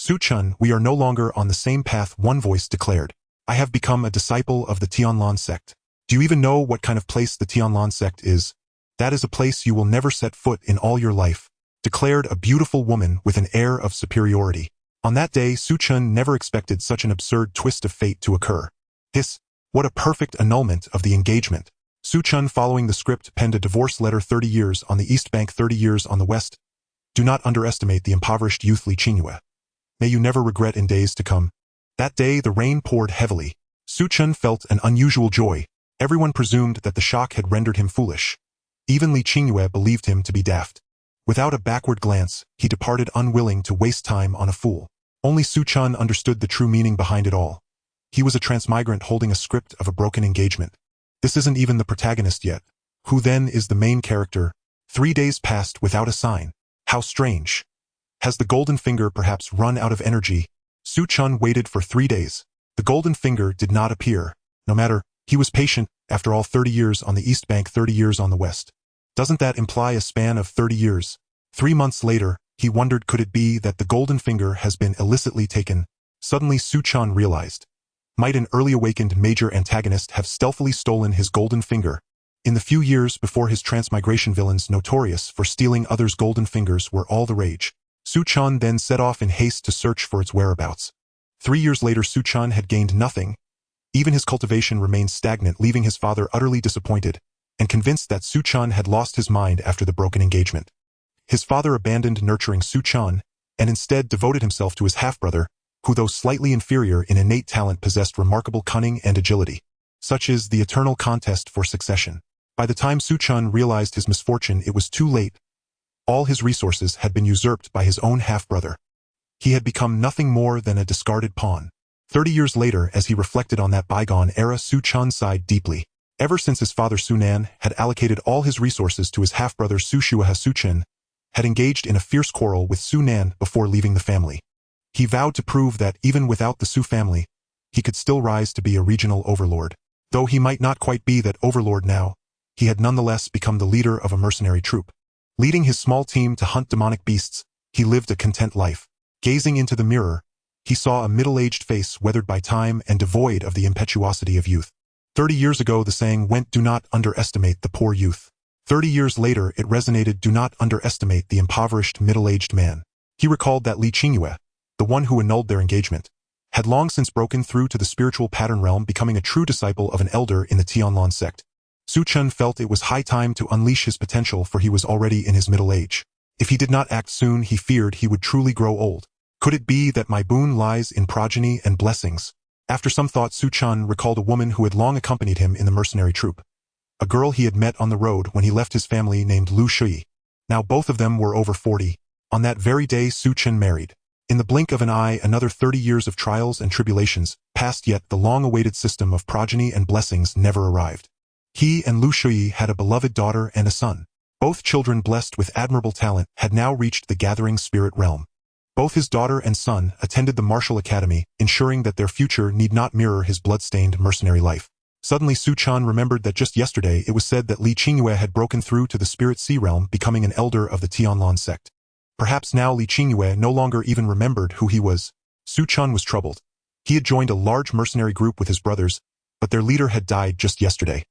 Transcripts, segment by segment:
Su Chen, we are no longer on the same path, one voice declared. I have become a disciple of the Tianlan sect. Do you even know what kind of place the Tianlan sect is? That is a place you will never set foot in all your life, declared a beautiful woman with an air of superiority. On that day, Su Chen never expected such an absurd twist of fate to occur. What a perfect annulment of the engagement. Su Chen, following the script, penned a divorce letter: 30 years on the East Bank, 30 years on the West. Do not underestimate the impoverished youth Li Qingyue. May you never regret in days to come. That day, the rain poured heavily. Su Chen felt an unusual joy. Everyone presumed that the shock had rendered him foolish. Even Li Qingyue believed him to be daft. Without a backward glance, he departed, unwilling to waste time on a fool. Only Su Chen understood the true meaning behind it all. He was a transmigrant holding a script of a broken engagement. This isn't even the protagonist yet. Who then is the main character? 3 days passed without a sign. How strange. Has the golden finger perhaps run out of energy? Su Chen waited for 3 days. The golden finger did not appear. No matter, he was patient. After all, 30 years on the East Bank, 30 years on the West. Doesn't that imply a span of 30 years? 3 months later, he wondered, could it be that the golden finger has been illicitly taken? Suddenly Su Chen realized. Might an early awakened major antagonist have stealthily stolen his golden finger? In the few years before his transmigration, villains notorious for stealing others' golden fingers were all the rage. Su Chen then set off in haste to search for its whereabouts. 3 years later, Su Chen had gained nothing. Even his cultivation remained stagnant, leaving his father utterly disappointed and convinced that Su Chen had lost his mind after the broken engagement. His father abandoned nurturing Su Chen and instead devoted himself to his half-brother, who, though slightly inferior in innate talent, possessed remarkable cunning and agility. Such is the eternal contest for succession. By the time Su Chen realized his misfortune, it was too late. All his resources had been usurped by his own half-brother. He had become nothing more than a discarded pawn. 30 years later, as he reflected on that bygone era, Su Chen sighed deeply. Ever since his father Su Nan had allocated all his resources to his half-brother Su Chen had engaged in a fierce quarrel with Su Nan before leaving the family. He vowed to prove that, even without the Su family, he could still rise to be a regional overlord. Though he might not quite be that overlord now, he had nonetheless become the leader of a mercenary troop. Leading his small team to hunt demonic beasts, he lived a content life. Gazing into the mirror, he saw a middle-aged face weathered by time and devoid of the impetuosity of youth. 30 years ago the saying went, do not underestimate the poor youth. 30 years later it resonated, do not underestimate the impoverished middle-aged man. He recalled that Li Qingyue, the one who annulled their engagement, had long since broken through to the spiritual pattern realm, becoming a true disciple of an elder in the Tianlan sect. Su Chen felt it was high time to unleash his potential, for he was already in his middle age. If he did not act soon, he feared he would truly grow old. Could it be that my boon lies in progeny and blessings? After some thought, Su Chen recalled a woman who had long accompanied him in the mercenary troop. A girl he had met on the road when he left his family, named Lu Shui. Now both of them were over 40. On that very day Su Chen married. In the blink of an eye, another 30 years of trials and tribulations passed, yet the long-awaited system of progeny and blessings never arrived. He and Lu Shui had a beloved daughter and a son. Both children, blessed with admirable talent, had now reached the gathering spirit realm. Both his daughter and son attended the martial academy, ensuring that their future need not mirror his blood-stained mercenary life. Suddenly Su Chen remembered that just yesterday it was said that Li Qingyue had broken through to the spirit sea realm, becoming an elder of the Tianlan sect. Perhaps now Li Qingyue no longer even remembered who he was. Su Chen was troubled. He had joined a large mercenary group with his brothers, but their leader had died just yesterday.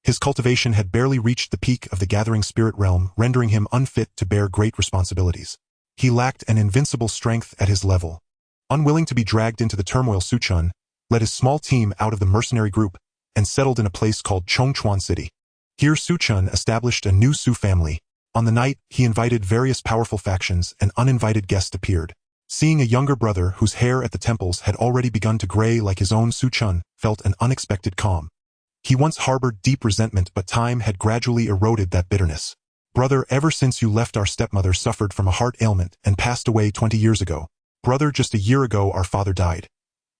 His cultivation had barely reached the peak of the gathering spirit realm, rendering him unfit to bear great responsibilities. He lacked an invincible strength at his level. Unwilling to be dragged into the turmoil, Su Chen led his small team out of the mercenary group and settled in a place called Chongchuan City. Here Su Chen established a new Su family. On the night, he invited various powerful factions, and uninvited guests appeared. Seeing a younger brother whose hair at the temples had already begun to gray like his own, Su Chen felt an unexpected calm. He once harbored deep resentment, but time had gradually eroded that bitterness. Brother, ever since you left, our stepmother suffered from a heart ailment and passed away 20 years ago. Brother, just a year ago our father died.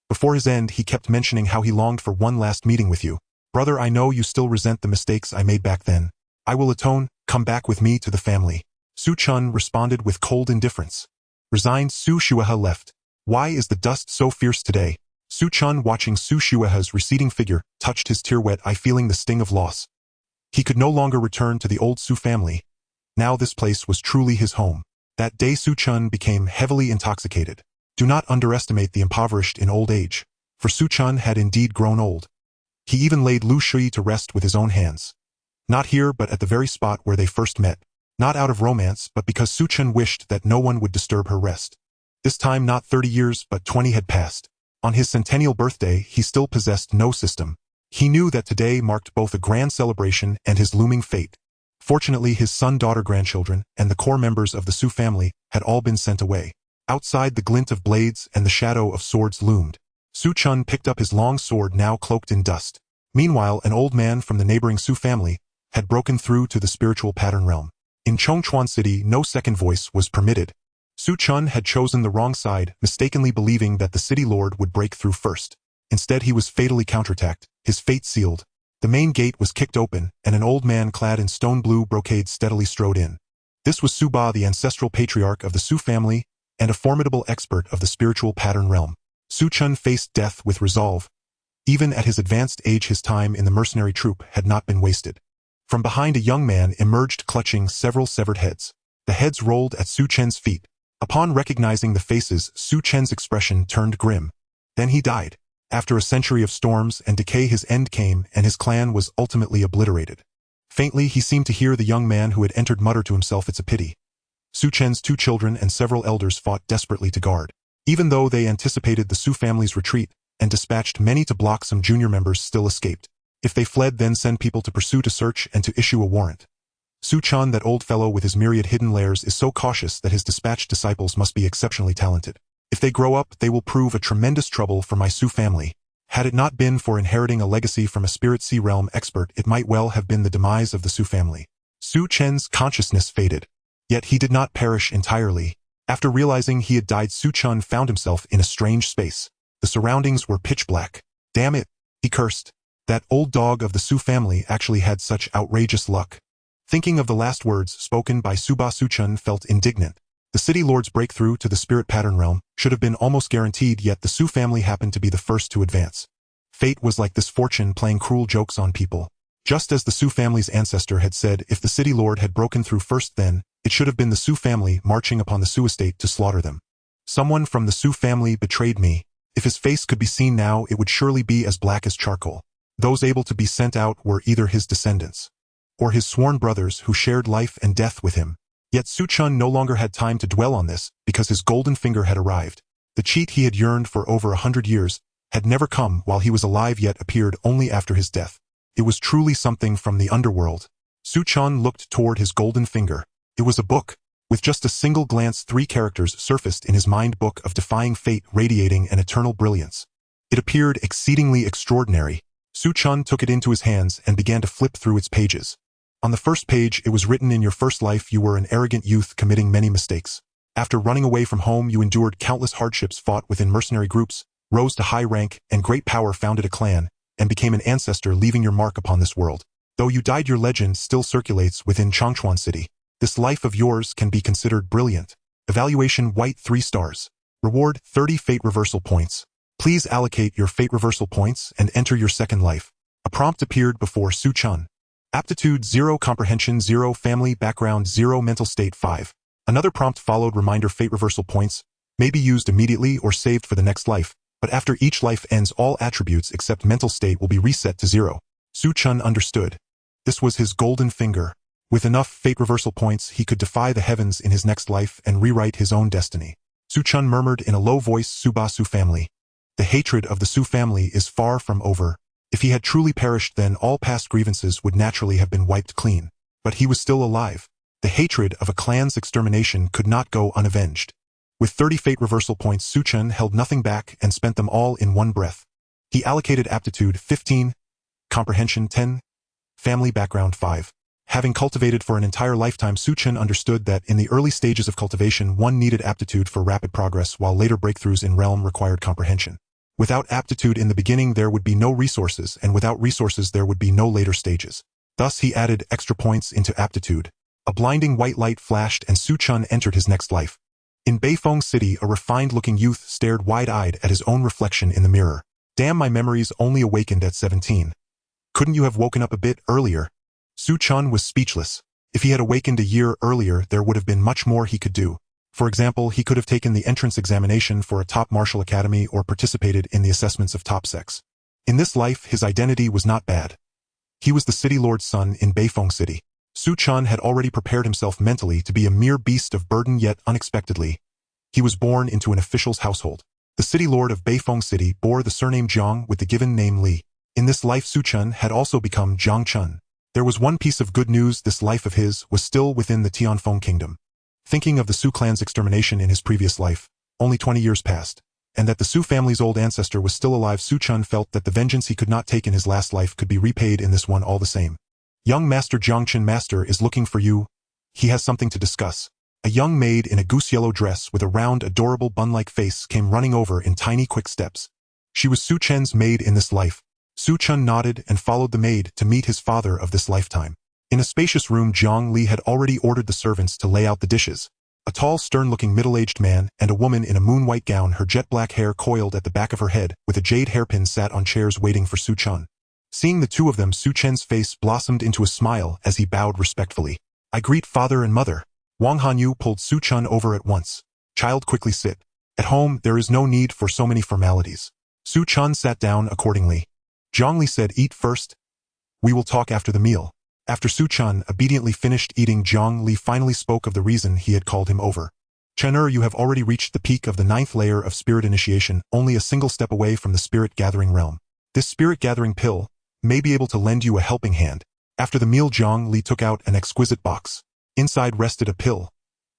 Before his end, he kept mentioning how he longed for one last meeting with you. Brother, I know you still resent the mistakes I made back then. I will atone. Come back with me to the family. Su Chen responded with cold indifference. Resigned, Su Shuehe left. Why is the dust so fierce today? Su Chen, watching Su Shuehe's receding figure, touched his tear-wet eye, feeling the sting of loss. He could no longer return to the old Su family. Now this place was truly his home. That day Su Chen became heavily intoxicated. Do not underestimate the impoverished in old age, for Su Chen had indeed grown old. He even laid Lu Shui to rest with his own hands. Not here but at the very spot where they first met. Not out of romance, but because Su Chen wished that no one would disturb her rest. This time not 30 years but 20 had passed. On his centennial birthday he still possessed no system. He knew that today marked both a grand celebration and his looming fate. Fortunately his son, daughter, grandchildren, and the core members of the Su family had all been sent away. Outside the glint of blades and the shadow of swords loomed. Su Chen picked up his long sword now cloaked in dust. Meanwhile an old man from the neighboring Su family had broken through to the spiritual pattern realm. In Chongchuan City no second voice was permitted. Su Chen had chosen the wrong side, mistakenly believing that the city lord would break through first. Instead he was fatally counterattacked, his fate sealed. The main gate was kicked open, and an old man clad in stone-blue brocade steadily strode in. This was Su Ba, the ancestral patriarch of the Su family, and a formidable expert of the spiritual pattern realm. Su Chen faced death with resolve. Even at his advanced age his time in the mercenary troupe had not been wasted. From behind a young man emerged clutching several severed heads. The heads rolled at Su Chen's feet. Upon recognizing the faces, Su Chen's expression turned grim. Then he died. After a century of storms and decay his end came and his clan was ultimately obliterated. Faintly he seemed to hear the young man who had entered mutter to himself, "It's a pity." Su Chen's 2 children and several elders fought desperately to guard. Even though they anticipated the Su family's retreat and dispatched many to block, some junior members still escaped. If they fled, then send people to pursue, to search, and to issue a warrant. Su Chen, that old fellow with his myriad hidden lairs, is so cautious that his dispatched disciples must be exceptionally talented. If they grow up, they will prove a tremendous trouble for my Su family. Had it not been for inheriting a legacy from a spirit sea realm expert, it might well have been the demise of the Su family. Su Chen's consciousness faded. Yet he did not perish entirely. After realizing he had died, Su Chen found himself in a strange space. The surroundings were pitch black. Damn it, he cursed. That old dog of the Su family actually had such outrageous luck. Thinking of the last words spoken by Su Ba, Su Chen felt indignant. The city lord's breakthrough to the spirit pattern realm should have been almost guaranteed, yet the Su family happened to be the first to advance. Fate was like this, fortune playing cruel jokes on people. Just as the Su family's ancestor had said, if the city lord had broken through first, then it should have been the Su family marching upon the Su estate to slaughter them. Someone from the Su family betrayed me. If his face could be seen now, it would surely be as black as charcoal. Those able to be sent out were either his descendants or his sworn brothers who shared life and death with him. Yet Su Chen no longer had time to dwell on this, because his golden finger had arrived. The cheat he had yearned for over 100 years had never come while he was alive, yet appeared only after his death. It was truly something from the underworld. Su Chen looked toward his golden finger. It was a book. With just a single glance, 3 characters surfaced in his mind: book of defying fate, radiating an eternal brilliance. It appeared exceedingly extraordinary. Su Chen took it into his hands and began to flip through its pages. On the first page it was written, in your first life you were an arrogant youth committing many mistakes. After running away from home you endured countless hardships, fought within mercenary groups, rose to high rank and great power, founded a clan, and became an ancestor, leaving your mark upon this world. Though you died, your legend still circulates within Chongchuan City. This life of yours can be considered brilliant. Evaluation: white 3 stars. Reward: 30 fate reversal points. Please allocate your fate reversal points and enter your second life. A prompt appeared before Su Chen. Aptitude 0, comprehension 0, family background 0, mental state 5. Another prompt followed. Reminder: fate reversal points may be used immediately or saved for the next life, but after each life ends all attributes except mental state will be reset to 0. Su Chen understood. This was his golden finger. With enough fate reversal points he could defy the heavens in his next life and rewrite his own destiny. Su Chen murmured in a low voice, Su Ba, Su family. The hatred of the Su family is far from over. If he had truly perished, then all past grievances would naturally have been wiped clean. But he was still alive. The hatred of a clan's extermination could not go unavenged. With 30 fate reversal points, Su Chen held nothing back and spent them all in one breath. He allocated aptitude 15, comprehension 10, family background 5. Having cultivated for an entire lifetime, Su Chen understood that in the early stages of cultivation one needed aptitude for rapid progress, while later breakthroughs in realm required comprehension. Without aptitude in the beginning there would be no resources, and without resources there would be no later stages. Thus he added extra points into aptitude. A blinding white light flashed and Su Chen entered his next life. In Beifeng City, a refined-looking youth stared wide-eyed at his own reflection in the mirror. Damn, my memories only awakened at 17. Couldn't you have woken up a bit earlier? Su Chen was speechless. If he had awakened a year earlier, there would have been much more he could do. For example, he could have taken the entrance examination for a top martial academy or participated in the assessments of top sects. In this life, his identity was not bad. He was the city lord's son in Beifeng City. Su Chen had already prepared himself mentally to be a mere beast of burden, yet unexpectedly, he was born into an official's household. The city lord of Beifeng City bore the surname Jiang with the given name Li. In this life, Su Chen had also become Jiang Chen. There was one piece of good news: this life of his was still within the Tianfeng kingdom. Thinking of the Su clan's extermination in his previous life, only 20 years passed, and that the Su family's old ancestor was still alive, Su Chen felt that the vengeance he could not take in his last life could be repaid in this one all the same. Young Master Jiang Chen Master is looking for you. He has something to discuss. A young maid in a goose-yellow dress with a round, adorable bun-like face came running over in tiny, quick steps. She was Su Chen's maid in this life. Su Chen nodded and followed the maid to meet his father of this lifetime. In a spacious room, Jiang Li had already ordered the servants to lay out the dishes. A tall, stern-looking middle-aged man and a woman in a moon-white gown, her jet-black hair coiled at the back of her head, with a jade hairpin, sat on chairs waiting for Su Chen. Seeing the two of them, Su Chen's face blossomed into a smile as he bowed respectfully. "I greet father and mother." Wang Hanyu pulled Su Chen over at once. "Child, quickly sit. At home, there is no need for so many formalities." Su Chen sat down accordingly. Jiang Li said, "Eat first. We will talk after the meal." After Su Chen obediently finished eating, Jiang Li finally spoke of the reason he had called him over. "Chen-er, you have already reached the peak of the 9th layer of spirit initiation, only a single step away from the spirit gathering realm. This spirit gathering pill may be able to lend you a helping hand." After the meal, Jiang Li took out an exquisite box. Inside rested a pill.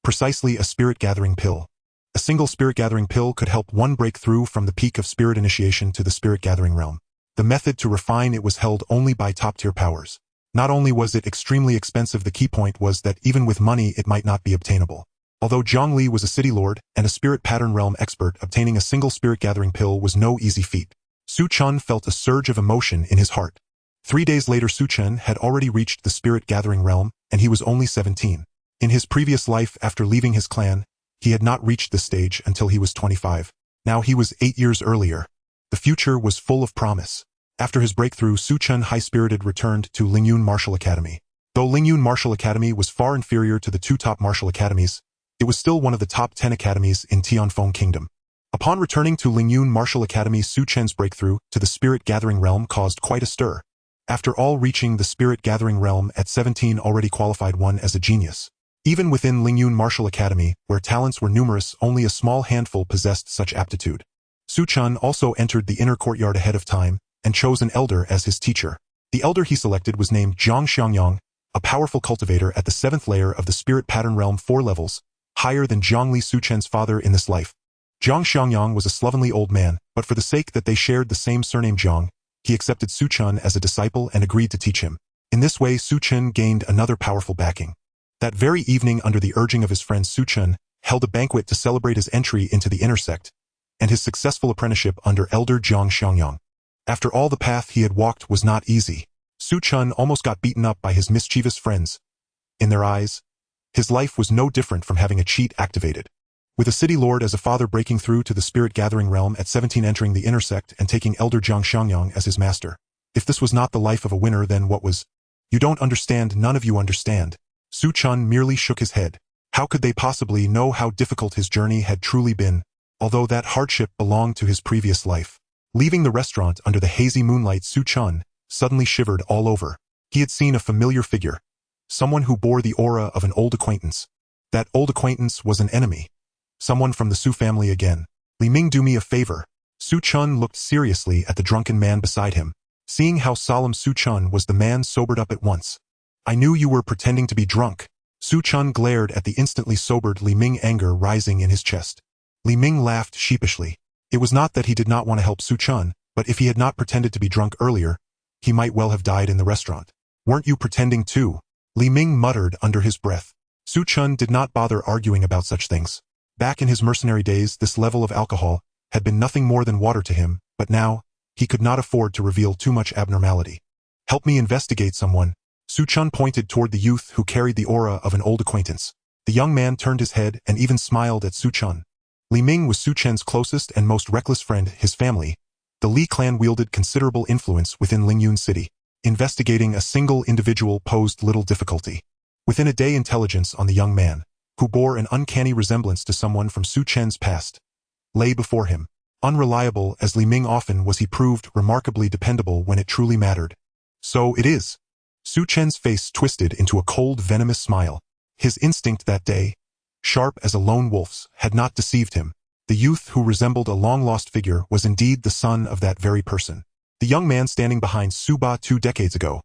Precisely a spirit gathering pill. A single spirit gathering pill could help one break through from the peak of spirit initiation to the spirit gathering realm. The method to refine it was held only by top-tier powers. Not only was it extremely expensive, the key point was that even with money it might not be obtainable. Although Jiang Li was a city lord and a spirit pattern realm expert, obtaining a single spirit gathering pill was no easy feat. Su Chen felt a surge of emotion in his heart. 3 days later, Su Chen had already reached the spirit gathering realm, and he was only 17. In his previous life, after leaving his clan, he had not reached this stage until he was 25. Now he was 8 years earlier. The future was full of promise. After his breakthrough, Su Chen, high-spirited, returned to Lingyun Martial Academy. Though Lingyun Martial Academy was far inferior to the 2 top martial academies, it was still one of the top 10 academies in Tianfeng Kingdom. Upon returning to Lingyun Martial Academy, Su Chen's breakthrough to the spirit gathering realm caused quite a stir. After all, reaching the spirit gathering realm at 17 already qualified one as a genius. Even within Lingyun Martial Academy, where talents were numerous, only a small handful possessed such aptitude. Su Chen also entered the inner courtyard ahead of time and chose an elder as his teacher. The elder he selected was named Zhang Xiangyang, a powerful cultivator at the 7th layer of the spirit pattern realm, 4 levels, higher than Jiang Li, Su Chen's father in this life. Zhang Xiangyang was a slovenly old man, but for the sake that they shared the same surname Jiang, he accepted Su Chen as a disciple and agreed to teach him. In this way, Su Chen gained another powerful backing. That very evening, under the urging of his friend, Su Chen held a banquet to celebrate his entry into the inner sect and his successful apprenticeship under Elder Zhang Xiangyang. After all, the path he had walked was not easy. Su Chen almost got beaten up by his mischievous friends. In their eyes, his life was no different from having a cheat activated. With a city lord as a father, breaking through to the spirit gathering realm at 17, entering the inner sect and taking Elder Zhang Xiangyang as his master. If this was not the life of a winner, then what was? "You don't understand, none of you understand." Su Chen merely shook his head. How could they possibly know how difficult his journey had truly been, although that hardship belonged to his previous life? Leaving the restaurant under the hazy moonlight, Su Chen suddenly shivered all over. He had seen a familiar figure, someone who bore the aura of an old acquaintance. That old acquaintance was an enemy. Someone from the Su family again. "Li Ming, do me a favor." Su Chen looked seriously at the drunken man beside him. Seeing how solemn Su Chen was, the man sobered up at once. "I knew you were pretending to be drunk." Su Chen glared at the instantly sobered Li Ming, anger rising in his chest. Li Ming laughed sheepishly. It was not that he did not want to help Su Chen, but if he had not pretended to be drunk earlier, he might well have died in the restaurant. "Weren't you pretending too?" Li Ming muttered under his breath. Su Chen did not bother arguing about such things. Back in his mercenary days, this level of alcohol had been nothing more than water to him, but now, he could not afford to reveal too much abnormality. "Help me investigate someone." Su Chen pointed toward the youth who carried the aura of an old acquaintance. The young man turned his head and even smiled at Su Chen. Li Ming was Su Chen's closest and most reckless friend. His family, the Li clan, wielded considerable influence within Lingyun City. Investigating a single individual posed little difficulty. Within a day, intelligence on the young man, who bore an uncanny resemblance to someone from Su Chen's past, lay before him. Unreliable as Li Ming often was, he proved remarkably dependable when it truly mattered. So it is. Su Chen's face twisted into a cold, venomous smile. His instinct that day, sharp as a lone wolf's, had not deceived him. The youth who resembled a long-lost figure was indeed the son of that very person. The young man standing behind Su Ba 2 decades ago,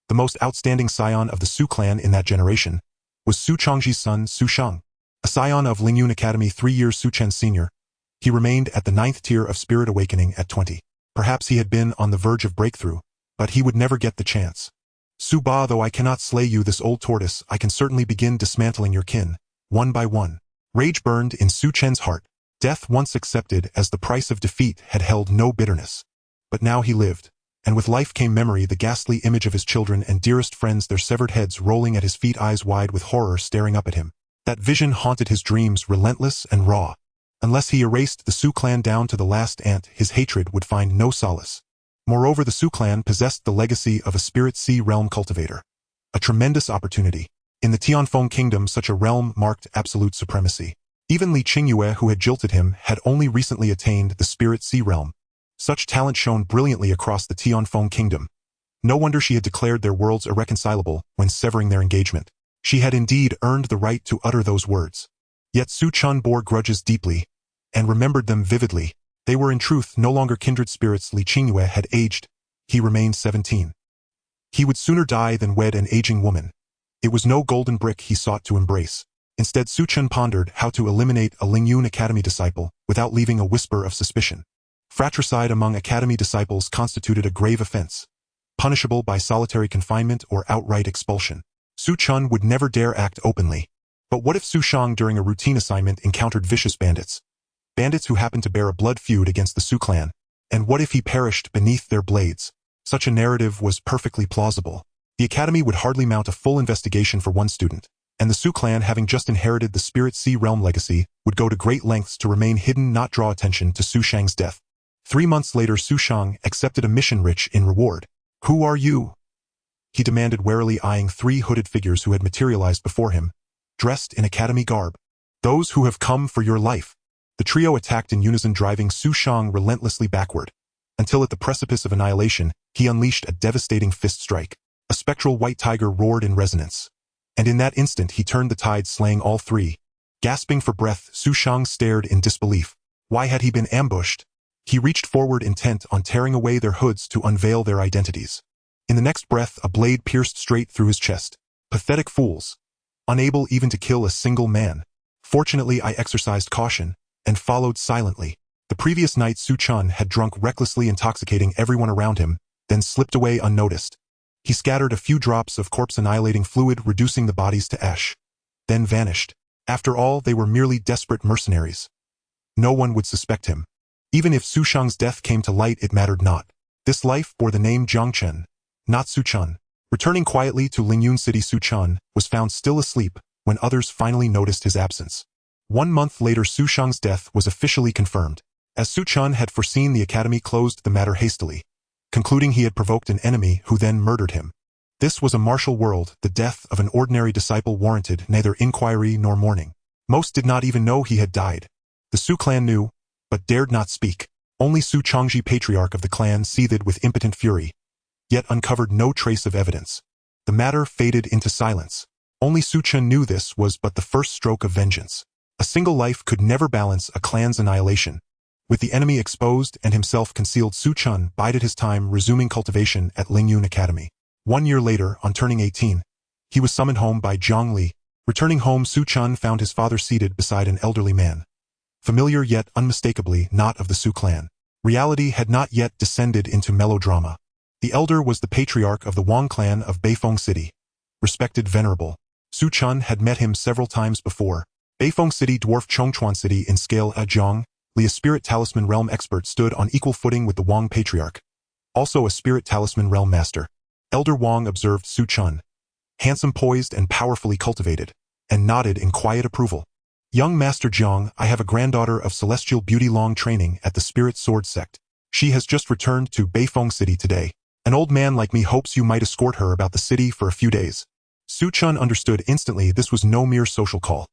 the most outstanding scion of the Su clan in that generation, was Su Chongji's son Su Shang. A scion of Lingyun Academy 3 years Su Chen's senior, he remained at the 9th tier of spirit awakening at 20. Perhaps he had been on the verge of breakthrough, but he would never get the chance. Su Ba, though I cannot slay you, this old tortoise, I can certainly begin dismantling your kin, one by one. Rage burned in Su Chen's heart. Death once accepted as the price of defeat had held no bitterness. But now he lived, and with life came memory, the ghastly image of his children and dearest friends, their severed heads rolling at his feet, eyes wide with horror staring up at him. That vision haunted his dreams, relentless and raw. Unless he erased the Su clan down to the last ant, his hatred would find no solace. Moreover, the Su clan possessed the legacy of a Spirit Sea realm cultivator. A tremendous opportunity. In the Tianfeng kingdom, such a realm marked absolute supremacy. Even Li Qingyue, who had jilted him, had only recently attained the Spirit Sea realm. Such talent shone brilliantly across the Tianfeng kingdom. No wonder she had declared their worlds irreconcilable when severing their engagement. She had indeed earned the right to utter those words. Yet Su Chen bore grudges deeply, and remembered them vividly. They were in truth no longer kindred spirits. Li Qingyue had aged. He remained 17. He would sooner die than wed an aging woman. It was no golden brick he sought to embrace. Instead, Su Chen pondered how to eliminate a Lingyun Academy disciple without leaving a whisper of suspicion. Fratricide among Academy disciples constituted a grave offense, punishable by solitary confinement or outright expulsion. Su Chen would never dare act openly. But what if Su Shang during a routine assignment encountered vicious bandits? Bandits who happened to bear a blood feud against the Su clan. And what if he perished beneath their blades? Such a narrative was perfectly plausible. The Academy would hardly mount a full investigation for one student, and the Su clan, having just inherited the Spirit Sea realm legacy, would go to great lengths to remain hidden, not draw attention to Su Shang's death. 3 months later, Su Shang accepted a mission rich in reward. "Who are you?" he demanded, warily eyeing 3 hooded figures who had materialized before him, dressed in Academy garb. "Those who have come for your life." The trio attacked in unison, driving Su Shang relentlessly backward, until at the precipice of annihilation, he unleashed a devastating fist strike. A spectral white tiger roared in resonance, and in that instant he turned the tide, slaying all 3. Gasping for breath, Su Shang stared in disbelief. Why had he been ambushed? He reached forward, intent on tearing away their hoods to unveil their identities. In the next breath, a blade pierced straight through his chest. Pathetic fools. Unable even to kill a single man. Fortunately, I exercised caution and followed silently. The previous night, Su Chen had drunk recklessly, intoxicating everyone around him, then slipped away unnoticed. He scattered a few drops of corpse-annihilating fluid, reducing the bodies to ash, then vanished. After all, they were merely desperate mercenaries. No one would suspect him. Even if Su Shang's death came to light, it mattered not. This life bore the name Jiangchen, not Su Chen. Returning quietly to Lingyun City, Su Chen was found still asleep when others finally noticed his absence. 1 month later, Su Shang's death was officially confirmed. As Su Chen had foreseen, the Academy closed the matter hastily, concluding he had provoked an enemy who then murdered him. This was a martial world. The death of an ordinary disciple warranted neither inquiry nor mourning. Most did not even know he had died. The Su clan knew, but dared not speak. Only Su Chongji, patriarch of the clan, seethed with impotent fury, yet uncovered no trace of evidence. The matter faded into silence. Only Su Chen knew this was but the first stroke of vengeance. A single life could never balance a clan's annihilation. With the enemy exposed and himself concealed, Su Chen bided his time, resuming cultivation at Lingyun Academy. 1 year later, on turning 18, he was summoned home by Zhang Li. Returning home, Su Chen found his father seated beside an elderly man, familiar yet unmistakably not of the Su clan. Reality had not yet descended into melodrama. The elder was the patriarch of the Wang clan of Beifeng City, respected venerable. Su Chen had met him several times before. Beifeng City dwarfed Chongchuan City in scale. Zhang Li, a spirit talisman realm expert, stood on equal footing with the Wang patriarch, also a spirit talisman realm master. Elder Wang observed Su Chen, handsome, poised, and powerfully cultivated, and nodded in quiet approval. "Young Master Zhang, I have a granddaughter of celestial beauty, long training at the Spirit Sword sect. She has just returned to Beifeng City today. An old man like me hopes you might escort her about the city for a few days." Su Chen understood instantly this was no mere social call.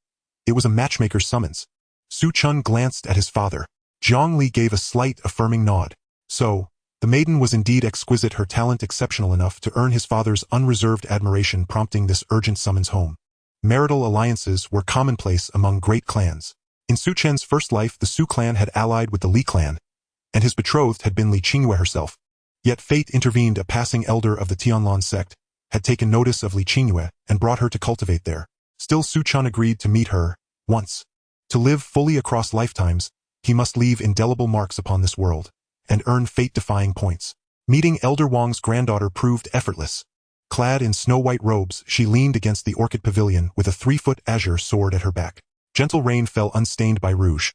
It was a matchmaker's summons. Su Chen glanced at his father. Zhang Li gave a slight, affirming nod. So, the maiden was indeed exquisite, her talent exceptional enough to earn his father's unreserved admiration, prompting this urgent summons home. Marital alliances were commonplace among great clans. In Su Chen's first life, the Su clan had allied with the Li clan, and his betrothed had been Li Qingyue herself. Yet fate intervened. A passing elder of the Tianlan sect had taken notice of Li Qingyue and brought her to cultivate there. Still, Su Chen agreed to meet her, once. To live fully across lifetimes, he must leave indelible marks upon this world, and earn fate-defying points. Meeting Elder Wang's granddaughter proved effortless. Clad in snow-white robes, she leaned against the orchid pavilion with a 3-foot azure sword at her back. Gentle rain fell unstained by rouge,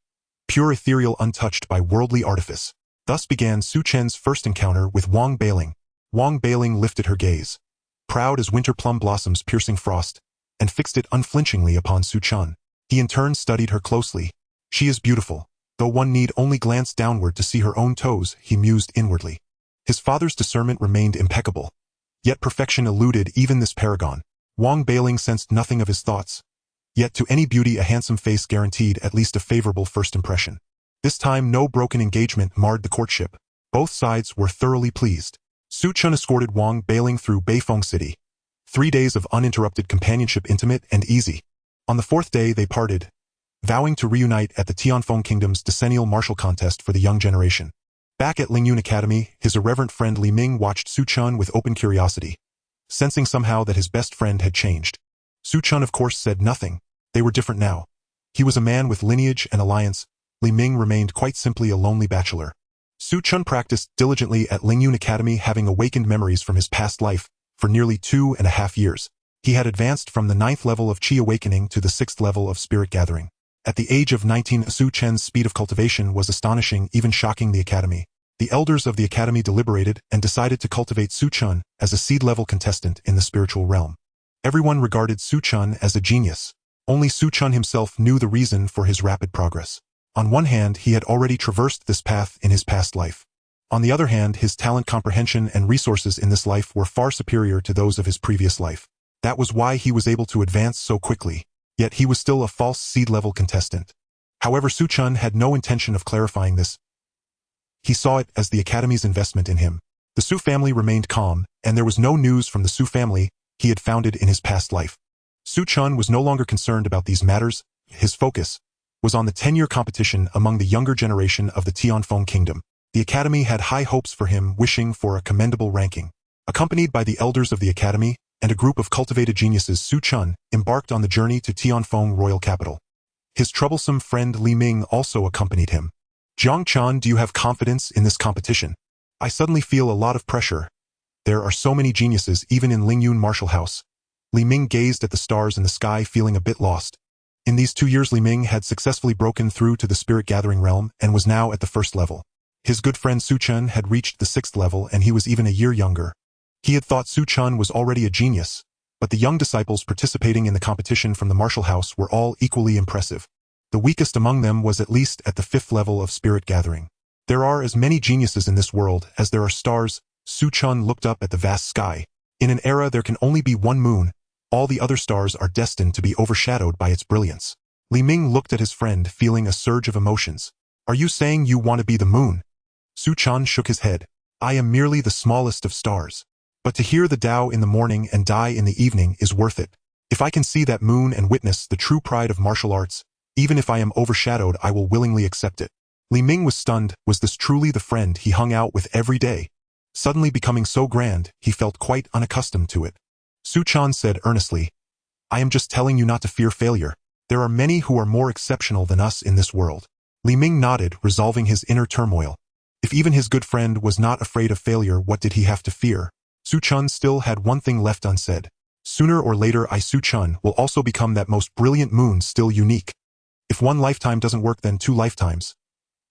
pure ethereal untouched by worldly artifice. Thus began Su Chen's first encounter with Wang Bailing. Wang Bailing lifted her gaze, proud as winter plum blossoms piercing frost, and fixed it unflinchingly upon Su Chen. He in turn studied her closely. She is beautiful, though one need only glance downward to see her own toes, he mused inwardly. His father's discernment remained impeccable, yet perfection eluded even this paragon. Wang Bailing sensed nothing of his thoughts, yet to any beauty a handsome face guaranteed at least a favorable first impression. This time no broken engagement marred the courtship. Both sides were thoroughly pleased. Su Chen escorted Wang Bailing through Beifeng City. 3 days of uninterrupted companionship, intimate and easy. On the 4th day they parted, vowing to reunite at the Tianfeng Kingdom's decennial martial contest for the young generation. Back at Lingyun Academy, his irreverent friend Li Ming watched Su Chen with open curiosity, sensing somehow that his best friend had changed. Su Chen of course said nothing. They were different now. He was a man with lineage and alliance. Li Ming remained quite simply a lonely bachelor. Su Chen practiced diligently at Lingyun Academy, having awakened memories from his past life. For nearly 2.5 years, he had advanced from the 9th level of Qi awakening to the 6th level of spirit gathering. At the age of 19, Su Chen's speed of cultivation was astonishing, even shocking the academy. The elders of the academy deliberated and decided to cultivate Su Chen as a seed-level contestant in the spiritual realm. Everyone regarded Su Chen as a genius. Only Su Chen himself knew the reason for his rapid progress. On one hand, he had already traversed this path in his past life. On the other hand, his talent, comprehension, and resources in this life were far superior to those of his previous life. That was why he was able to advance so quickly. Yet he was still a false seed-level contestant. However, Su Chen had no intention of clarifying this. He saw it as the academy's investment in him. The Su family remained calm, and there was no news from the Su family he had founded in his past life. Su Chen was no longer concerned about these matters. His focus was on the 10-year competition among the younger generation of the Tianfeng Kingdom. The academy had high hopes for him, wishing for a commendable ranking. Accompanied by the elders of the academy and a group of cultivated geniuses, Su Chen embarked on the journey to Tianfeng royal capital. His troublesome friend Li Ming also accompanied him. Zhang Chen, do you have confidence in this competition? I suddenly feel a lot of pressure. There are so many geniuses even in Lingyun martial house. Li Ming gazed at the stars in the sky, feeling a bit lost. In these 2 years, Li Ming had successfully broken through to the spirit gathering realm and was now at the 1st level. His good friend Su Chen had reached the 6th level, and he was even a year younger. He had thought Su Chen was already a genius, but the young disciples participating in the competition from the martial house were all equally impressive. The weakest among them was at least at the 5th level of spirit gathering. There are as many geniuses in this world as there are stars. Su Chen looked up at the vast sky. In an era there can only be one moon. All the other stars are destined to be overshadowed by its brilliance. Li Ming looked at his friend, feeling a surge of emotions. Are you saying you want to be the moon? Su Chen shook his head. I am merely the smallest of stars. But to hear the Tao in the morning and die in the evening is worth it. If I can see that moon and witness the true pride of martial arts, even if I am overshadowed, I will willingly accept it. Li Ming was stunned. Was this truly the friend he hung out with every day? Suddenly becoming so grand, he felt quite unaccustomed to it. Su Chen said earnestly, I am just telling you not to fear failure. There are many who are more exceptional than us in this world. Li Ming nodded, resolving his inner turmoil. If even his good friend was not afraid of failure, what did he have to fear? Su Chen still had one thing left unsaid. Sooner or later I, Su Chen, will also become that most brilliant moon, still unique. If 1 lifetime doesn't work, then 2 lifetimes.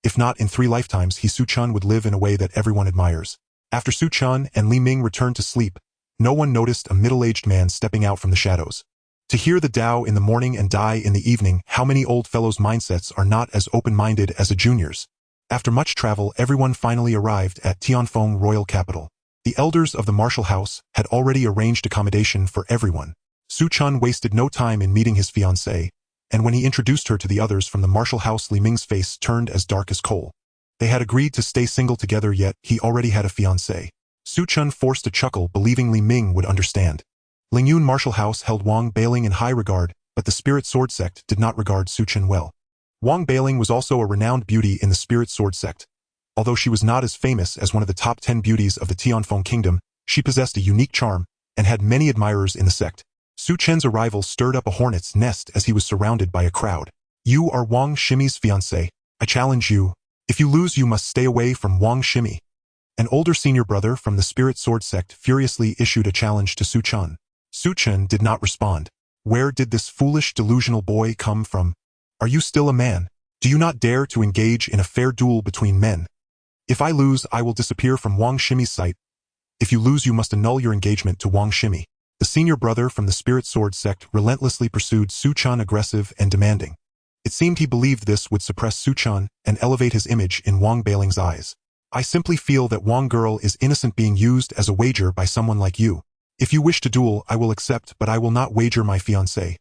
If not, in 3 lifetimes, Su Chen would live in a way that everyone admires. After Su Chen and Li Ming returned to sleep, no one noticed a middle-aged man stepping out from the shadows. To hear the Tao in the morning and die in the evening, how many old fellows' mindsets are not as open-minded as a junior's? After much travel, everyone finally arrived at Tianfeng royal capital. The elders of the martial house had already arranged accommodation for everyone. Su Chen wasted no time in meeting his fiancée and when he introduced her to the others from the martial house, Li Ming's face turned as dark as coal. They had agreed to stay single together, yet he already had a fiancée. Su Chen forced a chuckle, believing Li Ming would understand. Lingyun martial house held Wang Bailing in high regard, but the Spirit Sword sect did not regard Su Chen well. Wang Bailing was also a renowned beauty in the Spirit Sword sect. Although she was not as famous as one of the top 10 beauties of the Tianfeng kingdom, she possessed a unique charm and had many admirers in the sect. Su Chen's arrival stirred up a hornet's nest as he was surrounded by a crowd. You are Wang Shimi's fiancé. I challenge you. If you lose, you must stay away from Wang Shimi. An older senior brother from the Spirit Sword sect furiously issued a challenge to Su Chen. Su Chen did not respond. Where did this foolish, delusional boy come from? Are you still a man? Do you not dare to engage in a fair duel between men? If I lose, I will disappear from Wang Shimi's sight. If you lose, you must annul your engagement to Wang Shimi. The senior brother from the Spirit Sword sect relentlessly pursued Su Chen, aggressive and demanding. It seemed he believed this would suppress Su Chen and elevate his image in Wang Bailing's eyes. I simply feel that Wang girl is innocent, being used as a wager by someone like you. If you wish to duel, I will accept, but I will not wager my fiancée.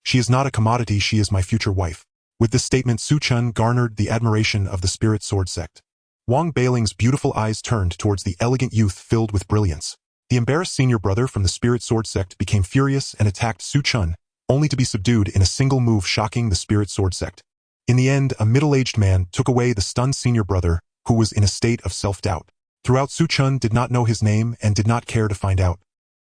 She is not a commodity, she is my future wife. With this statement, Su Chen garnered the admiration of the Spirit Sword sect. Wang Bailing's beautiful eyes turned towards the elegant youth filled with brilliance. The embarrassed senior brother from the Spirit Sword sect became furious and attacked Su Chen, only to be subdued in a single move, shocking the Spirit Sword sect. In the end, a middle-aged man took away the stunned senior brother, who was in a state of self-doubt. Throughout, Su Chen did not know his name and did not care to find out.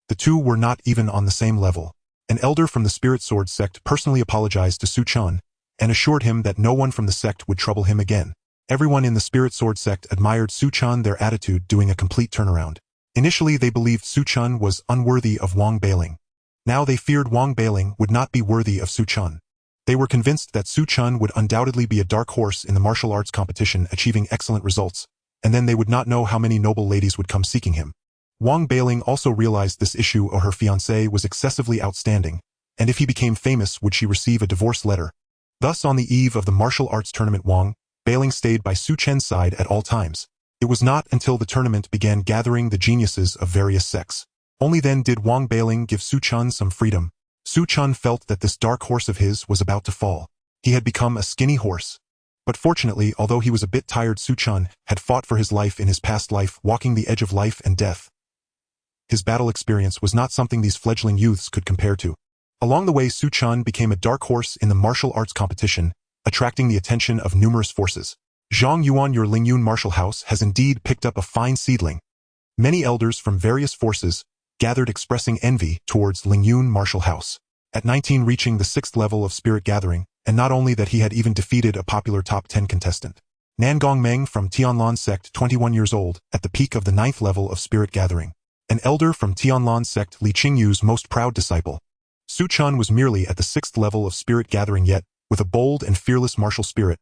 The two were not even on the same level. An elder from the Spirit Sword sect personally apologized to Su Chen and assured him that no one from the sect would trouble him again. Everyone in the Spirit Sword sect admired Su Chen, their attitude doing a complete turnaround. Initially, they believed Su Chen was unworthy of Wang Bailing. Now they feared Wang Bailing would not be worthy of Su Chen. They were convinced that Su Chen would undoubtedly be a dark horse in the martial arts competition, achieving excellent results, and then they would not know how many noble ladies would come seeking him. Wang Bailing also realized this issue, or her fiancé was excessively outstanding, and if he became famous, would she receive a divorce letter? Thus, on the eve of the martial arts tournament, Wang Bailing stayed by Su Chen's side at all times. It was not until the tournament began gathering the geniuses of various sects. Only then did Wang Bailing give Su Chen some freedom. Su Chen felt that this dark horse of his was about to fall. He had become a skinny horse. But fortunately, although he was a bit tired, Su Chen had fought for his life in his past life, walking the edge of life and death. His battle experience was not something these fledgling youths could compare to. Along the way, Su Chen became a dark horse in the martial arts competition, attracting the attention of numerous forces. Zhang Yuan, your Lingyun martial house has indeed picked up a fine seedling. Many elders from various forces gathered, expressing envy towards Lingyun martial house. At 19, reaching the 6th level of spirit gathering, and not only that, he had even defeated a popular top 10 contestant. Nangong Meng from Tianlan sect, 21 years old, at the peak of the 9th level of spirit gathering. An elder from Tianlan sect, Li Qingyu's most proud disciple. Su Chen was merely at the 6th level of spirit gathering, yet, with a bold and fearless martial spirit,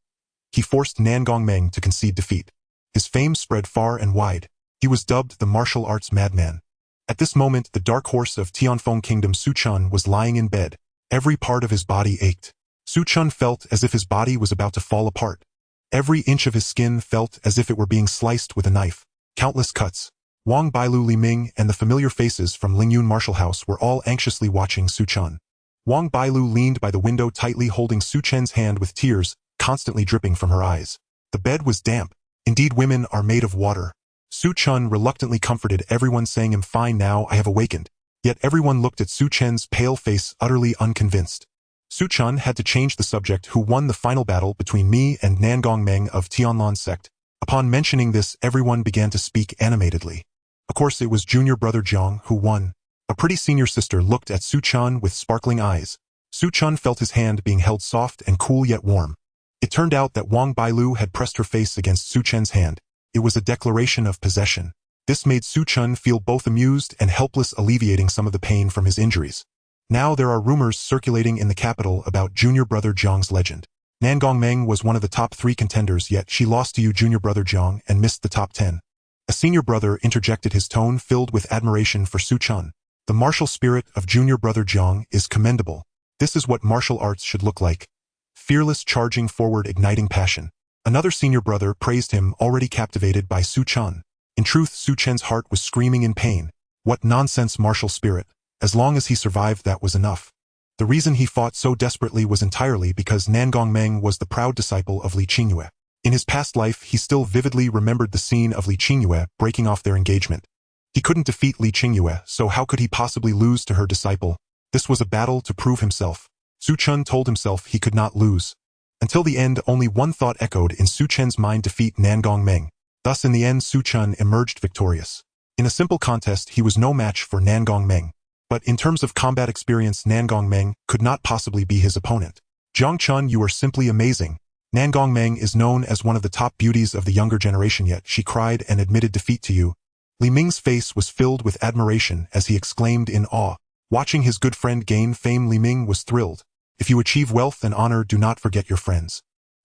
he forced Nangong Meng to concede defeat. His fame spread far and wide. He was dubbed the martial arts madman. At this moment, the dark horse of Tianfeng Kingdom, Su Chen, was lying in bed. Every part of his body ached. Su Chen felt as if his body was about to fall apart. Every inch of his skin felt as if it were being sliced with a knife. Countless cuts. Wang Bailu, Li Ming, and the familiar faces from Lingyun martial house were all anxiously watching Su Chen. Wang Bailu leaned by the window, tightly holding Su Chen's hand, with tears constantly dripping from her eyes. The bed was damp. Indeed, women are made of water. Su Chen reluctantly comforted everyone, saying, "I'm fine now, I have awakened." Yet everyone looked at Su Chen's pale face, utterly unconvinced. Su Chen had to change the subject. Who won the final battle between me and Nangong Meng of Tianlan sect? Upon mentioning this, everyone began to speak animatedly. Of course, it was junior brother Jiang who won. A pretty senior sister looked at Su Chen with sparkling eyes. Su Chen felt his hand being held soft and cool yet warm. It turned out that Wang Bailu had pressed her face against Su Chen's hand. It was a declaration of possession. This made Su Chen feel both amused and helpless, alleviating some of the pain from his injuries. Now there are rumors circulating in the capital about junior brother Jiang's legend. Nangong Meng was one of the top 3 contenders, yet she lost to you, junior brother Jiang, and missed the top 10. A senior brother interjected, his tone filled with admiration for Su Chen. The martial spirit of junior brother Jiang is commendable. This is what martial arts should look like. Fearless, charging forward, igniting passion. Another senior brother praised him, already captivated by Su Chen. In truth, Su Chen's heart was screaming in pain. What nonsense martial spirit. As long as he survived, that was enough. The reason he fought so desperately was entirely because Nangong Meng was the proud disciple of Li Qingyue. In his past life, he still vividly remembered the scene of Li Qingyue breaking off their engagement. He couldn't defeat Li Qingyue, so how could he possibly lose to her disciple? This was a battle to prove himself. Su Chen told himself he could not lose. Until the end, only one thought echoed in Su Chen's mind: defeat Nangong Meng. Thus, in the end, Su Chen emerged victorious. In a simple contest, he was no match for Nangong Meng. But in terms of combat experience, Nangong Meng could not possibly be his opponent. Jiang Chun, you are simply amazing. Nangong Meng is known as one of the top beauties of the younger generation, yet she cried and admitted defeat to you. Li Ming's face was filled with admiration as he exclaimed in awe. Watching his good friend gain fame, Li Ming was thrilled. If you achieve wealth and honor, do not forget your friends.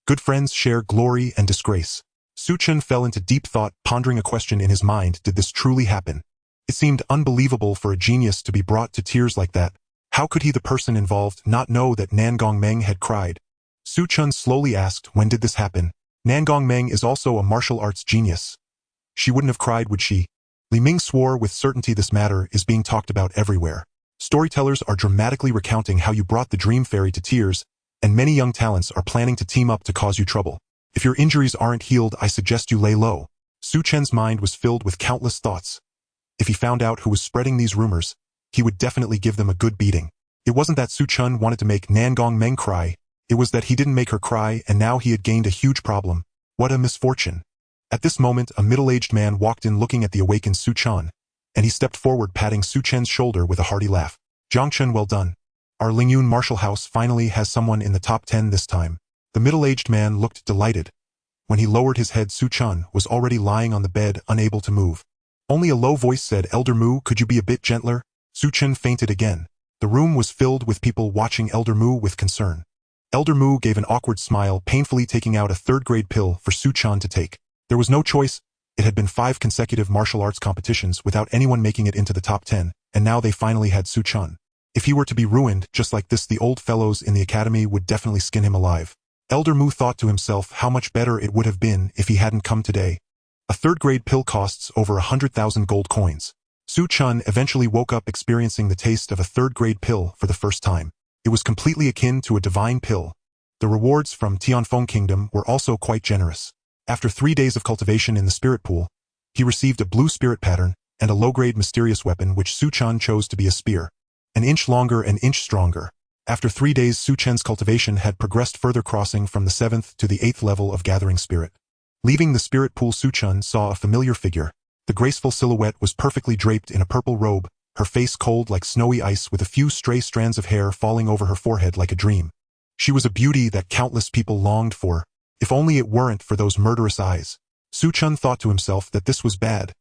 Good friends share glory and disgrace. Su Chen fell into deep thought, pondering a question in his mind: did this truly happen? It seemed unbelievable for a genius to be brought to tears like that. How could he, the person involved, not know that Nangong Meng had cried? Su Chen slowly asked, when did this happen? Nangong Meng is also a martial arts genius. She wouldn't have cried, would she? Li Ming swore with certainty. This matter is being talked about everywhere. Storytellers are dramatically recounting how you brought the dream fairy to tears, and many young talents are planning to team up to cause you trouble. If your injuries aren't healed, I suggest you lay low. Su Chen's mind was filled with countless thoughts. If he found out who was spreading these rumors, he would definitely give them a good beating. It wasn't that Su Chen wanted to make Nangong Meng cry, it was that he didn't make her cry, and now he had gained a huge problem. What a misfortune. At this moment, a middle-aged man walked in looking at the awakened Su Chen, and he stepped forward, patting Su Chen's shoulder with a hearty laugh. Jiang Chen, well done. Our Lingyun martial house finally has someone in the top 10 this time. The middle-aged man looked delighted. When he lowered his head, Su Chen was already lying on the bed, unable to move. Only a low voice said, Elder Mu, could you be a bit gentler? Su Chen fainted again. The room was filled with people watching Elder Mu with concern. Elder Mu gave an awkward smile, painfully taking out a third-grade pill for Su Chen to take. There was no choice. It had been 5 consecutive martial arts competitions without anyone making it into the top 10, and now they finally had Su Chen. If he were to be ruined just like this, the old fellows in the academy would definitely skin him alive. Elder Mu thought to himself how much better it would have been if he hadn't come today. A third-grade pill costs over 100,000 gold coins. Su Chen eventually woke up experiencing the taste of a third-grade pill for the first time. It was completely akin to a divine pill. The rewards from Tianfeng Kingdom were also quite generous. After 3 days of cultivation in the spirit pool, he received a blue spirit pattern and a low-grade mysterious weapon which Su Chen chose to be a spear. An inch longer, an inch stronger. After 3 days, Su Chen's cultivation had progressed further, crossing from the 7th to the 8th level of gathering spirit. Leaving the spirit pool, Su Chen saw a familiar figure. The graceful silhouette was perfectly draped in a purple robe, her face cold like snowy ice with a few stray strands of hair falling over her forehead like a dream. She was a beauty that countless people longed for, if only it weren't for those murderous eyes. Su Chen thought to himself that this was bad.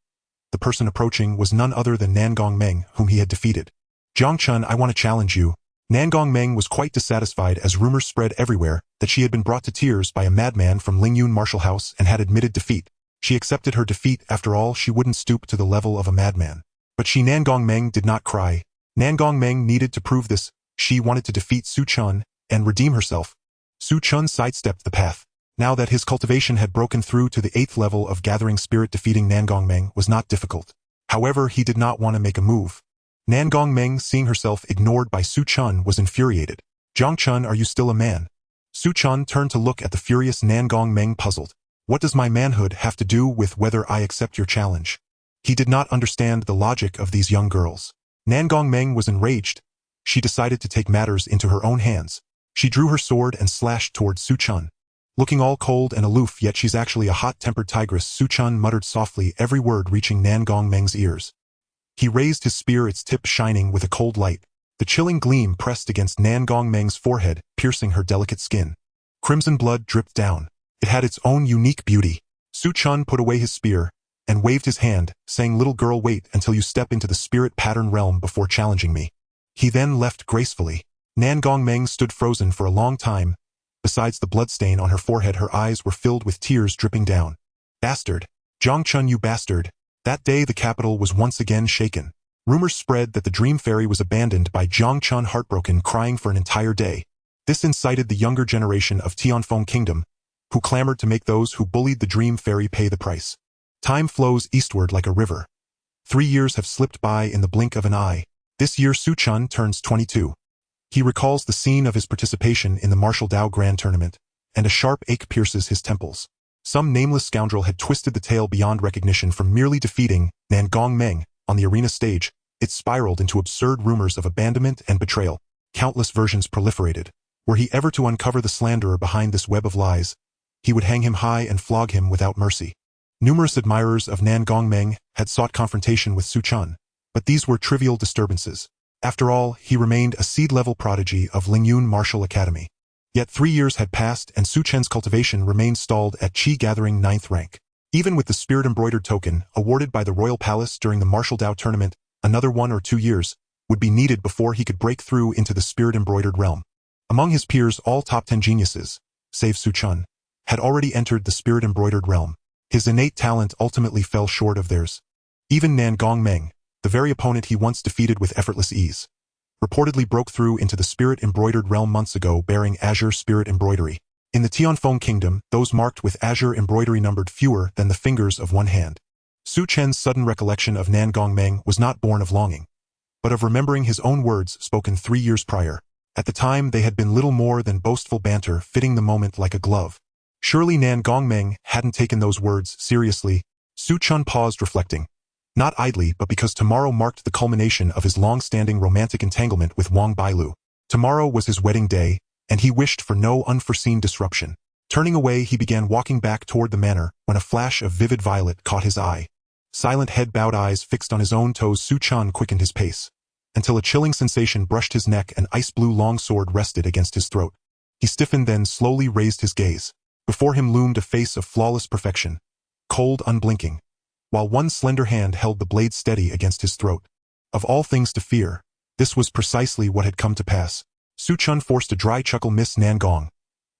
The person approaching was none other than Nangong Meng, whom he had defeated. Jiang Chen, I want to challenge you. Nangong Meng was quite dissatisfied as rumors spread everywhere that she had been brought to tears by a madman from Lingyun martial house and had admitted defeat. She accepted her defeat. After all, she wouldn't stoop to the level of a madman. But she, Nangong Meng, did not cry. Nangong Meng needed to prove this. She wanted to defeat Su Chen and redeem herself. Su Chen sidestepped the path. Now that his cultivation had broken through to the 8th level of gathering spirit, defeating Nangong Meng was not difficult. However, he did not want to make a move. Nangong Meng, seeing herself ignored by Su Chen, was infuriated. Jiang Chen, are you still a man? Su Chen turned to look at the furious Nangong Meng, puzzled. What does my manhood have to do with whether I accept your challenge? He did not understand the logic of these young girls. Nangong Meng was enraged. She decided to take matters into her own hands. She drew her sword and slashed towards Su Chen. Looking all cold and aloof, yet she's actually a hot-tempered tigress, Su Chen muttered softly, every word reaching Nangong Meng's ears. He raised his spear, its tip shining with a cold light. The chilling gleam pressed against Nangong Meng's forehead, piercing her delicate skin. Crimson blood dripped down. It had its own unique beauty. Su Chen put away his spear and waved his hand, saying, little girl, wait until you step into the spirit pattern realm before challenging me. He then left gracefully. Nangong Meng stood frozen for a long time. Besides the bloodstain on her forehead, her eyes were filled with tears dripping down. Bastard! Jiang Chen, you bastard! That day the capital was once again shaken. Rumors spread that the dream fairy was abandoned by Jiang Chen, heartbroken, crying for an entire day. This incited the younger generation of Tianfeng Kingdom, who clamored to make those who bullied the dream fairy pay the price. Time flows eastward like a river. 3 years have slipped by in the blink of an eye. This year Su Chen turns 22. He recalls the scene of his participation in the Martial Dao Grand Tournament, and a sharp ache pierces his temples. Some nameless scoundrel had twisted the tale beyond recognition from merely defeating Nan Gongmeng on the arena stage. It spiraled into absurd rumors of abandonment and betrayal. Countless versions proliferated. Were he ever to uncover the slanderer behind this web of lies, he would hang him high and flog him without mercy. Numerous admirers of Nan Gongmeng had sought confrontation with Su Chen, but these were trivial disturbances. After all, he remained a seed-level prodigy of Lingyun Martial Academy. Yet 3 years had passed and Su Chen's cultivation remained stalled at Qi-gathering 9th rank. Even with the spirit-embroidered token awarded by the Royal Palace during the Martial Dao Tournament, another 1 or 2 years would be needed before he could break through into the spirit-embroidered realm. Among his peers, all top 10 geniuses, save Su Chen, had already entered the spirit-embroidered realm. His innate talent ultimately fell short of theirs. Even Nan Gongmeng, the very opponent he once defeated with effortless ease, reportedly broke through into the spirit-embroidered realm months ago bearing azure spirit embroidery. In the Tianfeng Kingdom, those marked with azure embroidery numbered fewer than the fingers of one hand. Su Chen's sudden recollection of Nan Gongmeng was not born of longing, but of remembering his own words spoken 3 years prior. At the time, they had been little more than boastful banter fitting the moment like a glove. Surely Nan Gongmeng hadn't taken those words seriously. Su Chen paused reflecting. Not idly, but because tomorrow marked the culmination of his long-standing romantic entanglement with Wang Bailu. Tomorrow was his wedding day, and he wished for no unforeseen disruption. Turning away, he began walking back toward the manor when a flash of vivid violet caught his eye. Silent head-bowed eyes fixed on his own toes, Su Chen quickened his pace, until a chilling sensation brushed his neck and ice-blue longsword rested against his throat. He stiffened, then slowly raised his gaze. Before him loomed a face of flawless perfection, cold, unblinking, while one slender hand held the blade steady against his throat. Of all things to fear, this was precisely what had come to pass. Su Chen forced a dry chuckle. Miss Nan Gong.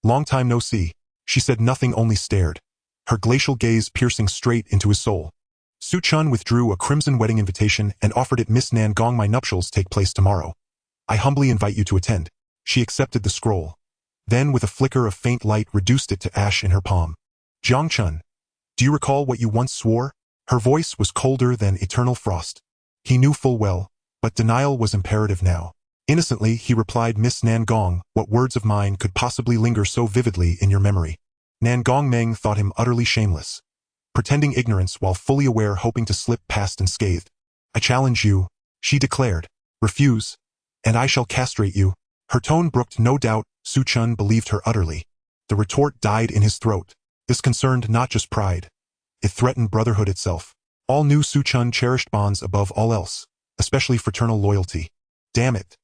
Long time no see. She said nothing, only stared, her glacial gaze piercing straight into his soul. Su Chen withdrew a crimson wedding invitation and offered it. Miss Nan Gong, my nuptials take place tomorrow. I humbly invite you to attend. She accepted the scroll. Then with a flicker of faint light reduced it to ash in her palm. Jiang Chen, do you recall what you once swore? Her voice was colder than eternal frost. He knew full well, but denial was imperative now. Innocently, he replied, Miss Nan Gong, what words of mine could possibly linger so vividly in your memory? Nan Gongmeng thought him utterly shameless, pretending ignorance while fully aware, hoping to slip past unscathed. I challenge you, she declared. Refuse, and I shall castrate you. Her tone brooked no doubt. Su Chen believed her utterly. The retort died in his throat. This concerned not just pride. It threatened brotherhood itself. All knew Su Chen cherished bonds above all else, especially fraternal loyalty. Damn it.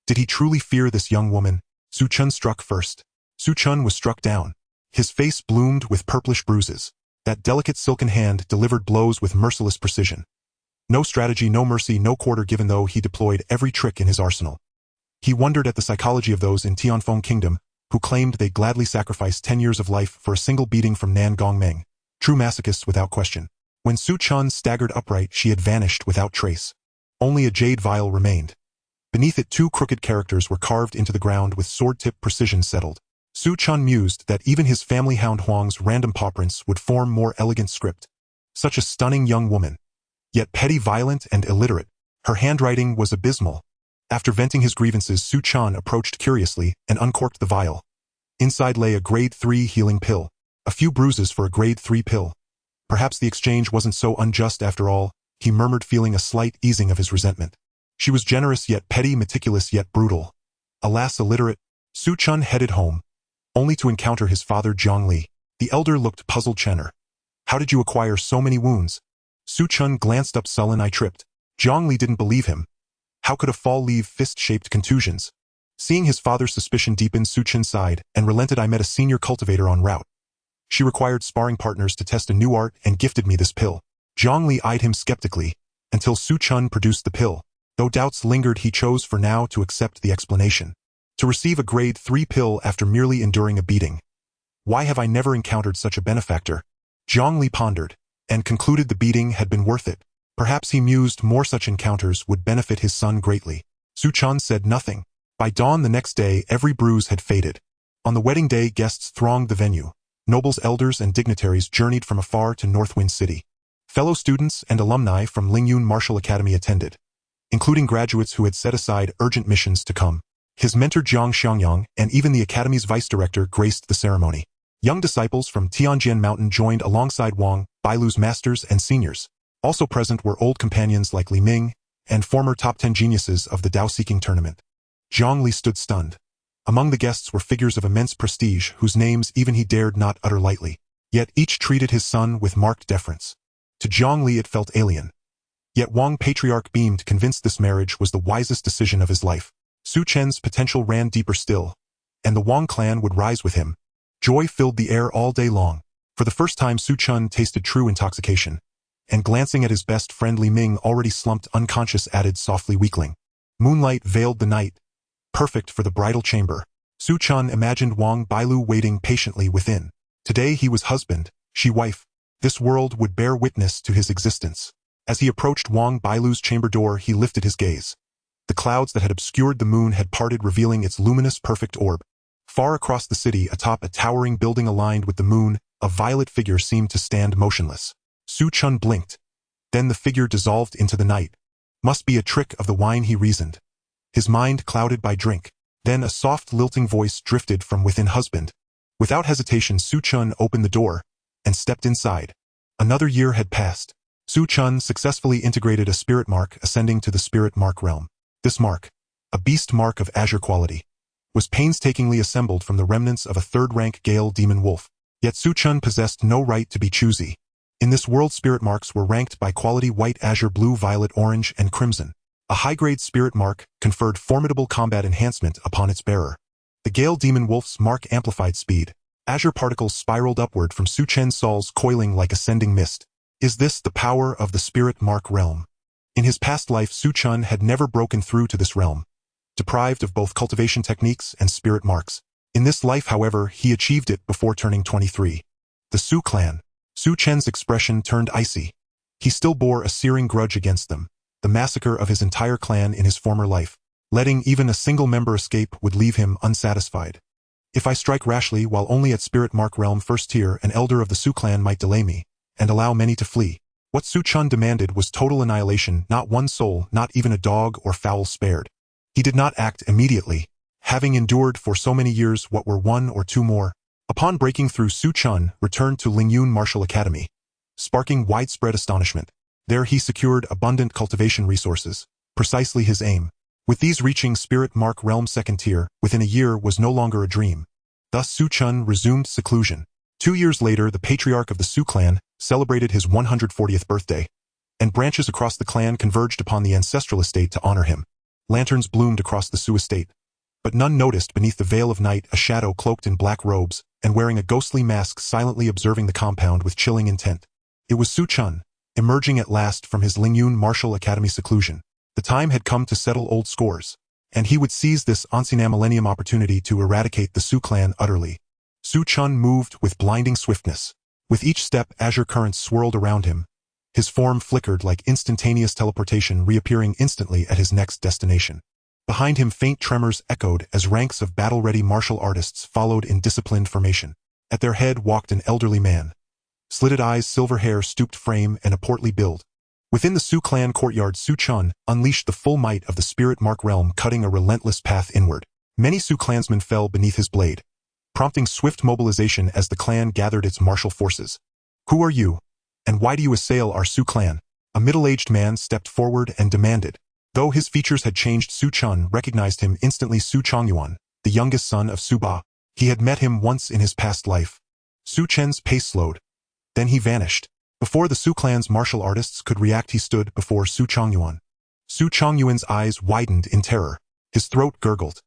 Did he truly fear this young woman? Su Chen struck first. Su Chen was struck down. His face bloomed with purplish bruises. That delicate silken hand delivered blows with merciless precision. No strategy, no mercy, no quarter given, though he deployed every trick in his arsenal. He wondered at the psychology of those in Tianfeng Kingdom who claimed they'd gladly sacrifice 10 years of life for a single beating from Nan Gongmeng. True masochists without question. When Su Chen staggered upright, she had vanished without trace. Only a jade vial remained. Beneath it, 2 crooked characters were carved into the ground with sword-tip precision settled. Su Chen mused that even his family hound Huang's random paw prints would form more elegant script. Such a stunning young woman, yet petty, violent, and illiterate. Her handwriting was abysmal. After venting his grievances, Su Chen approached curiously and uncorked the vial. Inside lay a grade 3 healing pill. A few bruises for a grade 3 pill. Perhaps the exchange wasn't so unjust after all, he murmured, feeling a slight easing of his resentment. She was generous yet petty, meticulous yet brutal. Alas, illiterate. Su Chen headed home, only to encounter his father Jiang Li. The elder looked puzzled. Chenner, how did you acquire so many wounds? Su Chen glanced up sullen. I tripped. Jiang Li didn't believe him. How could a fall leave fist-shaped contusions? Seeing his father's suspicion deepen, Su Chen sighed and relented. I met a senior cultivator en route. She required sparring partners to test a new art and gifted me this pill. Jiang Li eyed him skeptically until Su Chen produced the pill. Though doubts lingered, he chose for now to accept the explanation. To receive a grade 3 pill after merely enduring a beating. Why have I never encountered such a benefactor? Jiang Li pondered and concluded the beating had been worth it. Perhaps, he mused, more such encounters would benefit his son greatly. Su Chen said nothing. By dawn the next day, every bruise had faded. On the wedding day, guests thronged the venue. Nobles, elders, and dignitaries journeyed from afar to Northwind City. Fellow students and alumni from Lingyun Martial Academy attended, including graduates who had set aside urgent missions to come. His mentor Jiang Xiangyang and even the academy's vice director graced the ceremony. Young disciples from Tianjian Mountain joined alongside Wang, Bailu's masters and seniors. Also present were old companions like Li Ming and former top 10 geniuses of the Dao-seeking tournament. Zhang Li stood stunned. Among the guests were figures of immense prestige whose names even he dared not utter lightly. Yet each treated his son with marked deference. To Zhang Li it felt alien. Yet Wang Patriarch beamed, convinced this marriage was the wisest decision of his life. Su Chen's potential ran deeper still, and the Wang clan would rise with him. Joy filled the air all day long. For the first time Su Chen tasted true intoxication, and glancing at his best friend Li Ming already slumped unconscious added softly, weakling. Moonlight veiled the night, perfect for the bridal chamber. Su Chen imagined Wang Bailu waiting patiently within. Today he was husband, she wife. This world would bear witness to his existence. As he approached Wang Bailu's chamber door he lifted his gaze. The clouds that had obscured the moon had parted, revealing its luminous perfect orb. Far across the city, atop a towering building aligned with the moon, a violet figure seemed to stand motionless. Su Chen blinked. Then the figure dissolved into the night. Must be a trick of the wine, he reasoned. His mind clouded by drink. Then a soft lilting voice drifted from within. Husband. Without hesitation Su Chen opened the door and stepped inside. Another year had passed. Su Chen successfully integrated a spirit mark, ascending to the spirit mark realm. This mark, a beast mark of azure quality, was painstakingly assembled from the remnants of a third-rank Gale demon wolf. Yet Su Chen possessed no right to be choosy. In this world spirit marks were ranked by quality: white, azure, blue, violet, orange, and crimson. A high-grade spirit mark conferred formidable combat enhancement upon its bearer. The Gale demon wolf's mark amplified speed. Azure particles spiraled upward from Su Chen's soles, coiling like ascending mist. Is this the power of the spirit mark realm? In his past life Su Chen had never broken through to this realm, deprived of both cultivation techniques and spirit marks. In this life, however, he achieved it before turning 23. The Su clan. Su Chen's expression turned icy. He still bore a searing grudge against them, the massacre of his entire clan in his former life. Letting even a single member escape would leave him unsatisfied. If I strike rashly while only at spirit mark realm first tier, an elder of the Su clan might delay me, and allow many to flee. What Su Chen demanded was total annihilation, not one soul, not even a dog or fowl spared. He did not act immediately, having endured for so many years what were one or two more. Upon breaking through, Su Chen returned to Lingyun Martial Academy, sparking widespread astonishment. There he secured abundant cultivation resources, precisely his aim. With these, reaching spirit mark realm second tier within a year was no longer a dream. Thus Su Chen resumed seclusion. 2 years later, the patriarch of the Su clan celebrated his 140th birthday, and branches across the clan converged upon the ancestral estate to honor him. Lanterns bloomed across the Su estate, but none noticed beneath the veil of night a shadow cloaked in black robes and wearing a ghostly mask, silently observing the compound with chilling intent. It was Su Chen, emerging at last from his Lingyun Martial Academy seclusion. The time had come to settle old scores, and he would seize this ancient millennium opportunity to eradicate the Su clan utterly. Su Chen moved with blinding swiftness. With each step, azure currents swirled around him. His form flickered like instantaneous teleportation, reappearing instantly at his next destination. Behind him, faint tremors echoed as ranks of battle-ready martial artists followed in disciplined formation. At their head walked an elderly man. Slitted eyes, silver hair, stooped frame, and a portly build. Within the Su clan courtyard, Su Chen unleashed the full might of the spirit mark realm, cutting a relentless path inward. Many Su clansmen fell beneath his blade, prompting swift mobilization as the clan gathered its martial forces. Who are you? And why do you assail our Su clan? A middle-aged man stepped forward and demanded. Though his features had changed, Su Chen recognized him instantly. Su Chongyuan, the youngest son of Su Ba. He had met him once in his past life. Su Chen's pace slowed. Then he vanished. Before the Su clan's martial artists could react, he stood before Su Chongyuan. Su Chongyuan's eyes widened in terror. His throat gurgled.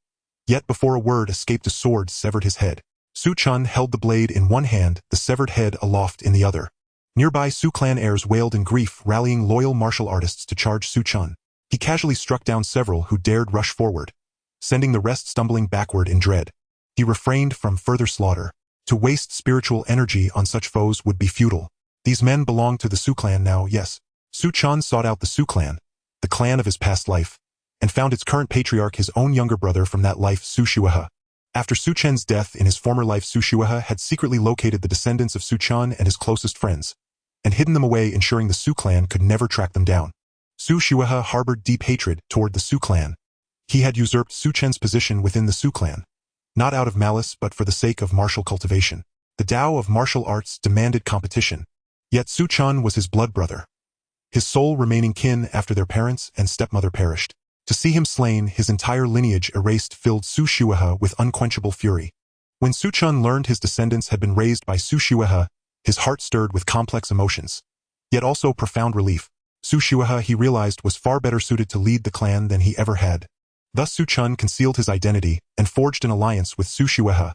Yet before a word escaped, a sword severed his head. Su Chen held the blade in one hand, the severed head aloft in the other. Nearby, Su clan heirs wailed in grief, rallying loyal martial artists to charge Su Chen. He casually struck down several who dared rush forward, sending the rest stumbling backward in dread. He refrained from further slaughter. To waste spiritual energy on such foes would be futile. These men belonged to the Su clan now, yes. Su Chen sought out the Su clan, the clan of his past life, and found its current patriarch his own younger brother from that life, Su Shuehe. After Su Chen's death in his former life, Su Shuehe had secretly located the descendants of Su Chen and his closest friends, and hidden them away, ensuring the Su clan could never track them down. Su Shuehe harbored deep hatred toward the Su clan, He had usurped Su Chen's position within the Su clan, not out of malice but for the sake of martial cultivation. The Tao of martial arts demanded competition, yet Su Chen was his blood brother, his sole remaining kin after their parents and stepmother perished. To see him slain, his entire lineage erased, filled Su Shuehe with unquenchable fury. When Su Chen learned his descendants had been raised by Su Shuehe, his heart stirred with complex emotions, yet also profound relief. Su Shuehe, he realized, was far better suited to lead the clan than he ever had. Thus Su Chen concealed his identity and forged an alliance with Su Shuehe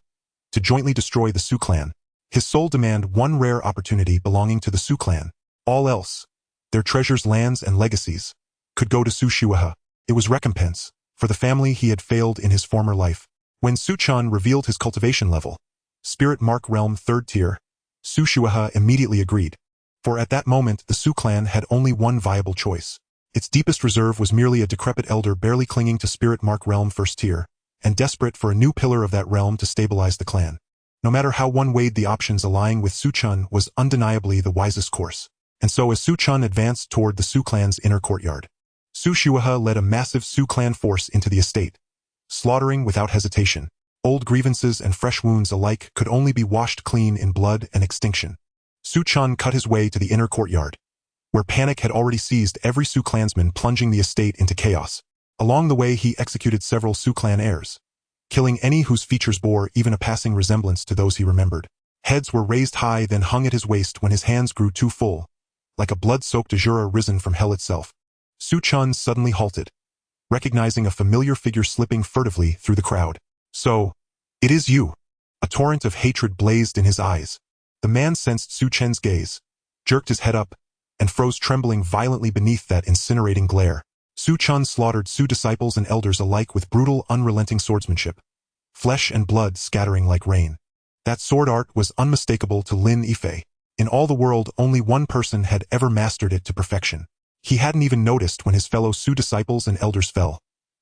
to jointly destroy the Su clan. His sole demand, one rare opportunity belonging to the Su clan. All else, their treasures, lands, and legacies, could go to Su Shuehe. It was recompense for the family he had failed in his former life. When Su Chen revealed his cultivation level, Spirit Mark Realm 3rd tier, Su Shuehe immediately agreed. For at that moment the Su clan had only one viable choice. Its deepest reserve was merely a decrepit elder barely clinging to Spirit Mark Realm 1st tier, and desperate for a new pillar of that realm to stabilize the clan. No matter how one weighed the options, allying with Su Chen was undeniably the wisest course. And so as Su Chen advanced toward the Su clan's inner courtyard, Su Shuehe led a massive Su clan force into the estate, slaughtering without hesitation. Old grievances and fresh wounds alike could only be washed clean in blood and extinction. Su Chen cut his way to the inner courtyard, where panic had already seized every Su clansman, plunging the estate into chaos. Along the way he executed several Su clan heirs, killing any whose features bore even a passing resemblance to those he remembered. Heads were raised high, then hung at his waist when his hands grew too full, like a blood-soaked azura risen from hell itself. Su Chen suddenly halted, recognizing a familiar figure slipping furtively through the crowd. "So, it is you." A torrent of hatred blazed in his eyes. The man sensed Su Chen's gaze, jerked his head up, and froze, trembling violently beneath that incinerating glare. Su Chen slaughtered Su disciples and elders alike with brutal, unrelenting swordsmanship, flesh and blood scattering like rain. That sword art was unmistakable to Lin Yifei. In all the world, only one person had ever mastered it to perfection. He hadn't even noticed when his fellow Su disciples and elders fell,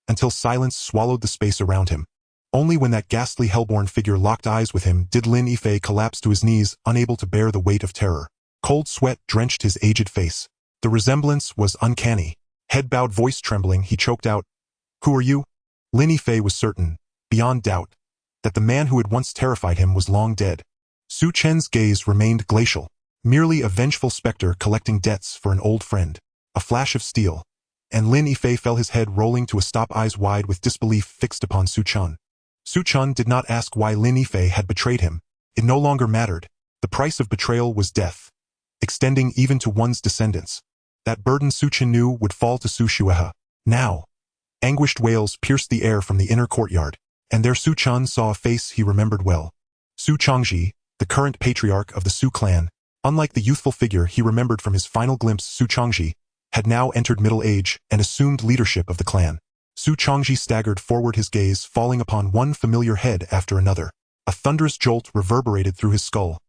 until silence swallowed the space around him. Only when that ghastly hellborn figure locked eyes with him did Lin Yifei collapse to his knees, unable to bear the weight of terror. Cold sweat drenched his aged face. The resemblance was uncanny. Head bowed, voice trembling, he choked out, "Who are you?" Lin Yifei was certain, beyond doubt, that the man who had once terrified him was long dead. Su Chen's gaze remained glacial, merely a vengeful specter collecting debts for an old friend. A flash of steel, and Lin Yifei fell, his head rolling to a stop, eyes wide with disbelief fixed upon Su Chen. Su Chen did not ask why Lin Yifei had betrayed him. It no longer mattered. The price of betrayal was death, extending even to one's descendants. That burden Su Chen knew would fall to Su Shuehe. Now, anguished wails pierced the air from the inner courtyard, and there Su Chen saw a face he remembered well. Su Changji, the current patriarch of the Su clan. Unlike the youthful figure he remembered from his final glimpse, Su Changji had now entered middle age and assumed leadership of the clan. Su Changji staggered forward, his gaze falling upon one familiar head after another. A thunderous jolt reverberated through his skull.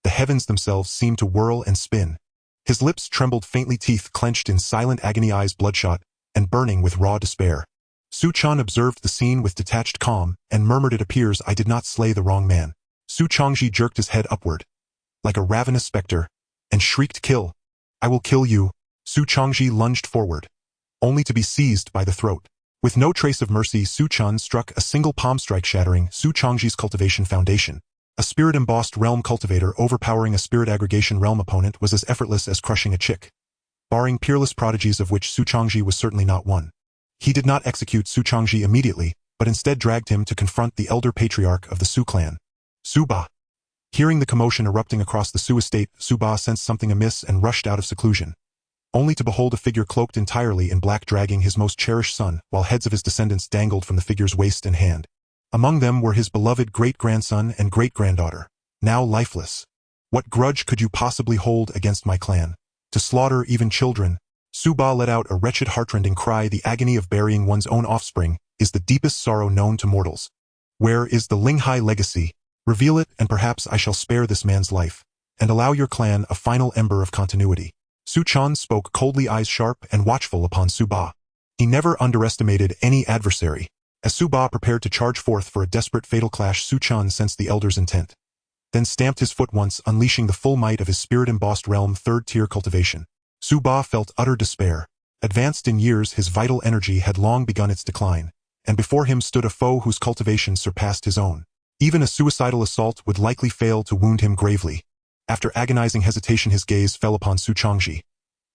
The heavens themselves seemed to whirl and spin. His lips trembled faintly, teeth clenched in silent agony, eyes bloodshot and burning with raw despair. Su Chen observed the scene with detached calm and murmured, "It appears I did not slay the wrong man." Su Changji jerked his head upward, like a ravenous specter, and shrieked, "Kill! I will kill you!" Su Changji lunged forward, only to be seized by the throat. With no trace of mercy, Su Chen struck a single palm strike, shattering Su Changji's cultivation foundation. A spirit-embossed realm cultivator overpowering a spirit aggregation realm opponent was as effortless as crushing a chick, barring peerless prodigies of which Su Changji was certainly not one. He did not execute Su Changji immediately, but instead dragged him to confront the elder patriarch of the Su clan, Su Ba. Hearing the commotion erupting across the Su estate, Su Ba sensed something amiss and rushed out of seclusion, only to behold a figure cloaked entirely in black dragging his most cherished son, while heads of his descendants dangled from the figure's waist and hand. Among them were his beloved great-grandson and great-granddaughter, now lifeless. "What grudge could you possibly hold against my clan? To slaughter even children?" Su Ba let out a wretched, heartrending cry. The agony of burying one's own offspring is the deepest sorrow known to mortals. "Where is the Linghai legacy? Reveal it, and perhaps I shall spare this man's life, and allow your clan a final ember of continuity." Su Chen spoke coldly, eyes sharp and watchful upon Su Ba. He never underestimated any adversary. As Su Ba prepared to charge forth for a desperate, fatal clash, Su Chen sensed the elder's intent, then stamped his foot once, unleashing the full might of his spirit-embossed realm 3rd tier cultivation. Su Ba felt utter despair. Advanced in years, his vital energy had long begun its decline, and before him stood a foe whose cultivation surpassed his own. Even a suicidal assault would likely fail to wound him gravely. After agonizing hesitation his gaze fell upon Su Changji.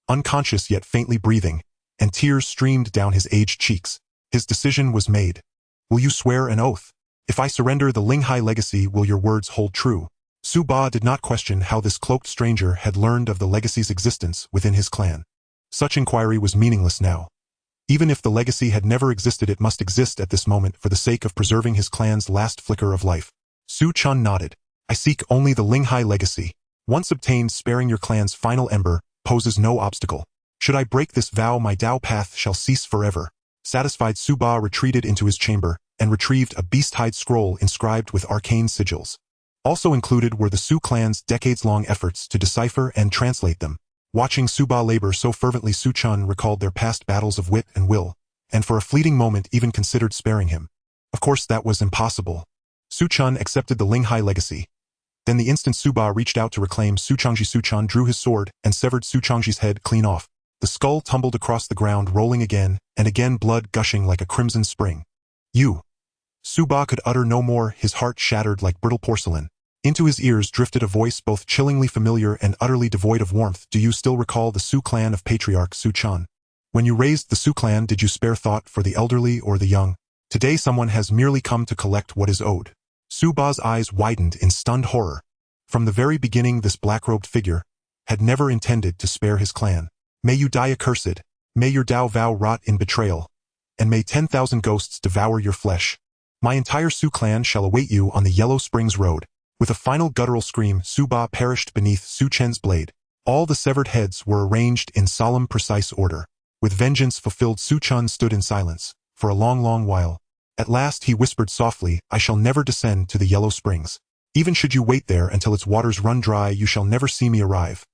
Unconscious yet faintly breathing, and tears streamed down his aged cheeks. His decision was made. Will you swear an oath? If I surrender the Linghai legacy, will your words hold true? Su Ba did not question how this cloaked stranger had learned of the legacy's existence within his clan. Such inquiry was meaningless now. Even if the legacy had never existed, it must exist at this moment for the sake of preserving his clan's last flicker of life. Su Chen nodded. I seek only the Linghai legacy. Once obtained, sparing your clan's final ember poses no obstacle. Should I break this vow, my Dao path shall cease forever. Satisfied, Su Ba retreated into his chamber and retrieved a beast-hide scroll inscribed with arcane sigils. Also included were the Su clan's decades-long efforts to decipher and translate them. Watching Su Ba labor so fervently, Su Chen recalled their past battles of wit and will, and for a fleeting moment even considered sparing him. Of course that was impossible. Su Chen accepted the Linghai legacy. Then the instant Su Ba reached out to reclaim Su Changji, Su Chen drew his sword and severed Su Changji's head clean off. The skull tumbled across the ground, rolling again and again, blood gushing like a crimson spring. You. Su Ba could utter no more, his heart shattered like brittle porcelain. Into his ears drifted a voice both chillingly familiar and utterly devoid of warmth. Do you still recall the Su clan of patriarch Su Chen? When you raised the Su clan, did you spare thought for the elderly or the young? Today someone has merely come to collect what is owed. Su Ba's eyes widened in stunned horror. From the very beginning this black-robed figure had never intended to spare his clan. May you die accursed, may your Dao vow rot in betrayal, and may 10,000 ghosts devour your flesh. My entire Su clan shall await you on the Yellow Springs Road. With a final guttural scream, Su Ba perished beneath Su Chen's blade. All the severed heads were arranged in solemn, precise order. With vengeance fulfilled, Su Chen stood in silence for a long, long while. At last he whispered softly, I shall never descend to the Yellow Springs. Even should you wait there until its waters run dry, you shall never see me arrive.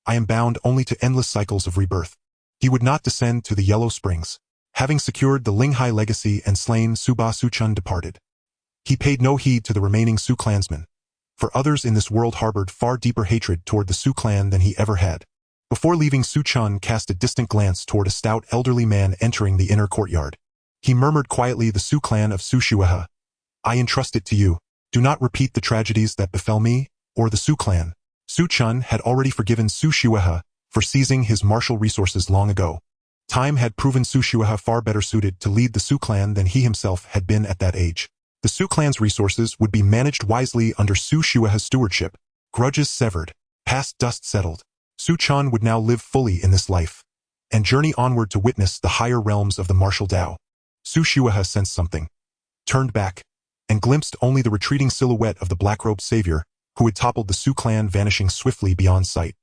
I am bound only to endless cycles of rebirth. He would not descend to the Yellow Springs. Having secured the Linghai legacy and slain Su Ba, Su Chen departed. He paid no heed to the remaining Su clansmen. For others in this world harbored far deeper hatred toward the Su clan than he ever had. Before leaving, Su Chen cast a distant glance toward a stout elderly man entering the inner courtyard. He murmured quietly, the Su clan of Su Shuehe. I entrust it to you. Do not repeat the tragedies that befell me, or the Su clan. Su Chen had already forgiven Su Shuehe for seizing his martial resources long ago. Time had proven Su Shuehe far better suited to lead the Su clan than he himself had been at that age. The Su clan's resources would be managed wisely under Su Shuehe's stewardship. Grudges severed, past dust settled. Su Chen would now live fully in this life, and journey onward to witness the higher realms of the martial Dao. Su Shuehe sensed something, turned back, and glimpsed only the retreating silhouette of the black-robed savior who had toppled the Su clan, vanishing swiftly beyond sight.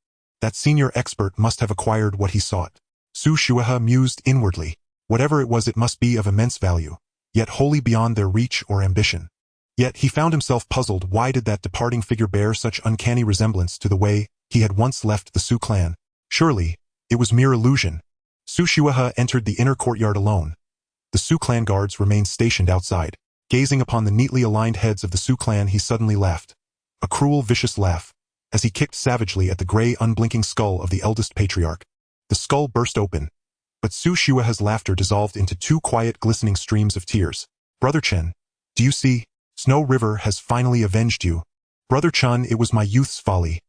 That senior expert must have acquired what he sought. Su Shuehe mused inwardly. Whatever it was, it must be of immense value, yet wholly beyond their reach or ambition. Yet he found himself puzzled. Why did that departing figure bear such uncanny resemblance to the way he had once left the Su clan? Surely, it was mere illusion. Su Shuehe entered the inner courtyard alone. The Su clan guards remained stationed outside. Gazing upon the neatly aligned heads of the Su clan, he suddenly laughed. A cruel, vicious laugh, as he kicked savagely at the gray, unblinking skull of the eldest patriarch. The skull burst open, but Su Shuehe's laughter dissolved into two quiet, glistening streams of tears. Brother Chen, do you see? Snow River has finally avenged you. Brother Chen, it was my youth's folly.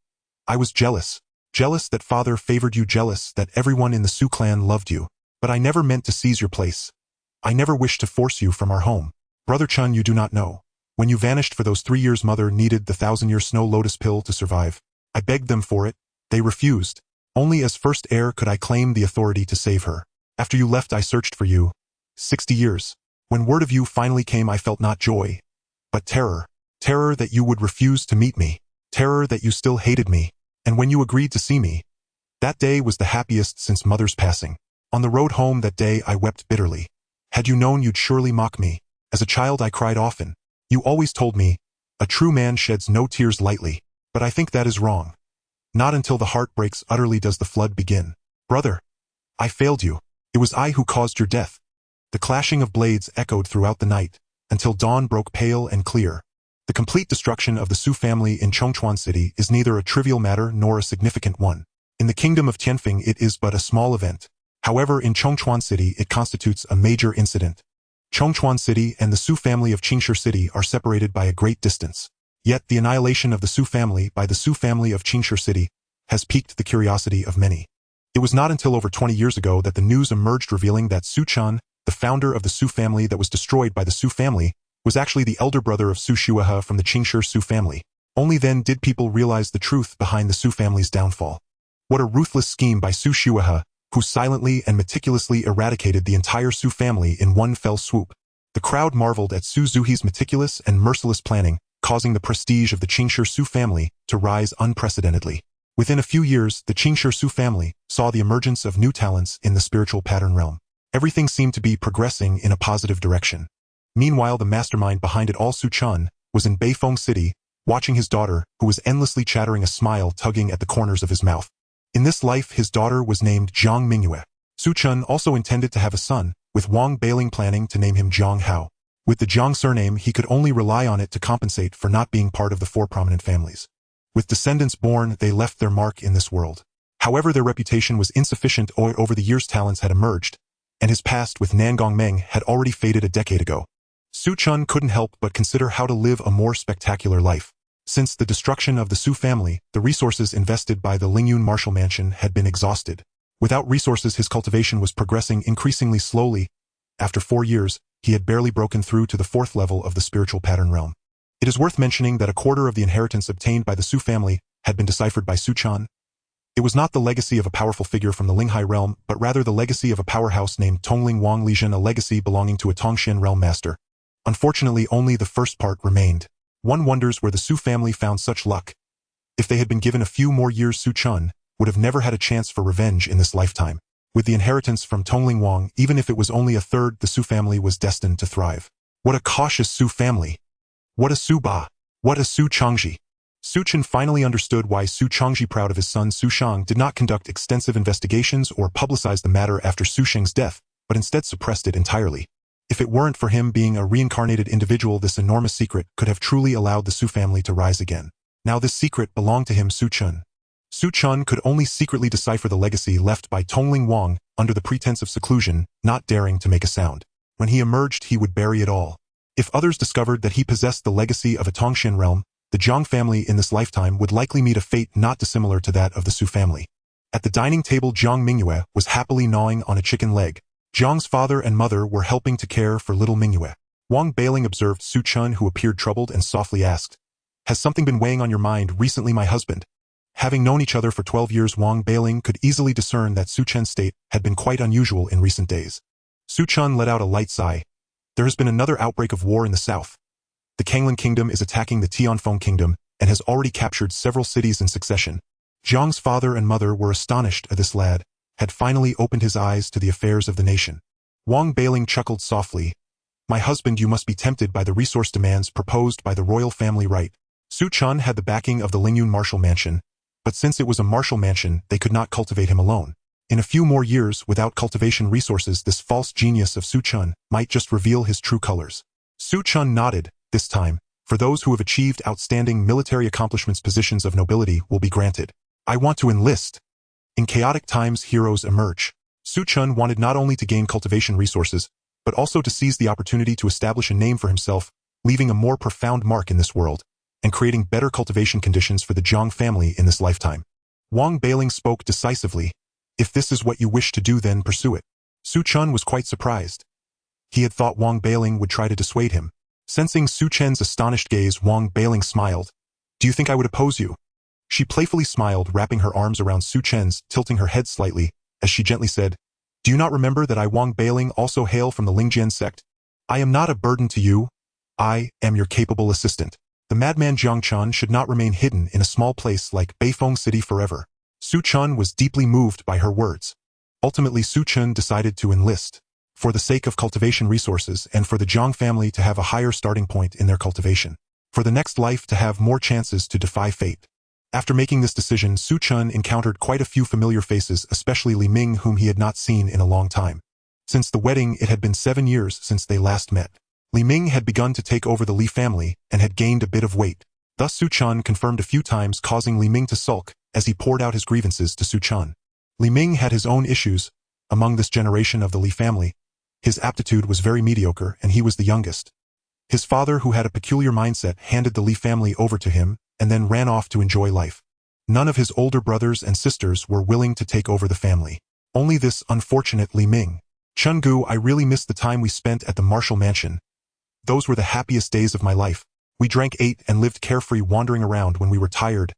I was jealous. Jealous that father favored you, jealous that everyone in the Su clan loved you. But I never meant to seize your place. I never wished to force you from our home. Brother Chen, you do not know. When you vanished for those 3 years, mother needed the 1,000-year snow lotus pill to survive. I begged them for it. They refused. Only as first heir could I claim the authority to save her. After you left, I searched for you. 60 years. When word of you finally came, I felt not joy, but terror. Terror that you would refuse to meet me. Terror that you still hated me. And when you agreed to see me, that day was the happiest since mother's passing. On the road home that day, I wept bitterly. Had you known, you'd surely mock me. As a child, I cried often. You always told me, a true man sheds no tears lightly. But I think that is wrong. Not until the heart breaks utterly does the flood begin. Brother, I failed you. It was I who caused your death. The clashing of blades echoed throughout the night, until dawn broke pale and clear. The complete destruction of the Su family in Chongchuan City is neither a trivial matter nor a significant one. In the kingdom of Tianfeng, it is but a small event. However, in Chongchuan City, it constitutes a major incident. Chongchuan City and the Su family of Qingshi City are separated by a great distance. Yet the annihilation of the Su family by the Su family of Qingshi City has piqued the curiosity of many. It was not until over 20 years ago that the news emerged revealing that Su Chen, the founder of the Su family that was destroyed by the Su family, was actually the elder brother of Su Shuehe from the Qingshi Su family. Only then did people realize the truth behind the Su family's downfall. What a ruthless scheme by Su Shuehe, who silently and meticulously eradicated the entire Su family in one fell swoop. The crowd marveled at Su Zuhi's meticulous and merciless planning, causing the prestige of the Qingshi Su family to rise unprecedentedly. Within a few years, the Qingshi Su family saw the emergence of new talents in the spiritual pattern realm. Everything seemed to be progressing in a positive direction. Meanwhile, the mastermind behind it all, Su Chen, was in Beifeng City, watching his daughter, who was endlessly chattering, a smile tugging at the corners of his mouth. In this life, his daughter was named Zhang Mingyue. Su Chen also intended to have a son, with Wang Bailing planning to name him Zhang Hao. With the Zhang surname, he could only rely on it to compensate for not being part of the four prominent families. With descendants born, they left their mark in this world. However, their reputation was insufficient. Over the years, talents had emerged, and his past with Nangong Meng had already faded a decade ago. Su Chen couldn't help but consider how to live a more spectacular life. Since the destruction of the Su family, the resources invested by the Lingyun Marshall Mansion had been exhausted. Without resources, his cultivation was progressing increasingly slowly. After 4 years, he had barely broken through to the 4th level of the spiritual pattern realm. It is worth mentioning that a quarter of the inheritance obtained by the Su family had been deciphered by Su Chen. It was not the legacy of a powerful figure from the Linghai realm, but rather the legacy of a powerhouse named Tongling Wang Lijun, a legacy belonging to a Tongxian realm master. Unfortunately, only the first part remained. One wonders where the Su family found such luck. If they had been given a few more years, Su Chen would have never had a chance for revenge in this lifetime. With the inheritance from Tongling Wang, even if it was only a third, the Su family was destined to thrive. What a cautious Su family! What a Su Ba! What a Su Changji! Su Chen finally understood why Su Changji, proud of his son Su Shang, did not conduct extensive investigations or publicize the matter after Su Sheng's death, but instead suppressed it entirely. If it weren't for him being a reincarnated individual, this enormous secret could have truly allowed the Su family to rise again. Now this secret belonged to him, Su Chen. Su Chen could only secretly decipher the legacy left by Tongling Wang under the pretense of seclusion, not daring to make a sound. When he emerged, he would bury it all. If others discovered that he possessed the legacy of a Tongxian realm, the Zhang family in this lifetime would likely meet a fate not dissimilar to that of the Su family. At the dining table, Zhang Mingyue was happily gnawing on a chicken leg. Zhang's father and mother were helping to care for little Mingyue. Wang Bailing observed Su Chen, who appeared troubled, and softly asked, "Has something been weighing on your mind recently, my husband?" Having known each other for 12 years, Wang Bailing could easily discern that Su Chen's state had been quite unusual in recent days. Su Chen let out a light sigh. There has been another outbreak of war in the south. The Kanglan Kingdom is attacking the Tianfeng Kingdom and has already captured several cities in succession. Zhang's father and mother were astonished at this lad had finally opened his eyes to the affairs of the nation. Wang Bailing chuckled softly. "My husband, you must be tempted by the resource demands proposed by the royal family, right?" Su Chen had the backing of the Lingyun Marshall Mansion, but since it was a Marshall Mansion, they could not cultivate him alone. In a few more years, without cultivation resources, this false genius of Su Chen might just reveal his true colors. Su Chen nodded. This time, for those who have achieved outstanding military accomplishments, positions of nobility will be granted. I want to enlist. In chaotic times, heroes emerge. Su Chen wanted not only to gain cultivation resources, but also to seize the opportunity to establish a name for himself, leaving a more profound mark in this world, and creating better cultivation conditions for the Zhang family in this lifetime. Wang Bailing spoke decisively. "If this is what you wish to do, then pursue it." Su Chen was quite surprised. He had thought Wang Bailing would try to dissuade him. Sensing Su Chen's astonished gaze, Wang Bailing smiled. "Do you think I would oppose you?" She playfully smiled, wrapping her arms around Su Chen's, tilting her head slightly, as she gently said, "Do you not remember that I, Wang Bailing, also hail from the Lingjian sect? I am not a burden to you. I am your capable assistant. The madman Jiang Chen should not remain hidden in a small place like Beifeng City forever." Su Chen was deeply moved by her words. Ultimately, Su Chen decided to enlist, for the sake of cultivation resources and for the Zhang family to have a higher starting point in their cultivation, for the next life to have more chances to defy fate. After making this decision, Su Chen encountered quite a few familiar faces, especially Li Ming, whom he had not seen in a long time. Since the wedding, it had been 7 years since they last met. Li Ming had begun to take over the Li family and had gained a bit of weight. Thus Su Chen confirmed a few times, causing Li Ming to sulk as he poured out his grievances to Su Chen. Li Ming had his own issues. Among this generation of the Li family, His aptitude was very mediocre, and he was the youngest. His father, who had a peculiar mindset, handed the Li family over to him and then ran off to enjoy life. None of his older brothers and sisters were willing to take over the family. Only this unfortunate Li Ming. Chungu, I really miss the time we spent at the Marshall Mansion. Those were the happiest days of my life. We drank, ate, and lived carefree, wandering around when we were tired.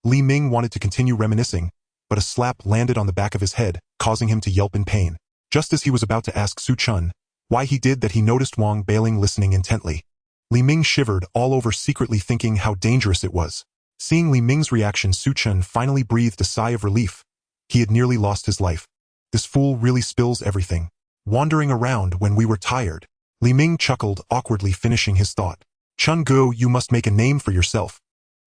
Li Ming wanted to continue reminiscing, but a slap landed on the back of his head, causing him to yelp in pain. Just as he was about to ask Su Chen why he did that, he noticed Wang Bailing listening intently. Li Ming shivered all over, secretly thinking how dangerous it was. Seeing Li Ming's reaction, Su Chen finally breathed a sigh of relief. He had nearly lost his life. This fool really spills everything. Wandering around when we were tired. Li Ming chuckled awkwardly, finishing his thought. Chungu, you must make a name for yourself.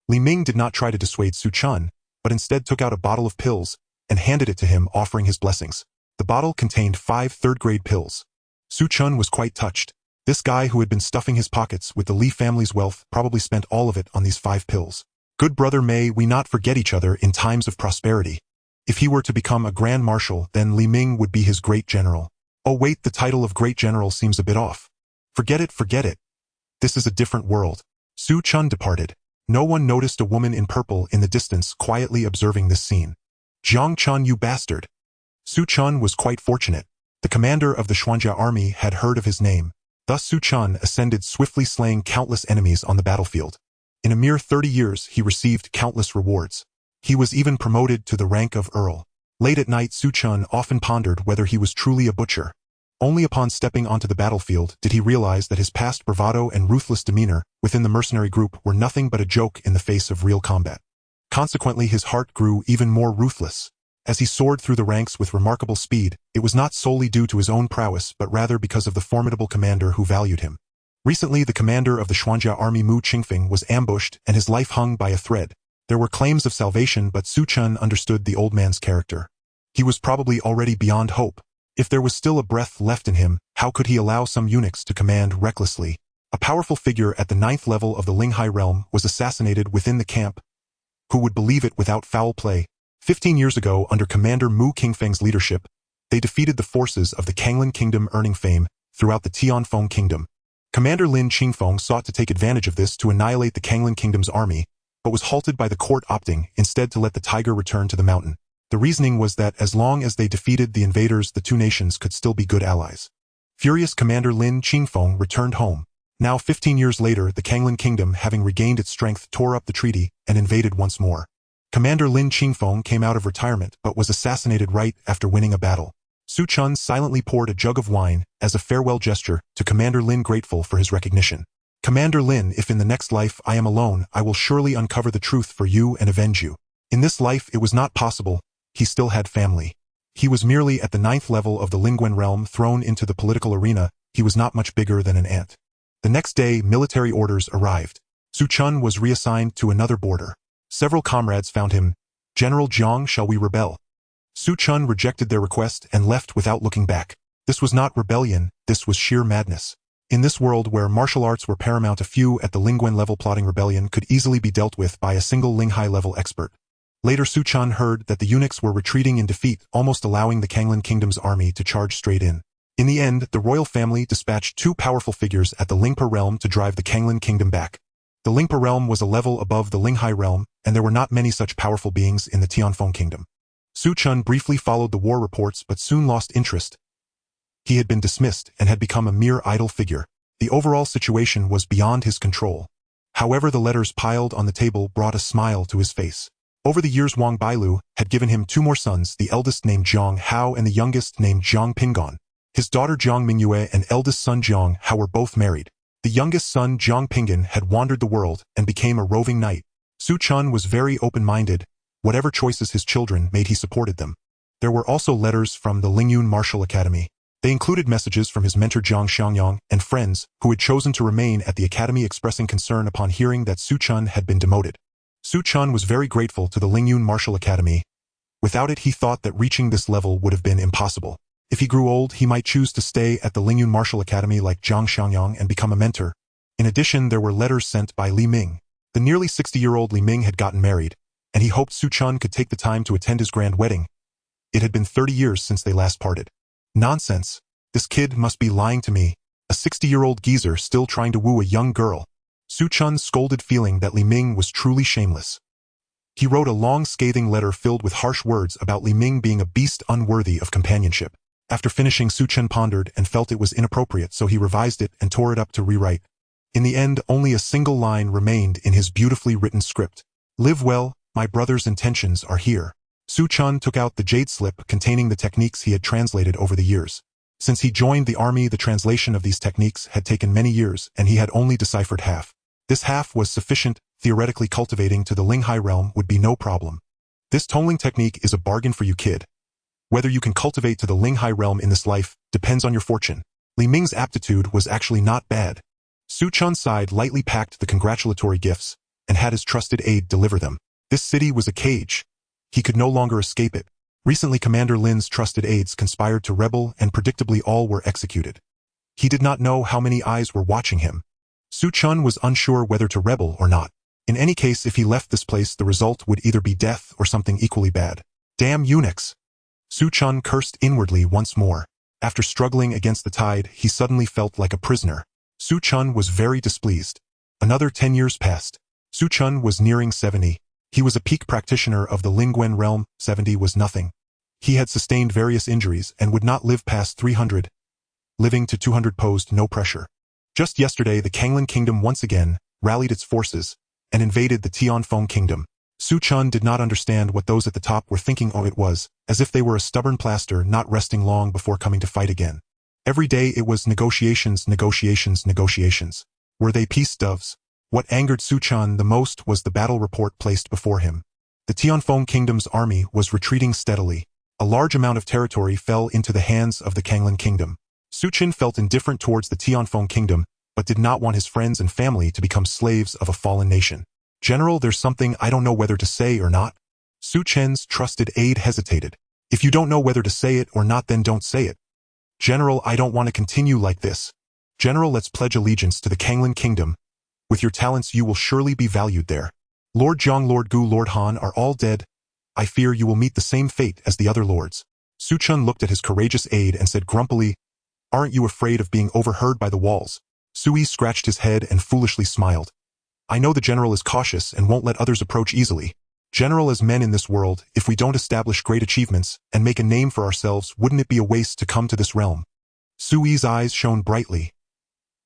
Li Ming did not try to dissuade Su Chen, but instead took out a bottle of pills and handed it to him, offering his blessings. The bottle contained 5 third-grade pills. Su Chen was quite touched. This guy who had been stuffing his pockets with the Li family's wealth probably spent all of it on these 5 pills. Good brother, may we not forget each other in times of prosperity. If he were to become a Grand Marshal, then Li Ming would be his great general. Oh wait, the title of great general seems a bit off. Forget it, forget it. This is a different world. Su Chen departed. No one noticed a woman in purple in the distance quietly observing this scene. Jiang Chen, you bastard. Su Chen was quite fortunate. The commander of the Xuanjia army had heard of his name. Thus Su Chen ascended swiftly, slaying countless enemies on the battlefield. In a mere 30 years, he received countless rewards. He was even promoted to the rank of Earl. Late at night, Su Chen often pondered whether he was truly a butcher. Only upon stepping onto the battlefield did he realize that his past bravado and ruthless demeanor within the mercenary group were nothing but a joke in the face of real combat. Consequently, his heart grew even more ruthless. As he soared through the ranks with remarkable speed, it was not solely due to his own prowess, but rather because of the formidable commander who valued him. Recently, the commander of the Xuanjia army, Mu Qingfeng, was ambushed and his life hung by a thread. There were claims of salvation, but Su Chen understood the old man's character. He was probably already beyond hope. If there was still a breath left in him, how could he allow some eunuchs to command recklessly? A powerful figure at the 9th level of the Linghai realm was assassinated within the camp. Who would believe it without foul play? 15 years ago, under Commander Mu Qingfeng's leadership, they defeated the forces of the Kanglin Kingdom, earning fame throughout the Tianfeng Kingdom. Commander Lin Qingfeng sought to take advantage of this to annihilate the Kanglin Kingdom's army, but was halted by the court, opting instead to let the tiger return to the mountain. The reasoning was that as long as they defeated the invaders, the two nations could still be good allies. Furious, Commander Lin Qingfeng returned home. Now 15 years later, the Kanglin Kingdom, having regained its strength, tore up the treaty and invaded once more. Commander Lin Qingfeng came out of retirement but was assassinated right after winning a battle. Su Chen silently poured a jug of wine as a farewell gesture to Commander Lin, grateful for his recognition. Commander Lin, if in the next life I am alone, I will surely uncover the truth for you and avenge you. In this life it was not possible. He still had family. He was merely at the 9th level of the Lingguan realm, thrown into the political arena. He was not much bigger than an ant. The next day, military orders arrived. Su Chen was reassigned to another border. Several comrades found him. General Jiang, shall we rebel? Su Chen rejected their request and left without looking back. This was not rebellion, this was sheer madness. In this world where martial arts were paramount, a few at the Lingguan level plotting rebellion could easily be dealt with by a single Linghai level expert. Later, Su Chen heard that the eunuchs were retreating in defeat, almost allowing the Kanglin Kingdom's army to charge straight in. In the end, the royal family dispatched 2 powerful figures at the Lingpa realm to drive the Kanglin Kingdom back. The Lingpa realm was a level above the Linghai realm, and there were not many such powerful beings in the Tianfeng Kingdom. Su Chen briefly followed the war reports but soon lost interest. He had been dismissed and had become a mere idle figure. The overall situation was beyond his control. However, the letters piled on the table brought a smile to his face. Over the years, Wang Bailu had given him 2 more sons, the eldest named Jiang Hao and the youngest named Jiang Pingon. His daughter Jiang Mingyue and eldest son Jiang Hao were both married. The youngest son, Jiang Pingon, had wandered the world and became a roving knight. Su Chen was very open-minded. Whatever choices his children made, he supported them. There were also letters from the Lingyun Martial Academy. They included messages from his mentor Jiang Xiangyang and friends who had chosen to remain at the academy, expressing concern upon hearing that Su Chen had been demoted. Su Chen was very grateful to the Lingyun Martial Academy. Without it, he thought that reaching this level would have been impossible. If he grew old, he might choose to stay at the Lingyun Martial Academy like Jiang Xiangyang and become a mentor. In addition, there were letters sent by Li Ming. The nearly 60-year-old Li Ming had gotten married, and he hoped Su Chen could take the time to attend his grand wedding. It had been 30 years since they last parted. Nonsense. This kid must be lying to me. A 60-year-old geezer still trying to woo a young girl. Su Chen scolded, feeling that Li Ming was truly shameless. He wrote a long scathing letter filled with harsh words about Li Ming being a beast unworthy of companionship. After finishing, Su Chen pondered and felt it was inappropriate, so he revised it and tore it up to rewrite. In the end, only a single line remained in his beautifully written script. Live well, my brother's intentions are here. Su Chen took out the jade slip containing the techniques he had translated over the years. Since he joined the army, the translation of these techniques had taken many years, and he had only deciphered half. This half was sufficient. Theoretically, cultivating to the Linghai realm would be no problem. This Tongling technique is a bargain for you, kid. Whether you can cultivate to the Linghai realm in this life depends on your fortune. Li Ming's aptitude was actually not bad. Su Chen sighed, lightly packed the congratulatory gifts, and had his trusted aide deliver them. This city was a cage. He could no longer escape it. Recently, Commander Lin's trusted aides conspired to rebel, and predictably all were executed. He did not know how many eyes were watching him. Su Chen was unsure whether to rebel or not. In any case, if he left this place, the result would either be death or something equally bad. Damn eunuchs! Su Chen cursed inwardly once more. After struggling against the tide, he suddenly felt like a prisoner. Su Chen was very displeased. Another 10 years passed. Su Chen was nearing 70. He was a peak practitioner of the Lingguan realm. 70 was nothing. He had sustained various injuries and would not live past 300. Living to 200 posed no pressure. Just yesterday, the Kanglan kingdom once again rallied its forces and invaded the Tianfeng kingdom. Su Chen did not understand what those at the top were thinking. Oh, it was as if they were a stubborn plaster not resting long before coming to fight again. Every day it was negotiations, negotiations, negotiations. Were they peace doves? What angered Su Chen the most was the battle report placed before him. The Tianfeng kingdom's army was retreating steadily. A large amount of territory fell into the hands of the Kanglan kingdom. Su Chen felt indifferent towards the Tianfeng kingdom, but did not want his friends and family to become slaves of a fallen nation. General, there's something I don't know whether to say or not. Su Chen's trusted aide hesitated. If you don't know whether to say it or not, then don't say it. General, I don't want to continue like this. General, let's pledge allegiance to the Kanglan kingdom. With your talents, you will surely be valued there. Lord Zhang, Lord Gu, Lord Han are all dead. I fear you will meet the same fate as the other lords. Su Chen looked at his courageous aide and said grumpily, Aren't you afraid of being overheard by the walls? Sui scratched his head and foolishly smiled. I know the general is cautious and won't let others approach easily. General, as men in this world, if we don't establish great achievements and make a name for ourselves, wouldn't it be a waste to come to this realm? Sui's eyes shone brightly.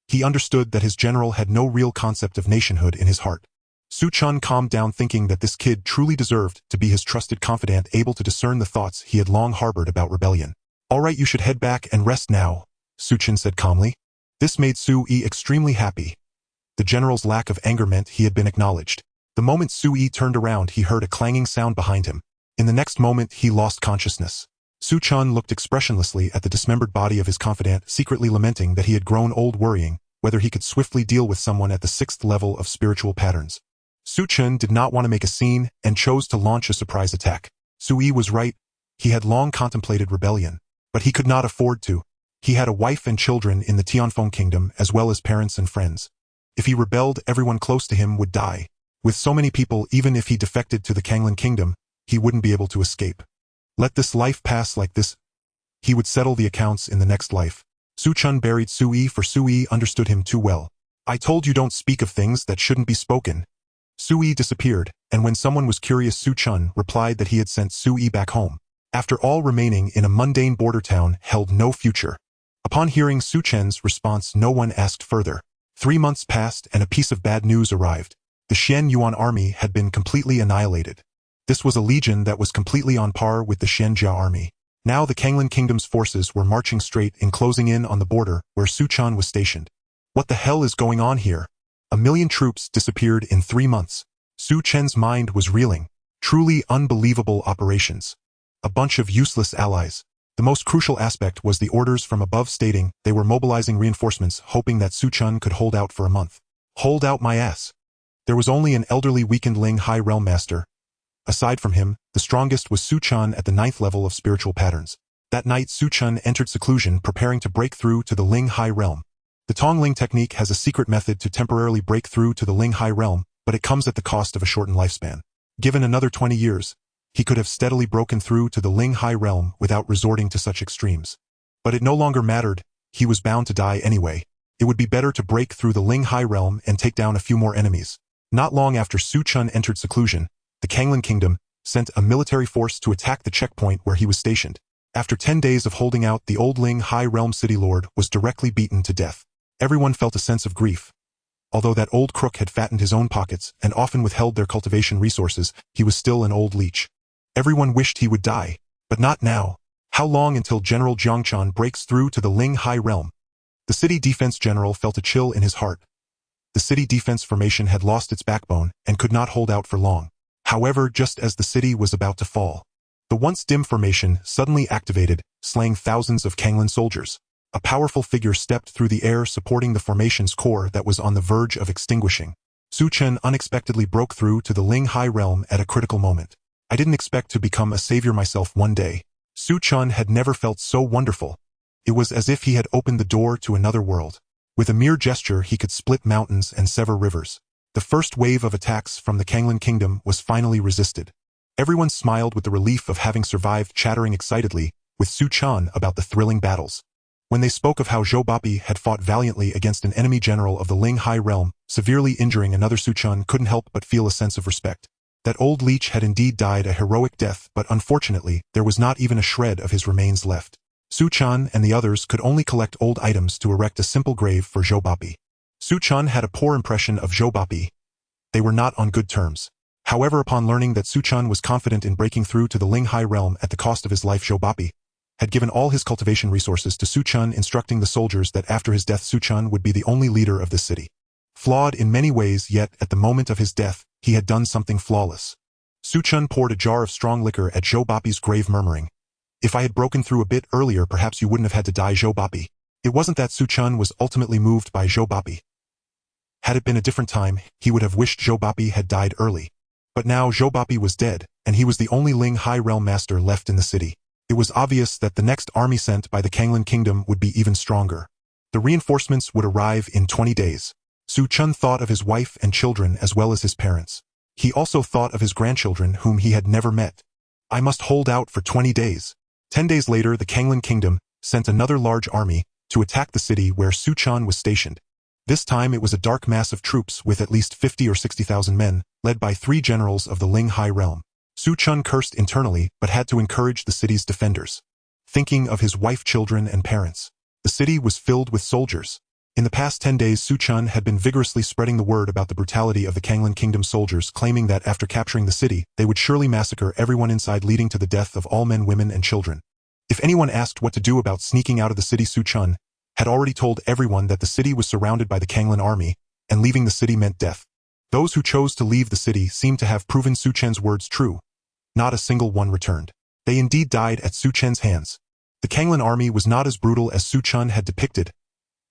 He understood that his general had no real concept of nationhood in his heart. Su Chen calmed down, thinking that this kid truly deserved to be his trusted confidant, able to discern the thoughts he had long harbored about rebellion. All right, you should head back and rest now, Su Chen said calmly. This made Sui extremely happy. The general's lack of anger meant he had been acknowledged. The moment Sui turned around, he heard a clanging sound behind him. In the next moment, he lost consciousness. Su Chen looked expressionlessly at the dismembered body of his confidant, secretly lamenting that he had grown old, worrying whether he could swiftly deal with someone at the 6th level of spiritual patterns. Su Chen did not want to make a scene and chose to launch a surprise attack. Sui was right. He had long contemplated rebellion, but he could not afford to. He had a wife and children in the Tianfeng kingdom, as well as parents and friends. If he rebelled, everyone close to him would die. With so many people, even if he defected to the Kanglan kingdom, he wouldn't be able to escape. Let this life pass like this. He would settle the accounts in the next life. Su Chen buried Sui, for Sui understood him too well. I told you don't speak of things that shouldn't be spoken. Sui disappeared, and when someone was curious, Su Chen replied that he had sent Sui back home. After all, remaining in a mundane border town held no future. Upon hearing Su Chen's response, no one asked further. 3 months passed and a piece of bad news arrived. The Xian Yuan army had been completely annihilated. This was a legion that was completely on par with the Xianjia army. Now the Kanglan kingdom's forces were marching straight in, closing in on the border where Su Chen was stationed. What the hell is going on here? 1 million troops disappeared in 3 months. Su Chen's mind was reeling. Truly unbelievable operations. A bunch of useless allies. The most crucial aspect was the orders from above stating they were mobilizing reinforcements, hoping that Su Chen could hold out for a month. Hold out my ass. There was only an elderly, weakened Ling High Realm Master. Aside from him, the strongest was Su Chen at the 9th level of spiritual patterns. That night, Su Chen entered seclusion, preparing to break through to the Ling High Realm. The Tongling technique has a secret method to temporarily break through to the Ling High Realm, but it comes at the cost of a shortened lifespan. Given another 20 years, he could have steadily broken through to the Ling High Realm without resorting to such extremes. But it no longer mattered, he was bound to die anyway. It would be better to break through the Ling Hai realm and take down a few more enemies. Not long after Su Chen entered seclusion, the Kanglan Kingdom sent a military force to attack the checkpoint where he was stationed. After 10 days of holding out, the old Ling Hai realm city lord was directly beaten to death. Everyone felt a sense of grief. Although that old crook had fattened his own pockets and often withheld their cultivation resources, he was still an old leech. Everyone wished he would die, but not now. How long until General Jiangchan breaks through to the Ling Hai realm? The city defense general felt a chill in his heart. The city defense formation had lost its backbone and could not hold out for long. However, just as the city was about to fall, the once dim formation suddenly activated, slaying thousands of Kanglan soldiers. A powerful figure stepped through the air supporting the formation's core that was on the verge of extinguishing. Su Chen unexpectedly broke through to the Ling Hai realm at a critical moment. I didn't expect to become a savior myself one day. Su Chen had never felt so wonderful. It was as if he had opened the door to another world. With a mere gesture, he could split mountains and sever rivers. The first wave of attacks from the Kanglan Kingdom was finally resisted. Everyone smiled with the relief of having survived, chattering excitedly with Su Chen about the thrilling battles. When they spoke of how Zhou Bapi had fought valiantly against an enemy general of the Ling Hai realm, severely injuring another, Su Chen couldn't help but feel a sense of respect. That old leech had indeed died a heroic death, but unfortunately, there was not even a shred of his remains left. Su Chen and the others could only collect old items to erect a simple grave for Zhou Bapi. Su Chen had a poor impression of Zhou Bapi. They were not on good terms. However, upon learning that Su Chen was confident in breaking through to the Ling Hai realm at the cost of his life, Zhou Bapi had given all his cultivation resources to Su Chen, instructing the soldiers that after his death Su Chen would be the only leader of this city. Flawed in many ways, yet at the moment of his death, he had done something flawless. Su Chen poured a jar of strong liquor at Zhou Bapi's grave, murmuring, "If I had broken through a bit earlier, perhaps you wouldn't have had to die, Zhou Bapi." It wasn't that Su Chen was ultimately moved by Zhou Bapi. Had it been a different time, he would have wished Zhou Bapi had died early. But now Zhou Bapi was dead, and he was the only Ling Hai realm master left in the city. It was obvious that the next army sent by the Kanglan Kingdom would be even stronger. The reinforcements would arrive in 20 days. Su Chen thought of his wife and children as well as his parents. He also thought of his grandchildren whom he had never met. I must hold out for 20 days. 10 days later, the Kanglan Kingdom sent another large army to attack the city where Su Chen was stationed. This time it was a dark mass of troops with at least 50 or 60,000 men, led by 3 generals of the Ling Hai realm. Su Chen cursed internally but had to encourage the city's defenders. Thinking of his wife, children, and parents, the city was filled with soldiers. In the past 10 days, Su Chen had been vigorously spreading the word about the brutality of the Kanglan Kingdom soldiers, claiming that after capturing the city, they would surely massacre everyone inside, leading to the death of all men, women, and children. If anyone asked what to do about sneaking out of the city, Su Chen had already told everyone that the city was surrounded by the Kanglan army, and leaving the city meant death. Those who chose to leave the city seemed to have proven Su Chen's words true. Not a single one returned. They indeed died at Su Chen's hands. The Kanglan army was not as brutal as Su Chen had depicted.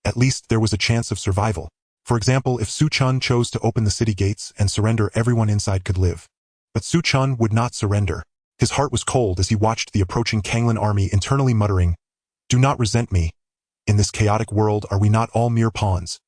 At least there was a chance of survival. For example, if Su Chen chose to open the city gates and surrender, everyone inside could live. But Su Chen would not surrender. His heart was cold as he watched the approaching Kanglan army, internally muttering, "Do not resent me. In this chaotic world, are we not all mere pawns?"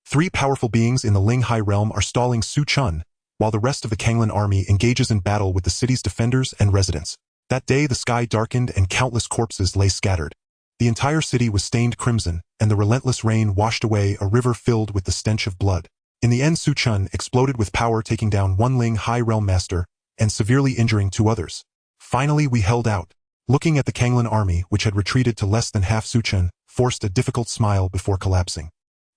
3 powerful beings in the Ling Hai realm are stalling Su Chen, while the rest of the Kanglan army engages in battle with the city's defenders and residents. That day the sky darkened and countless corpses lay scattered. The entire city was stained crimson, and the relentless rain washed away a river filled with the stench of blood. In the end, Su Chen exploded with power, taking down 1 Ling Hai realm master and severely injuring 2 others. Finally, we held out. Looking at the Kanglan army, which had retreated to less than half, Su Chen forced a difficult smile before collapsing.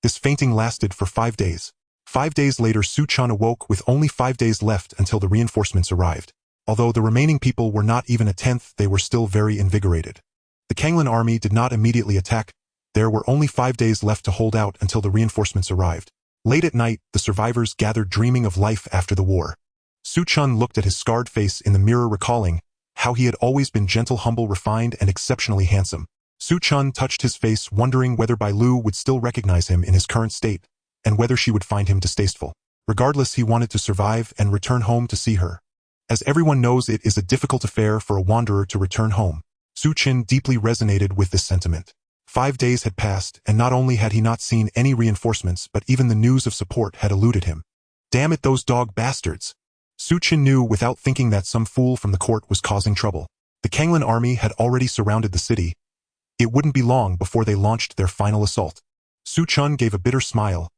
This fainting lasted for 5 days. 5 days later, Su Chen awoke with only 5 days left until the reinforcements arrived. Although the remaining people were not even a tenth, they were still very invigorated. The Kanglan army did not immediately attack. There were only 5 days left to hold out until the reinforcements arrived. Late at night, the survivors gathered, dreaming of life after the war. Su Chen looked at his scarred face in the mirror, recalling how he had always been gentle, humble, refined, and exceptionally handsome. Su Chen touched his face, wondering whether Bai Lu would still recognize him in his current state, and whether she would find him distasteful. Regardless, he wanted to survive and return home to see her. As everyone knows, it is a difficult affair for a wanderer to return home. Su Chen deeply resonated with this sentiment. 5 days had passed, and not only had he not seen any reinforcements, but even the news of support had eluded him. Damn it, those dog bastards! Su Chen knew without thinking that some fool from the court was causing trouble. The Kanglan army had already surrounded the city, It wouldn't be long before they launched their final assault. Su Chen gave a bitter smile.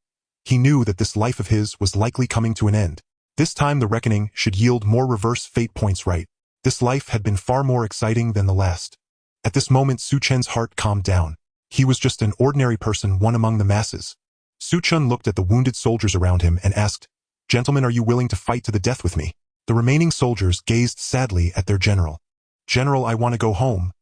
He knew that this life of his was likely coming to an end. This time the reckoning should yield more reverse fate points, right? This life had been far more exciting than the last. At this moment Su Chen's heart calmed down. He was just an ordinary person, one among the masses. Su Chen looked at the wounded soldiers around him and asked, "Gentlemen, are you willing to fight to the death with me?" The remaining soldiers gazed sadly at their general. "General, I want to go home.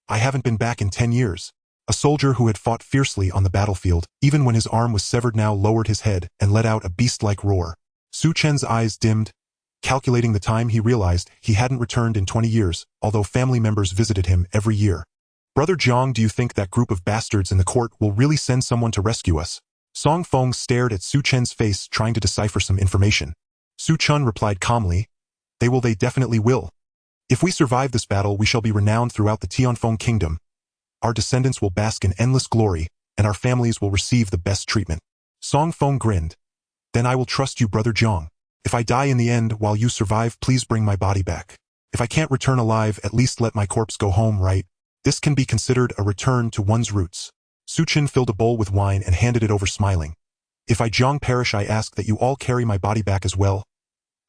I haven't been back in 10 years. A soldier who had fought fiercely on the battlefield, even when his arm was severed, now lowered his head and let out a beast-like roar. Su Chen's eyes dimmed. Calculating the time, he realized he hadn't returned in 20 years, although family members visited him every year. "Brother Jiang, do you think that group of bastards in the court will really send someone to rescue us?" Song Feng stared at Su Chen's face, trying to decipher some information. Su Chen replied calmly, They definitely will. If we survive this battle, we shall be renowned throughout the Tianfeng kingdom. Our descendants will bask in endless glory, and our families will receive the best treatment." Song Feng grinned. "Then I will trust you, Brother Jiang. If I die in the end while you survive, please bring my body back. If I can't return alive, at least let my corpse go home, right? This can be considered a return to one's roots." Su Chen filled a bowl with wine and handed it over, smiling. "If I Jiang perish, I ask that you all carry my body back as well.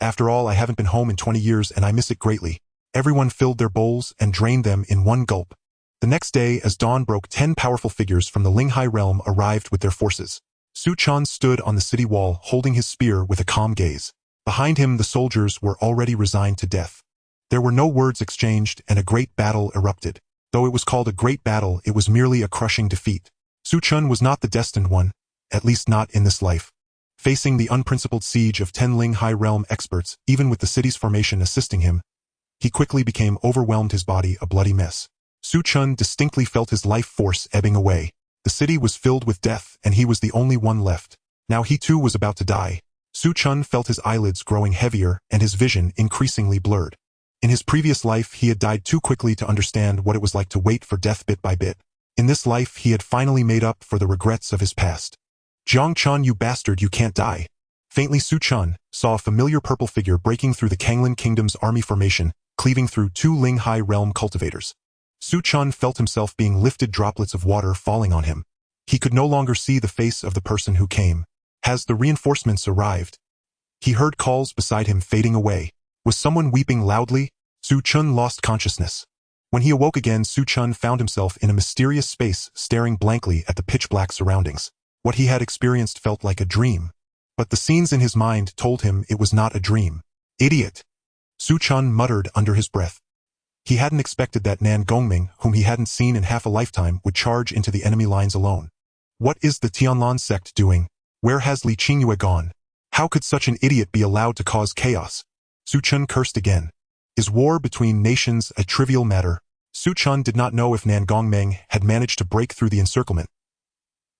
After all, I haven't been home in 20 years and I miss it greatly." Everyone filled their bowls and drained them in one gulp. The next day, as dawn broke, 10 powerful figures from the Linghai realm arrived with their forces. Su Chen stood on the city wall, holding his spear with a calm gaze. Behind him, the soldiers were already resigned to death. There were no words exchanged, and a great battle erupted. Though it was called a great battle, it was merely a crushing defeat. Su Chen was not the destined one, at least not in this life. Facing the unprincipled siege of 10 Linghai realm experts, even with the city's formation assisting him, he quickly became overwhelmed, his body a bloody mess. Su Chen distinctly felt his life force ebbing away. The city was filled with death, and he was the only one left. Now he too was about to die. Su Chen felt his eyelids growing heavier and his vision increasingly blurred. In his previous life, he had died too quickly to understand what it was like to wait for death bit by bit. In this life, he had finally made up for the regrets of his past. "Jiang Chen, you bastard, you can't die." Faintly, Su Chen saw a familiar purple figure breaking through the Kanglin Kingdom's army formation, cleaving through 2 Linghai realm cultivators. Su Chen felt himself being lifted, droplets of water falling on him. He could no longer see the face of the person who came. Has the reinforcements arrived? He heard calls beside him fading away. Was someone weeping loudly? Su Chen lost consciousness. When he awoke again, Su Chen found himself in a mysterious space, staring blankly at the pitch-black surroundings. What he had experienced felt like a dream. But the scenes in his mind told him it was not a dream. "Idiot!" Su Chen muttered under his breath. He hadn't expected that Nan Gongming, whom he hadn't seen in half a lifetime, would charge into the enemy lines alone. What is the Tianlan sect doing? Where has Li Qingyue gone? How could such an idiot be allowed to cause chaos? Su Chen cursed again. Is war between nations a trivial matter? Su Chen did not know if Nan Gongming had managed to break through the encirclement.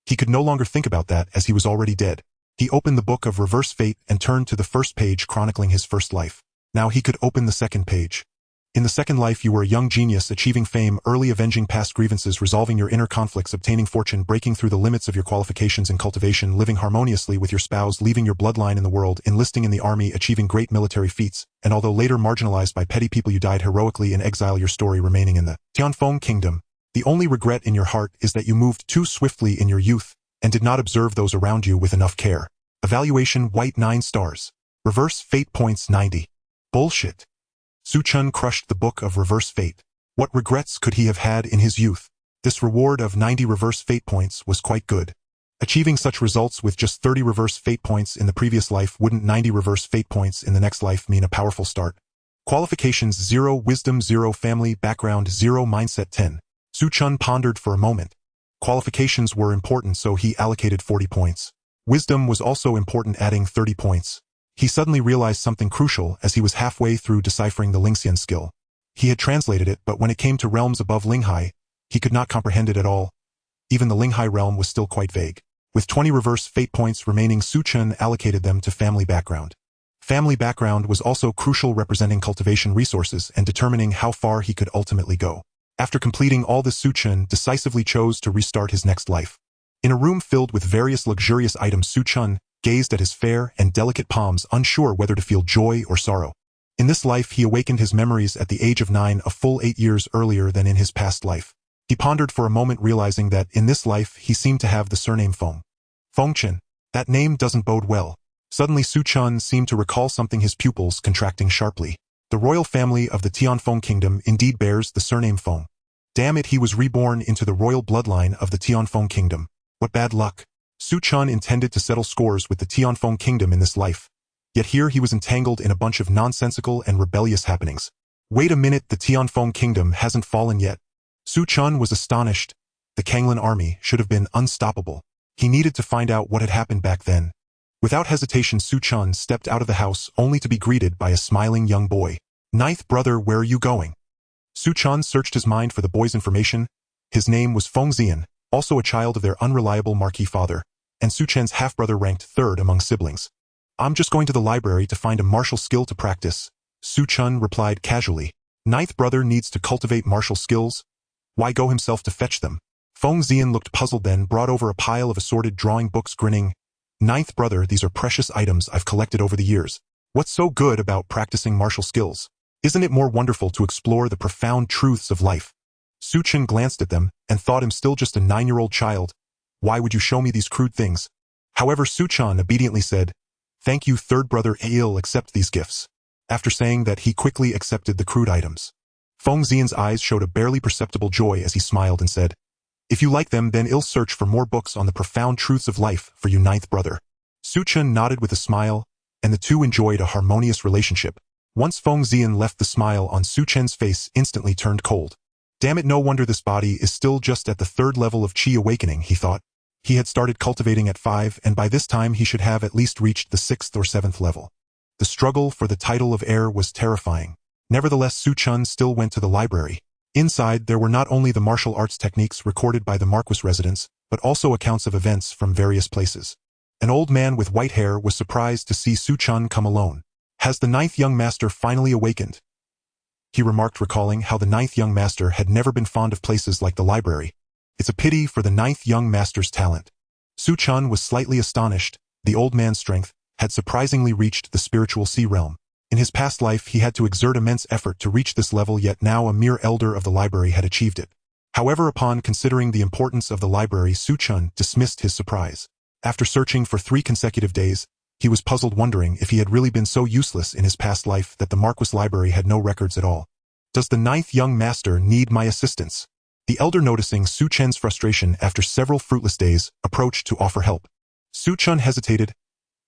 He could no longer think about that, as he was already dead. He opened the book of reverse fate and turned to the first page chronicling his first life. Now he could open the second page. In the second life, you were a young genius, achieving fame early, avenging past grievances, resolving your inner conflicts, obtaining fortune, breaking through the limits of your qualifications in cultivation, living harmoniously with your spouse, leaving your bloodline in the world, enlisting in the army, achieving great military feats, and although later marginalized by petty people, you died heroically in exile, your story remaining in the Tianfeng kingdom. The only regret in your heart is that you moved too swiftly in your youth and did not observe those around you with enough care. Evaluation white 9 stars. Reverse fate points 90. Bullshit. Su Chen crushed the book of reverse fate. What regrets could he have had in his youth? This reward of 90 reverse fate points was quite good. Achieving such results with just 30 reverse fate points in the previous life, wouldn't 90 reverse fate points in the next life mean a powerful start? Qualifications 0, wisdom 0, family background 0, mindset 10. Su Chen pondered for a moment. Qualifications were important, so he allocated 40 points. Wisdom was also important, adding 30 points. He suddenly realized something crucial as he was halfway through deciphering the Lingxian skill. He had translated it, but when it came to realms above Linghai, he could not comprehend it at all. Even the Linghai realm was still quite vague. With 20 reverse fate points remaining, Su Chen allocated them to family background. Family background was also crucial, representing cultivation resources and determining how far he could ultimately go. After completing all this, Su Chen decisively chose to restart his next life. In a room filled with various luxurious items, Su Chen gazed at his fair and delicate palms, unsure whether to feel joy or sorrow. In this life, he awakened his memories at the age of 9, a full 8 years earlier than in his past life. He pondered for a moment, realizing that in this life he seemed to have the surname Feng. Feng Chen. That name doesn't bode well. Suddenly Su Chen seemed to recall something, his pupils contracting sharply. The royal family of the Tianfeng kingdom indeed bears the surname Feng. Damn it, he was reborn into the royal bloodline of the Tianfeng kingdom. What bad luck. Su Chen intended to settle scores with the Tianfeng kingdom in this life. Yet here he was entangled in a bunch of nonsensical and rebellious happenings. Wait a minute, the Tianfeng kingdom hasn't fallen yet. Su Chen was astonished. The Kanglan army should have been unstoppable. He needed to find out what had happened back then. Without hesitation, Su Chen stepped out of the house only to be greeted by a smiling young boy. Ninth brother, where are you going? Su Chen searched his mind for the boy's information. His name was Feng Xian, also a child of their unreliable marquis father, and Su Chen's half-brother ranked third among siblings. I'm just going to the library to find a martial skill to practice, Su Chen replied casually. Ninth brother needs to cultivate martial skills? Why go himself to fetch them? Feng Xian looked puzzled, then brought over a pile of assorted drawing books, grinning. Ninth brother, these are precious items I've collected over the years. What's so good about practicing martial skills? Isn't it more wonderful to explore the profound truths of life? Su Chen glanced at them and thought him still just a 9-year-old child. Why would you show me these crude things? However, Su Chen obediently said, Thank you, third brother, I'll accept these gifts. After saying that, he quickly accepted the crude items. Feng Xian's eyes showed a barely perceptible joy as he smiled and said, If you like them, then I'll search for more books on the profound truths of life for you, ninth brother. Su Chen nodded with a smile, and the two enjoyed a harmonious relationship. Once Feng Xian left, the smile on Su Chen's face instantly turned cold. Damn it, no wonder this body is still just at the 3rd level of Qi awakening, he thought. He had started cultivating at 5, and by this time he should have at least reached the 6th or 7th level. The struggle for the title of heir was terrifying. Nevertheless, Su Chen still went to the library. Inside, there were not only the martial arts techniques recorded by the Marquis residents, but also accounts of events from various places. An old man with white hair was surprised to see Su Chen come alone. Has the 9th young master finally awakened? He remarked, recalling how the 9th young master had never been fond of places like the library. It's a pity for the 9th young master's talent. Su Chen was slightly astonished. The old man's strength had surprisingly reached the spiritual sea realm. In his past life, he had to exert immense effort to reach this level, yet now a mere elder of the library had achieved it. However, upon considering the importance of the library, Su Chen dismissed his surprise. After searching for 3 consecutive days, he was puzzled, wondering if he had really been so useless in his past life that the Marquis library had no records at all. Does the 9th young master need my assistance? The elder, noticing Su Chen's frustration after several fruitless days, approached to offer help. Su Chen hesitated.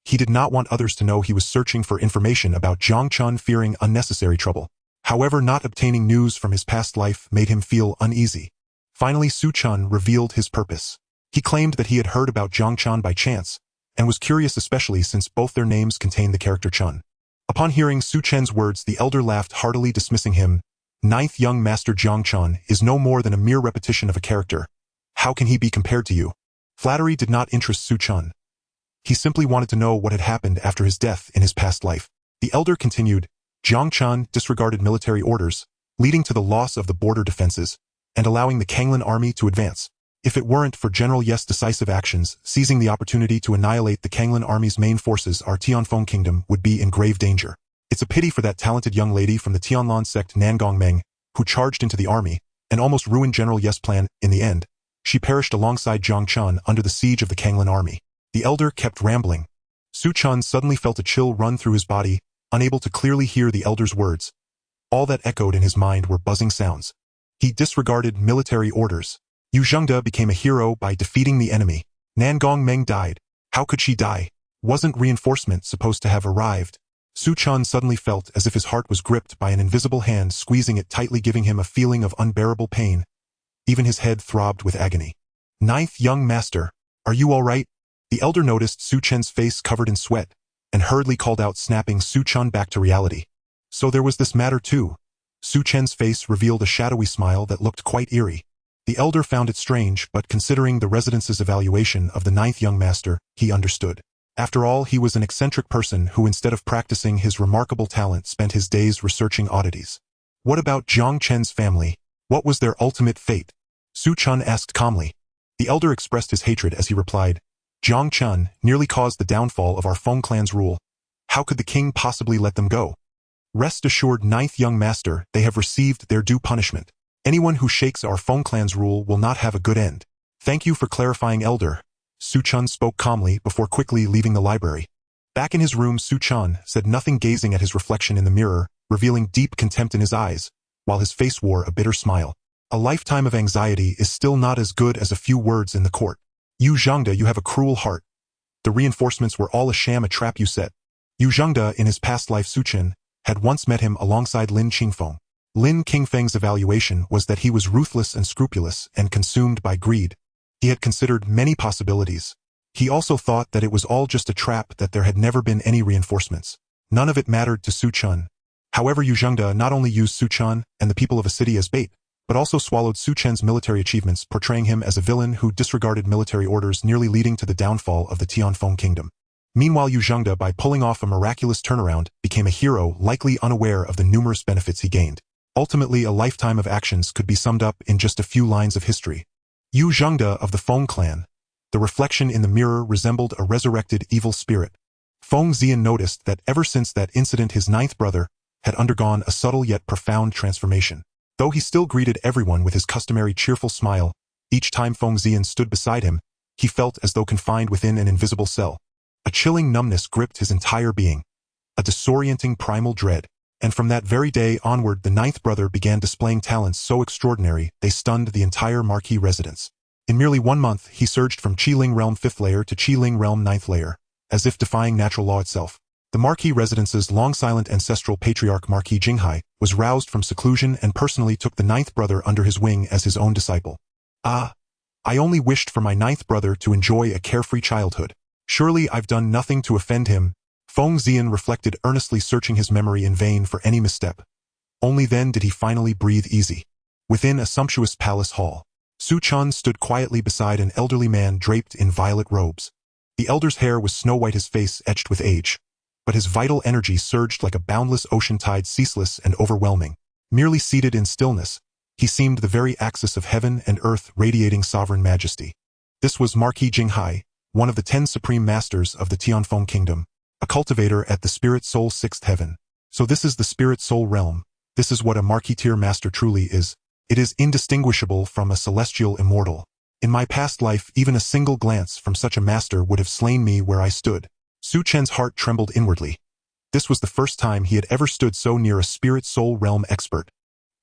He did not want others to know he was searching for information about Zhang Chen, fearing unnecessary trouble. However, not obtaining news from his past life made him feel uneasy. Finally, Su Chen revealed his purpose. He claimed that he had heard about Zhang Chen by chance, and was curious, especially since both their names contained the character Chen. Upon hearing Su Chen's words, the elder laughed heartily, dismissing him. 9th young master Zhang Chen is no more than a mere repetition of a character. How can he be compared to you? Flattery did not interest Su Chen. He simply wanted to know what had happened after his death in his past life. The elder continued, Zhang Chen disregarded military orders, leading to the loss of the border defenses, and allowing the Kanglan army to advance. If it weren't for General Ye's decisive actions, seizing the opportunity to annihilate the Kanglan army's main forces, our Tianfeng kingdom would be in grave danger. It's a pity for that talented young lady from the Tianlan sect, Nangong Meng, who charged into the army, and almost ruined General Ye's plan. In the end, she perished alongside Zhang Chen under the siege of the Kanglan army. The elder kept rambling. Su Chen suddenly felt a chill run through his body, unable to clearly hear the elder's words. All that echoed in his mind were buzzing sounds. He disregarded military orders. Yu Zhengde became a hero by defeating the enemy. Nangong Meng died. How could she die? Wasn't reinforcement supposed to have arrived? Su Chen suddenly felt as if his heart was gripped by an invisible hand, squeezing it tightly, giving him a feeling of unbearable pain. Even his head throbbed with agony. 9th young master, are you all right? The elder noticed Su Chen's face covered in sweat, and hurriedly called out, snapping Su Chen back to reality. So there was this matter too. Su Chen's face revealed a shadowy smile that looked quite eerie. The elder found it strange, but considering the residence's evaluation of the 9th young master, he understood. After all, he was an eccentric person who, instead of practicing his remarkable talent, spent his days researching oddities. What about Zhang Chen's family? What was their ultimate fate? Su Chen asked calmly. The elder expressed his hatred as he replied, Zhang Chen nearly caused the downfall of our Feng clan's rule. How could the king possibly let them go? Rest assured, 9th young master, they have received their due punishment. Anyone who shakes our Feng clan's rule will not have a good end. Thank you for clarifying, Elder. Su Chen spoke calmly before quickly leaving the library. Back in his room, Su Chen said nothing, gazing at his reflection in the mirror, revealing deep contempt in his eyes, while his face wore a bitter smile. A lifetime of anxiety is still not as good as a few words in the court. Yu Zhengde, you have a cruel heart. The reinforcements were all a sham, a trap you set. Yu Zhengde, in his past life, Su Chen had once met him alongside Lin Qingfeng. Lin Qingfeng's evaluation was that he was ruthless and scrupulous and consumed by greed. He had considered many possibilities. He also thought that it was all just a trap, that there had never been any reinforcements. None of it mattered to Su Chen. However, Yu Zhengde not only used Su Chen and the people of a city as bait, but also swallowed Su Chen's military achievements, portraying him as a villain who disregarded military orders, nearly leading to the downfall of the Tianfeng kingdom. Meanwhile, Yu Zhengde, by pulling off a miraculous turnaround, became a hero, likely unaware of the numerous benefits he gained. Ultimately, a lifetime of actions could be summed up in just a few lines of history. Yu Zhengde of the Feng clan. The reflection in the mirror resembled a resurrected evil spirit. Feng Xian noticed that ever since that incident, his ninth brother had undergone a subtle yet profound transformation. Though he still greeted everyone with his customary cheerful smile, each time Feng Xian stood beside him, he felt as though confined within an invisible cell. A chilling numbness gripped his entire being, a disorienting primal dread. And from that very day onward, the ninth brother began displaying talents so extraordinary they stunned the entire Marquis residence. In merely 1 month, he surged from Qiling realm 5th layer to Qiling realm 9th layer, as if defying natural law itself. The Marquis residence's long-silent ancestral patriarch Marquis Jinghai was roused from seclusion and personally took the ninth brother under his wing as his own disciple. Ah, I only wished for my ninth brother to enjoy a carefree childhood. Surely I've done nothing to offend him. Feng Xian reflected earnestly, searching his memory in vain for any misstep. Only then did he finally breathe easy. Within a sumptuous palace hall, Su Chen stood quietly beside an elderly man draped in violet robes. The elder's hair was snow-white, his face etched with age, but his vital energy surged like a boundless ocean tide, ceaseless and overwhelming. Merely seated in stillness, he seemed the very axis of heaven and earth, radiating sovereign majesty. This was Marquis Jinghai, one of the 10 supreme masters of the Tianfeng kingdom, a cultivator at the Spirit Soul 6th heaven. So this is the Spirit Soul realm. This is what a Marquis-tier master truly is. It is indistinguishable from a celestial immortal. In my past life, even a single glance from such a master would have slain me where I stood. Su Chen's heart trembled inwardly. This was the first time he had ever stood so near a Spirit Soul realm expert.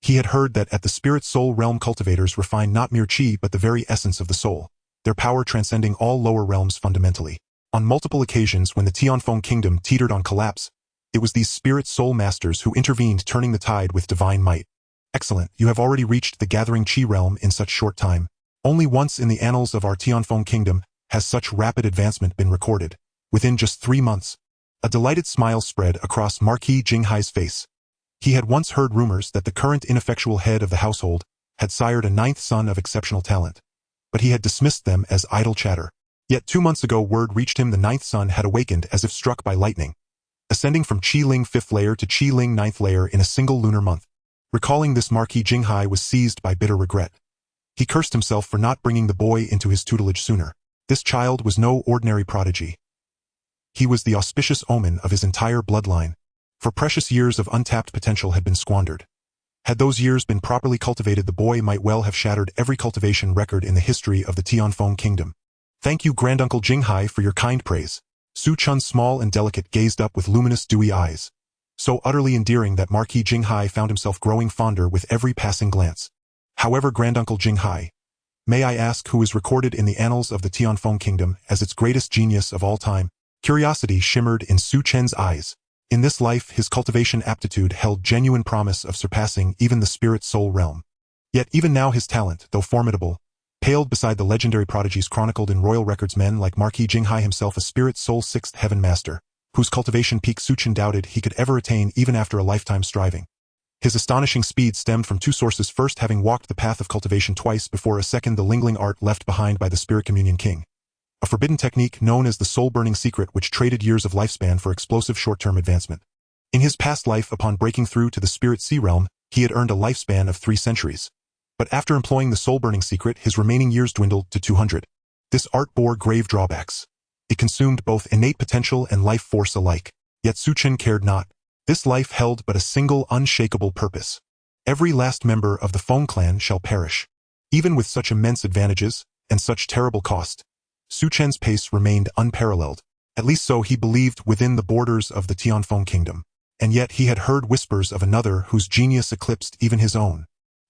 He had heard that at the Spirit Soul realm, cultivators refine not mere chi but the very essence of the soul, their power transcending all lower realms fundamentally. On multiple occasions when the Tianfeng kingdom teetered on collapse, it was these Spirit Soul masters who intervened, turning the tide with divine might. Excellent, you have already reached the gathering chi realm in such short time. Only once in the annals of our Tianfeng kingdom has such rapid advancement been recorded. Within just 3 months, a delighted smile spread across Marquis Jinghai's face. He had once heard rumors that the current ineffectual head of the household had sired a 9th son of exceptional talent, but he had dismissed them as idle chatter. Yet 2 months ago, word reached him the 9th son had awakened as if struck by lightning, ascending from Qiling 5th layer to Qiling 9th layer in a single lunar month. Recalling this, Marquis Jinghai was seized by bitter regret. He cursed himself for not bringing the boy into his tutelage sooner. This child was no ordinary prodigy. He was the auspicious omen of his entire bloodline, for precious years of untapped potential had been squandered. Had those years been properly cultivated, the boy might well have shattered every cultivation record in the history of the Tianfeng kingdom. Thank you, Granduncle Jinghai, for your kind praise. Su Chen, small and delicate, gazed up with luminous, dewy eyes, so utterly endearing that Marquis Jinghai found himself growing fonder with every passing glance. However, Granduncle Jinghai, may I ask who is recorded in the annals of the Tianfeng kingdom as its greatest genius of all time? Curiosity shimmered in Su Chen's eyes. In this life, his cultivation aptitude held genuine promise of surpassing even the Spirit Soul realm. Yet even now his talent, though formidable, paled beside the legendary prodigies chronicled in royal records. Men like Marquis Jinghai, himself a Spirit Soul 6th heaven master, whose cultivation peak Su Chen doubted he could ever attain even after a lifetime striving. His astonishing speed stemmed from 2 sources: first, having walked the path of cultivation twice before; second, the lingling art left behind by the Spirit Communion King, a forbidden technique known as the soul-burning secret, which traded years of lifespan for explosive short-term advancement. In his past life, upon breaking through to the Spirit Sea realm, he had earned a lifespan of 3 centuries. But after employing the soul-burning secret, his remaining years dwindled to 200. This art bore grave drawbacks. It consumed both innate potential and life force alike. Yet Su Chen cared not. This life held but a single unshakable purpose. Every last member of the Feng clan shall perish. Even with such immense advantages, and such terrible cost, Su Chen's pace remained unparalleled. At least so he believed within the borders of the Tianfeng kingdom. And yet he had heard whispers of another whose genius eclipsed even his own.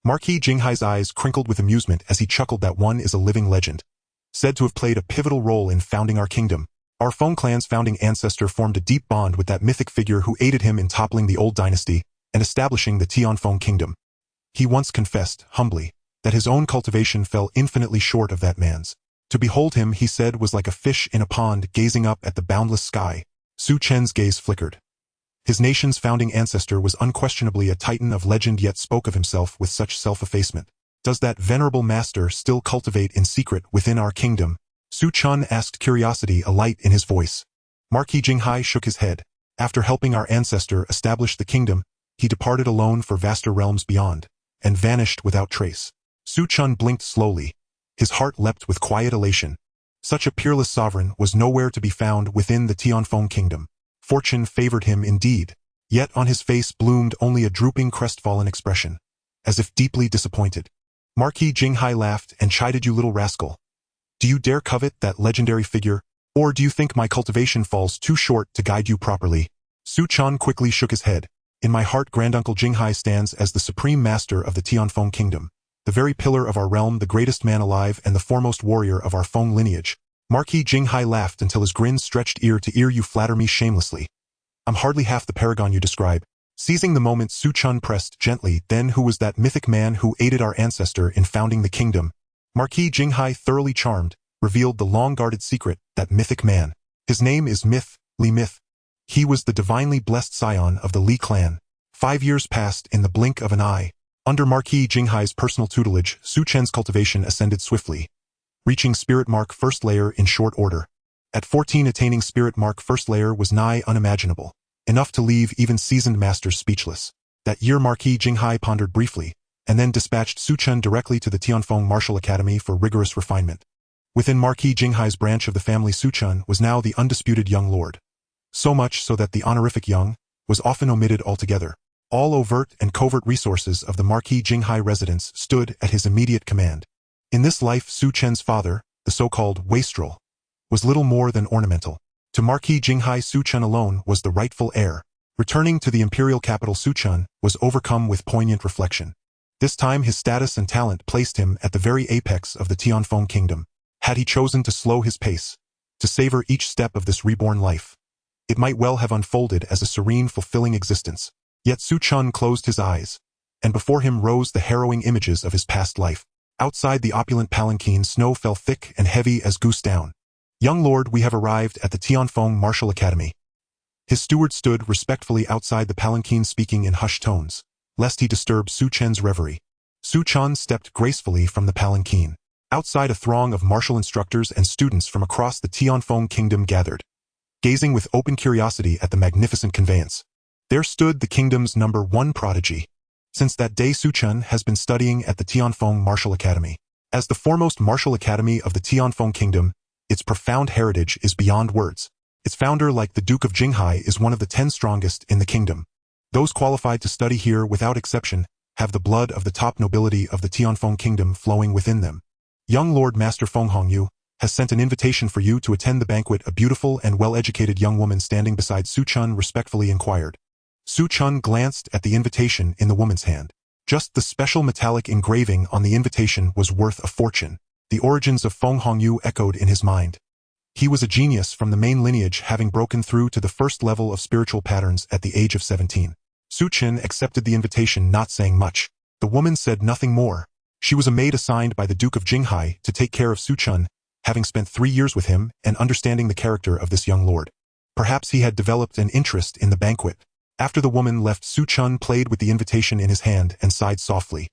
Marquis Jinghai's eyes crinkled with amusement as he chuckled that one is a living legend, said to have played a pivotal role in founding our kingdom. Our Feng clan's founding ancestor formed a deep bond with that mythic figure who aided him in toppling the old dynasty and establishing the Tianfeng kingdom. He once confessed, humbly, that his own cultivation fell infinitely short of that man's. To behold him, he said, was like a fish in a pond gazing up at the boundless sky. Su Chen's gaze flickered. His nation's founding ancestor was unquestionably a titan of legend, yet spoke of himself with such self-effacement. Does that venerable master still cultivate in secret within our kingdom? Su Chen asked, curiosity alight in his voice. Marquis Jinghai shook his head. After helping our ancestor establish the kingdom, he departed alone for vaster realms beyond, and vanished without trace. Su Chen blinked slowly. His heart leapt with quiet elation. Such a peerless sovereign was nowhere to be found within the Tianfeng kingdom. Fortune favored him indeed, yet on his face bloomed only a drooping crestfallen expression, as if deeply disappointed. Marquis Jinghai laughed and chided, you little rascal. Do you dare covet that legendary figure, or do you think my cultivation falls too short to guide you properly? Su Chen quickly shook his head. In my heart, Granduncle Jinghai stands as the supreme master of the Tianfeng kingdom, the very pillar of our realm, the greatest man alive and the foremost warrior of our Feng lineage. Marquis Jinghai laughed until his grin stretched ear to ear. You flatter me shamelessly. I'm hardly half the paragon you describe. Seizing the moment, Su Chen pressed gently, then who was that mythic man who aided our ancestor in founding the kingdom? Marquis Jinghai, thoroughly charmed, revealed the long-guarded secret, that mythic man. His name is Li Myth. He was the divinely blessed scion of the Li clan. 5 years passed in the blink of an eye. Under Marquis Jinghai's personal tutelage, Su Chen's cultivation ascended swiftly, reaching Spirit Mark First Layer in short order. At 14, attaining Spirit Mark First Layer was nigh unimaginable, enough to leave even seasoned masters speechless. That year Marquis Jinghai pondered briefly, and then dispatched Su Chen directly to the Tianfeng Martial Academy for rigorous refinement. Within Marquis Jinghai's branch of the family, Su Chen was now the undisputed young lord. So much so that the honorific young was often omitted altogether. All overt and covert resources of the Marquis Jinghai residence stood at his immediate command. In this life, Su Chen's father, the so-called wastrel, was little more than ornamental. To Marquis Jinghai, Su Chen alone was the rightful heir. Returning to the imperial capital, Su Chen was overcome with poignant reflection. This time his status and talent placed him at the very apex of the Tianfeng kingdom. Had he chosen to slow his pace, to savor each step of this reborn life, it might well have unfolded as a serene, fulfilling existence. Yet Su Chen closed his eyes, and before him rose the harrowing images of his past life. Outside the opulent palanquin, snow fell thick and heavy as goose down. Young lord, we have arrived at the Tianfeng Martial Academy. His steward stood respectfully outside the palanquin, speaking in hushed tones, lest he disturb Su Chen's reverie. Su Chen stepped gracefully from the palanquin. Outside, a throng of martial instructors and students from across the Tianfeng kingdom gathered, gazing with open curiosity at the magnificent conveyance. There stood the kingdom's #1 prodigy. Since that day, Su Chen has been studying at the Tianfeng Martial Academy. As the foremost martial academy of the Tianfeng kingdom, its profound heritage is beyond words. Its founder, like the Duke of Jinghai, is one of the 10 strongest in the kingdom. Those qualified to study here, without exception, have the blood of the top nobility of the Tianfeng kingdom flowing within them. Young Lord Master Feng Hongyu has sent an invitation for you to attend the banquet. A beautiful and well-educated young woman standing beside Su Chen respectfully inquired. Su Chen glanced at the invitation in the woman's hand. Just the special metallic engraving on the invitation was worth a fortune. The origins of Feng Hongyu echoed in his mind. He was a genius from the main lineage, having broken through to the first level of spiritual patterns at the age of 17. Su Chen accepted the invitation, not saying much. The woman said nothing more. She was a maid assigned by the Duke of Jinghai to take care of Su Chen, having spent 3 years with him and understanding the character of this young lord. Perhaps he had developed an interest in the banquet. After the woman left, Su Chen played with the invitation in his hand and sighed softly.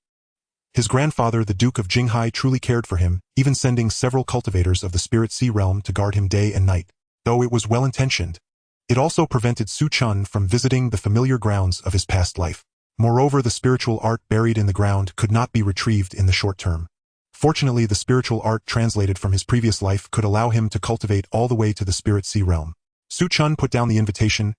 His grandfather, the Duke of Jinghai, truly cared for him, even sending several cultivators of the Spirit Sea realm to guard him day and night. Though it was well-intentioned, it also prevented Su Chen from visiting the familiar grounds of his past life. Moreover, the spiritual art buried in the ground could not be retrieved in the short term. Fortunately, the spiritual art translated from his previous life could allow him to cultivate all the way to the Spirit Sea realm. Su Chen put down the invitation.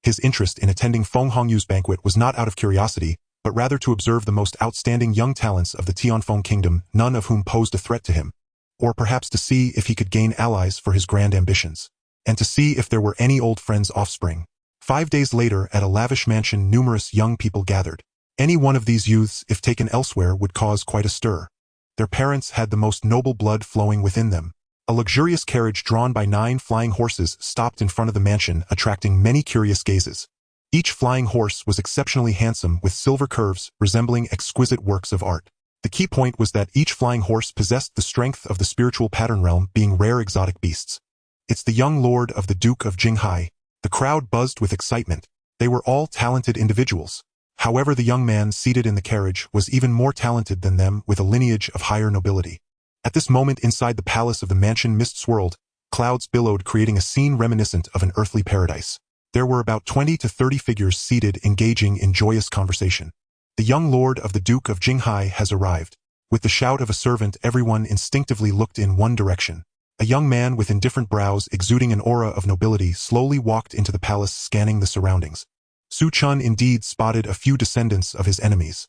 His interest in attending Feng Hongyu's banquet was not out of curiosity, but rather to observe the most outstanding young talents of the Tianfeng kingdom, none of whom posed a threat to him. Or perhaps to see if he could gain allies for his grand ambitions. And to see if there were any old friends' offspring. 5 days later, at a lavish mansion, numerous young people gathered. Any one of these youths, if taken elsewhere, would cause quite a stir. Their parents had the most noble blood flowing within them. A luxurious carriage drawn by 9 flying horses stopped in front of the mansion, attracting many curious gazes. Each flying horse was exceptionally handsome, with silver curves resembling exquisite works of art. The key point was that each flying horse possessed the strength of the spiritual pattern realm, being rare exotic beasts. "It's the young lord of the Duke of Jinghai." The crowd buzzed with excitement. They were all talented individuals. However, the young man seated in the carriage was even more talented than them, with a lineage of higher nobility. At this moment, inside the palace of the mansion, mist swirled, clouds billowed, creating a scene reminiscent of an earthly paradise. There were about 20 to 30 figures seated, engaging in joyous conversation. "The young lord of the Duke of Jinghai has arrived." With the shout of a servant, everyone instinctively looked in one direction. A young man with indifferent brows, exuding an aura of nobility, slowly walked into the palace, scanning the surroundings. Su Chen indeed spotted a few descendants of his enemies.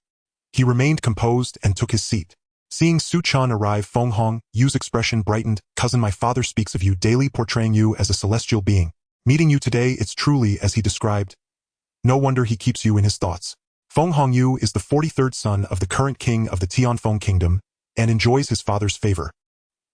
He remained composed and took his seat. Seeing Su Chen arrive, Feng Hong Yu's expression brightened. "Cousin, my father speaks of you daily, portraying you as a celestial being. Meeting you today, it's truly as he described. No wonder he keeps you in his thoughts." Feng Hong Yu is the 43rd son of the current king of the Tianfeng kingdom and enjoys his father's favor.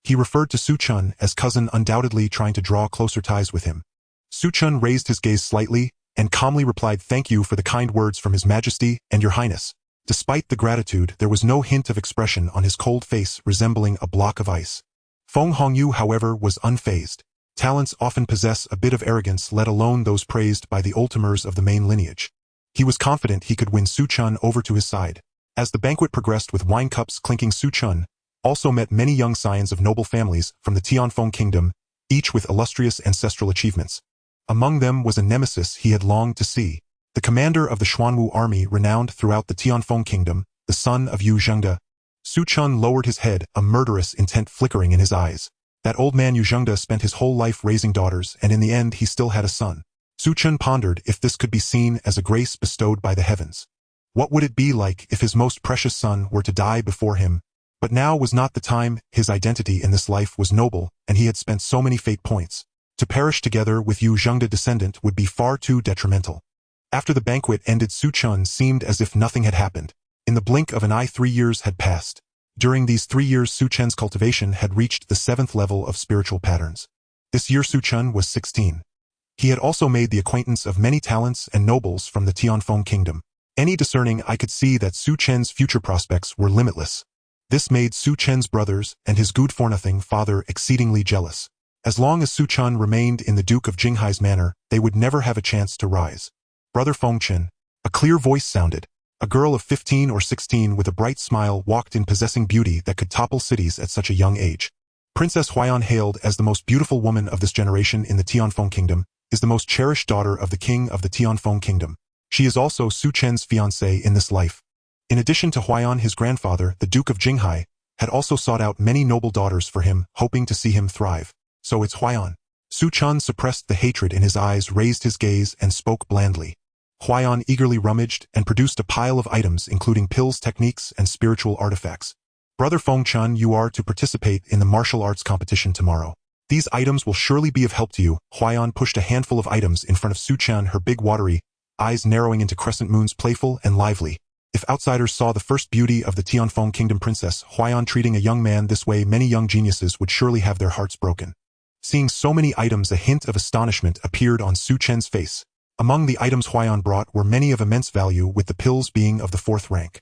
He referred to Su Chen as cousin, undoubtedly trying to draw closer ties with him. Su Chen raised his gaze slightly and calmly replied, "Thank you for the kind words from His Majesty and Your Highness." Despite the gratitude, there was no hint of expression on his cold face, resembling a block of ice. Feng Hongyu, however, was unfazed. Talents often possess a bit of arrogance, let alone those praised by the ultimers of the main lineage. He was confident he could win Su Chen over to his side. As the banquet progressed with wine cups clinking, Su Chen also met many young scions of noble families from the Tianfeng kingdom, each with illustrious ancestral achievements. Among them was a nemesis he had longed to see. The commander of the Xuanwu army, renowned throughout the Tianfeng kingdom, the son of Yu Zhengde. Su Chen lowered his head, a murderous intent flickering in his eyes. That old man Yu Zhengde spent his whole life raising daughters, and in the end he still had a son. Su Chen pondered if this could be seen as a grace bestowed by the heavens. What would it be like if his most precious son were to die before him? But now was not the time. His identity in this life was noble, and he had spent so many fate points. To perish together with Yu Zhengde descendant would be far too detrimental. After the banquet ended, Su Chen seemed as if nothing had happened. In the blink of an eye, 3 years had passed. During these 3 years, Su Chen's cultivation had reached the 7th level of spiritual patterns. This year Su Chen was 16. He had also made the acquaintance of many talents and nobles from the Tianfeng kingdom. Any discerning eye could see that Su Chen's future prospects were limitless. This made Su Chen's brothers and his good-for-nothing father exceedingly jealous. As long as Su Chen remained in the Duke of Jinghai's manor, they would never have a chance to rise. "Brother Feng Chen." A clear voice sounded. A girl of 15 or 16 with a bright smile walked in, possessing beauty that could topple cities at such a young age. Princess Huaiyan, hailed as the most beautiful woman of this generation in the Tianfeng kingdom, is the most cherished daughter of the king of the Tianfeng kingdom. She is also Su Chen's fiancée in this life. In addition to Huaiyan, his grandfather, the Duke of Jinghai, had also sought out many noble daughters for him, hoping to see him thrive. "So it's Huaiyan." Su Chen suppressed the hatred in his eyes, raised his gaze, and spoke blandly. Huaiyan eagerly rummaged and produced a pile of items, including pills, techniques, and spiritual artifacts. "Brother Feng Chen, you are to participate in the martial arts competition tomorrow. These items will surely be of help to you." Huaiyan pushed a handful of items in front of Su Chen, her big watery eyes narrowing into crescent moons, playful and lively. If outsiders saw the first beauty of the Tianfeng kingdom, Princess Huaiyan, treating a young man this way, many young geniuses would surely have their hearts broken. Seeing so many items, a hint of astonishment appeared on Su Chen's face. Among the items Huaiyan brought were many of immense value, with the pills being of the 4th rank.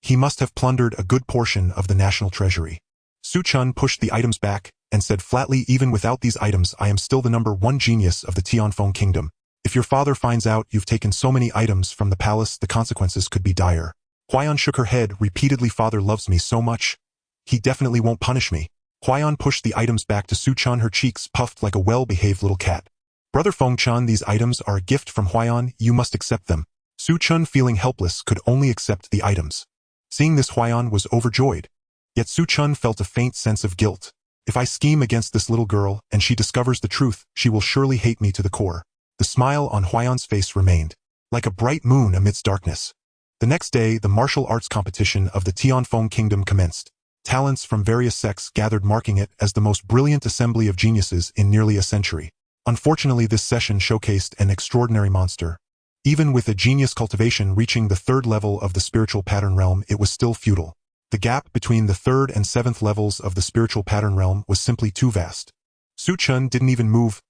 He must have plundered a good portion of the national treasury. Su Chen pushed the items back and said flatly, "Even without these items, I am still the #1 genius of the Tianfeng kingdom. If your father finds out you've taken so many items from the palace, the consequences could be dire." Huaiyan shook her head repeatedly. "Father loves me so much. He definitely won't punish me." Huaiyan pushed the items back to Su Chen, her cheeks puffed like a well-behaved little cat. "Brother Feng Chen, these items are a gift from Huaiyan. You must accept them." Su Chen, feeling helpless, could only accept the items. Seeing this, Huaiyan was overjoyed. Yet Su Chen felt a faint sense of guilt. "If I scheme against this little girl and she discovers the truth, she will surely hate me to the core." The smile on Huaiyan's face remained like a bright moon amidst darkness. The next day, the martial arts competition of the Tianfeng Kingdom commenced. Talents from various sects gathered, marking it as the most brilliant assembly of geniuses in nearly a century. Unfortunately, this session showcased an extraordinary monster. Even with a genius cultivation reaching the 3rd level of the spiritual pattern realm, it was still futile. The gap between the 3rd and 7th levels of the spiritual pattern realm was simply too vast. Su Chen didn't even move.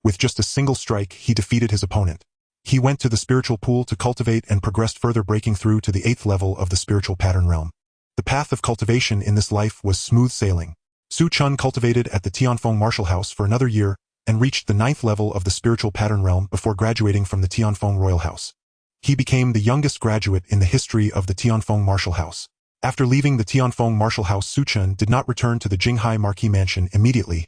With just a single strike, he defeated his opponent. He went to the spiritual pool to cultivate and progressed further, breaking through to the 8th level of the spiritual pattern realm. The path of cultivation in this life was smooth sailing. Su Chen cultivated at the Tianfeng Martial House for another year and reached the 9th level of the spiritual pattern realm before graduating from the Tianfeng Royal House. He became the youngest graduate in the history of the Tianfeng Martial House. After leaving the Tianfeng Martial House, Su Chen did not return to the Jinghai Marquis Mansion immediately.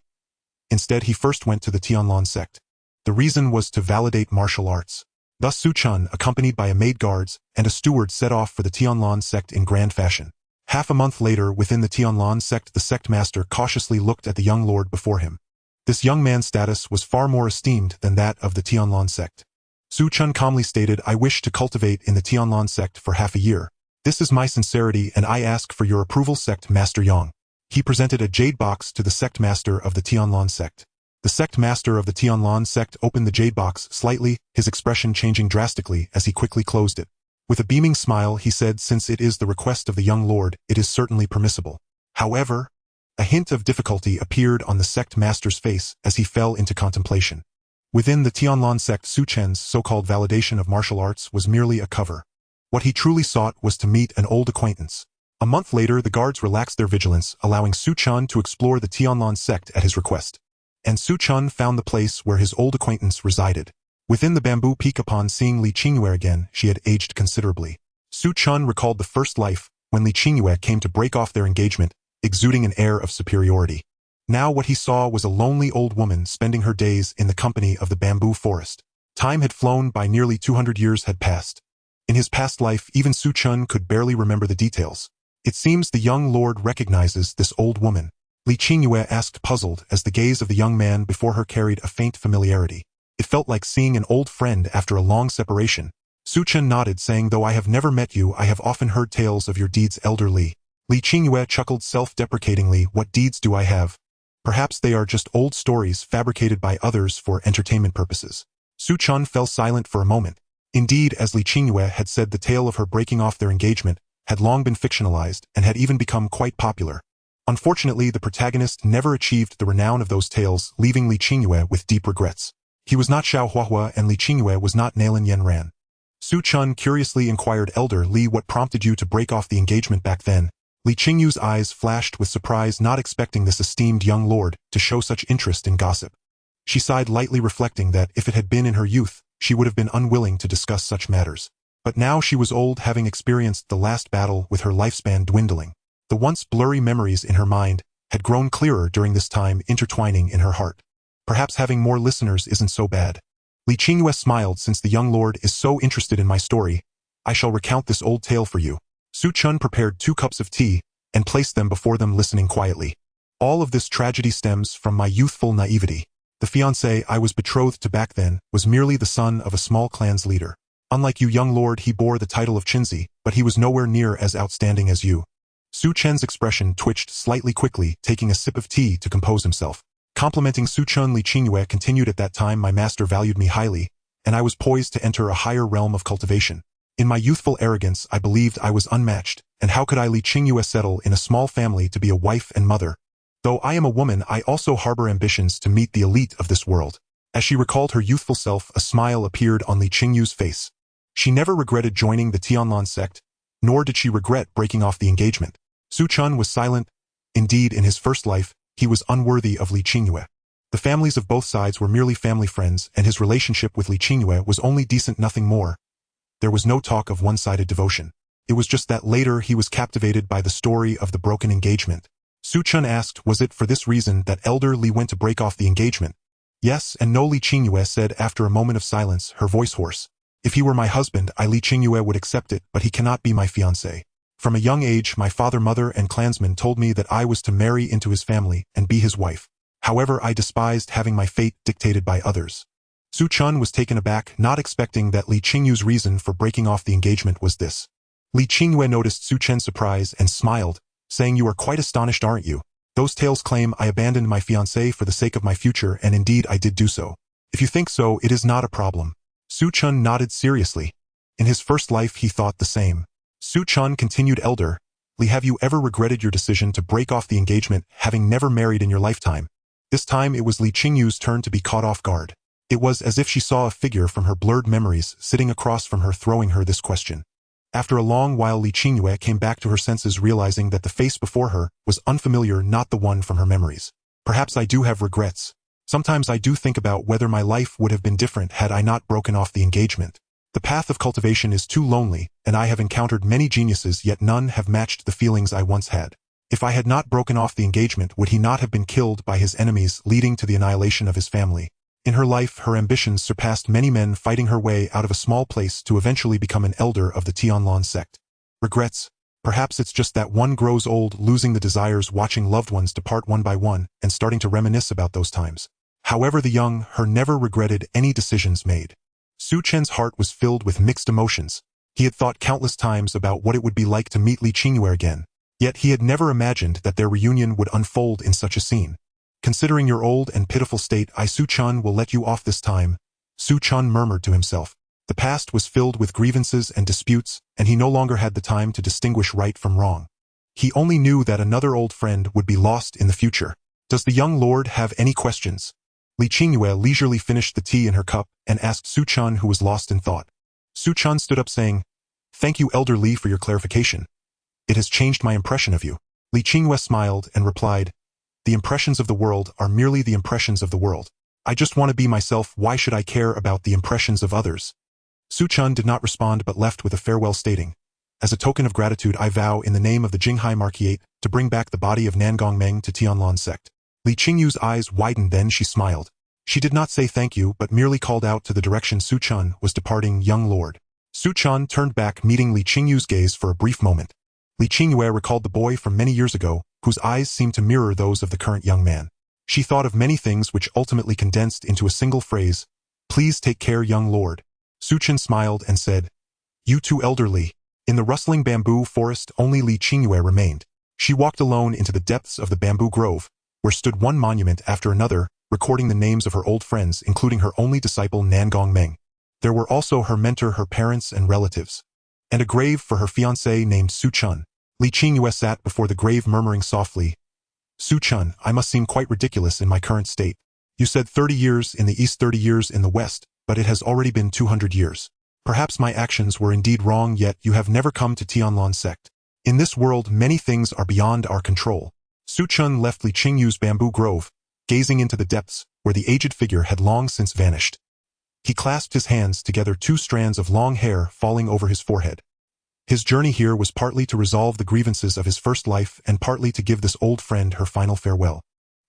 Instead, he first went to the Tianlan sect. The reason was to validate martial arts. Thus Su Chen, accompanied by a maid guards and a steward, set off for the Tianlan sect in grand fashion. Half a month later, within the Tianlan sect, the sect master cautiously looked at the young lord before him. This young man's status was far more esteemed than that of the Tianlan sect. Su Chen calmly stated, "I wish to cultivate in the Tianlan sect for half a year. This is my sincerity, and I ask for your approval, Sect Master Yang." He presented a jade box to the sect master of the Tianlan sect. The sect master of the Tianlan sect opened the jade box slightly, his expression changing drastically as he quickly closed it. With a beaming smile, he said, "Since it is the request of the young lord, it is certainly permissible." However, a hint of difficulty appeared on the sect master's face as he fell into contemplation. Within the Tianlan sect, Su Chen's so-called validation of martial arts was merely a cover. What he truly sought was to meet an old acquaintance. A month later, the guards relaxed their vigilance, allowing Su Chen to explore the Tianlan sect at his request. And Su Chen found the place where his old acquaintance resided. Within the bamboo peak, upon seeing Li Qingyue again, she had aged considerably. Su Chen recalled the first life, when Li Qingyue came to break off their engagement, exuding an air of superiority. Now what he saw was a lonely old woman spending her days in the company of the bamboo forest. Time had flown by, nearly 200 years had passed. In his past life, even Su Chen could barely remember the details. It seems the young lord recognizes this old woman. Li Qingyue asked, puzzled, as the gaze of the young man before her carried a faint familiarity. It felt like seeing an old friend after a long separation. Su Chen nodded, saying, "Though I have never met you, I have often heard tales of your deeds, Elder Li." Li Qingyue chuckled self-deprecatingly, "What deeds do I have? Perhaps they are just old stories fabricated by others for entertainment purposes." Su Chen fell silent for a moment. Indeed, as Li Qingyue had said, the tale of her breaking off their engagement had long been fictionalized and had even become quite popular. Unfortunately, the protagonist never achieved the renown of those tales, leaving Li Qingyue with deep regrets. He was not Xiao Huahua, and Li Qingyue was not Nalin Yanran. Su Chen curiously inquired, "Elder Li, what prompted you to break off the engagement back then?" Li Qingyue's eyes flashed with surprise, not expecting this esteemed young lord to show such interest in gossip. She sighed lightly, reflecting that if it had been in her youth, she would have been unwilling to discuss such matters. But now she was old, having experienced the last battle with her lifespan dwindling. The once blurry memories in her mind had grown clearer during this time, intertwining in her heart. Perhaps having more listeners isn't so bad. Li Qingyue smiled, "Since the young lord is so interested in my story, I shall recount this old tale for you." Su Chen prepared 2 cups of tea and placed them before them, listening quietly. "All of this tragedy stems from my youthful naivety. The fiancé I was betrothed to back then was merely the son of a small clan's leader. Unlike you, young lord, he bore the title of Qinzi, but he was nowhere near as outstanding as you." Su Chen's expression twitched slightly, quickly taking a sip of tea to compose himself. Complimenting Su Chen, Li Qingyue continued, "At that time my master valued me highly, and I was poised to enter a higher realm of cultivation. In my youthful arrogance I believed I was unmatched, and how could I, Li Qingyue, settle in a small family to be a wife and mother? Though I am a woman, I also harbor ambitions to meet the elite of this world." As she recalled her youthful self, a smile appeared on Li Qingyue's face. She never regretted joining the Tianlan sect, nor did she regret breaking off the engagement. Su Chen was silent. Indeed, in his first life, he was unworthy of Li Qingyue. The families of both sides were merely family friends, and his relationship with Li Qingyue was only decent, nothing more. There was no talk of one-sided devotion. It was just that later he was captivated by the story of the broken engagement. Su Chen asked, "Was it for this reason that Elder Li went to break off the engagement?" "Yes and no," Li Qingyue said after a moment of silence, her voice hoarse. "If he were my husband, I, Li Qingyue, would accept it, but he cannot be my fiancé. From a young age, my father, mother, and clansmen told me that I was to marry into his family and be his wife. However, I despised having my fate dictated by others." Su Chen was taken aback, not expecting that Li Qingyue's reason for breaking off the engagement was this. Li Qingyue noticed Su Chen's surprise and smiled, saying, "You are quite astonished, aren't you? Those tales claim I abandoned my fiancée for the sake of my future, and indeed I did do so. If you think so, it is not a problem." Su Chen nodded seriously. In his first life he thought the same. Su Chen continued, "Elder Li, have you ever regretted your decision to break off the engagement, having never married in your lifetime?" This time it was Li Qingyu's turn to be caught off guard. It was as if she saw a figure from her blurred memories sitting across from her, throwing her this question. After a long while, Li Qingyue came back to her senses, realizing that the face before her was unfamiliar, not the one from her memories. "Perhaps I do have regrets. Sometimes I do think about whether my life would have been different had I not broken off the engagement. The path of cultivation is too lonely, and I have encountered many geniuses, yet none have matched the feelings I once had. If I had not broken off the engagement, would he not have been killed by his enemies, leading to the annihilation of his family?" In her life, her ambitions surpassed many men, fighting her way out of a small place to eventually become an elder of the Tianlan sect. Regrets? Perhaps it's just that one grows old, losing the desires, watching loved ones depart one by one, and starting to reminisce about those times. However, the young her never regretted any decisions made. Su Chen's heart was filled with mixed emotions. He had thought countless times about what it would be like to meet Li Qingyue again, yet he had never imagined that their reunion would unfold in such a scene. "Considering your old and pitiful state, Su Chen will let you off this time," Su Chen murmured to himself. The past was filled with grievances and disputes, and he no longer had the time to distinguish right from wrong. He only knew that another old friend would be lost in the future. "Does the young lord have any questions?" Li Qingyue leisurely finished the tea in her cup and asked Su Chen, who was lost in thought. Su Chen stood up, saying, "Thank you, Elder Li, for your clarification. It has changed my impression of you." Li Qingyue smiled and replied, "The impressions of the world are merely the impressions of the world. I just want to be myself. Why should I care about the impressions of others?" Su Chen did not respond but left with a farewell, stating, "As a token of gratitude, I vow in the name of the Jinghai Marquisate to bring back the body of Nangong Meng to Tianlan sect." Li Qingyu's eyes widened, then she smiled. She did not say thank you, but merely called out to the direction Su Chen was departing, "Young lord." Su Chen turned back, meeting Li Qingyu's gaze for a brief moment. Li Qingyue recalled the boy from many years ago, whose eyes seemed to mirror those of the current young man. She thought of many things which ultimately condensed into a single phrase, "Please take care, young lord." Su Chen smiled and said, "You too, Elder Li." In the rustling bamboo forest, only Li Qingyue remained. She walked alone into the depths of the bamboo grove, where stood one monument after another, recording the names of her old friends, including her only disciple Nangong Meng. There were also her mentor, her parents and relatives, and a grave for her fiancé named Su Chen. Li Qingyue sat before the grave, murmuring softly, "Su Chen, I must seem quite ridiculous in my current state. You said 30 years in the east, 30 years in the west, but it has already been 200 years. Perhaps my actions were indeed wrong, yet you have never come to Tianlan sect. In this world, many things are beyond our control." Su Chen left Li Qingyu's bamboo grove, gazing into the depths, where the aged figure had long since vanished. He clasped his hands together, two strands of long hair falling over his forehead. His journey here was partly to resolve the grievances of his first life and partly to give this old friend her final farewell.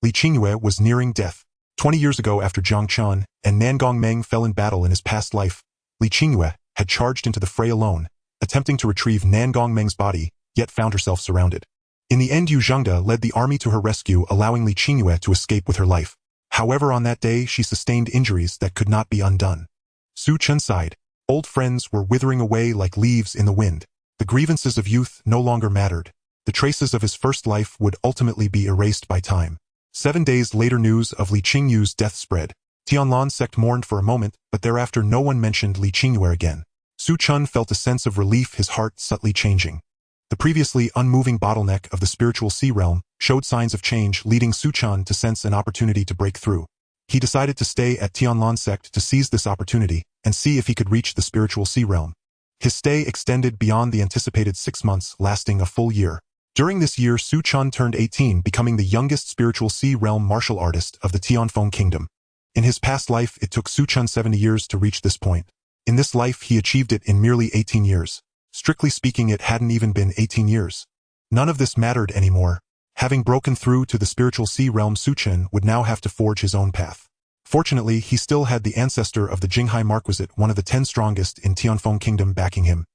Li Qingyue was nearing death. 20 years ago, after Jiang Chen and Nangong Meng fell in battle in his past life, Li Qingyue had charged into the fray alone, attempting to retrieve Nangong Meng's body, yet found herself surrounded. In the end, Yu Zhengde led the army to her rescue, allowing Li Qingyue to escape with her life. However, on that day she sustained injuries that could not be undone. Su Chen sighed. Old friends were withering away like leaves in the wind. The grievances of youth no longer mattered. The traces of his first life would ultimately be erased by time. 7 days later, news of Li Qingyu's death spread. Tianlan sect mourned for a moment, but thereafter no one mentioned Li Qingyue again. Su Chen felt a sense of relief, his heart subtly changing. The previously unmoving bottleneck of the spiritual sea realm showed signs of change, leading Su Chen to sense an opportunity to break through. He decided to stay at Tianlan sect to seize this opportunity and see if he could reach the spiritual sea realm. His stay extended beyond the anticipated 6 months, lasting a full year. During this year, Su Chen turned 18, becoming the youngest spiritual sea realm martial artist of the Tianfeng kingdom. In his past life, it took Su Chen 70 years to reach this point. In this life, he achieved it in merely 18 years. Strictly speaking, it hadn't even been 18 years. None of this mattered anymore. Having broken through to the spiritual sea realm, Su Chen would now have to forge his own path. Fortunately, he still had the ancestor of the Jinghai Marquisate, one of the 10 strongest in Tianfeng Kingdom, backing him.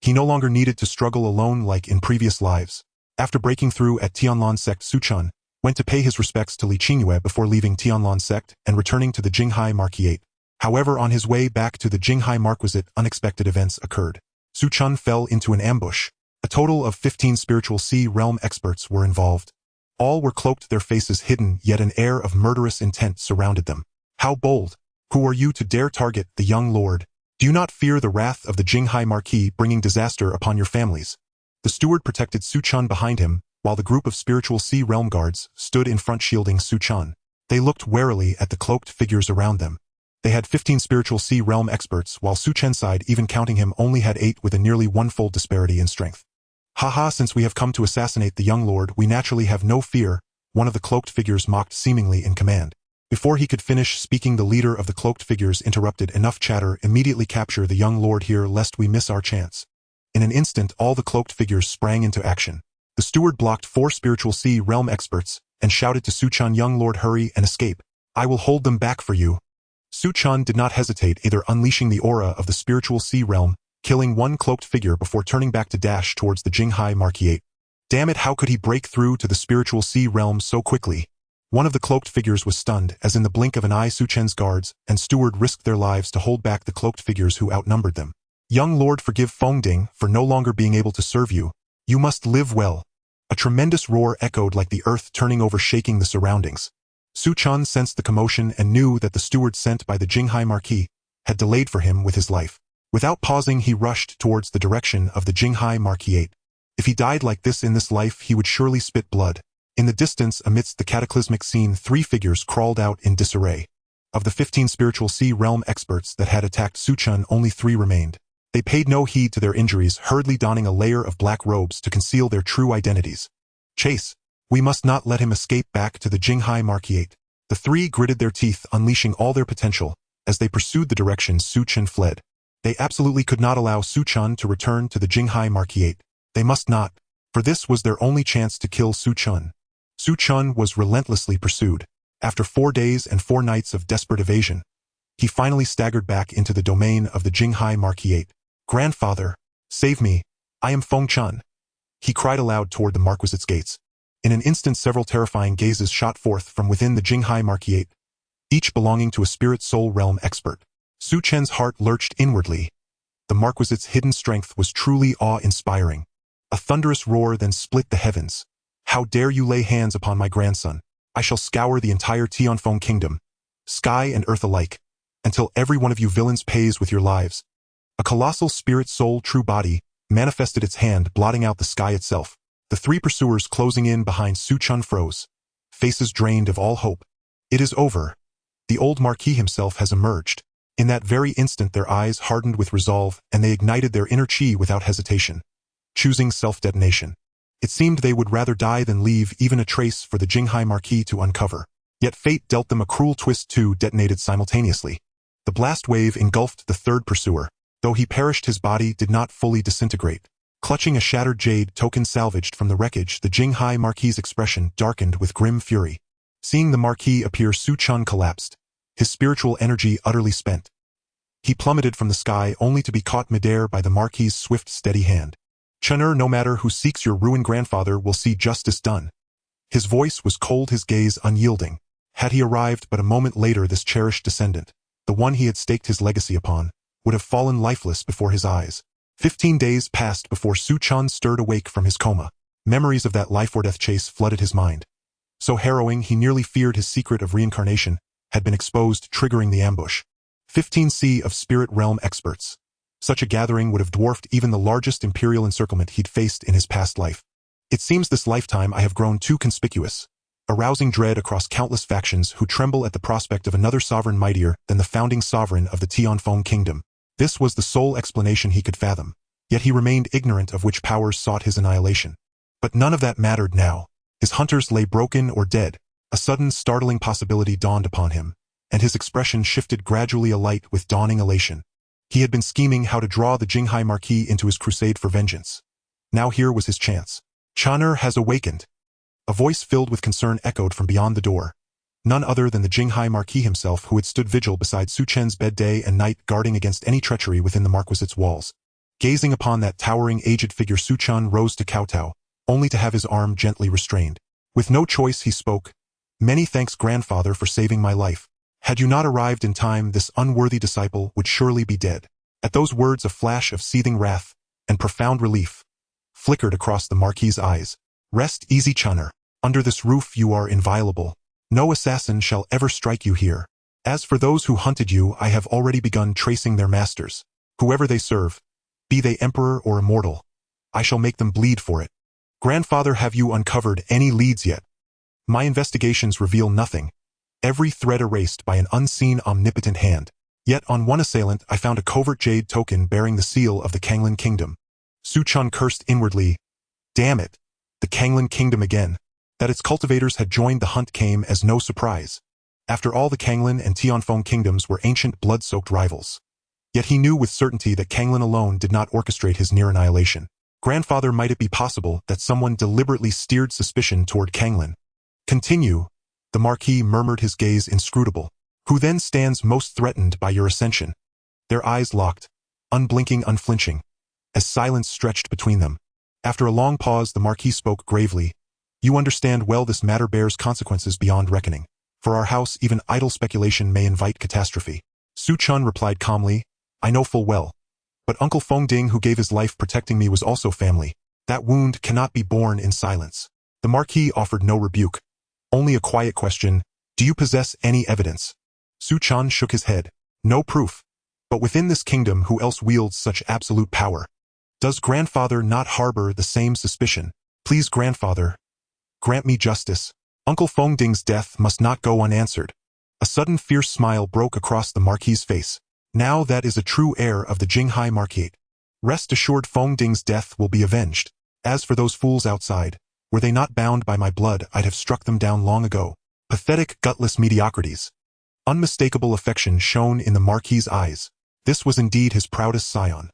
He no longer needed to struggle alone like in previous lives. After breaking through at Tianlan sect, Su Chen went to pay his respects to Li Qingyue before leaving Tianlan sect and returning to the Jinghai Marquisate. However, on his way back to the Jinghai Marquisate, unexpected events occurred. Su Chen fell into an ambush. A total of 15 spiritual sea realm experts were involved. All were cloaked, their faces hidden, yet an air of murderous intent surrounded them. How bold! Who are you to dare target the young lord? Do you not fear the wrath of the Jinghai Marquis bringing disaster upon your families? The steward protected Su Chen behind him, while the group of spiritual sea realm guards stood in front shielding Su Chen. They looked warily at the cloaked figures around them. They had 15 spiritual sea realm experts, while Su Chen's side, even counting him, only had 8, with a nearly one-fold disparity in strength. Haha, since we have come to assassinate the young lord, we naturally have no fear, one of the cloaked figures mocked, seemingly in command. Before he could finish speaking, the leader of the cloaked figures interrupted. Enough chatter, immediately capture the young lord here, lest we miss our chance. In an instant, all the cloaked figures sprang into action. The steward blocked 4 spiritual sea realm experts and shouted to Su Chen, "Young lord, hurry and escape. I will hold them back for you." Su Chen did not hesitate, either unleashing the aura of the spiritual sea realm, killing one cloaked figure before turning back to dash towards the Jinghai Marquis. Damn it, how could he break through to the spiritual sea realm so quickly? One of the cloaked figures was stunned, as in the blink of an eye Su Chen's guards and steward risked their lives to hold back the cloaked figures who outnumbered them. "Young lord, forgive Fengding for no longer being able to serve you. You must live well." A tremendous roar echoed like the earth turning over, shaking the surroundings. Su Chen sensed the commotion and knew that the steward sent by the Jinghai Marquis had delayed for him with his life. Without pausing, he rushed towards the direction of the Jinghai Marquis. If he died like this in this life, he would surely spit blood. In the distance, amidst the cataclysmic scene, 3 figures crawled out in disarray. Of the 15 spiritual sea realm experts that had attacked Su Chen, only 3 remained. They paid no heed to their injuries, hurriedly donning a layer of black robes to conceal their true identities. "Chase! We must not let him escape back to the Jinghai Marquis." The 3 gritted their teeth, unleashing all their potential, as they pursued the direction Su Chen fled. They absolutely could not allow Su Chen to return to the Jinghai Marquis. They must not, for this was their only chance to kill Su Chen. Su Chen was relentlessly pursued. After 4 days and 4 nights of desperate evasion, he finally staggered back into the domain of the Jinghai Marquis. "Grandfather, save me, I am Feng Chen," he cried aloud toward the Marquisite's gates. In an instant, several terrifying gazes shot forth from within the Jinghai Marquis, each belonging to a spirit soul realm expert. Su Chen's heart lurched inwardly. The Marquisite's hidden strength was truly awe-inspiring. A thunderous roar then split the heavens. "How dare you lay hands upon my grandson? I shall scour the entire Tianfeng kingdom, sky and earth alike, until every one of you villains pays with your lives." A colossal spirit soul true body manifested its hand, blotting out the sky itself. The 3 pursuers closing in behind Su Chen froze, faces drained of all hope. "It is over. The old Marquis himself has emerged." In that very instant, their eyes hardened with resolve, and they ignited their inner chi without hesitation, choosing self-detonation. It seemed they would rather die than leave even a trace for the Jinghai Marquis to uncover. Yet fate dealt them a cruel twist. 2 detonated simultaneously. The blast wave engulfed the 3rd pursuer. Though he perished, his body did not fully disintegrate. Clutching a shattered jade token salvaged from the wreckage, the Jinghai Marquis' expression darkened with grim fury. Seeing the Marquis appear, Su Chen collapsed, his spiritual energy utterly spent. He plummeted from the sky, only to be caught midair by the Marquis' swift, steady hand. "Chener, no matter who seeks your ruin, grandfather will see justice done." His voice was cold, his gaze unyielding. Had he arrived but a moment later, this cherished descendant, the one he had staked his legacy upon, would have fallen lifeless before his eyes. 15 days passed before Su Chen stirred awake from his coma. Memories of that life-or-death chase flooded his mind. So harrowing, he nearly feared his secret of reincarnation had been exposed, triggering the ambush. 15 sea of spirit realm experts. Such a gathering would have dwarfed even the largest imperial encirclement he'd faced in his past life. "It seems this lifetime I have grown too conspicuous," arousing dread across countless factions who tremble at the prospect of another sovereign mightier than the founding sovereign of the Tianfeng kingdom. This was the sole explanation he could fathom, yet he remained ignorant of which powers sought his annihilation. But none of that mattered now. His hunters lay broken or dead. A sudden, startling possibility dawned upon him, and his expression shifted gradually, alight with dawning elation. He had been scheming how to draw the Jinghai Marquis into his crusade for vengeance. Now here was his chance. "Chener has awakened." A voice filled with concern echoed from beyond the door. None other than the Jinghai Marquis himself, who had stood vigil beside Su Chen's bed day and night, guarding against any treachery within the Marquisite's walls. Gazing upon that towering, aged figure, Su Chen rose to kowtow, only to have his arm gently restrained. With no choice, he spoke. "Many thanks, grandfather, for saving my life. Had you not arrived in time, this unworthy disciple would surely be dead." At those words, a flash of seething wrath and profound relief flickered across the Marquis's eyes. Rest easy, Chunner. Under this roof you are inviolable. No assassin shall ever strike you here. As for those who hunted you, I have already begun tracing their masters. Whoever they serve, be they emperor or immortal, I shall make them bleed for it. Grandfather, have you uncovered any leads yet? My investigations reveal nothing. Every thread erased by an unseen omnipotent hand. Yet on one assailant I found a covert jade token bearing the seal of the Kanglin Kingdom. Su Chen cursed inwardly. Damn it, the Kanglin Kingdom again. That its cultivators had joined the hunt came as no surprise. After all, the Kanglin and Tianfeng kingdoms were ancient blood-soaked rivals. Yet he knew with certainty that Kanglin alone did not orchestrate his near annihilation. Grandfather, might it be possible that someone deliberately steered suspicion toward Kanglin? Continue, the Marquis murmured, his gaze inscrutable. Who then stands most threatened by your ascension? Their eyes locked, unblinking, unflinching, as silence stretched between them. After a long pause, the Marquis spoke gravely. You understand well this matter bears consequences beyond reckoning. For our house, even idle speculation may invite catastrophe. Su Chen replied calmly, I know full well. But Uncle Feng Ding, who gave his life protecting me, was also family. That wound cannot be borne in silence. The Marquis offered no rebuke. Only a quiet question, do you possess any evidence? Su Chen shook his head. No proof. But within this kingdom, who else wields such absolute power? Does grandfather not harbor the same suspicion? Please, grandfather, grant me justice. Uncle Feng Ding's death must not go unanswered. A sudden fierce smile broke across the Marquis's face. Now that is a true heir of the Jinghai Marquis. Rest assured, Feng Ding's death will be avenged. As for those fools outside, were they not bound by my blood, I'd have struck them down long ago. Pathetic, gutless mediocrities. Unmistakable affection shone in the Marquis's eyes. This was indeed his proudest scion.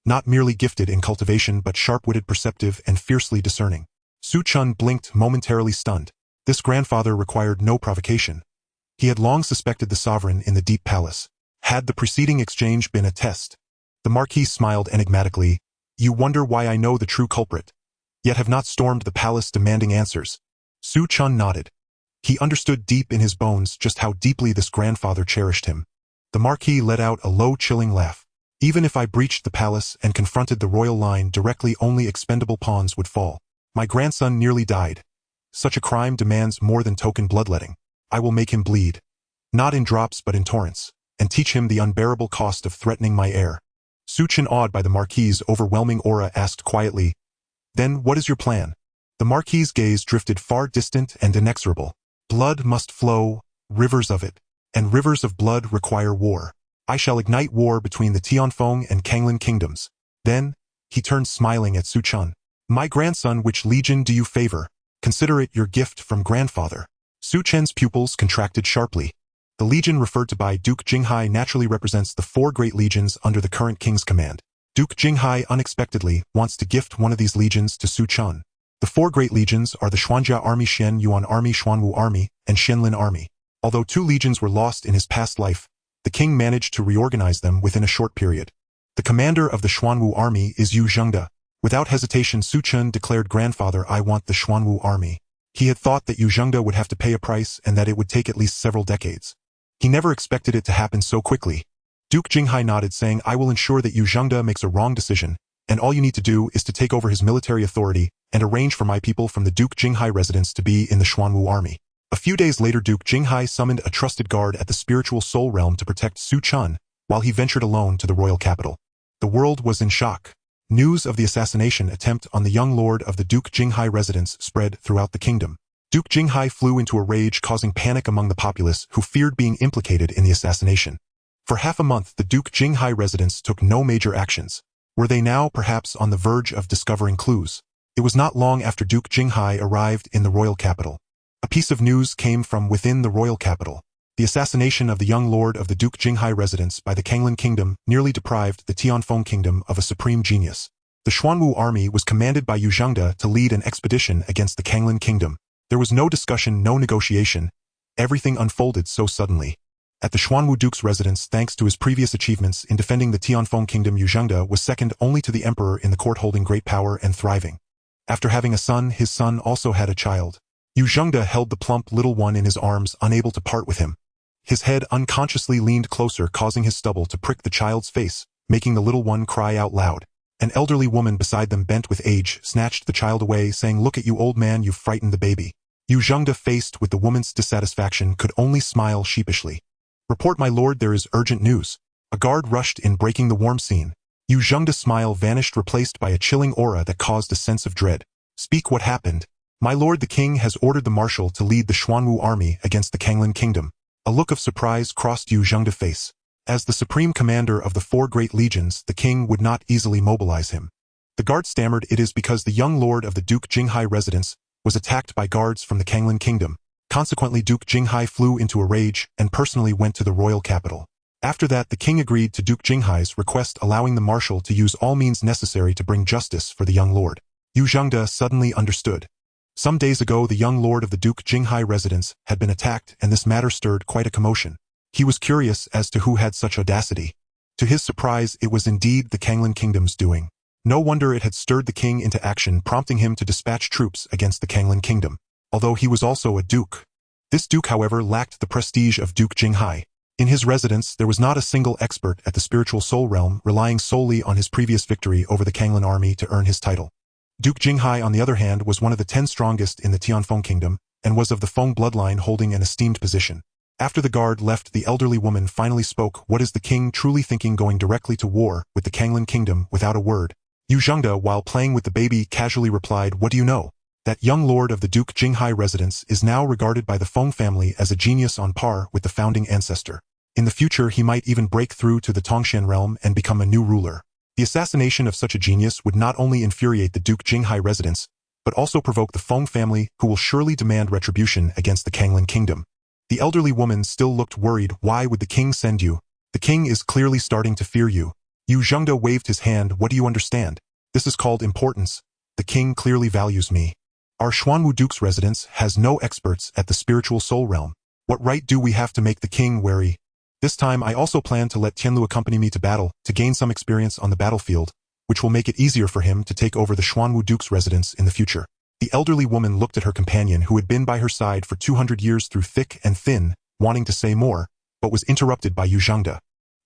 Not merely gifted in cultivation, but sharp-witted, perceptive, and fiercely discerning. Su Chen blinked, momentarily stunned. This grandfather required no provocation. He had long suspected the sovereign in the deep palace. Had the preceding exchange been a test? The Marquis smiled enigmatically. You wonder why I know the true culprit, yet have not stormed the palace demanding answers. Su Chen nodded. He understood deep in his bones just how deeply this grandfather cherished him. The Marquis let out a low, chilling laugh. Even if I breached the palace and confronted the royal line directly, only expendable pawns would fall. My grandson nearly died. Such a crime demands more than token bloodletting. I will make him bleed. Not in drops but in torrents, and teach him the unbearable cost of threatening my heir. Su Chen, awed by the Marquis's overwhelming aura, asked quietly, Then what is your plan? The Marquis's gaze drifted far distant and inexorable. Blood must flow, rivers of it, and rivers of blood require war. I shall ignite war between the Tianfeng and Kanglin kingdoms. Then, he turned smiling at Su Chen. My grandson, which legion do you favor? Consider it your gift from grandfather. Su Chen's pupils contracted sharply. The legion referred to by Duke Jinghai naturally represents the 4 great legions under the current king's command. Duke Jinghai unexpectedly wants to gift one of these legions to Su Chen. The 4 great legions are the Xuanjia Army, Shen Yuan Army, Xuanwu Army, and Shenlin Army. Although 2 legions were lost in his past life, the king managed to reorganize them within a short period. The commander of the Xuanwu Army is Yu Zhengde. Without hesitation, Su Chen declared, Grandfather, I want the Xuanwu Army. He had thought that Yu Zhengde would have to pay a price and that it would take at least several decades. He never expected it to happen so quickly. Duke Jinghai nodded, saying, I will ensure that Yu Zhengde makes a wrong decision, and all you need to do is to take over his military authority and arrange for my people from the Duke Jinghai residence to be in the Xuanwu Army. A few days later, Duke Jinghai summoned a trusted guard at the spiritual soul realm to protect Su Chen while he ventured alone to the royal capital. The world was in shock. News of the assassination attempt on the young lord of the Duke Jinghai residence spread throughout the kingdom. Duke Jinghai flew into a rage, causing panic among the populace who feared being implicated in the assassination. For half a month, the Duke Jinghai residence took no major actions. Were they now perhaps on the verge of discovering clues? It was not long after Duke Jinghai arrived in the royal capital. A piece of news came from within the royal capital. The assassination of the young lord of the Duke Jinghai residence by the Kanglin kingdom nearly deprived the Tianfeng kingdom of a supreme genius. The Xuanwu army was commanded by Yu Zhengde to lead an expedition against the Kanglin kingdom. There was no discussion, no negotiation. Everything unfolded so suddenly. At the Xuanwu duke's residence, thanks to his previous achievements in defending the Tianfeng kingdom, Yu Zhengde was second only to the emperor in the court, holding great power and thriving. After having a son, his son also had a child. Yu Zhengde held the plump little one in his arms, unable to part with him. His head unconsciously leaned closer, causing his stubble to prick the child's face, making the little one cry out loud. An elderly woman beside them, bent with age, snatched the child away, saying, "Look at you, old man, you've frightened the baby." Yu Zhengde, faced with the woman's dissatisfaction, could only smile sheepishly. "Report, my lord, there is urgent news." A guard rushed in, breaking the warm scene. Yu Zhengde's smile vanished, replaced by a chilling aura that caused a sense of dread. "Speak, what happened?" "My lord, the king has ordered the marshal to lead the Xuanwu army against the Kanglin kingdom." A look of surprise crossed Yu Zhengde's face. As the supreme commander of the 4 great legions, the king would not easily mobilize him. The guard stammered, "It is because the young lord of the Duke Jinghai residence was attacked by guards from the Kanglin kingdom. Consequently, Duke Jinghai flew into a rage and personally went to the royal capital. After that, the king agreed to Duke Jinghai's request, allowing the marshal to use all means necessary to bring justice for the young lord." Yu Zhengde suddenly understood. Some days ago, the young lord of the Duke Jinghai residence had been attacked, and this matter stirred quite a commotion. He was curious as to who had such audacity. To his surprise, it was indeed the Kanglin kingdom's doing. No wonder it had stirred the king into action, prompting him to dispatch troops against the Kanglin kingdom, although he was also a duke. This duke, however, lacked the prestige of Duke Jinghai. In his residence, there was not a single expert at the spiritual soul realm, relying solely on his previous victory over the Kanglin army to earn his title. Duke Jinghai, on the other hand, was one of the 10 strongest in the Tianfeng kingdom, and was of the Feng bloodline, holding an esteemed position. After the guard left, the elderly woman finally spoke. "What is the king truly thinking, going directly to war with the Kanglin kingdom without a word?" Yu Zhengde, while playing with the baby, casually replied, "What do you know? That young lord of the Duke Jinghai residence is now regarded by the Feng family as a genius on par with the founding ancestor. In the future, he might even break through to the Tongshan realm and become a new ruler. The assassination of such a genius would not only infuriate the Duke Jinghai residence, but also provoke the Feng family, who will surely demand retribution against the Kanglin kingdom." The elderly woman still looked worried. "Why would the king send you? The king is clearly starting to fear you." Yu Zhengde waved his hand. "What do you understand? This is called importance. The king clearly values me. Our Xuanwu Duke's residence has no experts at the spiritual soul realm. What right do we have to make the king wary? This time, I also plan to let Tianlu accompany me to battle, to gain some experience on the battlefield, which will make it easier for him to take over the Xuanwu Duke's residence in the future." The elderly woman looked at her companion, who had been by her side for 200 years through thick and thin, wanting to say more, but was interrupted by Yu Zhengde.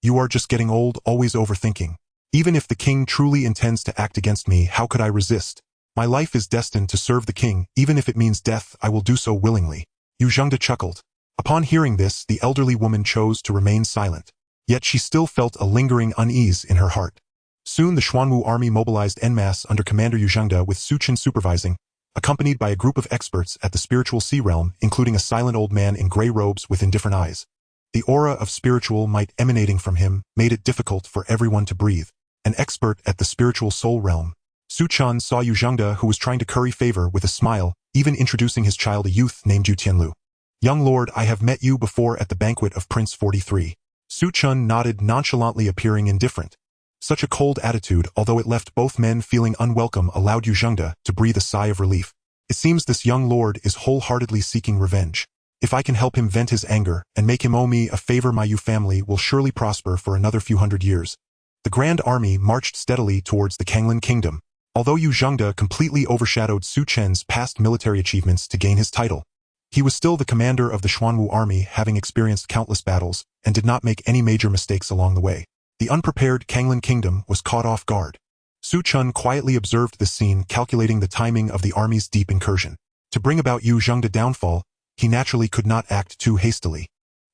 "You are just getting old, always overthinking. Even if the king truly intends to act against me, how could I resist? My life is destined to serve the king. Even if it means death, I will do so willingly." Yu Zhengde chuckled. Upon hearing this, the elderly woman chose to remain silent. Yet she still felt a lingering unease in her heart. Soon the Xuanwu army mobilized en masse under Commander Yu Zhengde, with Su Chen supervising, accompanied by a group of experts at the spiritual sea realm, including a silent old man in gray robes with indifferent eyes. The aura of spiritual might emanating from him made it difficult for everyone to breathe. An expert at the spiritual soul realm. Su Chen saw Yu Zhengde, who was trying to curry favor, with a smile, even introducing his child, a youth named Yu Tianlu. "Young lord, I have met you before at the banquet of Prince 43. Su Chen nodded nonchalantly, appearing indifferent. Such a cold attitude, although it left both men feeling unwelcome, allowed Yu Zhengde to breathe a sigh of relief. It seems this young lord is wholeheartedly seeking revenge. If I can help him vent his anger and make him owe me a favor, my Yu family will surely prosper for another few hundred years." The grand army marched steadily towards the Kanglin kingdom. Although Yu Zhengde completely overshadowed Su Chen's past military achievements to gain his title, he was still the commander of the Xuanwu army, having experienced countless battles, and did not make any major mistakes along the way. The unprepared Kanglin kingdom was caught off guard. Su Chen quietly observed this scene, calculating the timing of the army's deep incursion. To bring about Yu Zhengde's downfall, he naturally could not act too hastily.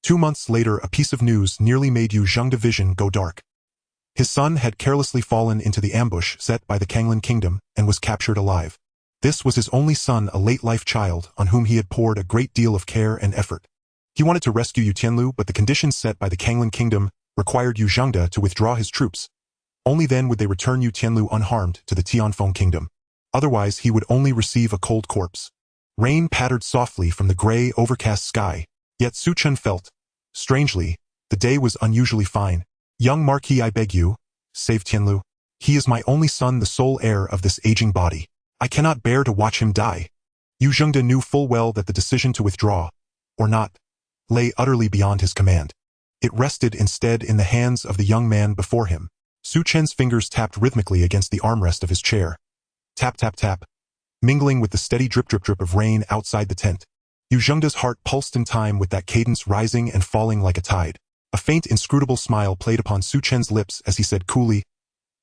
2 months later, a piece of news nearly made Yu Zhengde's vision go dark. His son had carelessly fallen into the ambush set by the Kanglin kingdom and was captured alive. This was his only son, a late-life child, on whom he had poured a great deal of care and effort. He wanted to rescue Yu Tianlu, but the conditions set by the Kanglin kingdom required Yu Zhengde to withdraw his troops. Only then would they return Yu Tianlu unharmed to the Tianfeng kingdom. Otherwise, he would only receive a cold corpse. Rain pattered softly from the gray, overcast sky, yet Su Chen felt, strangely, the day was unusually fine. "Young Marquis, I beg you, save Tianlu. He is my only son, the sole heir of this aging body. I cannot bear to watch him die." Yu Zhengde knew full well that the decision to withdraw, or not, lay utterly beyond his command. It rested instead in the hands of the young man before him. Su Chen's fingers tapped rhythmically against the armrest of his chair. Tap, tap, tap, mingling with the steady drip, drip, drip of rain outside the tent. Yu Zhengde's heart pulsed in time with that cadence, rising and falling like a tide. A faint, inscrutable smile played upon Su Chen's lips as he said coolly,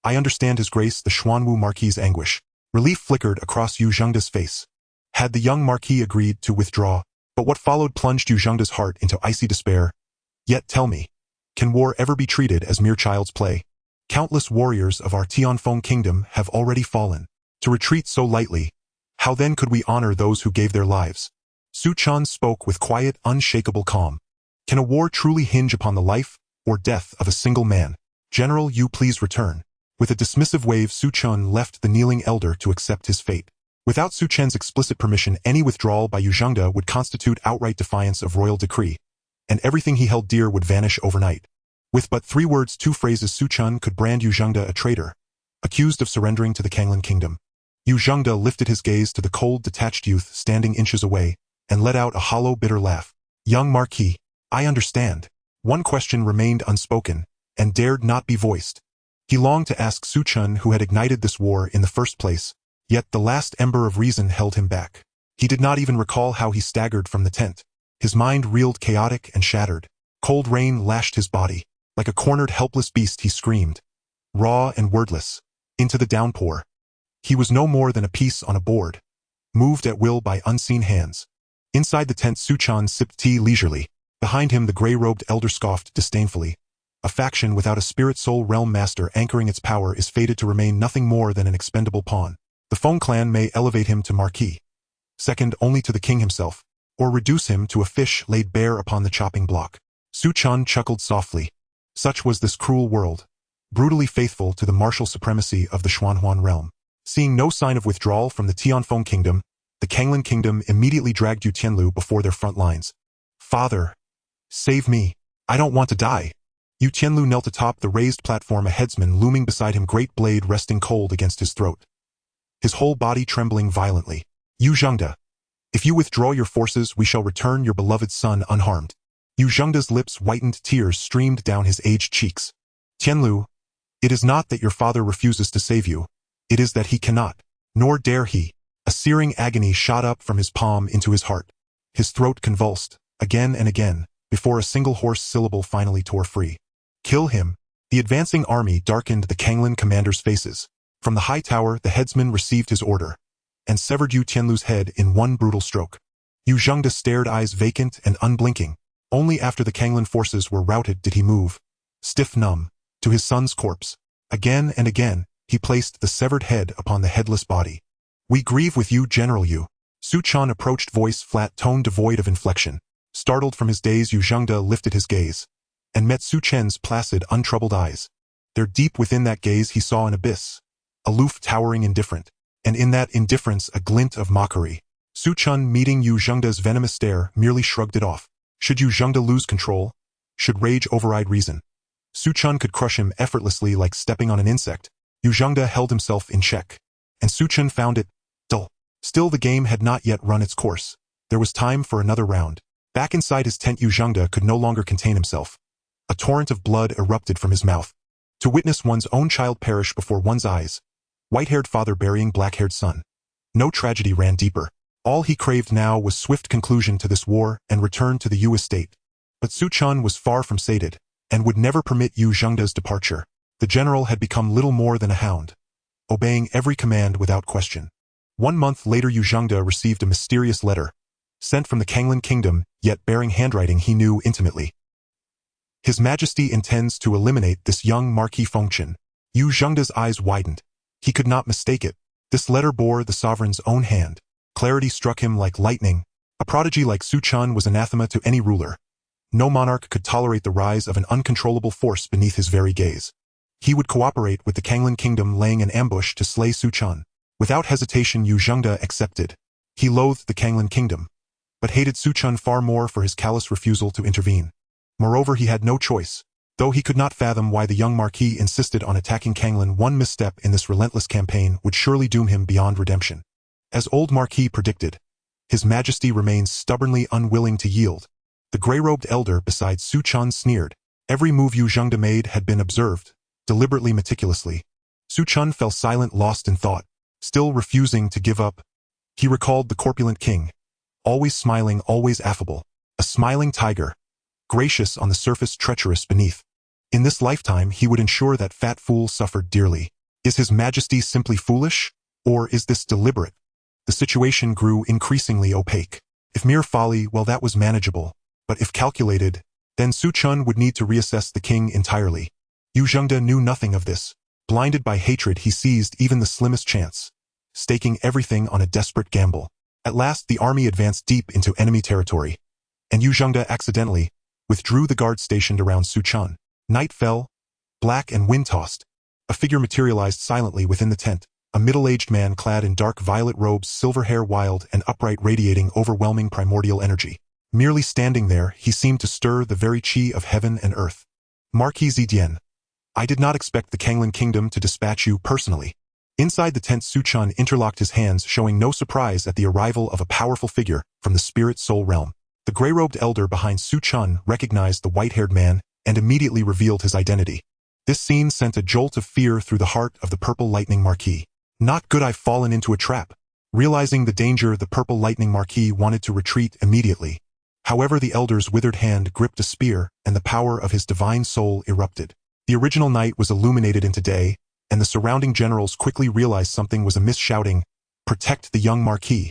I understand His Grace the Xuanwu Marquis's anguish. Relief flickered across Yu Zhengda's face. Had the young Marquis agreed to withdraw? But what followed plunged Yu Zhengda's heart into icy despair. Yet tell me, can war ever be treated as mere child's play? Countless warriors of our Tianfeng kingdom have already fallen. To retreat so lightly, how then could we honor those who gave their lives? Su Chen spoke with quiet, unshakable calm. Can a war truly hinge upon the life or death of a single man? General, you please return. With a dismissive wave, Su Chen left the kneeling elder to accept his fate. Without Su Chen's explicit permission, any withdrawal by Yu Zhengda would constitute outright defiance of royal decree, and everything he held dear would vanish overnight. With but 3 words, 2 phrases, Su Chen could brand Yu Zhengda a traitor, accused of surrendering to the Kanglan kingdom. Yu Zhengda lifted his gaze to the cold, detached youth standing inches away, and let out a hollow, bitter laugh. Young Marquis, I understand. One question remained unspoken, and dared not be voiced. He longed to ask Su Chen who had ignited this war in the first place, yet the last ember of reason held him back. He did not even recall how he staggered from the tent. His mind reeled chaotic and shattered. Cold rain lashed his body. Like a cornered, helpless beast he screamed, raw and wordless, into the downpour. He was no more than a piece on a board, moved at will by unseen hands. Inside the tent, Su Chen sipped tea leisurely. Behind him, the gray-robed elder scoffed disdainfully. A faction without a spirit-soul realm master anchoring its power is fated to remain nothing more than an expendable pawn. The Feng clan may elevate him to marquis, second only to the king himself, or reduce him to a fish laid bare upon the chopping block. Su Chen chuckled softly. Such was this cruel world, brutally faithful to the martial supremacy of the Xuanhuan realm. Seeing no sign of withdrawal from the Tianfeng kingdom, the Kanglan kingdom immediately dragged Yu Tianlu before their front lines. Father, save me. I don't want to die. Yu Tianlu knelt atop the raised platform, a headsman looming beside him, great blade resting cold against his throat, his whole body trembling violently. Yu Zhengda, if you withdraw your forces, we shall return your beloved son unharmed. Yu Zhengda's lips whitened, tears streamed down his aged cheeks. Tianlu, it is not that your father refuses to save you. It is that he cannot, nor dare he. A searing agony shot up from his palm into his heart. His throat convulsed, again and again, before a single hoarse syllable finally tore free. Kill him. The advancing army darkened the Kanglan commanders' faces. From the high tower, the headsman received his order, and severed Yu Tianlu's head in one brutal stroke. Yu Zhengda stared, eyes vacant and unblinking. Only after the Kanglan forces were routed did he move, stiff numb, to his son's corpse. Again and again, he placed the severed head upon the headless body. We grieve with you, General Yu. Su Chen approached, voice flat, tone devoid of inflection. Startled from his daze, Yu Zhengda lifted his gaze, and met Su Chen's placid, untroubled eyes. There, deep within that gaze, he saw an abyss, aloof, towering, indifferent, and in that indifference a glint of mockery. Su Chen, meeting Yu Zhengda's venomous stare, merely shrugged it off. Should Yu Zhengda lose control? Should rage override reason? Su Chen could crush him effortlessly like stepping on an insect. Yu Zhengda held himself in check, and Su Chen found it dull. Still, the game had not yet run its course. There was time for another round. Back inside his tent, Yu Zhengda could no longer contain himself. A torrent of blood erupted from his mouth. To witness one's own child perish before one's eyes, white-haired father burying black-haired son. No tragedy ran deeper. All he craved now was swift conclusion to this war and return to the Yu estate. But Su Chen was far from sated, and would never permit Yu Zhengda's departure. The general had become little more than a hound, obeying every command without question. 1 month later, Yu Zhengda received a mysterious letter, sent from the Kanglan kingdom, yet bearing handwriting he knew intimately. His Majesty intends to eliminate this young Marquis function. Yu Zhengda's eyes widened. He could not mistake it. This letter bore the sovereign's own hand. Clarity struck him like lightning. A prodigy like Su Chen was anathema to any ruler. No monarch could tolerate the rise of an uncontrollable force beneath his very gaze. He would cooperate with the Kanglan kingdom, laying an ambush to slay Su Chen. Without hesitation, Yu Zhengda accepted. He loathed the Kanglan kingdom, but hated Su Chen far more for his callous refusal to intervene. Moreover, he had no choice. Though he could not fathom why the young Marquis insisted on attacking Kanglan, one misstep in this relentless campaign would surely doom him beyond redemption. As old Marquis predicted, His Majesty remains stubbornly unwilling to yield. The gray-robed elder beside Su Chen sneered. Every move Yu Zhengda made had been observed, deliberately, meticulously. Su Chen fell silent, lost in thought, still refusing to give up. He recalled the corpulent king, always smiling, always affable, a smiling tiger, gracious on the surface, treacherous beneath. In this lifetime, he would ensure that fat fool suffered dearly. Is His Majesty simply foolish? Or is this deliberate? The situation grew increasingly opaque. If mere folly, well, that was manageable. But if calculated, then Su Chen would need to reassess the king entirely. Yu Zhengde knew nothing of this. Blinded by hatred, he seized even the slimmest chance, staking everything on a desperate gamble. At last, the army advanced deep into enemy territory, and Yu Zhengde accidentally withdrew the guards stationed around Su Chen. Night fell, black and wind-tossed. A figure materialized silently within the tent, a middle-aged man clad in dark violet robes, silver hair wild and upright, radiating overwhelming primordial energy. Merely standing there, he seemed to stir the very chi of heaven and earth. Marquis Zidian, I did not expect the Kanglan Kingdom to dispatch you personally. Inside the tent, Su Chen interlocked his hands, showing no surprise at the arrival of a powerful figure from the spirit soul realm. The gray-robed elder behind Su Chen recognized the white-haired man and immediately revealed his identity. This scene sent a jolt of fear through the heart of the Purple Lightning Marquis. Not good, I've fallen into a trap. Realizing the danger, the Purple Lightning Marquis wanted to retreat immediately. However, the elder's withered hand gripped a spear, and the power of his divine soul erupted. The original night was illuminated into day, and the surrounding generals quickly realized something was amiss, shouting, "Protect the young Marquis."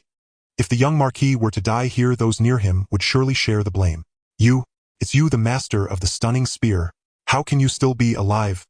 If the young Marquis were to die here, those near him would surely share the blame. It's you, the master of the stunning spear. How can you still be alive?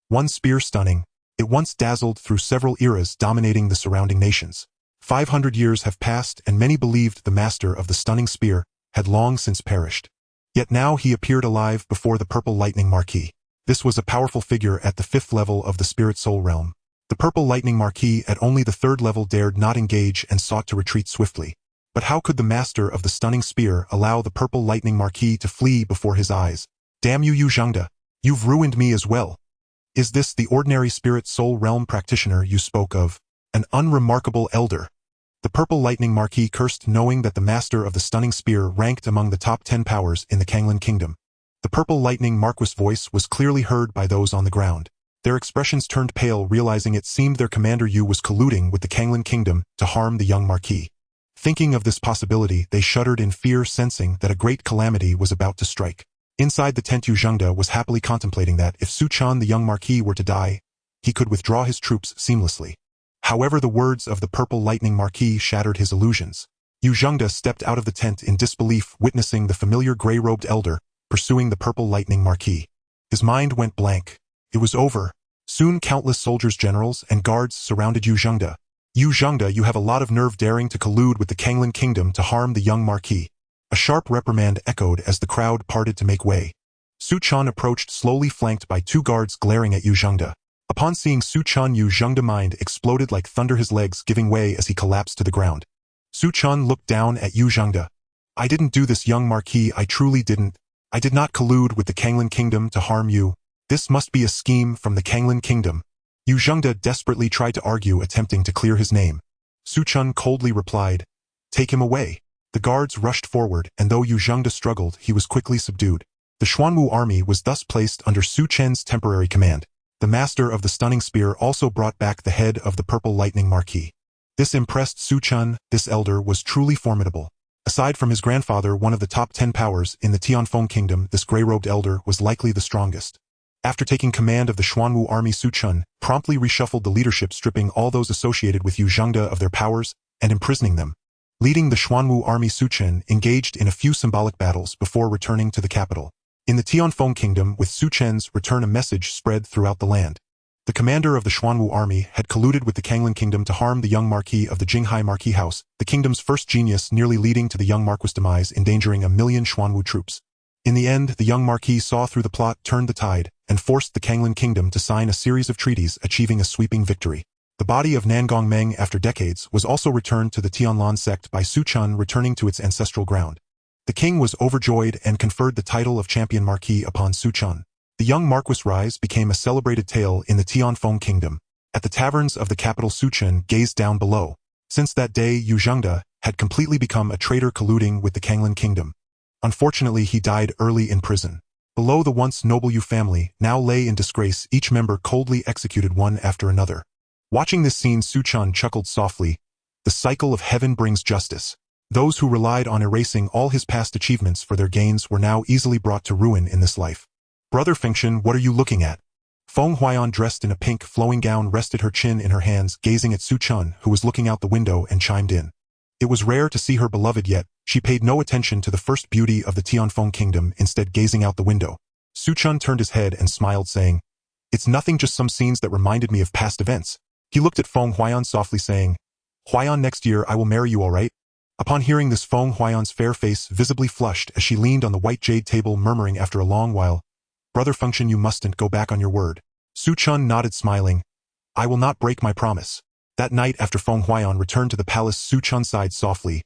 One spear stunning. It once dazzled through several eras, dominating the surrounding nations. 500 years have passed, and many believed the master of the stunning spear had long since perished. Yet now he appeared alive before the Purple Lightning Marquis. This was a powerful figure at the 5th level of the Spirit Soul realm. The Purple Lightning Marquis at only the 3rd level dared not engage and sought to retreat swiftly. But how could the master of the stunning spear allow the Purple Lightning Marquis to flee before his eyes? Damn you, Yu Zhengde! You've ruined me as well. Is this the ordinary Spirit Soul realm practitioner you spoke of? An unremarkable elder? The Purple Lightning Marquis cursed, knowing that the master of the stunning spear ranked among the top 10 powers in the Kanglan Kingdom. The Purple Lightning Marquis' voice was clearly heard by those on the ground. Their expressions turned pale, realizing it seemed their commander Yu was colluding with the Kanglan Kingdom to harm the young Marquis. Thinking of this possibility, they shuddered in fear, sensing that a great calamity was about to strike. Inside the tent, Yu Zhengde was happily contemplating that if Su Chen, the young Marquis, were to die, he could withdraw his troops seamlessly. However, the words of the Purple Lightning Marquis shattered his illusions. Yu Zhengde stepped out of the tent in disbelief, witnessing the familiar gray-robed elder pursuing the Purple Lightning Marquis. His mind went blank. It was over. Soon countless soldiers, generals, and guards surrounded Yu Zhengde. Yu Zhengde, you have a lot of nerve daring to collude with the Kanglan Kingdom to harm the young Marquis. A sharp reprimand echoed as the crowd parted to make way. Su Chen approached slowly, flanked by 2 guards glaring at Yu Zhengde. Upon seeing Su Chen, Yu Zhengde's mind exploded like thunder, his legs giving way as he collapsed to the ground. Su Chen looked down at Yu Zhengde. I didn't do this, young Marquis, I truly didn't. I did not collude with the Kanglan Kingdom to harm you. This must be a scheme from the Kanglan Kingdom. Yu Zhengde desperately tried to argue, attempting to clear his name. Su Chen coldly replied, "Take him away." The guards rushed forward, and though Yu Zhengde struggled, he was quickly subdued. The Xuanwu army was thus placed under Su Chen's temporary command. The master of the stunning spear also brought back the head of the Purple Lightning Marquis. This impressed Su Chen. This elder was truly formidable. Aside from his grandfather, one of the top 10 powers in the Tianfeng Kingdom, this gray-robed elder was likely the strongest. After taking command of the Xuanwu army, Su Chen promptly reshuffled the leadership, stripping all those associated with Yu Zhengde of their powers and imprisoning them. Leading the Xuanwu army, Su Chen engaged in a few symbolic battles before returning to the capital. In the Tianfeng Kingdom, with Su Chen's return, a message spread throughout the land. The commander of the Xuanwu army had colluded with the Kanglan Kingdom to harm the young Marquis of the Jinghai Marquis House, the kingdom's first genius, nearly leading to the young Marquis' demise, endangering 1 million Xuanwu troops. In the end, the young Marquis saw through the plot, turned the tide, and forced the Kanglan Kingdom to sign a series of treaties, achieving a sweeping victory. The body of Nangong Meng, after decades, was also returned to the Tianlan sect by Su Chen, returning to its ancestral ground. The king was overjoyed and conferred the title of Champion Marquis upon Su Chen. The young Marquis' rise became a celebrated tale in the Tianfeng Kingdom. At the taverns of the capital, Su Chen gazed down below. Since that day, Yu Zhengde had completely become a traitor, colluding with the Kanglan Kingdom. Unfortunately, he died early in prison. Below, the once noble Yu family now lay in disgrace, each member coldly executed one after another. Watching this scene, Su Chen chuckled softly. The cycle of heaven brings justice. Those who relied on erasing all his past achievements for their gains were now easily brought to ruin in this life. Brother Fengshen, what are you looking at? Feng Huaiyan, dressed in a pink flowing gown, rested her chin in her hands, gazing at Su Chen, who was looking out the window, and chimed in. It was rare to see her beloved, yet she paid no attention to the first beauty of the Tianfeng kingdom, instead gazing out the window. Su Chen turned his head and smiled, saying, "It's nothing, just some scenes that reminded me of past events." He looked at Feng Huaiyan softly, saying, "Huaiyan, next year I will marry you, all right?" Upon hearing this, Feng Huaiyan's fair face visibly flushed as she leaned on the white jade table, murmuring after a long while, "Brother Fengshen, you mustn't go back on your word." Su Chen nodded, smiling, "I will not break my promise." That night, after Feng Huaiyan returned to the palace, Su Chen sighed softly.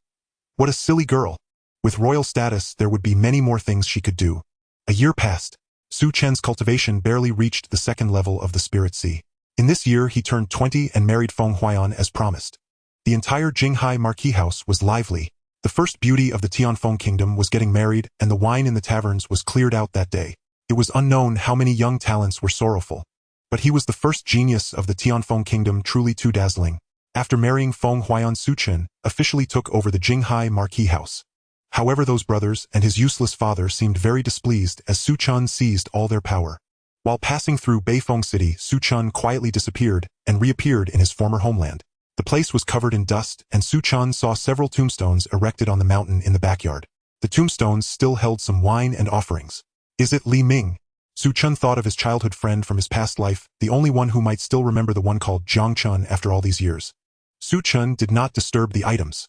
What a silly girl. With royal status, there would be many more things she could do. A year passed. Su Chen's cultivation barely reached the second level of the spirit sea. In this year, he turned 20 and married Feng Huaiyan as promised. The entire Jinghai marquee house was lively. The first beauty of the Tianfeng kingdom was getting married, and the wine in the taverns was cleared out that day. It was unknown how many young talents were sorrowful. But he was the first genius of the Tianfeng kingdom, truly too dazzling. After marrying Feng Huaiyan, Su Chen officially took over the Jinghai marquee house. However, those brothers and his useless father seemed very displeased as Su Chen seized all their power. While passing through Beifeng City, Su Chen quietly disappeared and reappeared in his former homeland. The place was covered in dust, and Su Chen saw several tombstones erected on the mountain in the backyard. The tombstones still held some wine and offerings. Is it Li Ming? Su Chen thought of his childhood friend from his past life, the only one who might still remember, the one called Jiang Chun, after all these years. Su Chen did not disturb the items.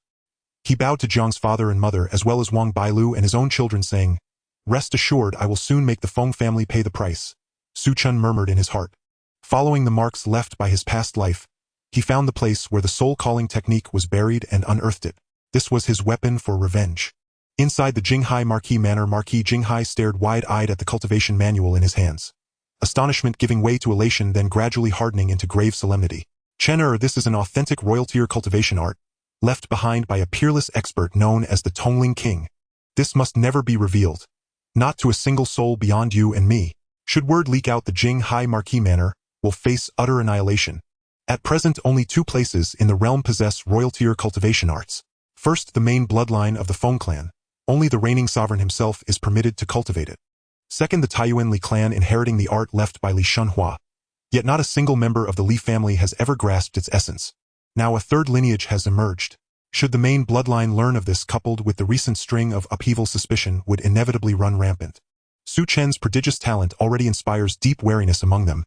He bowed to Jiang's father and mother, as well as Wang Bailu and his own children, saying, "Rest assured, I will soon make the Feng family pay the price." Su Chen murmured in his heart. Following the marks left by his past life, he found the place where the soul-calling technique was buried and unearthed it. This was his weapon for revenge. Inside the Jinghai Marquis Manor, Marquis Jinghai stared wide-eyed at the cultivation manual in his hands. Astonishment giving way to elation, then gradually hardening into grave solemnity. "Chen, this is an authentic royalty cultivation art, left behind by a peerless expert known as the Tongling King. This must never be revealed. Not to a single soul beyond you and me. Should word leak out, the Jinghai Marquis Manor will face utter annihilation. At present, only 2 places in the realm possess royalty cultivation arts. First, the main bloodline of the Feng clan. Only the reigning sovereign himself is permitted to cultivate it. Second, the Taiyuan Li clan, inheriting the art left by Li Shunhua. Yet not a single member of the Li family has ever grasped its essence. Now a third lineage has emerged. Should the main bloodline learn of this, coupled with the recent string of upheaval, suspicion would inevitably run rampant. Su Chen's prodigious talent already inspires deep wariness among them.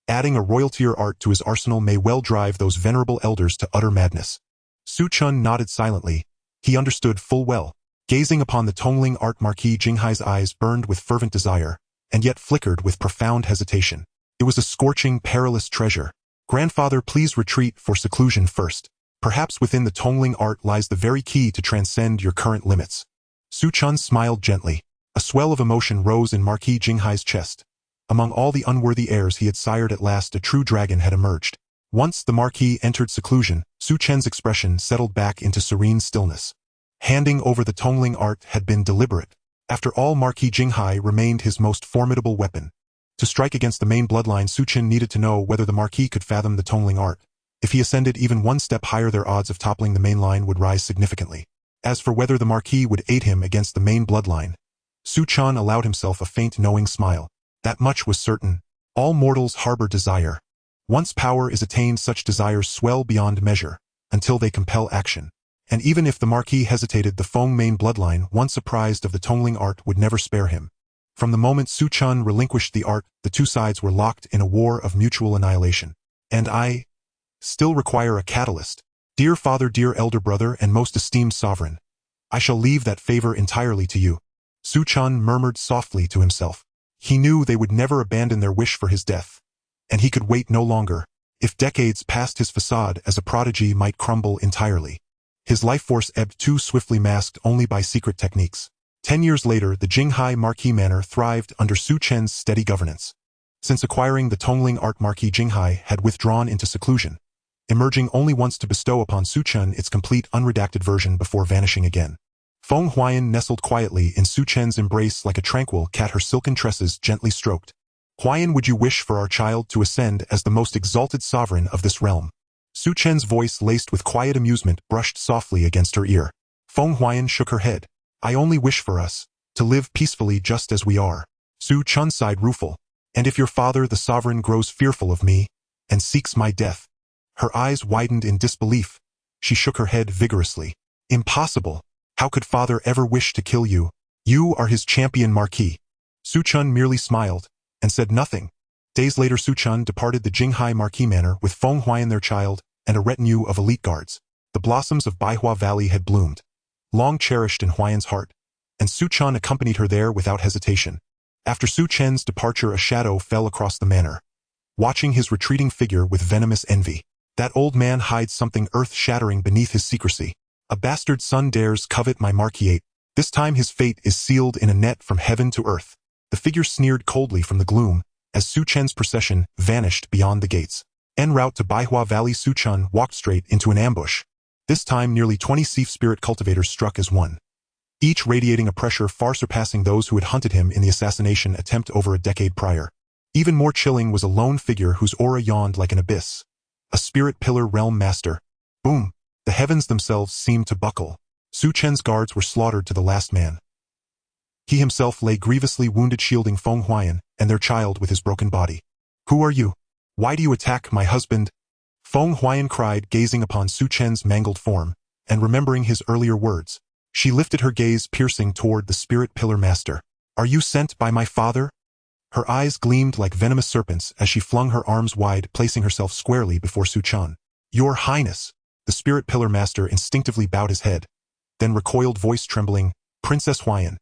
Adding a royalty art to his arsenal may well drive those venerable elders to utter madness. Su Chen nodded silently. He understood full well. Gazing upon the Tongling art, Marquis Jinghai's eyes burned with fervent desire, and yet flickered with profound hesitation. It was a scorching, perilous treasure. "Grandfather, please retreat for seclusion first. Perhaps within the Tongling art lies the very key to transcend your current limits." Su Chen smiled gently. A swell of emotion rose in Marquis Jinghai's chest. Among all the unworthy heirs he had sired, at last a true dragon had emerged. Once the Marquis entered seclusion, Su Chen's expression settled back into serene stillness. Handing over the Tongling art had been deliberate. After all, Marquis Jinghai remained his most formidable weapon. To strike against the main bloodline, Su Chen needed to know whether the Marquis could fathom the Tongling art. If he ascended even one step higher, their odds of toppling the main line would rise significantly. As for whether the Marquis would aid him against the main bloodline, Su Chen allowed himself a faint, knowing smile. That much was certain. All mortals harbor desire. Once power is attained, such desires swell beyond measure, until they compel action. And even if the Marquis hesitated, the Feng main bloodline, once apprised of the Tongling art, would never spare him. From the moment Su Chen relinquished the art, the 2 sides were locked in a war of mutual annihilation. "And I still require a catalyst. Dear father, dear elder brother, and most esteemed sovereign, I shall leave that favor entirely to you." Su Chen murmured softly to himself. He knew they would never abandon their wish for his death, and he could wait no longer. If decades passed, his facade as a prodigy might crumble entirely. His life force ebbed too swiftly, masked only by secret techniques. 10 years later, the Jinghai Marquis Manor thrived under Su Chen's steady governance. Since acquiring the Tongling art, Marquis Jinghai had withdrawn into seclusion, emerging only once to bestow upon Su Chen its complete unredacted version before vanishing again. Feng Huaiyan nestled quietly in Su Chen's embrace like a tranquil cat, her silken tresses gently stroked. "Huaiyan, would you wish for our child to ascend as the most exalted sovereign of this realm?" Su Chen's voice, laced with quiet amusement, brushed softly against her ear. Feng Huaiyan shook her head. "I only wish for us to live peacefully just as we are." Su Chen sighed rueful. And if your father, the sovereign, grows fearful of me, and seeks my death? Her eyes widened in disbelief. She shook her head vigorously. Impossible. How could father ever wish to kill you? You are his champion marquis. Su Chen merely smiled, and said nothing. Days later Su Chen departed the Jinghai Marquis Manor with Feng Huayan their child, and a retinue of elite guards. The blossoms of Baihua Valley had bloomed, long cherished in Huayan's heart, and Su Chen accompanied her there without hesitation. After Su Chen's departure a shadow fell across the manor, watching his retreating figure with venomous envy. That old man hides something earth-shattering beneath his secrecy. A bastard son dares covet my marquisate. This time his fate is sealed in a net from heaven to earth. The figure sneered coldly from the gloom, as Su Chen's procession vanished beyond the gates. En route to Baihua Valley Su Chen walked straight into an ambush. This time nearly 20 Seaf spirit cultivators struck as one, each radiating a pressure far surpassing those who had hunted him in the assassination attempt over a decade prior. Even more chilling was a lone figure whose aura yawned like an abyss. A spirit pillar realm master. Boom! The heavens themselves seemed to buckle. Su Chen's guards were slaughtered to the last man. He himself lay grievously wounded shielding Feng Huayan and their child with his broken body. Who are you? Why do you attack my husband? Feng Huayan cried, gazing upon Su Chen's mangled form, and remembering his earlier words. She lifted her gaze piercing toward the spirit pillar master. Are you sent by my father? Her eyes gleamed like venomous serpents as she flung her arms wide, placing herself squarely before Su Chen. Your Highness! The spirit pillar master instinctively bowed his head, then recoiled, voice trembling. Princess Huayan,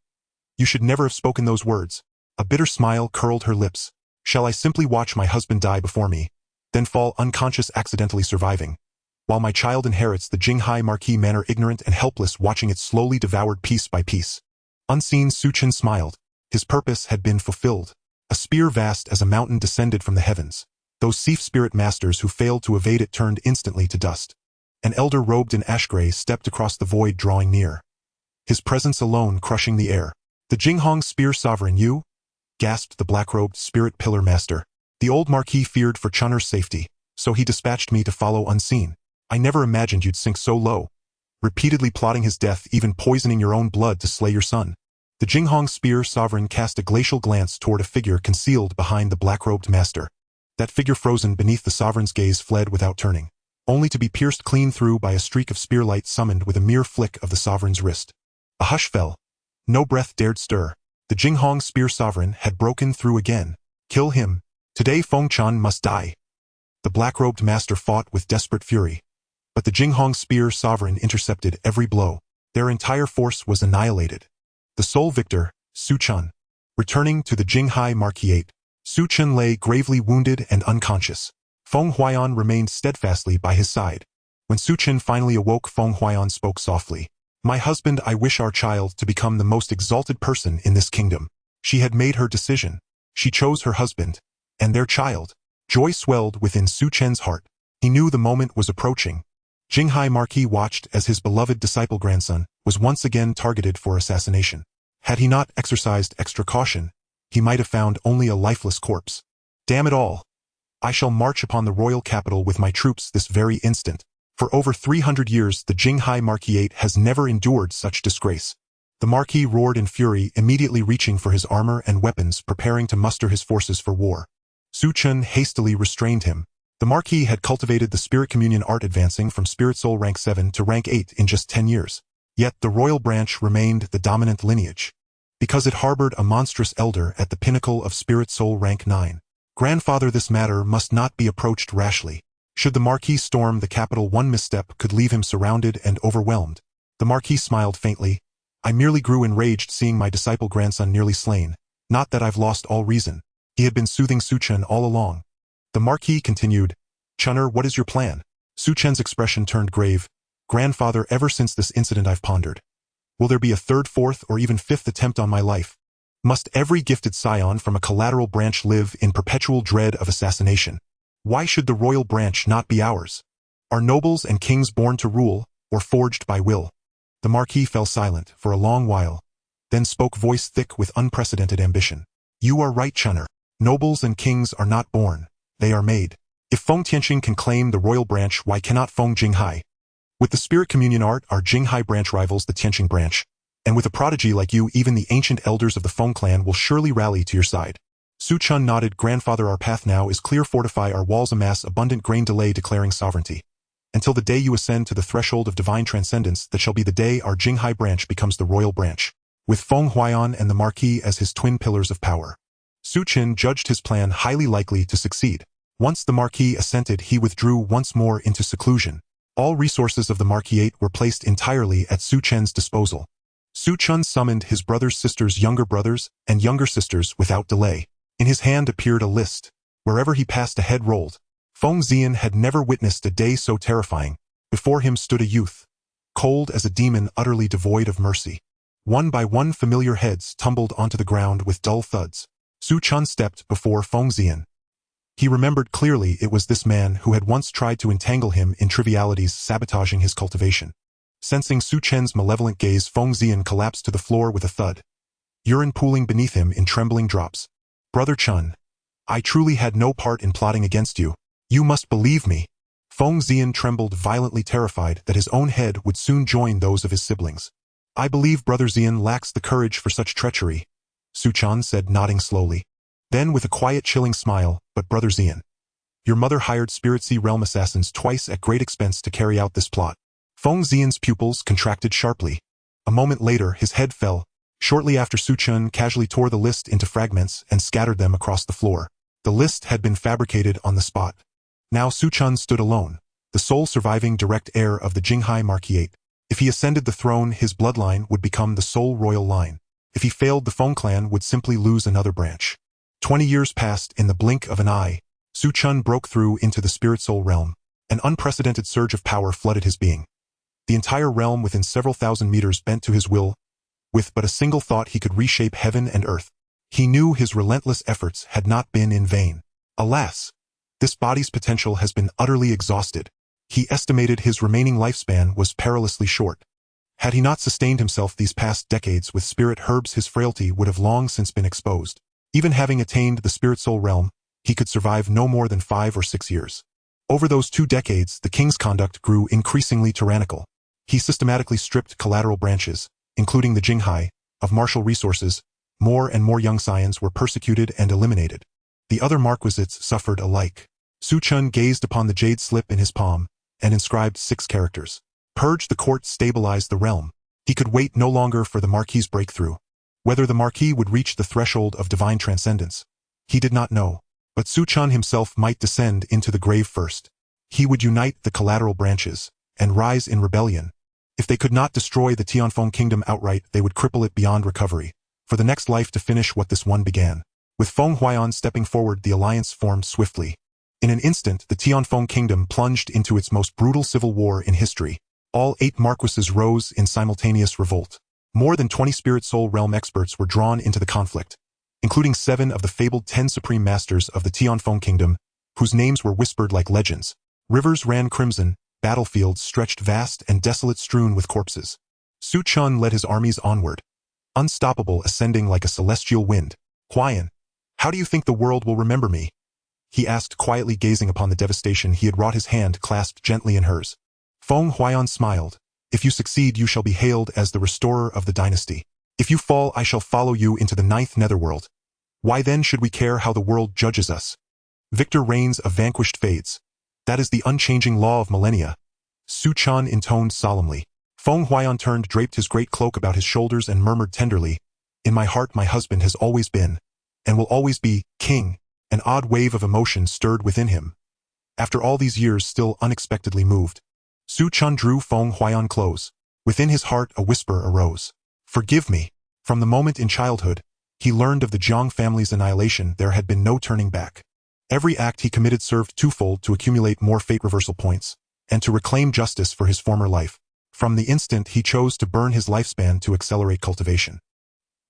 you should never have spoken those words. A bitter smile curled her lips. Shall I simply watch my husband die before me, then fall unconscious, accidentally surviving, while my child inherits the Jinghai Marquis Manor, ignorant and helpless, watching it slowly devoured piece by piece? Unseen, Su Chen smiled. His purpose had been fulfilled. A spear vast as a mountain descended from the heavens. Those Seaf spirit masters who failed to evade it turned instantly to dust. An elder robed in ash gray stepped across the void, drawing near, his presence alone crushing the air. The Jinghong spear sovereign, you? Gasped the black-robed spirit pillar master. The old marquis feared for Chun'er's safety, so he dispatched me to follow unseen. I never imagined you'd sink so low, repeatedly plotting his death, even poisoning your own blood to slay your son. The Jinghong spear sovereign cast a glacial glance toward a figure concealed behind the black-robed master. That figure, frozen beneath the sovereign's gaze, fled without turning, only to be pierced clean through by a streak of spear light summoned with a mere flick of the sovereign's wrist. A hush fell. No breath dared stir. The Jinghong spear sovereign had broken through again. Kill him. Today Feng Chan must die. The black-robed master fought with desperate fury, but the Jinghong spear sovereign intercepted every blow. Their entire force was annihilated. The sole victor, Su Chen. Returning to the Jinghai Marquisate, Su Chen lay gravely wounded and unconscious. Feng Huayan remained steadfastly by his side. When Su Chen finally awoke, Feng Huayan spoke softly. My husband, I wish our child to become the most exalted person in this kingdom. She had made her decision. She chose her husband, and their child. Joy swelled within Su Chen's heart. He knew the moment was approaching. Jinghai Marquis watched as his beloved disciple grandson was once again targeted for assassination. Had he not exercised extra caution, he might have found only a lifeless corpse. Damn it all! I shall march upon the royal capital with my troops this very instant. For over 300 years the Jinghai Marquisate has never endured such disgrace. The Marquis roared in fury, immediately reaching for his armor and weapons, preparing to muster his forces for war. Su Chen hastily restrained him. The Marquis had cultivated the Spirit Communion art, advancing from Spirit Soul rank 7 to rank 8 in just 10 years. Yet the royal branch remained the dominant lineage, because it harbored a monstrous elder at the pinnacle of Spirit Soul rank 9. Grandfather, this matter must not be approached rashly. Should the Marquis storm the capital, one misstep could leave him surrounded and overwhelmed. The Marquis smiled faintly. I merely grew enraged seeing my disciple grandson nearly slain. Not that I've lost all reason. He had been soothing Su Chen all along. The Marquis continued. Chun'er, what is your plan? Su Chen's expression turned grave. Grandfather, ever since this incident I've pondered. Will there be a third, fourth, or even fifth attempt on my life? Must every gifted scion from a collateral branch live in perpetual dread of assassination? Why should the royal branch not be ours? Are nobles and kings born to rule, or forged by will? The Marquis fell silent for a long while, then spoke, voice thick with unprecedented ambition. You are right, Chun'er. Nobles and kings are not born, they are made. If Feng Tianqing can claim the royal branch, why cannot Feng Jinghai? With the Spirit Communion art, our Jinghai branch rivals the Tianqing branch, And with a prodigy like you, even the ancient elders of the Feng clan will surely rally to your side. Su Chen nodded. Grandfather, our path now is clear. Fortify our walls, amass abundant grain, delay declaring sovereignty. Until the day you ascend to the threshold of divine transcendence, that shall be the day our Jinghai branch becomes the royal branch, with Feng Huaiyan and the Marquis as his twin pillars of power. Su Chen judged his plan highly likely to succeed. Once the Marquis assented, he withdrew once more into seclusion. All resources of the Marquisate were placed entirely at Su Chen's disposal. Su Chen summoned his brother's sisters, younger brothers, and younger sisters without delay. In his hand appeared a list. Wherever he passed, a head rolled. Feng Xian had never witnessed a day so terrifying. Before him stood a youth, cold as a demon, utterly devoid of mercy. One by one, familiar heads tumbled onto the ground with dull thuds. Su Chen stepped before Feng Xian. He remembered clearly it was this man who had once tried to entangle him in trivialities, sabotaging his cultivation. Sensing Su Chen's malevolent gaze, Feng Xian collapsed to the floor with a thud, urine pooling beneath him in trembling drops. Brother Chen, I truly had no part in plotting against you. You must believe me. Feng Xian trembled, violently terrified that his own head would soon join those of his siblings. I believe Brother Xian lacks the courage for such treachery, Su Chen said, nodding slowly. Then with a quiet, chilling smile, but Brother Xian, your mother hired Spirit Sea Realm assassins twice at great expense to carry out this plot. Feng Xian's pupils contracted sharply. A moment later, his head fell. Shortly after, Su Chen casually tore the list into fragments and scattered them across the floor. The list had been fabricated on the spot. Now Su Chen stood alone, the sole surviving direct heir of the Jinghai Marquisate. If he ascended the throne, his bloodline would become the sole royal line. If he failed, the Feng clan would simply lose another branch. 20 years passed. In the blink of an eye, Su Chen broke through into the spirit soul realm. An unprecedented surge of power flooded his being. The entire realm within several thousand meters bent to his will. With but a single thought, he could reshape heaven and earth. He knew his relentless efforts had not been in vain. Alas, this body's potential has been utterly exhausted. He estimated his remaining lifespan was perilously short. Had he not sustained himself these past decades with spirit herbs, his frailty would have long since been exposed. Even having attained the spirit soul realm, he could survive no more than 5 or 6 years. Over those 2 decades, the king's conduct grew increasingly tyrannical. He systematically stripped collateral branches, including the Jinghai, of martial resources. More and more young scions were persecuted and eliminated. The other marquisates suffered alike. Su Chen gazed upon the jade slip in his palm and inscribed 6 characters. Purge the court, stabilize the realm. He could wait no longer for the Marquis's breakthrough. Whether the Marquis would reach the threshold of divine transcendence, he did not know. But Su Chen himself might descend into the grave first. He would unite the collateral branches and rise in rebellion. If they could not destroy the Tianfeng kingdom outright, they would cripple it beyond recovery, for the next life to finish what this one began. With Feng Huaiyan stepping forward, the alliance formed swiftly. In an instant, the Tianfeng kingdom plunged into its most brutal civil war in history. All 8 marquises rose in simultaneous revolt. More than 20 spirit soul realm experts were drawn into the conflict, including 7 of the fabled 10 supreme masters of the Tianfeng kingdom, whose names were whispered like legends. Rivers ran crimson, battlefields stretched vast and desolate, strewn with corpses. Su Chen led his armies onward, unstoppable, ascending like a celestial wind. Huaiyan, how do you think the world will remember me? He asked quietly, gazing upon the devastation he had wrought, his hand clasped gently in hers. Feng Huaiyan smiled. If you succeed, you shall be hailed as the restorer of the dynasty. If you fall, I shall follow you into the 9th netherworld. Why then should we care how the world judges us? Victor reigns, a vanquished fades. That is the unchanging law of millennia. Su Chen intoned solemnly. Feng Huaiyan turned, draped his great cloak about his shoulders, and murmured tenderly, in my heart my husband has always been, and will always be, king. An odd wave of emotion stirred within him. After all these years, still unexpectedly moved. Su Chen drew Feng Huaiyan close. Within his heart a whisper arose. Forgive me. From the moment in childhood, he learned of the Jiang family's annihilation, there had been no turning back. Every act he committed served twofold: to accumulate more fate reversal points, and to reclaim justice for his former life. From the instant he chose to burn his lifespan to accelerate cultivation,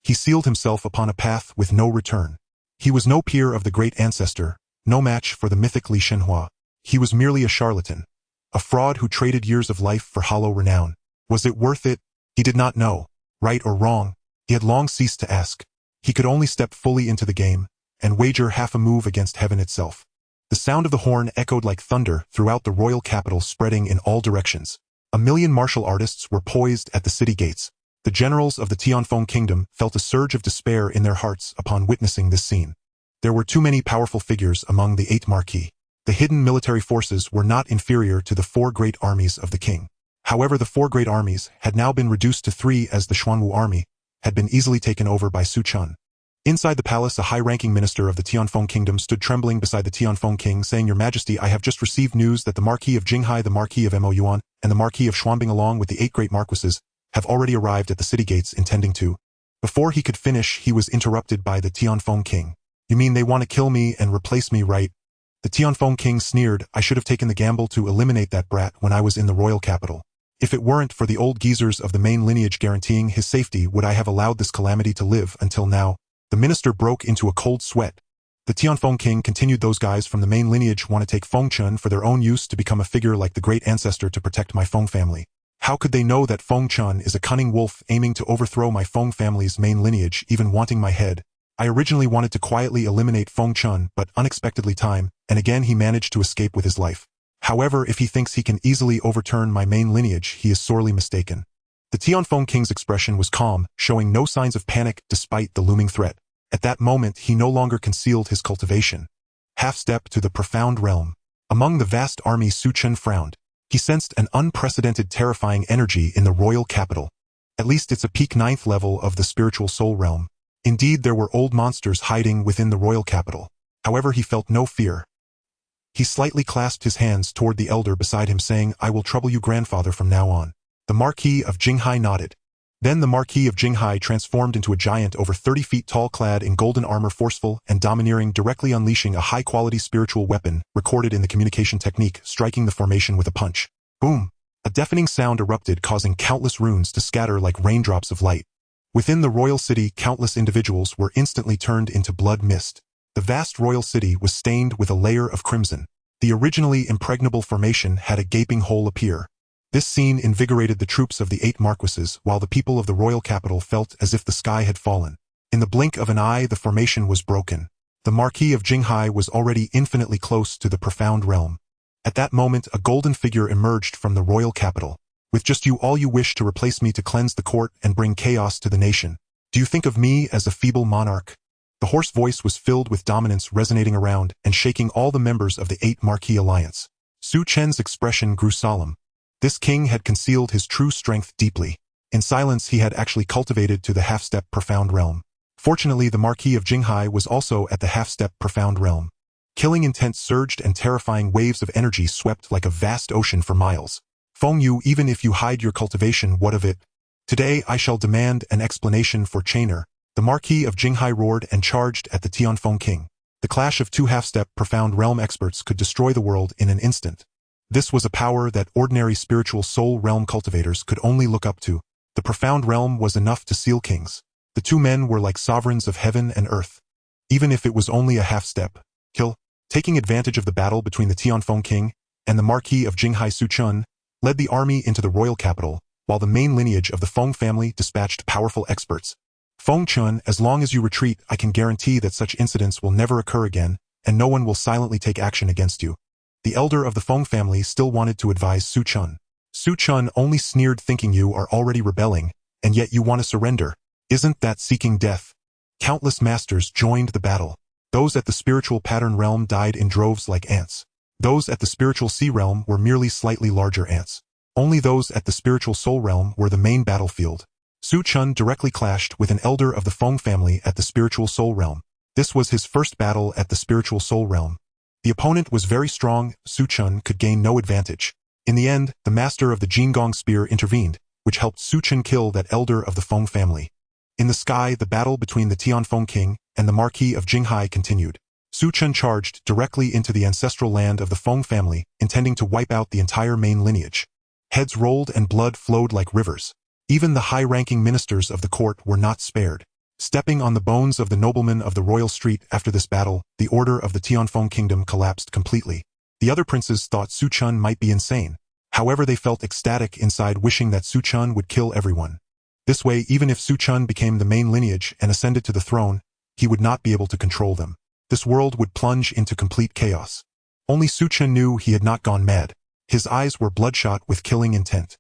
he sealed himself upon a path with no return. He was no peer of the great ancestor, no match for the mythic Li Shenhua. He was merely a charlatan, a fraud who traded years of life for hollow renown. Was it worth it? He did not know. Right or wrong, he had long ceased to ask. He could only step fully into the game and wager half a move against heaven itself. The sound of the horn echoed like thunder throughout the royal capital, spreading in all directions. A million martial artists were poised at the city gates. The generals of the Tianfeng kingdom felt a surge of despair in their hearts upon witnessing this scene. There were too many powerful figures among the 8 marquis. The hidden military forces were not inferior to the 4 great armies of the king. However, the 4 great armies had now been reduced to 3 as the Xuanwu army had been easily taken over by Su Chen. Inside the palace, a high-ranking minister of the Tianfeng kingdom stood trembling beside the Tianfeng king, saying, "Your Majesty, I have just received news that the Marquis of Jinghai, the Marquis of Mo Yuan, and the Marquis of Xuanbing along with the 8 great marquises have already arrived at the city gates intending to." Before he could finish, he was interrupted by the Tianfeng king. "You mean they want to kill me and replace me, right?" The Tianfeng king sneered. "I should have taken the gamble to eliminate that brat when I was in the royal capital. If it weren't for the old geezers of the main lineage guaranteeing his safety, would I have allowed this calamity to live until now?" The minister broke into a cold sweat. The Tianfeng king continued, "Those guys from the main lineage want to take Feng Chen for their own use to become a figure like the great ancestor to protect my Feng family. How could they know that Feng Chen is a cunning wolf aiming to overthrow my Feng family's main lineage, even wanting my head? I originally wanted to quietly eliminate Feng Chen, but unexpectedly time and again he managed to escape with his life. However, if he thinks he can easily overturn my main lineage, he is sorely mistaken." The Tianfeng king's expression was calm, showing no signs of panic despite the looming threat. At that moment, he no longer concealed his cultivation. Half-step to the profound realm. Among the vast army, Su Chen frowned. He sensed an unprecedented terrifying energy in the royal capital. At least it's a peak 9th level of the spiritual soul realm. Indeed, there were old monsters hiding within the royal capital. However, he felt no fear. He slightly clasped his hands toward the elder beside him, saying, "I will trouble you, grandfather, from now on." The Marquis of Jinghai nodded. Then the Marquis of Jinghai transformed into a giant over 30 feet tall, clad in golden armor, forceful and domineering, directly unleashing a high-quality spiritual weapon recorded in the communication technique, striking the formation with a punch. Boom! A deafening sound erupted, causing countless runes to scatter like raindrops of light. Within the royal city, countless individuals were instantly turned into blood mist. The vast royal city was stained with a layer of crimson. The originally impregnable formation had a gaping hole appear. This scene invigorated the troops of the 8 marquises, while the people of the royal capital felt as if the sky had fallen. In the blink of an eye, the formation was broken. The Marquis of Jinghai was already infinitely close to the profound realm. At that moment, a golden figure emerged from the royal capital. "With just you, all you wish to replace me to cleanse the court and bring chaos to the nation. Do you think of me as a feeble monarch?" The hoarse voice was filled with dominance, resonating around and shaking all the members of the 8 Marquis alliance. Su Chen's expression grew solemn. This king had concealed his true strength deeply. In silence, he had actually cultivated to the half-step profound realm. Fortunately, the Marquis of Jinghai was also at the half-step profound realm. Killing intent surged and terrifying waves of energy swept like a vast ocean for miles. "Feng Yu, even if you hide your cultivation, what of it? Today I shall demand an explanation for Chainer." The Marquis of Jinghai roared and charged at the Tianfeng king. The clash of 2 half-step profound realm experts could destroy the world in an instant. This was a power that ordinary spiritual soul realm cultivators could only look up to. The profound realm was enough to seal kings. The 2 men were like sovereigns of heaven and earth. Even if it was only a half-step kill. Taking advantage of the battle between the Tianfeng king and the Marquis of Jinghai, Su Chen led the army into the royal capital, while the main lineage of the Feng family dispatched powerful experts. "Feng Chen, as long as you retreat, I can guarantee that such incidents will never occur again, and no one will silently take action against you." The elder of the Feng family still wanted to advise Su Chen. Su Chen only sneered, thinking, "You are already rebelling, and yet you want to surrender. Isn't that seeking death?" Countless masters joined the battle. Those at the spiritual pattern realm died in droves like ants. Those at the spiritual sea realm were merely slightly larger ants. Only those at the spiritual soul realm were the main battlefield. Su Chen directly clashed with an elder of the Feng family at the spiritual soul realm. This was his first battle at the spiritual soul realm. The opponent was very strong. Su Chen could gain no advantage. In the end, the master of the Jingong spear intervened, which helped Su Chen kill that elder of the Feng family. In the sky, the battle between the Tianfeng king and the Marquis of Jinghai continued. Su Chen charged directly into the ancestral land of the Feng family, intending to wipe out the entire main lineage. Heads rolled and blood flowed like rivers. Even the high-ranking ministers of the court were not spared. Stepping on the bones of the noblemen of the royal street after this battle, the order of the Tianfeng kingdom collapsed completely. The other princes thought Su Chen might be insane. However, they felt ecstatic inside, wishing that Su Chen would kill everyone. This way, even if Su Chen became the main lineage and ascended to the throne, he would not be able to control them. This world would plunge into complete chaos. Only Su Chen knew he had not gone mad. His eyes were bloodshot with killing intent.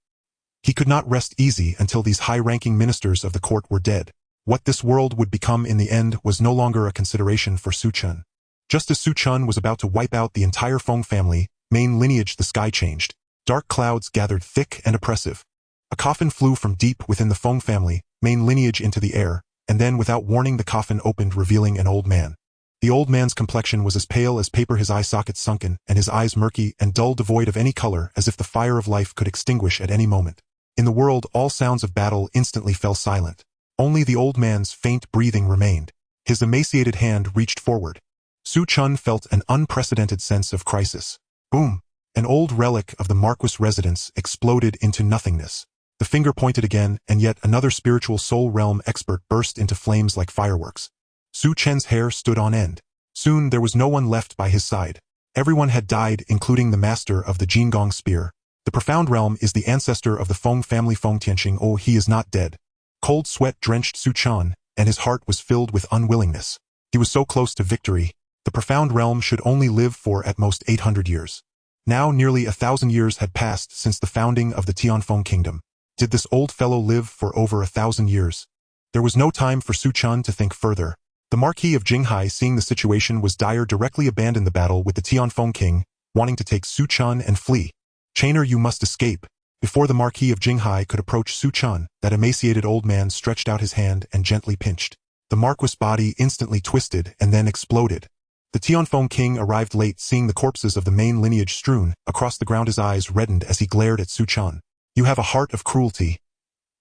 He could not rest easy until these high-ranking ministers of the court were dead. What this world would become in the end was no longer a consideration for Su Chen. Just as Su Chen was about to wipe out the entire Feng family, main lineage, the sky changed. Dark clouds gathered thick and oppressive. A coffin flew from deep within the Feng family, main lineage, into the air, and then without warning the coffin opened, revealing an old man. The old man's complexion was as pale as paper, his eye sockets sunken, and his eyes murky and dull, devoid of any color, as if the fire of life could extinguish at any moment. In the world, all sounds of battle instantly fell silent. Only the old man's faint breathing remained. His emaciated hand reached forward. Su Chen felt an unprecedented sense of crisis. Boom! An old relic of the Marquis residence exploded into nothingness. The finger pointed again, and yet another spiritual soul realm expert burst into flames like fireworks. Su Chen's hair stood on end. Soon there was no one left by his side. Everyone had died, including the master of the Jingong spear. The profound realm is the ancestor of the Feng family, Feng Tianxing. Oh, he is not dead. Cold sweat drenched Su Chen, and his heart was filled with unwillingness. He was so close to victory. The profound realm should only live for at most 800 years. Now nearly 1,000 years had passed since the founding of the Tianfeng kingdom. Did this old fellow live for over 1,000 years? There was no time for Su Chen to think further. The Marquis of Jinghai, seeing the situation was dire, directly abandoned the battle with the Tianfeng king, wanting to take Su Chen and flee. Chainer, you must escape. Before the Marquis of Jinghai could approach Su Chen, that emaciated old man stretched out his hand and gently pinched. The Marquis' body instantly twisted and then exploded. The Tianfeng king arrived late, seeing the corpses of the main lineage strewn across the ground. His eyes reddened as he glared at Su Chen. You have a heart of cruelty.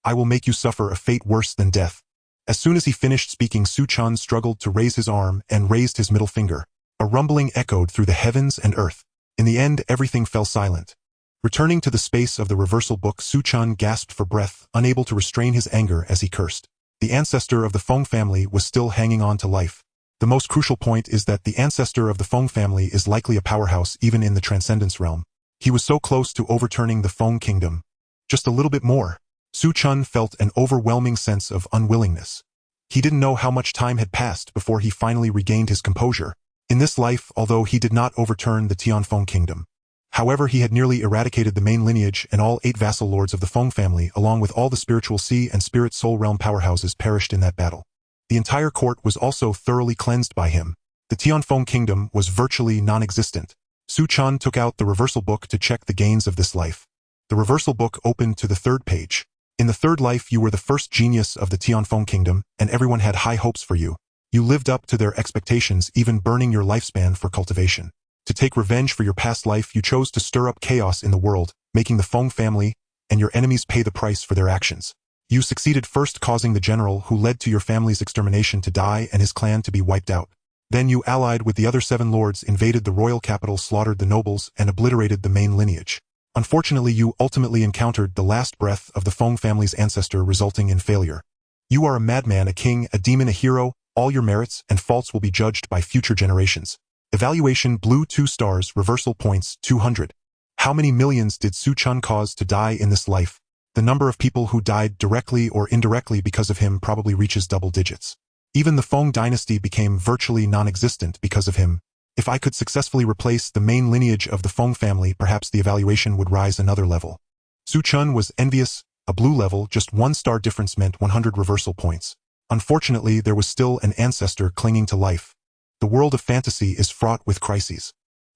I will make you suffer a fate worse than death. As soon as he finished speaking, Su Chen struggled to raise his arm and raised his middle finger. A rumbling echoed through the heavens and earth. In the end, everything fell silent. Returning to the space of the reversal book, Su Chen gasped for breath, unable to restrain his anger as he cursed. The ancestor of the Feng family was still hanging on to life. The most crucial point is that the ancestor of the Feng family is likely a powerhouse even in the transcendence realm. He was so close to overturning the Feng kingdom. Just a little bit more. Su Chen felt an overwhelming sense of unwillingness. He didn't know how much time had passed before he finally regained his composure. In this life, although he did not overturn the Tianfeng kingdom. However, he had nearly eradicated the main lineage, and all 8 vassal lords of the Feng family, along with all the spiritual sea and spirit soul realm powerhouses, perished in that battle. The entire court was also thoroughly cleansed by him. The Tianfeng kingdom was virtually non-existent. Su Chen took out the reversal book to check the gains of this life. The reversal book opened to the 3rd page. In the 3rd life, you were the first genius of the Tianfeng kingdom, and everyone had high hopes for you. You lived up to their expectations, even burning your lifespan for cultivation. To take revenge for your past life, you chose to stir up chaos in the world, making the Feng family and your enemies pay the price for their actions. You succeeded, first causing the general who led to your family's extermination to die and his clan to be wiped out. Then you allied with the other 7 lords, invaded the royal capital, slaughtered the nobles, and obliterated the main lineage. Unfortunately, you ultimately encountered the last breath of the Feng family's ancestor, resulting in failure. You are a madman, a king, a demon, a hero. All your merits and faults will be judged by future generations. Evaluation: blue 2 stars, reversal points 200. How many millions did Su Chen cause to die in this life? The number of people who died directly or indirectly because of him probably reaches double digits. Even the Feng dynasty became virtually non-existent because of him. If I could successfully replace the main lineage of the Feng family, perhaps the evaluation would rise another level. Su Chen was envious. A blue level, just 1 star difference meant 100 reversal points. Unfortunately, there was still an ancestor clinging to life. The world of fantasy is fraught with crises.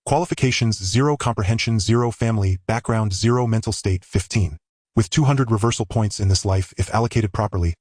Qualifications: 0 comprehension, 0 family background, 0 mental state, 15. With 200 reversal points in this life, if allocated properly,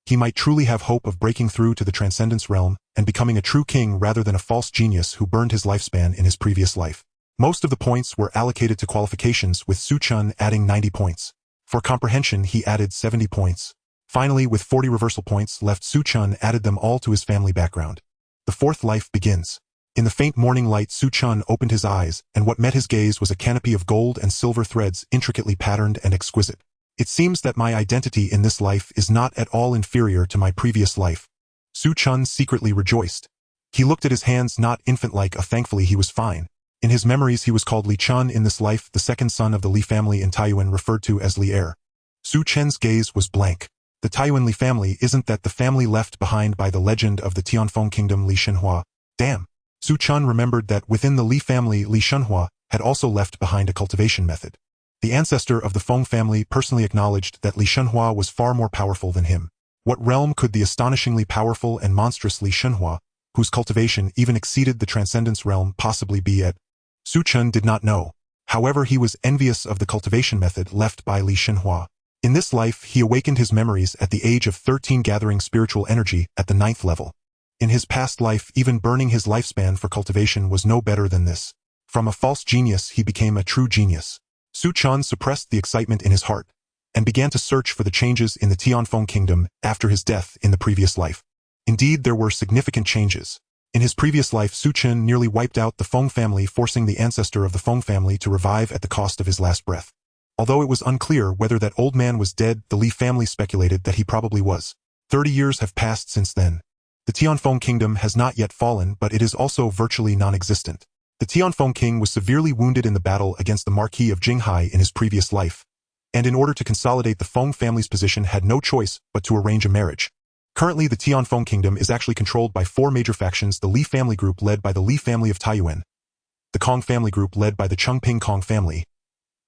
he might truly have hope of breaking through to the transcendence realm and becoming a true king rather than a false genius who burned his lifespan in his previous life. Most of the points were allocated to qualifications, with Su Chen adding 90 points. For comprehension, he added 70 points. Finally, with 40 reversal points left, Su Chen added them all to his family background. The 4th life begins. In the faint morning light, Su Chen opened his eyes, and what met his gaze was a canopy of gold and silver threads, intricately patterned and exquisite. It seems that my identity in this life is not at all inferior to my previous life. Su Chen secretly rejoiced. He looked at his hands, not infant-like. Thankfully he was fine. In his memories he was called Li Chen in this life, the 2nd son of the Li family in Taiyuan, referred to as Li heir. Su Chen's gaze was blank. The Taiyuan Li family, isn't that the family left behind by the legend of the Tianfeng kingdom Li Shenhua? Damn! Su Chen remembered that within the Li family, Li Shenhua had also left behind a cultivation method. The ancestor of the Feng family personally acknowledged that Li Shenhua was far more powerful than him. What realm could the astonishingly powerful and monstrous Li Shenhua, whose cultivation even exceeded the transcendence realm, possibly be at? Su Chen did not know. However, he was envious of the cultivation method left by Li Shenhua. In this life, he awakened his memories at the age of 13, gathering spiritual energy at the 9th level. In his past life, even burning his lifespan for cultivation was no better than this. From a false genius, he became a true genius. Su Chen suppressed the excitement in his heart and began to search for the changes in the Tianfeng kingdom after his death in the previous life. Indeed, there were significant changes. In his previous life, Su Chen nearly wiped out the Feng family, forcing the ancestor of the Feng family to revive at the cost of his last breath. Although it was unclear whether that old man was dead, the Li family speculated that he probably was. 30 years have passed since then. The Tianfeng kingdom has not yet fallen, but it is also virtually non-existent. The Tianfeng king was severely wounded in the battle against the Marquis of Jinghai in his previous life, and in order to consolidate the Feng family's position had no choice but to arrange a marriage. Currently, the Tianfeng kingdom is actually controlled by 4 major factions: the Li family group led by the Li family of Taiyuan, the Kong family group led by the Chengping Kong family,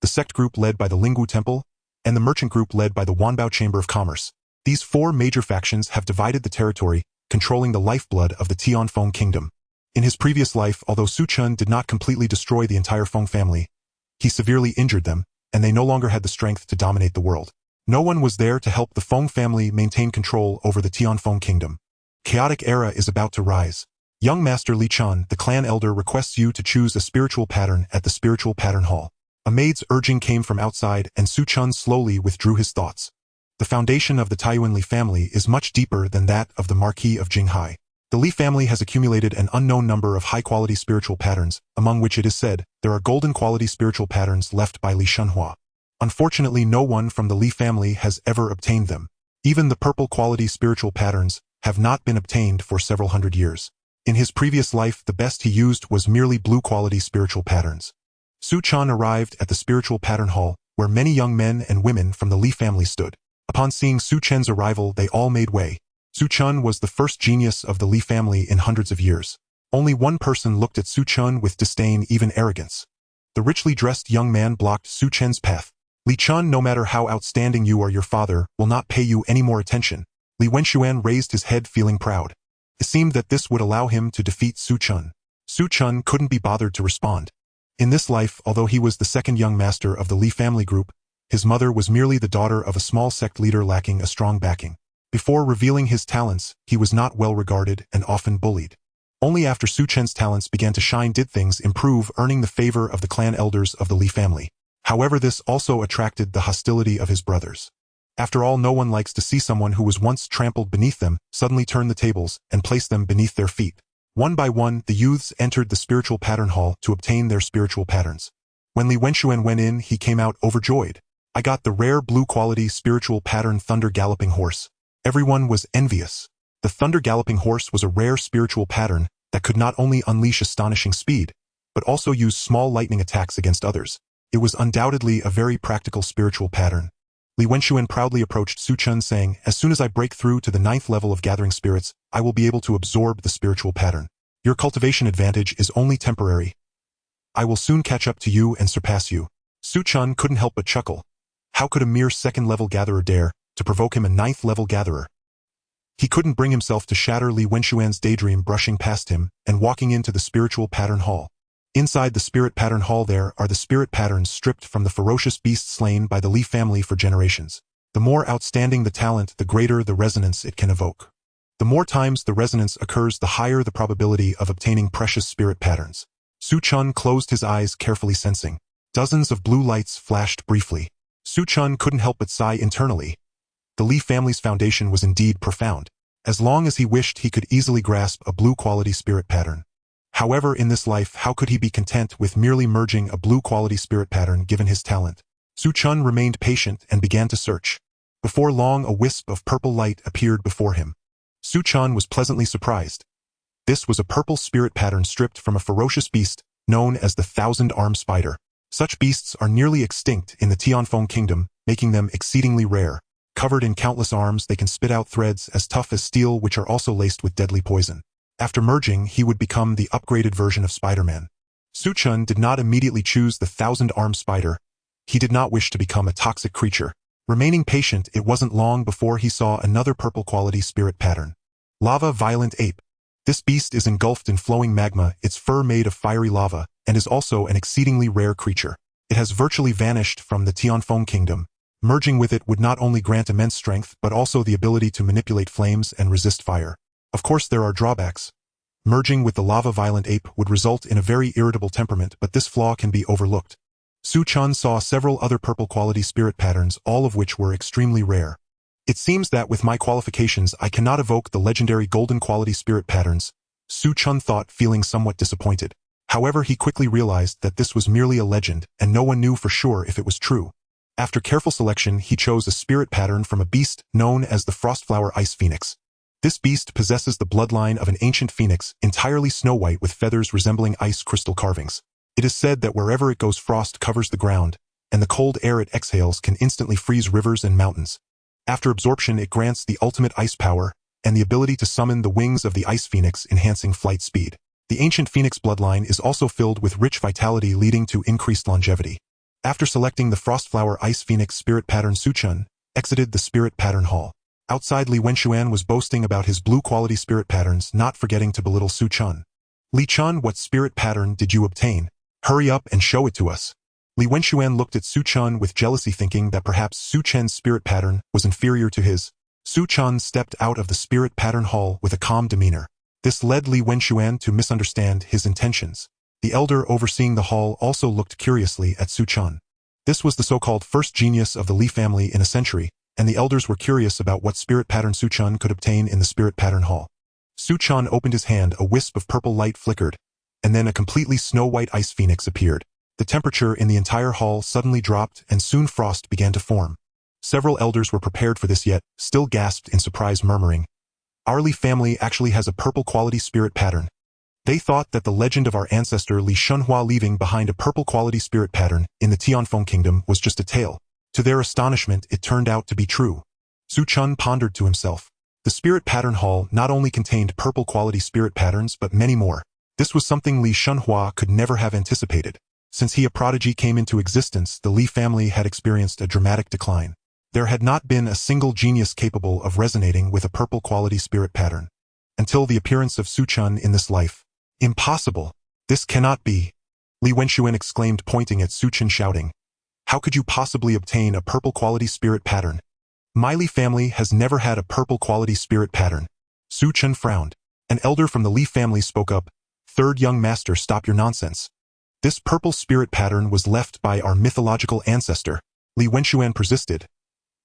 the sect group led by the Linggu Temple, and the merchant group led by the Wanbao Chamber of Commerce. These 4 major factions have divided the territory, controlling the lifeblood of the Tianfeng kingdom. In his previous life, although Su Chen did not completely destroy the entire Feng family, he severely injured them, and they no longer had the strength to dominate the world. No one was there to help the Feng family maintain control over the Tianfeng kingdom. Chaotic era is about to rise. Young Master Li Chen, the clan elder, requests you to choose a spiritual pattern at the spiritual pattern hall. A maid's urging came from outside, and Su Chen slowly withdrew his thoughts. The foundation of the Taiyuan Li family is much deeper than that of the Marquis of Jinghai. The Li family has accumulated an unknown number of high-quality spiritual patterns, among which it is said there are golden-quality spiritual patterns left by Li Shenhua. Unfortunately, no one from the Li family has ever obtained them. Even the purple-quality spiritual patterns have not been obtained for several hundred years. In his previous life, the best he used was merely blue-quality spiritual patterns. Su Chen arrived at the spiritual pattern hall, where many young men and women from the Li family stood. Upon seeing Su Chen's arrival, they all made way. Su Chen was the first genius of the Li family in hundreds of years. Only one person looked at Su Chen with disdain, even arrogance. The richly dressed young man blocked Su Chen's path. Li Chen, no matter how outstanding you are, your father will not pay you any more attention. Li Wenxuan raised his head, feeling proud. It seemed that this would allow him to defeat Su Chen. Su Chen couldn't be bothered to respond. In this life, although he was the second young master of the Li family group, his mother was merely the daughter of a small sect leader lacking a strong backing. Before revealing his talents, he was not well regarded and often bullied. Only after Su Chen's talents began to shine did things improve, earning the favor of the clan elders of the Li family. However, this also attracted the hostility of his brothers. After all, no one likes to see someone who was once trampled beneath them suddenly turn the tables and place them beneath their feet. One by one, the youths entered the spiritual pattern hall to obtain their spiritual patterns. When Li Wenxuan went in, he came out overjoyed. I got the rare blue-quality spiritual pattern Thunder Galloping Horse. Everyone was envious. The Thunder Galloping Horse was a rare spiritual pattern that could not only unleash astonishing speed, but also use small lightning attacks against others. It was undoubtedly a very practical spiritual pattern. Li Wenxuan proudly approached Su Chen, saying, "As soon as I break through to the 9th level of gathering spirits, I will be able to absorb the spiritual pattern. Your cultivation advantage is only temporary. I will soon catch up to you and surpass you." Su Chen couldn't help but chuckle. How could a mere 2nd-level gatherer dare to provoke him, a 9th-level gatherer? He couldn't bring himself to shatter Li Wenxuan's daydream, brushing past him and walking into the spiritual pattern hall. Inside the spirit pattern hall there are the spirit patterns stripped from the ferocious beasts slain by the Li family for generations. The more outstanding the talent, the greater the resonance it can evoke. The more times the resonance occurs, the higher the probability of obtaining precious spirit patterns. Su Chen closed his eyes, carefully sensing. Dozens of blue lights flashed briefly. Su Chen couldn't help but sigh internally. The Li family's foundation was indeed profound. As long as he wished, he could easily grasp a blue-quality spirit pattern. However, in this life, how could he be content with merely merging a blue-quality spirit pattern given his talent? Su Chen remained patient and began to search. Before long, a wisp of purple light appeared before him. Su Chen was pleasantly surprised. This was a purple spirit pattern stripped from a ferocious beast known as the Thousand-Armed Spider. Such beasts are nearly extinct in the Tianfeng kingdom, making them exceedingly rare. Covered in countless arms, they can spit out threads as tough as steel, which are also laced with deadly poison. After merging, he would become the upgraded version of Spider-Man. Su Chen did not immediately choose the Thousand-Armed Spider. He did not wish to become a toxic creature. Remaining patient, it wasn't long before he saw another purple quality spirit pattern. Lava Violent Ape. This beast is engulfed in flowing magma, its fur made of fiery lava, and is also an exceedingly rare creature. It has virtually vanished from the Tianfeng kingdom. Merging with it would not only grant immense strength but also the ability to manipulate flames and resist fire. Of course there are drawbacks. Merging with the lava violent ape would result in a very irritable temperament, but this flaw can be overlooked. Su Chen saw several other purple quality spirit patterns, all of which were extremely rare. It seems that with my qualifications I cannot evoke the legendary golden quality spirit patterns, Su Chen thought, feeling somewhat disappointed. However, he quickly realized that this was merely a legend, and no one knew for sure if it was true. After careful selection, he chose a spirit pattern from a beast known as the Frostflower Ice Phoenix. This beast possesses the bloodline of an ancient phoenix, entirely snow-white with feathers resembling ice crystal carvings. It is said that wherever it goes, frost covers the ground, and the cold air it exhales can instantly freeze rivers and mountains. After absorption, it grants the ultimate ice power and the ability to summon the wings of the ice phoenix, enhancing flight speed. The ancient phoenix bloodline is also filled with rich vitality, leading to increased longevity. After selecting the Frostflower Ice Phoenix spirit pattern, Su Chen exited the spirit pattern hall. Outside, Li Wenxuan was boasting about his blue quality spirit patterns, not forgetting to belittle Su Chen. Li Chen, what spirit pattern did you obtain? Hurry up and show it to us. Li Wenxuan looked at Su Chen with jealousy, thinking that perhaps Su Chen's spirit pattern was inferior to his. Su Chen stepped out of the spirit pattern hall with a calm demeanor. This led Li Wenxuan to misunderstand his intentions. The elder overseeing the hall also looked curiously at Su Chen. This was the so-called first genius of the Li family in a century, and the elders were curious about what spirit pattern Su Chen could obtain in the spirit pattern hall. Su Chen opened his hand, a wisp of purple light flickered, and then a completely snow-white ice phoenix appeared. The temperature in the entire hall suddenly dropped, and soon frost began to form. Several elders were prepared for this, yet still gasped in surprise, murmuring, "Our Li family actually has a purple quality spirit pattern." They thought that the legend of our ancestor Li Shunhua leaving behind a purple quality spirit pattern in the Tianfeng kingdom was just a tale. To their astonishment, it turned out to be true. Su Chen pondered to himself. The spirit pattern hall not only contained purple quality spirit patterns but many more. This was something Li Shunhua could never have anticipated. Since a prodigy came into existence, the Li family had experienced a dramatic decline. There had not been a single genius capable of resonating with a purple quality spirit pattern. Until the appearance of Su Chen in this life. Impossible! This cannot be! Li Wenxuan exclaimed, pointing at Su Chen, shouting, "How could you possibly obtain a purple quality spirit pattern? My Li family has never had a purple quality spirit pattern." Su Chen frowned. An elder from the Li family spoke up, "Third young master, stop your nonsense. This purple spirit pattern was left by our mythological ancestor." Li Wenxuan persisted.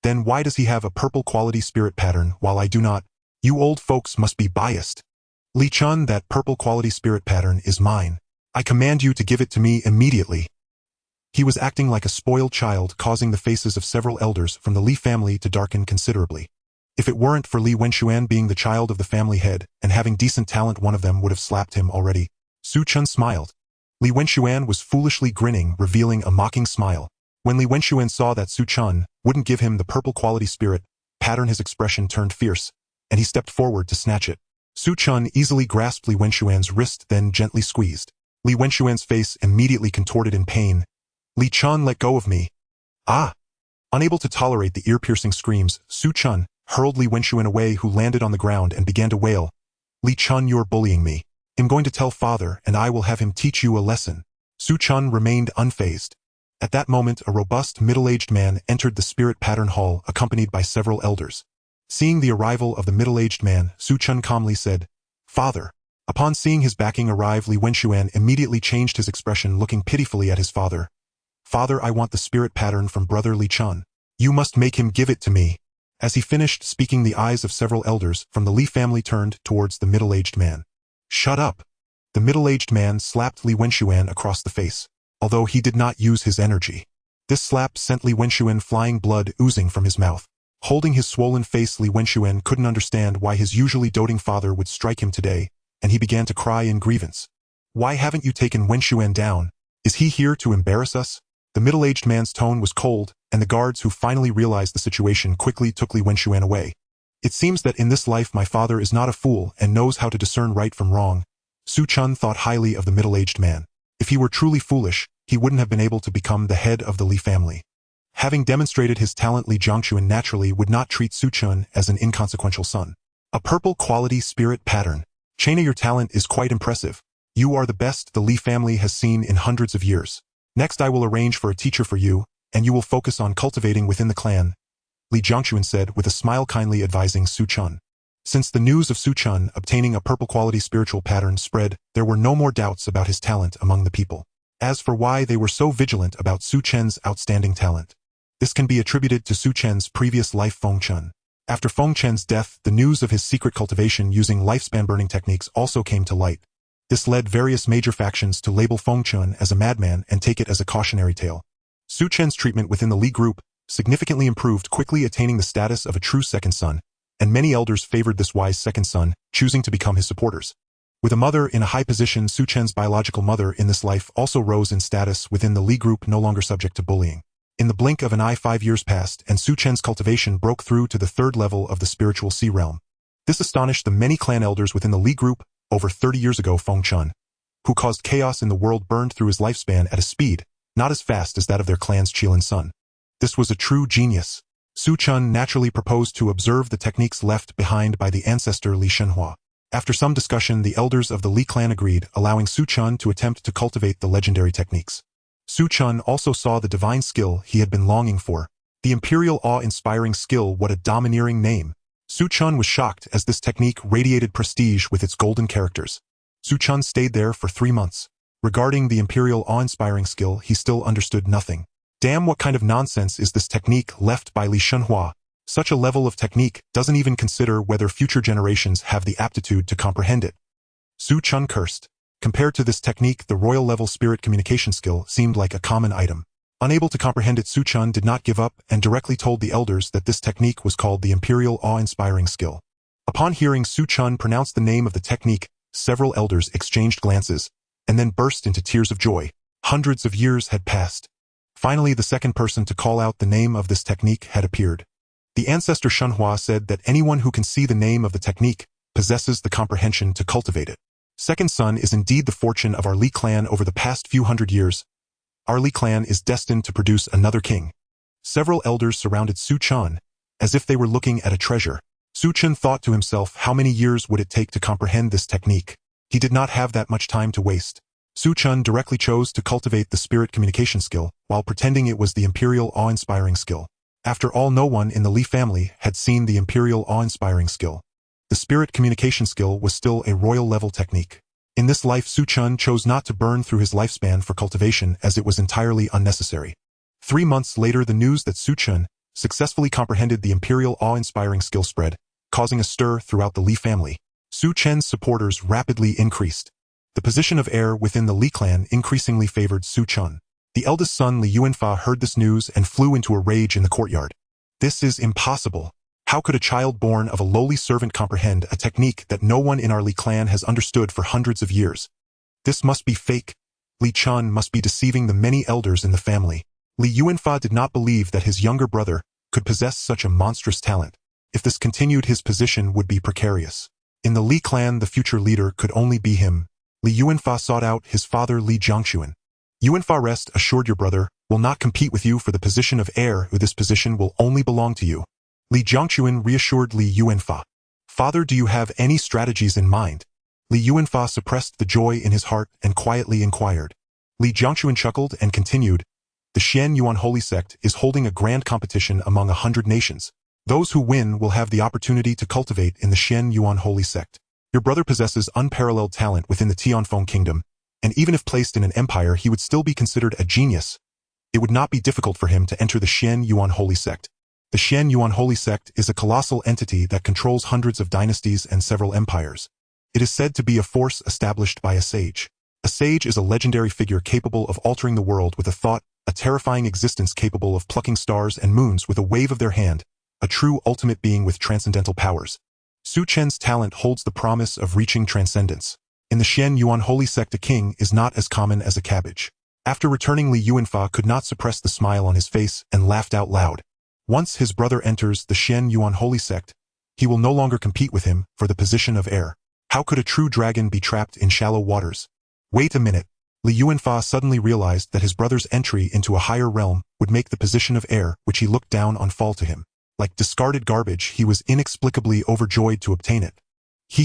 "Then why does he have a purple quality spirit pattern while I do not? You old folks must be biased. Li Chen, that purple quality spirit pattern is mine. I command you to give it to me immediately." He was acting like a spoiled child, causing the faces of several elders from the Li family to darken considerably. If it weren't for Li Wenxuan being the child of the family head and having decent talent, one of them would have slapped him already. Su Chen smiled. Li Wenxuan was foolishly grinning, revealing a mocking smile. When Li Wenxuan saw that Su Chen wouldn't give him the purple quality spirit pattern, his expression turned fierce, and he stepped forward to snatch it. Su Chen easily grasped Li Wenxuan's wrist, then gently squeezed. Li Wenxuan's face immediately contorted in pain. "Li Chen, let go of me." "Ah!" Unable to tolerate the ear-piercing screams, Su Chen hurled Li Wenxuan away, who landed on the ground and began to wail. "Li Chen, you're bullying me. I'm going to tell father, and I will have him teach you a lesson." Su Chen remained unfazed. At that moment, a robust, middle-aged man entered the spirit pattern hall, accompanied by several elders. Seeing the arrival of the middle-aged man, Su Chen calmly said, "Father." Upon seeing his backing arrive, Li Wenxuan immediately changed his expression, looking pitifully at his father. "Father, I want the spirit pattern from brother Li Chen. You must make him give it to me." As he finished speaking, the eyes of several elders from the Li family turned towards the middle-aged man. "Shut up!" The middle-aged man slapped Li Wenxuan across the face, although he did not use his energy. This slap sent Li Wenxuan flying, blood oozing from his mouth. Holding his swollen face, Li Wenxuan couldn't understand why his usually doting father would strike him today, and he began to cry in grievance. "Why haven't you taken Wenxuan down? Is he here to embarrass us?" The middle-aged man's tone was cold, and the guards, who finally realized the situation, quickly took Li Wenxuan away. "It seems that in this life my father is not a fool and knows how to discern right from wrong." Su Chen thought highly of the middle-aged man. If he were truly foolish, he wouldn't have been able to become the head of the Li family. Having demonstrated his talent, Li Jiangquan naturally would not treat Su Chen as an inconsequential son. A purple quality spirit pattern. Chena, your talent is quite impressive. You are the best the Li family has seen in hundreds of years. Next I will arrange for a teacher for you, and you will focus on cultivating within the clan, Li Jiangquan said with a smile, kindly advising Su Chen. Since the news of Su Chen obtaining a purple quality spiritual pattern spread, there were no more doubts about his talent among the people. As for why they were so vigilant about Su Chen's outstanding talent, this can be attributed to Su Chen's previous life Feng Chen. After Feng Chen's death, the news of his secret cultivation using lifespan burning techniques also came to light. This led various major factions to label Feng Chen as a madman and take it as a cautionary tale. Su Chen's treatment within the Li group significantly improved, quickly attaining the status of a true second son, and many elders favored this wise second son, choosing to become his supporters. With a mother in a high position, Su Chen's biological mother in this life also rose in status within the Li group, no longer subject to bullying. In the blink of an eye 5 years passed, and Su Chen's cultivation broke through to the 3rd level of the spiritual sea realm. This astonished the many clan elders within the Li group. Over 30 years ago, Feng Chen, who caused chaos in the world, burned through his lifespan at a speed not as fast as that of their clan's Qilin son. This was a true genius. Su Chen naturally proposed to observe the techniques left behind by the ancestor Li Shenhua. After some discussion, the elders of the Li clan agreed, allowing Su Chen to attempt to cultivate the legendary techniques. Su Chen also saw the divine skill he had been longing for. The imperial awe-inspiring skill, what a domineering name. Su Chen was shocked as this technique radiated prestige with its golden characters. Su Chen stayed there for 3 months. Regarding the imperial awe-inspiring skill, he still understood nothing. Damn, what kind of nonsense is this technique left by Li Shenhua? Such a level of technique doesn't even consider whether future generations have the aptitude to comprehend it. Su Chen cursed. Compared to this technique, the royal-level spirit communication skill seemed like a common item. Unable to comprehend it, Su Chen did not give up and directly told the elders that this technique was called the imperial awe-inspiring skill. Upon hearing Su Chen pronounce the name of the technique, several elders exchanged glances and then burst into tears of joy. Hundreds of years had passed. Finally, the second person to call out the name of this technique had appeared. The ancestor Shenhua said that anyone who can see the name of the technique possesses the comprehension to cultivate it. Second son is indeed the fortune of our Li clan over the past few hundred years. Our Li clan is destined to produce another king. Several elders surrounded Su Chen, as if they were looking at a treasure. Su Chen thought to himself, how many years would it take to comprehend this technique? He did not have that much time to waste. Su Chen directly chose to cultivate the spirit communication skill, while pretending it was the imperial awe-inspiring skill. After all, no one in the Li family had seen the imperial awe-inspiring skill. The spirit communication skill was still a royal-level technique. In this life, Su Chen chose not to burn through his lifespan for cultivation, as it was entirely unnecessary. 3 months later, the news that Su Chen successfully comprehended the imperial awe-inspiring skill spread, causing a stir throughout the Li family. Su Chen's supporters rapidly increased. The position of heir within the Li clan increasingly favored Su Chen. The eldest son Li Yuanfa heard this news and flew into a rage in the courtyard. This is impossible. How could a child born of a lowly servant comprehend a technique that no one in our Li clan has understood for hundreds of years? This must be fake. Li Chen must be deceiving the many elders in the family. Li Yuanfa did not believe that his younger brother could possess such a monstrous talent. If this continued, his position would be precarious. In the Li clan, the future leader could only be him. Li Yuanfa sought out his father Li Jiangquan. Yuanfa, rest assured, your brother will not compete with you for the position of heir. This position will only belong to you. Li Jiangquan reassured Li Yuanfa. Father, do you have any strategies in mind? Li Yuanfa suppressed the joy in his heart and quietly inquired. Li Jiangquan chuckled and continued, the Xian Yuan Holy Sect is holding a grand competition among 100 nations. Those who win will have the opportunity to cultivate in the Xian Yuan Holy Sect. Your brother possesses unparalleled talent within the Tianfeng Kingdom, and even if placed in an empire, he would still be considered a genius. It would not be difficult for him to enter the Xian Yuan Holy Sect. The Xian Yuan Holy Sect is a colossal entity that controls hundreds of dynasties and several empires. It is said to be a force established by a sage. A sage is a legendary figure capable of altering the world with a thought, a terrifying existence capable of plucking stars and moons with a wave of their hand, a true ultimate being with transcendental powers. Su Chen's talent holds the promise of reaching transcendence. In the Xian Yuan Holy Sect, a king is not as common as a cabbage. After returning, Li Yuanfa could not suppress the smile on his face and laughed out loud. Once his brother enters the Xian Yuan Holy Sect, he will no longer compete with him for the position of heir. How could a true dragon be trapped in shallow waters? Wait a minute. Li Yuanfa suddenly realized that his brother's entry into a higher realm would make the position of heir, which he looked down on, fall to him. Like discarded garbage, he was inexplicably overjoyed to obtain it.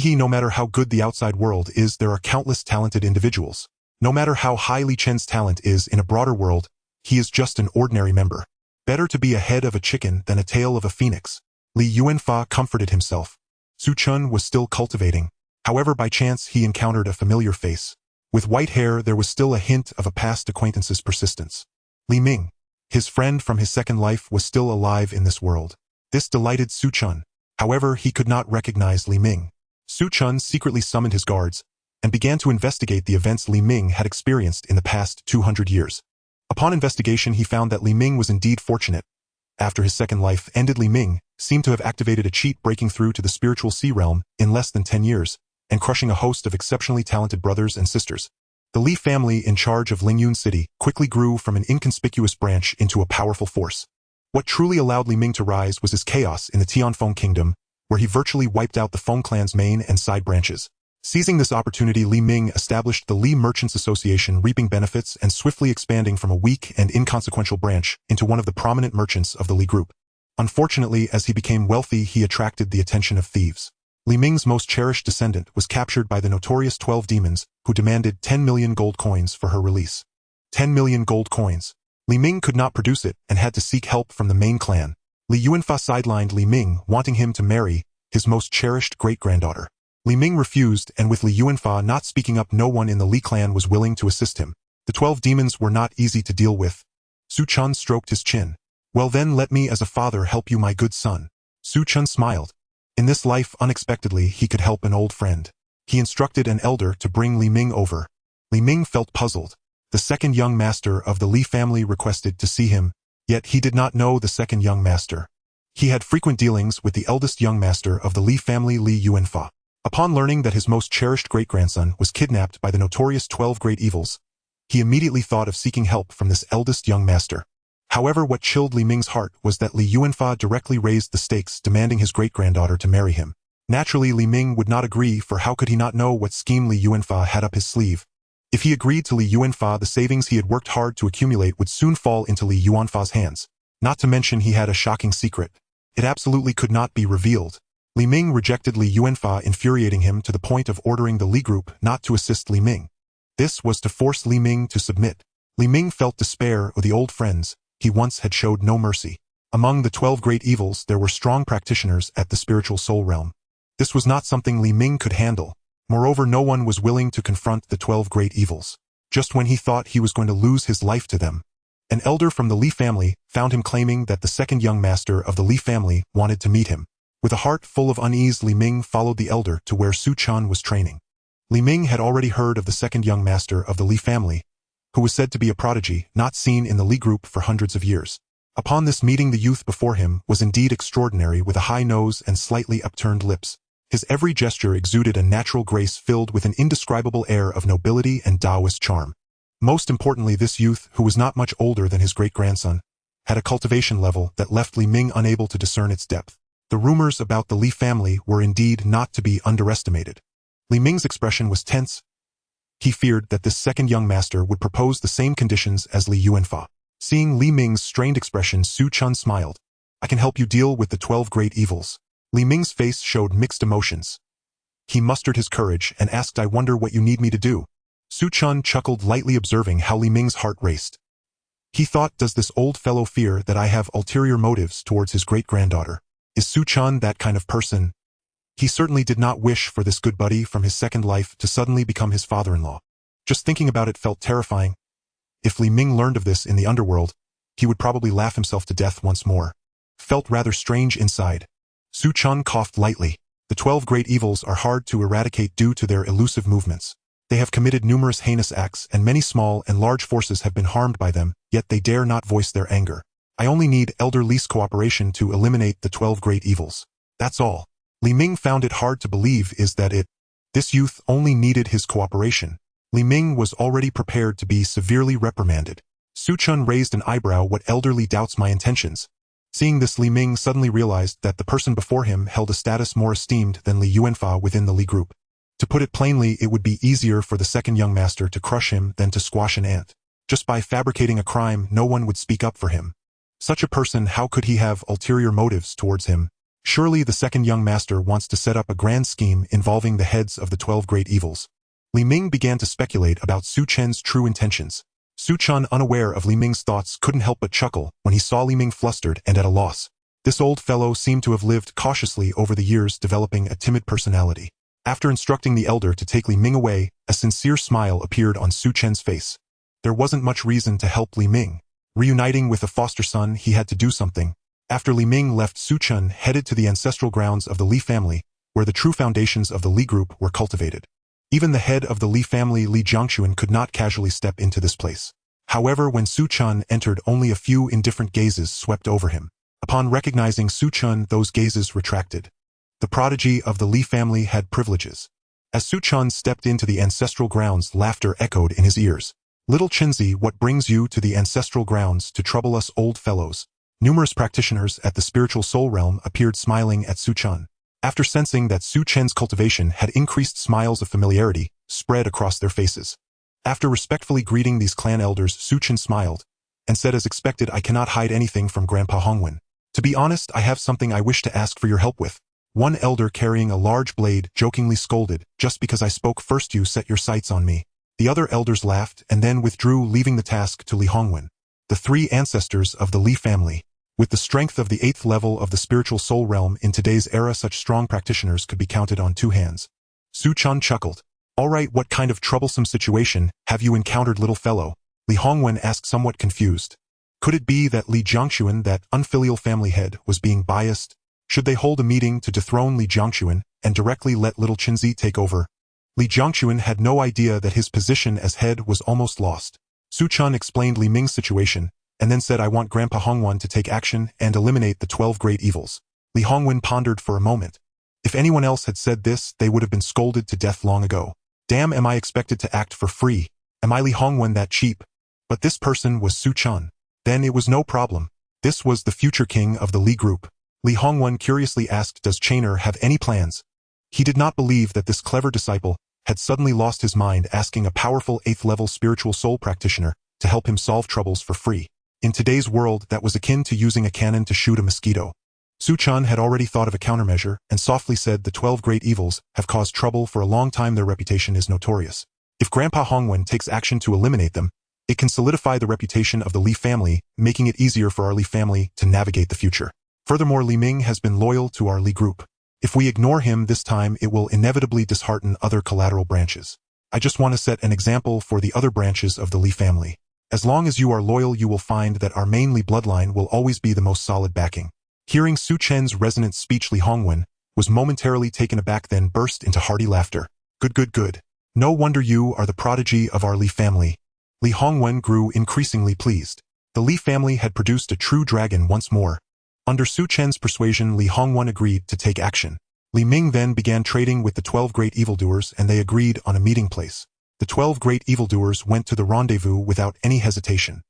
No matter how good the outside world is, there are countless talented individuals. No matter how high Li Chen's talent is in a broader world, he is just an ordinary member. Better to be a head of a chicken than a tail of a phoenix. Li Yuanfa comforted himself. Su Chen was still cultivating. However, by chance he encountered a familiar face. With white hair, there was still a hint of a past acquaintance's persistence. Li Ming, his friend from his second life, was still alive in this world. This delighted Su Chen. However, he could not recognize Li Ming. Su Chen secretly summoned his guards and began to investigate the events Li Ming had experienced in the past 200 years. Upon investigation, he found that Li Ming was indeed fortunate. After his second life ended, Li Ming seemed to have activated a cheat, breaking through to the spiritual sea realm in less than 10 years, and crushing a host of exceptionally talented brothers and sisters. The Li family in charge of Lingyun City quickly grew from an inconspicuous branch into a powerful force. What truly allowed Li Ming to rise was his chaos in the Tianfeng Kingdom, where he virtually wiped out the Feng clan's main and side branches. Seizing this opportunity, Li Ming established the Li Merchants Association, reaping benefits and swiftly expanding from a weak and inconsequential branch into one of the prominent merchants of the Li group. Unfortunately, as he became wealthy, he attracted the attention of thieves. Li Ming's most cherished descendant was captured by the notorious 12 demons, who demanded 10 million gold coins for her release. 10 million gold coins. Li Ming could not produce it and had to seek help from the main clan. Li Yuanfa sidelined Li Ming, wanting him to marry his most cherished great-granddaughter. Li Ming refused, and with Li Yuanfa not speaking up, no one in the Li clan was willing to assist him. The 12 demons were not easy to deal with. Su Chen stroked his chin. Well then, let me as a father help you, my good son. Su Chen smiled. In this life, unexpectedly, he could help an old friend. He instructed an elder to bring Li Ming over. Li Ming felt puzzled. The second young master of the Li family requested to see him, yet he did not know the second young master. He had frequent dealings with the eldest young master of the Li family, Li Yuanfa. Upon learning that his most cherished great-grandson was kidnapped by the notorious 12 great evils, he immediately thought of seeking help from this eldest young master. However, what chilled Li Ming's heart was that Li Yuanfa directly raised the stakes, demanding his great-granddaughter to marry him. Naturally, Li Ming would not agree, for how could he not know what scheme Li Yuanfa had up his sleeve? If he agreed to Li Yuanfa, the savings he had worked hard to accumulate would soon fall into Li Yuanfa's hands. Not to mention, he had a shocking secret. It absolutely could not be revealed. Li Ming rejected Li Yuanfa, infuriating him to the point of ordering the Li group not to assist Li Ming. This was to force Li Ming to submit. Li Ming felt despair of the old friends he once had showed no mercy. Among the 12 great evils, there were strong practitioners at the spiritual soul realm. This was not something Li Ming could handle. Moreover, no one was willing to confront the 12 great evils. Just when he thought he was going to lose his life to them, an elder from the Li family found him, claiming that the second young master of the Li family wanted to meet him. With a heart full of unease, Li Ming followed the elder to where Su Chen was training. Li Ming had already heard of the second young master of the Li family, who was said to be a prodigy, not seen in the Li group for hundreds of years. Upon this meeting, the youth before him was indeed extraordinary, with a high nose and slightly upturned lips. His every gesture exuded a natural grace filled with an indescribable air of nobility and Taoist charm. Most importantly, this youth, who was not much older than his great-grandson, had a cultivation level that left Li Ming unable to discern its depth. The rumors about the Li family were indeed not to be underestimated. Li Ming's expression was tense. He feared that this second young master would propose the same conditions as Li Yuanfa. Seeing Li Ming's strained expression, Su Chen smiled. I can help you deal with the 12 great evils. Li Ming's face showed mixed emotions. He mustered his courage and asked, I wonder what you need me to do. Su Chen chuckled lightly, observing how Li Ming's heart raced. He thought, does this old fellow fear that I have ulterior motives towards his great-granddaughter? Is Su Chen that kind of person? He certainly did not wish for this good buddy from his second life to suddenly become his father-in-law. Just thinking about it felt terrifying. If Li Ming learned of this in the underworld, he would probably laugh himself to death once more. Felt rather strange inside. Su Chen coughed lightly. The 12 great evils are hard to eradicate due to their elusive movements. They have committed numerous heinous acts, and many small and large forces have been harmed by them, yet they dare not voice their anger. I only need Elder Li's cooperation to eliminate the 12 great evils. That's all. Li Ming found it hard to believe this youth only needed his cooperation. Li Ming was already prepared to be severely reprimanded. Su Chen raised an eyebrow. What Elder Li doubts my intentions? Seeing this, Li Ming suddenly realized that the person before him held a status more esteemed than Li Yuanfa within the Li group. To put it plainly, it would be easier for the second young master to crush him than to squash an ant. Just by fabricating a crime, no one would speak up for him. Such a person, how could he have ulterior motives towards him? Surely the second young master wants to set up a grand scheme involving the heads of the 12 great evils. Li Ming began to speculate about Su Chen's true intentions. Su Chen, unaware of Li Ming's thoughts, couldn't help but chuckle when he saw Li Ming flustered and at a loss. This old fellow seemed to have lived cautiously over the years, developing a timid personality. After instructing the elder to take Li Ming away, a sincere smile appeared on Su Chen's face. There wasn't much reason to help Li Ming. Reuniting with a foster son, he had to do something. After Li Ming left, Su Chen headed to the ancestral grounds of the Li family, where the true foundations of the Li group were cultivated. Even the head of the Li family, Li Jiangquan, could not casually step into this place. However, when Su Chen entered, only a few indifferent gazes swept over him. Upon recognizing Su Chen, those gazes retracted. The prodigy of the Li family had privileges. As Su Chen stepped into the ancestral grounds, laughter echoed in his ears. "Little Chinzi, what brings you to the ancestral grounds to trouble us old fellows?" Numerous practitioners at the spiritual soul realm appeared, smiling at Su Chen. After sensing that Su Chen's cultivation had increased, smiles of familiarity spread across their faces. After respectfully greeting these clan elders, Su Chen smiled and said, "As expected, I cannot hide anything from Grandpa Hongwen. To be honest, I have something I wish to ask for your help with." One elder carrying a large blade jokingly scolded, "Just because I spoke first, you set your sights on me." The other elders laughed and then withdrew, leaving the task to Li Hongwen. The three ancestors of the Li family. With the strength of the 8th level of the spiritual soul realm in today's era, such strong practitioners could be counted on 2 hands. Su Chen chuckled. "All right, what kind of troublesome situation have you encountered, little fellow?" Li Hongwen asked, somewhat confused. Could it be that Li Jiangquan, that unfilial family head, was being biased? Should they hold a meeting to dethrone Li Jiangquan and directly let little Chinzi take over? Li Jiangquan had no idea that his position as head was almost lost. Su Chen explained Li Ming's situation, and then said, "I want Grandpa Hongwen to take action and eliminate the 12 great evils." Li Hongwen pondered for a moment. If anyone else had said this, they would have been scolded to death long ago. Damn, am I expected to act for free? Am I Li Hongwen that cheap? But this person was Su Chen. Then it was no problem. This was the future king of the Li group. Li Hongwen curiously asked, "Does Chainer have any plans?" He did not believe that this clever disciple had suddenly lost his mind, asking a powerful 8th-level spiritual soul practitioner to help him solve troubles for free. In today's world, that was akin to using a cannon to shoot a mosquito. Su Chen had already thought of a countermeasure and softly said, "The 12 great evils have caused trouble for a long time. Their reputation is notorious. If Grandpa Hongwen takes action to eliminate them, it can solidify the reputation of the Li family, making it easier for our Li family to navigate the future. Furthermore, Li Ming has been loyal to our Li group. If we ignore him this time, it will inevitably dishearten other collateral branches. I just want to set an example for the other branches of the Li family. As long as you are loyal, you will find that our main Li bloodline will always be the most solid backing." Hearing Su Chen's resonant speech, Li Hongwen was momentarily taken aback, then burst into hearty laughter. "Good, good, good. No wonder you are the prodigy of our Li family." Li Hongwen grew increasingly pleased. The Li family had produced a true dragon once more. Under Su Chen's persuasion, Li Hongwen agreed to take action. Li Ming then began trading with the 12 great evildoers, and they agreed on a meeting place. The 12 great evildoers went to the rendezvous without any hesitation.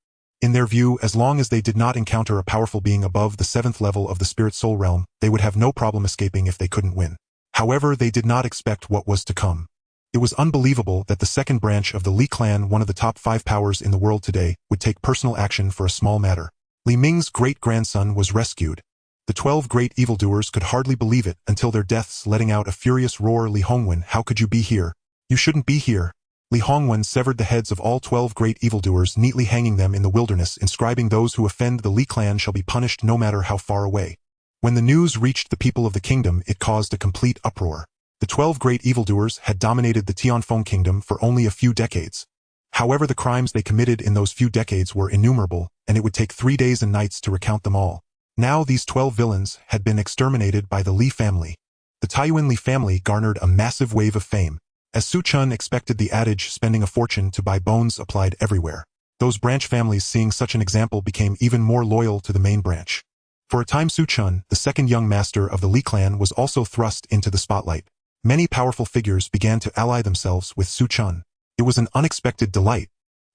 In their view, as long as they did not encounter a powerful being above the 7th level of the spirit soul realm, they would have no problem escaping if they couldn't win. However, they did not expect what was to come. It was unbelievable that the second branch of the Li clan, one of the top 5 powers in the world today, would take personal action for a small matter. Li Ming's great-grandson was rescued. The 12 great evildoers could hardly believe it until their deaths, letting out a furious roar. "Li Hongwen, how could you be here? You shouldn't be here." Li Hongwen severed the heads of all 12 great evildoers, neatly hanging them in the wilderness, inscribing, "Those who offend the Li clan shall be punished no matter how far away." When the news reached the people of the kingdom, it caused a complete uproar. The 12 great evildoers had dominated the Tianfeng kingdom for only a few decades. However, the crimes they committed in those few decades were innumerable, and it would take 3 days and nights to recount them all. Now these 12 villains had been exterminated by the Li family. The Taiyuan Li family garnered a massive wave of fame. As Su Chen expected, the adage, "spending a fortune to buy bones," applied everywhere. Those branch families, seeing such an example, became even more loyal to the main branch. For a time, Su Chen, the second young master of the Li clan, was also thrust into the spotlight. Many powerful figures began to ally themselves with Su Chen. It was an unexpected delight.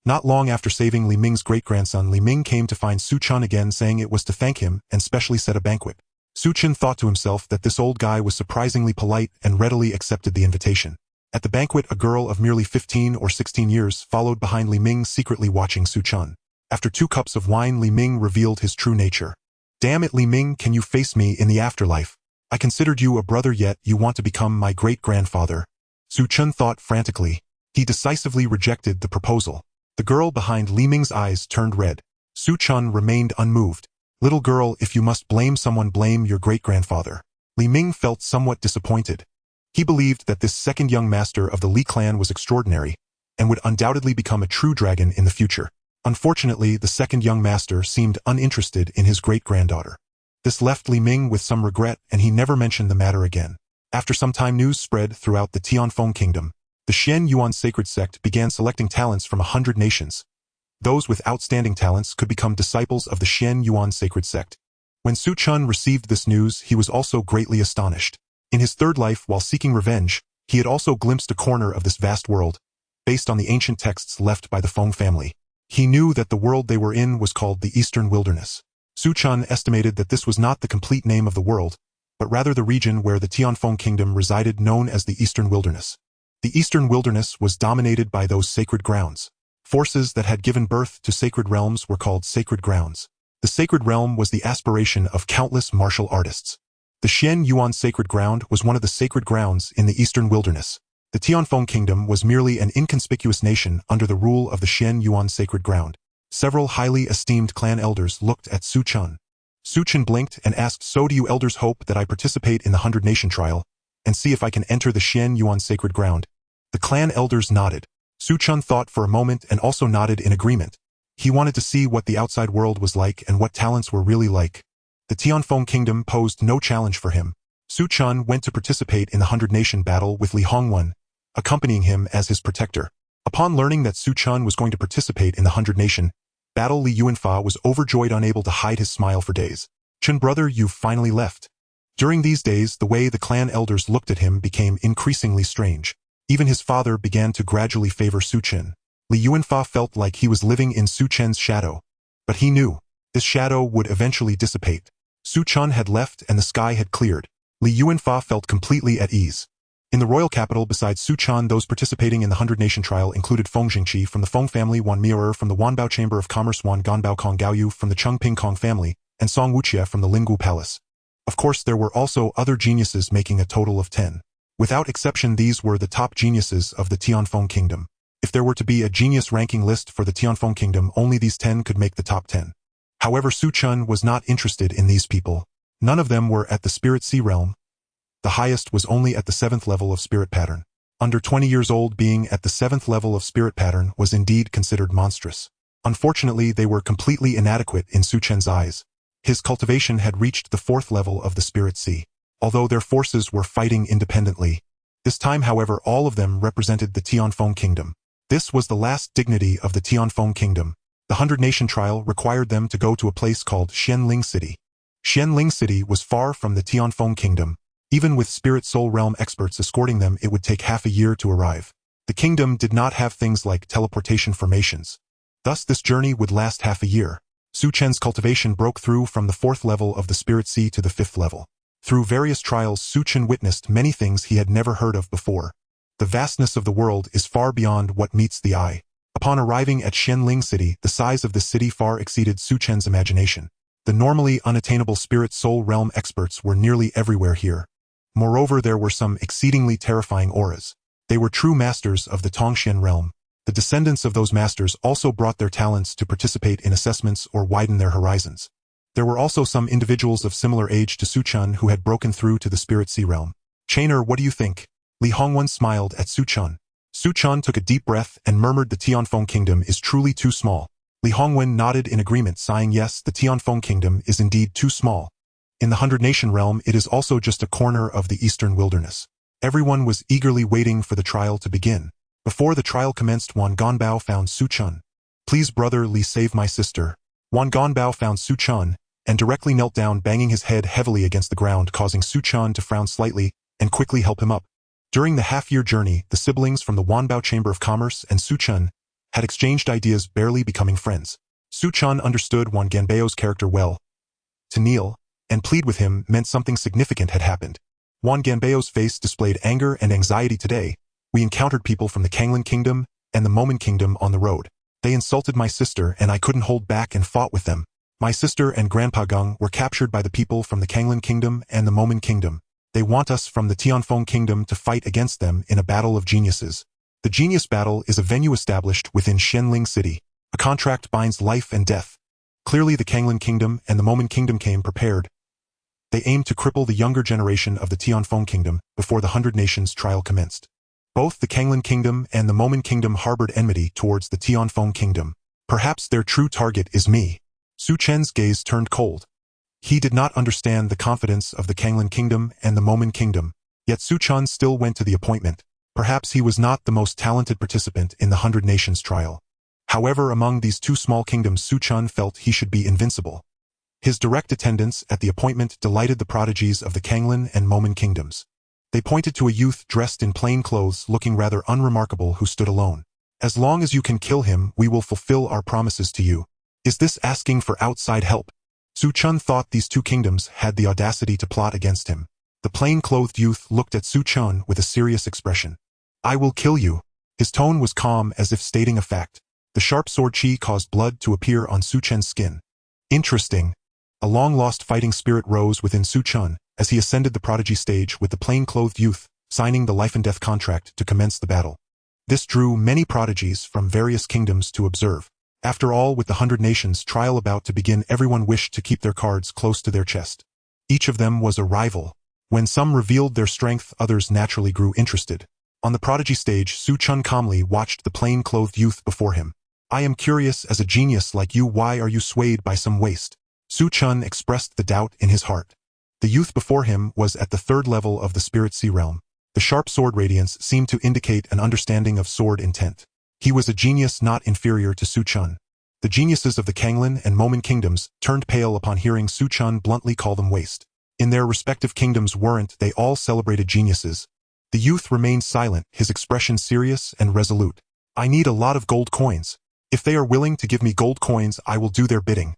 Not long after saving Li Ming's great-grandson, Li Ming came to find Su Chen again, saying it was to thank him and specially set a banquet. Su Chen thought to himself that this old guy was surprisingly polite and readily accepted the invitation. At the banquet, a girl of merely 15 or 16 years followed behind Li Ming, secretly watching Su Chen. After 2 cups of wine, Li Ming revealed his true nature. "Damn it, Li Ming, can you face me in the afterlife? I considered you a brother, yet you want to become my great-grandfather." Su Chen thought frantically. He decisively rejected the proposal. The girl behind Li Ming's eyes turned red. Su Chen remained unmoved. "Little girl, if you must blame someone, blame your great-grandfather." Li Ming felt somewhat disappointed. He believed that this second young master of the Li clan was extraordinary and would undoubtedly become a true dragon in the future. Unfortunately, the second young master seemed uninterested in his great-granddaughter. This left Li Ming with some regret, and he never mentioned the matter again. After some time, news spread throughout the Tianfeng kingdom. The Xian Yuan sacred sect began selecting talents from 100 nations. Those with outstanding talents could become disciples of the Xian Yuan sacred sect. When Su Chen received this news, he was also greatly astonished. In his third life, while seeking revenge, he had also glimpsed a corner of this vast world, based on the ancient texts left by the Feng family. He knew that the world they were in was called the Eastern Wilderness. Su Chen estimated that this was not the complete name of the world, but rather the region where the Tianfeng kingdom resided, known as the Eastern Wilderness. The Eastern Wilderness was dominated by those sacred grounds. Forces that had given birth to sacred realms were called sacred grounds. The sacred realm was the aspiration of countless martial artists. The Xian Yuan sacred ground was one of the sacred grounds in the Eastern Wilderness. The Tianfeng kingdom was merely an inconspicuous nation under the rule of the Xian Yuan sacred ground. Several highly esteemed clan elders looked at Su Chen. Su Chen blinked and asked, "So do you elders hope that I participate in the 100-nation trial and see if I can enter the Xian Yuan sacred ground?" The clan elders nodded. Su Chen thought for a moment and also nodded in agreement. He wanted to see what the outside world was like and what talents were really like. The Tianfeng kingdom posed no challenge for him. Su Chen went to participate in the 100-nation battle with Li Hongwen, accompanying him as his protector. Upon learning that Su Chen was going to participate in the 100-nation battle, Li Yuanfa was overjoyed, unable to hide his smile for days. "Chen brother, you've finally left." During these days, the way the clan elders looked at him became increasingly strange. Even his father began to gradually favor Su Chen. Li Yuanfa felt like he was living in Su Chen's shadow. But he knew this shadow would eventually dissipate. Su Chen had left and the sky had cleared. Li Yuanfa felt completely at ease. In the royal capital, besides Su Chen, those participating in the 100-nation trial included Feng Jingqi from the Feng family, Wan Miao from the Wanbao Chamber of Commerce, Wan Ganbao Kong Gaoyu from the Chengping Kong family, and Song Wuqie from the Linggu Palace. Of course, there were also other geniuses, making a total of 10. Without exception, these were the top geniuses of the Tianfeng kingdom. If there were to be a genius ranking list for the Tianfeng kingdom, only these 10 could make the top 10. However, Su Chen was not interested in these people. None of them were at the Spirit Sea realm. The highest was only at the 7th level of Spirit Pattern. Under 20 years old, being at the 7th level of Spirit Pattern was indeed considered monstrous. Unfortunately, they were completely inadequate in Su Chen's eyes. His cultivation had reached the 4th level of the Spirit Sea, although their forces were fighting independently. This time, however, all of them represented the Tianfeng kingdom. This was the last dignity of the Tianfeng kingdom. The 100-nation trial required them to go to a place called Xianling City. Xianling City was far from the Tianfeng kingdom. Even with Spirit Soul Realm experts escorting them, it would take half a year to arrive. The kingdom did not have things like teleportation formations. Thus, this journey would last half a year. Su Chen's cultivation broke through from the 4th level of the Spirit Sea to the 5th level. Through various trials, Su Chen witnessed many things he had never heard of before. The vastness of the world is far beyond what meets the eye. Upon arriving at Xianling City, the size of the city far exceeded Su Chen's imagination. The normally unattainable Spirit Soul Realm experts were nearly everywhere here. Moreover, there were some exceedingly terrifying auras. They were true masters of the Tongxian realm. The descendants of those masters also brought their talents to participate in assessments or widen their horizons. There were also some individuals of similar age to Su Chen who had broken through to the Spirit Sea realm. "Chainer, what do you think?" Li Hongwen smiled at Su Chen. Su Chen took a deep breath and murmured, "The Tianfeng kingdom is truly too small." Li Hongwen nodded in agreement, sighing, "Yes, the Tianfeng kingdom is indeed too small. In the 100-nation realm, it is also just a corner of the Eastern Wilderness." Everyone was eagerly waiting for the trial to begin. Before the trial commenced, Wan Ganbao found Su Chen. "Please, brother Li, save my sister." Wan Ganbao found Su Chen and directly knelt down, banging his head heavily against the ground, causing Su Chen to frown slightly and quickly help him up. During the half-year journey, the siblings from the Wanbao Chamber of Commerce and Su Chen had exchanged ideas, barely becoming friends. Su Chen understood Wan Ganbao's character well. To kneel and plead with him meant something significant had happened. Wan Ganbao's face displayed anger and anxiety today, We encountered people from the Kanglan Kingdom and the Momen Kingdom on the road. They insulted my sister and I couldn't hold back and fought with them. My sister and Grandpa Gung were captured by the people from the Kanglan Kingdom and the Momen Kingdom. They want us from the Tianfeng Kingdom to fight against them in a battle of geniuses. The Genius Battle is a venue established within Shenling City. A contract binds life and death. Clearly the Kanglan Kingdom and the Momen Kingdom came prepared. They aimed to cripple the younger generation of the Tianfeng Kingdom before the 100 Nations trial commenced. Both the Kanglan Kingdom and the Momen Kingdom harbored enmity towards the Tianfeng Kingdom. Perhaps their true target is me. Su Chen's gaze turned cold. He did not understand the confidence of the Kanglan Kingdom and the Momen Kingdom, yet Su Chen still went to the appointment. Perhaps he was not the most talented participant in the 100 Nations trial. However, among these two small kingdoms Su Chen felt he should be invincible. His direct attendance at the appointment delighted the prodigies of the Kanglan and Momen kingdoms. They pointed to a youth dressed in plain clothes looking rather unremarkable who stood alone. As long as you can kill him, we will fulfill our promises to you. Is this asking for outside help? Su Chen thought these two kingdoms had the audacity to plot against him. The plain-clothed youth looked at Su Chen with a serious expression. I will kill you. His tone was calm as if stating a fact. The sharp sword chi caused blood to appear on Su Chen's skin. Interesting. A long-lost fighting spirit rose within Su Chen as he ascended the prodigy stage with the plain-clothed youth, signing the life-and-death contract to commence the battle. This drew many prodigies from various kingdoms to observe. After all, with the 100 Nations trial about to begin, everyone wished to keep their cards close to their chest. Each of them was a rival. When some revealed their strength, others naturally grew interested. On the prodigy stage, Su Chen calmly watched the plain-clothed youth before him. I am curious, as a genius like you, why are you swayed by some waste? Su Chen expressed the doubt in his heart. The youth before him was at the 3rd level of the Spirit Sea realm. The sharp sword radiance seemed to indicate an understanding of sword intent. He was a genius not inferior to Su Chen. The geniuses of the Kanglan and Momen kingdoms turned pale upon hearing Su Chen bluntly call them waste. In their respective kingdoms weren't they all celebrated geniuses? The youth remained silent, his expression serious and resolute. I need a lot of gold coins. If they are willing to give me gold coins, I will do their bidding.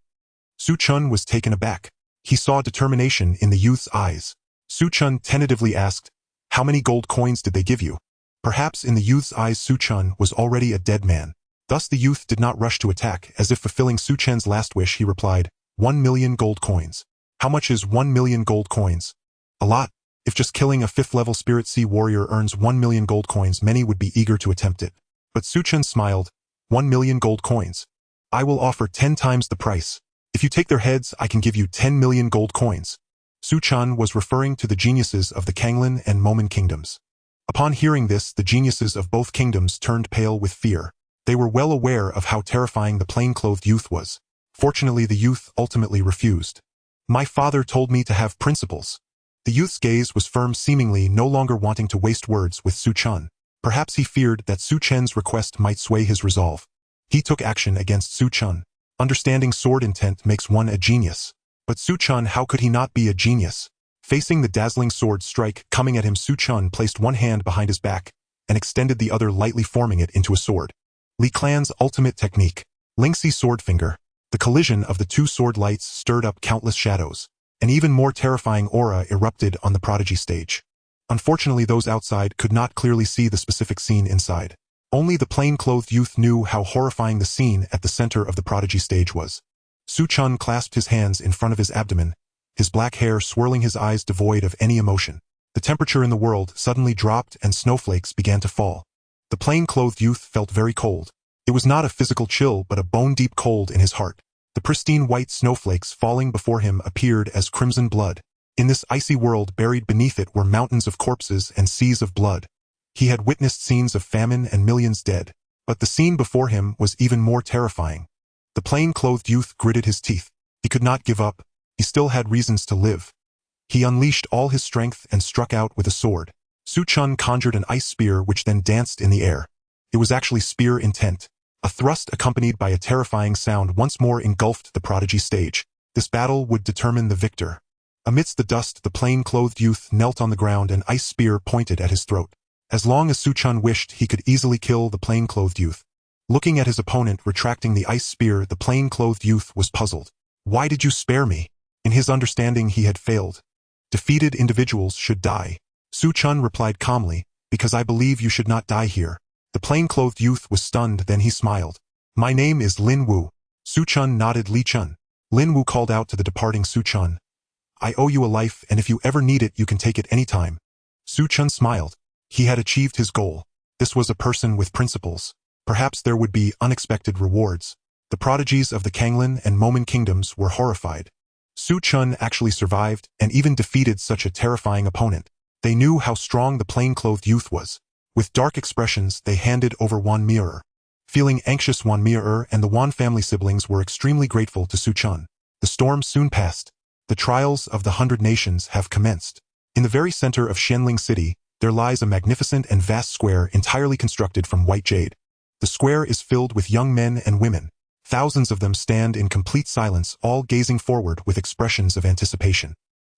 Su Chen was taken aback. He saw determination in the youth's eyes. Su Chen tentatively asked, how many gold coins did they give you? Perhaps in the youth's eyes Su Chen was already a dead man. Thus the youth did not rush to attack. As if fulfilling Su Chen's last wish, he replied, 1 million gold coins. How much is 1 million gold coins? A lot. If just killing a 5th-level Spirit Sea warrior earns 1 million gold coins, many would be eager to attempt it. But Su Chen smiled. 1 million gold coins. I will offer 10 times the price. If you take their heads, I can give you 10 million gold coins. Su Chen was referring to the geniuses of the Kanglan and Momen kingdoms. Upon hearing this, the geniuses of both kingdoms turned pale with fear. They were well aware of how terrifying the plain-clothed youth was. Fortunately, the youth ultimately refused. My father told me to have principles. The youth's gaze was firm, seemingly no longer wanting to waste words with Su Chen. Perhaps he feared that Su Chen's request might sway his resolve. He took action against Su Chen. Understanding sword intent makes one a genius. But Su Chen, how could he not be a genius? Facing the dazzling sword strike coming at him, Su Chen placed one hand behind his back and extended the other, lightly forming it into a sword. Li Clan's ultimate technique. Lingxi sword finger. The collision of the two sword lights stirred up countless shadows. An even more terrifying aura erupted on the prodigy stage. Unfortunately, those outside could not clearly see the specific scene inside. Only the plain-clothed youth knew how horrifying the scene at the center of the prodigy stage was. Su Chen clasped his hands in front of his abdomen, his black hair swirling, his eyes devoid of any emotion. The temperature in the world suddenly dropped and snowflakes began to fall. The plain-clothed youth felt very cold. It was not a physical chill, but a bone-deep cold in his heart. The pristine white snowflakes falling before him appeared as crimson blood. In this icy world, buried beneath it were mountains of corpses and seas of blood. He had witnessed scenes of famine and millions dead, but the scene before him was even more terrifying. The plain-clothed youth gritted his teeth. He could not give up. He still had reasons to live. He unleashed all his strength and struck out with a sword. Su Chen conjured an ice spear which then danced in the air. It was actually spear intent. A thrust accompanied by a terrifying sound once more engulfed the prodigy stage. This battle would determine the victor. Amidst the dust, the plain-clothed youth knelt on the ground, an ice spear pointed at his throat. As long as Su Chen wished, he could easily kill the plain-clothed youth. Looking at his opponent retracting the ice spear, the plain-clothed youth was puzzled. Why did you spare me? In his understanding, he had failed. Defeated individuals should die. Su Chen replied calmly, Because I believe you should not die here. The plain-clothed youth was stunned, then he smiled. My name is Lin Wu. Su Chen nodded Li Chun. Lin Wu called out to the departing Su Chen. I owe you a life, and if you ever need it, you can take it any time. Su Chen smiled. He had achieved his goal. This was a person with principles. Perhaps there would be unexpected rewards. The prodigies of the Kanglin and Momen kingdoms were horrified. Su Chen actually survived and even defeated such a terrifying opponent. They knew how strong the plain-clothed youth was. With dark expressions, they handed over Wan Mirror. Feeling anxious, Wan Mirror and the Wan family siblings were extremely grateful to Su Chen. The storm soon passed. The trials of the 100 nations have commenced. In the very center of Xianling City, there lies a magnificent and vast square entirely constructed from white jade. The square is filled with young men and women. Thousands of them stand in complete silence, all gazing forward with expressions of anticipation.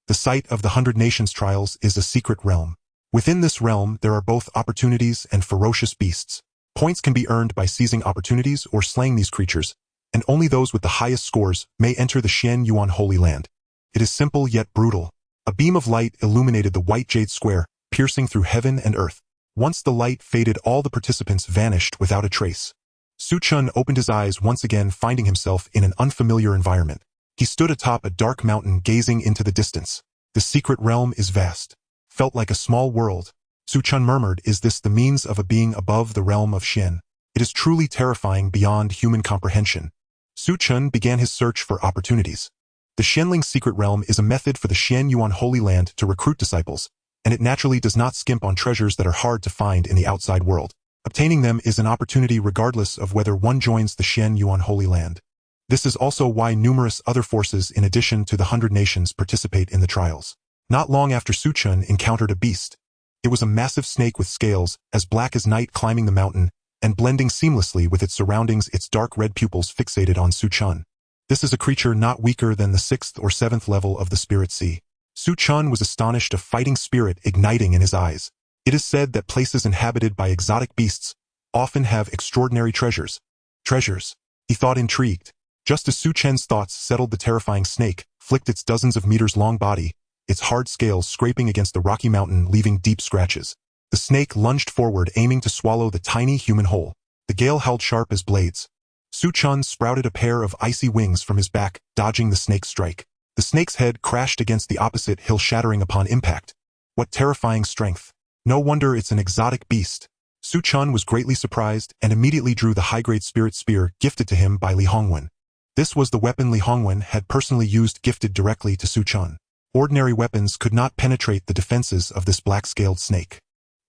The site of the 100 Nations trials is a secret realm. Within this realm, there are both opportunities and ferocious beasts. Points can be earned by seizing opportunities or slaying these creatures, and only those with the highest scores may enter the Xian Yuan Holy Land. It is simple yet brutal. A beam of light illuminated the white jade square, piercing through heaven and earth. Once the light faded, all the participants vanished without a trace. Su Chen opened his eyes once again, finding himself in an unfamiliar environment. He stood atop a dark mountain, gazing into the distance. The secret realm is vast. Felt like a small world. Su Chen murmured, is this the means of a being above the realm of Xian? It is truly terrifying beyond human comprehension. Su Chen began his search for opportunities. The Xianling secret realm is a method for the Xian Yuan Holy Land to recruit disciples, and it naturally does not skimp on treasures that are hard to find in the outside world. Obtaining them is an opportunity regardless of whether one joins the Xian Yuan Holy Land. This is also why numerous other forces in addition to the 100 nations participate in the trials. Not long after Su Chen encountered a beast. It was a massive snake with scales, as black as night, climbing the mountain, and blending seamlessly with its surroundings, its dark red pupils fixated on Su Chen. This is a creature not weaker than the 6th or 7th level of the Spirit Sea. Su Chen was astonished, a fighting spirit igniting in his eyes. It is said that places inhabited by exotic beasts often have extraordinary treasures. Treasures, he thought, intrigued. Just as Su Chen's thoughts settled, the terrifying snake flicked its dozens of meters long body, its hard scales scraping against the rocky mountain, leaving deep scratches. The snake lunged forward, aiming to swallow the tiny human whole. The gale held sharp as blades. Su Chen sprouted a pair of icy wings from his back, dodging the snake's strike. The snake's head crashed against the opposite hill, shattering upon impact. What terrifying strength! No wonder it's an exotic beast. Su Chen was greatly surprised and immediately drew the high-grade spirit spear gifted to him by Li Hongwen. This was the weapon Li Hongwen had personally used, gifted directly to Su Chen. Ordinary weapons could not penetrate the defenses of this black-scaled snake.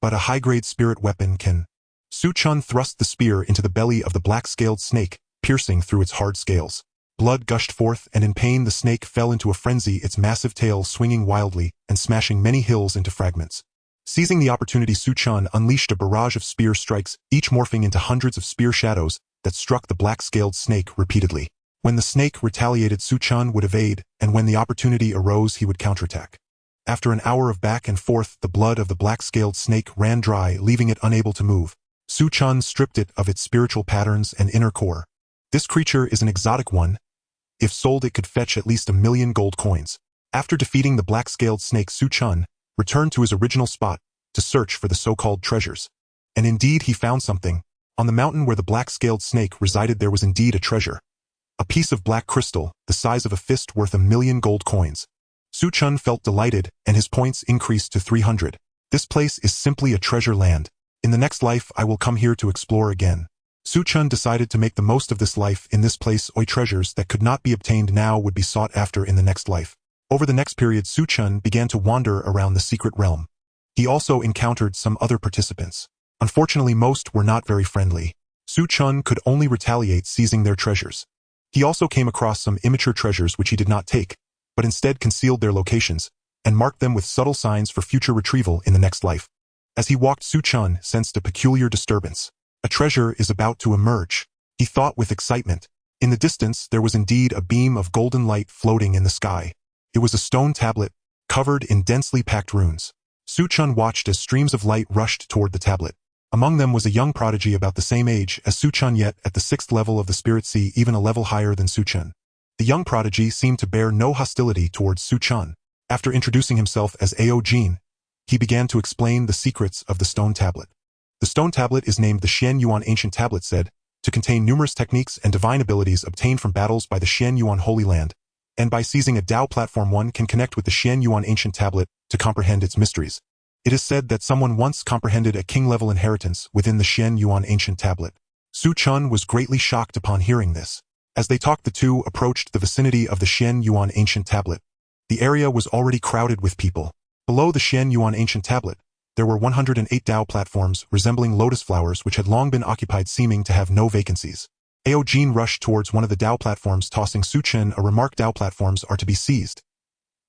But a high-grade spirit weapon can. Su Chen thrust the spear into the belly of the black-scaled snake, piercing through its hard scales. Blood gushed forth, and in pain the snake fell into a frenzy, its massive tail swinging wildly and smashing many hills into fragments. Seizing the opportunity, Su Chen unleashed a barrage of spear strikes, each morphing into hundreds of spear shadows that struck the black-scaled snake repeatedly. When the snake retaliated, Su Chen would evade, and when the opportunity arose, he would counterattack. After an hour of back and forth, the blood of the black-scaled snake ran dry, leaving it unable to move. Su Chen stripped it of its spiritual patterns and inner core. This creature is an exotic one. If sold, it could fetch at least 1,000,000 gold coins. After defeating the black-scaled snake, Su Chen returned to his original spot to search for the so-called treasures. And indeed, he found something. On the mountain where the black-scaled snake resided, there was indeed a treasure. A piece of black crystal, the size of a fist, worth 1,000,000 gold coins. Su Chen felt delighted, and his points increased to 300. This place is simply a treasure land. In the next life, I will come here to explore again. Su Chen decided to make the most of this life in this place. Treasures that could not be obtained now would be sought after in the next life. Over the next period, Su Chen began to wander around the secret realm. He also encountered some other participants. Unfortunately, most were not very friendly. Su Chen could only retaliate, seizing their treasures. He also came across some immature treasures which he did not take, but instead concealed their locations, and marked them with subtle signs for future retrieval in the next life. As he walked, Su Chen sensed a peculiar disturbance. A treasure is about to emerge, he thought with excitement. In the distance, there was indeed a beam of golden light floating in the sky. It was a stone tablet, covered in densely packed runes. Su Chen watched as streams of light rushed toward the tablet. Among them was a young prodigy about the same age as Su Chen, yet at the 6th level of the Spirit Sea, even a level higher than Su Chen. The young prodigy seemed to bear no hostility towards Su Chen. After introducing himself as Ao Jin, he began to explain the secrets of the stone tablet. The stone tablet is named the Xian Yuan Ancient Tablet said to contain numerous techniques and divine abilities obtained from battles by the Xian Yuan Holy Land, and by seizing a Dao platform one can connect with the Xian Yuan Ancient Tablet to comprehend its mysteries. It is said that someone once comprehended a king-level inheritance within the Xian Yuan Ancient Tablet. Su Chen was greatly shocked upon hearing this. As they talked, the two approached the vicinity of the Xian Yuan Ancient Tablet. The area was already crowded with people. Below the Xian Yuan Ancient Tablet, there were 108 Dao platforms resembling lotus flowers which had long been occupied, seeming to have no vacancies. Jin rushed towards one of the Dao platforms, tossing Su Chen a remark. Dao platforms are to be seized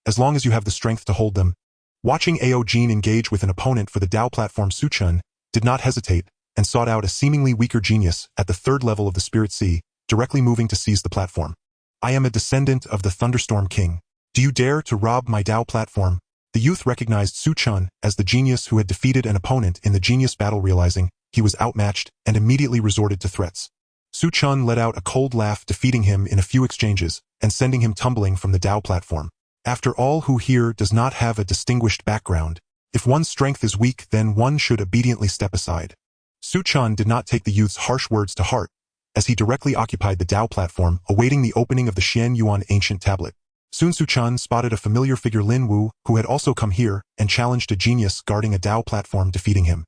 as long as you have the strength to hold them. Watching Jin engage with an opponent for the Dao platform, Su Chen did not hesitate and sought out a seemingly weaker genius at the third level of the Spirit Sea, directly moving to seize the platform. I am a descendant of the Thunderstorm King. Do you dare to rob my Dao platform? The youth recognized Su Chen as the genius who had defeated an opponent in the genius battle, realizing he was outmatched and immediately resorted to threats. Su Chen let out a cold laugh, defeating him in a few exchanges and sending him tumbling from the Dao platform. After all, who here does not have a distinguished background? If one's strength is weak, then one should obediently step aside. Su Chen did not take the youth's harsh words to heart, as he directly occupied the Dao platform, awaiting the opening of the Xian Yuan Ancient Tablet. Soon Su Chen spotted a familiar figure, Lin Wu, who had also come here and challenged a genius guarding a Dao platform, defeating him.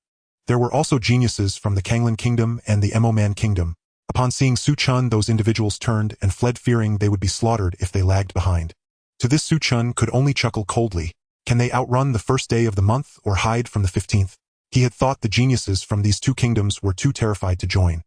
There were also geniuses from the Kanglan Kingdom and the Emoman Kingdom. Upon seeing Su Chen, those individuals turned and fled, fearing they would be slaughtered if they lagged behind. To this, Su Chen could only chuckle coldly. Can they outrun the first day of the month or hide from the 15th? He had thought the geniuses from these two kingdoms were too terrified to join.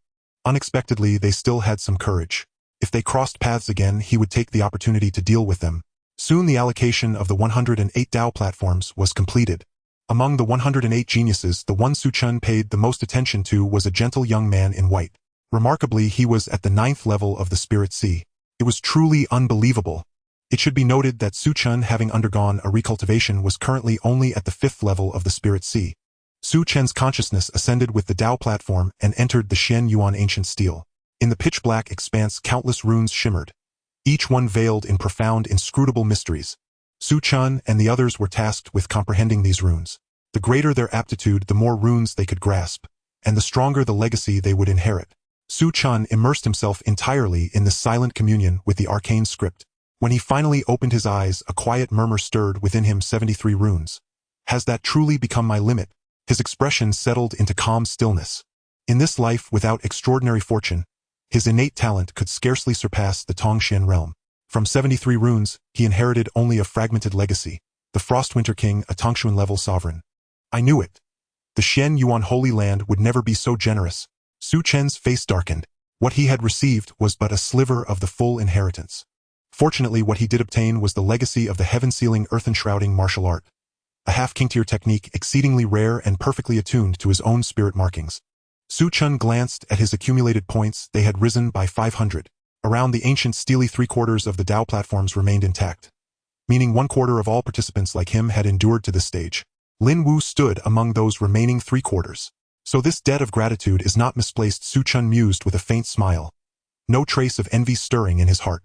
Unexpectedly, they still had some courage. If they crossed paths again, he would take the opportunity to deal with them. Soon the allocation of the 108 Dao platforms was completed. Among the 108 geniuses, the one Su Chen paid the most attention to was a gentle young man in white. Remarkably, he was at the 9th level of the Spirit Sea. It was truly unbelievable. It should be noted that Su Chen, having undergone a recultivation, was currently only at the 5th level of the Spirit Sea. Su Chen's consciousness ascended with the Dao platform and entered the Xian Yuan Ancient Steel. In the pitch-black expanse, countless runes shimmered, each one veiled in profound, inscrutable mysteries. Su Chen and the others were tasked with comprehending these runes. The greater their aptitude, the more runes they could grasp, and the stronger the legacy they would inherit. Su Chen immersed himself entirely in this silent communion with the arcane script. When he finally opened his eyes, a quiet murmur stirred within him. 73 runes. Has that truly become my limit? His expression settled into calm stillness. In this life, without extraordinary fortune, his innate talent could scarcely surpass the Tongxian realm. From 73 runes, he inherited only a fragmented legacy, the Frostwinter King, a Tongxuan-level sovereign. I knew it. The Xian Yuan Holy Land would never be so generous. Su Chen's face darkened. What he had received was but a sliver of the full inheritance. Fortunately, what he did obtain was the legacy of the heaven-sealing, earth-enshrouding martial art, a half-king-tier technique exceedingly rare and perfectly attuned to his own spirit markings. Su Chen glanced at his accumulated points. They had risen by 500. Around the ancient steely 3/4 of the Dao platforms remained intact, meaning 1/4 of all participants like him had endured to this stage. Lin Wu stood among those remaining 3/4. So this debt of gratitude is not misplaced, Su Chen mused with a faint smile, no trace of envy stirring in his heart.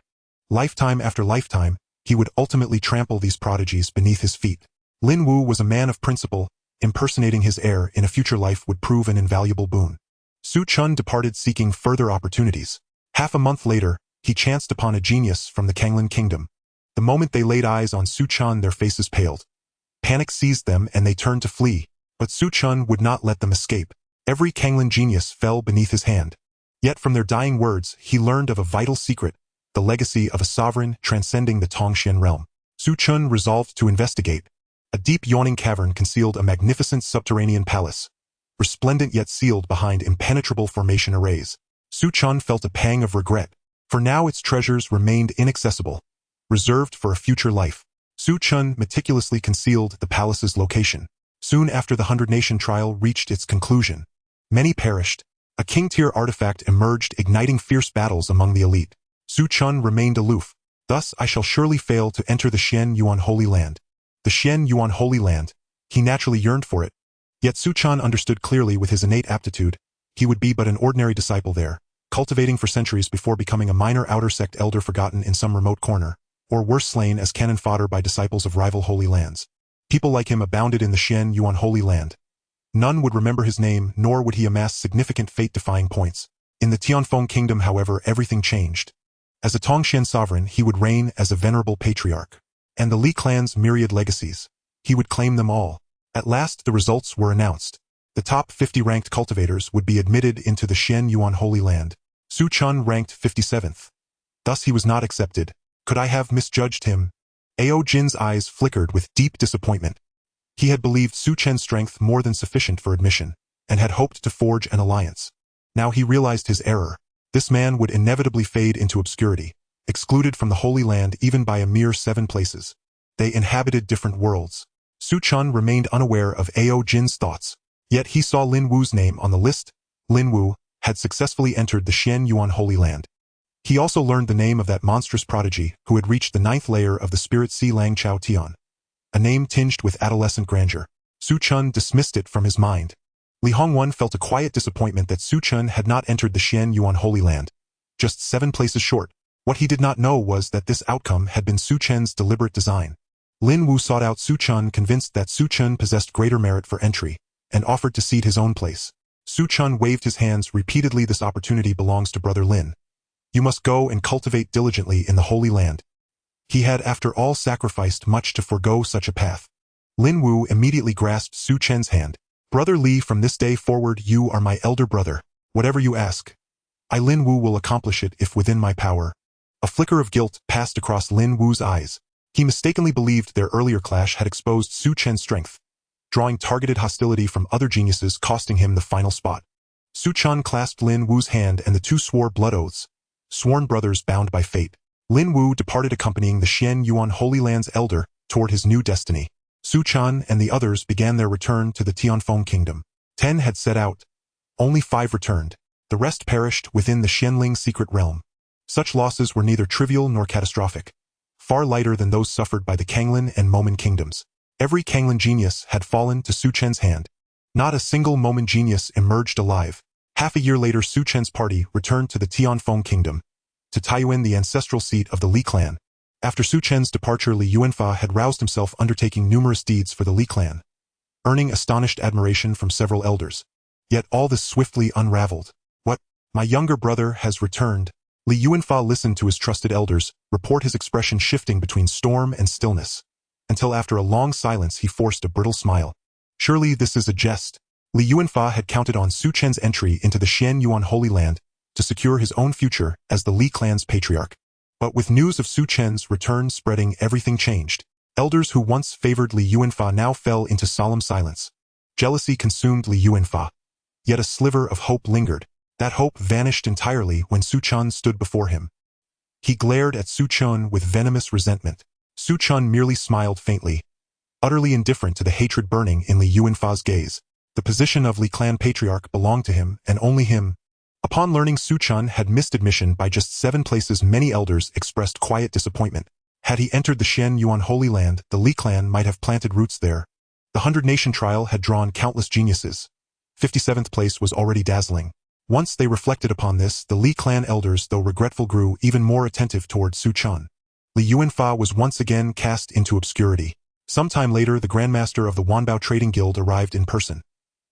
Lifetime after lifetime, he would ultimately trample these prodigies beneath his feet. Lin Wu was a man of principle. Impersonating his heir in a future life would prove an invaluable boon. Su Chen departed seeking further opportunities. Half a month later, he chanced upon a genius from the Kanglan Kingdom. The moment they laid eyes on Su Chen, their faces paled. Panic seized them and they turned to flee, but Su Chen would not let them escape. Every Kanglan genius fell beneath his hand. Yet from their dying words, he learned of a vital secret, the legacy of a sovereign transcending the Tongxian realm. Su Chen resolved to investigate. A deep yawning cavern concealed a magnificent subterranean palace, resplendent yet sealed behind impenetrable formation arrays. Su Chen felt a pang of regret, for now its treasures remained inaccessible, reserved for a future life. Su Chen meticulously concealed the palace's location. Soon after the 100 Nation trial reached its conclusion, many perished. A king-tier artifact emerged, igniting fierce battles among the elite. Su Chen remained aloof. Thus I shall surely fail to enter the Xian Yuan Holy Land. The Xian Yuan Holy Land. He naturally yearned for it. Yet Su Chen understood clearly with his innate aptitude, he would be but an ordinary disciple there, cultivating for centuries before becoming a minor outer sect elder forgotten in some remote corner, or worse slain as cannon fodder by disciples of rival holy lands. People like him abounded in the Xian Yuan Holy Land. None would remember his name, nor would he amass significant fate-defying points. In the Tianfeng Kingdom, however, everything changed. As a Tongxian sovereign, he would reign as a venerable patriarch. And the Li clan's myriad legacies, he would claim them all. At last, the results were announced. The top 50 ranked cultivators would be admitted into the Xian Yuan Holy Land. Su Chen ranked 57th. Thus he was not accepted. Could I have misjudged him? Ao Jin's eyes flickered with deep disappointment. He had believed Su Chen's strength more than sufficient for admission, and had hoped to forge an alliance. Now he realized his error. This man would inevitably fade into obscurity, excluded from the Holy Land even by a mere 7 places. They inhabited different worlds. Su Chen remained unaware of Ao Jin's thoughts. Yet he saw Lin Wu's name on the list. Lin Wu had successfully entered the Xian Yuan Holy Land. He also learned the name of that monstrous prodigy who had reached the 9th layer of the spirit sea Lang Chao Tian. A name tinged with adolescent grandeur. Su Chen dismissed it from his mind. Li Hongwen felt a quiet disappointment that Su Chen had not entered the Xian Yuan Holy Land. Just 7 places short. What he did not know was that this outcome had been Su Chen's deliberate design. Lin Wu sought out Su Chen, convinced that Su Chen possessed greater merit for entry, and offered to cede his own place. Su Chen waved his hands repeatedly. This opportunity belongs to Brother Lin. You must go and cultivate diligently in the Holy Land. He had after all sacrificed much to forego such a path. Lin Wu immediately grasped Su Chen's hand. Brother Li, from this day forward you are my elder brother. Whatever you ask, I Lin Wu will accomplish it if within my power. A flicker of guilt passed across Lin Wu's eyes. He mistakenly believed their earlier clash had exposed Su Chen's strength, drawing targeted hostility from other geniuses, costing him the final spot. Su Chen clasped Lin Wu's hand and the two swore blood oaths, sworn brothers bound by fate. Lin Wu departed accompanying the Xian Yuan Holy Land's elder toward his new destiny. Su Chen and the others began their return to the Tianfeng Kingdom. 10 had set out. Only 5 returned. The rest perished within the Xianling secret realm. Such losses were neither trivial nor catastrophic, far lighter than those suffered by the Kanglin and Momen kingdoms. Every Kanglin genius had fallen to Su Chen's hand. Not a single Momen genius emerged alive. Half a year later, Su Chen's party returned to the Tianfeng Kingdom, to Taiyuan, the ancestral seat of the Li clan. After Su Chen's departure, Li Yuanfa had roused himself, undertaking numerous deeds for the Li clan, earning astonished admiration from several elders. Yet all this swiftly unraveled. What? My younger brother has returned. Li Yuanfa listened to his trusted elders report, his expression shifting between storm and stillness, until after a long silence he forced a brittle smile. Surely this is a jest. Li Yuanfa had counted on Su Chen's entry into the Xian Yuan Holy Land to secure his own future as the Li clan's patriarch. But with news of Su Chen's return spreading, everything changed. Elders who once favored Li Yuanfa now fell into solemn silence. Jealousy consumed Li Yuanfa. Yet a sliver of hope lingered. That hope vanished entirely when Su Chen stood before him. He glared at Su Chen with venomous resentment. Su Chen merely smiled faintly, utterly indifferent to the hatred burning in Li Yuanfa's gaze. The position of Li clan patriarch belonged to him, and only him. Upon learning Su Chen had missed admission by just 7 places, many elders expressed quiet disappointment. Had he entered the Xian Yuan Holy Land, the Li clan might have planted roots there. The 100-nation trial had drawn countless geniuses. 57th place was already dazzling. Once they reflected upon this, the Li clan elders, though regretful, grew even more attentive toward Su Chen. Li Yuanfa was once again cast into obscurity. Sometime later, the Grandmaster of the Wanbao Trading Guild arrived in person,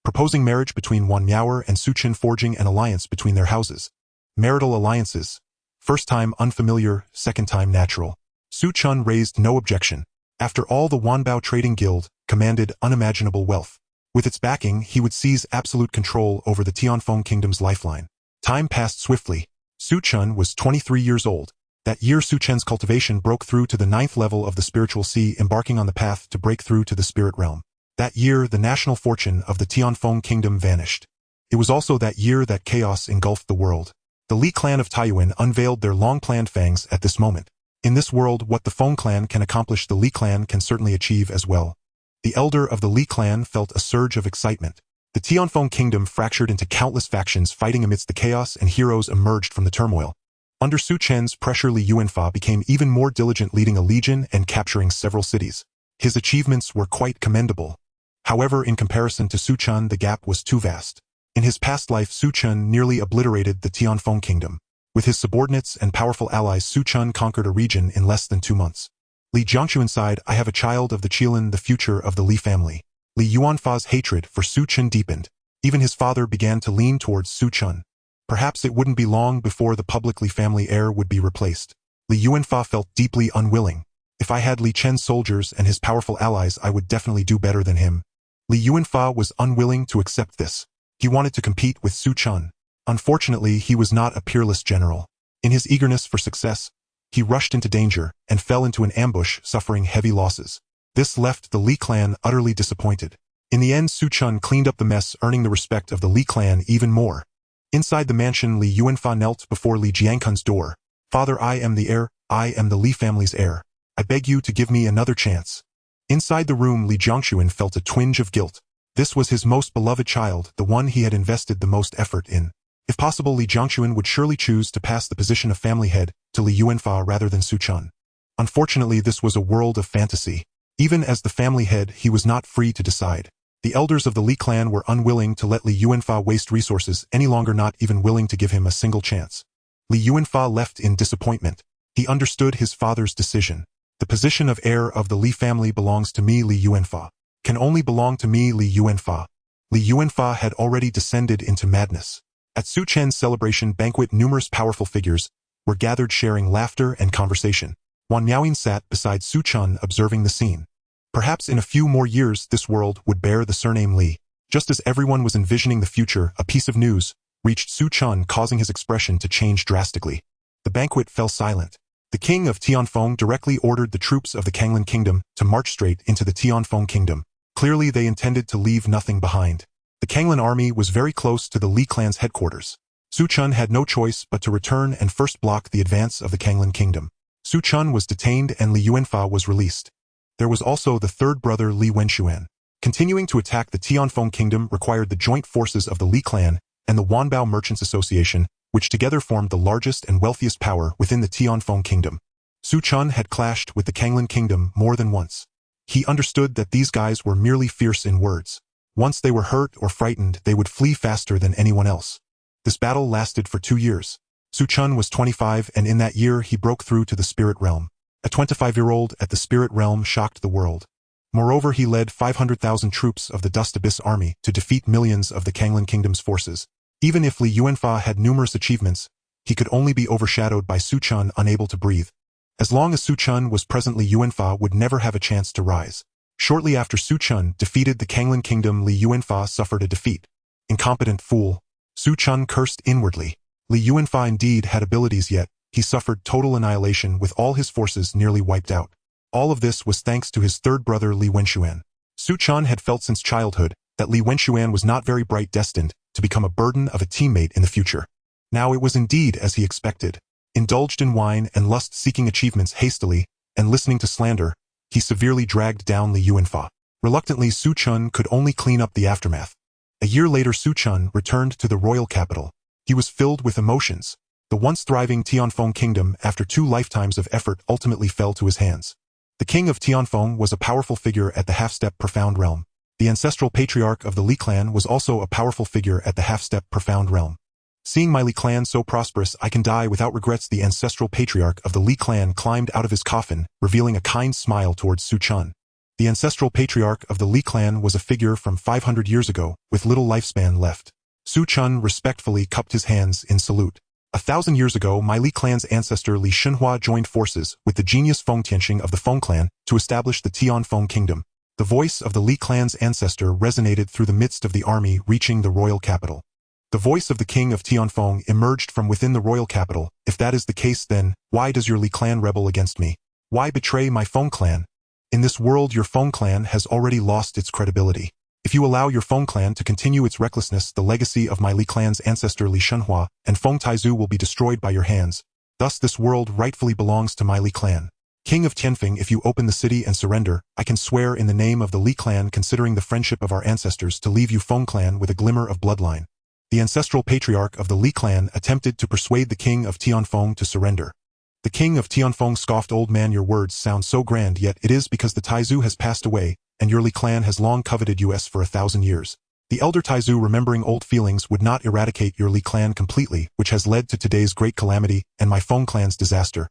proposing marriage between Wan Miaoer and Su Chen, forging an alliance between their houses. Marital alliances. First time unfamiliar, second time natural. Su Chen raised no objection. After all, the Wanbao Trading Guild commanded unimaginable wealth. With its backing, he would seize absolute control over the Tianfeng Kingdom's lifeline. Time passed swiftly. Su Chen was 23 years old. That year, Su Chen's cultivation broke through to the 9th level of the spiritual sea, embarking on the path to break through to the spirit realm. That year, the national fortune of the Tianfeng Kingdom vanished. It was also that year that chaos engulfed the world. The Li clan of Taiyuan unveiled their long-planned fangs at this moment. In this world, what the Feng clan can accomplish, the Li clan can certainly achieve as well. The elder of the Li clan felt a surge of excitement. The Tianfeng Kingdom fractured into countless factions, fighting amidst the chaos, and heroes emerged from the turmoil. Under Su Chen's pressure, Li Yuanfa became even more diligent, leading a legion and capturing several cities. His achievements were quite commendable. However, in comparison to Su Chen, the gap was too vast. In his past life, Su Chen nearly obliterated the Tianfeng Kingdom. With his subordinates and powerful allies, Su Chen conquered a region in less than 2 months. Li Jiangxuan sighed, I have a child of the Qilin, the future of the Li family. Li Yuanfa's hatred for Su Chen deepened. Even his father began to lean towards Su Chen. Perhaps it wouldn't be long before the public Li family heir would be replaced. Li Yuanfa felt deeply unwilling. If I had Li Chen's soldiers and his powerful allies, I would definitely do better than him. Li Yuanfa was unwilling to accept this. He wanted to compete with Su Chen. Unfortunately, he was not a peerless general. In his eagerness for success, he rushed into danger and fell into an ambush, suffering heavy losses. This left the Li clan utterly disappointed. In the end, Su Chen cleaned up the mess, earning the respect of the Li clan even more. Inside the mansion, Li Yuanfa knelt before Li Jiangkun's door. Father, I am the heir. I am the Li family's heir. I beg you to give me another chance. Inside the room, Li Jiangxuan felt a twinge of guilt. This was his most beloved child, the one he had invested the most effort in. If possible, Li Jiangxuan would surely choose to pass the position of family head to Li Yuanfa rather than Su Chen. Unfortunately, this was a world of fantasy. Even as the family head, he was not free to decide. The elders of the Li clan were unwilling to let Li Yuanfa waste resources any longer, not even willing to give him a single chance. Li Yuanfa left in disappointment. He understood his father's decision. The position of heir of the Li family belongs to me, Li Yuanfa. Can only belong to me, Li Yuanfa. Li Yuanfa had already descended into madness. At Su Chen's celebration banquet, numerous powerful figures were gathered, sharing laughter and conversation. Wan Miaoyin sat beside Su Chen, observing the scene. Perhaps in a few more years this world would bear the surname Li. Just as everyone was envisioning the future, a piece of news reached Su Chen, causing his expression to change drastically. The banquet fell silent. The king of Tianfeng directly ordered the troops of the Kanglin kingdom to march straight into the Tianfeng kingdom. Clearly they intended to leave nothing behind. The Kanglin army was very close to the Li clan's headquarters. Su Chen had no choice but to return and first block the advance of the Kanglin kingdom. Su Chen was detained and Li Yuanfa was released. There was also the third brother Li Wenxuan. Continuing to attack the Tianfeng kingdom required the joint forces of the Li clan and the Wanbao Merchants Association, which together formed the largest and wealthiest power within the Tianfeng kingdom. Su Chen had clashed with the Kanglin kingdom more than once. He understood that these guys were merely fierce in words. Once they were hurt or frightened, they would flee faster than anyone else. This battle lasted for 2 years. Su Chen was 25, and in that year he broke through to the spirit realm. A 25-year-old at the spirit realm shocked the world. Moreover, he led 500,000 troops of the Dust Abyss army to defeat millions of the Kanglin kingdom's forces. Even if Li Yuanfa had numerous achievements, he could only be overshadowed by Su Chen, unable to breathe. As long as Su Chen was present, Li Yuanfa would never have a chance to rise. Shortly after Su Chen defeated the Kanglin kingdom, Li Yuanfa suffered a defeat. Incompetent fool. Su Chen cursed inwardly. Li Yuanfa indeed had abilities, yet he suffered total annihilation with all his forces nearly wiped out. All of this was thanks to his third brother Li Wenxuan. Su Chen had felt since childhood that Li Wenxuan was not very bright, destined to become a burden of a teammate in the future. Now it was indeed as he expected. Indulged in wine and lust, seeking achievements hastily, and listening to slander, he severely dragged down Li Yuanfa. Reluctantly, Su Chen could only clean up the aftermath. A year later, Su Chen returned to the royal capital. He was filled with emotions. The once thriving Tianfeng kingdom, after 2 lifetimes of effort, ultimately fell to his hands. The king of Tianfeng was a powerful figure at the half-step profound realm. The ancestral patriarch of the Li clan was also a powerful figure at the half-step profound realm. Seeing my Li clan so prosperous, I can die without regrets. The ancestral patriarch of the Li clan climbed out of his coffin, revealing a kind smile towards Su Chen. The ancestral patriarch of the Li clan was a figure from 500 years ago, with little lifespan left. Su Chen respectfully cupped his hands in salute. 1,000 years ago, my Li clan's ancestor Li Shenhua joined forces with the genius Feng Tianxing of the Feng clan to establish the Tianfeng kingdom. The voice of the Li clan's ancestor resonated through the midst of the army, reaching the royal capital. The voice of the king of Tianfeng emerged from within the royal capital. If that is the case, then why does your Li clan rebel against me? Why betray my Feng clan? In this world, your Feng clan has already lost its credibility. If you allow your Feng clan to continue its recklessness, the legacy of my Li clan's ancestor Li Shenhua and Feng Taizu will be destroyed by your hands. Thus this world rightfully belongs to my Li clan. King of Tianfeng, if you open the city and surrender, I can swear in the name of the Li clan, considering the friendship of our ancestors, to leave you Feng clan with a glimmer of bloodline. The ancestral patriarch of the Li clan attempted to persuade the king of Tianfeng to surrender. The king of Tianfeng scoffed, "Old man, your words sound so grand, yet it is because the Taizu has passed away, and your Li clan has long coveted us for 1,000 years. The elder Taizu, remembering old feelings, would not eradicate your Li clan completely, which has led to today's great calamity and my Feng clan's disaster.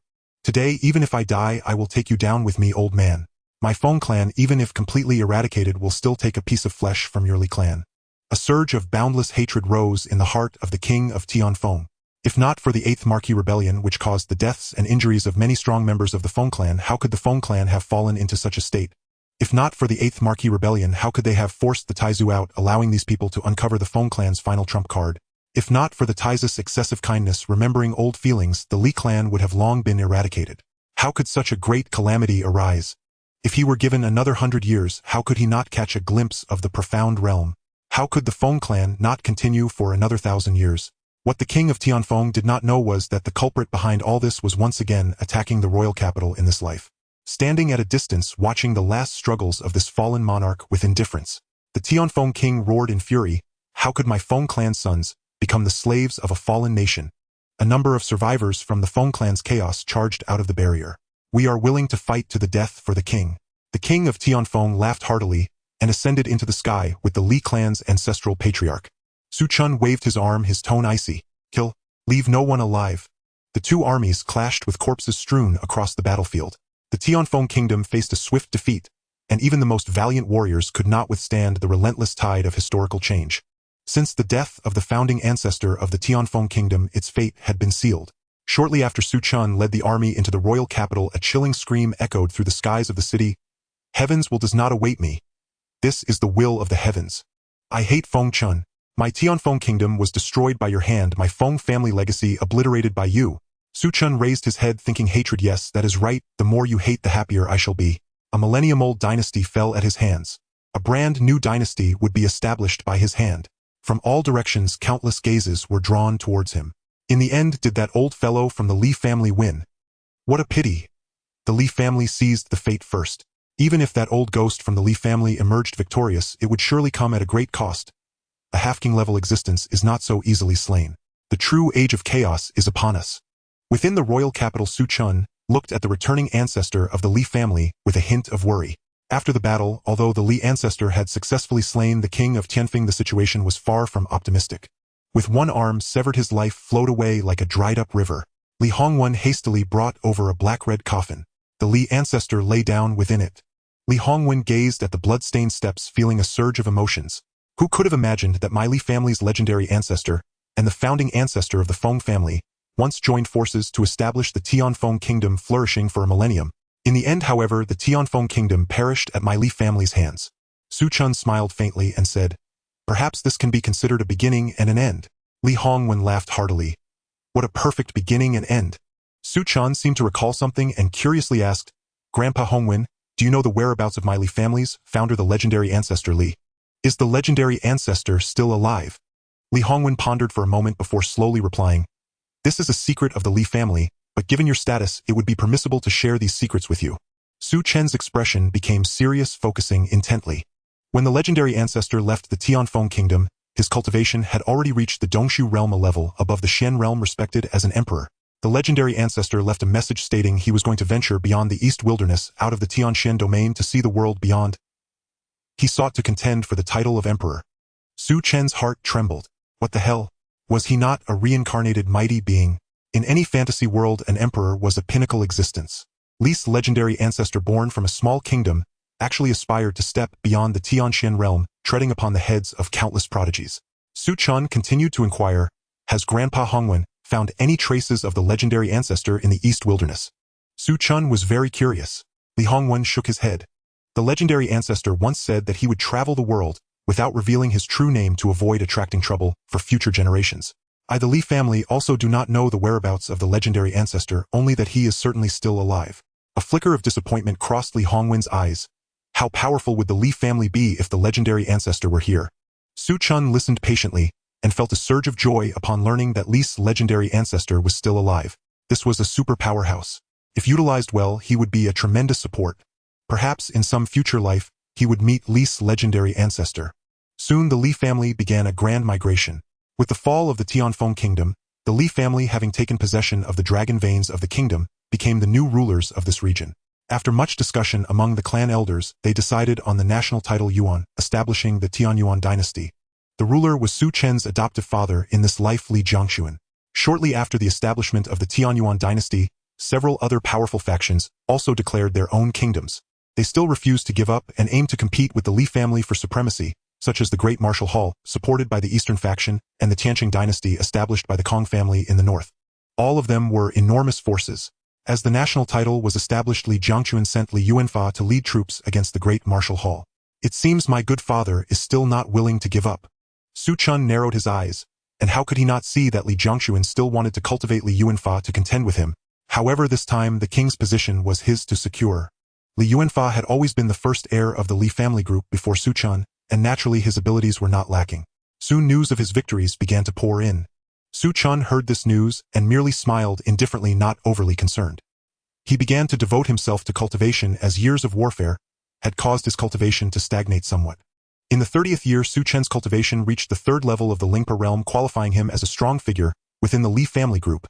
Today, even if I die, I will take you down with me, old man. My Feng clan, even if completely eradicated, will still take a piece of flesh from your Li clan. A surge of boundless hatred rose in the heart of the king of Tianfeng. If not for the 8th Marquis Rebellion, which caused the deaths and injuries of many strong members of the Feng clan, how could the Feng clan have fallen into such a state? If not for the 8th Marquis Rebellion, how could they have forced the Taizu out, allowing these people to uncover the Feng clan's final trump card? If not for the Taizu's excessive kindness, remembering old feelings, the Li clan would have long been eradicated. How could such a great calamity arise? If he were given another 100 years, how could he not catch a glimpse of the profound realm? How could the Feng clan not continue for another 1,000 years? What the king of Tianfeng did not know was that the culprit behind all this was once again attacking the royal capital in this life. Standing at a distance, watching the last struggles of this fallen monarch with indifference, the Tianfeng king roared in fury, "How could my Feng clan sons become the slaves of a fallen nation?" A number of survivors from the Feng clan's chaos charged out of the barrier. "We are willing to fight to the death for the king." The king of Tianfeng laughed heartily and ascended into the sky with the Li clan's ancestral patriarch. Su Chen waved his arm, his tone icy. "Kill. Leave no one alive." The two armies clashed with corpses strewn across the battlefield. The Tianfeng kingdom faced a swift defeat, and even the most valiant warriors could not withstand the relentless tide of historical change. Since the death of the founding ancestor of the Tianfeng kingdom, its fate had been sealed. Shortly after Su Chen led the army into the royal capital, a chilling scream echoed through the skies of the city. "Heaven's will does not await me. This is the will of the heavens. I hate Feng Chen. My Tianfeng kingdom was destroyed by your hand, my Feng family legacy obliterated by you." Su Chen raised his head, thinking, hatred, yes, that is right, the more you hate the happier I shall be. A millennium-old dynasty fell at his hands. A brand new dynasty would be established by his hand. From all directions, countless gazes were drawn towards him. In the end, did that old fellow from the Li family win? What a pity. The Li family seized the fate first. Even if that old ghost from the Li family emerged victorious, it would surely come at a great cost. A half-king level existence is not so easily slain. The true age of chaos is upon us. Within the royal capital, Su Chen looked at the returning ancestor of the Li family with a hint of worry. After the battle, although the Li ancestor had successfully slain the king of Tianfeng, the situation was far from optimistic. With one arm severed, his life flowed away like a dried-up river. Li Hongwen hastily brought over a black-red coffin. The Li ancestor lay down within it. Li Hongwen gazed at the blood-stained steps, feeling a surge of emotions. Who could have imagined that my Li family's legendary ancestor and the founding ancestor of the Feng family once joined forces to establish the Tianfeng kingdom, flourishing for a millennium? In the end, however, the Tianfeng kingdom perished at my Li family's hands. Su Chen smiled faintly and said, "Perhaps this can be considered a beginning and an end." Li Hongwen laughed heartily. "What a perfect beginning and end." Su Chen seemed to recall something and curiously asked, "Grandpa Hongwen, do you know the whereabouts of my Li family's founder, the legendary ancestor Li? Is the legendary ancestor still alive?" Li Hongwen pondered for a moment before slowly replying, "This is a secret of the Li family, but given your status, it would be permissible to share these secrets with you." Su Chen's expression became serious, focusing intently. When the legendary ancestor left the Tianfeng kingdom, his cultivation had already reached the Dongshu realm, a level above the Shen realm, respected as an emperor. The legendary ancestor left a message stating he was going to venture beyond the East Wilderness, out of the Tianshan domain, to see the world beyond. He sought to contend for the title of emperor. Su Chen's heart trembled. What the hell? Was he not a reincarnated mighty being? In any fantasy world, an emperor was a pinnacle existence. Li's legendary ancestor, born from a small kingdom, actually aspired to step beyond the Tianshan realm, treading upon the heads of countless prodigies. Su Chen continued to inquire, "Has Grandpa Hongwen found any traces of the legendary ancestor in the East Wilderness?" Su Chen was very curious. Li Hongwen shook his head. The legendary ancestor once said that he would travel the world without revealing his true name to avoid attracting trouble for future generations. The Li family also do not know the whereabouts of the legendary ancestor, only that he is certainly still alive. A flicker of disappointment crossed Li Hongwen's eyes. How powerful would the Li family be if the legendary ancestor were here? Su Chen listened patiently and felt a surge of joy upon learning that Li's legendary ancestor was still alive. This was a super powerhouse. If utilized well, he would be a tremendous support. Perhaps in some future life, he would meet Li's legendary ancestor. Soon the Li family began a grand migration. With the fall of the Tianfeng kingdom, the Li family, having taken possession of the dragon veins of the kingdom, became the new rulers of this region. After much discussion among the clan elders, they decided on the national title Yuan, establishing the Tianyuan dynasty. The ruler was Su Chen's adoptive father in this life, Li Jiangxuan. Shortly after the establishment of the Tianyuan dynasty, Several other powerful factions also declared their own kingdoms. They still refused to give up and aimed to compete with the Li family for supremacy, such as the Great Martial Hall, supported by the Eastern faction, and the Tianqing dynasty established by the Kong family in the north. All of them were enormous forces. As the national title was established, Li Jiangquan sent Li Yuanfa to lead troops against the Great Martial Hall. It seems my good father is still not willing to give up. Su Chen narrowed his eyes, and how could he not see that Li Jiangquan still wanted to cultivate Li Yuanfa to contend with him? However, this time the king's position was his to secure. Li Yuanfa had always been the first heir of the Li family group before Su Chen, and naturally his abilities were not lacking. Soon news of his victories began to pour in. Su Chen heard this news and merely smiled indifferently, not overly concerned. He began to devote himself to cultivation as years of warfare had caused his cultivation to stagnate somewhat. In the 30th year, Su Chen's cultivation reached the 3rd level of the Lingpa realm, qualifying him as a strong figure within the Li family group.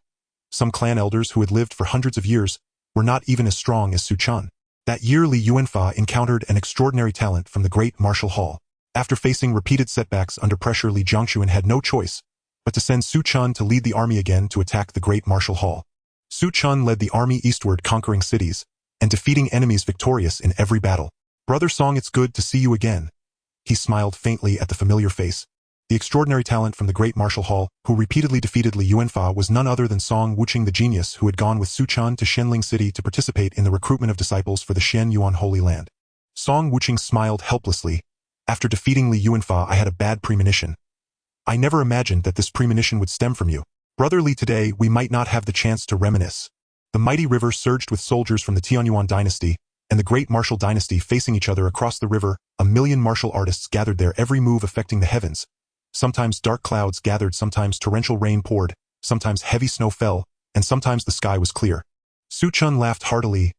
Some clan elders who had lived for hundreds of years were not even as strong as Su Chen. That year, Li Yuanfa encountered an extraordinary talent from the Great Martial Hall. After facing repeated setbacks under pressure, Li Jiangquan had no choice but to send Su Chen to lead the army again to attack the Great Martial Hall. Su Chen led the army eastward, conquering cities and defeating enemies, victorious in every battle. "Brother Song, it's good to see you again." He smiled faintly at the familiar face. The extraordinary talent from the Great Martial Hall, who repeatedly defeated Li Yuanfa, was none other than Song Wuching, the genius who had gone with Su Chen to Shenling City to participate in the recruitment of disciples for the Shen Yuan Holy Land. Song Wuching smiled helplessly. "After defeating Li Yuanfa, I had a bad premonition. I never imagined that this premonition would stem from you. Brother Li, today we might not have the chance to reminisce." The mighty river surged with soldiers from the Tianyuan dynasty and the Great Martial dynasty facing each other across the river. 1,000,000 martial artists gathered there, every move affecting the heavens. Sometimes dark clouds gathered, sometimes torrential rain poured, sometimes heavy snow fell, and sometimes the sky was clear. Su Chen laughed heartily.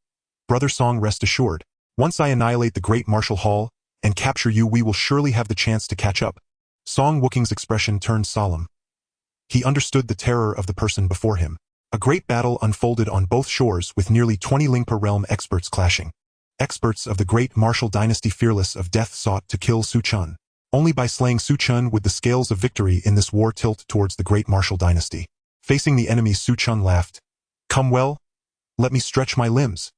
"Brother Song, rest assured. Once I annihilate the Great Martial Hall and capture you, we will surely have the chance to catch up." Song Wuking's expression turned solemn. He understood the terror of the person before him. A great battle unfolded on both shores, with nearly 20 Lingpa realm experts clashing. Experts of the Great Martial dynasty, fearless of death, sought to kill Su Chen. Only by slaying Su Chen would the scales of victory in this war tilt towards the Great Martial dynasty. Facing the enemy, Su Chen laughed. "Come well, let me stretch my limbs."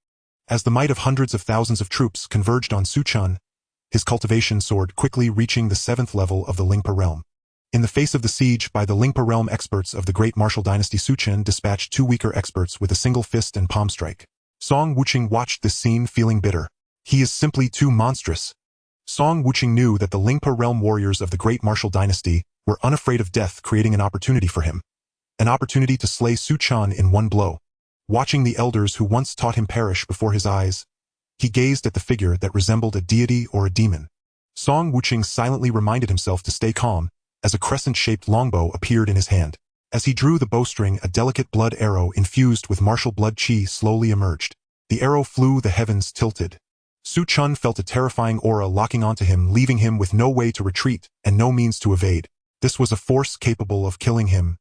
As the might of hundreds of thousands of troops converged on Su Chen, his cultivation soared, quickly reaching the 7th level of the Lingpa realm. In the face of the siege by the Lingpa realm experts of the Great Martial dynasty, Su Chen dispatched 2 weaker experts with a single fist and palm strike. Song Wuching watched this scene, feeling bitter. He is simply too monstrous. Song Wuching knew that the Lingpa realm warriors of the Great Martial dynasty were unafraid of death, creating an opportunity for him. An opportunity to slay Su Chen in one blow. Watching the elders who once taught him perish before his eyes, he gazed at the figure that resembled a deity or a demon. Song Wuching silently reminded himself to stay calm as a crescent-shaped longbow appeared in his hand. As he drew the bowstring, a delicate blood arrow infused with martial blood chi slowly emerged. The arrow flew, the heavens tilted. Su Chen felt a terrifying aura locking onto him, leaving him with no way to retreat and no means to evade. This was a force capable of killing him.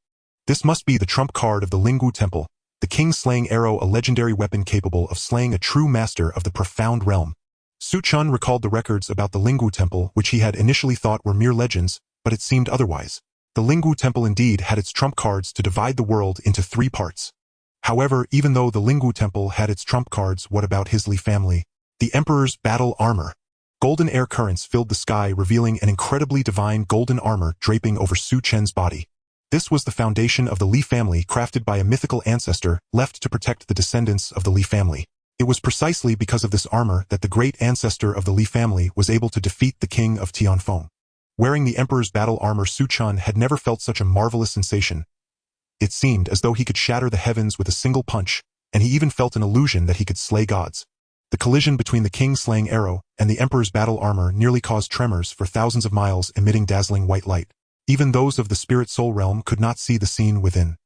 This must be the trump card of the Linggu Temple, the king-slaying arrow, a legendary weapon capable of slaying a true master of the profound realm. Su Chen recalled the records about the Linggu Temple, which he had initially thought were mere legends, but it seemed otherwise. The Linggu Temple indeed had its trump cards to divide the world into 3 parts. However, even though the Linggu Temple had its trump cards, what about his Li family? The Emperor's battle armor. Golden air currents filled the sky, revealing an incredibly divine golden armor draping over Su Chen's body. This was the foundation of the Li family, crafted by a mythical ancestor left to protect the descendants of the Li family. It was precisely because of this armor that the great ancestor of the Li family was able to defeat the king of Tianfeng. Wearing the Emperor's battle armor, Su Chen had never felt such a marvelous sensation. It seemed as though he could shatter the heavens with a single punch, and he even felt an illusion that he could slay gods. The collision between the king-slaying arrow and the Emperor's battle armor nearly caused tremors for thousands of miles, emitting dazzling white light. Even those of the spirit soul realm could not see the scene within.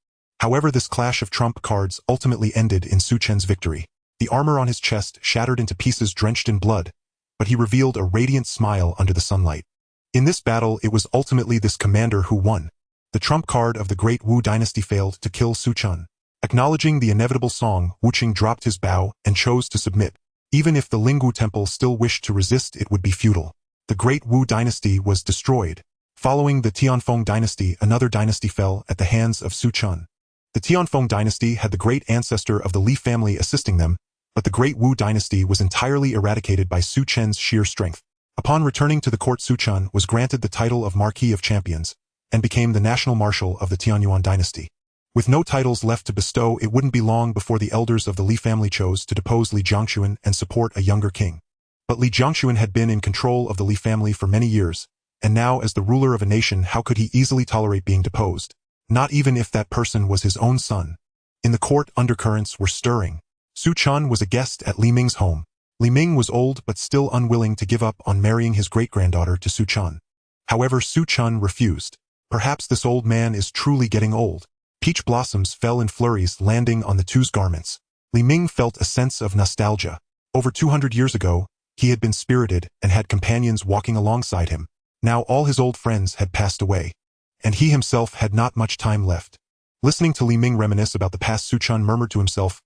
However, this clash of trump cards ultimately ended in Su Chen's victory. The armor on his chest shattered into pieces drenched in blood, but he revealed a radiant smile under the sunlight. In this battle, it was ultimately this commander who won. The trump card of the Great Wu dynasty failed to kill Su Chen. Acknowledging the inevitable, Song Wuching dropped his bow and chose to submit. Even if the Linggu Temple still wished to resist, it would be futile. The Great Wu dynasty was destroyed. Following the Tianfeng dynasty, another dynasty fell at the hands of Su Chen. The Tianfeng dynasty had the great ancestor of the Li family assisting them, but the great Wu dynasty was entirely eradicated by Su Chen's sheer strength. Upon returning to the court, Su Chen was granted the title of Marquis of Champions and became the national marshal of the Tianyuan dynasty. With no titles left to bestow, it wouldn't be long before the elders of the Li family chose to depose Li Jiangxuan and support a younger king. But Li Jiangxuan had been in control of the Li family for many years, and now as the ruler of a nation, how could he easily tolerate being deposed? Not even if that person was his own son. In the court, undercurrents were stirring. Su Chen was a guest at Li Ming's home. Li Ming was old but still unwilling to give up on marrying his great-granddaughter to Su Chen. However, Su Chen refused. Perhaps this old man is truly getting old. Peach blossoms fell in flurries, landing on the two's garments. Li Ming felt a sense of nostalgia. Over 200 years ago, he had been spirited and had companions walking alongside him. Now all his old friends had passed away, and he himself had not much time left. Listening to Li Ming reminisce about the past, Su Chen murmured to himself,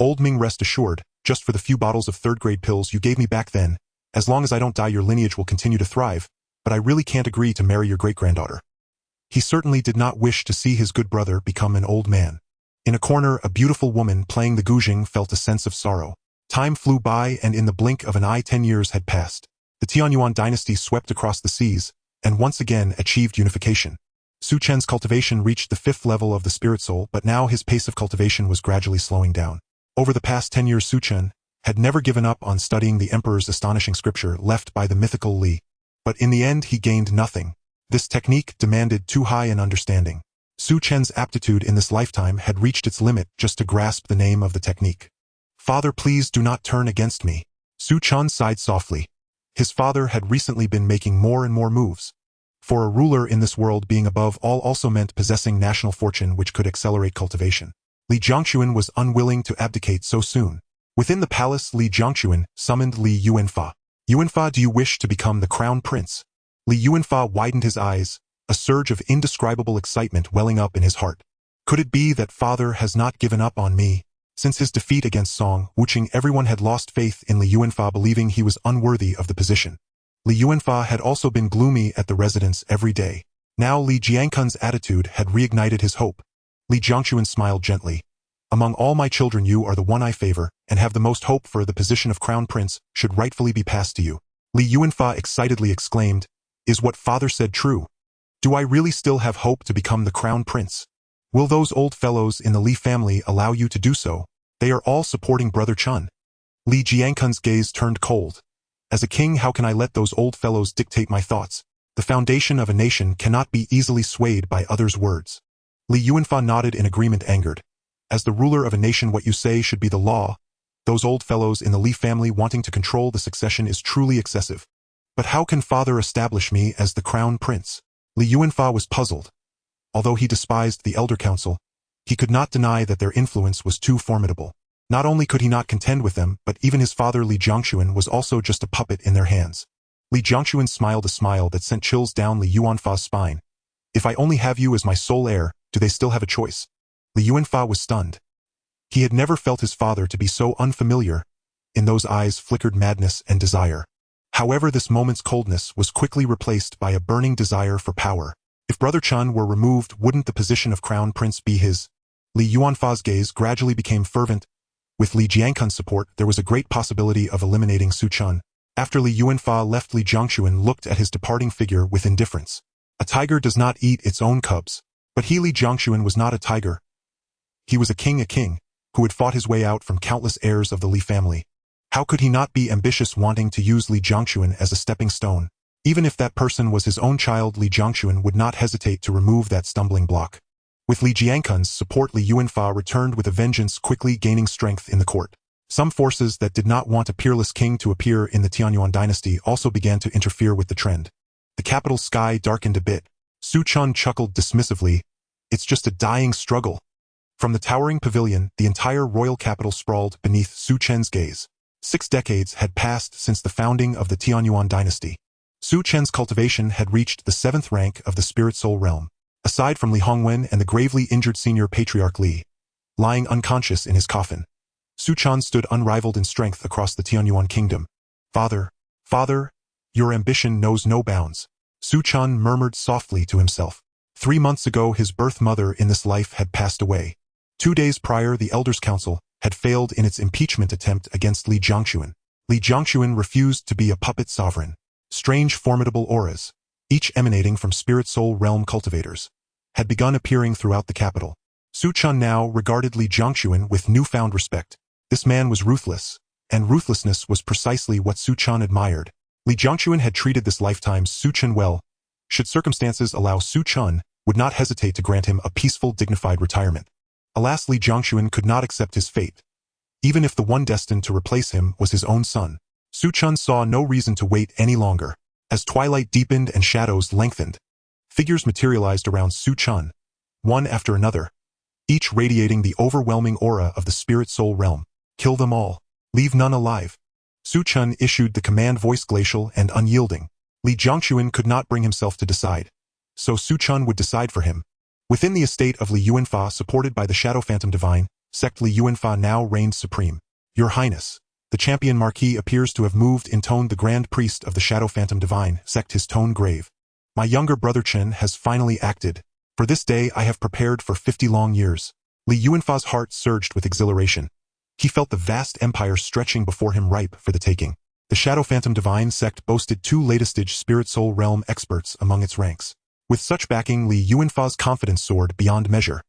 "Old Ming, rest assured, just for the few bottles of third-grade pills you gave me back then, as long as I don't die your lineage will continue to thrive, but I really can't agree to marry your great-granddaughter." He certainly did not wish to see his good brother become an old man. In a corner, a beautiful woman playing the guzheng felt a sense of sorrow. Time flew by, and in the blink of an eye 10 years had passed. The Tianyuan dynasty swept across the seas, and once again achieved unification. Su Chen's cultivation reached the 5th level of the spirit soul, but now his pace of cultivation was gradually slowing down. Over the past 10 years, Su Chen had never given up on studying the emperor's astonishing scripture left by the mythical Li. But in the end, he gained nothing. This technique demanded too high an understanding. Su Chen's aptitude in this lifetime had reached its limit just to grasp the name of the technique. "Father, please do not turn against me." Su Chen sighed softly. His father had recently been making more and more moves. For a ruler in this world, being above all also meant possessing national fortune which could accelerate cultivation. Li Jiangxuan was unwilling to abdicate so soon. Within the palace, Li Jiangxuan summoned Li Yuanfa. "Yuanfa, do you wish to become the crown prince?" Li Yuanfa widened his eyes, a surge of indescribable excitement welling up in his heart. "Could it be that father has not given up on me?" Since his defeat against Song Wuqing, everyone had lost faith in Li Yuanfa, believing he was unworthy of the position. Li Yuanfa had also been gloomy at the residence every day. Now Li Jiangkun's attitude had reignited his hope. Li Jiangxuan smiled gently. "Among all my children, you are the one I favor, and have the most hope for the position of crown prince should rightfully be passed to you." Li Yuanfa excitedly exclaimed, "Is what father said true? Do I really still have hope to become the crown prince? Will those old fellows in the Li family allow you to do so? They are all supporting Brother Chen." Li Jiangkun's gaze turned cold. "As a king, how can I let those old fellows dictate my thoughts? The foundation of a nation cannot be easily swayed by others' words." Li Yuanfa nodded in agreement, angered. "As the ruler of a nation, what you say should be the law. Those old fellows in the Li family wanting to control the succession is truly excessive. But how can father establish me as the crown prince?" Li Yuanfa was puzzled. Although he despised the elder council, he could not deny that their influence was too formidable. Not only could he not contend with them, but even his father Li Jiangxuan was also just a puppet in their hands. Li Jiangxuan smiled a smile that sent chills down Li Yuanfa's spine. "If I only have you as my sole heir, do they still have a choice?" Li Yuanfa was stunned. He had never felt his father to be so unfamiliar. In those eyes flickered madness and desire. However, this moment's coldness was quickly replaced by a burning desire for power. If Brother Chen were removed, wouldn't the position of crown prince be his? Li Yuanfa's gaze gradually became fervent. With Li Jiangkun's support, there was a great possibility of eliminating Su Chen. After Li Yuanfa left, Li Jiangxuan looked at his departing figure with indifference. A tiger does not eat its own cubs. But he, Li Jiangxuan, was not a tiger. He was a king, who had fought his way out from countless heirs of the Li family. How could he not be ambitious, wanting to use Li Jiangxuan as a stepping stone? Even if that person was his own child, Li Jiangxuan would not hesitate to remove that stumbling block. With Li Jiangkun's support, Li Yuanfa returned with a vengeance, quickly gaining strength in the court. Some forces that did not want a peerless king to appear in the Tianyuan dynasty also began to interfere with the trend. The capital sky darkened a bit. Su Chen chuckled dismissively. "It's just a dying struggle." From the towering pavilion, the entire royal capital sprawled beneath Su Chen's gaze. 6 decades had passed since the founding of the Tianyuan dynasty. Su Chen's cultivation had reached the 7th rank of the spirit soul realm. Aside from Li Hongwen and the gravely injured senior patriarch Li, lying unconscious in his coffin, Su Chen stood unrivaled in strength across the Tianyuan kingdom. Father, your ambition knows no bounds," Su Chen murmured softly to himself. 3 months ago, his birth mother in this life had passed away. 2 days prior, the Elders' Council had failed in its impeachment attempt against Li Jiangquan. Li Jiangquan refused to be a puppet sovereign. Strange, formidable auras, each emanating from spirit soul realm cultivators, had begun appearing throughout the capital. Su Chen now regarded Li Jiangquan with newfound respect. This man was ruthless, and ruthlessness was precisely what Su Chen admired. Li Jiangquan had treated this lifetime's Su Chen well. Should circumstances allow, Su Chen would not hesitate to grant him a peaceful, dignified retirement. Alas, Li Jiangquan could not accept his fate, even if the one destined to replace him was his own son. Su Chen saw no reason to wait any longer. As twilight deepened and shadows lengthened, figures materialized around Su Chen, one after another, each radiating the overwhelming aura of the spirit soul realm. Kill them all. Leave none alive. Su Chen issued the command, voice glacial and unyielding. Li Jiangquan could not bring himself to decide, so Su Chen would decide for him. Within the estate of Li Yuanfa, supported by the Shadow Phantom Divine sect, Li Yuanfa now reigned supreme. Your Highness, the champion marquis appears to have moved in tone. The Grand Priest of the Shadow Phantom Divine sect, his tone grave. My younger brother Chen has finally acted. For this day I have prepared for 50 long years. Li Yuanfa's heart surged with exhilaration. He felt the vast empire stretching before him, ripe for the taking. The Shadow Phantom Divine sect boasted 2 latest-stage spirit soul realm experts among its ranks. With such backing, Li Yuanfa's confidence soared beyond measure.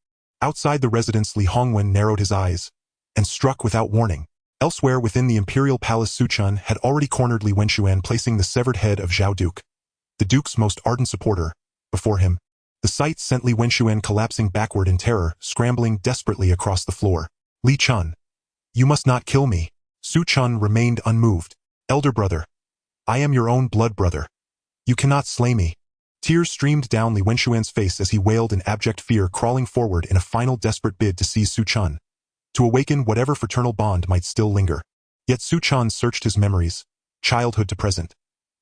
Outside the residence, Li Hongwen narrowed his eyes and struck without warning. Elsewhere within the imperial palace, Su Chen had already cornered Li Wenxuan, placing the severed head of Zhao Duke, the duke's most ardent supporter, before him. The sight sent Li Wenxuan collapsing backward in terror, scrambling desperately across the floor. Li Chen, you must not kill me. Su Chen remained unmoved. Elder brother, I am your own blood brother. You cannot slay me. Tears streamed down Li Wenxuan's face as he wailed in abject fear, crawling forward in a final desperate bid to seize Su Chen, to awaken whatever fraternal bond might still linger. Yet Su Chen searched his memories, childhood to present,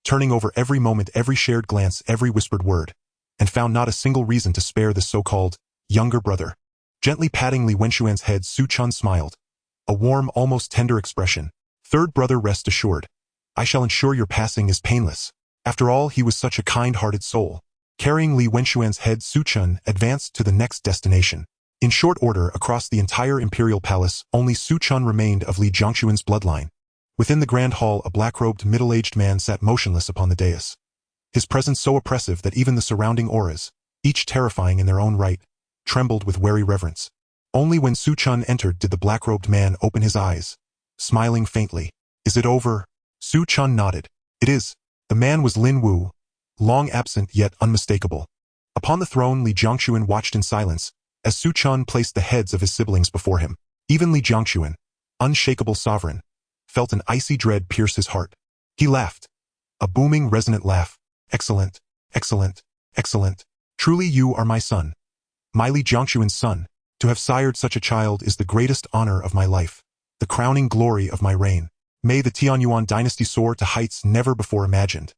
turning over every moment, every shared glance, every whispered word, and found not a single reason to spare this so-called younger brother. Gently patting Li Wenxuan's head, Su Chen smiled, a warm, almost tender expression. Third brother, rest assured. I shall ensure your passing is painless. After all, he was such a kind-hearted soul. Carrying Li Wenxuan's head, Su Chen advanced to the next destination. In short order, across the entire imperial palace, only Su Chen remained of Li Jiangquan's bloodline. Within the grand hall, a black-robed, middle-aged man sat motionless upon the dais. His presence so oppressive that even the surrounding auras, each terrifying in their own right, trembled with wary reverence. Only when Su Chen entered did the black-robed man open his eyes, smiling faintly. Is it over? Su Chen nodded. It is. The man was Lin Wu, long absent yet unmistakable. Upon the throne, Li Jiangquan watched in silence as Su Chen placed the heads of his siblings before him. Even Li Jiangquan, unshakable sovereign, felt an icy dread pierce his heart. He laughed. A booming, resonant laugh. Excellent, excellent, excellent. Truly you are my son. My Li Jiangquan's son. To have sired such a child is the greatest honor of my life, the crowning glory of my reign. May the Tianyuan dynasty soar to heights never before imagined.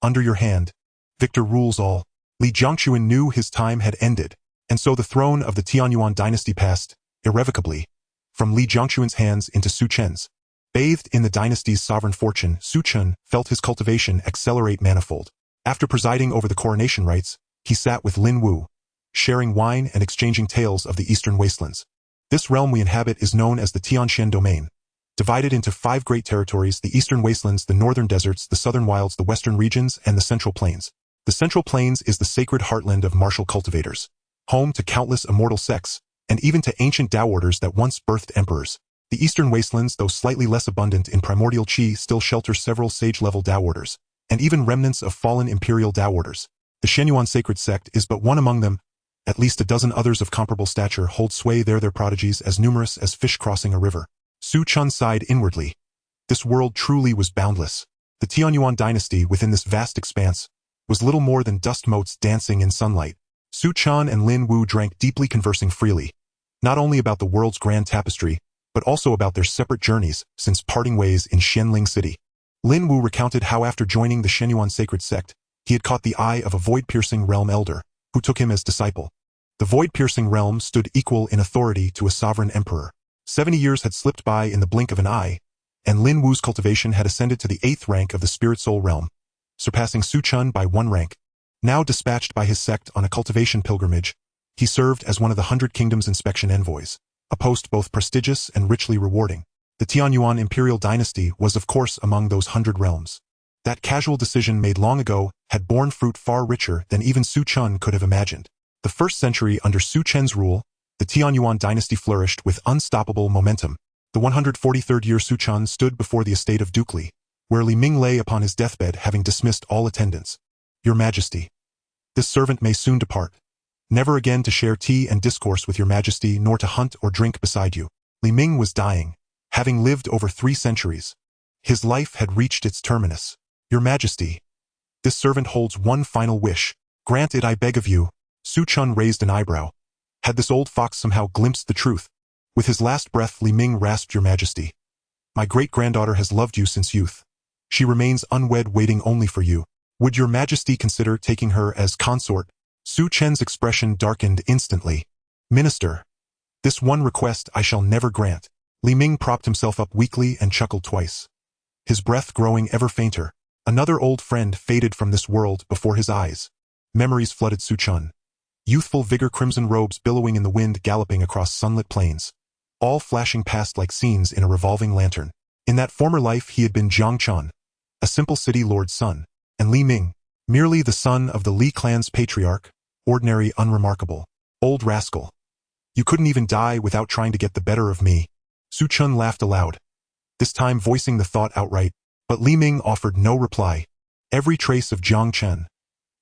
Under your hand, victor rules all. Li Jiangquan knew his time had ended, and so the throne of the Tianyuan dynasty passed, irrevocably, from Li Jiangquan's hands into Su Chen's. Bathed in the dynasty's sovereign fortune, Su Chen felt his cultivation accelerate manifold. After presiding over the coronation rites, he sat with Lin Wu, sharing wine and exchanging tales of the eastern wastelands. This realm we inhabit is known as the Tianshan domain, divided into 5 great territories: the eastern wastelands, the northern deserts, the southern wilds, the western regions, and the central plains. The central plains is the sacred heartland of martial cultivators, home to countless immortal sects, and even to ancient Tao orders that once birthed emperors. The eastern wastelands, though slightly less abundant in primordial qi, still shelter several sage-level Tao orders, and even remnants of fallen imperial Tao orders. The Shenyuan sacred sect is but one among them. At least a dozen others of comparable stature hold sway there, their prodigies as numerous as fish crossing a river. Su Chen sighed inwardly. This world truly was boundless. The Tianyuan dynasty within this vast expanse was little more than dust motes dancing in sunlight. Su Chen and Lin Wu drank deeply, conversing freely, not only about the world's grand tapestry, but also about their separate journeys since parting ways in Xianling City. Lin Wu recounted how after joining the Shenyuan sacred sect, he had caught the eye of a void-piercing realm elder, who took him as disciple. The void-piercing realm stood equal in authority to a sovereign emperor. 70 years had slipped by in the blink of an eye, and Lin Wu's cultivation had ascended to the 8th rank of the spirit soul realm, surpassing Su Chen by 1 rank. Now dispatched by his sect on a cultivation pilgrimage, he served as one of the 100 Kingdoms inspection envoys. a post both prestigious and richly rewarding. The Tianyuan imperial dynasty was of course among those 100 realms. That casual decision made long ago had borne fruit far richer than even Su Chen could have imagined. The first century under Su Chen's rule, the Tianyuan dynasty flourished with unstoppable momentum. The 143rd year Su Chen stood before the estate of Duke Li, where Li Ming lay upon his deathbed having dismissed all attendants. Your Majesty, this servant may soon depart, never again to share tea and discourse with your Majesty nor to hunt or drink beside you. Li Ming was dying, having lived over 3 centuries. His life had reached its terminus. Your Majesty, this servant holds one final wish. Grant it, I beg of you. Su Chen raised an eyebrow. Had this old fox somehow glimpsed the truth? With his last breath, Li Ming rasped, Your Majesty, my great-granddaughter has loved you since youth. She remains unwed, waiting only for you. Would your Majesty consider taking her as consort? Su Chen's expression darkened instantly. Minister, this one request I shall never grant. Li Ming propped himself up weakly and chuckled twice, his breath growing ever fainter. Another old friend faded from this world before his eyes. Memories flooded Su Chen. Youthful vigor, crimson robes billowing in the wind, galloping across sunlit plains, all flashing past like scenes in a revolving lantern. In that former life he had been Jiang Chen, a simple city lord's son, and Li Ming, merely the son of the Li clan's patriarch, ordinary, unremarkable. Old rascal. You couldn't even die without trying to get the better of me. Su Chen laughed aloud, this time voicing the thought outright, but Li Ming offered no reply. Every trace of Jiang Chen,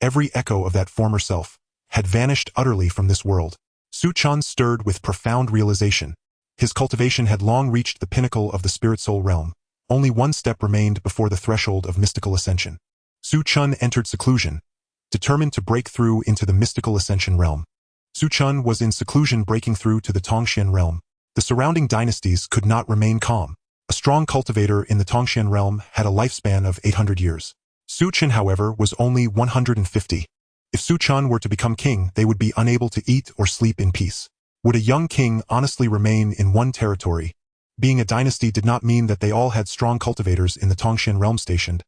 every echo of that former self, had vanished utterly from this world. Su Chen stirred with profound realization. His cultivation had long reached the pinnacle of the spirit-soul realm. Only one step remained before the threshold of mystical ascension. Su Chen entered seclusion, determined to break through into the mystical ascension realm. Su Chen was in seclusion, breaking through to the Tongxian realm. The surrounding dynasties could not remain calm. A strong cultivator in the Tongxian realm had a lifespan of 800 years. Su Chen, however, was only 150. If Su Chen were to become king, they would be unable to eat or sleep in peace. Would a young king honestly remain in one territory? Being a dynasty did not mean that they all had strong cultivators in the Tongxian realm stationed.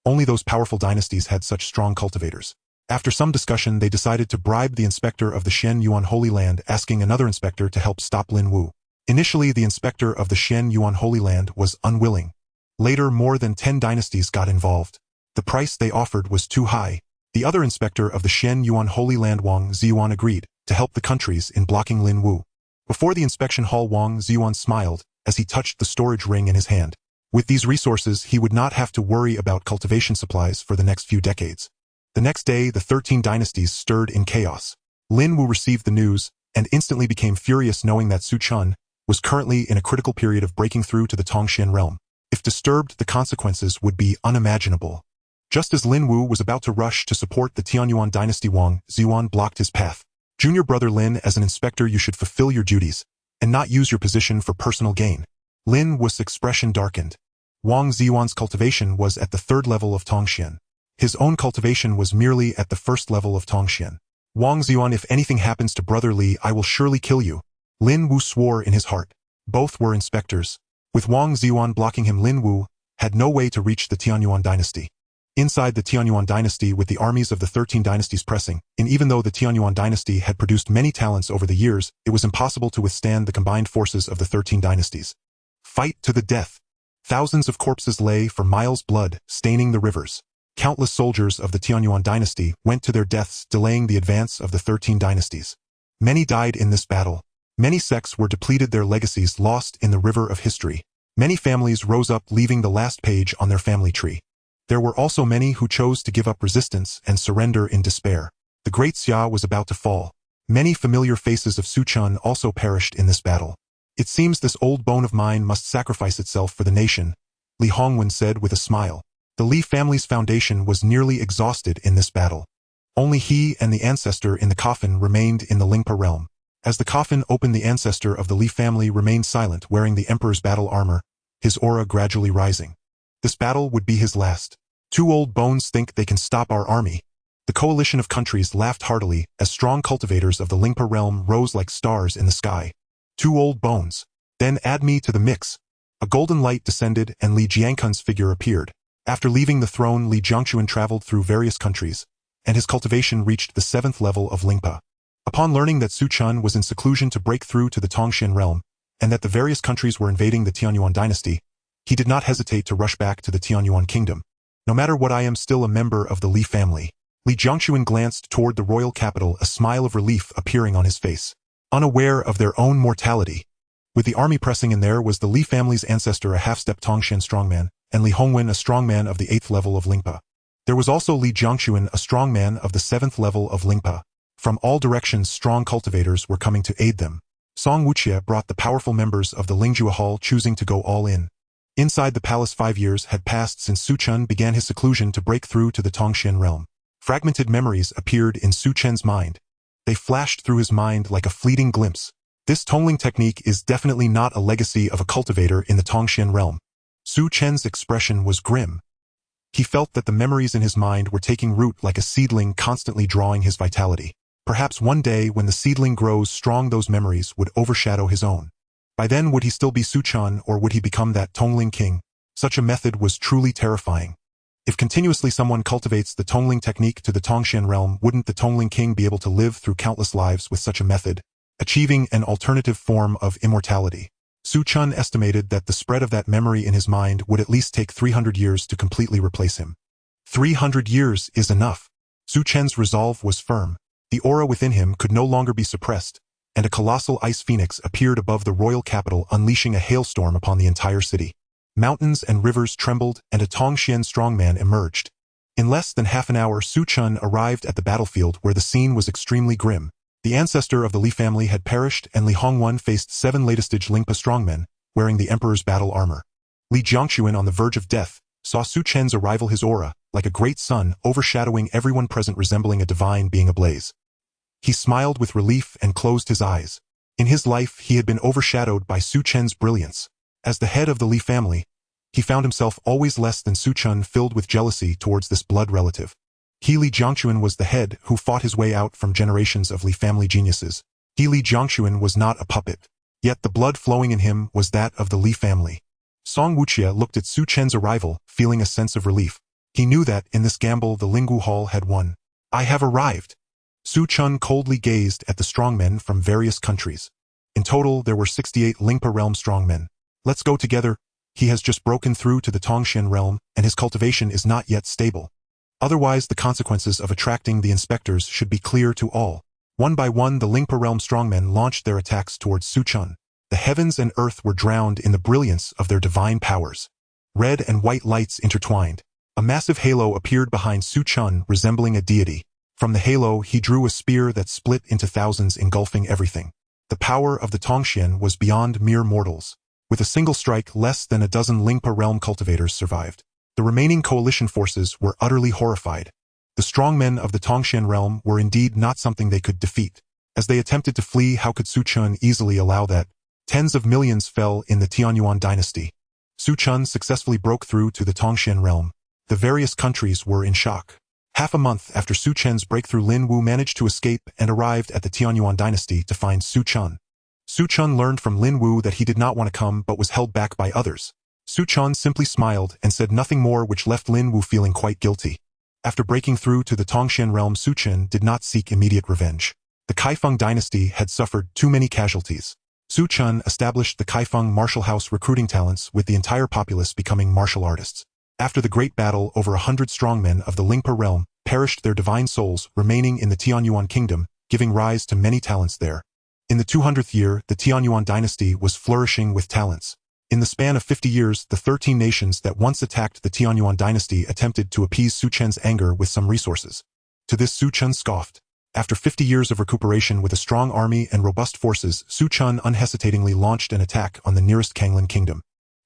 Only those powerful dynasties had such strong cultivators. After some discussion, they decided to bribe the inspector of the Shen Yuan Holy Land, asking another inspector to help stop Lin Wu. Initially, the inspector of the Shen Yuan Holy Land was unwilling. Later, more than 10 dynasties got involved. The price they offered was too high. The other inspector of the Shen Yuan Holy Land, Wang Ziyuan, agreed to help the countries in blocking Lin Wu. Before the inspection hall, Wang Ziyuan smiled as he touched the storage ring in his hand. With these resources, he would not have to worry about cultivation supplies for the next few decades. The next day, the 13 dynasties stirred in chaos. Lin Wu received the news and instantly became furious, knowing that Su Chen was currently in a critical period of breaking through to the Tongxian realm. If disturbed, the consequences would be unimaginable. Just as Lin Wu was about to rush to support the Tianyuan dynasty, Wang Ziyuan blocked his path. Junior brother Lin, as an inspector, you should fulfill your duties and not use your position for personal gain. Lin Wu's expression darkened. Wang Ziyuan's cultivation was at the 3rd level of Tongxian. His own cultivation was merely at the 1st level of Tongxian. Wang Ziyuan, if anything happens to brother Li, I will surely kill you. Lin Wu swore in his heart. Both were inspectors. With Wang Ziyuan blocking him, Lin Wu had no way to reach the Tianyuan dynasty. Inside the Tianyuan dynasty, with the armies of the 13 dynasties pressing in, even though the Tianyuan dynasty had produced many talents over the years, it was impossible to withstand the combined forces of the 13 dynasties. Fight to the death. Thousands of corpses lay for miles, blood staining the rivers. Countless soldiers of the Tianyuan dynasty went to their deaths, delaying the advance of the 13 dynasties. Many died in this battle. Many sects were depleted, their legacies lost in the river of history. Many families rose up, leaving the last page on their family tree. There were also many who chose to give up resistance and surrender in despair. The great Xia was about to fall. Many familiar faces of Su Chen also perished in this battle. It seems this old bone of mine must sacrifice itself for the nation, Li Hongwen said with a smile. The Li family's foundation was nearly exhausted in this battle. Only he and the ancestor in the coffin remained in the Lingpa realm. As the coffin opened, the ancestor of the Li family remained silent, wearing the emperor's battle armor, his aura gradually rising. This battle would be his last. 2 old bones think they can stop our army. The coalition of countries laughed heartily as strong cultivators of the Lingpa realm rose like stars in the sky. 2 old bones. Then add me to the mix. A golden light descended and Li Jiankun's figure appeared. After leaving the throne, Li Jiangquan traveled through various countries, and his cultivation reached the 7th level of Lingpa. Upon learning that Su Chen was in seclusion to break through to the Tongshan realm, and that the various countries were invading the Tianyuan dynasty, he did not hesitate to rush back to the Tianyuan kingdom. No matter what, I am still a member of the Li family. Li Jiangxuan glanced toward the royal capital, a smile of relief appearing on his face. Unaware of their own mortality. With the army pressing in, there was the Li family's ancestor, a half-step Tongshan strongman, and Li Hongwen, a strongman of the 8th level of Lingpa. There was also Li Jiangxuan, a strongman of the 7th level of Lingpa. From all directions, strong cultivators were coming to aid them. Song Wuqie brought the powerful members of the Lingjue Hall, choosing to go all in. Inside the palace, 5 years had passed since Su Chen began his seclusion to break through to the Tongshan realm. Fragmented memories appeared in Su Chen's mind. They flashed through his mind like a fleeting glimpse. This tongling technique is definitely not a legacy of a cultivator in the Tongshan realm. Su Chen's expression was grim. He felt that the memories in his mind were taking root like a seedling, constantly drawing his vitality. Perhaps one day, when the seedling grows strong, those memories would overshadow his own. By then, would he still be Su Chen, or would he become that tongling king? Such a method was truly terrifying. If continuously someone cultivates the tongling technique to the Tongshan realm, wouldn't the tongling king be able to live through countless lives with such a method, achieving an alternative form of immortality? Su Chen estimated that the spread of that memory in his mind would at least take 300 years to completely replace him. 300 years is enough. Su Chen's resolve was firm. The aura within him could no longer be suppressed, and a colossal ice phoenix appeared above the royal capital, unleashing a hailstorm upon the entire city. Mountains and rivers trembled, and a Tongshan strongman emerged. In less than half an hour, Su Chen arrived at the battlefield, where the scene was extremely grim. The ancestor of the Li family had perished, and Li Hongwen faced 7 latest-stage Lingpa strongmen, wearing the emperor's battle armor. Li Jiangxuan, on the verge of death, saw Su Chen's arrival, his aura, like a great sun, overshadowing everyone present, resembling a divine being ablaze. He smiled with relief and closed his eyes. In his life, he had been overshadowed by Su Chen's brilliance. As the head of the Li family, he found himself always less than Su Chen, filled with jealousy towards this blood relative. Li Jiangxuan was the head who fought his way out from generations of Li family geniuses. Li Jiangxuan was not a puppet. Yet the blood flowing in him was that of the Li family. Song Wuqie looked at Su Chen's arrival, feeling a sense of relief. He knew that, in this gamble, the Lingjue Hall had won. I have arrived. Su Chen coldly gazed at the strongmen from various countries. In total, there were 68 Lingpa realm strongmen. Let's go together. He has just broken through to the Tongshan realm, and his cultivation is not yet stable. Otherwise, the consequences of attracting the inspectors should be clear to all. One by one, the Lingpa realm strongmen launched their attacks towards Su Chen. The heavens and earth were drowned in the brilliance of their divine powers. Red and white lights intertwined. A massive halo appeared behind Su Chen, resembling a deity. From the halo, he drew a spear that split into thousands, engulfing everything. The power of the Tongshan was beyond mere mortals. With a single strike, less than a dozen Lingpa realm cultivators survived. The remaining coalition forces were utterly horrified. The strongmen of the Tongshan realm were indeed not something they could defeat. As they attempted to flee, how could Su Chen easily allow that? Tens of millions fell in the Tianyuan dynasty. Su Chen successfully broke through to the Tongshan realm. The various countries were in shock. Half a month after Su Chen's breakthrough, Lin Wu managed to escape and arrived at the Tianyuan dynasty to find Su Chen. Su Chen learned from Lin Wu that he did not want to come but was held back by others. Su Chen simply smiled and said nothing more, which left Lin Wu feeling quite guilty. After breaking through to the Tongshan realm, Su Chen did not seek immediate revenge. The Kaifeng dynasty had suffered too many casualties. Su Chen established the Kaifeng martial house, recruiting talents, with the entire populace becoming martial artists. After the great battle, over 100 strongmen of the Lingpa realm perished, their divine souls remaining in the Tianyuan kingdom, giving rise to many talents there. In the 200th year, the Tianyuan dynasty was flourishing with talents. In the span of 50 years, the 13 nations that once attacked the Tianyuan dynasty attempted to appease Su Chen's anger with some resources. To this, Su Chen scoffed. After 50 years of recuperation with a strong army and robust forces, Su Chen unhesitatingly launched an attack on the nearest Kanglin kingdom.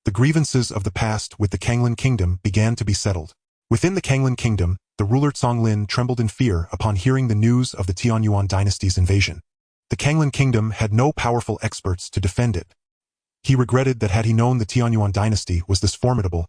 The grievances of the past with the Kanglin kingdom began to be settled. Within the Kanglin kingdom, the ruler Zonglin trembled in fear upon hearing the news of the Tianyuan dynasty's invasion. The Kanglin kingdom had no powerful experts to defend it. He regretted that had he known the Tianyuan dynasty was this formidable,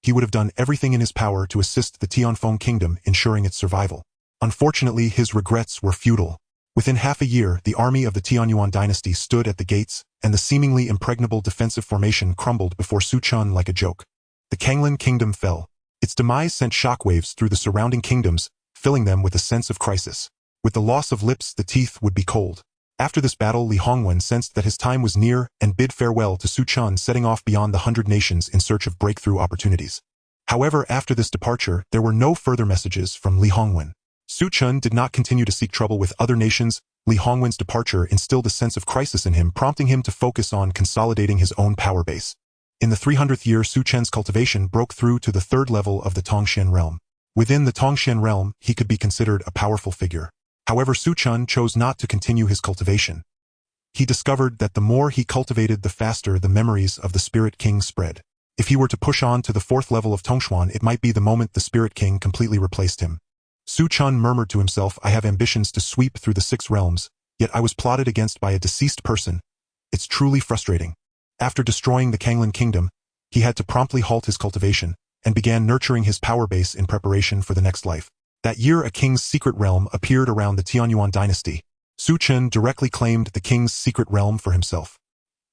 he would have done everything in his power to assist the Tianfeng kingdom, ensuring its survival. Unfortunately, his regrets were futile. Within half a year, the army of the Tianyuan dynasty stood at the gates, and the seemingly impregnable defensive formation crumbled before Su Chen like a joke. The Kanglin kingdom fell. Its demise sent shockwaves through the surrounding kingdoms, filling them with a sense of crisis. With the loss of lips, the teeth would be cold. After this battle, Li Hongwen sensed that his time was near and bid farewell to Su Chen, setting off beyond the 100 nations in search of breakthrough opportunities. However, after this departure, there were no further messages from Li Hongwen. Su Chen did not continue to seek trouble with other nations. Li Hongwen's departure instilled a sense of crisis in him, prompting him to focus on consolidating his own power base. In the 300th year, Su Chen's cultivation broke through to the third level of the Tongxian realm. Within the Tongxian realm, he could be considered a powerful figure. However, Su Chen chose not to continue his cultivation. He discovered that the more he cultivated, the faster the memories of the Spirit King spread. If he were to push on to the fourth level of Tongshuan, it might be the moment the Spirit King completely replaced him. Su Chen murmured to himself, I have ambitions to sweep through the 6 realms, yet I was plotted against by a deceased person. It's truly frustrating. After destroying the Kanglin kingdom, he had to promptly halt his cultivation and began nurturing his power base in preparation for the next life. That year, a king's secret realm appeared around the Tianyuan dynasty. Su Chen directly claimed the king's secret realm for himself.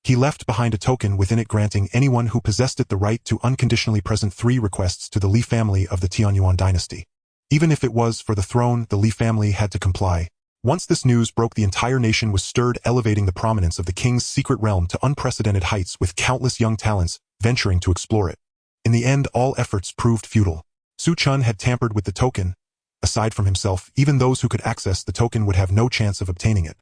He left behind a token within it granting anyone who possessed it the right to unconditionally present 3 requests to the Li family of the Tianyuan dynasty. Even if it was for the throne, the Li family had to comply. Once this news broke, the entire nation was stirred, elevating the prominence of the king's secret realm to unprecedented heights, with countless young talents venturing to explore it. In the end, all efforts proved futile. Su Chen had tampered with the token. Aside from himself, even those who could access the token would have no chance of obtaining it.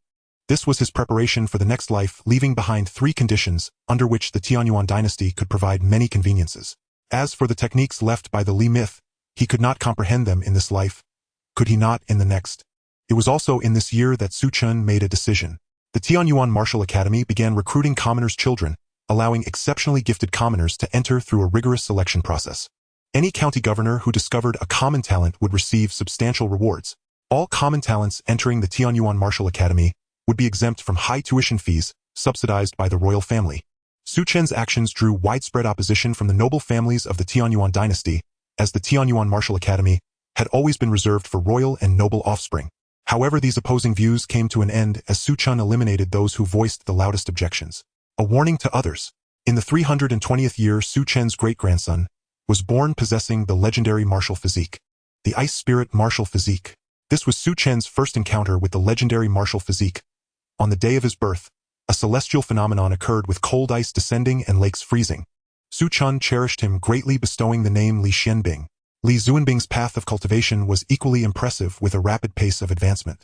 This was his preparation for the next life, leaving behind 3 conditions under which the Tianyuan dynasty could provide many conveniences. As for the techniques left by the Li myth, he could not comprehend them in this life. Could he not in the next? It was also in this year that Su Chen made a decision. The Tianyuan Martial Academy began recruiting commoners' children, allowing exceptionally gifted commoners to enter through a rigorous selection process. Any county governor who discovered a common talent would receive substantial rewards. All common talents entering the Tianyuan Martial Academy would be exempt from high tuition fees, subsidized by the royal family. Su Chen's actions drew widespread opposition from the noble families of the Tianyuan dynasty, as the Tianyuan Martial Academy had always been reserved for royal and noble offspring. However, these opposing views came to an end as Su Chen eliminated those who voiced the loudest objections. A warning to others. In the 320th year, Su Chen's great-grandson was born possessing the legendary martial physique, the Ice Spirit martial physique. This was Su Chen's first encounter with the legendary martial physique. On the day of his birth, a celestial phenomenon occurred with cold ice descending and lakes freezing. Su Chen cherished him greatly, bestowing the name Li Xianbing. Li Zuanbing's path of cultivation was equally impressive, with a rapid pace of advancement.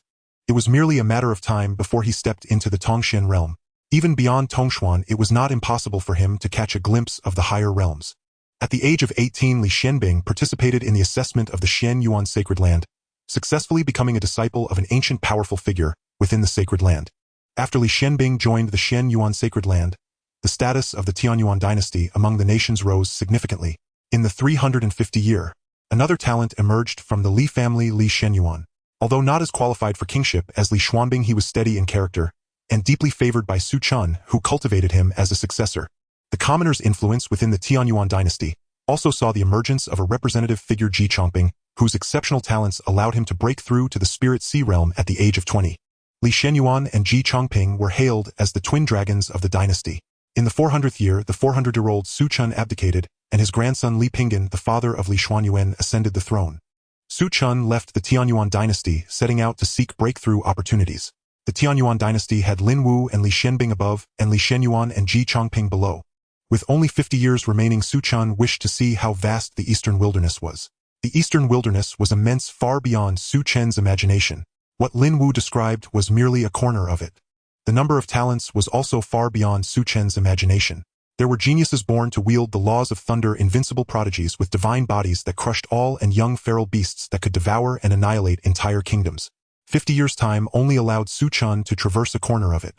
It was merely a matter of time before he stepped into the Tongxian realm. Even beyond Tongshuan, it was not impossible for him to catch a glimpse of the higher realms. At the age of 18, Li Xianbing participated in the assessment of the Xian Yuan sacred land, successfully becoming a disciple of an ancient powerful figure within the sacred land. After Li Xianbing joined the Xian Yuan sacred land, the status of the Tianyuan dynasty among the nations rose significantly. In the 350 year, another talent emerged from the Li family, Li Shenyuan. Although not as qualified for kingship as Li Xuanbing, he was steady in character and deeply favored by Su Chen, who cultivated him as a successor. The commoner's influence within the Tianyuan dynasty also saw the emergence of a representative figure, Ji Chongping, whose exceptional talents allowed him to break through to the Spirit Sea realm at the age of 20. Li Shenyuan and Ji Chongping were hailed as the twin dragons of the dynasty. In the 400th year, the 400-year-old Su Chen abdicated, and his grandson Li Pinggan, the father of Li Xuanyuan, ascended the throne. Su Chen left the Tianyuan dynasty, setting out to seek breakthrough opportunities. The Tianyuan dynasty had Lin Wu and Li Xianbing above, and Li Shenyuan and Ji Chongping below. With only 50 years remaining, Su Chen wished to see how vast the eastern wilderness was. The eastern wilderness was immense, far beyond Su Chen's imagination. What Lin Wu described was merely a corner of it. The number of talents was also far beyond Su Chen's imagination. There were geniuses born to wield the laws of thunder, invincible prodigies with divine bodies that crushed all, and young feral beasts that could devour and annihilate entire kingdoms. 50 years' time only allowed Su Chen to traverse a corner of it.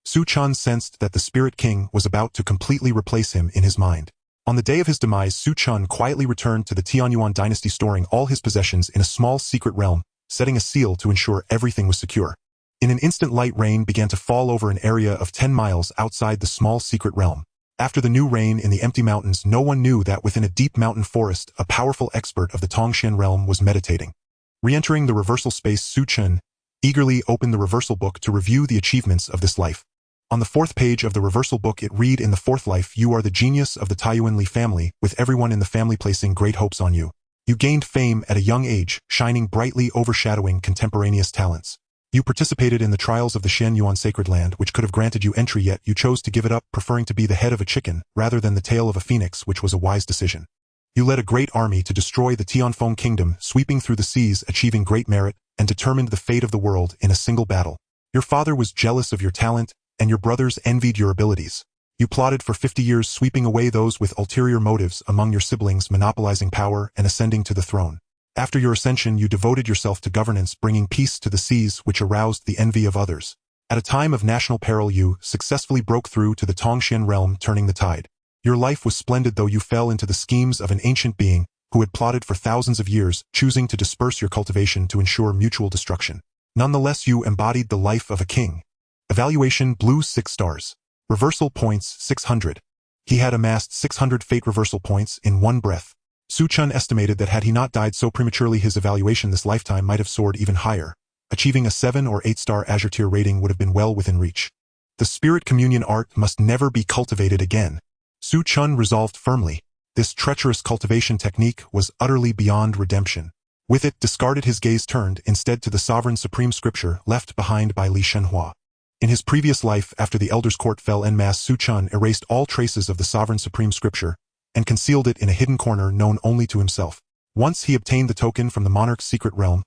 Su Chen sensed that the Spirit King was about to completely replace him in his mind. On the day of his demise, Su Chen quietly returned to the Tianyuan dynasty, storing all his possessions in a small secret realm, setting a seal to ensure everything was secure. In an instant, light rain began to fall over an area of 10 miles outside the small secret realm. After the new rain in the empty mountains, no one knew that within a deep mountain forest, a powerful expert of the Tongxian realm was meditating. Re-entering the reversal space, Su Chen eagerly opened the reversal book to review the achievements of this life. On the 4th page of the reversal book, it read, "In the 4th life, you are the genius of the Taiyuan Li family, with everyone in the family placing great hopes on you. You gained fame at a young age, shining brightly overshadowing contemporaneous talents. You participated in the trials of the Shen Yuan sacred land, which could have granted you entry, yet you chose to give it up, preferring to be the head of a chicken rather than the tail of a phoenix, which was a wise decision. You led a great army to destroy the Tianfeng kingdom, sweeping through the seas, achieving great merit, and determined the fate of the world in a single battle. Your father was jealous of your talent, and your brothers envied your abilities. You plotted for 50 years, sweeping away those with ulterior motives among your siblings, monopolizing power and ascending to the throne. After your ascension, you devoted yourself to governance, bringing peace to the seas, which aroused the envy of others. At a time of national peril, you successfully broke through to the Tongxian realm, turning the tide. Your life was splendid, though you fell into the schemes of an ancient being who had plotted for thousands of years, choosing to disperse your cultivation to ensure mutual destruction. Nonetheless, you embodied the life of a king. Evaluation: blue 6 stars. Reversal points 600. He had amassed 600 fate reversal points in one breath. Su Chen estimated that had he not died so prematurely, his evaluation this lifetime might have soared even higher. Achieving a 7 or 8-star Azure tier rating would have been well within reach. The spirit communion art must never be cultivated again. Su Chen resolved firmly. This treacherous cultivation technique was utterly beyond redemption. With it discarded, his gaze turned instead to the sovereign supreme scripture left behind by Li Shenhua. In his previous life, after the Elder's Court fell en masse, Su Chen erased all traces of the sovereign supreme scripture and concealed it in a hidden corner known only to himself. Once he obtained the token from the monarch's secret realm,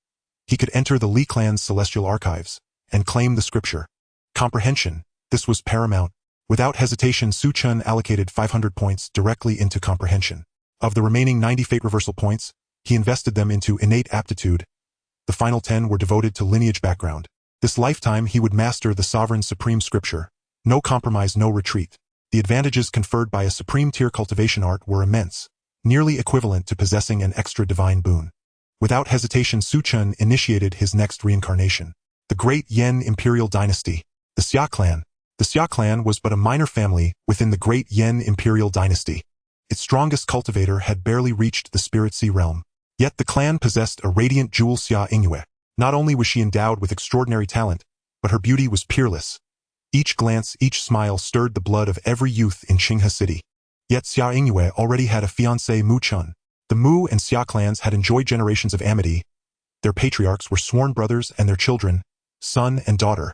he could enter the Li clan's celestial archives and claim the scripture. Comprehension. This was paramount. Without hesitation, Su Chen allocated 500 points directly into comprehension. Of the remaining 90 fate reversal points, he invested them into innate aptitude. The final 10 were devoted to lineage background. This lifetime he would master the sovereign supreme scripture. No compromise, no retreat. The advantages conferred by a supreme tier cultivation art were immense, nearly equivalent to possessing an extra divine boon. Without hesitation, Su Chen initiated his next reincarnation. The Great Yan Imperial Dynasty. The Xia clan. The Xia clan was but a minor family within the Great Yan Imperial Dynasty. Its strongest cultivator had barely reached the Spirit Sea realm. Yet the clan possessed a radiant jewel, Xia Ingyue. Not only was she endowed with extraordinary talent, but her beauty was peerless. Each glance, each smile stirred the blood of every youth in Qinghe City. Yet Xia Ingyue already had a fiancé, Mu Chun. The Mu and Xia clans had enjoyed generations of amity. Their patriarchs were sworn brothers, and their children, son and daughter,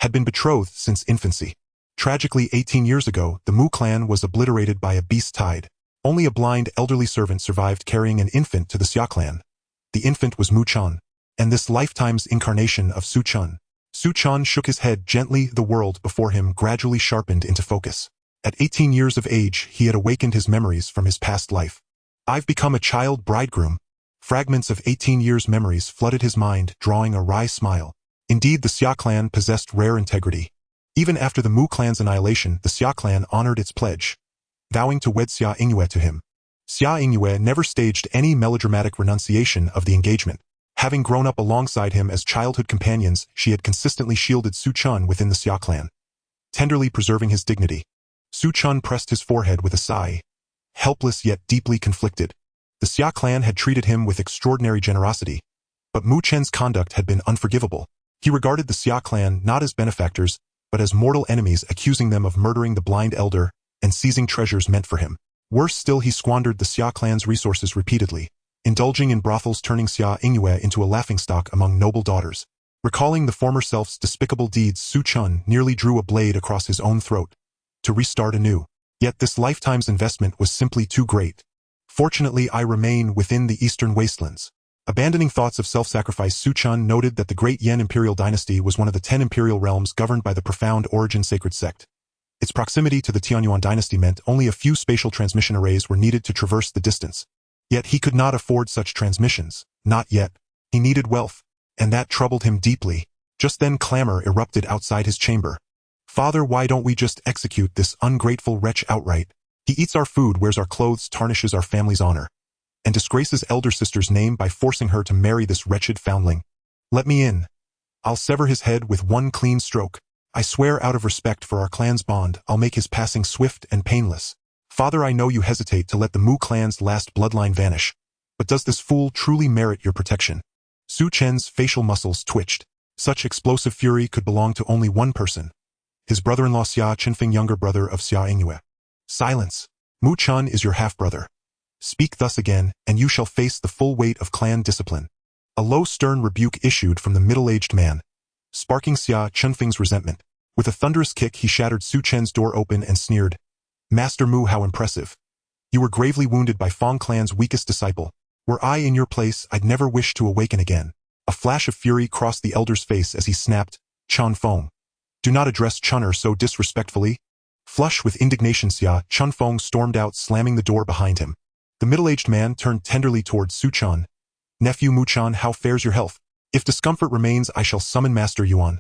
had been betrothed since infancy. Tragically, 18 years ago, the Mu clan was obliterated by a beast tide. Only a blind elderly servant survived, carrying an infant to the Xia clan. The infant was Mu Chun, and this lifetime's incarnation of Su Chen. Su Chen shook his head gently. The world before him gradually sharpened into focus. At 18 years of age, he had awakened his memories from his past life. I've become a child bridegroom. Fragments of 18 years' memories flooded his mind, drawing a wry smile. Indeed, the Xia clan possessed rare integrity. Even after the Mu clan's annihilation, the Xia clan honored its pledge, vowing to wed Xia Ingyue to him. Xia Ingyue never staged any melodramatic renunciation of the engagement. Having grown up alongside him as childhood companions, she had consistently shielded Su Chen within the Xia clan, tenderly preserving his dignity. Su Chen pressed his forehead with a sigh, helpless yet deeply conflicted. The Xia clan had treated him with extraordinary generosity, but Mu Chen's conduct had been unforgivable. He regarded the Xia clan not as benefactors, but as mortal enemies, accusing them of murdering the blind elder and seizing treasures meant for him. Worse still, he squandered the Xia clan's resources repeatedly, indulging in brothels, turning Xia Ingyue into a laughingstock among noble daughters. Recalling the former self's despicable deeds, Su Chen nearly drew a blade across his own throat to restart anew. Yet this lifetime's investment was simply too great. Fortunately, I remain within the eastern wastelands. Abandoning thoughts of self-sacrifice, Su Chen noted that the Great Yan Imperial Dynasty was one of the 10 imperial realms governed by the profound origin sacred sect. Its proximity to the Tianyuan dynasty meant only a few spatial transmission arrays were needed to traverse the distance. Yet he could not afford such transmissions, not yet. He needed wealth, and that troubled him deeply. Just then clamor erupted outside his chamber. Father, why don't we just execute this ungrateful wretch outright? He eats our food, wears our clothes, tarnishes our family's honor, and disgraces elder sister's name by forcing her to marry this wretched foundling. Let me in. I'll sever his head with one clean stroke. I swear, out of respect for our clan's bond, I'll make his passing swift and painless. Father, I know you hesitate to let the Mu clan's last bloodline vanish, but does this fool truly merit your protection? Su Chen's facial muscles twitched. Such explosive fury could belong to only one person, his brother-in-law Xia Chenfeng, younger brother of Xia Ingyue. Silence. Mu Chun is your half-brother. Speak thus again, and you shall face the full weight of clan discipline. A low stern rebuke issued from the middle-aged man, sparking Su Chen's resentment. With a thunderous kick he shattered Su Chen's door open and sneered, Master Mu, how impressive. You were gravely wounded by Fong clan's weakest disciple. Were I in your place, I'd never wish to awaken again. A flash of fury crossed the elder's face as he snapped, Chun Fong. Do not address Chun'er so disrespectfully. Flush with indignation, Chun Fong stormed out, slamming the door behind him. The middle-aged man turned tenderly towards Su Chen. Nephew Mu Chan, how fares your health? If discomfort remains, I shall summon Master Yuan,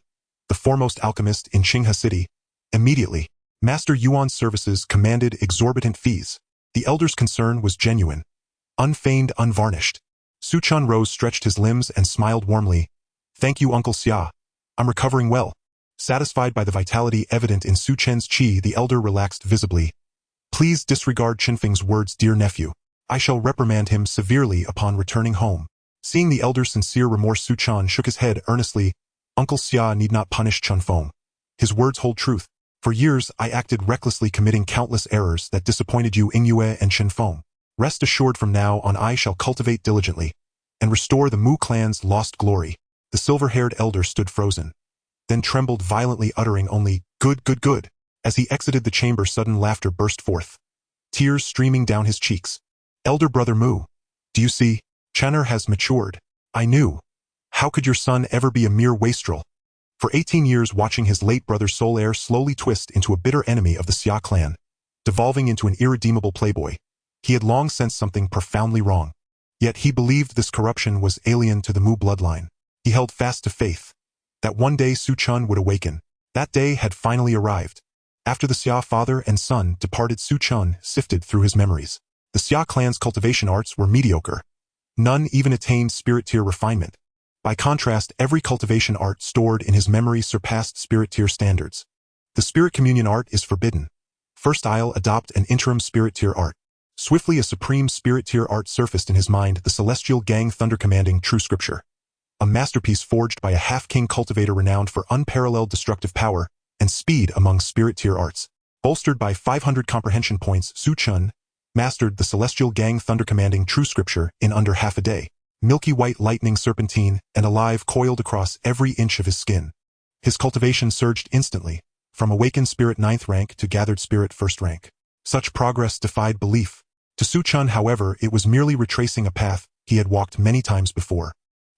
the foremost alchemist in Qinghe City. Immediately, Master Yuan's services commanded exorbitant fees. The elder's concern was genuine, unfeigned, unvarnished. Su Chen rose, stretched his limbs, and smiled warmly. Thank you, Uncle Xia. I'm recovering well. Satisfied by the vitality evident in Su Chen's qi, the elder relaxed visibly. Please disregard Qinfeng's words, dear nephew. I shall reprimand him severely upon returning home. Seeing the elder's sincere remorse, Su Chen shook his head earnestly. Uncle Xia need not punish Chun Feng. His words hold truth. For years, I acted recklessly, committing countless errors that disappointed you, Yingyue and Qin Feng. Rest assured, from now on I shall cultivate diligently and restore the Mu clan's lost glory. The silver-haired elder stood frozen, then trembled violently, uttering only, good, good, good. As he exited the chamber, sudden laughter burst forth, tears streaming down his cheeks. Elder brother Mu, do you see? Chun'er has matured. I knew. How could your son ever be a mere wastrel? For 18 years, watching his late brother Soul Heir slowly twist into a bitter enemy of the Xia clan, devolving into an irredeemable playboy, he had long sensed something profoundly wrong. Yet he believed this corruption was alien to the Mu bloodline. He held fast to faith that one day Su Chen would awaken. That day had finally arrived. After the Xia father and son departed, Su Chen sifted through his memories. The Xia clan's cultivation arts were mediocre. None even attained spirit tier refinement. By contrast, every cultivation art stored in his memory surpassed spirit tier standards. The spirit communion art is forbidden. First, I'll adopt an interim spirit tier art. Swiftly, a supreme spirit tier art surfaced in his mind, the celestial gang thunder commanding true scripture. A masterpiece forged by a half-king cultivator renowned for unparalleled destructive power and speed among spirit tier arts. Bolstered by 500 comprehension points, Su Chen mastered the celestial gang thunder commanding true scripture in under half a day. Milky white lightning serpentine and alive coiled across every inch of his skin. His cultivation surged instantly, from awakened spirit 9th rank to gathered spirit 1st rank. Such progress defied belief. To Su Chen, however, it was merely retracing a path he had walked many times before.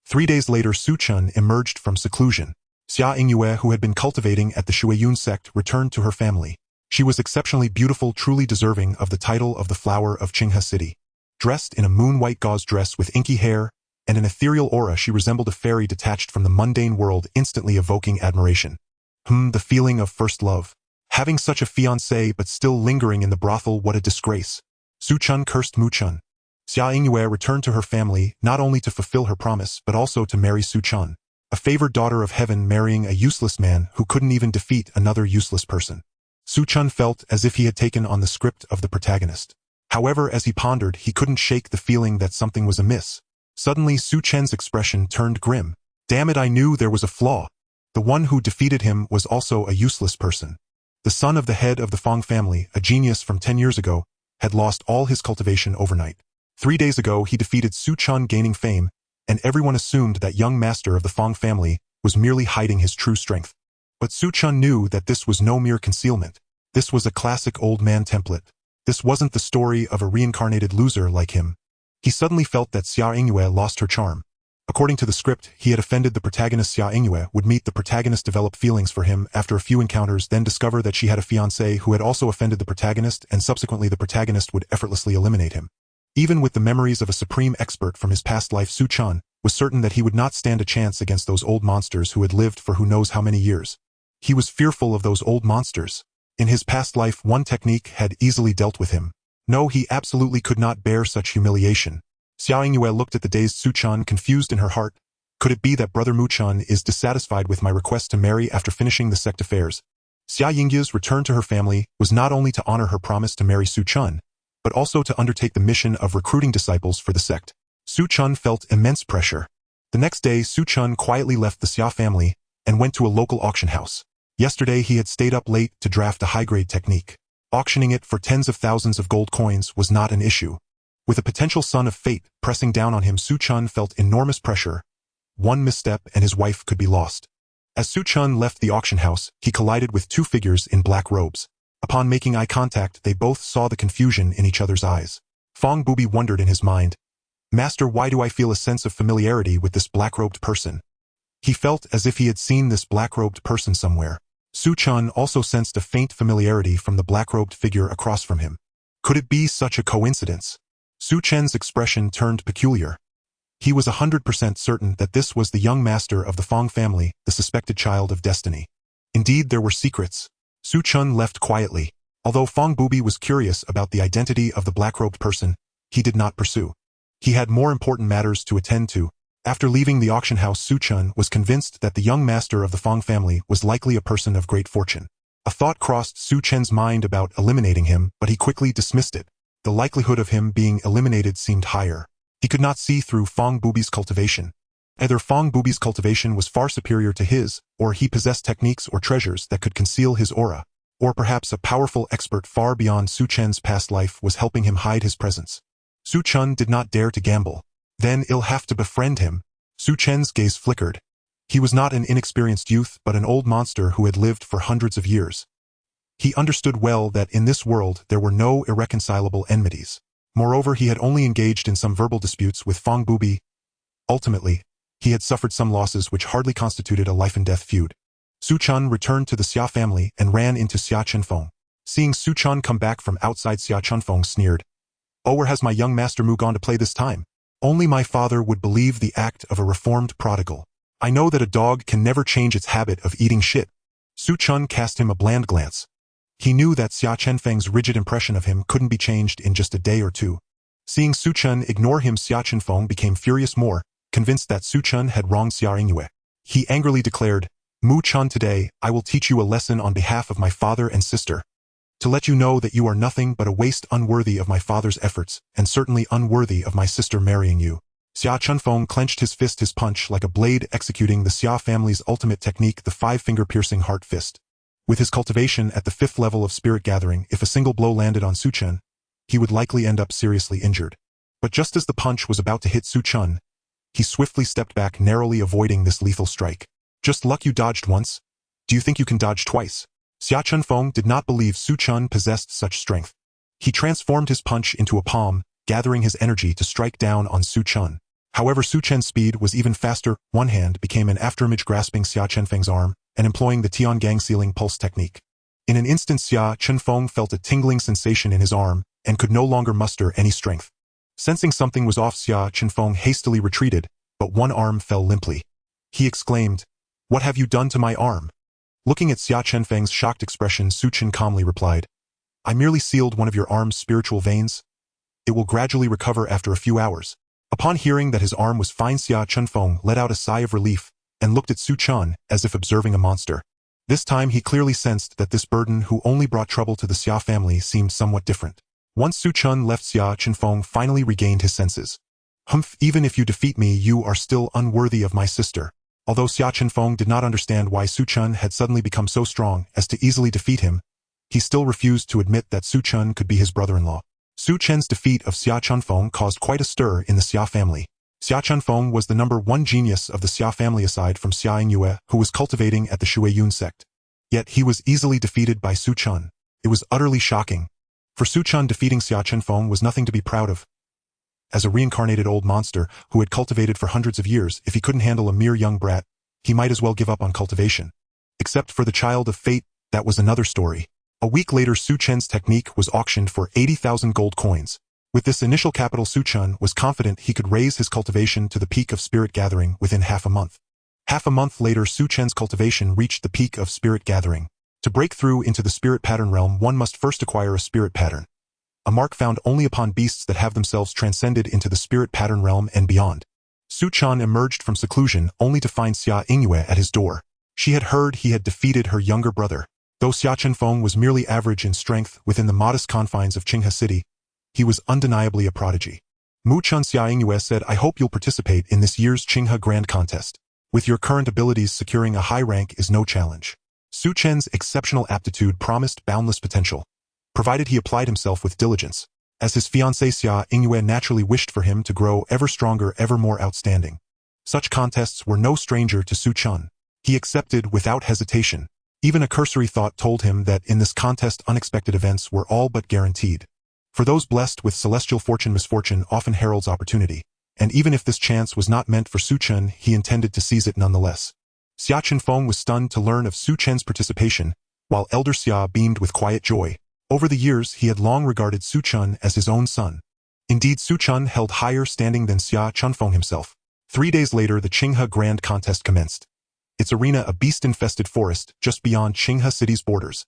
3 days later, Su Chen emerged from seclusion. Xia Yingyue, who had been cultivating at the Shuiyun sect, returned to her family. She was exceptionally beautiful, truly deserving of the title of the flower of Qinghe City. Dressed in a moon-white gauze dress with inky hair and an ethereal aura, she resembled a fairy detached from the mundane world, instantly evoking admiration. The feeling of first love. Having such a fiancé but still lingering in the brothel, what a disgrace. Su Chen cursed Mu Chen. Xia Yingyue returned to her family not only to fulfill her promise but also to marry Su Chen, a favored daughter of heaven marrying a useless man who couldn't even defeat another useless person. Su Chen felt as if he had taken on the script of the protagonist. However, as he pondered, he couldn't shake the feeling that something was amiss. Suddenly, Su Chen's expression turned grim. Damn it, I knew there was a flaw. The one who defeated him was also a useless person. The son of the head of the Fong family, a genius from 10 years ago, had lost all his cultivation overnight. 3 days ago, he defeated Su Chen, gaining fame, and everyone assumed that young master of the Fong family was merely hiding his true strength. But Su Chen knew that this was no mere concealment. This was a classic old man template. This wasn't the story of a reincarnated loser like him. He suddenly felt that Xia Yingyue lost her charm. According to the script, he had offended the protagonist. Xia Yingyue would meet the protagonist, develop feelings for him after a few encounters, then discover that she had a fiancé who had also offended the protagonist, and subsequently the protagonist would effortlessly eliminate him. Even with the memories of a supreme expert from his past life, Su Chen was certain that he would not stand a chance against those old monsters who had lived for who knows how many years. He was fearful of those old monsters. In his past life, one technique had easily dealt with him. No, he absolutely could not bear such humiliation. Xia Yingyue looked at the dazed Su Chen, confused in her heart. Could it be that brother Mu Chen is dissatisfied with my request to marry after finishing the sect affairs? Xia Yingyue's return to her family was not only to honor her promise to marry Su Chen, but also to undertake the mission of recruiting disciples for the sect. Su Chen felt immense pressure. The next day, Su Chen quietly left the Xia family and went to a local auction house. Yesterday, he had stayed up late to draft a high-grade technique. Auctioning it for tens of thousands of gold coins was not an issue. With a potential son of fate pressing down on him, Su Chen felt enormous pressure. One misstep and his wife could be lost. As Su Chen left the auction house, he collided with two figures in black robes. Upon making eye contact, they both saw the confusion in each other's eyes. Fong Bubi wondered in his mind, "Master, why do I feel a sense of familiarity with this black-robed person?" He felt as if he had seen this black-robed person somewhere. Su Chen also sensed a faint familiarity from the black-robed figure across from him. Could it be such a coincidence? Su Chen's expression turned peculiar. He was 100% certain that this was the young master of the Fong family, the suspected child of destiny. Indeed, there were secrets. Su Chen left quietly. Although Fong Bubi was curious about the identity of the black-robed person, he did not pursue. He had more important matters to attend to. After leaving the auction house, Su Chen was convinced that the young master of the Fong family was likely a person of great fortune. A thought crossed Su Chen's mind about eliminating him, but he quickly dismissed it. The likelihood of him being eliminated seemed higher. He could not see through Fong Bubi's cultivation. Either Fong Bubi's cultivation was far superior to his, or he possessed techniques or treasures that could conceal his aura, or perhaps a powerful expert far beyond Su Chen's past life was helping him hide his presence. Su Chen did not dare to gamble. Then I'll have to befriend him. Su Chen's gaze flickered. He was not an inexperienced youth but an old monster who had lived for hundreds of years. He understood well that in this world there were no irreconcilable enmities. Moreover, he had only engaged in some verbal disputes with Fong Bubi. Ultimately, he had suffered some losses which hardly constituted a life-and-death feud. Su Chen returned to the Xia family and ran into Xia Chenfeng. Seeing Su Chen come back from outside, Xia Chenfeng sneered, "Oh, where has my young master Mu gone to play this time? Only my father would believe the act of a reformed prodigal. I know that a dog can never change its habit of eating shit." Su Chen cast him a bland glance. He knew that Xia Chenfeng's rigid impression of him couldn't be changed in just a day or two. Seeing Su Chen ignore him, Xia Chenfeng became furious more, convinced that Su Chen had wronged Xia Yingyue. He angrily declared, "Mu Chen, today, I will teach you a lesson on behalf of my father and sister. To let you know that you are nothing but a waste unworthy of my father's efforts, and certainly unworthy of my sister marrying you." Xia Chenfeng clenched his fist, his punch like a blade, executing the Xia family's ultimate technique, the five-finger piercing heart fist. With his cultivation at the 5th level of spirit gathering, if a single blow landed on Su Chen, he would likely end up seriously injured. But just as the punch was about to hit Su Chen, he swiftly stepped back, narrowly avoiding this lethal strike. "Just luck you dodged once. Do you think you can dodge twice?" Xia Chenfeng did not believe Su Chen possessed such strength. He transformed his punch into a palm, gathering his energy to strike down on Su Chen. However, Su Chen's speed was even faster. One hand became an afterimage, grasping Xia Chenfeng's arm and employing the Tiangang sealing pulse technique. In an instant, Xia Chenfeng felt a tingling sensation in his arm and could no longer muster any strength. Sensing something was off, Xia Chenfeng hastily retreated, but one arm fell limply. He exclaimed, "What have you done to my arm?" Looking at Xia Chenfeng's shocked expression, Su Chen calmly replied, "I merely sealed one of your arm's spiritual veins. It will gradually recover after a few hours." Upon hearing that his arm was fine, Xia Chenfeng let out a sigh of relief and looked at Su Chen as if observing a monster. This time he clearly sensed that this burden who only brought trouble to the Xia family seemed somewhat different. Once Su Chen left, Xia Chenfeng finally regained his senses. "Humph, even if you defeat me, you are still unworthy of my sister." Although Xia Chenfeng did not understand why Su Chen had suddenly become so strong as to easily defeat him, he still refused to admit that Su Chen could be his brother-in-law. Su Chen's defeat of Xia Chenfeng caused quite a stir in the Xia family. Xia Chenfeng was the #1 genius of the Xia family aside from Xia Yingyue, who was cultivating at the Shuiyun sect. Yet he was easily defeated by Su Chen. It was utterly shocking. For Su Chen, defeating Xia Chenfeng was nothing to be proud of. As a reincarnated old monster who had cultivated for hundreds of years, if he couldn't handle a mere young brat, he might as well give up on cultivation. Except for the child of fate, that was another story. A week later, Su Chen's technique was auctioned for 80,000 gold coins. With this initial capital, Su Chen was confident he could raise his cultivation to the peak of spirit gathering within half a month. Half a month later, Su Chen's cultivation reached the peak of spirit gathering. To break through into the spirit pattern realm, one must first acquire a spirit pattern, a mark found only upon beasts that have themselves transcended into the spirit pattern realm and beyond. Su Chen emerged from seclusion only to find Xia Yingyue at his door. She had heard he had defeated her younger brother. Though Xia Chenfeng was merely average in strength within the modest confines of Qinghe City, he was undeniably a prodigy. Mu Chen, Xia Yingyue said, "I hope you'll participate in this year's Qinghe Grand Contest. With your current abilities, securing a high rank is no challenge." Su Chen's exceptional aptitude promised boundless potential, provided he applied himself with diligence. As his fiancée Xia Yingyue naturally wished for him to grow ever stronger, ever more outstanding. Such contests were no stranger to Su Chen. He accepted without hesitation. Even a cursory thought told him that in this contest unexpected events were all but guaranteed. For those blessed with celestial fortune, misfortune often heralds opportunity. And even if this chance was not meant for Su Chen, he intended to seize it nonetheless. Xia Chenfeng was stunned to learn of Su Chen's participation, while elder Xia beamed with quiet joy. Over the years, he had long regarded Su Chen as his own son. Indeed, Su Chen held higher standing than Xia Chenfeng himself. 3 days later, the Qinghe Grand Contest commenced. Its arena a beast-infested forest just beyond Qinghe City's borders.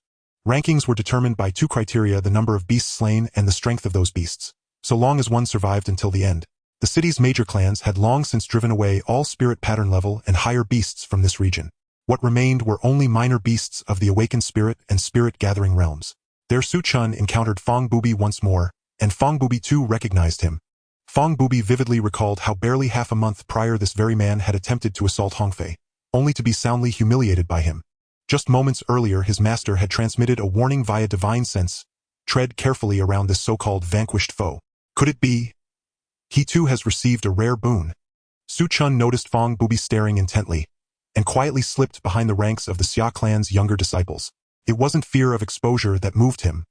Rankings were determined by 2 criteria: the number of beasts slain and the strength of those beasts. So long as one survived until the end. The city's major clans had long since driven away all spirit pattern level and higher beasts from this region. What remained were only minor beasts of the awakened spirit and spirit gathering realms. There Su Chen encountered Feng Bubi once more, and Feng Bubi too recognized him. Feng Bubi vividly recalled how barely half a month prior this very man had attempted to assault Hongfei, only to be soundly humiliated by him. Just moments earlier his master had transmitted a warning via divine sense: tread carefully around this so-called vanquished foe. Could it be? He too has received a rare boon. Su Chen noticed Feng Bubi staring intently, and quietly slipped behind the ranks of the Xia clan's younger disciples. It wasn't fear of exposure that moved him.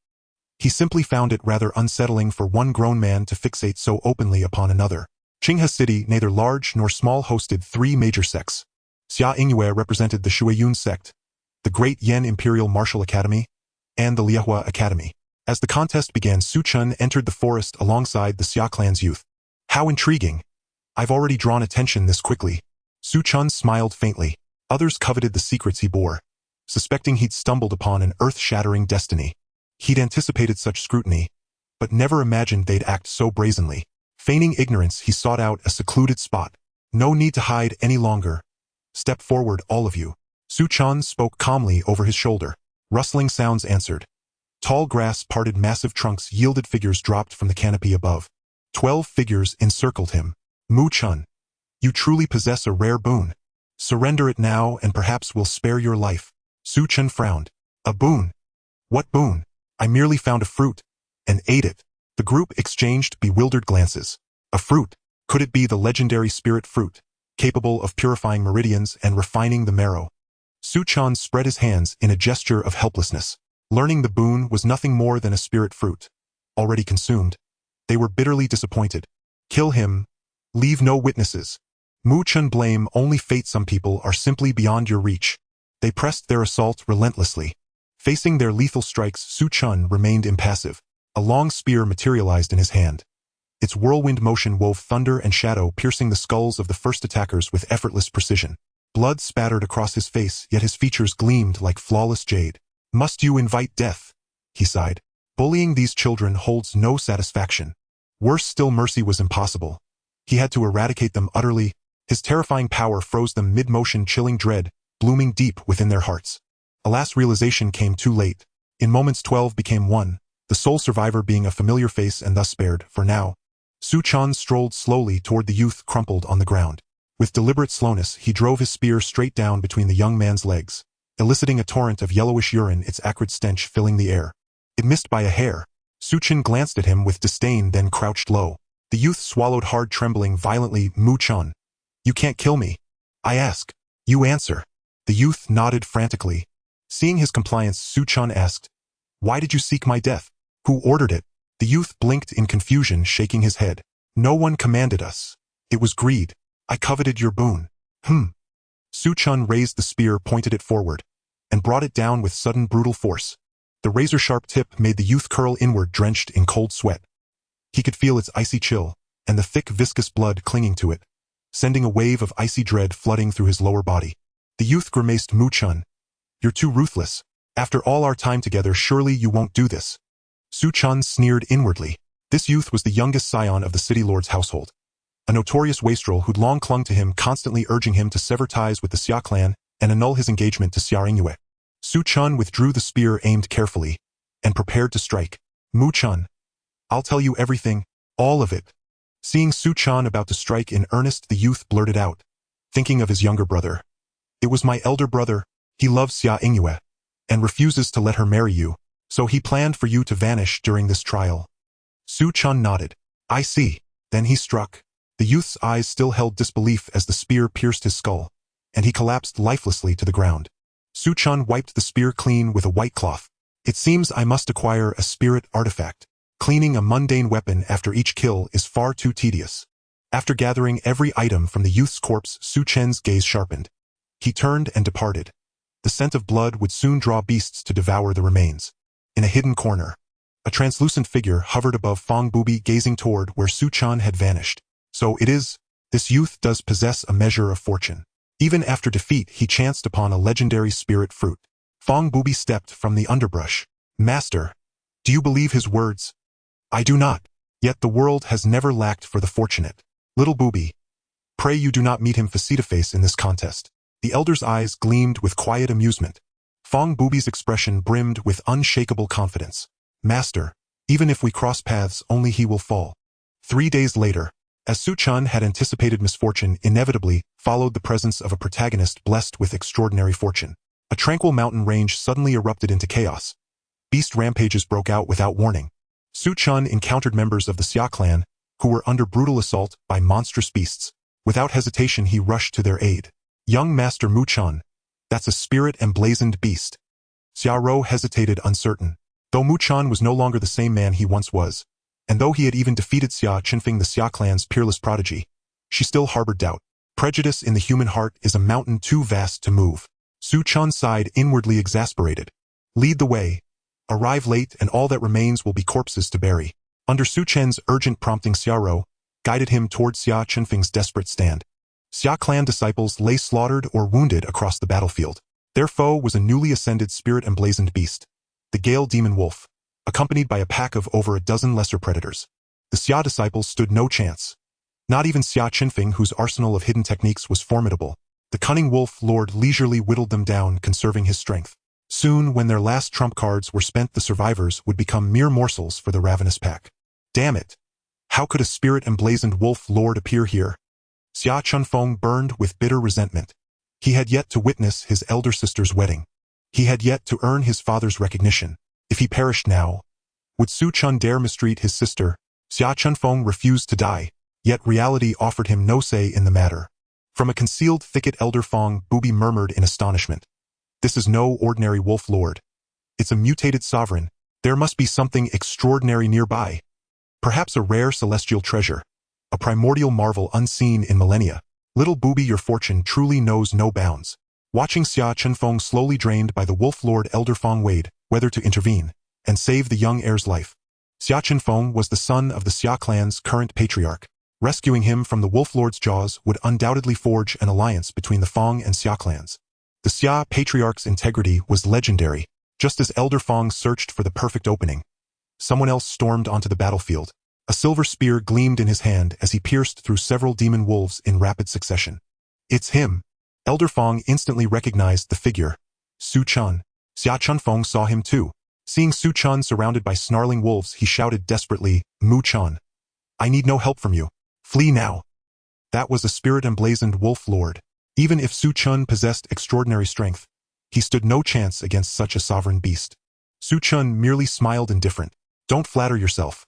He simply found it rather unsettling for one grown man to fixate so openly upon another. Qinghe City, neither large nor small, hosted 3 major sects. Xia Yingyue represented the Shuiyun sect, the Great Yan Imperial Martial Academy, and the Liehua Academy. As the contest began, Su Chen entered the forest alongside the Xia clan's youth. How intriguing! I've already drawn attention this quickly. Su Chen smiled faintly. Others coveted the secrets he bore, suspecting he'd stumbled upon an earth-shattering destiny. He'd anticipated such scrutiny, but never imagined they'd act so brazenly. Feigning ignorance, he sought out a secluded spot. No need to hide any longer. Step forward, all of you. Su Chen spoke calmly over his shoulder. Rustling sounds answered. Tall grass parted, massive trunks yielded, figures dropped from the canopy above. 12 figures encircled him. Mu Chen, you truly possess a rare boon. Surrender it now and perhaps we'll spare your life. Su Chen frowned. A boon? What boon? I merely found a fruit and ate it. The group exchanged bewildered glances. A fruit? Could it be the legendary spirit fruit, capable of purifying meridians and refining the marrow? Su Chen spread his hands in a gesture of helplessness. Learning the boon was nothing more than a spirit fruit, already consumed. They were bitterly disappointed. Kill him. Leave no witnesses. Mu Chen, blame only fate. Some people are simply beyond your reach. They pressed their assault relentlessly. Facing their lethal strikes, Su Chen remained impassive. A long spear materialized in his hand. Its whirlwind motion wove thunder and shadow, piercing the skulls of the first attackers with effortless precision. Blood spattered across his face, yet his features gleamed like flawless jade. Must you invite death? He sighed. Bullying these children holds no satisfaction. Worse still, mercy was impossible. He had to eradicate them utterly. His terrifying power froze them mid-motion, chilling dread, blooming deep within their hearts. Alas, realization came too late. In moments 12 became 1, the sole survivor being a familiar face and thus spared, for now. Su Chen strolled slowly toward the youth crumpled on the ground. With deliberate slowness, he drove his spear straight down between the young man's legs, eliciting a torrent of yellowish urine, its acrid stench filling the air. It missed by a hair. Su Chen glanced at him with disdain, then crouched low. The youth swallowed hard, trembling violently. Mu Chen, you can't kill me. I ask. You answer. The youth nodded frantically. Seeing his compliance, Su Chen asked, why did you seek my death? Who ordered it? The youth blinked in confusion, shaking his head. No one commanded us. It was greed. I coveted your boon. Su Chen raised the spear, pointed it forward, and brought it down with sudden brutal force. The razor-sharp tip made the youth curl inward, drenched in cold sweat. He could feel its icy chill, and the thick, viscous blood clinging to it, sending a wave of icy dread flooding through his lower body. The youth grimaced. Mu Chen, you're too ruthless. After all our time together, surely you won't do this. Su Chen sneered inwardly. This youth was the youngest scion of the city lord's household, a notorious wastrel who'd long clung to him, constantly urging him to sever ties with the Xia clan and annul his engagement to Xia Yingyue. Su Chen withdrew the spear, aimed carefully, and prepared to strike. Mu Chen, I'll tell you everything, all of it. Seeing Su Chen about to strike in earnest, the youth blurted out, thinking of his younger brother. It was my elder brother. He loves Xia Yingyue and refuses to let her marry you, so he planned for you to vanish during this trial. Su Chen nodded. I see. Then he struck. The youth's eyes still held disbelief as the spear pierced his skull, and he collapsed lifelessly to the ground. Su Chen wiped the spear clean with a white cloth. It seems I must acquire a spirit artifact. Cleaning a mundane weapon after each kill is far too tedious. After gathering every item from the youth's corpse, Su Chen's gaze sharpened. He turned and departed. The scent of blood would soon draw beasts to devour the remains. In a hidden corner, a translucent figure hovered above Fong Bubi, gazing toward where Su Chen had vanished. So it is, this youth does possess a measure of fortune. Even after defeat, he chanced upon a legendary spirit fruit. Fong Bubi stepped from the underbrush. Master, do you believe his words? I do not. Yet the world has never lacked for the fortunate. Little Bubi, pray you do not meet him face-to-face in this contest. The elder's eyes gleamed with quiet amusement. Fong Bubi's expression brimmed with unshakable confidence. Master, even if we cross paths, only he will fall. 3 days later, as Su Chen had anticipated, misfortune inevitably followed the presence of a protagonist blessed with extraordinary fortune. A tranquil mountain range suddenly erupted into chaos. Beast rampages broke out without warning. Su Chen encountered members of the Xia clan, who were under brutal assault by monstrous beasts. Without hesitation, he rushed to their aid. Young Master Mu Chen, that's a spirit-emblazoned beast. Xia Rou hesitated, uncertain. Though Mu Chen was no longer the same man he once was, and though he had even defeated Xia Chenfeng, the Xia clan's peerless prodigy, she still harbored doubt. Prejudice in the human heart is a mountain too vast to move. Su Chen sighed, inwardly exasperated. Lead the way. Arrive late and all that remains will be corpses to bury. Under Su Chen's urgent prompting, Xia Rou guided him toward Xia Chenfeng's desperate stand. Xia clan disciples lay slaughtered or wounded across the battlefield. Their foe was a newly ascended spirit-emblazoned beast, the Gale Demon Wolf, accompanied by a pack of over a dozen lesser predators. The Xia disciples stood no chance. Not even Xia Chenfeng, whose arsenal of hidden techniques was formidable. The cunning wolf lord leisurely whittled them down, conserving his strength. Soon, when their last trump cards were spent, the survivors would become mere morsels for the ravenous pack. Damn it! How could a spirit-emblazoned wolf lord appear here? Xia Chenfeng burned with bitter resentment. He had yet to witness his elder sister's wedding. He had yet to earn his father's recognition. If he perished now, would Su Chen dare mistreat his sister? Xia Chenfeng refused to die, yet reality offered him no say in the matter. From a concealed thicket, Elder Fong Bubi murmured in astonishment. This is no ordinary wolf lord. It's a mutated sovereign. There must be something extraordinary nearby. Perhaps a rare celestial treasure. A primordial marvel unseen in millennia. Little Bubi, your fortune truly knows no bounds. Watching Xia Chenfeng slowly drained by the wolf lord, Elder Fong weighed whether to intervene and save the young heir's life. Xia Chenfeng was the son of the Xia clan's current patriarch. Rescuing him from the wolf lord's jaws would undoubtedly forge an alliance between the Fong and Xia clans. The Xia patriarch's integrity was legendary. Just as Elder Fong searched for the perfect opening, someone else stormed onto the battlefield. A silver spear gleamed in his hand as he pierced through several demon wolves in rapid succession. It's him! Elder Fong instantly recognized the figure. Su Chen. Xia Chenfeng saw him too. Seeing Su Chen surrounded by snarling wolves, he shouted desperately, Mu Chen, I need no help from you. Flee now. That was a spirit-emblazoned wolf lord. Even if Su Chen possessed extraordinary strength, he stood no chance against such a sovereign beast. Su Chen merely smiled indifferent. Don't flatter yourself.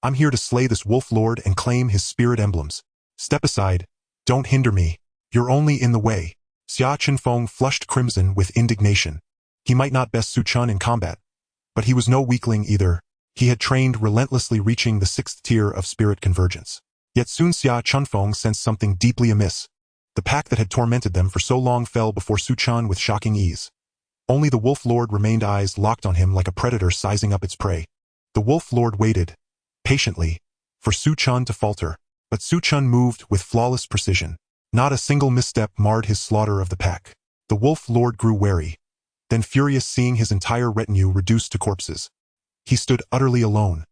I'm here to slay this wolf lord and claim his spirit emblems. Step aside. Don't hinder me. You're only in the way. Xia Chenfeng flushed crimson with indignation. He might not best Su Chen in combat, but he was no weakling either. He had trained relentlessly, reaching the 6th tier of spirit convergence. Yet soon Xia Chenfeng sensed something deeply amiss. The pack that had tormented them for so long fell before Su Chen with shocking ease. Only the wolf lord remained, eyes locked on him like a predator sizing up its prey. The wolf lord waited, patiently, for Su Chen to falter, but Su Chen moved with flawless precision. Not a single misstep marred his slaughter of the pack. The wolf lord grew wary, then furious, seeing his entire retinue reduced to corpses. He stood utterly alone,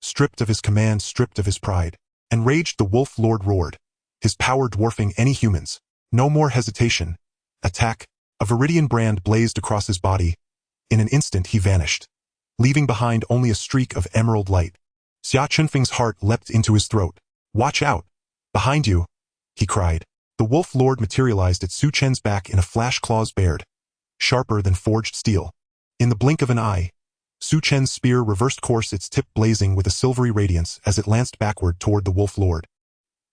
stripped of his command, stripped of his pride. Enraged, the wolf lord roared, his power dwarfing any humans. No more hesitation. Attack. A viridian brand blazed across his body. In an instant he vanished, leaving behind only a streak of emerald light. Xia Chenfeng's heart leapt into his throat. Watch out! Behind you! He cried. The wolf lord materialized at Su Chen's back in a flash, claws bared, sharper than forged steel. In the blink of an eye, Su Chen's spear reversed course, its tip blazing with a silvery radiance as it lanced backward toward the wolf lord.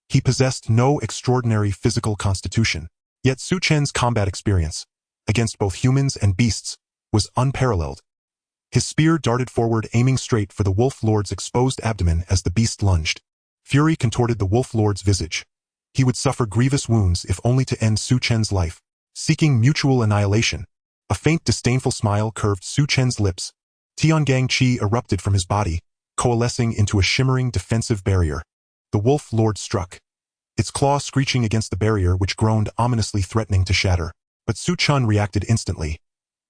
He possessed no extraordinary physical constitution, yet Su Chen's combat experience, against both humans and beasts, was unparalleled. His spear darted forward, aiming straight for the wolf lord's exposed abdomen as the beast lunged. Fury contorted the wolf lord's visage. He would suffer grievous wounds if only to end Su Chen's life. Seeking mutual annihilation, a faint disdainful smile curved Su Chen's lips. Tiangang Qi erupted from his body, coalescing into a shimmering defensive barrier. The wolf lord struck, its claw screeching against the barrier, which groaned ominously, threatening to shatter. But Su Chen reacted instantly,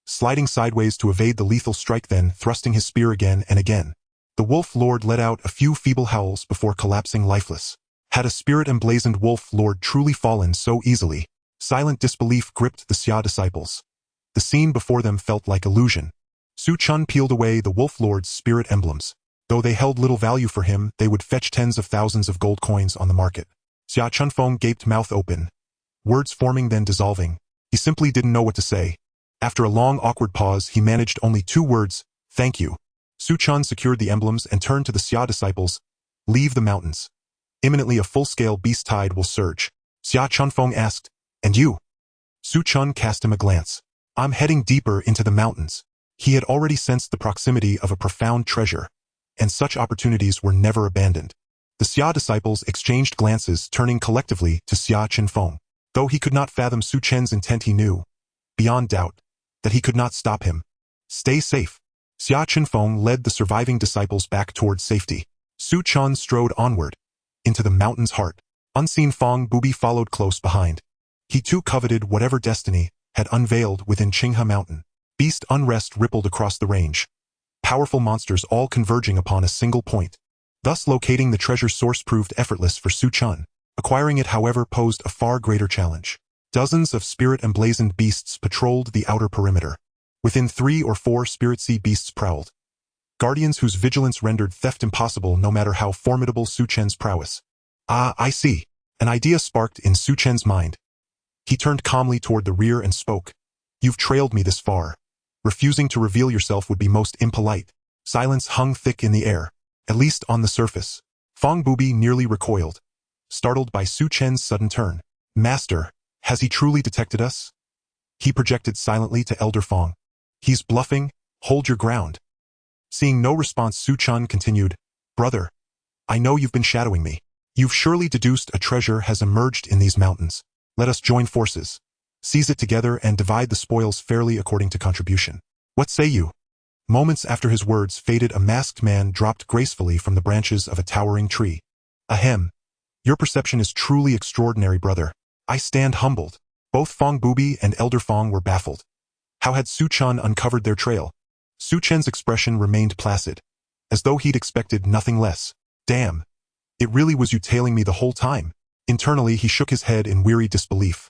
sliding sideways to evade the lethal strike, then thrusting his spear again and again. The wolf lord let out a few feeble howls before collapsing lifeless. Had a spirit-emblazoned wolf lord truly fallen so easily? Silent disbelief gripped the Xia disciples. The scene before them felt like illusion. Su Chen peeled away the wolf lord's spirit emblems. Though they held little value for him, they would fetch tens of thousands of gold coins on the market. Xia Chunfeng gaped, mouth open, words forming then dissolving. He simply didn't know what to say. After a long, awkward pause, he managed only 2 words: "Thank you." Su Chen secured the emblems and turned to the Xia disciples. "Leave the mountains. Imminently a full-scale beast tide will surge." Xia Chunfeng asked, "And you?" Su Chen cast him a glance. "I'm heading deeper into the mountains." He had already sensed the proximity of a profound treasure, and such opportunities were never abandoned. The Xia disciples exchanged glances, turning collectively to Xia Chunfeng. Though he could not fathom Su Chen's intent, he knew, beyond doubt, that he could not stop him. "Stay safe." Xia Chunfeng led the surviving disciples back towards safety. Su Chen strode onward, into the mountain's heart. Unseen Fang Bubi followed close behind. He too coveted whatever destiny had unveiled within Qinghe Mountain. Beast unrest rippled across the range, powerful monsters all converging upon a single point. Thus locating the treasure source proved effortless for Su Chen. Acquiring it, however, posed a far greater challenge. Dozens of spirit-emblazoned beasts patrolled the outer perimeter. Within 3 or 4 spirit sea beasts prowled, guardians whose vigilance rendered theft impossible no matter how formidable Su Chen's prowess. "Ah, I see." An idea sparked in Su Chen's mind. He turned calmly toward the rear and spoke. "You've trailed me this far. Refusing to reveal yourself would be most impolite." Silence hung thick in the air, at least on the surface. Fang Bubi nearly recoiled, startled by Su Chen's sudden turn. "Master, has he truly detected us?" He projected silently to Elder Fang. "He's bluffing, hold your ground." Seeing no response, Su Chen continued, "Brother, I know you've been shadowing me. You've surely deduced a treasure has emerged in these mountains. Let us join forces, seize it together, and divide the spoils fairly according to contribution. What say you?" Moments after his words faded, a masked man dropped gracefully from the branches of a towering tree. "Ahem. Your perception is truly extraordinary, brother. I stand humbled." Both Fang Bubi and Elder Fang were baffled. How had Su Chen uncovered their trail? Su Chen's expression remained placid, as though he'd expected nothing less. "Damn. It really was you tailing me the whole time." Internally, he shook his head in weary disbelief,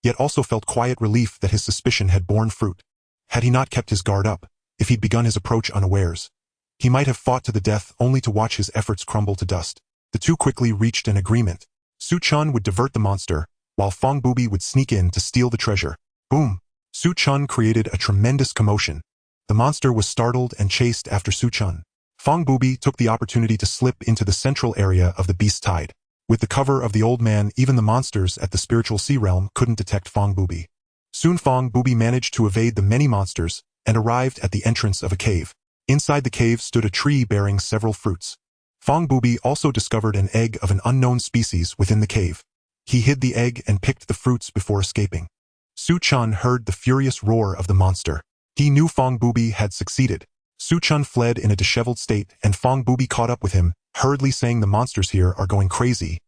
yet also felt quiet relief that his suspicion had borne fruit. Had he not kept his guard up, if he'd begun his approach unawares, he might have fought to the death only to watch his efforts crumble to dust. The two quickly reached an agreement. Su Chen would divert the monster, while Fang Bubi would sneak in to steal the treasure. Boom! Su Chen created a tremendous commotion. The monster was startled and chased after Su Chen. Fang Bubi took the opportunity to slip into the central area of the beast tide. With the cover of the old man, even the monsters at the spiritual sea realm couldn't detect Fang Bubi. Soon Fang Bubi managed to evade the many monsters and arrived at the entrance of a cave. Inside the cave stood a tree bearing several fruits. Fang Bubi also discovered an egg of an unknown species within the cave. He hid the egg and picked the fruits before escaping. Su Chen heard the furious roar of the monster. He knew Fang Bubi had succeeded. Su Chen fled in a disheveled state, and Fang Bubi caught up with him, hurriedly saying, "The monsters here are going crazy.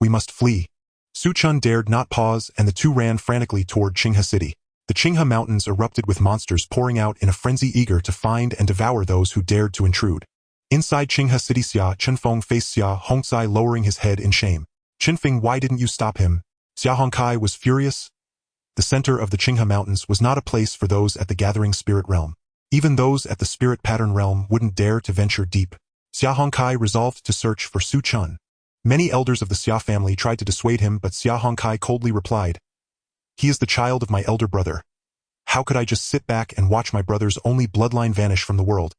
We must flee." Su Chen dared not pause, and the two ran frantically toward Qinghe City. The Qinghe Mountains erupted with monsters pouring out in a frenzy, eager to find and devour those who dared to intrude. Inside Qinghe City, Xia Chunfeng faced Xia Hongcai, lowering his head in shame. "Qinfeng, why didn't you stop him?" Xia Hongcai was furious. The center of the Qinghe Mountains was not a place for those at the gathering spirit realm. Even those at the spirit pattern realm wouldn't dare to venture deep. Xia Hongcai resolved to search for Su Chen. Many elders of the Xia family tried to dissuade him, but Xia Hongcai coldly replied, "He is the child of my elder brother. How could I just sit back and watch my brother's only bloodline vanish from the world?"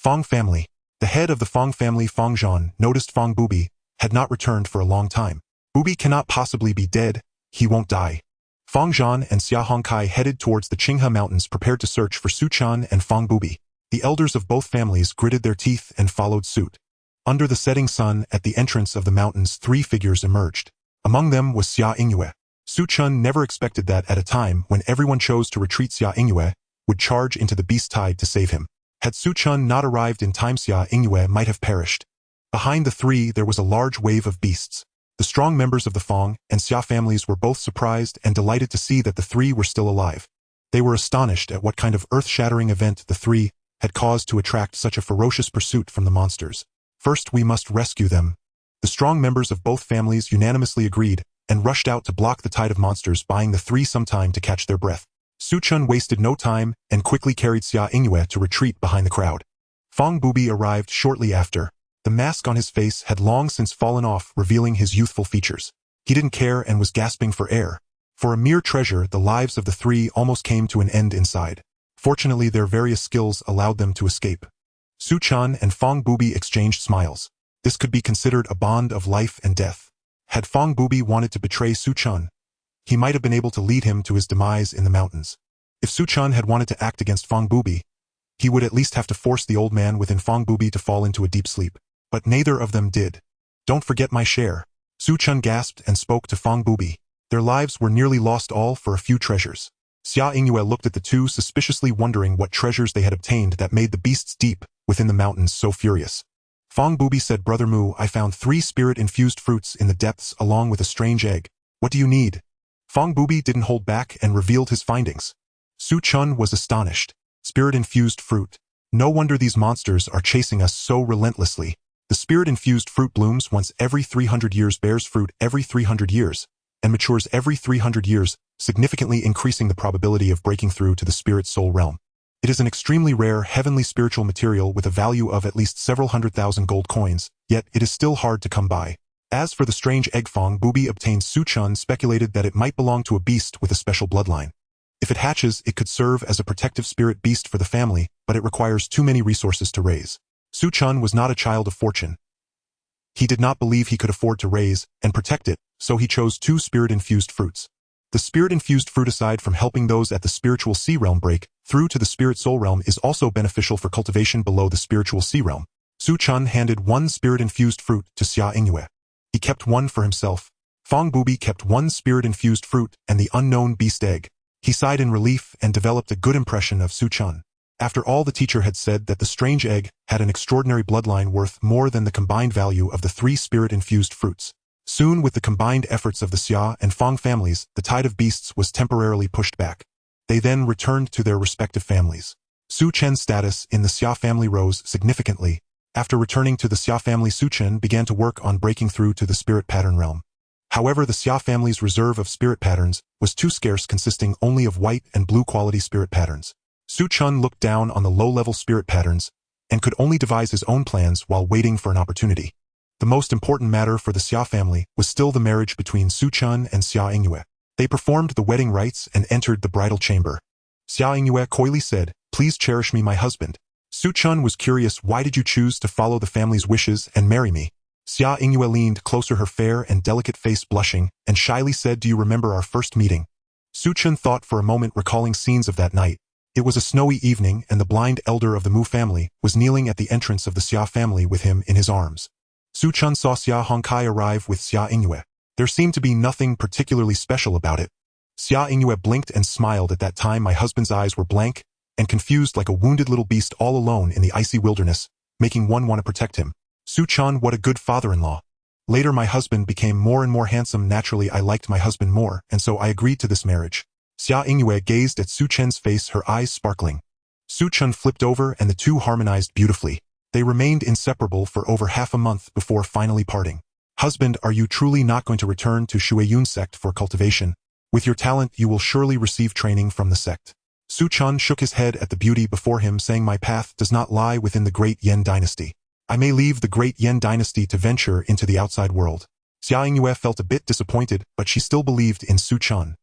Fong family. The head of the Fong family, Fong Zhan, noticed Fong Bubi had not returned for a long time. Bubi cannot possibly be dead, he won't die. Fong Zhan and Xia Hongkai headed towards the Qinghe Mountains prepared to search for Su Chen and Fong Bubi. The elders of both families gritted their teeth and followed suit. Under the setting sun, at the entrance of the mountains, 3 figures emerged. Among them was Xia Yingyue. Su Chen never expected that at a time when everyone chose to retreat, Xia Yingyue would charge into the beast tide to save him. Had Su Chen not arrived in time, Xia Yingyue might have perished. Behind the 3 there was a large wave of beasts. The strong members of the Fong and Xia families were both surprised and delighted to see that the 3 were still alive. They were astonished at what kind of earth-shattering event the 3 had caused to attract such a ferocious pursuit from the monsters. First, we must rescue them. The strong members of both families unanimously agreed and rushed out to block the tide of monsters, buying the 3 some time to catch their breath. Su Chen wasted no time and quickly carried Xia Yingyue to retreat behind the crowd. Fong Bubi arrived shortly after. The mask on his face had long since fallen off, revealing his youthful features. He didn't care and was gasping for air. For a mere treasure, the lives of the 3 almost came to an end inside. Fortunately, their various skills allowed them to escape. Su Chen and Fong Bubi exchanged smiles. This could be considered a bond of life and death. Had Fong Bubi wanted to betray Su Chen, he might have been able to lead him to his demise in the mountains. If Su Chen had wanted to act against Fong Bubi, he would at least have to force the old man within Fong Bubi to fall into a deep sleep. But neither of them did. Don't forget my share. Su Chen gasped and spoke to Fong Bubi. Their lives were nearly lost, all for a few treasures. Xia Yingyue looked at the 2 suspiciously, wondering what treasures they had obtained that made the beasts deep within the mountains so furious. Fong Bubi said, Brother Mu, I found 3 spirit-infused fruits in the depths along with a strange egg. What do you need? Fong Bubi didn't hold back and revealed his findings. Su Chen was astonished. Spirit-infused fruit. No wonder these monsters are chasing us so relentlessly. The spirit-infused fruit blooms once every 300 years, bears fruit every 300 years, and matures every 300 years, significantly increasing the probability of breaking through to the spirit soul realm. It is an extremely rare heavenly spiritual material with a value of at least several 100,000 gold coins, yet it is still hard to come by. As for the strange egg Fong Bubi obtained, Su Chen speculated that it might belong to a beast with a special bloodline. If it hatches, it could serve as a protective spirit beast for the family, but it requires too many resources to raise. Su Chen was not a child of fortune. He did not believe he could afford to raise and protect it, so he chose 2 spirit-infused fruits. The spirit-infused fruit, aside from helping those at the spiritual sea realm break through to the spirit soul realm, is also beneficial for cultivation below the spiritual sea realm. Su Chen handed 1 spirit-infused fruit to Xia Yingyue. He kept 1 for himself. Fong Bubi kept 1 spirit-infused fruit and the unknown beast egg. He sighed in relief and developed a good impression of Su Chen. After all, the teacher had said that the strange egg had an extraordinary bloodline worth more than the combined value of the 3 spirit-infused fruits. Soon, with the combined efforts of the Xia and Fong families, the tide of beasts was temporarily pushed back. They then returned to their respective families. Su Chen's status in the Xia family rose significantly. After returning to the Xia family, Su Chen began to work on breaking through to the spirit pattern realm. However, the Xia family's reserve of spirit patterns was too scarce, consisting only of white and blue quality spirit patterns. Su Chen looked down on the low-level spirit patterns and could only devise his own plans while waiting for an opportunity. The most important matter for the Xia family was still the marriage between Su Chen and Xia Yingyue. They performed the wedding rites and entered the bridal chamber. Xia Yingyue coyly said, Please cherish me, my husband. Su Chen was curious, Why did you choose to follow the family's wishes and marry me? Xia Yingyue leaned closer, her fair and delicate face blushing, and shyly said, Do you remember our first meeting? Su Chen thought for a moment, recalling scenes of that night. It was a snowy evening, and the blind elder of the Mu family was kneeling at the entrance of the Xia family with him in his arms. Su Chen saw Xia Hongkai arrive with Xia Yingyue. There seemed to be nothing particularly special about it. Xia Yingyue blinked and smiled. At that time, my husband's eyes were blank and confused, like a wounded little beast all alone in the icy wilderness, making one want to protect him. Su Chen, what a good father-in-law. Later, my husband became more and more handsome. Naturally, I liked my husband more, and so I agreed to this marriage. Xia Yingyue gazed at Su Chen's face, her eyes sparkling. Su Chen flipped over and the 2 harmonized beautifully. They remained inseparable for over half a month before finally parting. Husband, are you truly not going to return to Shueyun sect for cultivation? With your talent, you will surely receive training from the sect. Su Chen shook his head at the beauty before him, saying, My path does not lie within the great Yan dynasty. I may leave the great Yan dynasty to venture into the outside world. Xia Yingyue felt a bit disappointed, but she still believed in Su Chen.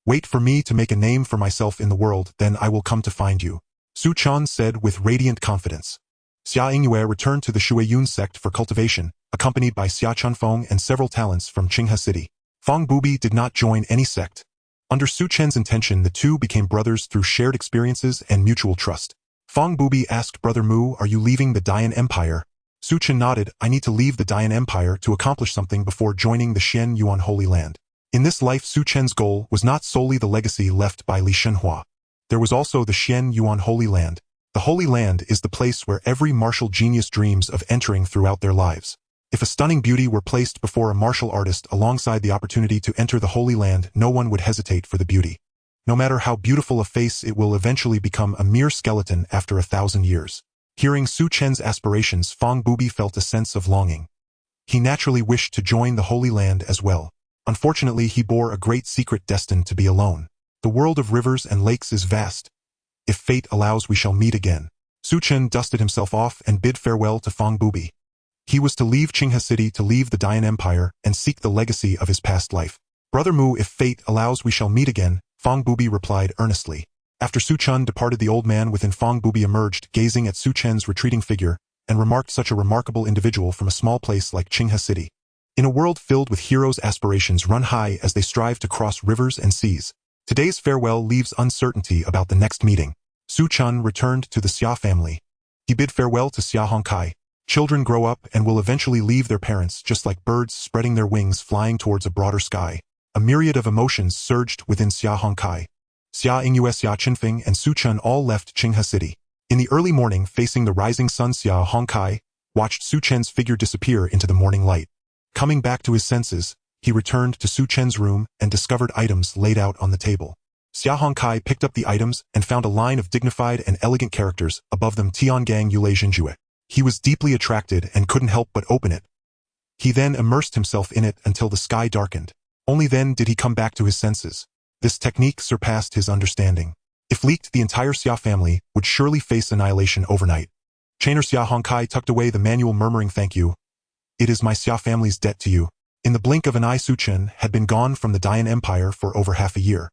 Wait for me to make a name for myself in the world, then I will come to find you. Su Chen said with radiant confidence. Xia Yingyue returned to the Shuiyun sect for cultivation, accompanied by Xia Chunfeng and several talents from Qinghe City. Feng Bubi did not join any sect. Under Su Chen's intention, the two became brothers through shared experiences and mutual trust. Feng Bubi asked Brother Mu, "Are you leaving the Dian Empire?" Su Chen nodded, "I need to leave the Dian Empire to accomplish something before joining the Shen Yuan Holy Land." In this life, Su Chen's goal was not solely the legacy left by Li Shenhua. There was also the Shen Yuan Holy Land. The Holy Land is the place where every martial genius dreams of entering throughout their lives. If a stunning beauty were placed before a martial artist alongside the opportunity to enter the Holy Land, no one would hesitate for the beauty. No matter how beautiful a face, it will eventually become a mere skeleton after 1,000 years. Hearing Su Chen's aspirations, Feng Bubi felt a sense of longing. He naturally wished to join the Holy Land as well. Unfortunately, he bore a great secret destined to be alone. The world of rivers and lakes is vast. If fate allows, we shall meet again. Su Chen dusted himself off and bid farewell to Feng Bubi. He was to leave Qinghe City to leave the Dian Empire and seek the legacy of his past life. "Brother Mu, if fate allows, we shall meet again," Feng Bubi replied earnestly. After Su Chen departed, the old man within Feng Bubi emerged, gazing at Su Chen's retreating figure, and remarked, "Such a remarkable individual from a small place like Qinghe City. In a world filled with heroes, aspirations run high as they strive to cross rivers and seas. Today's farewell leaves uncertainty about the next meeting." Su Chen returned to the Xia family. He bid farewell to Xia Hongkai. Children grow up and will eventually leave their parents, just like birds spreading their wings flying towards a broader sky. A myriad of emotions surged within Xia Hongkai. Xia Yingyue, Xia Qinfeng, and Su Chen all left Qinghe City. In the early morning, facing the rising sun, Xia Hongkai watched Su Chen's figure disappear into the morning light. Coming back to his senses, he returned to Su Chen's room and discovered items laid out on the table. Xia Hongkai picked up the items and found a line of dignified and elegant characters, above them Tiangang Yulei Jinjue. He was deeply attracted and couldn't help but open it. He then immersed himself in it until the sky darkened. Only then did he come back to his senses. This technique surpassed his understanding. If leaked, the entire Xia family would surely face annihilation overnight. Chainer Xia Hongkai tucked away the manual, murmuring, "Thank you. It is my Xia family's debt to you." In the blink of an eye, Su Chen had been gone from the Dian Empire for over half a year.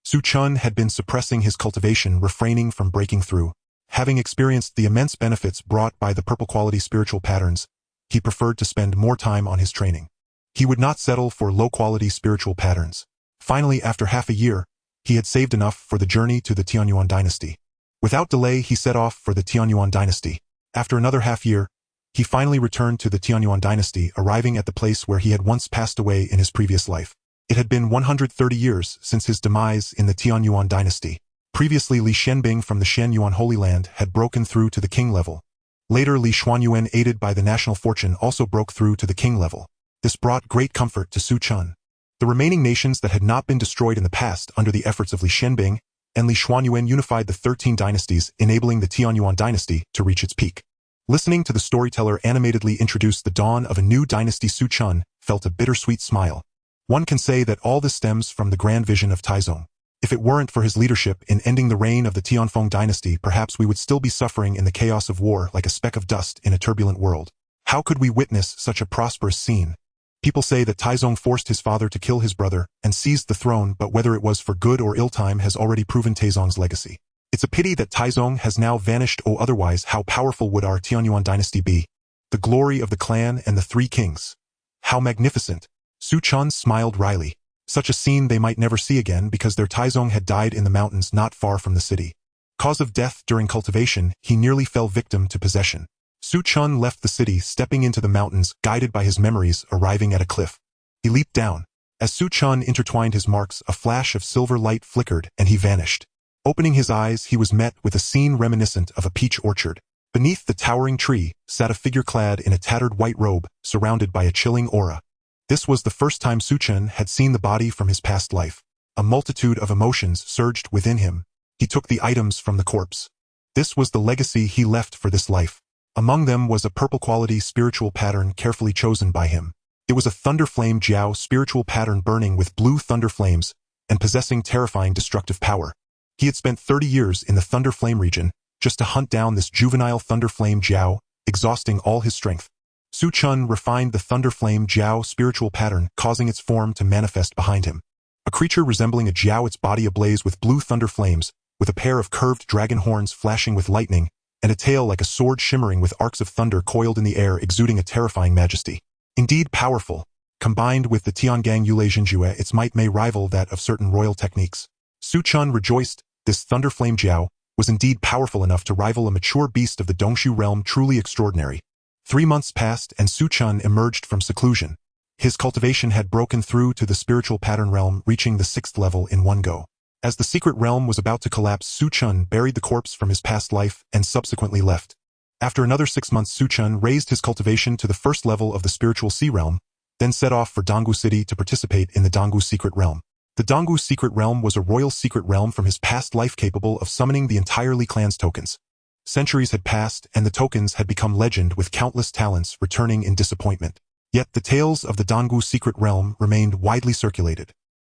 Su Chen had been suppressing his cultivation, refraining from breaking through. Having experienced the immense benefits brought by the purple quality spiritual patterns, he preferred to spend more time on his training. He would not settle for low-quality spiritual patterns. Finally, after half a year, he had saved enough for the journey to the Tianyuan dynasty. Without delay, he set off for the Tianyuan dynasty. After another half-year, he finally returned to the Tianyuan dynasty, arriving at the place where he had once passed away in his previous life. It had been 130 years since his demise in the Tianyuan dynasty. Previously, Li Shenbing from the Shen Yuan Holy Land had broken through to the king level. Later, Li Xuanyuan, aided by the national fortune, also broke through to the king level. This brought great comfort to Su Chen. The remaining nations that had not been destroyed in the past under the efforts of Li Shenbing and Li Xuanyuan unified the 13 dynasties, enabling the Tianyuan dynasty to reach its peak. Listening to the storyteller animatedly introduce the dawn of a new dynasty, Su Chen felt a bittersweet smile. One can say that all this stems from the grand vision of Taizong. If it weren't for his leadership in ending the reign of the Tianfeng dynasty, perhaps we would still be suffering in the chaos of war like a speck of dust in a turbulent world. How could we witness such a prosperous scene? People say that Taizong forced his father to kill his brother and seized the throne, but whether it was for good or ill, time has already proven Taizong's legacy. It's a pity that Taizong has now vanished. Oh, otherwise, how powerful would our Tianyuan dynasty be? The glory of the clan and the three kings. How magnificent! Su Chen smiled wryly. Such a scene they might never see again, because their Taizong had died in the mountains not far from the city. Cause of death during cultivation, he nearly fell victim to possession. Su Chen left the city, stepping into the mountains, guided by his memories, arriving at a cliff. He leaped down. As Su Chen intertwined his marks, a flash of silver light flickered, and he vanished. Opening his eyes, he was met with a scene reminiscent of a peach orchard. Beneath the towering tree sat a figure clad in a tattered white robe, surrounded by a chilling aura. This was the first time Su Chen had seen the body from his past life. A multitude of emotions surged within him. He took the items from the corpse. This was the legacy he left for this life. Among them was a purple-quality spiritual pattern carefully chosen by him. It was a thunder flame jiao spiritual pattern burning with blue thunder flames and possessing terrifying destructive power. He had spent 30 years in the thunder flame region just to hunt down this juvenile thunder flame jiao, exhausting all his strength. Su Chen refined the thunder flame jiao spiritual pattern, causing its form to manifest behind him. A creature resembling a jiao, its body ablaze with blue thunder flames, with a pair of curved dragon horns flashing with lightning, and a tail like a sword shimmering with arcs of thunder coiled in the air exuding a terrifying majesty. Indeed powerful. Combined with the Tiangang Yulei Jinjue, its might may rival that of certain royal techniques. Su Chen rejoiced. This thunderflame Jiao was indeed powerful enough to rival a mature beast of the Dongshu realm, truly extraordinary. 3 months passed and Su Chen emerged from seclusion. His cultivation had broken through to the spiritual pattern realm, reaching the 6th level in one go. As the secret realm was about to collapse, Su Chen buried the corpse from his past life and subsequently left. After another 6 months, Su Chen raised his cultivation to the 1st level of the spiritual sea realm, then set off for Donggu City to participate in the Donggu secret realm. The Donggu secret realm was a royal secret realm from his past life capable of summoning the entire Li clan's tokens. Centuries had passed and the tokens had become legend with countless talents returning in disappointment. Yet the tales of the Donggu secret realm remained widely circulated.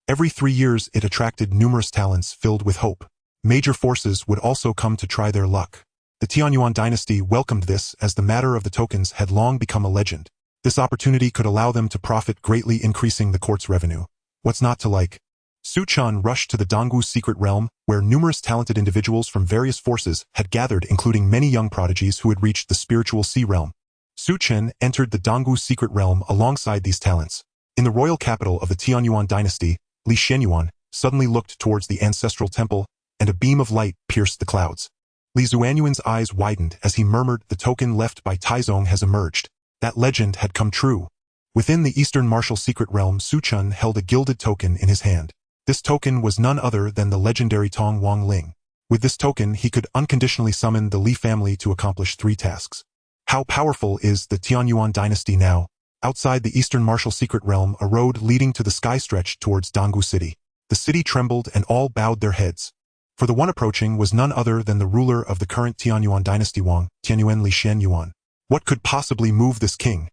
Every 3 years it attracted numerous talents filled with hope. Major forces would also come to try their luck. The Tianyuan dynasty welcomed this as the matter of the tokens had long become a legend. This opportunity could allow them to profit, greatly increasing the court's revenue. What's not to like? Su Chen rushed to the Donggu secret realm, where numerous talented individuals from various forces had gathered, including many young prodigies who had reached the spiritual sea realm. Su Chen entered the Donggu secret realm alongside these talents. In the royal capital of the Tianyuan dynasty, Li Shenyuan suddenly looked towards the ancestral temple, and a beam of light pierced the clouds. Li Zuanyuan's eyes widened as he murmured, "The token left by Taizong has emerged." That legend had come true. Within the Eastern Martial secret realm, Su Chen held a gilded token in his hand. This token was none other than the legendary Tong Wang Ling. With this token, he could unconditionally summon the Li family to accomplish 3 tasks. How powerful is the Tianyuan dynasty now? Outside the Eastern Martial secret realm, a road leading to the sky stretched towards Donggu City. The city trembled and all bowed their heads. For the one approaching was none other than the ruler of the current Tianyuan dynasty, Wang Tianyuan Li Shenyuan. What could possibly move this king?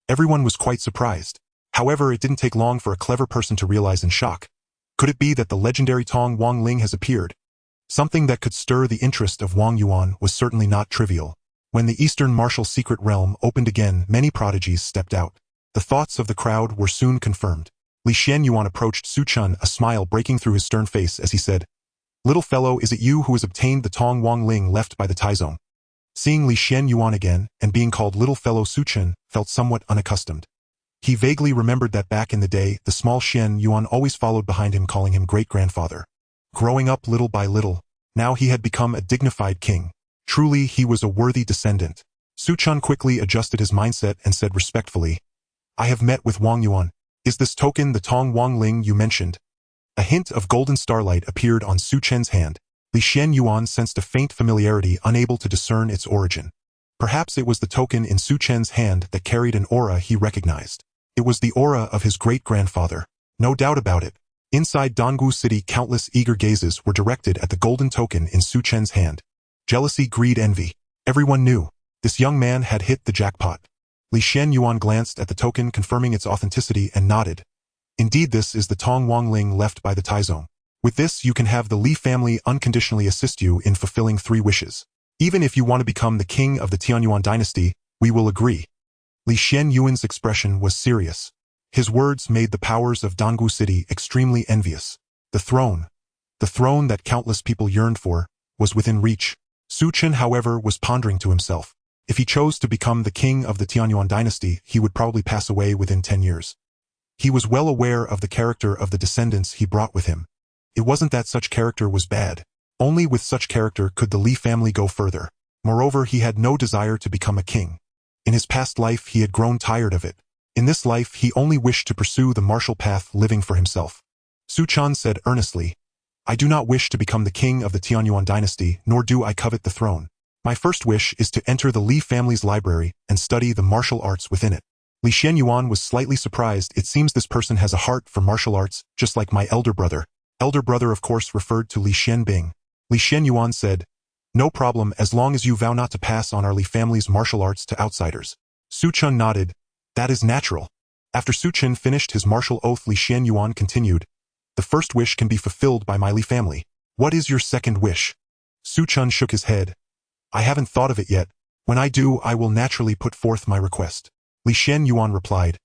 Everyone was quite surprised. However, it didn't take long for a clever person to realize in shock. Could it be that the legendary Tong Wang Ling has appeared? Something that could stir the interest of Wang Yuan was certainly not trivial. When the Eastern Martial secret realm opened again, many prodigies stepped out. The thoughts of the crowd were soon confirmed. Li Shenyuan approached Su Chen, a smile breaking through his stern face as he said, "Little fellow, is it you who has obtained the Tong Wang Ling left by the Taizong?" Seeing Li Shenyuan again, and being called little fellow, Su Chen felt somewhat unaccustomed. He vaguely remembered that back in the day, the small Shen Yuan always followed behind him, calling him great-grandfather. Growing up little by little, now he had become a dignified king. Truly, he was a worthy descendant. Su Chen quickly adjusted his mindset and said respectfully, "I have met with Wang Yuan. Is this token the Tong Wang Ling you mentioned?" A hint of golden starlight appeared on Su Chen's hand. Li Shenyuan sensed a faint familiarity, unable to discern its origin. Perhaps it was the token in Su Chen's hand that carried an aura he recognized. It was the aura of his great-grandfather. No doubt about it. Inside Donggu City, countless eager gazes were directed at the golden token in Su Chen's hand. Jealousy, greed, envy. Everyone knew. This young man had hit the jackpot. Li Shenyuan glanced at the token, confirming its authenticity, and nodded. Indeed, this is the Tong Wang Ling left by the Taizong. With this, you can have the Li family unconditionally assist you in fulfilling 3 wishes. Even if you want to become the king of the Tianyuan dynasty, we will agree. Li Shenyuan's expression was serious. His words made the powers of Donggu City extremely envious. The throne that countless people yearned for, was within reach. Su Chen, however, was pondering to himself. If he chose to become the king of the Tianyuan dynasty, he would probably pass away within 10 years. He was well aware of the character of the descendants he brought with him. It wasn't that such character was bad. Only with such character could the Li family go further. Moreover, he had no desire to become a king. In his past life, he had grown tired of it. In this life, he only wished to pursue the martial path, living for himself. Su Chen said earnestly, "I do not wish to become the king of the Tianyuan dynasty, nor do I covet the throne. My first wish is to enter the Li family's library and study the martial arts within it." Li Shenyuan was slightly surprised. It seems this person has a heart for martial arts, just like my elder brother. Elder brother, of course, referred to Li Shenbing. Li Shenyuan said, "No problem, as long as you vow not to pass on our Li family's martial arts to outsiders." Su Chen nodded. "That is natural." After Su Chen finished his martial oath, Li Shenyuan continued, "The first wish can be fulfilled by my Li family. What is your second wish?" Su Chen shook his head. "I haven't thought of it yet. When I do, I will naturally put forth my request." Li Shenyuan replied,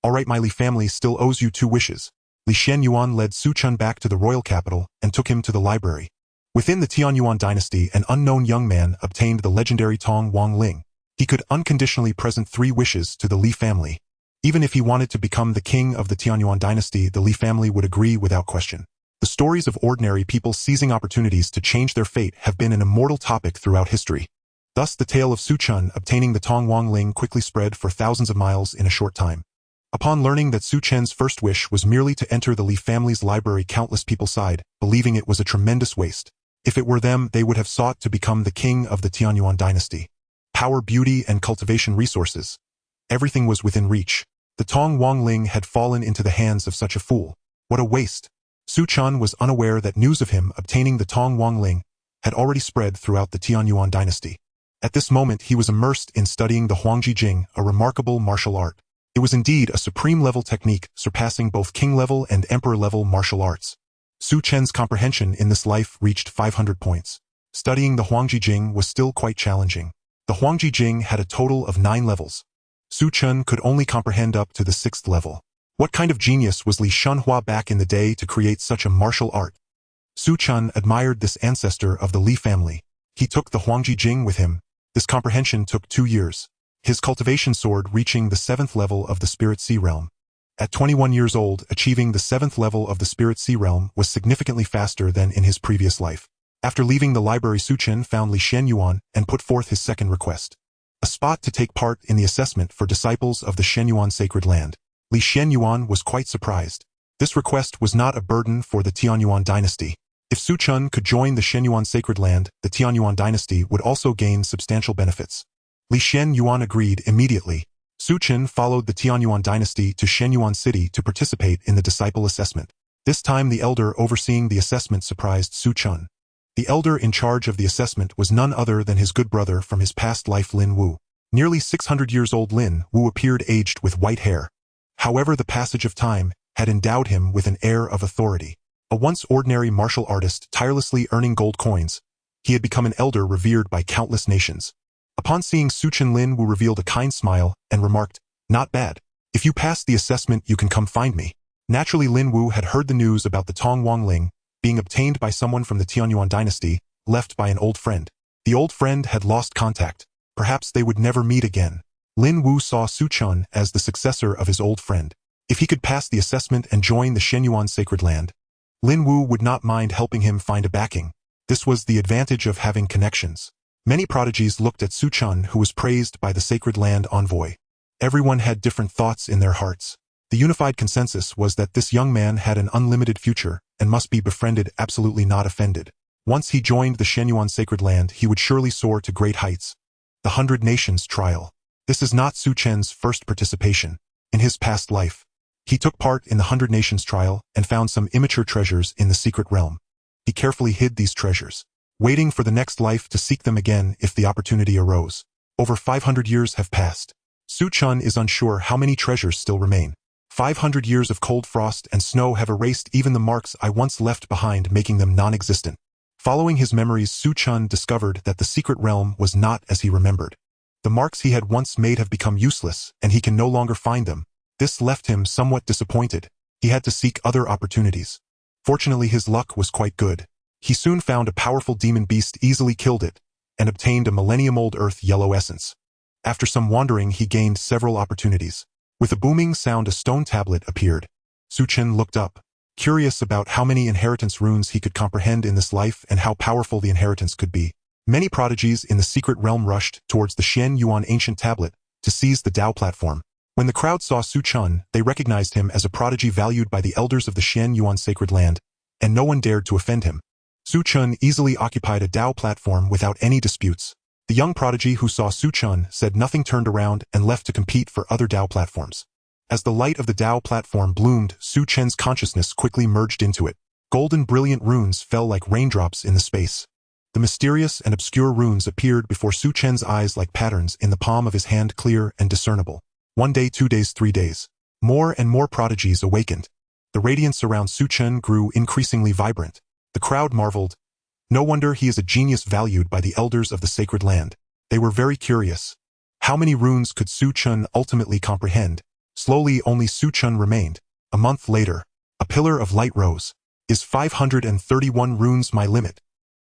"All right, my Li family still owes you 2 wishes. Li Shenyuan led Su Chen back to the royal capital and took him to the library. Within the Tianyuan dynasty, an unknown young man obtained the legendary Tong Wang Ling. He could unconditionally present 3 wishes to the Li family. Even if he wanted to become the king of the Tianyuan dynasty, the Li family would agree without question. The stories of ordinary people seizing opportunities to change their fate have been an immortal topic throughout history. Thus, the tale of Su Chen obtaining the Tong Wang Ling quickly spread for thousands of miles in a short time. Upon learning that Su Chen's first wish was merely to enter the Li family's library, countless people sighed, believing it was a tremendous waste. If it were them, they would have sought to become the king of the Tianyuan dynasty. Power, beauty, and cultivation resources. Everything was within reach. The Tong Wang Ling had fallen into the hands of such a fool. What a waste! Su Chen was unaware that news of him obtaining the Tong Wang Ling had already spread throughout the Tianyuan dynasty. At this moment, he was immersed in studying the Huangji Jing, a remarkable martial art. It was indeed a supreme-level technique, surpassing both king-level and emperor-level martial arts. Su Chen's comprehension in this life reached 500 points. Studying the Huangji Jing was still quite challenging. The Huangji Jing had a total of 9 levels. Su Chen could only comprehend up to the 6th level. What kind of genius was Li Shunhua back in the day to create such a martial art? Su Chen admired this ancestor of the Li family. He took the Huangji Jing with him. This comprehension took 2 years. His cultivation sword reaching the 7th level of the Spirit Sea Realm. At 21 years old, achieving the 7th level of the Spirit Sea Realm was significantly faster than in his previous life. After leaving the library, Su Chen found Li Shenyuan and put forth his second request. A spot to take part in the assessment for disciples of the Shenyuan sacred land. Li Shenyuan was quite surprised. This request was not a burden for the Tianyuan dynasty. If Su Chen could join the Shenyuan sacred land, the Tianyuan dynasty would also gain substantial benefits. Li Shenyuan agreed immediately. Su Chen followed the Tianyuan dynasty to Shenyuan City to participate in the disciple assessment. This time the elder overseeing the assessment surprised Su Chen. The elder in charge of the assessment was none other than his good brother from his past life, Lin Wu. Nearly 600 years old Lin Wu appeared aged with white hair. However, the passage of time had endowed him with an air of authority. A once ordinary martial artist tirelessly earning gold coins, he had become an elder revered by countless nations. Upon seeing Su Chen, Lin Wu revealed a kind smile and remarked, "Not bad. If you pass the assessment, you can come find me." Naturally, Lin Wu had heard the news about the Tong Wang Ling being obtained by someone from the Tianyuan dynasty, left by an old friend. The old friend had lost contact. Perhaps they would never meet again. Lin Wu saw Su Chen as the successor of his old friend. If he could pass the assessment and join the Shenyuan sacred land, Lin Wu would not mind helping him find a backing. This was the advantage of having connections. Many prodigies looked at Su Chen, who was praised by the sacred land envoy. Everyone had different thoughts in their hearts. The unified consensus was that this young man had an unlimited future and must be befriended, absolutely not offended. Once he joined the Shenyuan sacred land, he would surely soar to great heights. The 100 Nations Trial. This is not Su Chen's first participation. In his past life, he took part in the 100 Nations Trial and found some immature treasures in the secret realm. He carefully hid these treasures, waiting for the next life to seek them again if the opportunity arose. Over 500 years have passed. Su Chen is unsure how many treasures still remain. 500 years of cold frost and snow have erased even the marks I once left behind, making them non-existent. Following his memories, Su Chen discovered that the secret realm was not as he remembered. The marks he had once made have become useless, and he can no longer find them. This left him somewhat disappointed. He had to seek other opportunities. Fortunately, his luck was quite good. He soon found a powerful demon beast, easily killed it, and obtained a millennium-old earth yellow essence. After some wandering, he gained several opportunities. With a booming sound, a stone tablet appeared. Su Chen looked up, curious about how many inheritance runes he could comprehend in this life and how powerful the inheritance could be. Many prodigies in the secret realm rushed towards the Shen Yuan ancient tablet to seize the Dao platform. When the crowd saw Su Chen, they recognized him as a prodigy valued by the elders of the Shen Yuan sacred land, and no one dared to offend him. Su Chen easily occupied a Dao platform without any disputes. The young prodigy who saw Su Chen said nothing, turned around and left to compete for other Dao platforms. As the light of the Dao platform bloomed, Su Chen's consciousness quickly merged into it. Golden brilliant runes fell like raindrops in the space. The mysterious and obscure runes appeared before Su Chen's eyes like patterns in the palm of his hand, clear and discernible. 1 day, 2 days, 3 days. More and more prodigies awakened. The radiance around Su Chen grew increasingly vibrant. The crowd marveled. No wonder he is a genius valued by the elders of the sacred land. They were very curious. How many runes could Su Chen ultimately comprehend? Slowly, only Su Chen remained. A month later, a pillar of light rose. Is 531 runes my limit?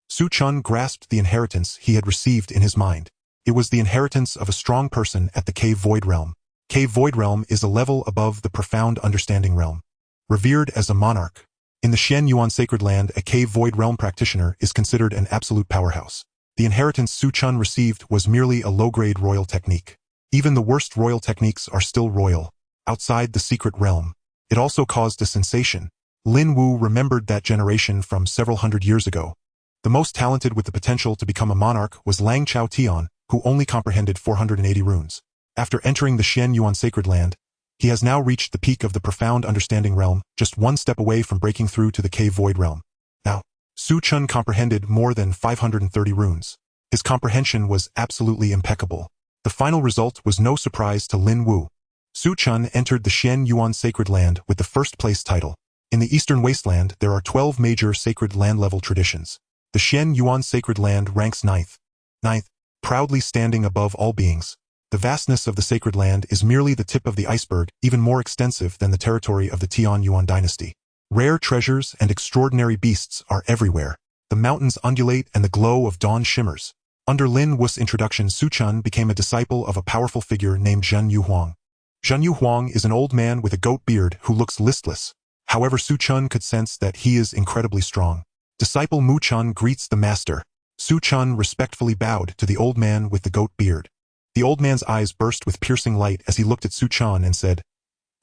Su Chen grasped the inheritance he had received in his mind. It was the inheritance of a strong person at the Cave Void Realm. Cave Void Realm is a level above the profound understanding realm. Revered as a monarch. In the Xian Yuan Sacred Land, a Cave Void Realm practitioner is considered an absolute powerhouse. The inheritance Su Chen received was merely a low-grade royal technique. Even the worst royal techniques are still royal, outside the secret realm. It also caused a sensation. Lin Wu remembered that generation from several hundred years ago. The most talented with the potential to become a monarch was Lang Chao Tian, who only comprehended 480 runes. After entering the Xian Yuan Sacred Land, he has now reached the peak of the profound understanding realm, just one step away from breaking through to the Cave Void Realm. Now, Su Chen comprehended more than 530 runes. His comprehension was absolutely impeccable. The final result was no surprise to Lin Wu. Su Chen entered the Xian Yuan Sacred Land with the first-place title. In the Eastern Wasteland, there are 12 major sacred land-level traditions. The Xian Yuan Sacred Land ranks ninth, proudly standing above all beings. The vastness of the Sacred Land is merely the tip of the iceberg, even more extensive than the territory of the Tian Yuan dynasty. Rare treasures and extraordinary beasts are everywhere. The mountains undulate and the glow of dawn shimmers. Under Lin Wu's introduction, Su Chen became a disciple of a powerful figure named Zhen Yuhuang. Zhen Yuhuang is an old man with a goat beard who looks listless. However, Su Chen could sense that he is incredibly strong. Disciple Mu Chen greets the master. Su Chen respectfully bowed to the old man with the goat beard. The old man's eyes burst with piercing light as he looked at Su Chen and said,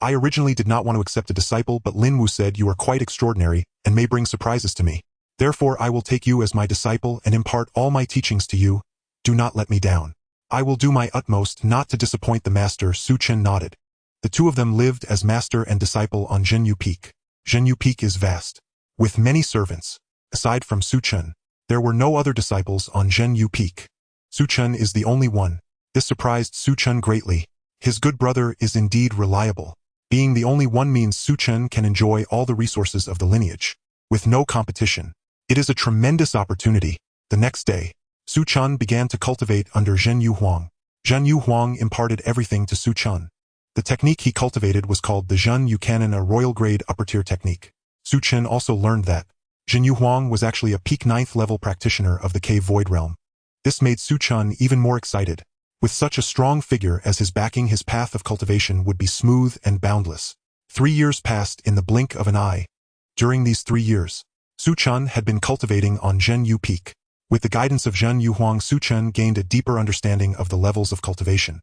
"I originally did not want to accept a disciple, but Lin Wu said you are quite extraordinary and may bring surprises to me. Therefore I will take you as my disciple and impart all my teachings to you. Do not let me down. I will do my utmost not to disappoint the master." Su Chen nodded. The two of them lived as master and disciple on Zhenyu Peak. Zhenyu Peak is vast, with many servants. Aside from Su Chen, there were no other disciples on Zhenyu Peak. Su Chen is the only one. This surprised Su Chen greatly. His good brother is indeed reliable. Being the only one means Su Chen can enjoy all the resources of the lineage, with no competition. It is a tremendous opportunity. The next day, Su Chen began to cultivate under Zhen Yuhuang. Zhen Yuhuang imparted everything to Su Chen. The technique he cultivated was called the Zhen Yu Canon, a royal-grade upper-tier technique. Su Chen also learned that Zhen Yuhuang was actually a peak 9th level practitioner of the Cave Void Realm. This made Su Chen even more excited. With such a strong figure as his backing, his path of cultivation would be smooth and boundless. 3 years passed in the blink of an eye. During these 3 years, Su Chen had been cultivating on Zhenyu Peak. With the guidance of Zhen Yuhuang, Su Chen gained a deeper understanding of the levels of cultivation.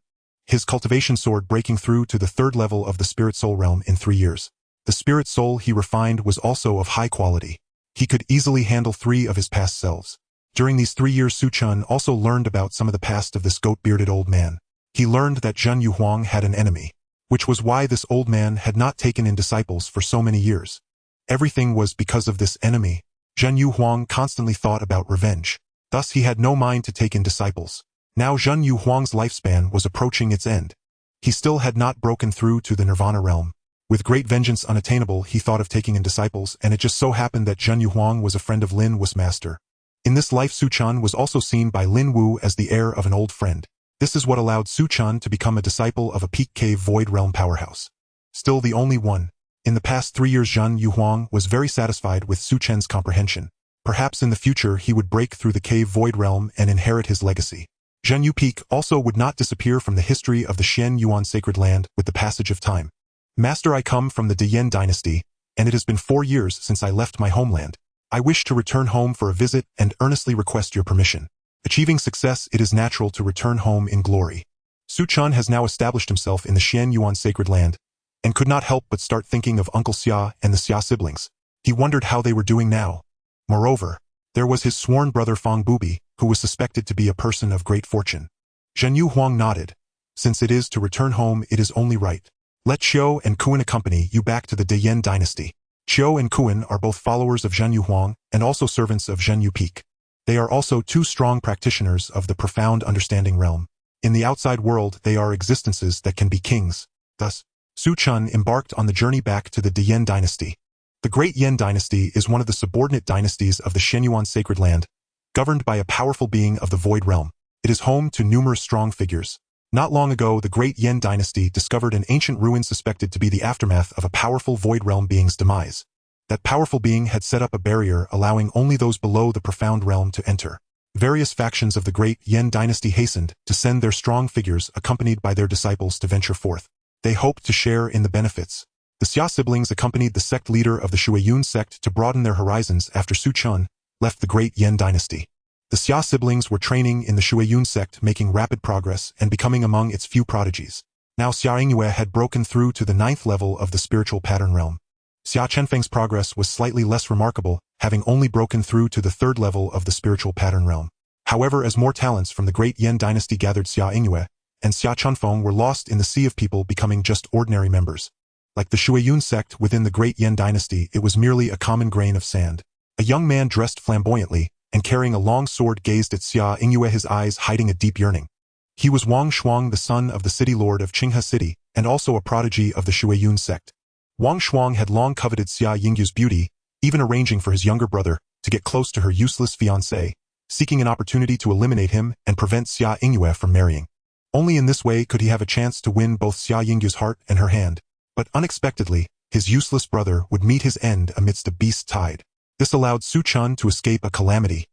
His cultivation soared, breaking through to the 3rd level of the Spirit Soul realm in 3 years. The Spirit Soul he refined was also of high quality. He could easily handle 3 of his past selves. During these 3 years, Su Chen also learned about some of the past of this goat-bearded old man. He learned that Zhen Yuhuang had an enemy, which was why this old man had not taken in disciples for so many years. Everything was because of this enemy. Zhen Yuhuang constantly thought about revenge. Thus he had no mind to take in disciples. Now Zhen Yuhuang's lifespan was approaching its end. He still had not broken through to the Nirvana realm. With great vengeance unattainable, he thought of taking in disciples, and it just so happened that Zhen Yuhuang was a friend of Lin Wu's master. In this life, Su Chen was also seen by Lin Wu as the heir of an old friend. This is what allowed Su Chen to become a disciple of a peak Cave Void Realm powerhouse. Still the only one. In the past 3 years, Zhen Yuhuang was very satisfied with Su Chen's comprehension. Perhaps in the future he would break through the Cave Void Realm and inherit his legacy. Zhenyu Peak also would not disappear from the history of the Xian Yuan Sacred Land with the passage of time. Master, I come from the Deyan dynasty, and it has been 4 years since I left my homeland. I wish to return home for a visit and earnestly request your permission. Achieving success, it is natural to return home in glory. Su Chen has now established himself in the Xian Yuan Sacred Land, and could not help but start thinking of Uncle Xia and the Xia siblings. He wondered how they were doing now. Moreover, there was his sworn brother Fang Bubi, who was suspected to be a person of great fortune. Zhen Yuhuang nodded. Since it is to return home, it is only right. Let Qiu and Kuan accompany you back to the Deyan dynasty. Qiu and Kuan are both followers of Zhen Yuhuang and also servants of Zhenyu Peak. They are also 2 strong practitioners of the profound understanding realm. In the outside world, they are existences that can be kings. Thus, Su Chen embarked on the journey back to the Deyan dynasty. The Great Yan dynasty is one of the subordinate dynasties of the Xianyuan Sacred Land, governed by a powerful being of the Void Realm. It is home to numerous strong figures. Not long ago, the Great Yan dynasty discovered an ancient ruin suspected to be the aftermath of a powerful Void Realm being's demise. That powerful being had set up a barrier allowing only those below the profound realm to enter. Various factions of the great Yen dynasty hastened to send their strong figures accompanied by their disciples to venture forth. They hoped to share in the benefits. The Xia siblings accompanied the sect leader of the Shuayun sect to broaden their horizons after Su Chen left the great Yen dynasty. The Xia siblings were training in the Shuayun sect, making rapid progress and becoming among its few prodigies. Now Xia Yingyue had broken through to the 9th level of the spiritual pattern realm. Xia Chenfeng's progress was slightly less remarkable, having only broken through to the 3rd level of the spiritual pattern realm. However, as more talents from the great Yen dynasty gathered, Xia Yingyue and Xia Chunfeng were lost in the sea of people, becoming just ordinary members. Like the Shuayun sect within the great Yen dynasty, it was merely a common grain of sand. A young man dressed flamboyantly and carrying a long sword gazed at Xia Yingyue, his eyes hiding a deep yearning. He was Wang Shuang, the son of the city lord of Qinghe City, and also a prodigy of the Shuayun sect. Wang Shuang had long coveted Xia Yingyue's beauty, even arranging for his younger brother to get close to her useless fiancé, seeking an opportunity to eliminate him and prevent Xia Yingyue from marrying. Only in this way could he have a chance to win both Xia Yingyue's heart and her hand. But unexpectedly, his useless brother would meet his end amidst a beast tide. This allowed Su Chen to escape a calamity.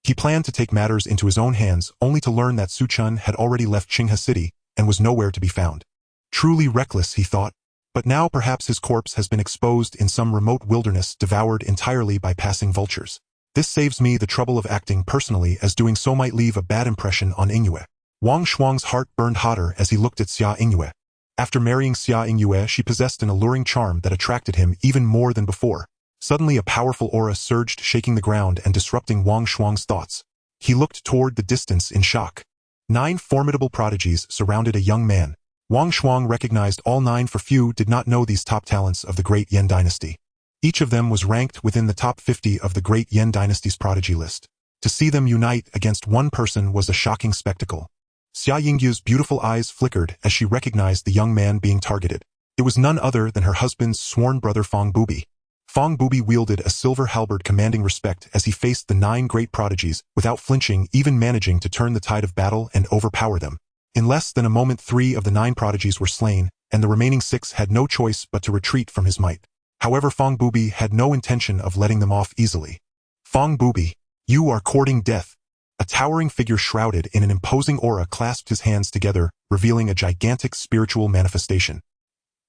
He planned to take matters into his own hands, only to learn that Su Chen had already left Qinghe City and was nowhere to be found. Truly reckless, he thought. But now perhaps his corpse has been exposed in some remote wilderness, devoured entirely by passing vultures. This saves me the trouble of acting personally, as doing so might leave a bad impression on Yingyue. Wang Shuang's heart burned hotter as he looked at Xia Yingyue. After marrying Xia Yingyue, she possessed an alluring charm that attracted him even more than before. Suddenly a powerful aura surged, shaking the ground and disrupting Wang Shuang's thoughts. He looked toward the distance in shock. 9 formidable prodigies surrounded a young man. Wang Shuang recognized all 9, for few did not know these top talents of the great Yen dynasty. Each of them was ranked within the top 50 of the great Yen dynasty's prodigy list. To see them unite against one person was a shocking spectacle. Xia Yingyue's beautiful eyes flickered as she recognized the young man being targeted. It was none other than her husband's sworn brother Fang Bubi. Fang Bubi wielded a silver halberd, commanding respect as he faced the 9 great prodigies without flinching, even managing to turn the tide of battle and overpower them. In less than a moment, 3 of the 9 prodigies were slain, and the remaining 6 had no choice but to retreat from his might. However, Fang Bubi had no intention of letting them off easily. Fang Bubi, you are courting death. A towering figure shrouded in an imposing aura clasped his hands together, revealing a gigantic spiritual manifestation.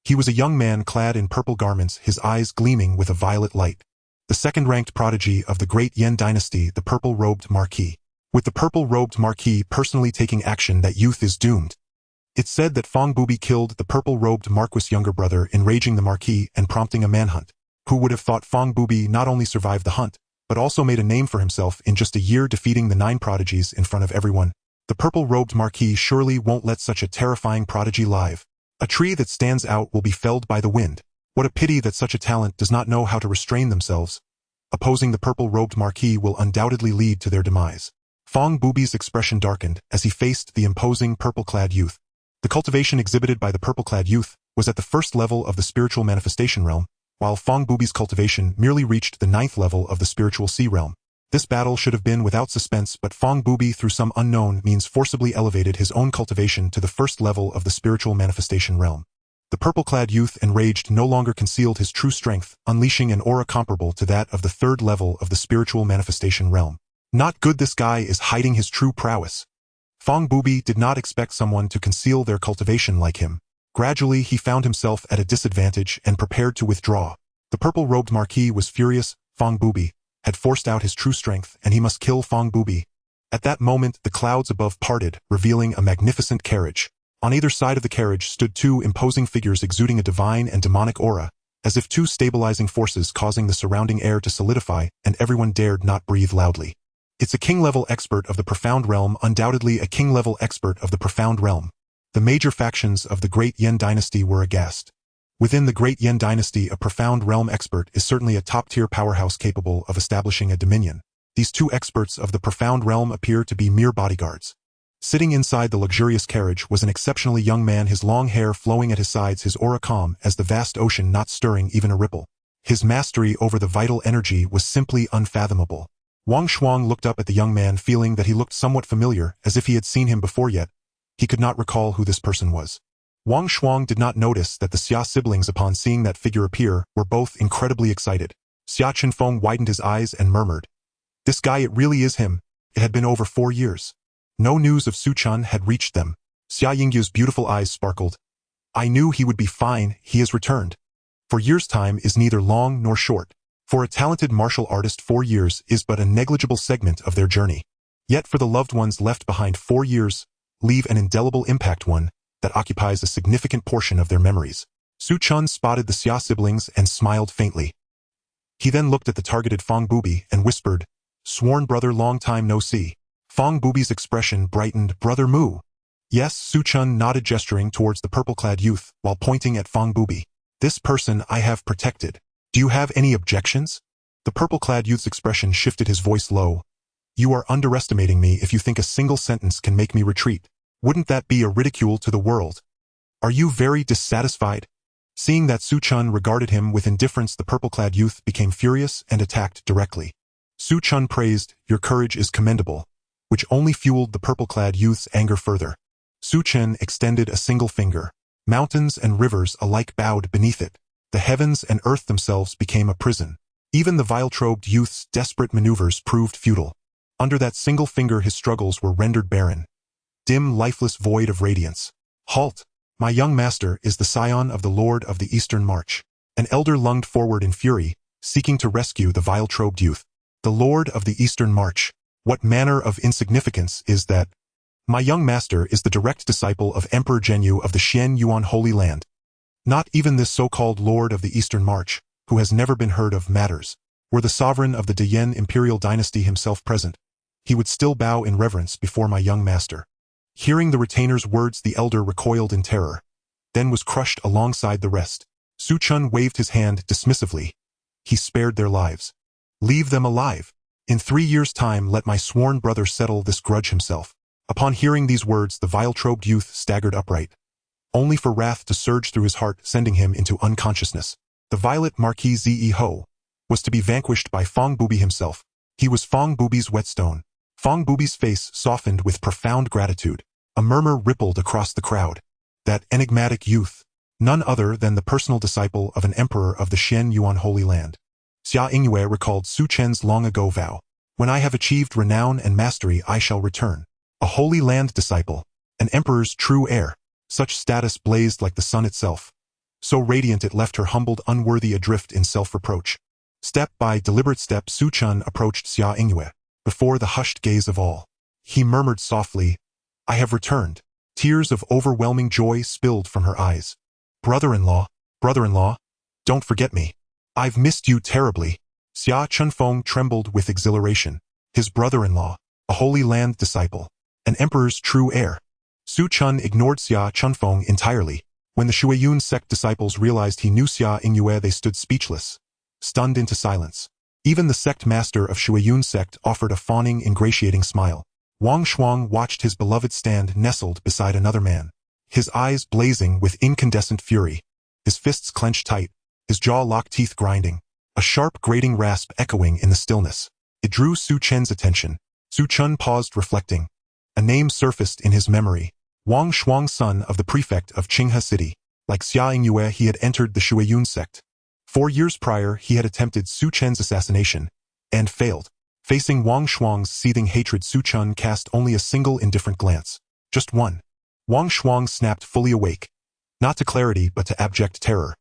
He was a young man clad in purple garments, his eyes gleaming with a violet light. The second-ranked prodigy of the great Yen dynasty, the purple-robed Marquis. With the purple-robed Marquis personally taking action, that youth is doomed. It's said that Fang Bubi killed the purple-robed Marquis' younger brother, enraging the Marquis and prompting a manhunt. Who would have thought Fang Bubi not only survived the hunt, but also made a name for himself in just a year, defeating the 9 prodigies in front of everyone. The purple-robed Marquis surely won't let such a terrifying prodigy live. A tree that stands out will be felled by the wind. What a pity that such a talent does not know how to restrain themselves. Opposing the purple-robed Marquis will undoubtedly lead to their demise. Fang Bubi's expression darkened as he faced the imposing purple-clad youth. The cultivation exhibited by the purple-clad youth was at the 1st level of the spiritual manifestation realm, while Fang Bubi's cultivation merely reached the 9th level of the spiritual sea realm. This battle should have been without suspense, but Fang Bubi, through some unknown means, forcibly elevated his own cultivation to the 1st level of the spiritual manifestation realm. The purple-clad youth, enraged, no longer concealed his true strength, unleashing an aura comparable to that of the 3rd level of the spiritual manifestation realm. Not good, this guy is hiding his true prowess. Fang Bubi did not expect someone to conceal their cultivation like him. Gradually, he found himself at a disadvantage and prepared to withdraw. The purple-robed Marquis was furious. Fang Bubi had forced out his true strength, and he must kill Fang Bubi. At that moment, the clouds above parted, revealing a magnificent carriage. On either side of the carriage stood 2 imposing figures exuding a divine and demonic aura, as if 2 stabilizing forces causing the surrounding air to solidify, and everyone dared not breathe loudly. It's a king-level expert of the profound realm, undoubtedly a king-level expert of the profound realm. The major factions of the great Yen dynasty were aghast. Within the great Yen dynasty, a profound realm expert is certainly a top-tier powerhouse capable of establishing a dominion. These 2 experts of the profound realm appear to be mere bodyguards. Sitting inside the luxurious carriage was an exceptionally young man, his long hair flowing at his sides, his aura calm as the vast ocean, not stirring even a ripple. His mastery over the vital energy was simply unfathomable. Wang Shuang looked up at the young man, feeling that he looked somewhat familiar, as if he had seen him before, yet he could not recall who this person was. Wang Shuang did not notice that the Xia siblings, upon seeing that figure appear, were both incredibly excited. Su Chen widened his eyes and murmured, "This guy, it really is him." It had been over 4 years. No news of Su Chen had reached them. Xia Yingyu's beautiful eyes sparkled. "I knew he would be fine, he has returned." For years time is neither long nor short. For a talented martial artist 4 years is but a negligible segment of their journey. Yet for the loved ones left behind 4 years, leave an indelible impact, one that occupies a significant portion of their memories. Su Chen spotted the Xia siblings and smiled faintly. He then looked at the targeted Fong Bubi and whispered, "Sworn brother, long time no see." Fong Bubi's expression brightened. "Brother Mu." "Yes," Su Chen nodded, gesturing towards the purple-clad youth while pointing at Fong Bubi. "This person I have protected. Do you have any objections?" The purple-clad youth's expression shifted, his voice low. "You are underestimating me if you think a single sentence can make me retreat. Wouldn't that be a ridicule to the world? Are you very dissatisfied?" Seeing that Su Chen regarded him with indifference, the purple-clad youth became furious and attacked directly. Su Chen praised, "Your courage is commendable," which only fueled the purple-clad youth's anger further. Su Chen extended a single finger. Mountains and rivers alike bowed beneath it. The heavens and earth themselves became a prison. Even the vile-robed youth's desperate maneuvers proved futile. Under that single finger his struggles were rendered barren. Dim, lifeless void of radiance. "Halt! My young master is the scion of the Lord of the Eastern March." An elder lunged forward in fury, seeking to rescue the vile-robed youth. "The Lord of the Eastern March? What manner of insignificance is that? My young master is the direct disciple of Emperor Zhenyu of the Xian Yuan Holy Land. Not even this so-called Lord of the Eastern March, who has never been heard of, matters. Were the sovereign of the Deyan imperial dynasty himself present, he would still bow in reverence before my young master." Hearing the retainer's words, the elder recoiled in terror, then was crushed alongside the rest. Su Chen waved his hand dismissively. "He spared their lives. Leave them alive. In 3 years' time let my sworn brother settle this grudge himself." Upon hearing these words, the vile-robed youth staggered upright, only for wrath to surge through his heart, sending him into unconsciousness. The violet Marquis Ze Ho was to be vanquished by Fong Bubi himself. He was Fong Bubi's whetstone. Fong Bubi's face softened with profound gratitude. A murmur rippled across the crowd. That enigmatic youth, none other than the personal disciple of an emperor of the Xian Yuan Holy Land. Xia Yingyue recalled Su Chen's long-ago vow. "When I have achieved renown and mastery, I shall return. A Holy Land disciple, an emperor's true heir." Such status blazed like the sun itself. So radiant it left her humbled, unworthy, adrift in self-reproach. Step by deliberate step, Su Chen approached Xia Yingyue, before the hushed gaze of all. He murmured softly, "I have returned." Tears of overwhelming joy spilled from her eyes. Brother-in-law, don't forget me. I've missed you terribly." Xia Chunfeng trembled with exhilaration. His brother-in-law, a Holy Land disciple, an emperor's true heir. Su Chen ignored Xia Chunfeng entirely. When the Shuiyun sect disciples realized he knew Xia Yingyue, they stood speechless, stunned into silence. Even the sect master of Shuiyun sect offered a fawning, ingratiating smile. Wang Shuang watched his beloved stand nestled beside another man, his eyes blazing with incandescent fury, his fists clenched tight, his jaw locked, teeth grinding, a sharp grating rasp echoing in the stillness. It drew Su Chen's attention. Su Chen paused, reflecting. A name surfaced in his memory. Wang Shuang, son of the prefect of Qinghe City. Like Xia Yingyue, he had entered the Shuiyun sect. 4 years prior, he had attempted Su Chen's assassination, and failed. Facing Wang Shuang's seething hatred, Su Chen cast only a single indifferent glance. Just one. Wang Shuang snapped, fully awake, not to clarity but to abject terror.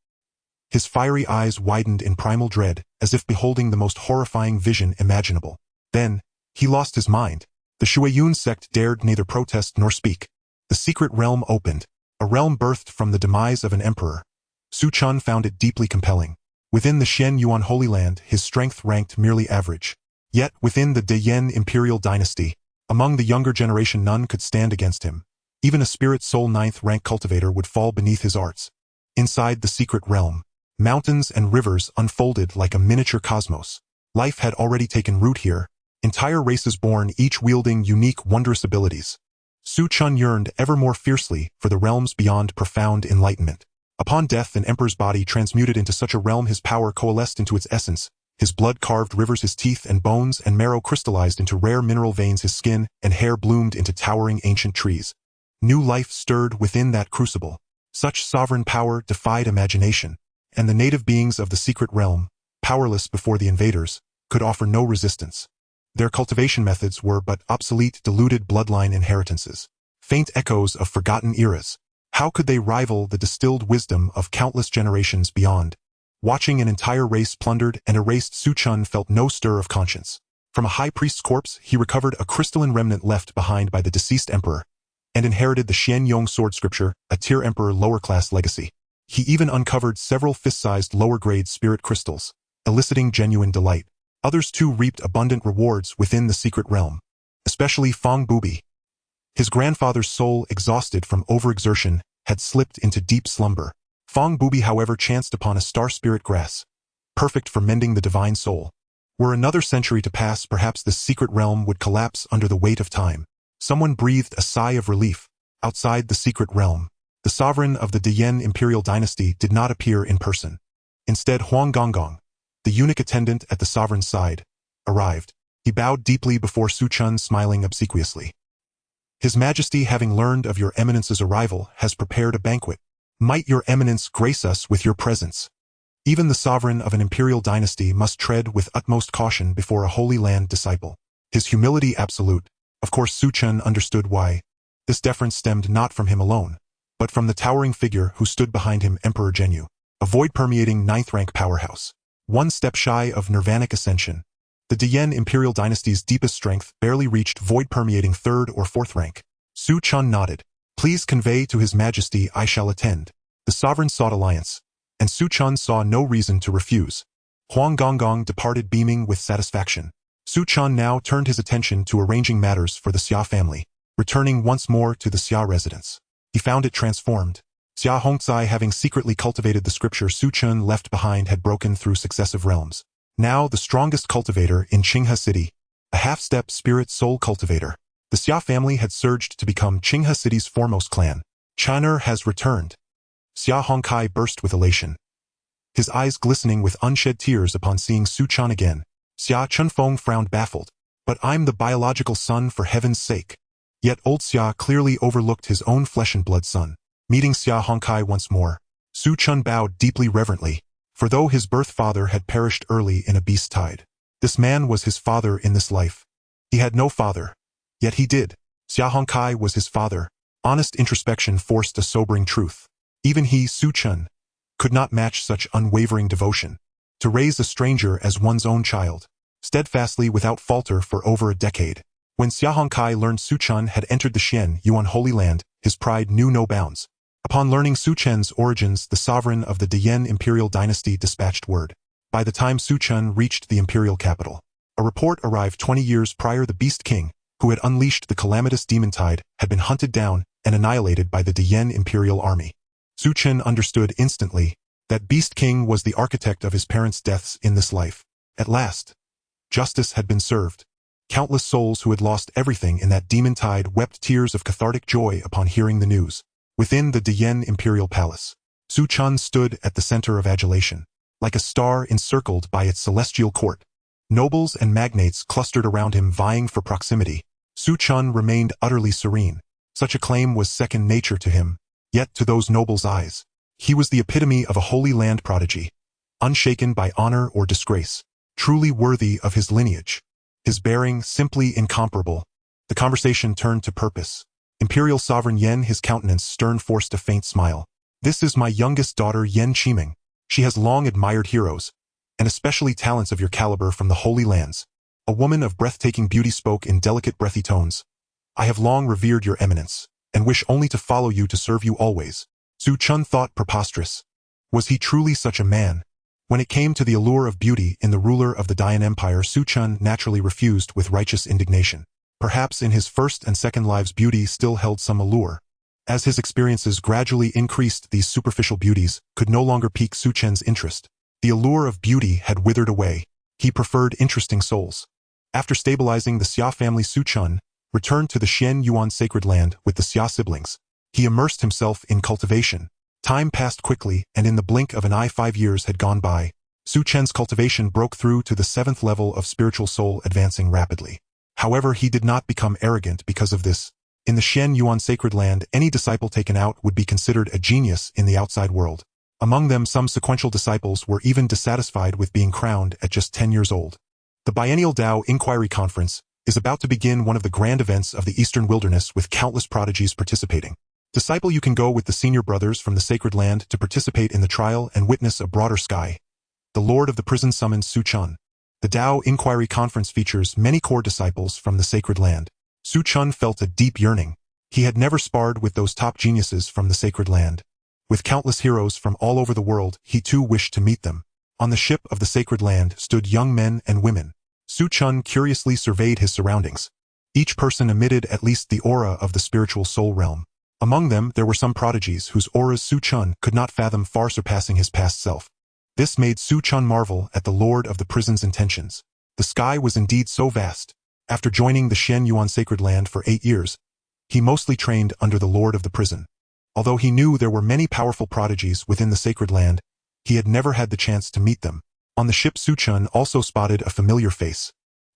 His fiery eyes widened in primal dread, as if beholding the most horrifying vision imaginable. Then, he lost his mind. The Shuiyun sect dared neither protest nor speak. The secret realm opened, a realm birthed from the demise of an emperor. Su Chen found it deeply compelling. Within the Xian Yuan Holy Land, his strength ranked merely average. Yet, within the Deyan imperial dynasty, among the younger generation, none could stand against him. Even a spirit soul 9th rank cultivator would fall beneath his arts. Inside the secret realm, mountains and rivers unfolded like a miniature cosmos. Life had already taken root here, entire races born, each wielding unique, wondrous abilities. Su Chen yearned ever more fiercely for the realms beyond profound enlightenment. Upon death, an emperor's body transmuted into such a realm, his power coalesced into its essence. His blood carved rivers, his teeth and bones and marrow crystallized into rare mineral veins, his skin and hair bloomed into towering ancient trees. New life stirred within that crucible. Such sovereign power defied imagination, and the native beings of the secret realm, powerless before the invaders, could offer no resistance. Their cultivation methods were but obsolete, diluted bloodline inheritances, faint echoes of forgotten eras. How could they rival the distilled wisdom of countless generations beyond? Watching an entire race plundered and erased, Su Chen felt no stir of conscience. From a high priest's corpse, he recovered a crystalline remnant left behind by the deceased emperor, and inherited the Xian Yong sword scripture, a tier emperor lower-class legacy. He even uncovered several fist-sized lower-grade spirit crystals, eliciting genuine delight. Others too reaped abundant rewards within the secret realm, especially Fang Bubi. His grandfather's soul, exhausted from overexertion, had slipped into deep slumber. Fang Bubi, however, chanced upon a star spirit grass, perfect for mending the divine soul. Were another century to pass, perhaps this secret realm would collapse under the weight of time. Someone breathed a sigh of relief. Outside the secret realm, the sovereign of the Dian imperial dynasty did not appear in person. Instead, Huang Gonggong, the eunuch attendant at the sovereign's side, arrived. He bowed deeply before Su Chen, smiling obsequiously. His Majesty, having learned of your eminence's arrival, has prepared a banquet. Might your eminence grace us with your presence. Even the sovereign of an imperial dynasty must tread with utmost caution before a Holy Land disciple. His humility absolute. Of course, Su Chen understood why. This deference stemmed not from him alone, but from the towering figure who stood behind him, Emperor Zhenyu, a void-permeating ninth-rank powerhouse. One step shy of nirvanic ascension, the Dian imperial dynasty's deepest strength barely reached void-permeating third or fourth rank. Su Chen nodded. Please convey to His Majesty I shall attend. The sovereign sought alliance, and Su Chen saw no reason to refuse. Huang Gonggong departed beaming with satisfaction. Su Chen now turned his attention to arranging matters for the Xia family, returning once more to the Xia residence. He found it transformed. Xia Hongzai, having secretly cultivated the scripture Su Chen left behind, had broken through successive realms. Now the strongest cultivator in Qinghe City, a half-step spirit soul cultivator. The Xia family had surged to become Qinghe City's foremost clan. Chiner has returned. Xia Hongkai burst with elation, his eyes glistening with unshed tears upon seeing Su Chen again. Xia Chunfeng frowned, baffled. But I'm the biological son, for heaven's sake. Yet old Xia clearly overlooked his own flesh-and-blood son. Meeting Xia Hongkai once more, Su Chen bowed deeply reverently, for though his birth father had perished early in a beast tide, this man was his father in this life. He had no father, yet he did. Xia Hongkai was his father. Honest introspection forced a sobering truth. Even he, Su Chen, could not match such unwavering devotion. To raise a stranger as one's own child, steadfastly without falter for over a decade. When Xia Hongkai learned Su Chen had entered the Xian Yuan Holy Land, his pride knew no bounds. Upon learning Su Chen's origins, the sovereign of the Dian imperial dynasty dispatched word. By the time Su Chen reached the imperial capital, a report arrived 20 years prior. The Beast King, who had unleashed the calamitous demon tide, had been hunted down and annihilated by the Dian imperial army. Su Chen understood instantly that Beast King was the architect of his parents' deaths in this life. At last, justice had been served. Countless souls who had lost everything in that demon tide wept tears of cathartic joy upon hearing the news. Within the Dian imperial palace, Su Chen stood at the center of adulation, like a star encircled by its celestial court. Nobles and magnates clustered around him, vying for proximity. Su Chen remained utterly serene. Such acclaim was second nature to him. Yet to those nobles' eyes, he was the epitome of a Holy Land prodigy, unshaken by honor or disgrace, truly worthy of his lineage. His bearing simply incomparable. The conversation turned to purpose. Imperial Sovereign Yen, his countenance stern, forced a faint smile. This is my youngest daughter, Yen Qiming. She has long admired heroes, and especially talents of your caliber from the Holy Lands. A woman of breathtaking beauty spoke in delicate, breathy tones. I have long revered your eminence, and wish only to follow you, to serve you always. Su Chen thought preposterous. Was he truly such a man? When it came to the allure of beauty in the ruler of the Dian Empire, Su Chen naturally refused with righteous indignation. Perhaps in his first and second lives beauty still held some allure. As his experiences gradually increased, these superficial beauties could no longer pique Su Chen's interest. The allure of beauty had withered away. He preferred interesting souls. After stabilizing the Xia family, Su Chen returned to the Xian Yuan sacred land with the Xia siblings. He immersed himself in cultivation. Time passed quickly, and in the blink of an eye 5 years had gone by. Su Chen's cultivation broke through to the 7th level of spiritual soul, advancing rapidly. However, he did not become arrogant because of this. In the Xian Yuan sacred land, any disciple taken out would be considered a genius in the outside world. Among them, some sequential disciples were even dissatisfied with being crowned at just 10 years old. The biennial Tao Inquiry Conference is about to begin, one of the grand events of the Eastern Wilderness, with countless prodigies participating. Disciple, you can go with the senior brothers from the Sacred Land to participate in the trial and witness a broader sky. The Lord of the Prison summons Su Chen. The Tao Inquiry Conference features many core disciples from the Sacred Land. Su Chen felt a deep yearning. He had never sparred with those top geniuses from the Sacred Land. With countless heroes from all over the world, he too wished to meet them. On the ship of the Sacred Land stood young men and women. Su Chen curiously surveyed his surroundings. Each person emitted at least the aura of the spiritual soul realm. Among them, there were some prodigies whose auras Su Chen could not fathom, far surpassing his past self. This made Su Chen marvel at the Lord of the Prison's intentions. The sky was indeed so vast. After joining the Shen Yuan Sacred Land for 8 years, he mostly trained under the Lord of the Prison. Although he knew there were many powerful prodigies within the Sacred Land, he had never had the chance to meet them. On the ship, Su Chen also spotted a familiar face.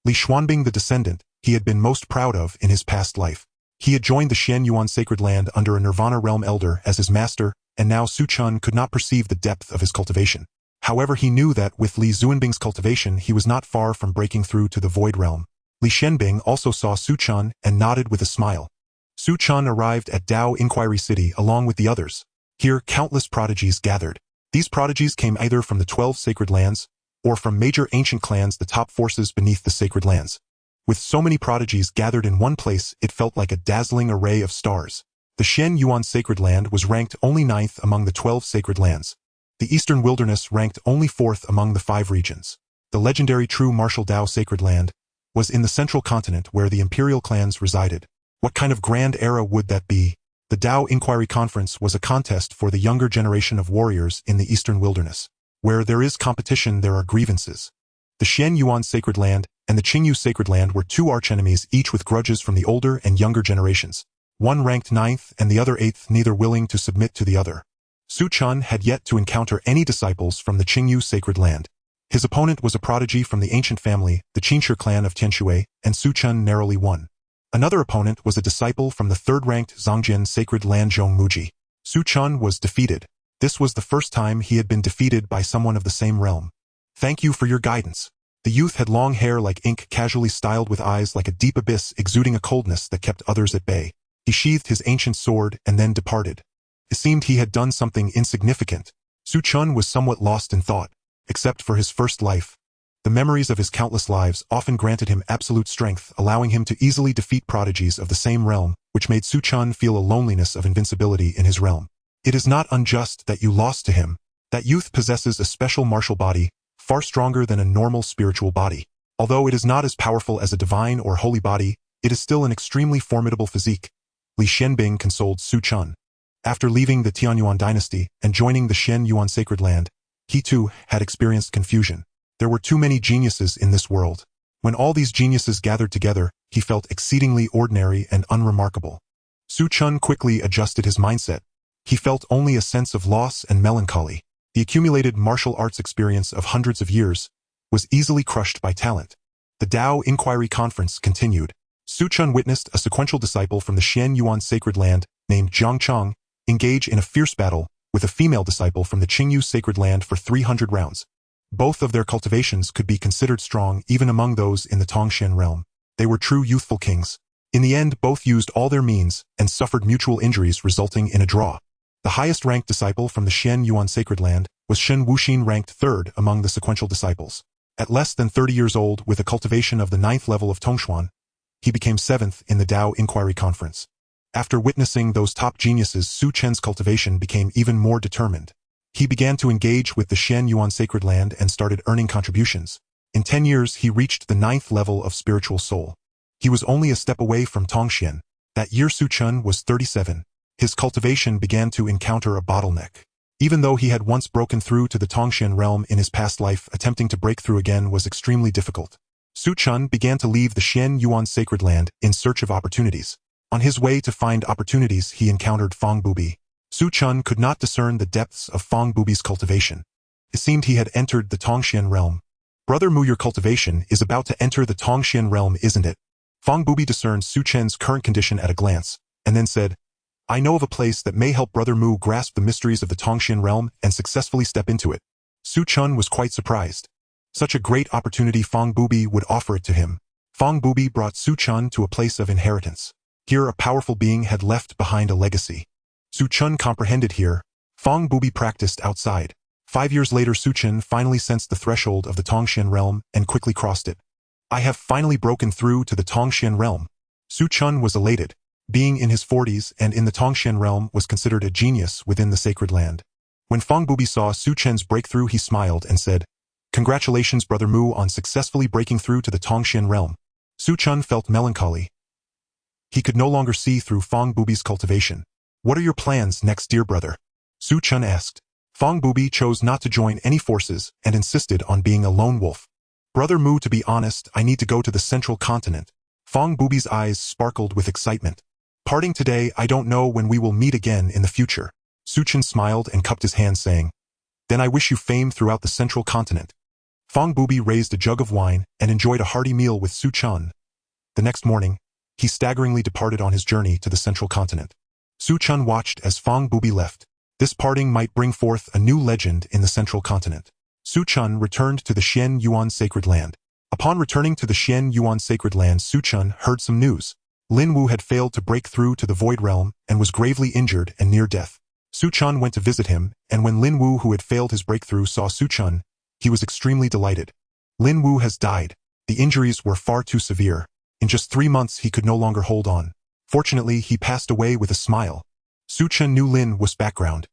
Li Xuanbing, the descendant he had been most proud of in his past life. He had joined the Shen Yuan Sacred Land under a Nirvana Realm Elder as his master, and now Su Chen could not perceive the depth of his cultivation. However, he knew that with Li Xuanbing's cultivation, he was not far from breaking through to the Void Realm. Li Shenbing also saw Su Chen and nodded with a smile. Su Chen arrived at Tao Inquiry City along with the others. Here, countless prodigies gathered. These prodigies came either from the 12 Sacred Lands, or from major ancient clans, the top forces beneath the Sacred Lands. With so many prodigies gathered in one place, it felt like a dazzling array of stars. The Shen Yuan Sacred Land was ranked only 9th among the 12 Sacred Lands. The Eastern Wilderness ranked only 4th among the 5 regions. The legendary True Martial Tao Sacred Land was in the central continent where the imperial clans resided. What kind of grand era would that be? The Tao Inquiry Conference was a contest for the younger generation of warriors in the Eastern Wilderness. Where there is competition, there are grievances. The Shen Yuan Sacred Land and the Qingyu Sacred Land were 2 archenemies, each with grudges from the older and younger generations. One ranked 9th and the other 8th, neither willing to submit to the other. Su Chen had yet to encounter any disciples from the Qingyu Sacred Land. His opponent was a prodigy from the ancient family, the Qinshi clan of Tianshui, and Su Chen narrowly won. Another opponent was a disciple from the 3rd-ranked Zongjin Sacred Land Zhongmuji. Su Chen was defeated. This was the first time he had been defeated by someone of the same realm. Thank you for your guidance. The youth had long hair like ink, casually styled, with eyes like a deep abyss, exuding a coldness that kept others at bay. He sheathed his ancient sword and then departed. It seemed he had done something insignificant. Su Chen was somewhat lost in thought. Except for his first life, the memories of his countless lives often granted him absolute strength, allowing him to easily defeat prodigies of the same realm, which made Su Chen feel a loneliness of invincibility in his realm. It is not unjust that you lost to him. That youth possesses a special martial body, far stronger than a normal spiritual body. Although it is not as powerful as a divine or holy body, it is still an extremely formidable physique. Li Shenbing consoled Su Chen. After leaving the Tianyuan dynasty and joining the Shen Yuan Sacred Land, he too had experienced confusion. There were too many geniuses in this world. When all these geniuses gathered together, he felt exceedingly ordinary and unremarkable. Su Chen quickly adjusted his mindset. He felt only a sense of loss and melancholy. The accumulated martial arts experience of hundreds of years was easily crushed by talent. The Tao Inquiry Conference continued. Su Chen witnessed a sequential disciple from the Shen Yuan Sacred Land named Zhang Cheng engage in a fierce battle with a female disciple from the Qingyu Sacred Land for 300 rounds. Both of their cultivations could be considered strong even among those in the Tongshan realm. They were true youthful kings. In the end, both used all their means and suffered mutual injuries, resulting in a draw. The highest-ranked disciple from the Shen Yuan Sacred Land was Shen Wuxin, ranked 3rd among the sequential disciples. At less than 30 years old, with a cultivation of the 9th level of Tongshuan, he became 7th in the Tao Inquiry Conference. After witnessing those top geniuses, Su Chen's cultivation became even more determined. He began to engage with the Shen Yuan Sacred Land and started earning contributions. In 10 years, he reached the 9th level of spiritual soul. He was only a step away from Tongshan. That year, Su Chen was 37. His cultivation began to encounter a bottleneck. Even though he had once broken through to the Tongshan realm in his past life, attempting to break through again was extremely difficult. Su Chen began to leave the Shen Yuan Sacred Land in search of opportunities. On his way to find opportunities, he encountered Fang Bubi. Su Chen could not discern the depths of Fang Bubi's cultivation. It seemed he had entered the Tongshan realm. Brother Mu, your cultivation is about to enter the Tongshan realm, isn't it? Fang Bubi discerned Su Chen's current condition at a glance, and then said, I know of a place that may help Brother Mu grasp the mysteries of the Tongxian realm and successfully step into it. Su Chen was quite surprised. Such a great opportunity Fong Bubi would offer it to him. Fong Bubi brought Su Chen to a place of inheritance. Here a powerful being had left behind a legacy. Su Chen comprehended here. Fong Bubi practiced outside. 5 years later Su Chen finally sensed the threshold of the Tongxian realm and quickly crossed it. I have finally broken through to the Tongxian realm. Su Chen was elated. Being in his 40s and in the Tongxian realm was considered a genius within the sacred land. When Fong Bubi saw Su Chen's breakthrough he smiled and said, "Congratulations Brother Mu on successfully breaking through to the Tongxian realm." Su Chen felt melancholy. He could no longer see through Fong Bubi's cultivation. "What are your plans next, dear brother?" Su Chen asked. Fong Bubi chose not to join any forces and insisted on being a lone wolf. "Brother Mu, to be honest, I need to go to the central continent." Fong Bubi's eyes sparkled with excitement. "Parting today, I don't know when we will meet again in the future." Su Chen smiled and cupped his hand saying, "Then I wish you fame throughout the central continent." Fong Bubi raised a jug of wine and enjoyed a hearty meal with Su Chen. The next morning, he staggeringly departed on his journey to the central continent. Su Chen watched as Fong Bubi left. This parting might bring forth a new legend in the central continent. Su Chen returned to the Xian Yuan sacred land. Upon returning to the Xian Yuan sacred land, Su Chen heard some news. Lin Wu had failed to break through to the void realm and was gravely injured and near death. Su Chen went to visit him, and when Lin Wu, who had failed his breakthrough, saw Su Chen, he was extremely delighted. Lin Wu has died. The injuries were far too severe. In just 3 months he could no longer hold on. Fortunately, he passed away with a smile. Su Chen knew Lin Wu's background.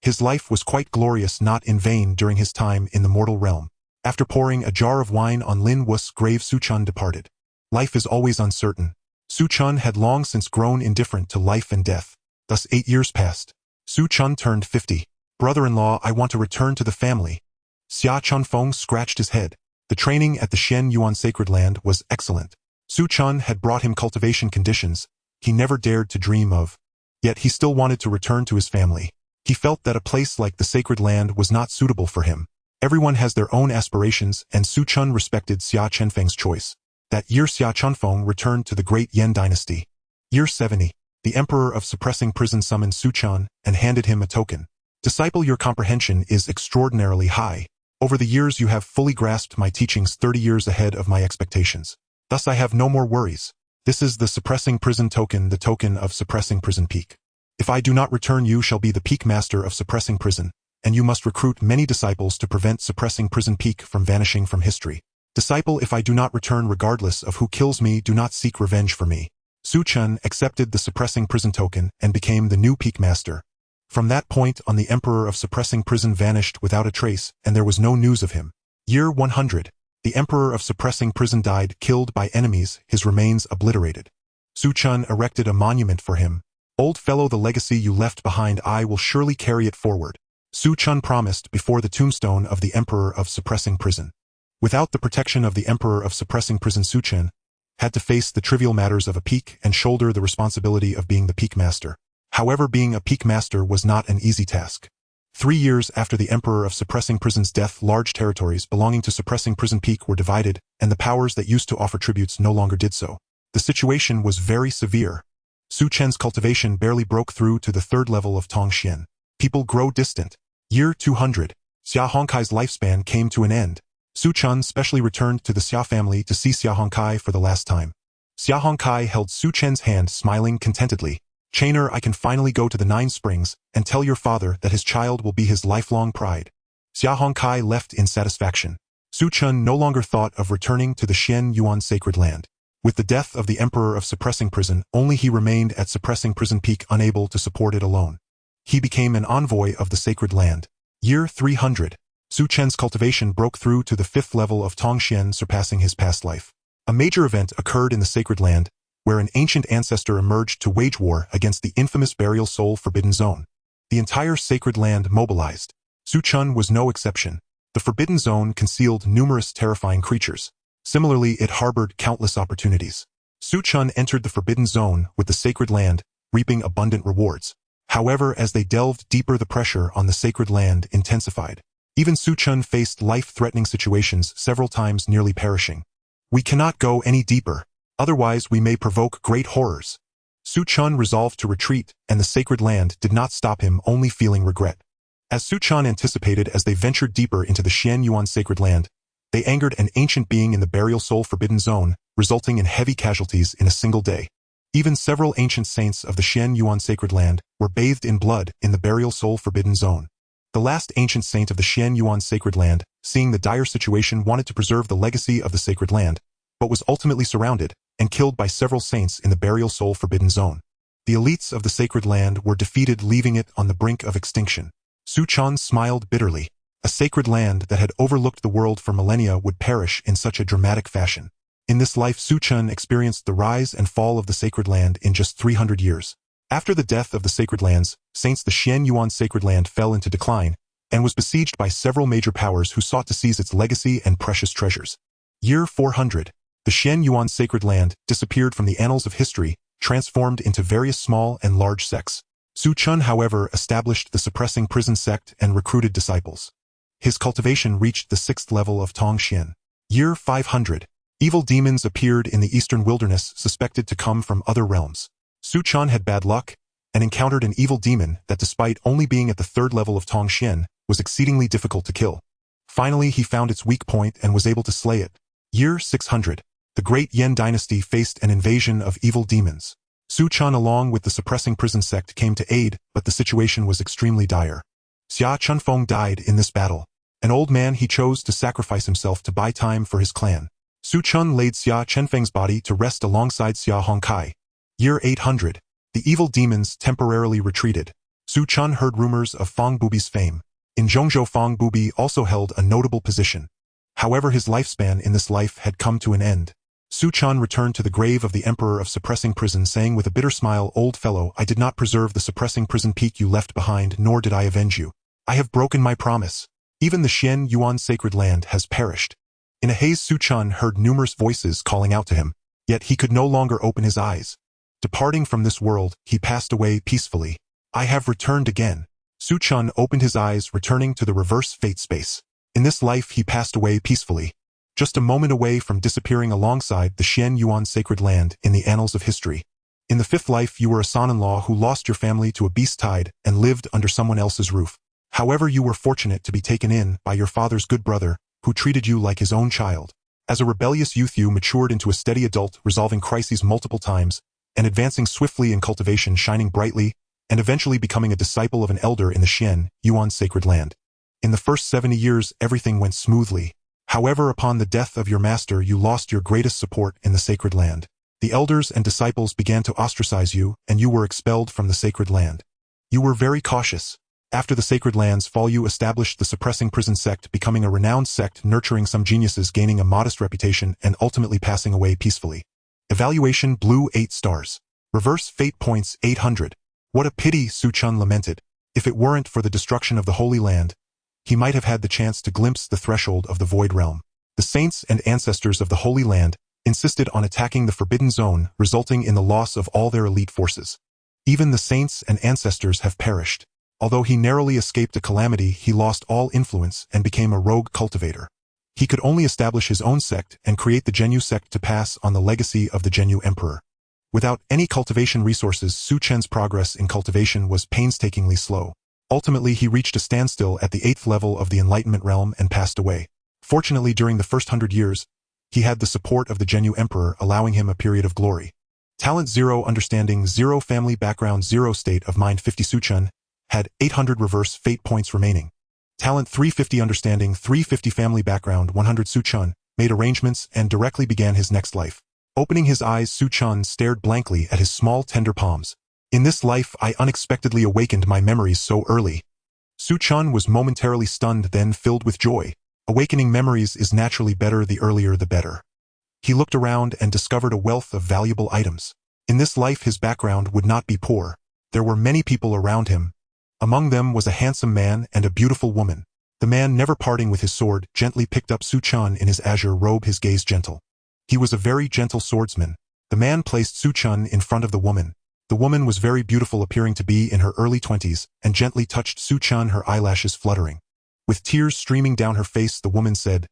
His life was quite glorious, not in vain during his time in the mortal realm. After pouring a jar of wine on Lin Wu's grave, Su Chen departed. Life is always uncertain. Su Chen had long since grown indifferent to life and death. Thus 8 years passed. Su Chen turned 50. "Brother-in-law, I want to return to the family." Xia Chunfeng scratched his head. The training at the Xian Yuan sacred land was excellent. Su Chen had brought him cultivation conditions he never dared to dream of. Yet he still wanted to return to his family. He felt that a place like the sacred land was not suitable for him. Everyone has their own aspirations, and Su Chen respected Xia Chunfeng's choice. That year Xia Chunfeng returned to the great Yan dynasty. Year 70. The Emperor of Suppressing Prison summoned Su Chen and handed him a token. "Disciple, your comprehension is extraordinarily high. Over the years you have fully grasped my teachings 30 years ahead of my expectations. Thus I have no more worries. This is the Suppressing Prison token, the token of Suppressing Prison Peak. If I do not return, you shall be the Peak Master of Suppressing Prison, and you must recruit many disciples to prevent Suppressing Prison Peak from vanishing from history. Disciple, if I do not return regardless of who kills me, do not seek revenge for me." Su Chen accepted the Suppressing Prison token and became the new Peak Master. From that point on, the Emperor of Suppressing Prison vanished without a trace, and there was no news of him. Year 100. The Emperor of Suppressing Prison died, killed by enemies, his remains obliterated. Su Chen erected a monument for him. "Old fellow, the legacy you left behind, I will surely carry it forward," Su Chen promised before the tombstone of the Emperor of Suppressing Prison. Without the protection of the Emperor of Suppressing Prison, Su Chen had to face the trivial matters of a peak and shoulder the responsibility of being the Peak Master. However, being a Peak Master was not an easy task. 3 years after the Emperor of Suppressing Prison's death, large territories belonging to Suppressing Prison Peak were divided, and the powers that used to offer tributes no longer did so. The situation was very severe. Su Chen's cultivation barely broke through to the 3rd level of Tongxian. People grow distant. Year 200. Xia Hongkai's lifespan came to an end. Su Chen specially returned to the Xia family to see Xia Hongkai for the last time. Xia Hongkai held Su Chen's hand, smiling contentedly. "Chainer, I can finally go to the 9 Springs and tell your father that his child will be his lifelong pride." Xia Hongkai left in satisfaction. Su Chen no longer thought of returning to the Xian Yuan sacred land. With the death of the Emperor of Suppressing Prison, only he remained at Suppressing Prison Peak, unable to support it alone. He became an envoy of the sacred land. Year 300. Su Chen's cultivation broke through to the 5th level of Tongxian, surpassing his past life. A major event occurred in the sacred land, where an ancient ancestor emerged to wage war against the infamous burial soul Forbidden Zone. The entire sacred land mobilized. Su Chen was no exception. The Forbidden Zone concealed numerous terrifying creatures. Similarly, it harbored countless opportunities. Su Chen entered the Forbidden Zone with the sacred land, reaping abundant rewards. However, as they delved deeper, the pressure on the sacred land intensified. Even Su Chen faced life-threatening situations, several times nearly perishing. "We cannot go any deeper. Otherwise we may provoke great horrors." Su Chen resolved to retreat, and the sacred land did not stop him, only feeling regret. As Su Chen anticipated as they ventured deeper into the Xian Yuan sacred land, they angered an ancient being in the burial soul forbidden zone, resulting in heavy casualties in a single day. Even several ancient saints of the Xian Yuan sacred land were bathed in blood in the burial soul forbidden zone. The last ancient saint of the Xian Yuan sacred land, seeing the dire situation, wanted to preserve the legacy of the sacred land, but was ultimately surrounded and killed by several saints in the burial soul forbidden zone. The elites of the sacred land were defeated, leaving it on the brink of extinction. Su Chen smiled bitterly. A sacred land that had overlooked the world for millennia would perish in such a dramatic fashion. In this life, Su Chen experienced the rise and fall of the sacred land in just 300 years. After the death of the sacred lands, saints, the Xian Yuan sacred land fell into decline and was besieged by several major powers who sought to seize its legacy and precious treasures. Year 400. The Xian Yuan sacred land disappeared from the annals of history, transformed into various small and large sects. Su Chen, however, established the suppressing prison sect and recruited disciples. His cultivation reached the 6th level of Tong Xian. Year 500. Evil demons appeared in the eastern wilderness, suspected to come from other realms. Su Chen had bad luck and encountered an evil demon that, despite only being at the 3rd level of Tong Xian, was exceedingly difficult to kill. Finally, he found its weak point and was able to slay it. Year 600. The Great Yan dynasty faced an invasion of evil demons. Su Chen, along with the suppressing prison sect, came to aid, but the situation was extremely dire. Xia Chunfeng died in this battle. An old man, he chose to sacrifice himself to buy time for his clan. Su Chen laid Xia Chenfeng's body to rest alongside Xia Hongkai. Year 800. The evil demons temporarily retreated. Su Chen heard rumors of Fang Bubi's fame. In Zhongzhou, Fang Bubi also held a notable position. However, his lifespan in this life had come to an end. Su Chen returned to the grave of the emperor of suppressing prison, saying with a bitter smile, "Old fellow, I did not preserve the suppressing prison peak you left behind, nor did I avenge you. I have broken my promise. Even the Xian Yuan sacred land has perished." In a haze, Su Chen heard numerous voices calling out to him, yet he could no longer open his eyes. Departing from this world, he passed away peacefully. "I have returned again." Su Chen opened his eyes, returning to the reverse fate space. In this life, he passed away peacefully, just a moment away from disappearing alongside the Xian Yuan sacred land in the annals of history. In the 5th life, you were a son-in-law who lost your family to a beast tide and lived under someone else's roof. However, you were fortunate to be taken in by your father's good brother, who treated you like his own child. As a rebellious youth, you matured into a steady adult, resolving crises multiple times, and advancing swiftly in cultivation, shining brightly, and eventually becoming a disciple of an elder in the Xian Yuan sacred land. In the first 70 years, everything went smoothly. However, upon the death of your master, you lost your greatest support in the sacred land. The elders and disciples began to ostracize you, and you were expelled from the sacred land. You were very cautious. After the sacred land's fall, you established the suppressing prison sect, becoming a renowned sect, nurturing some geniuses, gaining a modest reputation, and ultimately passing away peacefully. Evaluation: Blue 8 stars. Reverse fate points 800. What a pity, Su Chen lamented. If it weren't for the destruction of the Holy Land, he might have had the chance to glimpse the threshold of the Void Realm. The saints and ancestors of the Holy Land insisted on attacking the Forbidden Zone, resulting in the loss of all their elite forces. Even the saints and ancestors have perished. Although he narrowly escaped a calamity, he lost all influence and became a rogue cultivator. He could only establish his own sect and create the Zhenyu sect to pass on the legacy of the Zhenyu emperor. Without any cultivation resources, Su Chen's progress in cultivation was painstakingly slow. Ultimately, he reached a standstill at the 8th level of the Enlightenment realm and passed away. Fortunately, during the first 100 years, he had the support of the Zhenyu emperor, allowing him a period of glory. Talent 0, understanding 0, family background 0, state of mind 50. Su Chen had 800 reverse fate points remaining. Talent 350, understanding 350, family background 100. Su Chen made arrangements and directly began his next life. Opening his eyes, Su Chen stared blankly at his small, tender palms. "In this life, I unexpectedly awakened my memories so early." Su Chen was momentarily stunned, then filled with joy. Awakening memories is naturally better, the earlier the better. He looked around and discovered a wealth of valuable items. In this life, his background would not be poor. There were many people around him. Among them was a handsome man and a beautiful woman. The man, never parting with his sword, gently picked up Su Chen in his azure robe, his gaze gentle. He was a very gentle swordsman. The man placed Su Chen in front of the woman. The woman was very beautiful, appearing to be in her early 20s, and gently touched Su Chen, her eyelashes fluttering. With tears streaming down her face, the woman said,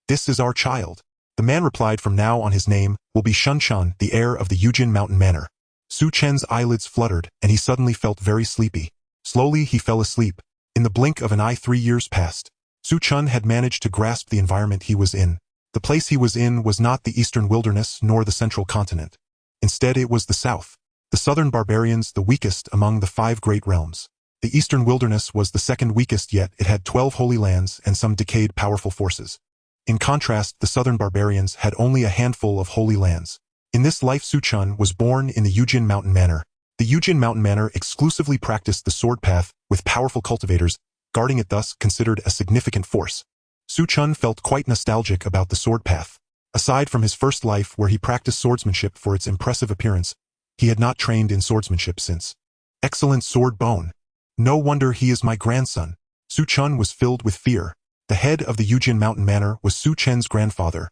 "This is our child." The man replied, "From now on his name will be Shun Chen, the heir of the Yujin Mountain Manor." Su Chen's eyelids fluttered, and he suddenly felt very sleepy. Slowly he fell asleep. In the blink of an eye 3 years passed. Su Chen had managed to grasp the environment he was in. The place he was in was not the eastern wilderness nor the central continent. Instead it was the south. The southern barbarians, the weakest among the 5 great realms. The eastern wilderness was the second weakest, yet it had 12 holy lands and some decayed powerful forces. In contrast, the southern barbarians had only a handful of holy lands. In this life Su Chen was born in the Yujin Mountain Manor. The Yujin Mountain Manor exclusively practiced the sword path, with powerful cultivators, guarding it, thus considered a significant force. Su Chen felt quite nostalgic about the sword path. Aside from his first life where he practiced swordsmanship for its impressive appearance, he had not trained in swordsmanship since. Excellent sword bone. No wonder he is my grandson. Su Chen was filled with fear. The head of the Yujin Mountain Manor was Su Chen's grandfather.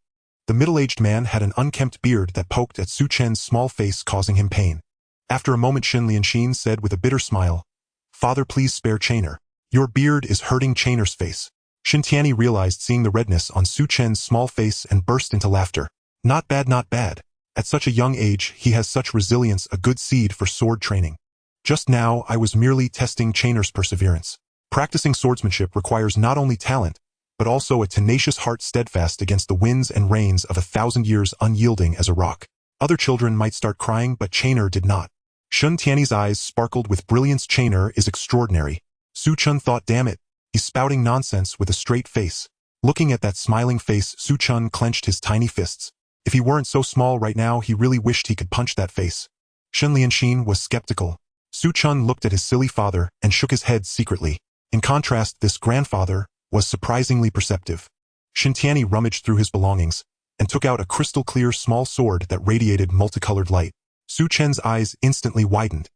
The middle-aged man had an unkempt beard that poked at Su Chen's small face, causing him pain. After a moment, Shen Lianxin said with a bitter smile, "Father, please spare Chainer. Your beard is hurting Chainer's face." Shen Tianyi realized seeing the redness on Su Chen's small face and burst into laughter. Not bad, not bad. At such a young age, he has such resilience, a good seed for sword training. Just now, I was merely testing Chainer's perseverance. Practicing swordsmanship requires not only talent, but also a tenacious heart steadfast against the winds and rains of 1,000 years, unyielding as a rock. Other children might start crying, but Chainer did not. Shen Tianyi's eyes sparkled with brilliance. Chainer is extraordinary. Su Chen thought, damn it, he's spouting nonsense with a straight face. Looking at that smiling face, Su Chen clenched his tiny fists. If he weren't so small right now, he really wished he could punch that face. Shen Lianxin was skeptical. Su Chen looked at his silly father and shook his head secretly. In contrast, this grandfather was surprisingly perceptive. Shen Tianyi rummaged through his belongings and took out a crystal-clear small sword that radiated multicolored light. Su Chen's eyes instantly widened.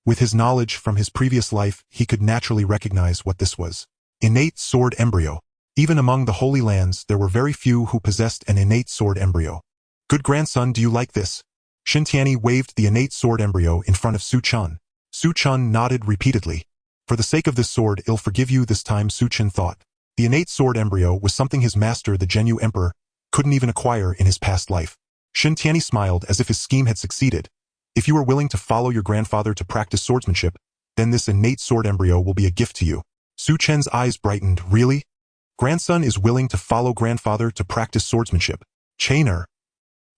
With his knowledge from his previous life, he could naturally recognize what this was. Innate sword embryo. Even among the Holy Lands, there were very few who possessed an innate sword embryo. Good grandson, do you like this? Shen Tianyi waved the innate sword embryo in front of Su Chen. Su Chen nodded repeatedly. For the sake of this sword, I'll forgive you this time, Su Chen thought. The innate sword embryo was something his master, the Zhenyu Emperor, couldn't even acquire in his past life. Shen Tianyi smiled as if his scheme had succeeded. If you are willing to follow your grandfather to practice swordsmanship, then this innate sword embryo will be a gift to you. Su Chen's eyes brightened. Really? Grandson is willing to follow grandfather to practice swordsmanship. Chainer.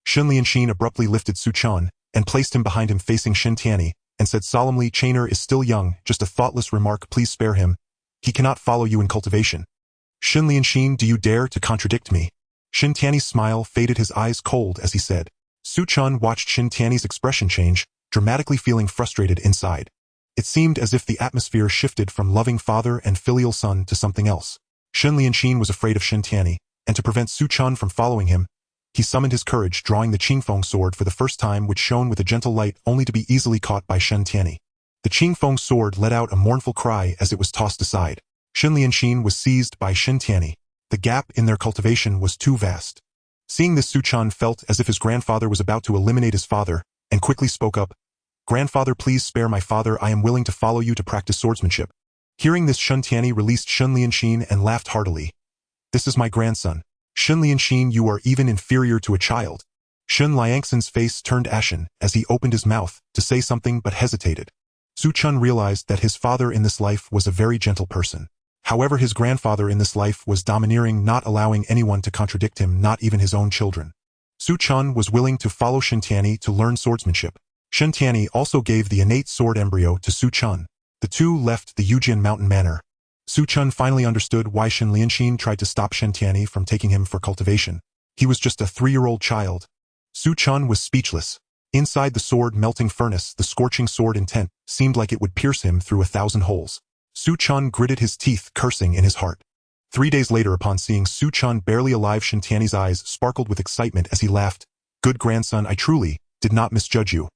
Shen Lianxin abruptly lifted Su Chen and placed him behind him facing Shen Tianyi and said solemnly, Chainer is still young, just a thoughtless remark, please spare him. He cannot follow you in cultivation. Shen Lianxin, do you dare to contradict me? Shen Tianyi's smile faded, his eyes cold as he said. Su Chen watched Shen Tianyi's expression change, dramatically feeling frustrated inside. It seemed as if the atmosphere shifted from loving father and filial son to something else. Shen Lianxin was afraid of Shen Tianyi, and to prevent Su Chen from following him, he summoned his courage, drawing the Qingfeng sword for the first time, which shone with a gentle light only to be easily caught by Shen Tianyi. The Qingfeng sword let out a mournful cry as it was tossed aside. Shen Lianxin was seized by Shen Tianyi. The gap in their cultivation was too vast. Seeing this, Su Chen felt as if his grandfather was about to eliminate his father, and quickly spoke up. Grandfather, please spare my father, I am willing to follow you to practice swordsmanship. Hearing this, Shen Tianyi released Shen Lianxin and laughed heartily. This is my grandson. Shen Lianxin, you are even inferior to a child. Shen Lianxin's face turned ashen as he opened his mouth to say something but hesitated. Su Chen realized that his father in this life was a very gentle person. However, his grandfather in this life was domineering, not allowing anyone to contradict him, not even his own children. Su Chen was willing to follow Shen Tianyi to learn swordsmanship. Shen Tianyi also gave the innate sword embryo to Su Chen. The two left the Yujin Mountain Manor. Su Chen finally understood why Shen Lianxin tried to stop Shen Tianyi from taking him for cultivation. He was just a 3-year-old child. Su Chen was speechless. Inside the sword melting furnace, the scorching sword intent seemed like it would pierce him through 1,000 holes. Su Chen gritted his teeth, cursing in his heart. 3 days later, upon seeing Su Chen barely alive, Shen Tianyi's eyes sparkled with excitement as he laughed. Good grandson, I truly did not misjudge you.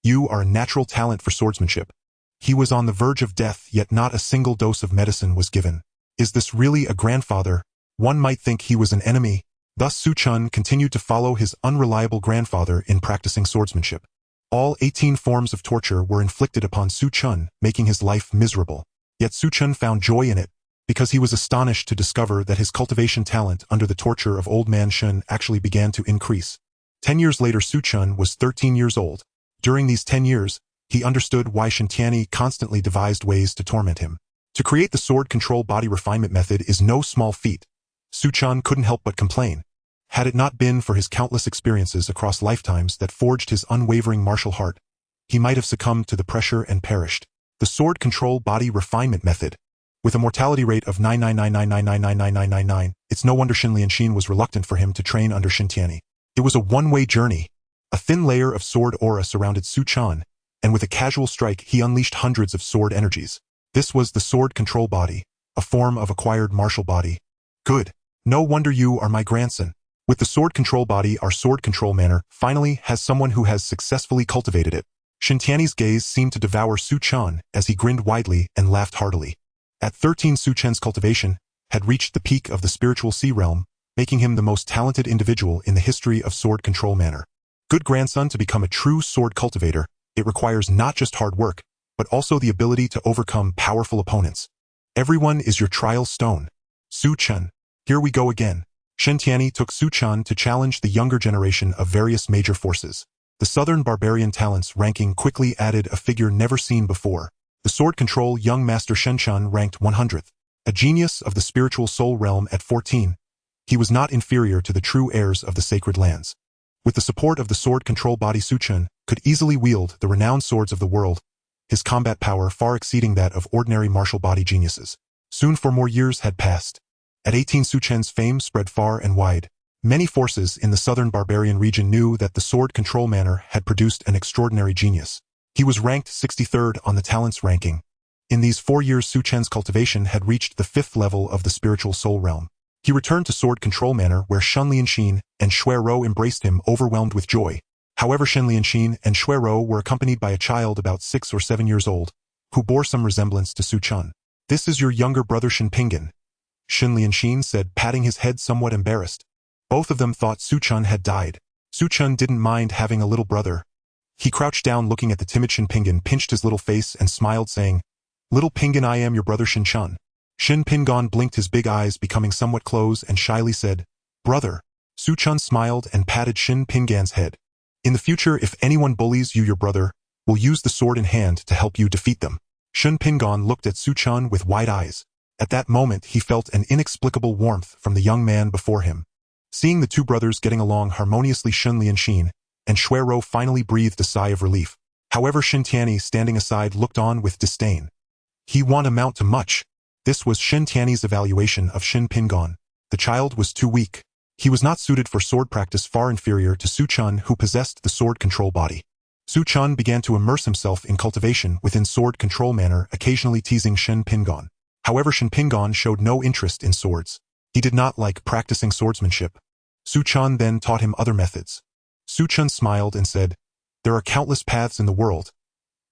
You are a natural talent for swordsmanship. He was on the verge of death, yet not a single dose of medicine was given. Is this really a grandfather? One might think he was an enemy. Thus Su Chen continued to follow his unreliable grandfather in practicing swordsmanship. All 18 forms of torture were inflicted upon Su Chen, making his life miserable. Yet Su Chen found joy in it, because he was astonished to discover that his cultivation talent under the torture of old man Shen actually began to increase. 10 years later, Su Chen was 13 years old. During these 10 years, he understood why Shintiani constantly devised ways to torment him. To create the sword control body refinement method is no small feat. Su Chen couldn't help but complain. Had it not been for his countless experiences across lifetimes that forged his unwavering martial heart, he might have succumbed to the pressure and perished. The sword control body refinement method. With a mortality rate of 99999999999, it's no wonder Xin Lianxin was reluctant for him to train under Shintiani. It was a one-way journey. A thin layer of sword aura surrounded Su Chen, and with a casual strike he unleashed hundreds of sword energies. This was the sword control body, a form of acquired martial body. Good. No wonder you are my grandson. With the sword control body, our sword control manner finally has someone who has successfully cultivated it. Shintiani's gaze seemed to devour Su Chen as he grinned widely and laughed heartily. At 13, Su Chen's cultivation had reached the peak of the spiritual sea realm, making him the most talented individual in the history of sword control manner. Good grandson, to become a true sword cultivator, it requires not just hard work, but also the ability to overcome powerful opponents. Everyone is your trial stone. Su Chen. Here we go again. Shintiani took Su Chen to challenge the younger generation of various major forces. The Southern Barbarian Talents ranking quickly added a figure never seen before. The Sword Control Young Master Shen Chen ranked 100th. A genius of the spiritual soul realm at 14, he was not inferior to the true heirs of the sacred lands. With the support of the sword control body, Su Chen could easily wield the renowned swords of the world, his combat power far exceeding that of ordinary martial body geniuses. Soon 4 more years had passed. At 18, Su Chen's fame spread far and wide. Many forces in the southern barbarian region knew that the sword control manner had produced an extraordinary genius. He was ranked 63rd on the talents ranking. In these 4 years, Su Chen's cultivation had reached the 5th level of the spiritual soul realm. He returned to sword control manner where Xin Lianxin and Shui Rou embraced him, overwhelmed with joy. However, Xin Lianxin and Shui Rou were accompanied by a child about 6 or 7 years old, who bore some resemblance to Su Chen. "This is your younger brother Xin Pingan," Xin Lianxin said, patting his head somewhat embarrassed. Both of them thought Su Chen had died. Su Chen didn't mind having a little brother. He crouched down looking at the timid Xin Pingan, pinched his little face and smiled, saying, "Little Pingan, I am your brother Xin Chen." Xin Pingan blinked his big eyes, becoming somewhat closed, and shyly said, "Brother." Su Chen smiled and patted Xin Pingan's head. "In the future, if anyone bullies you, your brother will use the sword in hand to help you defeat them." Xin Pingan looked at Su Chen with wide eyes. At that moment, he felt an inexplicable warmth from the young man before him. Seeing the two brothers getting along harmoniously, Xin Lianxin and Shui Rou finally breathed a sigh of relief. However, Shintiani, standing aside, looked on with disdain. He won't amount to much. This was Shintiani's evaluation of Xin Pingan. The child was too weak. He was not suited for sword practice, far inferior to Su Chen, who possessed the sword control body. Su Chen began to immerse himself in cultivation within sword control manner, occasionally teasing Xin Pingan. However, Xin Pingan showed no interest in swords. He did not like practicing swordsmanship. Su Chen then taught him other methods. Su Chen smiled and said, "There are countless paths in the world.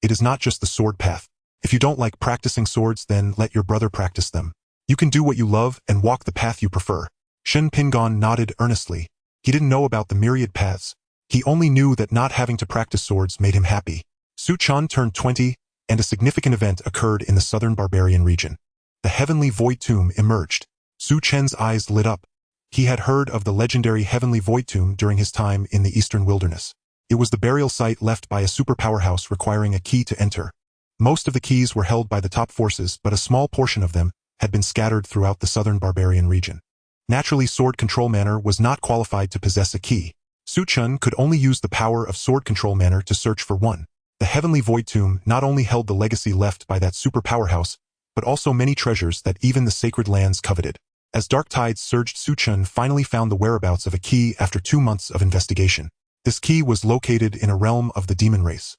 It is not just the sword path. If you don't like practicing swords, then let your brother practice them. You can do what you love and walk the path you prefer." Xin Pingan nodded earnestly. He didn't know about the myriad paths. He only knew that not having to practice swords made him happy. Su Chen turned 20, and a significant event occurred in the southern barbarian region. The heavenly void tomb emerged. Su Chen's eyes lit up. He had heard of the legendary heavenly void tomb during his time in the eastern wilderness. It was the burial site left by a superpower house requiring a key to enter. Most of the keys were held by the top forces, but a small portion of them had been scattered throughout the southern barbarian region. Naturally, sword control manner was not qualified to possess a key. Su Chen could only use the power of sword control manner to search for one. The heavenly void tomb not only held the legacy left by that superpower house, but also many treasures that even the sacred lands coveted. As dark tides surged, Su Chen finally found the whereabouts of a key after 2 months of investigation. This key was located in a realm of the demon race.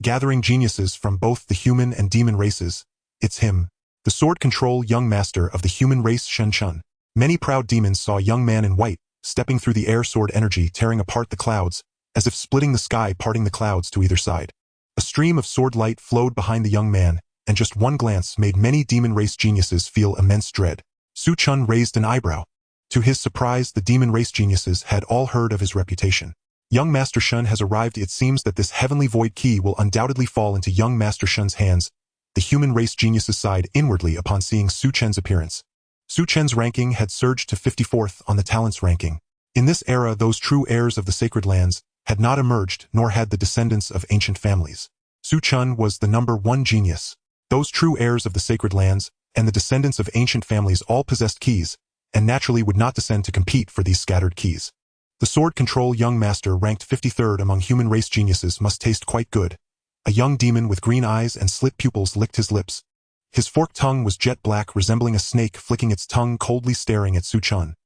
Gathering geniuses from both the human and demon races, it's him, the sword control young master of the human race, Shen Chen. Many proud demons saw a young man in white, stepping through the air, sword energy tearing apart the clouds, as if splitting the sky, parting the clouds to either side. A stream of sword light flowed behind the young man, and just one glance made many demon race geniuses feel immense dread. Su Chen raised an eyebrow. To his surprise, the demon race geniuses had all heard of his reputation. Young Master Shen has arrived. It seems that this heavenly void key will undoubtedly fall into young Master Shen's hands. The human race geniuses sighed inwardly upon seeing Su Chen's appearance. Su Chen's ranking had surged to 54th on the talents ranking. In this era, those true heirs of the sacred lands had not emerged, nor had the descendants of ancient families. Su Chen was the #1 genius. Those true heirs of the sacred lands and the descendants of ancient families all possessed keys, and naturally would not descend to compete for these scattered keys. The sword control young master ranked 53rd among human race geniuses must taste quite good. A young demon with green eyes and slit pupils licked his lips. His forked tongue was jet black, resembling a snake flicking its tongue, coldly staring at Su Chen.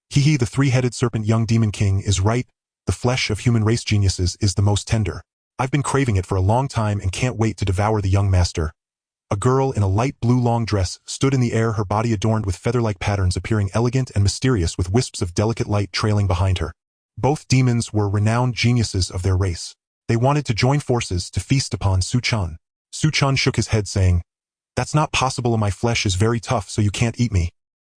He, the three-headed serpent young demon king, is right. The flesh of human race geniuses is the most tender. I've been craving it for a long time and can't wait to devour the young master. A girl in a light blue long dress stood in the air, her body adorned with feather-like patterns, appearing elegant and mysterious with wisps of delicate light trailing behind her. Both demons were renowned geniuses of their race. They wanted to join forces to feast upon Su Chen. Su Chen shook his head, saying, "That's not possible, and my flesh is very tough, so you can't eat me."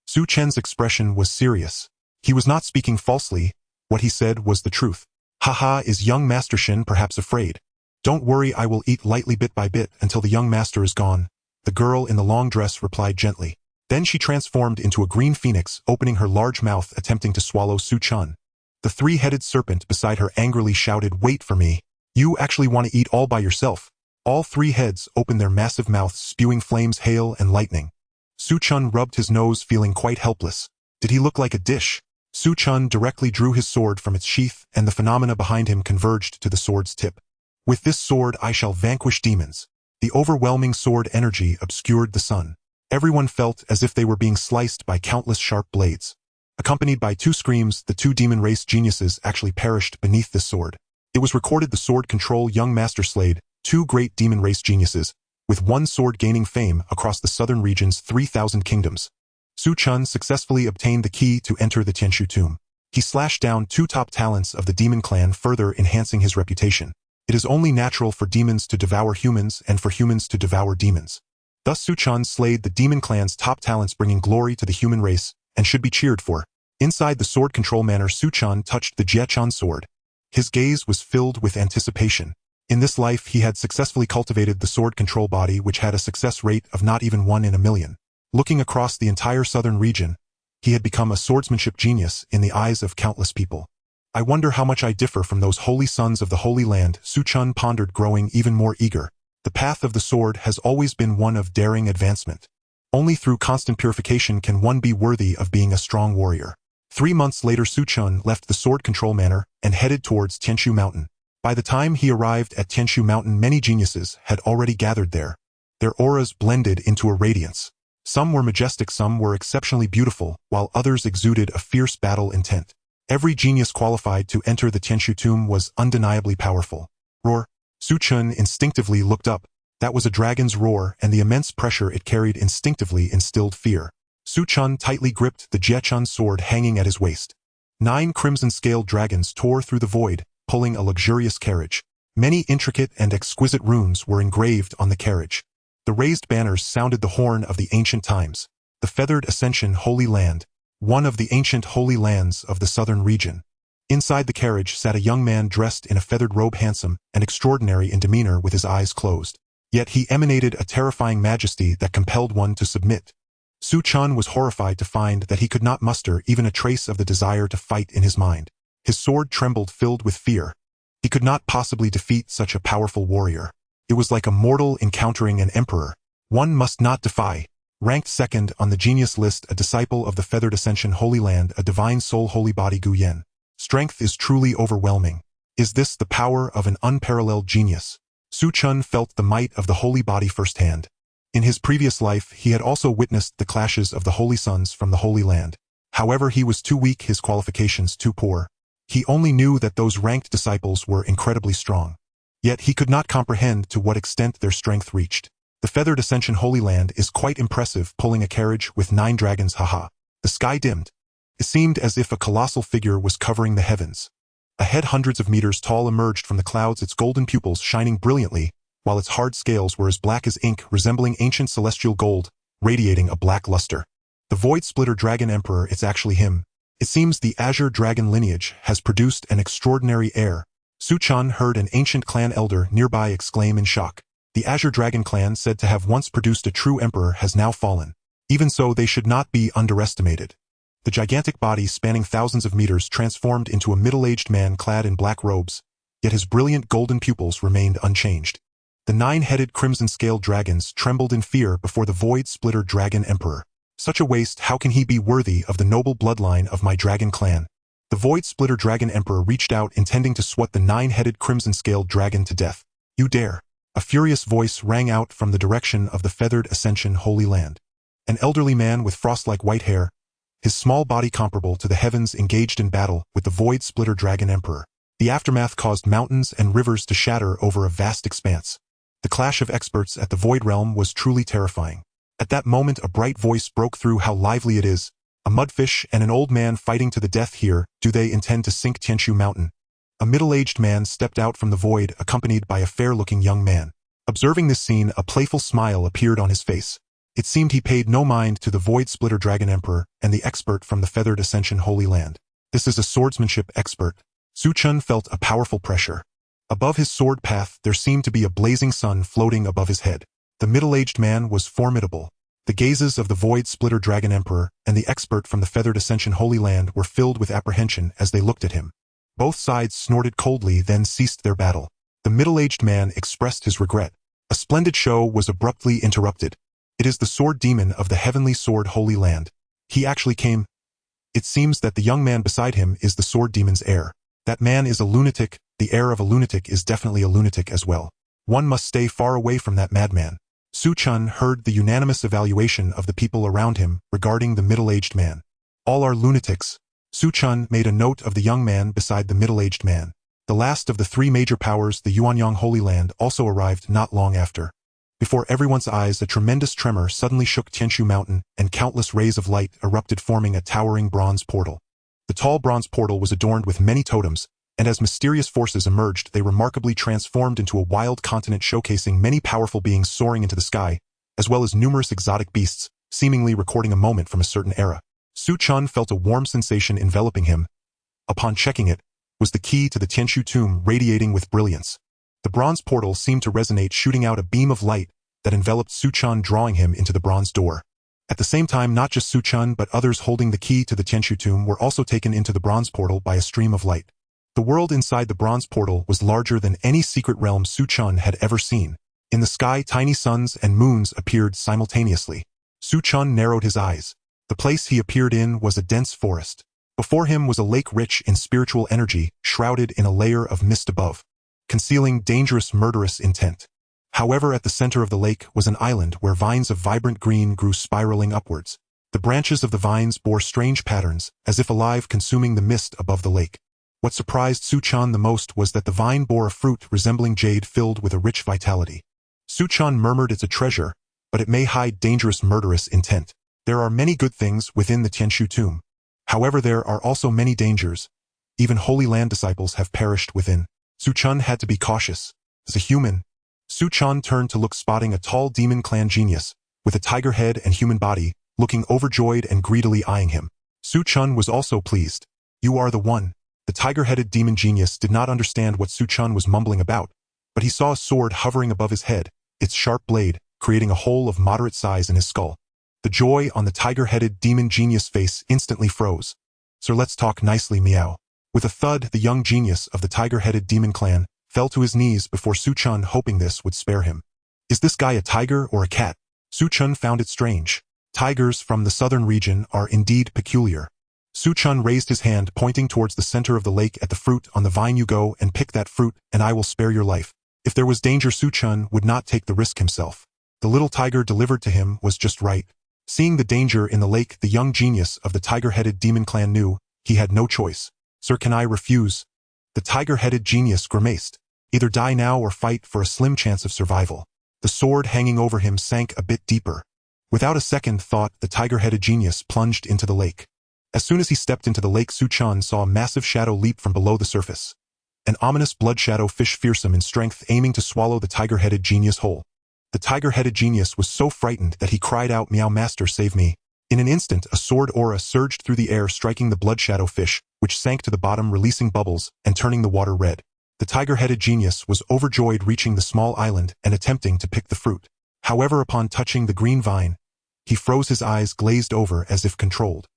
Su Chen's expression was serious. He was not speaking falsely. What he said was the truth. "Haha, is young Master Shin perhaps afraid? Don't worry, I will eat lightly bit by bit until the young master is gone," the girl in the long dress replied gently. Then she transformed into a green phoenix, opening her large mouth, attempting to swallow Su Chen. The three-headed serpent beside her angrily shouted, "Wait for me. You actually want to eat all by yourself?" All three heads opened their massive mouths, spewing flames, hail, and lightning. Su Chen rubbed his nose, feeling quite helpless. Did he look like a dish? Su Chen directly drew his sword from its sheath, and the phenomena behind him converged to the sword's tip. "With this sword I shall vanquish demons." The overwhelming sword energy obscured the sun. Everyone felt as if they were being sliced by countless sharp blades. Accompanied by two screams, the two demon race geniuses actually perished beneath this sword. It was recorded the sword control young master slayed two great demon race geniuses, with one sword gaining fame across the southern region's 3,000 kingdoms. Su Chen successfully obtained the key to enter the Tianshu tomb. He slashed down two top talents of the demon clan, further enhancing his reputation. It is only natural for demons to devour humans and for humans to devour demons. Thus Su Chen slayed the demon clan's top talents, bringing glory to the human race, and should be cheered for. Inside the sword control manor, Su Chen touched the Jiechan sword. His gaze was filled with anticipation. In this life he had successfully cultivated the sword control body, which had a success rate of not even 1 in a million. Looking across the entire southern region, he had become a swordsmanship genius in the eyes of countless people. "I wonder how much I differ from those holy sons of the Holy Land," Su Chen pondered, growing even more eager. The path of the sword has always been one of daring advancement. Only through constant purification can one be worthy of being a strong warrior. 3 months later, Su Chen left the sword control manor and headed towards Tianshu Mountain. By the time he arrived at Tianshu Mountain, many geniuses had already gathered there. Their auras blended into a radiance. Some were majestic, some were exceptionally beautiful, while others exuded a fierce battle intent. Every genius qualified to enter the Tianshu tomb was undeniably powerful. Roar! Su Chen instinctively looked up. That was a dragon's roar, and the immense pressure it carried instinctively instilled fear. Su Chen tightly gripped the Jiechan sword hanging at his waist. 9 crimson-scaled dragons tore through the void, pulling a luxurious carriage. Many intricate and exquisite runes were engraved on the carriage. The raised banners sounded the horn of the ancient times. The feathered Ascension Holy Land, one of the ancient holy lands of the southern region. Inside the carriage sat a young man dressed in a feathered robe, handsome and extraordinary in demeanor, with his eyes closed. Yet he emanated a terrifying majesty that compelled one to submit. Su Chen was horrified to find that he could not muster even a trace of the desire to fight in his mind. His sword trembled, filled with fear. He could not possibly defeat such a powerful warrior. It was like a mortal encountering an emperor. One must not defy. Ranked second on the genius list, a disciple of the feathered Ascension Holy Land, a divine soul, holy body, Gu Yen. Strength is truly overwhelming. Is this the power of an unparalleled genius? Su Chen felt the might of the holy body firsthand. In his previous life, he had also witnessed the clashes of the holy sons from the Holy Land. However, he was too weak, his qualifications too poor. He only knew that those ranked disciples were incredibly strong. Yet he could not comprehend to what extent their strength reached. The feathered Ascension Holy Land is quite impressive, pulling a carriage with 9 dragons, haha. The sky dimmed. It seemed as if a colossal figure was covering the heavens. A head hundreds of meters tall emerged from the clouds, its golden pupils shining brilliantly, while its hard scales were as black as ink, resembling ancient celestial gold, radiating a black luster. The Void Splitter Dragon Emperor, it's actually him. It seems the Azure Dragon lineage has produced an extraordinary heir. Su Chen heard an ancient clan elder nearby exclaim in shock. The Azure Dragon clan, said to have once produced a true emperor, has now fallen. Even so, they should not be underestimated. The gigantic body, spanning thousands of meters, transformed into a middle-aged man clad in black robes. yet his brilliant golden pupils remained unchanged. The 9-headed crimson-scaled dragons trembled in fear before the void-splitter dragon emperor. Such a waste, how can he be worthy of the noble bloodline of my dragon clan? The void-splitter dragon emperor reached out intending to swat the 9-headed crimson-scaled dragon to death. You dare! A furious voice rang out from the direction of the feathered Ascension Holy Land. An elderly man with frost-like white hair, his small body comparable to the heavens, engaged in battle with the void-splitter dragon emperor. The aftermath caused mountains and rivers to shatter over a vast expanse. The clash of experts at the Void Realm was truly terrifying. At that moment a bright voice broke through. How lively it is! A mudfish and an old man fighting to the death here. Do they intend to sink Tianshu Mountain? A middle-aged man stepped out from the void accompanied by a fair-looking young man. Observing this scene, a playful smile appeared on his face. It seemed he paid no mind to the void-splitter dragon emperor and the expert from the feathered Ascension Holy Land. This is a swordsmanship expert. Su Chen felt a powerful pressure. Above his sword path there seemed to be a blazing sun floating above his head. The middle-aged man was formidable. The gazes of the void-splitter dragon emperor and the expert from the feathered Ascension Holy Land were filled with apprehension as they looked at him. Both sides snorted coldly, then ceased their battle. The middle-aged man expressed his regret. A splendid show was abruptly interrupted. It is the sword demon of the heavenly sword Holy Land. He actually came. It seems that the young man beside him is the sword demon's heir. That man is a lunatic. The heir of a lunatic is definitely a lunatic as well. One must stay far away from that madman. Su Chen heard the unanimous evaluation of the people around him regarding the middle-aged man. All are lunatics. Su Chen made a note of the young man beside the middle-aged man. The last of the 3 major powers, the Yuanyang Holy Land, also arrived not long after. Before everyone's eyes, a tremendous tremor suddenly shook Tianshu Mountain, and countless rays of light erupted, forming a towering bronze portal. The tall bronze portal was adorned with many totems, and as mysterious forces emerged, they remarkably transformed into a wild continent showcasing many powerful beings soaring into the sky, as well as numerous exotic beasts, seemingly recording a moment from a certain era. Su Chen felt a warm sensation enveloping him. Upon checking it, was the key to the Tianshu tomb radiating with brilliance. The bronze portal seemed to resonate, shooting out a beam of light that enveloped Su Chen, drawing him into the bronze door. At the same time, not just Su Chen but others holding the key to the Tianshu tomb were also taken into the bronze portal by a stream of light. The world inside the bronze portal was larger than any secret realm Su Chen had ever seen. In the sky, tiny suns and moons appeared simultaneously. Su Chen narrowed his eyes. The place he appeared in was a dense forest. Before him was a lake rich in spiritual energy, shrouded in a layer of mist above, concealing dangerous, murderous intent. However, at the center of the lake was an island where vines of vibrant green grew, spiraling upwards. The branches of the vines bore strange patterns, as if alive, consuming the mist above the lake. What surprised Su Chen the most was that the vine bore a fruit resembling jade filled with a rich vitality. Su Chen murmured, "It's a treasure, but it may hide dangerous, murderous intent." There are many good things within the Tianshu tomb. However, there are also many dangers. Even Holy Land disciples have perished within. Su Chen had to be cautious. As a human, Su Chen turned to look, spotting a tall demon clan genius, with a tiger head and human body, looking overjoyed and greedily eyeing him. Su Chen was also pleased. "You are the one." The tiger-headed demon genius did not understand what Su Chen was mumbling about, but he saw a sword hovering above his head, its sharp blade creating a hole of moderate size in his skull. The joy on the tiger-headed demon genius face instantly froze. "Sir, let's talk nicely, meow." With a thud, the young genius of the tiger-headed demon clan fell to his knees before Su Chen, hoping this would spare him. Is this guy a tiger or a cat? Su Chen found it strange. Tigers from the southern region are indeed peculiar. Su Chen raised his hand, pointing towards the center of the lake at the fruit on the vine. "You go and pick that fruit, and I will spare your life." If there was danger, Su Chen would not take the risk himself. The little tiger delivered to him was just right. Seeing the danger in the lake, the young genius of the tiger-headed demon clan knew he had no choice. "Sir, can I refuse?" The tiger-headed genius grimaced. "Either die now or fight for a slim chance of survival." The sword hanging over him sank a bit deeper. Without a second thought, the tiger-headed genius plunged into the lake. As soon as he stepped into the lake, Su Chen saw a massive shadow leap from below the surface. An ominous blood shadow fish, fearsome in strength, aiming to swallow the tiger-headed genius whole. The tiger-headed genius was so frightened that he cried out, "Meow, master, save me." In an instant, a sword aura surged through the air, striking the blood shadow fish, which sank to the bottom, releasing bubbles and turning the water red. The tiger-headed genius was overjoyed, reaching the small island and attempting to pick the fruit. However, upon touching the green vine, he froze, his eyes glazed over as if controlled.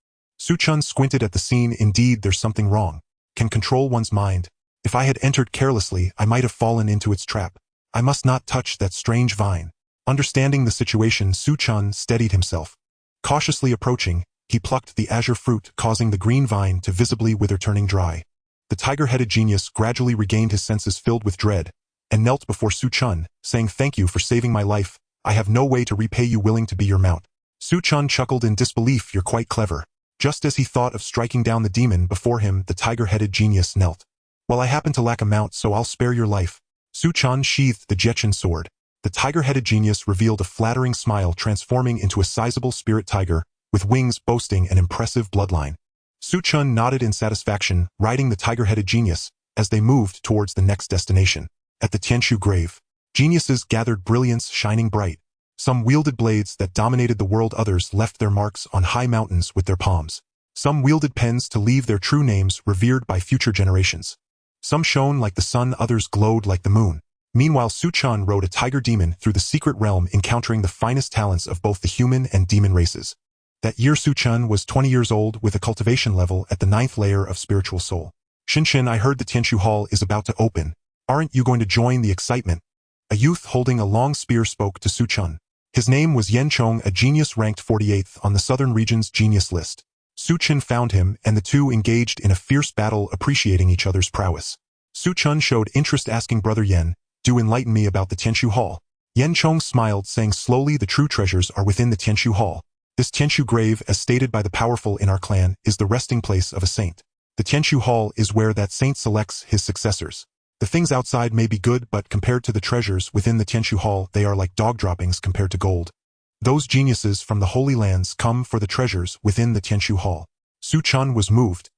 Su Chen squinted at the scene. Indeed, there's something wrong. Can control one's mind. If I had entered carelessly, I might have fallen into its trap. I must not touch that strange vine. Understanding the situation, Su Chen steadied himself. Cautiously approaching, he plucked the azure fruit, causing the green vine to visibly wither, turning dry. The tiger-headed genius gradually regained his senses, filled with dread, and knelt before Su Chen, saying, "Thank you for saving my life. I have no way to repay you, willing to be your mount." Su Chen chuckled in disbelief. "You're quite clever." Just as he thought of striking down the demon before him, the tiger-headed genius knelt. "Well, I happen to lack a mount, so I'll spare your life." Su Chen sheathed the Jetian sword. The tiger-headed genius revealed a flattering smile, transforming into a sizable spirit tiger, with wings boasting an impressive bloodline. Su Chen nodded in satisfaction, riding the tiger-headed genius, as they moved towards the next destination. At the Tianshu grave, geniuses gathered brilliance, shining bright. Some wielded blades that dominated the world, others left their marks on high mountains with their palms. Some wielded pens to leave their true names, revered by future generations. Some shone like the sun, others glowed like the moon. Meanwhile, Su Chen rode a tiger demon through the secret realm, encountering the finest talents of both the human and demon races. That year Su Chen was 20 years old, with a cultivation level at the 9th layer of spiritual soul. "Shinshin, I heard the Tianshu Hall is about to open. Aren't you going to join the excitement?" A youth holding a long spear spoke to Su Chen. His name was Yan Chong, a genius ranked 48th on the southern region's genius list. Su Chen found him, and the two engaged in a fierce battle, appreciating each other's prowess. Su Chen showed interest, asking, "Brother Yan, do enlighten me about the Tianshu Hall." Yan Chong smiled, saying slowly, "The true treasures are within the Tianshu Hall. This Tianshu grave, as stated by the powerful in our clan, is the resting place of a saint. The Tianshu Hall is where that saint selects his successors. The things outside may be good, but compared to the treasures within the Tianshu Hall, they are like dog droppings compared to gold. Those geniuses from the Holy Lands come for the treasures within the Tianshu Hall." Su Chen was moved.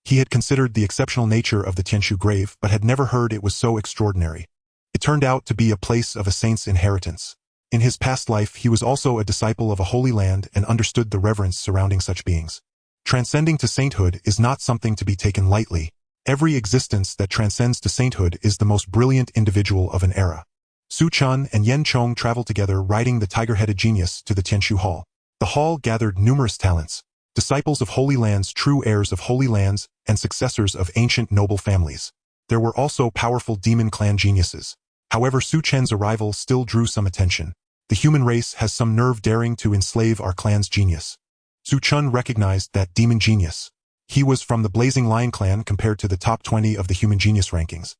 He had considered the exceptional nature of the Tianshu grave, but had never heard it was so extraordinary. It turned out to be a place of a saint's inheritance. In his past life, he was also a disciple of a holy land and understood the reverence surrounding such beings. Transcending to sainthood is not something to be taken lightly. Every existence that transcends to sainthood is the most brilliant individual of an era. Su Chen and Yan Chong traveled together, riding the tiger-headed genius to the Tianshu Hall. The hall gathered numerous talents, disciples of holy lands, true heirs of holy lands, and successors of ancient noble families. There were also powerful demon clan geniuses. However, Su Chen's arrival still drew some attention. The human race has some nerve, daring to enslave our clan's genius. Su Chen recognized that demon genius. He was from the Blazing Lion clan, compared to the top 20 of the human genius rankings.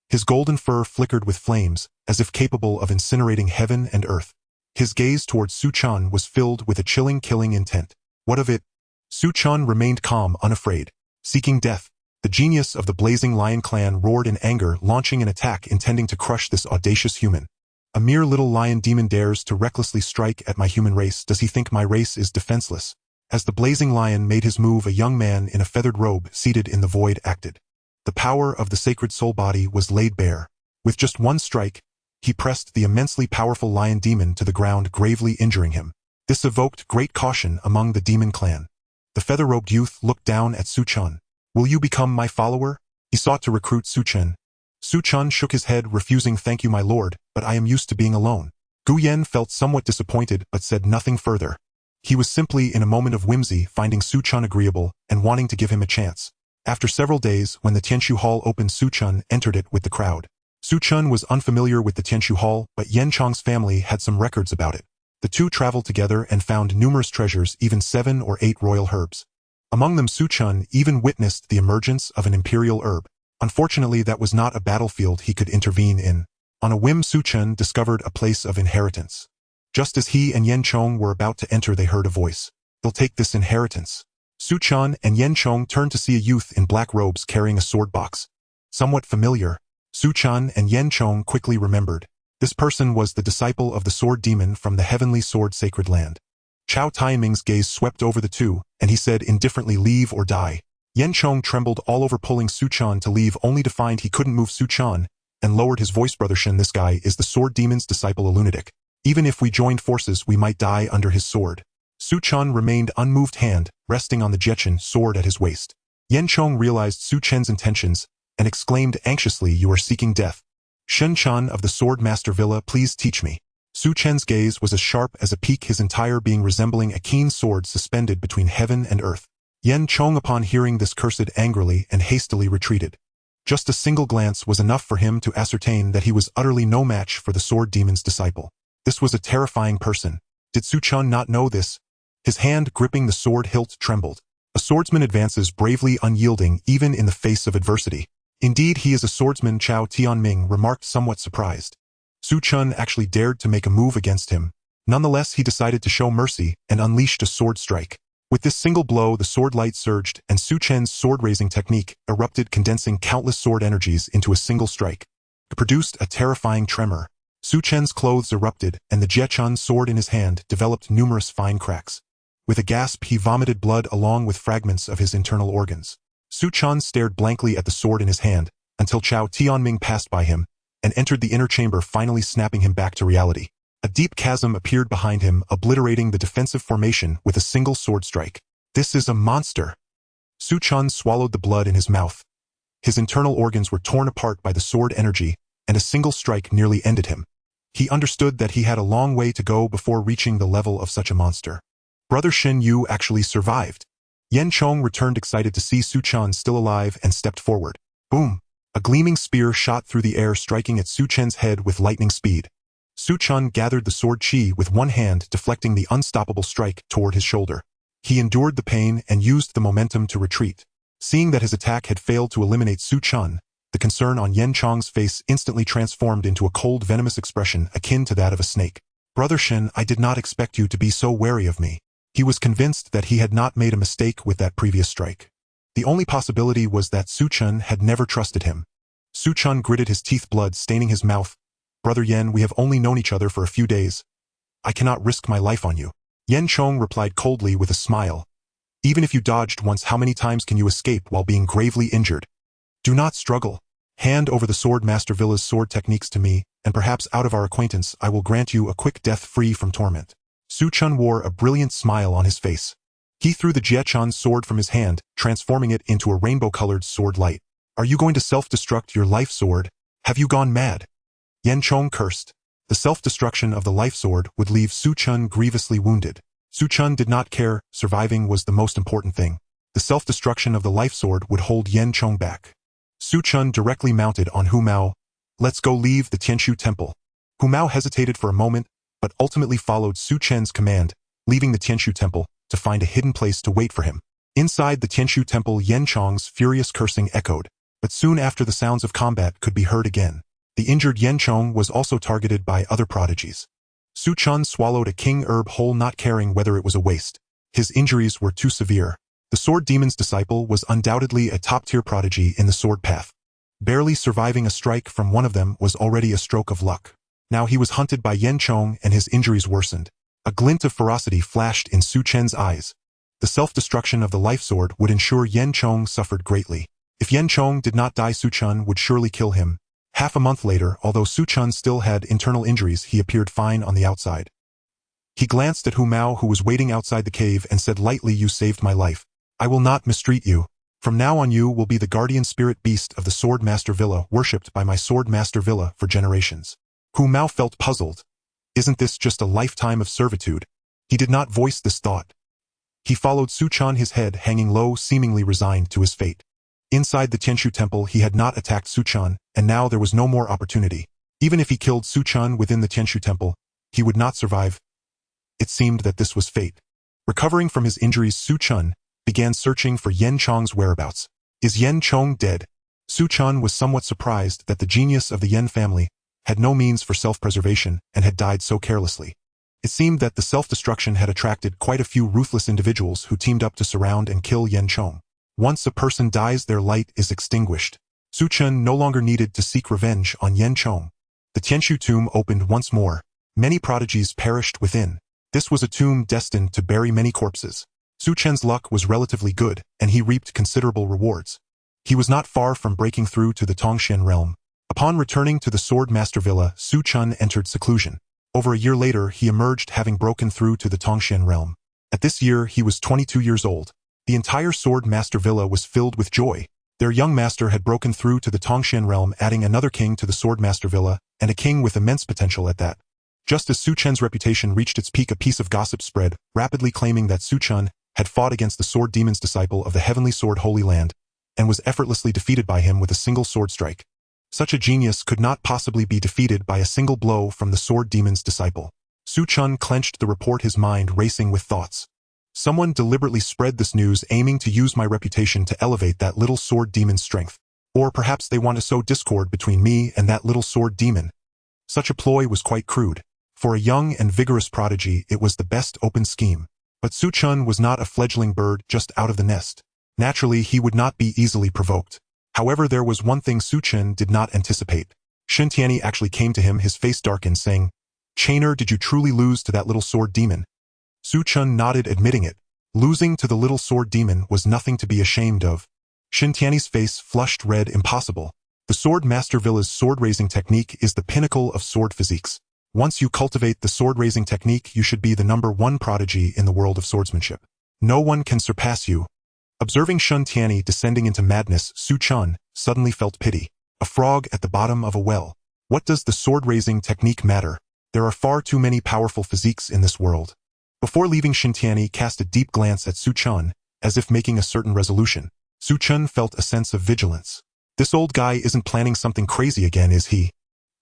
His golden fur flickered with flames, as if capable of incinerating heaven and earth. His gaze towards Su Chen was filled with a chilling, killing intent. What of it? Su Chen remained calm, unafraid. Seeking death, the genius of the Blazing Lion clan roared in anger, launching an attack intending to crush this audacious human. "A mere little lion demon dares to recklessly strike at my human race. Does he think my race is defenseless?" As the Blazing Lion made his move, a young man in a feathered robe, seated in the void, acted. The power of the sacred soul body was laid bare. With just one strike, he pressed the immensely powerful lion demon to the ground, gravely injuring him. This evoked great caution among the demon clan. The feather-robed youth looked down at Su Chen. "Will you become my follower?" He sought to recruit Su Chen. Su Chen shook his head, refusing. "Thank you, my lord, but I am used to being alone." Gu Yan felt somewhat disappointed, but said nothing further. He was simply in a moment of whimsy, finding Su Chen agreeable and wanting to give him a chance. After several days, when the Tianshu Hall opened, Su Chen entered it with the crowd. Su Chen was unfamiliar with the Tianshu Hall, but Yan Chong's family had some records about it. The two traveled together and found numerous treasures, even 7 or 8 royal herbs. Among them, Su Chen even witnessed the emergence of an imperial herb. Unfortunately, that was not a battlefield he could intervene in. On a whim, Su Chen discovered a place of inheritance. Just as he and Yan Chong were about to enter, they heard a voice. "They'll take this inheritance." Su Chen and Yan Chong turned to see a youth in black robes carrying a sword box. Somewhat familiar, Su Chen and Yan Chong quickly remembered. This person was the disciple of the sword demon from the heavenly sword sacred land. Chao Taiming's gaze swept over the two, and he said indifferently, "Leave or die." Yan Chong trembled all over, pulling Su Chen to leave, only to find he couldn't move. Su Chen and lowered his voice. "Brother Shen, this guy is the sword demon's disciple, a lunatic. Even if we joined forces, we might die under his sword." Su Chen remained unmoved, hand resting on the Jetian sword at his waist. Yan Chong realized Su Chen's intentions and exclaimed anxiously, "You are seeking death. Shen Chen of the Sword Master Villa, please teach me." Su Chen's gaze was as sharp as a peak, his entire being resembling a keen sword suspended between heaven and earth. Yan Chong, upon hearing this, cursed angrily and hastily retreated. Just a single glance was enough for him to ascertain that he was utterly no match for the sword demon's disciple. This was a terrifying person. Did Su Chen not know this? His hand gripping the sword hilt trembled. A swordsman advances bravely unyielding even in the face of adversity. Indeed, he is a swordsman, Chao Tianming remarked somewhat surprised. Su Chen actually dared to make a move against him. Nonetheless, he decided to show mercy and unleashed a sword strike. With this single blow, the sword light surged, and Su Chen's sword-raising technique erupted, condensing countless sword energies into a single strike. It produced a terrifying tremor. Su Chen's clothes erupted, and the Jiechun sword in his hand developed numerous fine cracks. With a gasp, he vomited blood along with fragments of his internal organs. Su Chen stared blankly at the sword in his hand, until Chao Tianming passed by him, and entered the inner chamber, finally snapping him back to reality. A deep chasm appeared behind him, obliterating the defensive formation with a single sword strike. This is a monster. Su Chen swallowed the blood in his mouth. His internal organs were torn apart by the sword energy, and a single strike nearly ended him. He understood that he had a long way to go before reaching the level of such a monster. Brother Shen Yu actually survived. Yan Chong returned excited to see Su Chen still alive and stepped forward. Boom! A gleaming spear shot through the air, striking at Su Chen's head with lightning speed. Su Chen gathered the sword chi with one hand, deflecting the unstoppable strike toward his shoulder. He endured the pain and used the momentum to retreat. Seeing that his attack had failed to eliminate Su Chen, the concern on Yan Chong's face instantly transformed into a cold, venomous expression akin to that of a snake. Brother Shen, I did not expect you to be so wary of me. He was convinced that he had not made a mistake with that previous strike. The only possibility was that Su Chen had never trusted him. Su Chen gritted his teeth, blood staining his mouth. Brother Yan, we have only known each other for a few days. I cannot risk my life on you. Yan Chong replied coldly with a smile. Even if you dodged once, how many times can you escape while being gravely injured? Do not struggle. Hand over the Sword Master Villa's sword techniques to me, and perhaps out of our acquaintance I will grant you a quick death free from torment. Su Chen wore a brilliant smile on his face. He threw the Jiechun sword from his hand, transforming it into a rainbow-colored sword light. Are you going to self-destruct your life sword? Have you gone mad? Yan Chong cursed. The self-destruction of the life sword would leave Su Chen grievously wounded. Su Chen did not care, surviving was the most important thing. The self-destruction of the life sword would hold Yan Chong back. Su Chen directly mounted on Hu Mao. Let's go, leave the Tianshu temple. Hu Mao hesitated for a moment, but ultimately followed Su Chen's command, leaving the Tianshu temple to find a hidden place to wait for him. Inside the Tianshu temple, Yan Chong's furious cursing echoed, but soon after the sounds of combat could be heard again. The injured Yan Chong was also targeted by other prodigies. Su Chen swallowed a king herb whole, not caring whether it was a waste. His injuries were too severe. The sword demon's disciple was undoubtedly a top-tier prodigy in the sword path. Barely surviving a strike from one of them was already a stroke of luck. Now he was hunted by Yan Chong and his injuries worsened. A glint of ferocity flashed in Su Chen's eyes. The self-destruction of the life sword would ensure Yan Chong suffered greatly. If Yan Chong did not die, Su Chen would surely kill him. Half a month later, although Su Chen still had internal injuries, he appeared fine on the outside. He glanced at Hu Mao, who was waiting outside the cave, and said lightly, "You saved my life. I will not mistreat you. From now on you will be the guardian spirit beast of the Sword Master Villa, worshipped by my Sword Master Villa for generations." Hu Mao felt puzzled. Isn't this just a lifetime of servitude? He did not voice this thought. He followed Su Chen, his head hanging low, seemingly resigned to his fate. Inside the Tianshu temple, he had not attacked Su Chen, and now there was no more opportunity. Even if he killed Su Chen within the Tianshu temple, he would not survive. It seemed that this was fate. Recovering from his injuries, Su Chen began searching for Yan Chong's whereabouts. Is Yan Chong dead? Su Chen was somewhat surprised that the genius of the Yan family had no means for self-preservation and had died so carelessly. It seemed that the self-destruction had attracted quite a few ruthless individuals who teamed up to surround and kill Yan Chong. Once a person dies, their light is extinguished. Su Chen no longer needed to seek revenge on Yan Chong. The Tianshu tomb opened once more. Many prodigies perished within. This was a tomb destined to bury many corpses. Su Chen's luck was relatively good, and he reaped considerable rewards. He was not far from breaking through to the Tongxian realm. Upon returning to the Sword Master Villa, Su Chen entered seclusion. Over a year later, he emerged, having broken through to the Tongxian realm. At this year, he was 22 years old. The entire Sword Master Villa was filled with joy. Their young master had broken through to the Tongxian realm, adding another king to the Sword Master Villa, and a king with immense potential at that. Just as Su Chen's reputation reached its peak, a piece of gossip spread, rapidly claiming that Su Chen had fought against the sword demon's disciple of the Heavenly Sword Holy Land, and was effortlessly defeated by him with a single sword strike. Such a genius could not possibly be defeated by a single blow from the sword demon's disciple. Su Chen clenched the report, his mind racing with thoughts. Someone deliberately spread this news, aiming to use my reputation to elevate that little sword demon's strength. Or perhaps they want to sow discord between me and that little sword demon. Such a ploy was quite crude. For a young and vigorous prodigy, it was the best open scheme. But Su Chen was not a fledgling bird just out of the nest. Naturally, he would not be easily provoked. However, there was one thing Su Chen did not anticipate. Shen Tianyi actually came to him, his face darkened, saying, "Chainer, did you truly lose to that little sword demon?" Su Chen nodded, admitting it. Losing to the little sword demon was nothing to be ashamed of. Shen Tianyi's face flushed red. Impossible. The Sword Master Villa's sword-raising technique is the pinnacle of sword physiques. Once you cultivate the sword-raising technique, you should be the #1 prodigy in the world of swordsmanship. No one can surpass you. Observing Shen Tianyi descending into madness, Su Chen suddenly felt pity. A frog at the bottom of a well. What does the sword-raising technique matter? There are far too many powerful physiques in this world. Before leaving, Shen Tianyi cast a deep glance at Su Chen, as if making a certain resolution. Su Chen felt a sense of vigilance. This old guy isn't planning something crazy again, is he?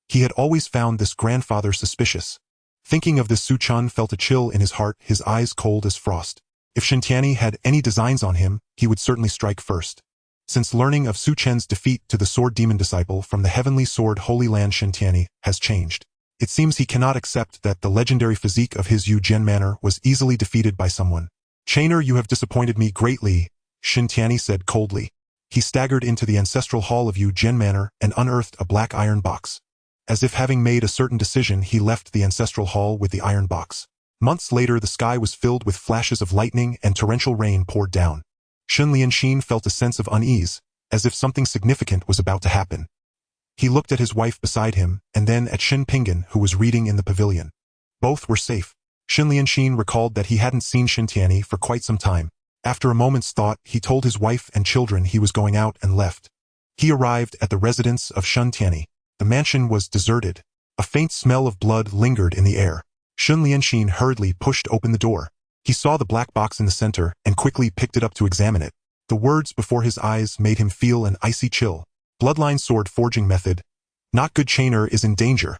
He had always found this grandfather suspicious. Thinking of this, Su Chen felt a chill in his heart, his eyes cold as frost. If Shen Tianyi had any designs on him, he would certainly strike first. Since learning of Su Chen's defeat to the sword demon disciple from the heavenly sword Holy Land, Shen Tianyi has changed. It seems he cannot accept that the legendary physique of his Yu Jian manner was easily defeated by someone. "Chainer, you have disappointed me greatly," Shen Tianyi said coldly. He staggered into the ancestral hall of Yu Jian manor and unearthed a black iron box. As if having made a certain decision, he left the ancestral hall with the iron box. Months later, the sky was filled with flashes of lightning and torrential rain poured down. Shen Lianxin felt a sense of unease, as if something significant was about to happen. He looked at his wife beside him, and then at Shen Pinggan, who was reading in the pavilion. Both were safe. Shen Lianxin recalled that he hadn't seen Shen Tianyi for quite some time. After a moment's thought, he told his wife and children he was going out and left. He arrived at the residence of Shen Tianyi. The mansion was deserted. A faint smell of blood lingered in the air. Shen Lianxin hurriedly pushed open the door. He saw the black box in the center and quickly picked it up to examine it. The words before his eyes made him feel an icy chill. Bloodline sword forging method. Not good. Chainer is in danger.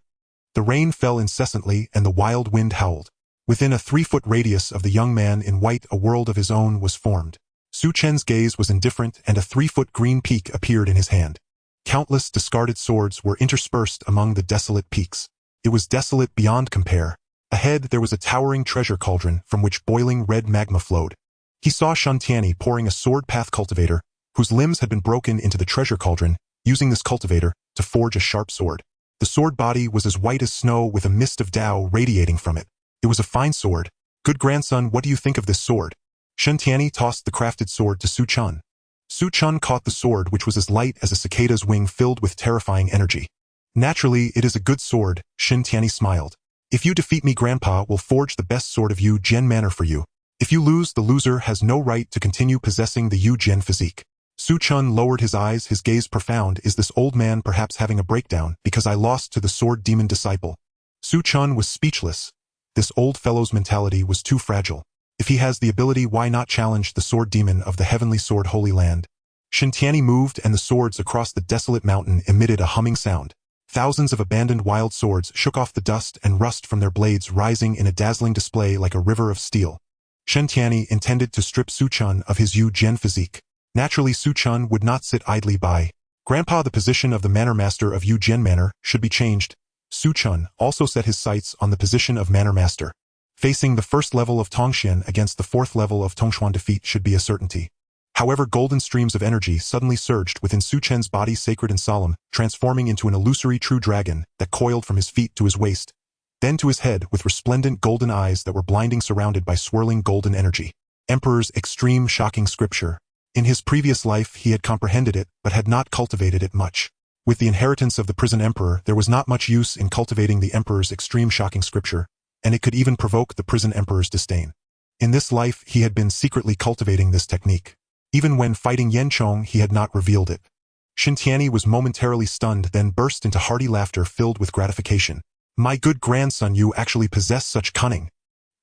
The rain fell incessantly and the wild wind howled. Within a 3-foot radius of the young man in white, a world of his own was formed. Su Chen's gaze was indifferent and a 3-foot green peak appeared in his hand. Countless discarded swords were interspersed among the desolate peaks. It was desolate beyond compare. Ahead there was a towering treasure cauldron from which boiling red magma flowed. He saw Shen Tianyi pouring a sword path cultivator, whose limbs had been broken into the treasure cauldron, using this cultivator to forge a sharp sword. The sword body was as white as snow with a mist of Tao radiating from it. It was a fine sword. "Good grandson, what do you think of this sword?" Shen Tianyi tossed the crafted sword to Su Chen. Su Chen caught the sword, which was as light as a cicada's wing, filled with terrifying energy. "Naturally, it is a good sword," Shen Tianyi smiled. "If you defeat me, Grandpa will forge the best sword of Yu Jian manner for you. If you lose, the loser has no right to continue possessing the Yu Jian physique." Su Chen lowered his eyes, his gaze profound. "Is this old man perhaps having a breakdown because I lost to the sword demon disciple?" Su Chen was speechless. This old fellow's mentality was too fragile. If he has the ability, why not challenge the sword demon of the heavenly sword Holy Land? Shen Tianyi moved and the swords across the desolate mountain emitted a humming sound. Thousands of abandoned wild swords shook off the dust and rust from their blades, rising in a dazzling display like a river of steel. Shen Tianyi intended to strip Su Chen of his Yu Jian physique. Naturally, Su Chen would not sit idly by. "Grandpa, the position of the manor master of Yu Jian manor should be changed." Su Chen also set his sights on the position of manor master. Facing the first level of Tongxian against the 4th level of Tongshuan defeat should be a certainty. However, golden streams of energy suddenly surged within Su Chen's body, sacred and solemn, transforming into an illusory true dragon that coiled from his feet to his waist, then to his head with resplendent golden eyes that were blinding, surrounded by swirling golden energy. Emperor's extreme shocking scripture. In his previous life he had comprehended it, but had not cultivated it much. With the inheritance of the prison emperor, there was not much use in cultivating the emperor's extreme shocking scripture, and it could even provoke the prison emperor's disdain. In this life he had been secretly cultivating this technique. Even when fighting Yanchong he had not revealed it. Shen Tianyi was momentarily stunned, then burst into hearty laughter filled with gratification. "My good grandson, you actually possess such cunning."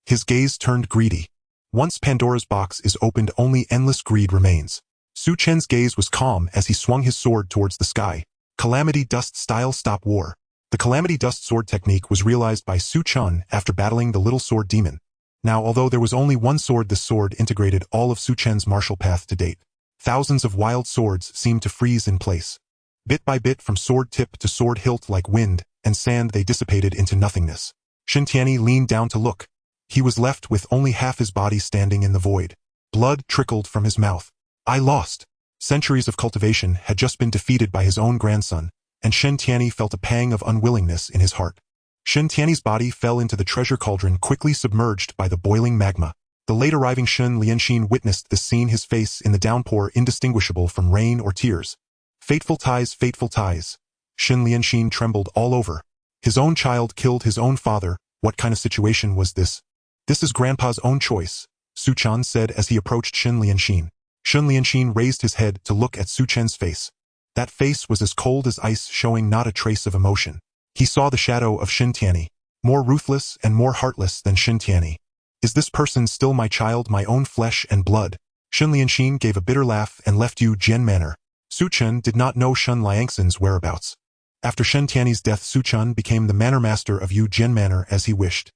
His gaze turned greedy. Once Pandora's box is opened, only endless greed remains. Su Chen's gaze was calm as he swung his sword towards the sky. Calamity Dust Style Stop War. The Calamity Dust sword technique was realized by Su Chen after battling the Little Sword Demon. Now, although there was only one sword, this sword integrated all of Su Chen's martial path to date. Thousands of wild swords seemed to freeze in place. Bit by bit, from sword tip to sword hilt, like wind and sand, they dissipated into nothingness. Shen Tianyi leaned down to look. He was left with only half his body standing in the void. Blood trickled from his mouth. I lost. Centuries of cultivation had just been defeated by his own grandson, and Shen Tianyi felt a pang of unwillingness in his heart. Shen Tianyi's body fell into the treasure cauldron, quickly submerged by the boiling magma. The late arriving Shen Lianxin witnessed this scene, his face in the downpour indistinguishable from rain or tears. Fateful ties, fateful ties. Shen Lianxin trembled all over. His own child killed his own father. What kind of situation was this? This is Grandpa's own choice, Su Chen said as he approached Shen Lianxin. Shen Lianxin raised his head to look at Su Chen's face. That face was as cold as ice, showing not a trace of emotion. He saw the shadow of Shen Tianyi, more ruthless and more heartless than Shen Tianyi. Is this person still my child, my own flesh and blood? Shen Lianxin gave a bitter laugh and left Yu Jian Manor. Su Chen did not know Shen Liangxin's whereabouts. After Shen Tianyi's death, Su Chen became the manor master of Yu Jian Manor as he wished.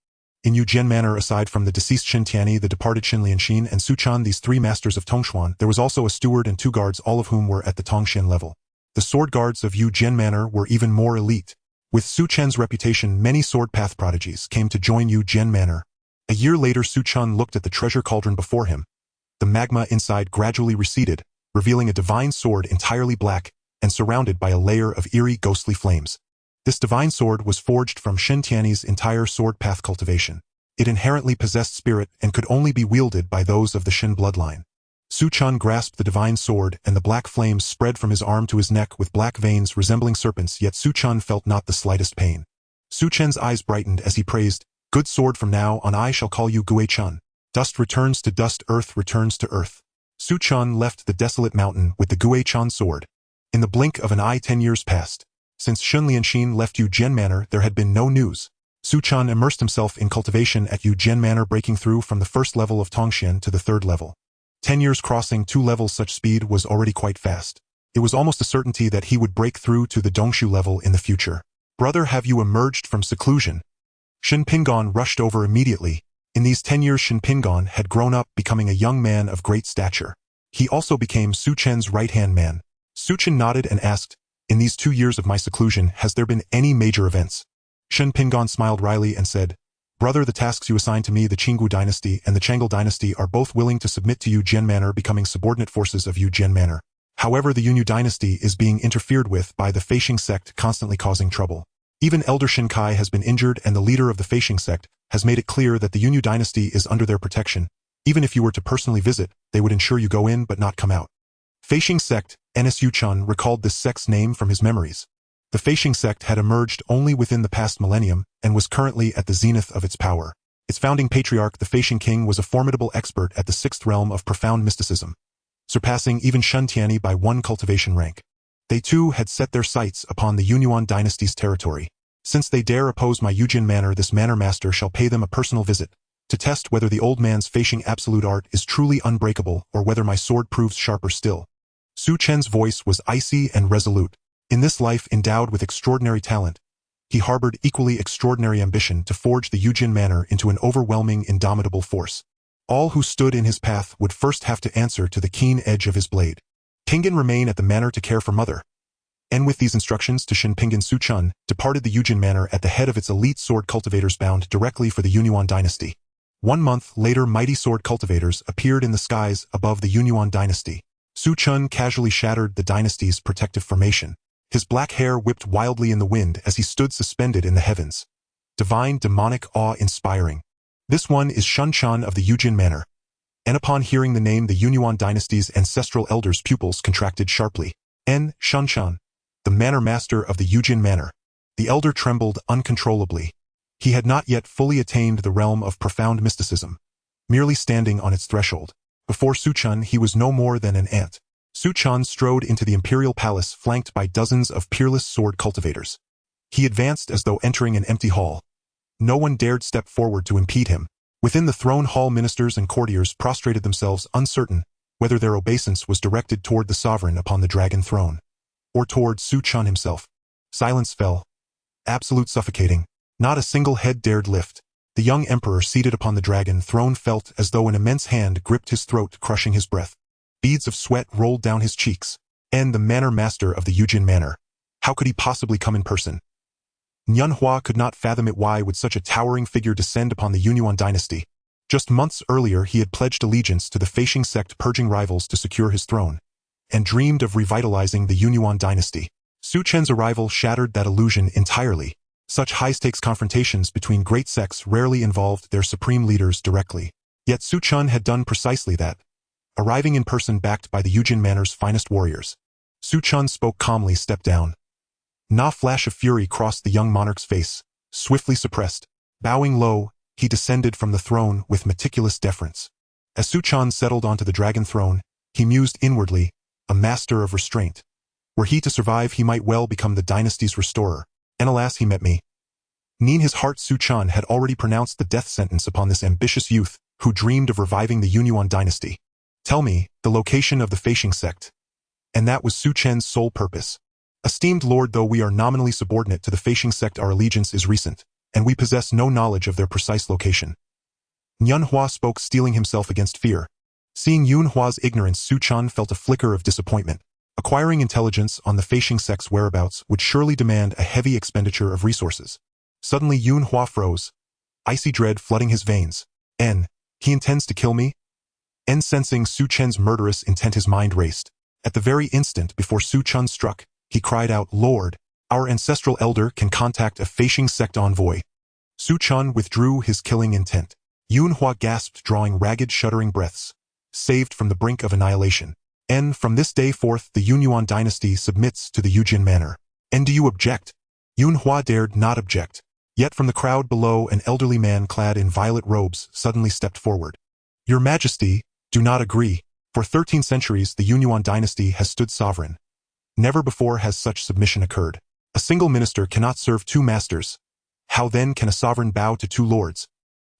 In Yu Jian Manor, aside from the deceased Shen Tianyi, the departed Shen Lianxin, and Su Chen, these three masters of Tongshuan, there was also a steward and two guards, all of whom were at the Tongxian level. The sword guards of Yu Jian Manor were even more elite. With Su Chen's reputation, many sword path prodigies came to join Yu Jian Manor. A year later, Su Chen looked at the treasure cauldron before him. The magma inside gradually receded, revealing a divine sword entirely black and surrounded by a layer of eerie, ghostly flames. This divine sword was forged from Shen Tianyi's entire sword path cultivation. It inherently possessed spirit and could only be wielded by those of the Shen bloodline. Su Chen grasped the divine sword, and the black flames spread from his arm to his neck with black veins resembling serpents, yet Su Chen felt not the slightest pain. Su Chen's eyes brightened as he praised, "Good sword, from now on I shall call you Gue Chen. Dust returns to dust, earth returns to earth." Su Chen left the desolate mountain with the Gue Chen sword. In the blink of an eye, 10 years passed. Since Shen Lianxin left Yu Jian Manor, there had been no news. Su Chen immersed himself in cultivation at Yu Jian Manor, breaking through from the first level of Tongxian to the third level. 10 years crossing 2 levels, such speed was already quite fast. It was almost a certainty that he would break through to the Dongshu level in the future. "Brother, have you emerged from seclusion?" Shen Pingon rushed over immediately. In these 10 years, Shen Pingon had grown up, becoming a young man of great stature. He also became Su Chen's right-hand man. Su Chen nodded and asked, "In these 2 years of my seclusion, has there been any major events?" Shen Pingon smiled wryly and said, "Brother, the tasks you assigned to me, the Qinggu dynasty and the Chang'e dynasty, are both willing to submit to Yu Jian Manor, becoming subordinate forces of Yu Jian Manor. However, the Yunyu dynasty is being interfered with by the Feixing sect, constantly causing trouble. Even Elder Shen Kai has been injured, and the leader of the Feixing sect has made it clear that the Yunyu dynasty is under their protection. Even if you were to personally visit, they would ensure you go in but not come out." Feixing sect, Nsu Chun recalled this sect's name from his memories. The Feixing sect had emerged only within the past millennium and was currently at the zenith of its power. Its founding patriarch, the Feixing king, was a formidable expert at the 6th realm of profound mysticism, surpassing even Shen Tianyi by 1 cultivation rank. They too had set their sights upon the Yunyuan dynasty's territory. "Since they dare oppose my Yujin manor, this manor master shall pay them a personal visit, to test whether the old man's Feixing absolute art is truly unbreakable or whether my sword proves sharper still." Su Chen's voice was icy and resolute. In this life endowed with extraordinary talent, he harbored equally extraordinary ambition to forge the Yujin manor into an overwhelming, indomitable force. All who stood in his path would first have to answer to the keen edge of his blade. Pinggan remain at the manor to care for mother. And with these instructions to Shen Pinggan, Su Chen departed the Yujin manor at the head of its elite sword cultivators bound directly for the Yunyuan dynasty. 1 month later, mighty sword cultivators appeared in the skies above the Yunyuan dynasty. Su Chen casually shattered the dynasty's protective formation. His black hair whipped wildly in the wind as he stood suspended in the heavens. Divine, demonic, awe-inspiring. "This one is Shun Chan of the Yujin Manor." And upon hearing the name, the Yunyuan dynasty's ancestral elder's pupils contracted sharply. Shun Chan, the manor master of the Yujin Manor. The elder trembled uncontrollably. He had not yet fully attained the realm of profound mysticism, merely standing on its threshold. Before Su Chen, he was no more than an ant. Su Chen strode into the imperial palace, flanked by dozens of peerless sword cultivators. He advanced as though entering an empty hall. No one dared step forward to impede him. Within the throne hall, ministers and courtiers prostrated themselves, uncertain whether their obeisance was directed toward the sovereign upon the dragon throne, or toward Su Chen himself. Silence fell, absolute suffocating. Not a single head dared lift. The young emperor seated upon the dragon throne felt as though an immense hand gripped his throat, crushing his breath. Beads of sweat rolled down his cheeks. And the manor master of the Yujin manor. How could he possibly come in person? Nyun Hua could not fathom it. Why would such a towering figure descend upon the Yunyuan dynasty? Just months earlier he had pledged allegiance to the Feishing sect, purging rivals to secure his throne, and dreamed of revitalizing the Yunyuan dynasty. Su Chen's arrival shattered that illusion entirely. Such high-stakes confrontations between great sects rarely involved their supreme leaders directly. Yet Su Chen had done precisely that, arriving in person backed by the Yujin Manor's finest warriors. Su Chen spoke calmly, stepped down. Na flash of fury crossed the young monarch's face, swiftly suppressed. Bowing low, he descended from the throne with meticulous deference. As Su Chen settled onto the dragon throne, he mused inwardly, a master of restraint. Were he to survive, he might well become the dynasty's restorer. And alas, he met me. In his heart, Su Chen had already pronounced the death sentence upon this ambitious youth who dreamed of reviving the Yunyuan dynasty. Tell me the location of the Feishing sect. And that was Su Chen's sole purpose. Esteemed lord, though we are nominally subordinate to the Feishing sect, our allegiance is recent, and we possess no knowledge of their precise location. Nyun Hua spoke, steeling himself against fear. Seeing Yun Hua's ignorance, Su Chen felt a flicker of disappointment. Acquiring intelligence on the Feishing sect's whereabouts would surely demand a heavy expenditure of resources. Suddenly Yun Hua froze, icy dread flooding his veins. He intends to kill me? Sensing Su Chen's murderous intent, his mind raced. At the very instant before Su Chen struck, he cried out, Lord, our ancestral elder can contact a Feishing sect envoy. Su Chen withdrew his killing intent. Yun Hua gasped, drawing ragged, shuddering breaths. Saved from the brink of annihilation. From this day forth the Yunyuan dynasty submits to the Yujin manor. Do you object? Yun Hua dared not object. Yet from the crowd below an elderly man clad in violet robes suddenly stepped forward. Your Majesty, do not agree. For 13 centuries the Yunyuan dynasty has stood sovereign. Never before has such submission occurred. A single minister cannot serve two masters. How then can a sovereign bow to two lords?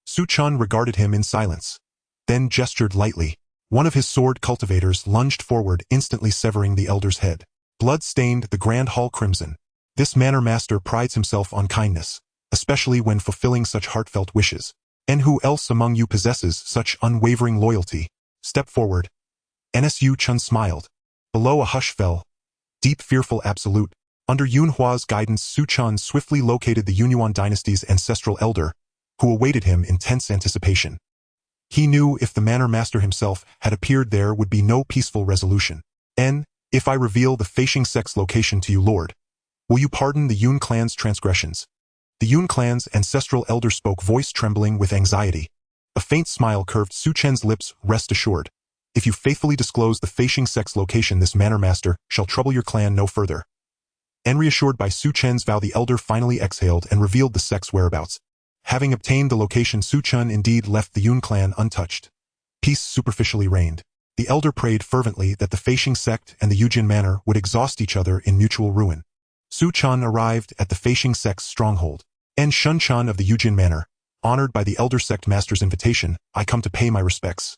Su Chen regarded him in silence, then gestured lightly. One of his sword cultivators lunged forward, instantly severing the elder's head. Blood stained the grand hall crimson. This manor master prides himself on kindness, especially when fulfilling such heartfelt wishes. And who else among you possesses such unwavering loyalty? Step forward. Su Chen smiled. Below a hush fell. Deep, fearful, absolute. Under Yun Hua's guidance, Su Chen swiftly located the Yunyuan dynasty's ancestral elder, who awaited him in tense anticipation. He knew if the manor master himself had appeared, there would be no peaceful resolution. If I reveal the Feishing sect's location to you, Lord, will you pardon the Yun clan's transgressions? The Yun clan's ancestral elder spoke, voice trembling with anxiety. A faint smile curved Su Chen's lips. Rest assured. If you faithfully disclose the Feishing sect's location, this manor master shall trouble your clan no further. Reassured by Su Chen's vow, the elder finally exhaled and revealed the sect's whereabouts. Having obtained the location, Su Chen indeed left the Yun clan untouched. Peace superficially reigned. The elder prayed fervently that the Feishing sect and the Yujin manor would exhaust each other in mutual ruin. Su Chen arrived at the Feishing sect's stronghold. Shun Chen of the Yujin manor, honored by the elder sect master's invitation, I come to pay my respects.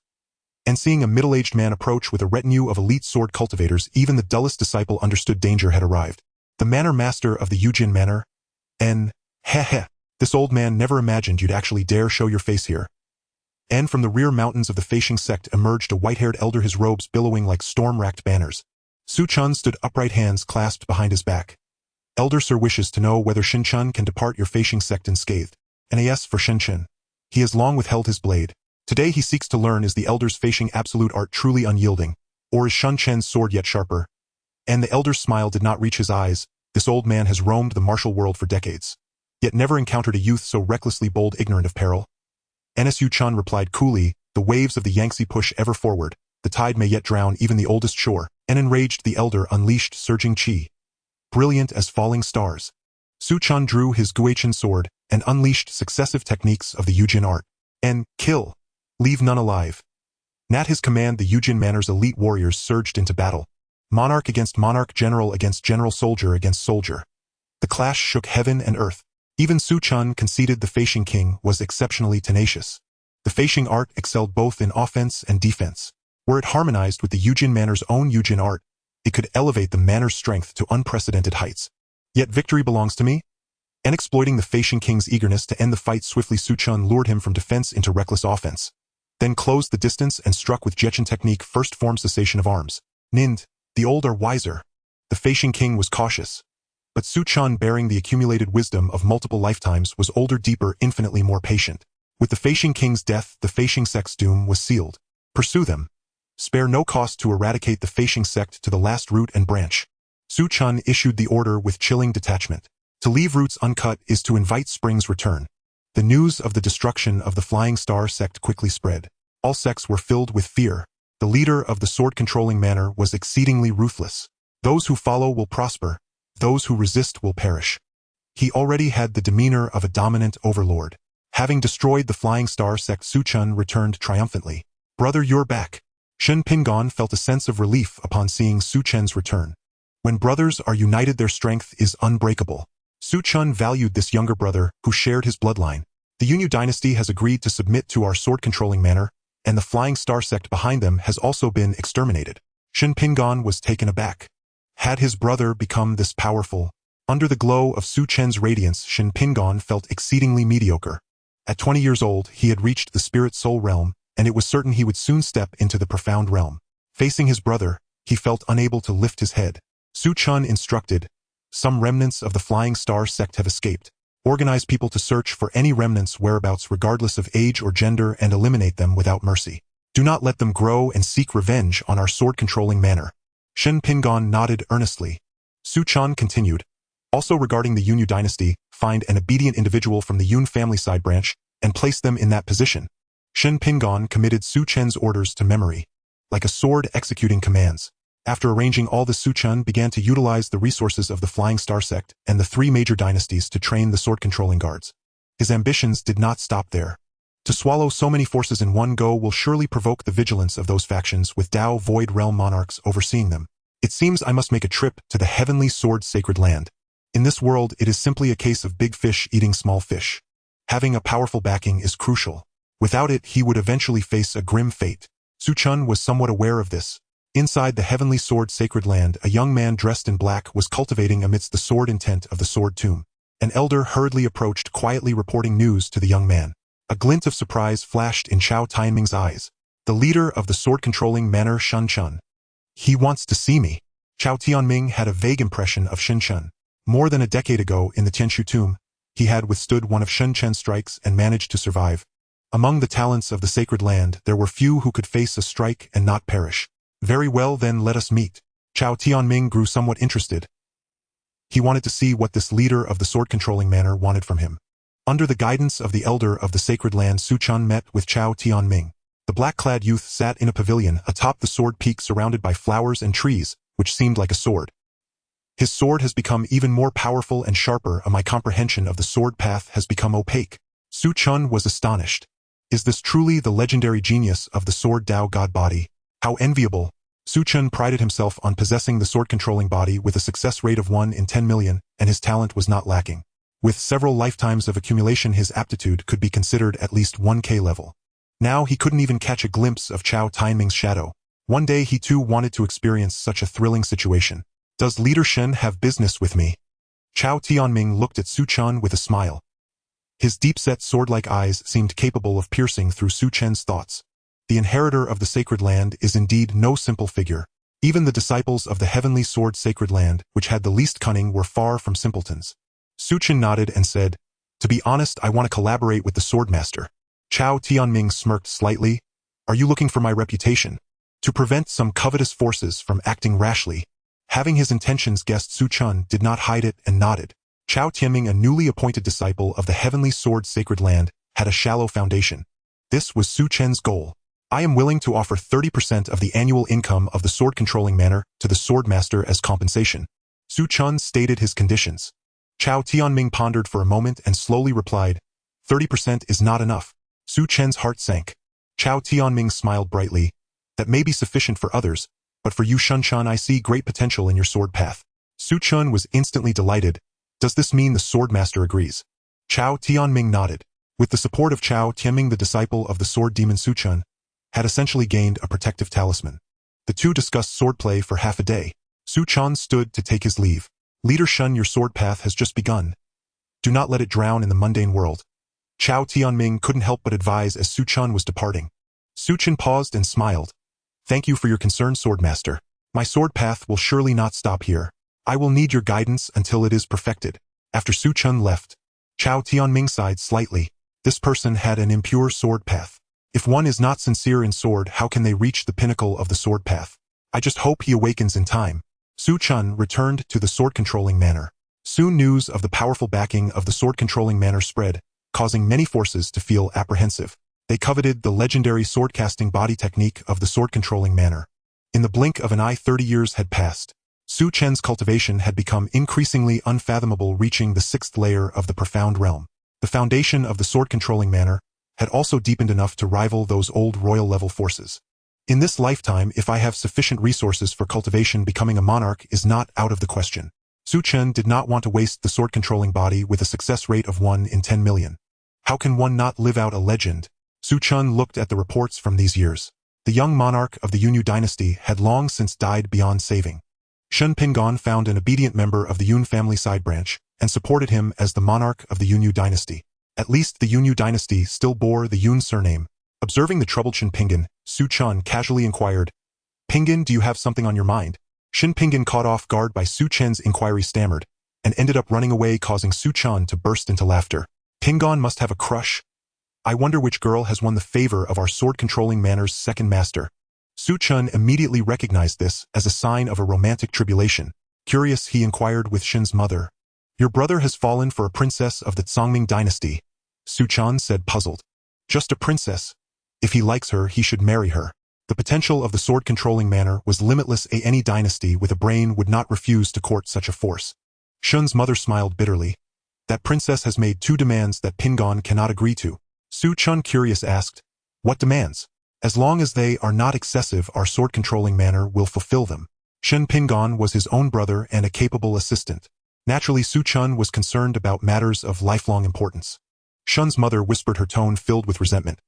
Seeing a middle-aged man approach with a retinue of elite sword cultivators, even the dullest disciple understood danger had arrived. The manor master of the Yujin manor? This old man never imagined you'd actually dare show your face here. From the rear mountains of the Feishing sect emerged a white-haired elder, his robes billowing like storm-racked banners. Su Chen stood upright, hands clasped behind his back. Elder Sir wishes to know whether Shin Chen can depart your Feishing sect unscathed. As for Shin Chen, he has long withheld his blade. Today he seeks to learn, is the elder's Feishing absolute art truly unyielding, or is Shun Chen's sword yet sharper? The elder's smile did not reach his eyes. This old man has roamed the martial world for decades, yet never encountered a youth so recklessly bold, ignorant of peril. Su Chen replied coolly, the waves of the Yangtze push ever forward, the tide may yet drown even the oldest shore. Enraged, the elder unleashed surging qi, brilliant as falling stars. Su Chen drew his Guichen sword and unleashed successive techniques of the Yujin art. Kill. Leave none alive. At his command, the Yujin manor's elite warriors surged into battle. Monarch against monarch, general against general, soldier against soldier. The clash shook heaven and earth. Even Su Chen conceded the Feishing king was exceptionally tenacious. The Feishing art excelled both in offense and defense. Were it harmonized with the Yujin Manor's own Yujin art, it could elevate the Manor's strength to unprecedented heights. Yet victory belongs to me? And exploiting the Feishan King's eagerness to end the fight swiftly, Su Chen lured him from defense into reckless offense. Then closed the distance and struck with Jechin technique first form cessation of arms. Nind, the old are wiser. The Feishan King was cautious. But Su Chen, bearing the accumulated wisdom of multiple lifetimes, was older, deeper, infinitely more patient. With the Feishan King's death, the Feishan sect's doom was sealed. Pursue them. Spare no cost to eradicate the Feishan sect to the last root and branch. Su Chen issued the order with chilling detachment. To leave roots uncut is to invite spring's return. The news of the destruction of the Flying Star sect quickly spread. All sects were filled with fear. The leader of the sword-controlling manor was exceedingly ruthless. Those who follow will prosper. Those who resist will perish. He already had the demeanor of a dominant overlord. Having destroyed the Flying Star sect, Su Chen returned triumphantly. Brother, you're back. Shen Pingon felt a sense of relief upon seeing Su Chen's return. When brothers are united, their strength is unbreakable. Su Chen valued this younger brother who shared his bloodline. The Yunyu dynasty has agreed to submit to our sword-controlling manor, and the Flying Star sect behind them has also been exterminated. Shen Pingon was taken aback. Had his brother become this powerful? Under the glow of Su Chen's radiance, Shen Pingon felt exceedingly mediocre. At 20 years old, he had reached the spirit soul realm, and it was certain he would soon step into the profound realm. Facing his brother, he felt unable to lift his head. Su Chen instructed, some remnants of the Flying Star sect have escaped. Organize people to search for any remnants' whereabouts regardless of age or gender and eliminate them without mercy. Do not let them grow and seek revenge on our sword-controlling manor. Shen Pingon nodded earnestly. Su Chen continued, also regarding the Yunyu dynasty, find an obedient individual from the Yun family side branch and place them in that position. Shen Pingon committed Su Chen's orders to memory, like a sword executing commands. After arranging all this, Su Chen began to utilize the resources of the Flying Star sect and the three major dynasties to train the sword-controlling guards. His ambitions did not stop there. To swallow so many forces in one go will surely provoke the vigilance of those factions with Dao Void Realm monarchs overseeing them. It seems I must make a trip to the Heavenly Sword Sacred Land. In this world, it is simply a case of big fish eating small fish. Having a powerful backing is crucial. Without it, he would eventually face a grim fate. Su Chen was somewhat aware of this. Inside the Heavenly Sword Sacred Land, a young man dressed in black was cultivating amidst the sword intent of the sword tomb. An elder hurriedly approached, quietly reporting news to the young man. A glint of surprise flashed in Chao Tianming's eyes. The leader of the sword-controlling manor, Shen Chen. He wants to see me. Chao Tianming had a vague impression of Shen Chen. More than a decade ago, in the Tianshu tomb, he had withstood one of Shen Chen's strikes and managed to survive. Among the talents of the sacred land, there were few who could face a strike and not perish. Very well, then let us meet. Chao Tianming grew somewhat interested. He wanted to see what this leader of the sword-controlling manor wanted from him. Under the guidance of the elder of the sacred land, Su Chen met with Chao Tianming. The black-clad youth sat in a pavilion atop the sword peak surrounded by flowers and trees, which seemed like a sword. His sword has become even more powerful and sharper, and my comprehension of the sword path has become opaque. Su Chen was astonished. Is this truly the legendary genius of the sword Dao God body? How enviable! Su Chen prided himself on possessing the sword-controlling body with a success rate of 1 in 10 million, and his talent was not lacking. With several lifetimes of accumulation, his aptitude could be considered at least 1K level. Now he couldn't even catch a glimpse of Chao Tianming's shadow. One day he too wanted to experience such a thrilling situation. Does Leader Shen have business with me? Chao Tianming looked at Su Chen with a smile. His deep-set sword-like eyes seemed capable of piercing through Su Chen's thoughts. The inheritor of the sacred land is indeed no simple figure. Even the disciples of the Heavenly Sword Sacred Land, which had the least cunning, were far from simpletons. Su Chen nodded and said, to be honest, I want to collaborate with the Swordmaster. Chao Tianming smirked slightly. Are you looking for my reputation? To prevent some covetous forces from acting rashly. Having his intentions guessed, Su Chen did not hide it and nodded. Chao Tianming, a newly appointed disciple of the Heavenly Sword Sacred Land, had a shallow foundation. This was Su Chen's goal. I am willing to offer 30% of the annual income of the sword-controlling manor to the Swordmaster as compensation. Su Chen stated his conditions. Chao Tianming pondered for a moment and slowly replied, 30% is not enough. Su Chen's heart sank. Chao Tianming smiled brightly. That may be sufficient for others, but for you, Shen Chen, I see great potential in your sword path. Su Chen was instantly delighted. Does this mean the Swordmaster agrees? Chao Tianming nodded. With the support of Chao Tianming, the disciple of the sword demon Su Chen, had essentially gained a protective talisman. The two discussed swordplay for half a day. Su Chen stood to take his leave. Leader Shun, your sword path has just begun. Do not let it drown in the mundane world. Chao Tianming couldn't help but advise as Su Chen was departing. Su Chen paused and smiled. Thank you for your concern, Swordmaster. My sword path will surely not stop here. I will need your guidance until it is perfected. After Su Chen left, Chao Tianming sighed slightly. This person had an impure sword path. If one is not sincere in sword, how can they reach the pinnacle of the sword path? I just hope he awakens in time. Su Chen returned to the sword-controlling manor. Soon news of the powerful backing of the sword-controlling manor spread, causing many forces to feel apprehensive. They coveted the legendary sword-casting body technique of the sword-controlling manor. In the blink of an eye, 30 years had passed. Su Chen's cultivation had become increasingly unfathomable, reaching the 6th layer of the profound realm. The foundation of the sword-controlling manor had also deepened enough to rival those old royal-level forces. In this lifetime, if I have sufficient resources for cultivation, becoming a monarch is not out of the question. Su Chen did not want to waste the sword-controlling body with a success rate of 1 in 10 million. How can one not live out a legend? Su Chen looked at the reports from these years. The young monarch of the Yunyu dynasty had long since died beyond saving. Shen Pingon found an obedient member of the Yun family side branch and supported him as the monarch of the Yunyu dynasty. At least the Yunyu dynasty still bore the Yun surname. Observing the troubled Shen Pingon, Su Chen casually inquired, Pingon, do you have something on your mind? Shen Pingon, caught off guard by Su Chen's inquiry, stammered, and ended up running away, causing Su Chen to burst into laughter. Pingon must have a crush. I wonder which girl has won the favor of our sword-controlling manor's second master. Su Chen immediately recognized this as a sign of a romantic tribulation. Curious, he inquired with Shen's mother. Your brother has fallen for a princess of the Tsangming dynasty, Su Chen said, puzzled. Just a princess. If he likes her, he should marry her. The potential of the sword-controlling manor was limitless. Any dynasty with a brain would not refuse to court such a force. Shen's mother smiled bitterly. That princess has made 2 demands that Pingon cannot agree to. Su Chen, curious, asked, what demands? As long as they are not excessive, our sword-controlling manor will fulfill them. Shen Pingon was his own brother and a capable assistant. Naturally, Su Chen was concerned about matters of lifelong importance. Shen's mother whispered, her tone filled with resentment.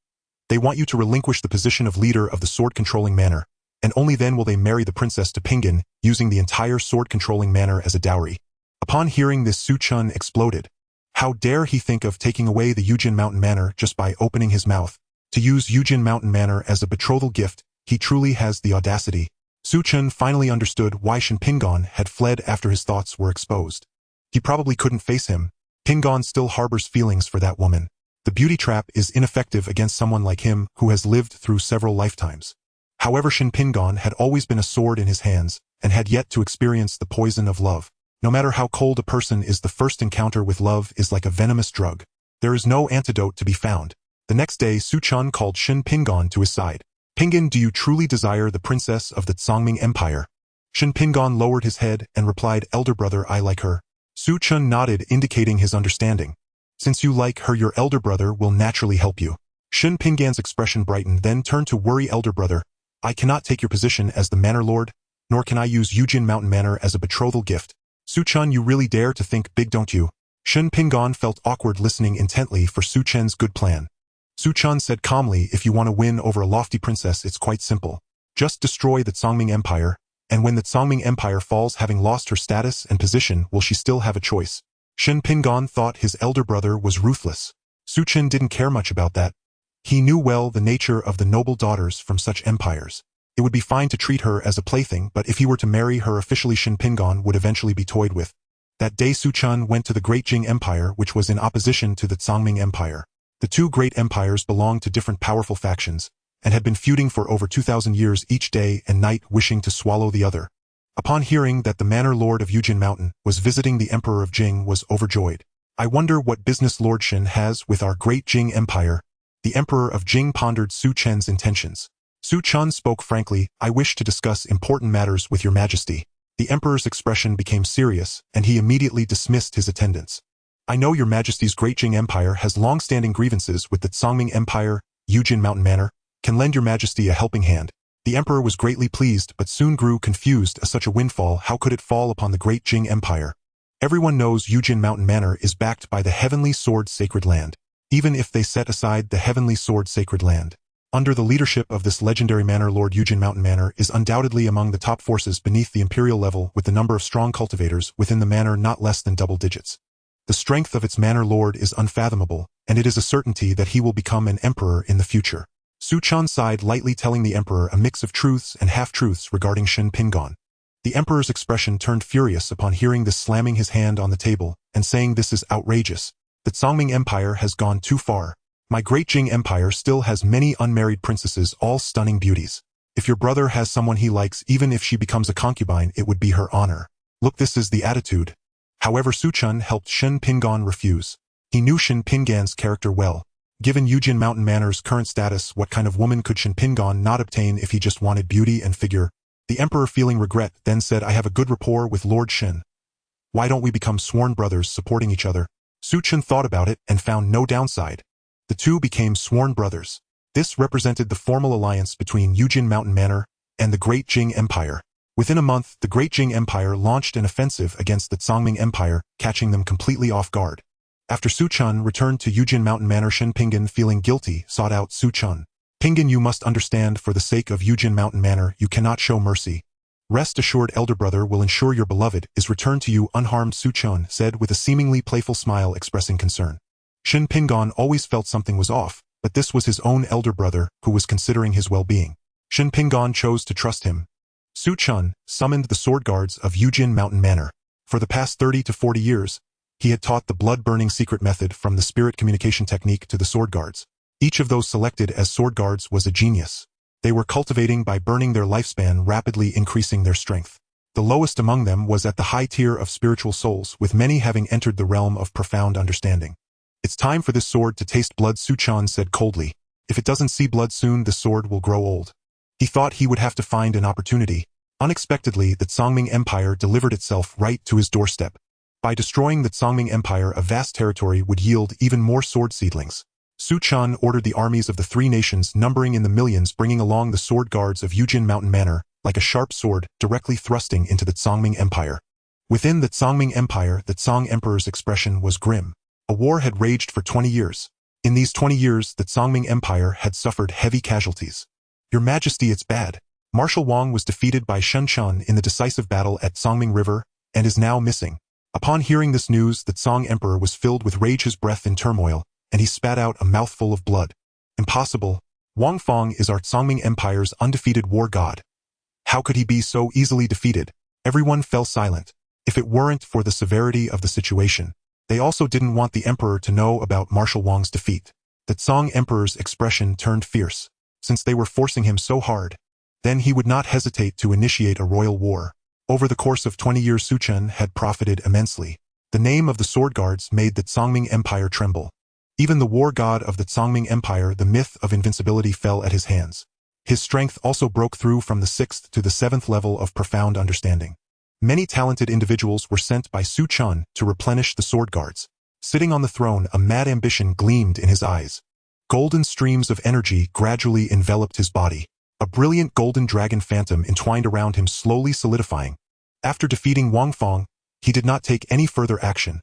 They want you to relinquish the position of leader of the sword-controlling manor, and only then will they marry the princess to Pingon, using the entire sword-controlling manor as a dowry. Upon hearing this, Su Chen exploded. How dare he think of taking away the Yujin Mountain Manor just by opening his mouth? To use Yujin Mountain Manor as a betrothal gift, he truly has the audacity. Su Chen finally understood why Shen Pingon had fled after his thoughts were exposed. He probably couldn't face him. Pingon still harbors feelings for that woman. The beauty trap is ineffective against someone like him who has lived through several lifetimes. However, Shen Pingon had always been a sword in his hands and had yet to experience the poison of love. No matter how cold a person is, the first encounter with love is like a venomous drug. There is no antidote to be found. The next day, Su Chen called Shen Pingon to his side. Pingon, do you truly desire the princess of the Tsangming Empire? Shen Pingon lowered his head and replied, elder brother, I like her. Su Chen nodded, indicating his understanding. Since you like her, your elder brother will naturally help you. Shen Pingon's expression brightened, then turned to worry, elder brother. I cannot take your position as the manor lord, nor can I use Yujin Mountain Manor as a betrothal gift. Su Chen, you really dare to think big, don't you? Shen Pingon felt awkward, listening intently for Su Chen's good plan. Su Chen said calmly, if you want to win over a lofty princess, it's quite simple. Just destroy the Tsangming Empire, and when the Tsangming Empire falls, having lost her status and position, will she still have a choice? Shen Pingon thought his elder brother was ruthless. Su Chen didn't care much about that. He knew well the nature of the noble daughters from such empires. It would be fine to treat her as a plaything, but if he were to marry her officially, Shen Pingon would eventually be toyed with. That day, Su Chen went to the Great Jing Empire, which was in opposition to the Tsangming Empire. The two great empires belonged to different powerful factions, and had been feuding for over 2,000 years, each day and night wishing to swallow the other. Upon hearing that the manor lord of Yujin Mountain was visiting, the emperor of Jing was overjoyed. I wonder what business Lord Shen has with our great Jing Empire. The emperor of Jing pondered Su Chen's intentions. Su Chen spoke frankly, I wish to discuss important matters with your majesty. The emperor's expression became serious, and he immediately dismissed his attendants. I know your majesty's great Jing Empire has long-standing grievances with the Tsangming Empire. Yujin Mountain Manor can lend your majesty a helping hand. The emperor was greatly pleased, but soon grew confused. As such a windfall, how could it fall upon the great Jing Empire? Everyone knows Yujin Mountain Manor is backed by the Heavenly Sword Sacred Land. Even if they set aside the Heavenly Sword Sacred Land, Under the leadership of this legendary manor, Lord Eugen Mountain Manor is undoubtedly among the top forces beneath the imperial level, with the number of strong cultivators within the manor not less than double digits. The strength of its manor lord is unfathomable, and it is a certainty that he will become an emperor in the future. Su Chen sighed lightly, telling the emperor a mix of truths and half-truths regarding Shen Pingon. The emperor's expression turned furious upon hearing this, slamming his hand on the table and saying, "This is outrageous. The Tsangming Empire has gone too far. My great Jing Empire still has many unmarried princesses, all stunning beauties. If your brother has someone he likes, even if she becomes a concubine, it would be her honor. Look, this is the attitude." However, Su Chen helped Shen Pingon refuse. He knew Shen Pingan's character well. Given Eugen Mountain Manor's current status, what kind of woman could Shen Pingon not obtain if he just wanted beauty and figure? The emperor, feeling regret, then said, "I have a good rapport with Lord Shen. Why don't we become sworn brothers, supporting each other?" Su Chen thought about it and found no downside. The two became sworn brothers. This represented the formal alliance between Eugen Mountain Manor and the Great Jing Empire. Within a month, the Great Jing Empire launched an offensive against the Tsangming Empire, catching them completely off guard. After Su Chen returned to Eugen Mountain Manor, Shen Pingan, feeling guilty, sought out Su Chen. "Pingan, you must understand, for the sake of Eugen Mountain Manor, you cannot show mercy. Rest assured, elder brother will ensure your beloved is returned to you unharmed," Su Chen said with a seemingly playful smile expressing concern. Shen Pingan always felt something was off, but this was his own elder brother who was considering his well-being. Shen Pingan chose to trust him. Su Chen summoned the sword guards of Eugen Mountain Manor. For the past 30 to 40 years, he had taught the blood-burning secret method from the spirit communication technique to the sword guards. Each of those selected as sword guards was a genius. They were cultivating by burning their lifespan, rapidly increasing their strength. The lowest among them was at the high tier of spiritual souls, with many having entered the realm of profound understanding. "It's time for this sword to taste blood," Su Chen said coldly. "If it doesn't see blood soon, the sword will grow old." He thought he would have to find an opportunity. Unexpectedly, the Tsangming Empire delivered itself right to his doorstep. By destroying the Tsangming Empire, a vast territory would yield even more sword seedlings. Su Chen ordered the armies of the three nations, numbering in the millions, bringing along the sword guards of Eugen Mountain Manor, like a sharp sword, directly thrusting into the Tsangming Empire. Within the Tsangming Empire, the Tsang Emperor's expression was grim. A war had raged for 20 years. In these 20 years, the Tsangming Empire had suffered heavy casualties. "Your Majesty, it's bad. Marshal Wang was defeated by Shen Chen in the decisive battle at Tsangming River and is now missing." Upon hearing this news, the Tsang Emperor was filled with rage, his breath in turmoil, and he spat out a mouthful of blood. "Impossible. Wang Feng is our Tsangming Empire's undefeated war god. How could he be so easily defeated?" Everyone fell silent. If it weren't for the severity of the situation, they also didn't want the emperor to know about Marshal Wang's defeat. The Tsang Emperor's expression turned fierce. Since they were forcing him so hard, then he would not hesitate to initiate a royal war. Over the course of 20 years, Su Chen had profited immensely. The name of the sword guards made the Tsangming Empire tremble. Even the war god of the Tsangming Empire, the myth of invincibility, fell at his hands. His strength also broke through from the 6th to the 7th level of profound understanding. Many talented individuals were sent by Su Chen to replenish the sword guards. Sitting on the throne, a mad ambition gleamed in his eyes. Golden streams of energy gradually enveloped his body. A brilliant golden dragon phantom entwined around him, slowly solidifying. After defeating Wang Feng, he did not take any further action.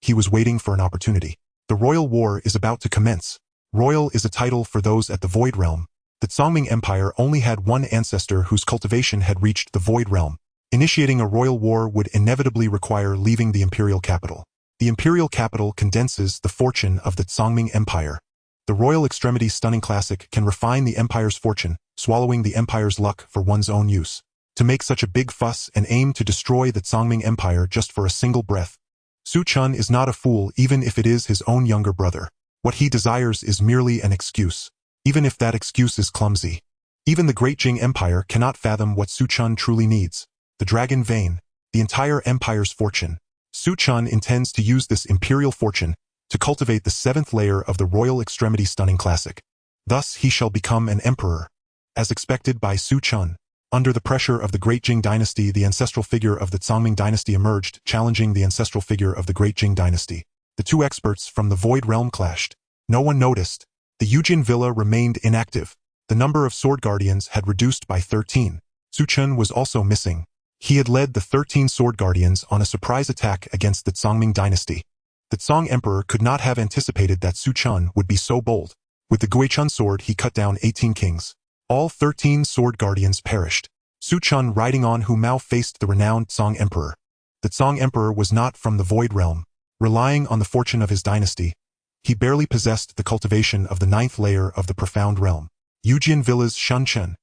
He was waiting for an opportunity. The royal war is about to commence. Royal is a title for those at the Void Realm. The Tsangming Empire only had one ancestor whose cultivation had reached the Void Realm. Initiating a royal war would inevitably require leaving the imperial capital. The imperial capital condenses the fortune of the Tsangming Empire. The royal extremity stunning classic can refine the empire's fortune, swallowing the empire's luck for one's own use. To make such a big fuss and aim to destroy the Tsangming Empire just for a single breath. Su Chen is not a fool, even if it is his own younger brother. What he desires is merely an excuse, even if that excuse is clumsy. Even the Great Jing Empire cannot fathom what Su Chen truly needs. The dragon vein, the entire empire's fortune. Su Chen intends to use this imperial fortune to cultivate the 7th layer of the royal extremity stunning classic. Thus he shall become an emperor. As expected by Su Chen, under the pressure of the Great Jing dynasty, the ancestral figure of the Tsangming dynasty emerged, challenging the ancestral figure of the Great Jing dynasty. The two experts from the Void Realm clashed. No one noticed. The Eugen Villa remained inactive. The number of sword guardians had reduced by 13. Su Chen was also missing. He had led the 13 sword guardians on a surprise attack against the Tsangming dynasty. The Tsang Emperor could not have anticipated that Su Chen would be so bold. With the Guichun sword he cut down 18 kings. All 13 sword guardians perished. Su Chen riding on Hu Mao faced the renowned Song Emperor. The Song Emperor was not from the Void Realm, relying on the fortune of his dynasty. He barely possessed the cultivation of the 9th layer of the profound realm. Yujian Villa's Su Chen.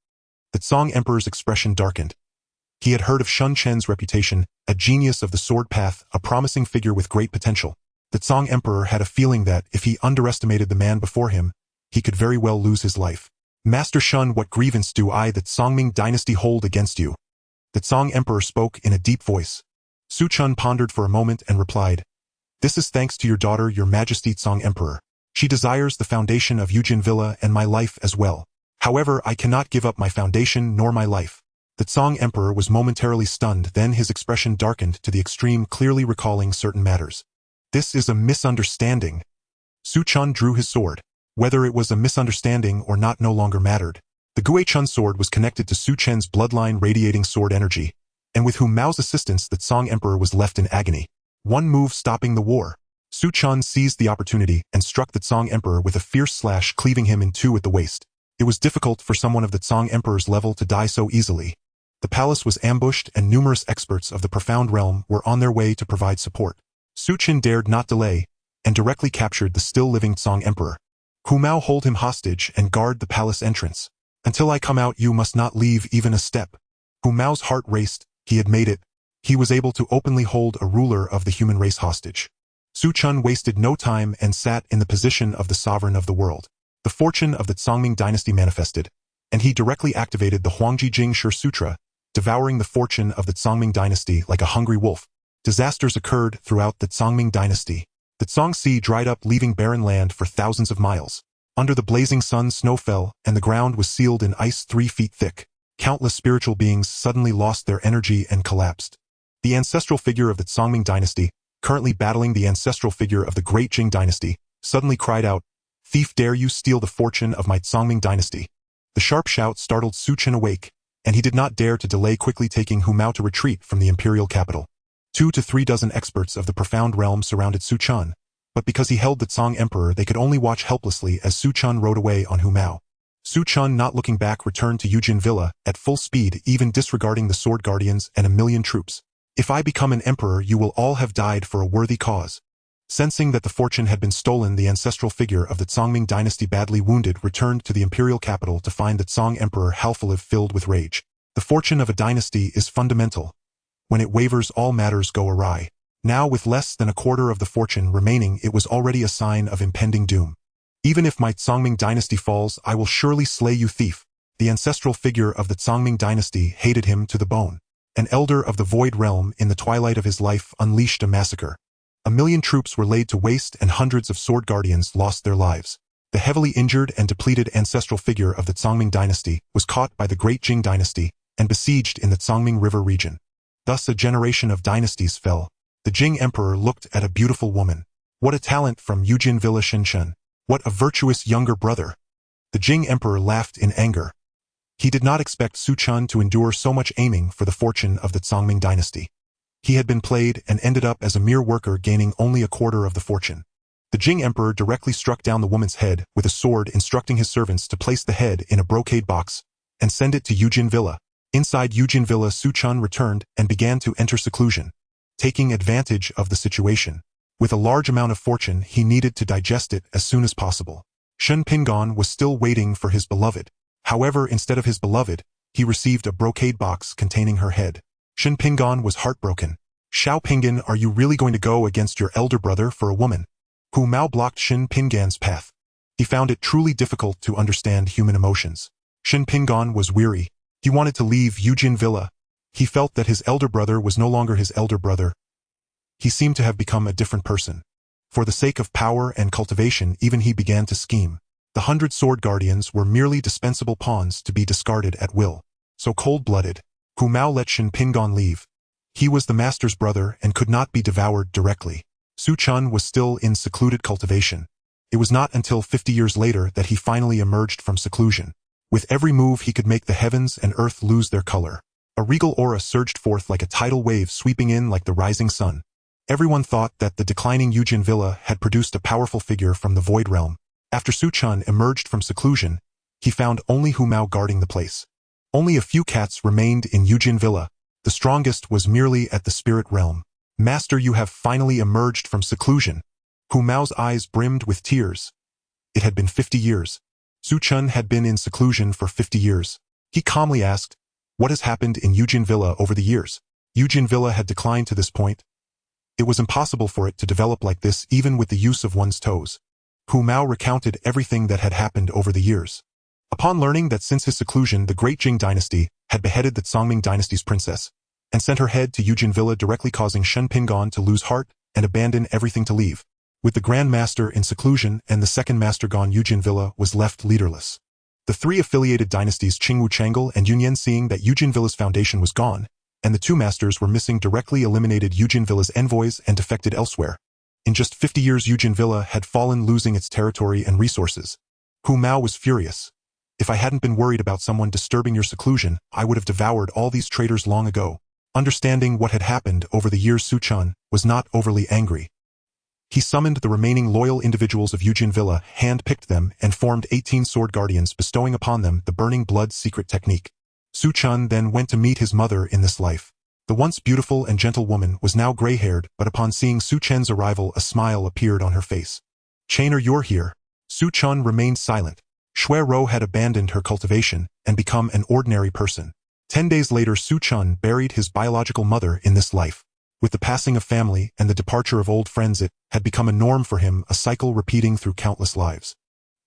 The Song Emperor's expression darkened. He had heard of Su Chen's reputation, a genius of the sword path, a promising figure with great potential. The Song Emperor had a feeling that, if he underestimated the man before him, he could very well lose his life. Master Shun, what grievance do I, the Songming dynasty, hold against you? The Song Emperor spoke in a deep voice. Su Chen pondered for a moment and replied, This is thanks to your daughter, your majesty Song Emperor. She desires the foundation of Yujin Villa and my life as well. However, I cannot give up my foundation nor my life. The Song Emperor was momentarily stunned, then his expression darkened to the extreme, clearly recalling certain matters. This is a misunderstanding. Su Chen drew his sword. Whether it was a misunderstanding or not no longer mattered. The Guichun sword was connected to Su Chen's bloodline radiating sword energy, and with Hu Mao's assistance the Song Emperor was left in agony. One move stopping the war. Su Chen seized the opportunity and struck the Song Emperor with a fierce slash, cleaving him in two at the waist. It was difficult for someone of the Song Emperor's level to die so easily. The palace was ambushed and numerous experts of the profound realm were on their way to provide support. Su Chen dared not delay and directly captured the still-living Song Emperor. Hu Mao, hold him hostage and guard the palace entrance. Until I come out you must not leave even a step. Hu Mao's heart raced. He had made it. He was able to openly hold a ruler of the human race hostage. Su Chen wasted no time and sat in the position of the sovereign of the world. The fortune of the Songming dynasty manifested, and he directly activated the Huangji Jing Shi Sutra, devouring the fortune of the Songming dynasty like a hungry wolf. Disasters occurred throughout the Songming dynasty. The Song Sea dried up, leaving barren land for thousands of miles. Under the blazing sun snow fell, and the ground was sealed in ice 3 feet thick. Countless spiritual beings suddenly lost their energy and collapsed. The ancestral figure of the Songming dynasty, currently battling the ancestral figure of the Great Jing dynasty, suddenly cried out, Thief, dare you steal the fortune of my Songming dynasty? The sharp shout startled Su Chen awake, and he did not dare to delay, quickly taking Hu Mao to retreat from the imperial capital. 2 to 3 dozen experts of the profound realm surrounded Su Chen, but because he held the Song Emperor they could only watch helplessly as Su Chen rode away on Hu Mao. Su Chen, not looking back, returned to Yujin Villa at full speed, even disregarding the sword guardians and 1,000,000 troops. If I become an emperor you will all have died for a worthy cause. Sensing that the fortune had been stolen, the ancestral figure of the Songming dynasty, badly wounded, returned to the imperial capital to find the Song Emperor Halfalive filled with rage. The fortune of a dynasty is fundamental. When it wavers all matters go awry. Now with less than a quarter of the fortune remaining it was already a sign of impending doom. Even if my Songming dynasty falls I will surely slay you, thief. The ancestral figure of the Songming dynasty hated him to the bone. An elder of the Void Realm in the twilight of his life unleashed a massacre. 1,000,000 troops were laid to waste and hundreds of sword guardians lost their lives. The heavily injured and depleted ancestral figure of the Songming dynasty was caught by the Great Jing dynasty and besieged in the Songming River region. Thus a generation of dynasties fell. The Jing Emperor looked at a beautiful woman. What a talent from Yujin Villa Shinshen. What a virtuous younger brother. The Jing Emperor laughed in anger. He did not expect Su Chen to endure so much aiming for the fortune of the Songming dynasty. He had been played and ended up as a mere worker, gaining only a quarter of the fortune. The Jing Emperor directly struck down the woman's head with a sword, instructing his servants to place the head in a brocade box and send it to Yujin Villa. Inside Yujin Villa, Su Chen returned and began to enter seclusion, taking advantage of the situation. With a large amount of fortune, he needed to digest it as soon as possible. Shen Pingon was still waiting for his beloved. However, instead of his beloved, he received a brocade box containing her head. Shen Pingon was heartbroken. Xiao Pingon, are you really going to go against your elder brother for a woman? Hu Mao blocked Shen Pingon's path. He found it truly difficult to understand human emotions. Shen Pingon was weary. He wanted to leave Yujin Villa. He felt that his elder brother was no longer his elder brother. He seemed to have become a different person. For the sake of power and cultivation, even he began to scheme. The 100 sword guardians were merely dispensable pawns to be discarded at will. So cold-blooded, Hu Mao let Shen Pingon leave. He was the master's brother and could not be devoured directly. Su Chen was still in secluded cultivation. It was not until 50 years later that he finally emerged from seclusion. With every move he could make the heavens and earth lose their color. A regal aura surged forth like a tidal wave, sweeping in like the rising sun. Everyone thought that the declining Yujin Villa had produced a powerful figure from the Void Realm. After Su Chen emerged from seclusion, he found only Hu Mao guarding the place. Only a few cats remained in Yujin Villa. The strongest was merely at the spirit realm. Master, you have finally emerged from seclusion. Hu Mao's eyes brimmed with tears. It had been 50 years. Su Chen had been in seclusion for 50 years. He calmly asked, "What has happened in Yujin Villa over the years?" Yujin Villa had declined to this point. It was impossible for it to develop like this even with the use of one's toes. Hu Mao recounted everything that had happened over the years. Upon learning that since his seclusion the great Jing dynasty had beheaded the Songming dynasty's princess, and sent her head to Yujin Villa, directly causing Shen Pingon to lose heart and abandon everything to leave. With the Grand Master in seclusion and the second master gone, Yujin Villa was left leaderless. The three affiliated dynasties Qingwu Chang'e and Yunyan, seeing that Yujin Villa's foundation was gone, and the two masters were missing, directly eliminated Yujin Villa's envoys and defected elsewhere. In just 50 years Yujin Villa had fallen, losing its territory and resources. Hu Mao was furious. "If I hadn't been worried about someone disturbing your seclusion, I would have devoured all these traitors long ago." Understanding what had happened over the years, Su Chen was not overly angry. He summoned the remaining loyal individuals of Yujin Villa, hand-picked them, and formed 18 sword guardians, bestowing upon them the burning blood secret technique. Su Chen then went to meet his mother in this life. The once beautiful and gentle woman was now gray-haired, but upon seeing Su Chen's arrival a smile appeared on her face. "Chainer, you're here." Su Chen remained silent. Shui Rou had abandoned her cultivation and become an ordinary person. 10 days later Su Chen buried his biological mother in this life. With the passing of family and the departure of old friends, it had become a norm for him, a cycle repeating through countless lives.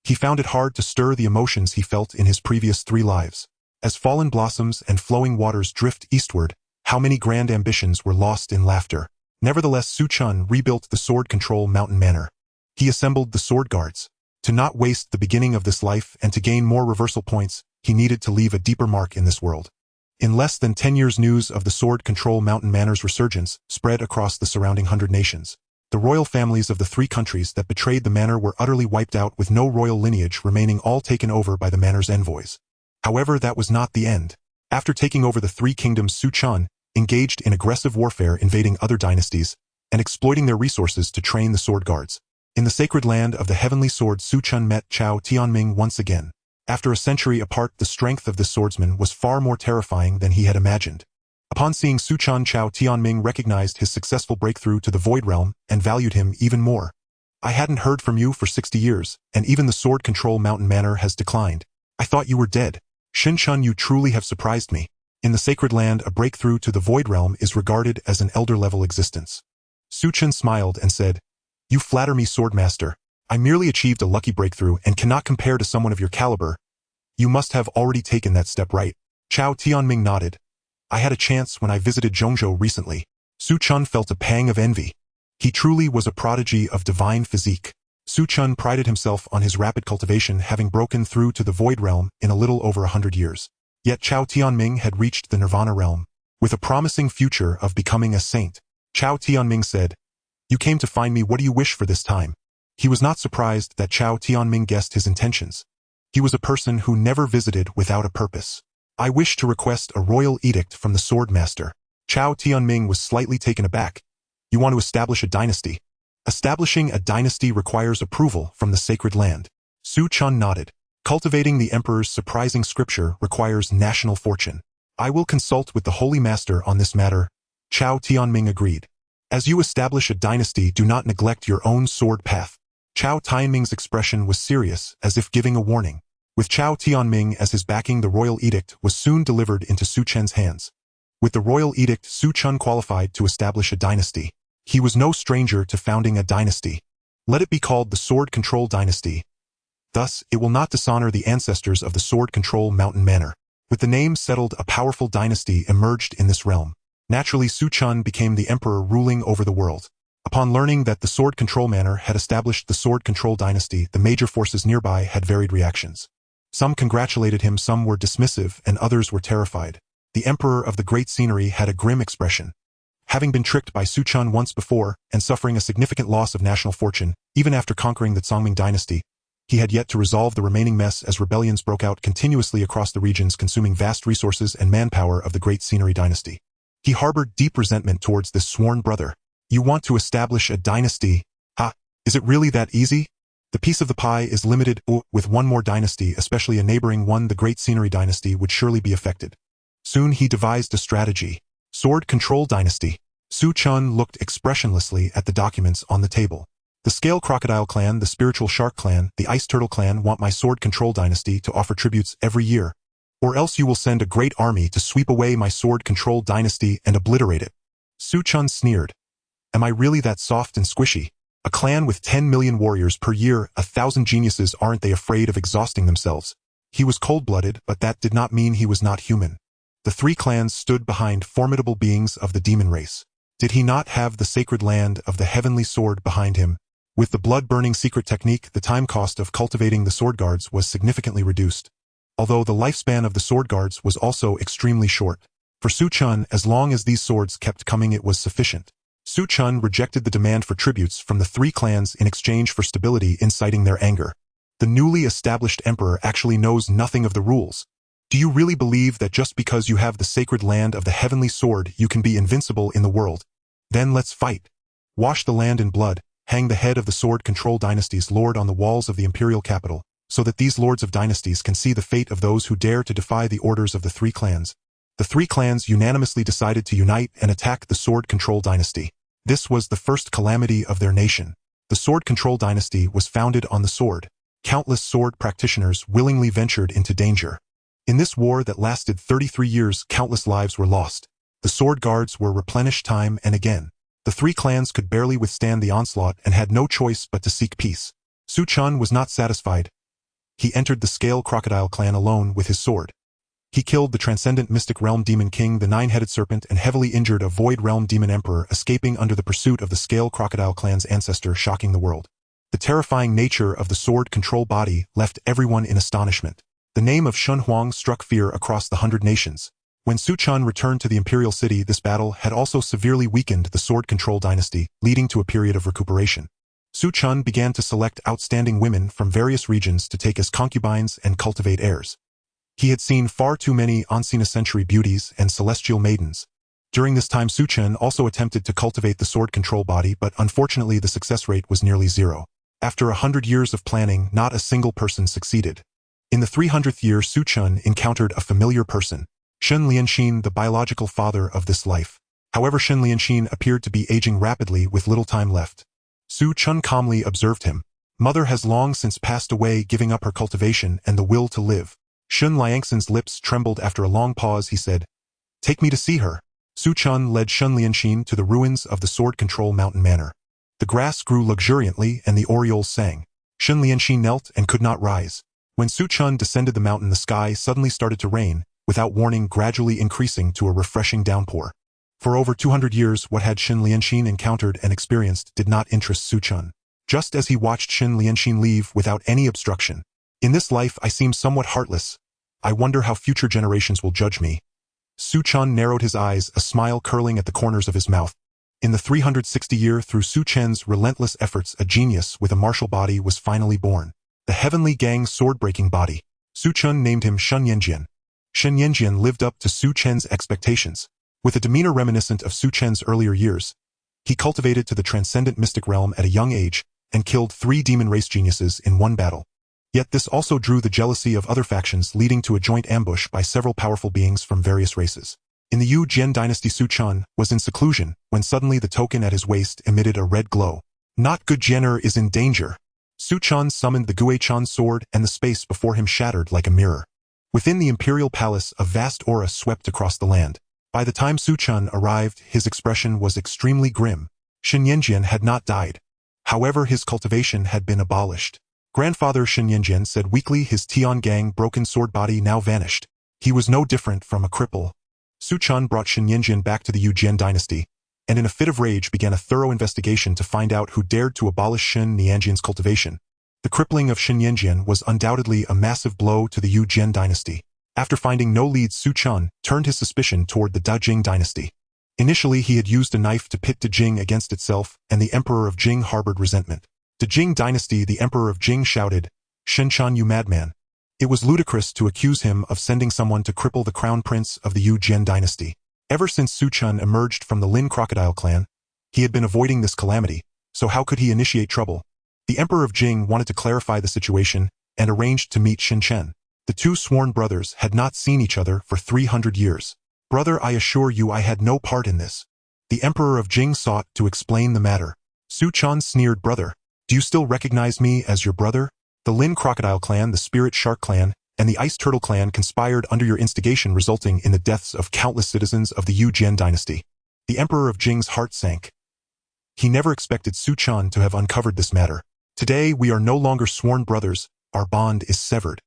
He found it hard to stir the emotions he felt in his previous 3 lives. As fallen blossoms and flowing waters drift eastward, how many grand ambitions were lost in laughter. Nevertheless, Su Chen rebuilt the Sword Control Mountain Manor. He assembled the Sword Guards. To not waste the beginning of this life and to gain more reversal points, he needed to leave a deeper mark in this world. In less than 10 years, news of the Sword Control Mountain Manor's resurgence spread across the surrounding 100 nations. The royal families of the 3 countries that betrayed the manor were utterly wiped out, with no royal lineage remaining, all taken over by the manor's envoys. However, that was not the end. After taking over the 3 kingdoms, Su Chen engaged in aggressive warfare, invading other dynasties and exploiting their resources to train the sword guards. In the sacred land of the heavenly sword, Su Chen met Chao Tianming once again. After a century apart, the strength of this swordsman was far more terrifying than he had imagined. Upon seeing Su Chen, Chao Tianming recognized his successful breakthrough to the Void Realm and valued him even more. "I hadn't heard from you for 60 years, and even the Sword Control Mountain Manor has declined. I thought you were dead. Xin Chen, you truly have surprised me." In the sacred land, a breakthrough to the Void Realm is regarded as an elder-level existence. Su Chen smiled and said, "You flatter me, Swordmaster. I merely achieved a lucky breakthrough and cannot compare to someone of your caliber. You must have already taken that step, right?" Chao Tianming nodded. "I had a chance when I visited Zhongzhou recently." Su Chen felt a pang of envy. He truly was a prodigy of divine physique. Su Chen prided himself on his rapid cultivation, having broken through to the Void Realm in a little over 100 years. Yet Chao Tianming had reached the Nirvana realm, with a promising future of becoming a saint. Chao Tianming said, "You came to find me. What do you wish for this time?" He was not surprised that Chao Tianming guessed his intentions. He was a person who never visited without a purpose. "I wish to request a royal edict from the Sword Master." Chao Tianming was slightly taken aback. "You want to establish a dynasty?" "Establishing a dynasty requires approval from the sacred land." Su Chen nodded. "Cultivating the emperor's surprising scripture requires national fortune." "I will consult with the Holy Master on this matter." Chao Tianming agreed. "As you establish a dynasty, do not neglect your own sword path." Chao Tianming's expression was serious, as if giving a warning. With Chao Tianming as his backing, the royal edict was soon delivered into Su Chen's hands. With the royal edict, Su Chen qualified to establish a dynasty. He was no stranger to founding a dynasty. Let it be called the Sword Control Dynasty. Thus, it will not dishonor the ancestors of the Sword Control Mountain Manor. With the name settled, a powerful dynasty emerged in this realm. Naturally, Su Chen became the emperor ruling over the world. Upon learning that the Sword Control Manor had established the Sword Control Dynasty, the major forces nearby had varied reactions. Some congratulated him, some were dismissive, and others were terrified. The emperor of the great scenery had a grim expression. Having been tricked by Su Chen once before, and suffering a significant loss of national fortune, even after conquering the Songming dynasty, he had yet to resolve the remaining mess as rebellions broke out continuously across the regions, consuming vast resources and manpower of the great scenery dynasty. He harbored deep resentment towards this sworn brother. "You want to establish a dynasty? Ha! Is it really that easy?" The piece of the pie is limited, with one more dynasty, especially a neighboring one, the Great Scenery Dynasty, would surely be affected. Soon he devised a strategy. Sword Control Dynasty. Su Chen looked expressionlessly at the documents on the table. The Scale Crocodile Clan, the Spiritual Shark Clan, the Ice Turtle Clan want my Sword Control Dynasty to offer tributes every year. Or else you will send a great army to sweep away my Sword Control Dynasty and obliterate it. Su Chen sneered. Am I really that soft and squishy? A clan with 10 million warriors per year, 1,000 geniuses, aren't they afraid of exhausting themselves? He was cold-blooded, but that did not mean he was not human. The three clans stood behind formidable beings of the demon race. Did he not have the sacred land of the heavenly sword behind him? With the blood-burning secret technique, the time cost of cultivating the sword guards was significantly reduced. Although the lifespan of the sword guards was also extremely short. For Su Chen, as long as these swords kept coming, it was sufficient. Su Chen rejected the demand for tributes from the three clans in exchange for stability, inciting their anger. The newly established emperor actually knows nothing of the rules. Do you really believe that just because you have the sacred land of the heavenly sword you can be invincible in the world? Then let's fight. Wash the land in blood, hang the head of the Sword Control Dynasty's lord on the walls of the imperial capital, so that these lords of dynasties can see the fate of those who dare to defy the orders of the three clans. The three clans unanimously decided to unite and attack the Sword Control Dynasty. This was the first calamity of their nation. The Sword Control Dynasty was founded on the sword. Countless sword practitioners willingly ventured into danger. In this war that lasted 33 years, countless lives were lost. The sword guards were replenished time and again. The three clans could barely withstand the onslaught and had no choice but to seek peace. Su Chen was not satisfied. He entered the Scale Crocodile Clan alone with his sword. He killed the Transcendent Mystic Realm Demon King, the Nine-Headed Serpent, and heavily injured a Void Realm Demon Emperor, escaping under the pursuit of the Scale Crocodile Clan's ancestor, shocking the world. The terrifying nature of the sword control body left everyone in astonishment. The name of Shun Huang struck fear across the 100 nations. When Su Chen returned to the imperial city, this battle had also severely weakened the Sword Control Dynasty, leading to a period of recuperation. Su Chen began to select outstanding women from various regions to take as concubines and cultivate heirs. He had seen far too many once-in-a-century beauties and celestial maidens. During this time, Su Chen also attempted to cultivate the sword control body, but unfortunately the success rate was nearly zero. After 100 years of planning, not a single person succeeded. In the 300th year, Su Chen encountered a familiar person, Shen Lianxin, the biological father of this life. However, Shen Lianxin appeared to be aging rapidly with little time left. Su Chen calmly observed him. Mother has long since passed away, giving up her cultivation and the will to live. Shen Lianxin's lips trembled. After a long pause, he said, "Take me to see her." Su Chen led Shen Lianxin to the ruins of the Sword Control Mountain Manor. The grass grew luxuriantly and the orioles sang. Shen Lianxin knelt and could not rise. When Su Chen descended the mountain, the sky suddenly started to rain, without warning, gradually increasing to a refreshing downpour. For over 200 years, what had Shen Lianxin encountered and experienced did not interest Su Chen. Just as he watched Shen Lianxin leave without any obstruction. In this life I seem somewhat heartless. I wonder how future generations will judge me. Su Chen narrowed his eyes, a smile curling at the corners of his mouth. In the 360th year, through Su Chen's relentless efforts, a genius with a martial body was finally born. The Heavenly Gang's sword-breaking body. Su Chen named him Shen Yanjian. Shen Yanjian lived up to Su Chen's expectations. With a demeanor reminiscent of Su Chen's earlier years, he cultivated to the transcendent mystic realm at a young age and killed 3 demon race geniuses in one battle. Yet this also drew the jealousy of other factions, leading to a joint ambush by several powerful beings from various races. In the Yu Jian dynasty, Su Chen was in seclusion when suddenly the token at his waist emitted a red glow. Not good, Jenner is in danger. Su Chen summoned the Gui Chan sword and the space before him shattered like a mirror. Within the imperial palace, a vast aura swept across the land. By the time Su Chen arrived, his expression was extremely grim. Shen Yanjian had not died. However, his cultivation had been abolished. Grandfather Shen Yanjian said weakly, his Tian Gang broken sword body now vanished. He was no different from a cripple. Su Chen brought Shen Yanjian back to the Yu Jian dynasty, and in a fit of rage began a thorough investigation to find out who dared to abolish Shen Yanjian's cultivation. The crippling of Shen Yanjian was undoubtedly a massive blow to the Yu Jian dynasty. After finding no leads, Su Chen turned his suspicion toward the Da Jing dynasty. Initially, he had used a knife to pit Da Jing against itself, and the emperor of Jing harbored resentment. Da Jing dynasty, the emperor of Jing shouted, "Shen Chan, you madman." It was ludicrous to accuse him of sending someone to cripple the crown prince of the Yu Jian dynasty. Ever since Su Chen emerged from the Lin Crocodile clan, he had been avoiding this calamity, so how could he initiate trouble? The Emperor of Jing wanted to clarify the situation and arranged to meet Su Chen. The two sworn brothers had not seen each other for 300 years. "Brother, I assure you I had no part in this." The Emperor of Jing sought to explain the matter. Su Chen sneered, "Brother, do you still recognize me as your brother? The Lin Crocodile clan, the Spirit Shark clan, and the Ice Turtle clan conspired under your instigation, resulting in the deaths of countless citizens of the Yu Jian dynasty." The Emperor of Jing's heart sank. He never expected Su Chen to have uncovered this matter. "Today we are no longer sworn brothers, our bond is severed."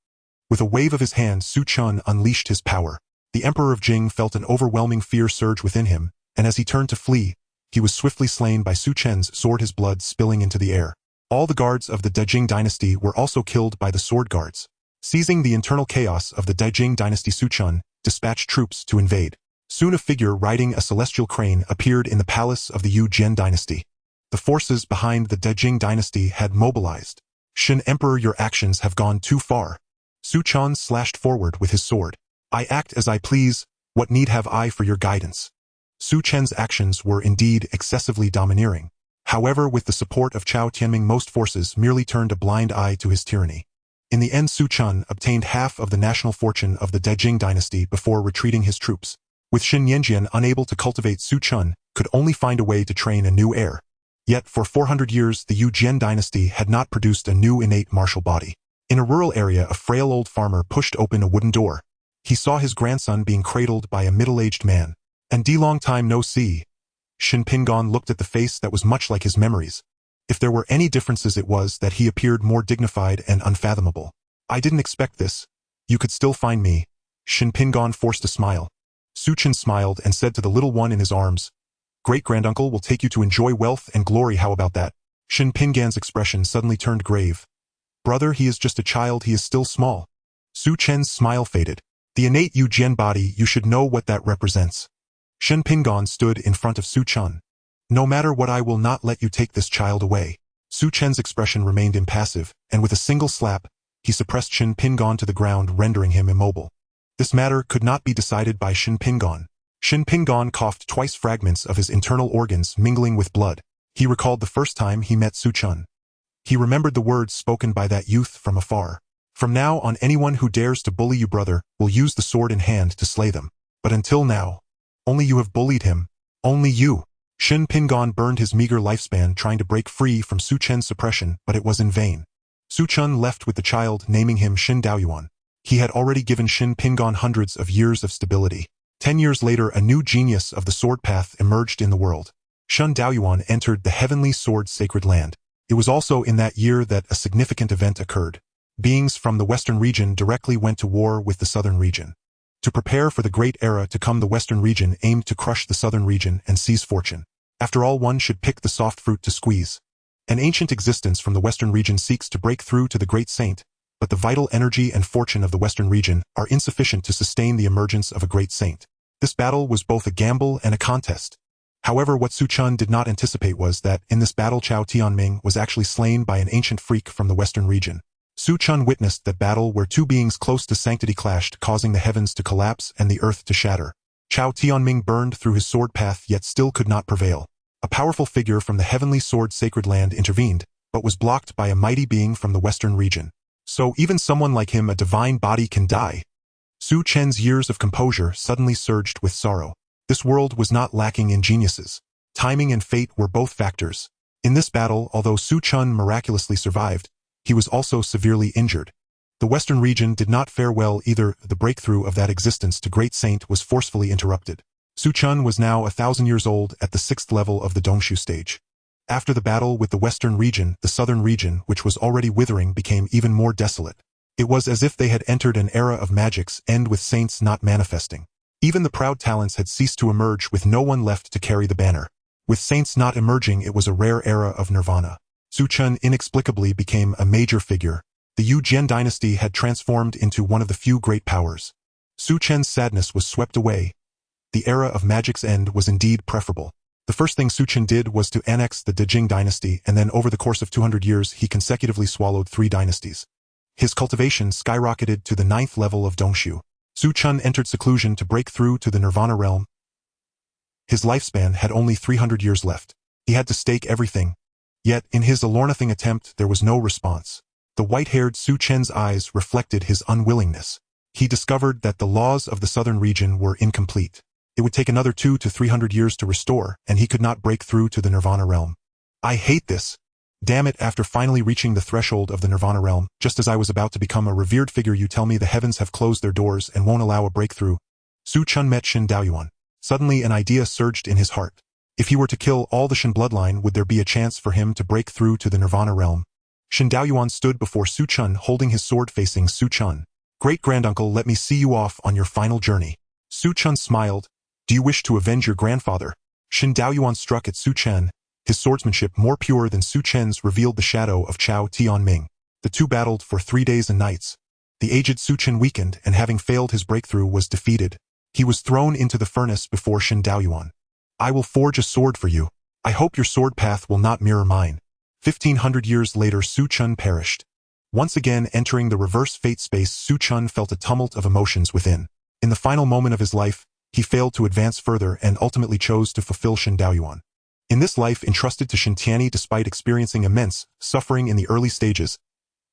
With a wave of his hand, Su Chen unleashed his power. The Emperor of Jing felt an overwhelming fear surge within him, and as he turned to flee, he was swiftly slain by Su Chen's sword, his blood spilling into the air. All the guards of the Dejing dynasty were also killed by the sword guards. Seizing the internal chaos of the Dejing dynasty, Su Chen dispatched troops to invade. Soon a figure riding a celestial crane appeared in the palace of the Yu Jian dynasty. The forces behind the Dejing dynasty had mobilized. "Shen Emperor, your actions have gone too far." Su Chen slashed forward with his sword. "I act as I please, what need have I for your guidance?" Su Chen's actions were indeed excessively domineering. However, with the support of Chao Tianming, most forces merely turned a blind eye to his tyranny. In the end, Su Chen obtained half of the national fortune of the Dejing dynasty before retreating his troops. With Shen Yanjian unable to cultivate, Su Chen could only find a way to train a new heir. Yet for 400 years, the Yu Jian dynasty had not produced a new innate martial body. In a rural area, a frail old farmer pushed open a wooden door. He saw his grandson being cradled by a middle-aged man. "And long time no see." Shin Pingon looked at the face that was much like his memories. If there were any differences, it was that he appeared more dignified and unfathomable. "I didn't expect this. You could still find me." Shin Pingon forced a smile. Su Chen smiled and said to the little one in his arms, "Great-granduncle will take you to enjoy wealth and glory, how about that?" Shin Pingan's expression suddenly turned grave. "Brother, he is just a child, he is still small." Su Chen's smile faded. "The innate Yu Jian body, you should know what that represents." Shen Pingon stood in front of Su Chen. "No matter what, I will not let you take this child away." Su Chen's expression remained impassive, and with a single slap, he suppressed Shen Pingon to the ground, rendering him immobile. This matter could not be decided by Shen Pingon. Shen Pingon coughed twice, fragments of his internal organs mingling with blood. He recalled the first time he met Su Chen. He remembered the words spoken by that youth from afar. "From now on, anyone who dares to bully you, brother, will use the sword in hand to slay them. But until now, only you have bullied him. Only you." Shen Pingon burned his meager lifespan trying to break free from Su Chen's suppression, but it was in vain. Su Chen left with the child, naming him Shen Daoyuan. He had already given Shen Pingon hundreds of years of stability. 10 years later, a new genius of the sword path emerged in the world. Shen Daoyuan entered the heavenly sword sacred land. It was also in that year that a significant event occurred. Beings from the western region directly went to war with the southern region. To prepare for the great era to come, the western region aimed to crush the southern region and seize fortune. After all, one should pick the soft fruit to squeeze. An ancient existence from the western region seeks to break through to the great saint, but the vital energy and fortune of the western region are insufficient to sustain the emergence of a great saint. This battle was both a gamble and a contest. However, what Su Chen did not anticipate was that, in this battle, Chao Tianming was actually slain by an ancient freak from the western region. Su Chen witnessed that battle where two beings close to sanctity clashed, causing the heavens to collapse and the earth to shatter. Chao Tianming burned through his sword path, yet still could not prevail. A powerful figure from the heavenly sword sacred land intervened, but was blocked by a mighty being from the western region. So even someone like him, a divine body, can die. Su Chen's years of composure suddenly surged with sorrow. This world was not lacking in geniuses. Timing and fate were both factors. In this battle, although Su Chen miraculously survived, he was also severely injured. The western region did not fare well either. The breakthrough of that existence to great saint was forcefully interrupted. Su Chen was now 1,000 years old at the 6th level of the Dongshu stage. After the battle with the western region, the southern region, which was already withering, became even more desolate. It was as if they had entered an era of magic's end with saints not manifesting. Even the proud talents had ceased to emerge, with no one left to carry the banner. With saints not emerging, it was a rare era of nirvana. Su Chen inexplicably became a major figure. The Yu Jian dynasty had transformed into one of the few great powers. Su Chen's sadness was swept away. The era of magic's end was indeed preferable. The first thing Su Chen did was to annex the Dejing dynasty, and then over the course of 200 years he consecutively swallowed 3 dynasties. His cultivation skyrocketed to the 9th level of Dongshu. Su Chen entered seclusion to break through to the nirvana realm. His lifespan had only 300 years left. He had to stake everything. Yet, in his alornothing attempt, there was no response. The white-haired Su Chen's eyes reflected his unwillingness. He discovered that the laws of the southern region were incomplete. It would take another 200 to 300 years to restore, and he could not break through to the Nirvana realm. I hate this. Damn it, after finally reaching the threshold of the Nirvana realm, just as I was about to become a revered figure, you tell me the heavens have closed their doors and won't allow a breakthrough. Su Chen met Shen Daoyuan. Suddenly an idea surged in his heart. If he were to kill all the Shen bloodline, would there be a chance for him to break through to the Nirvana realm? Shen Daoyuan stood before Su Chen holding his sword facing Su Chen. Great-granduncle, let me see you off on your final journey. Su Chen smiled. Do you wish to avenge your grandfather? Shen Daoyuan struck at Su Chen. His swordsmanship, more pure than Su Chen's, revealed the shadow of Chao Tianming. The two battled for 3 days and nights. The aged Su Chen weakened, and having failed his breakthrough, was defeated. He was thrown into the furnace before Shen Daoyuan. I will forge a sword for you. I hope your sword path will not mirror mine. 1,500 years later, Su Chen perished. Once again entering the reverse fate space, Su Chen felt a tumult of emotions within. In the final moment of his life, he failed to advance further and ultimately chose to fulfill Shen Daoyuan. In this life entrusted to Shen Tianyi, despite experiencing immense suffering in the early stages,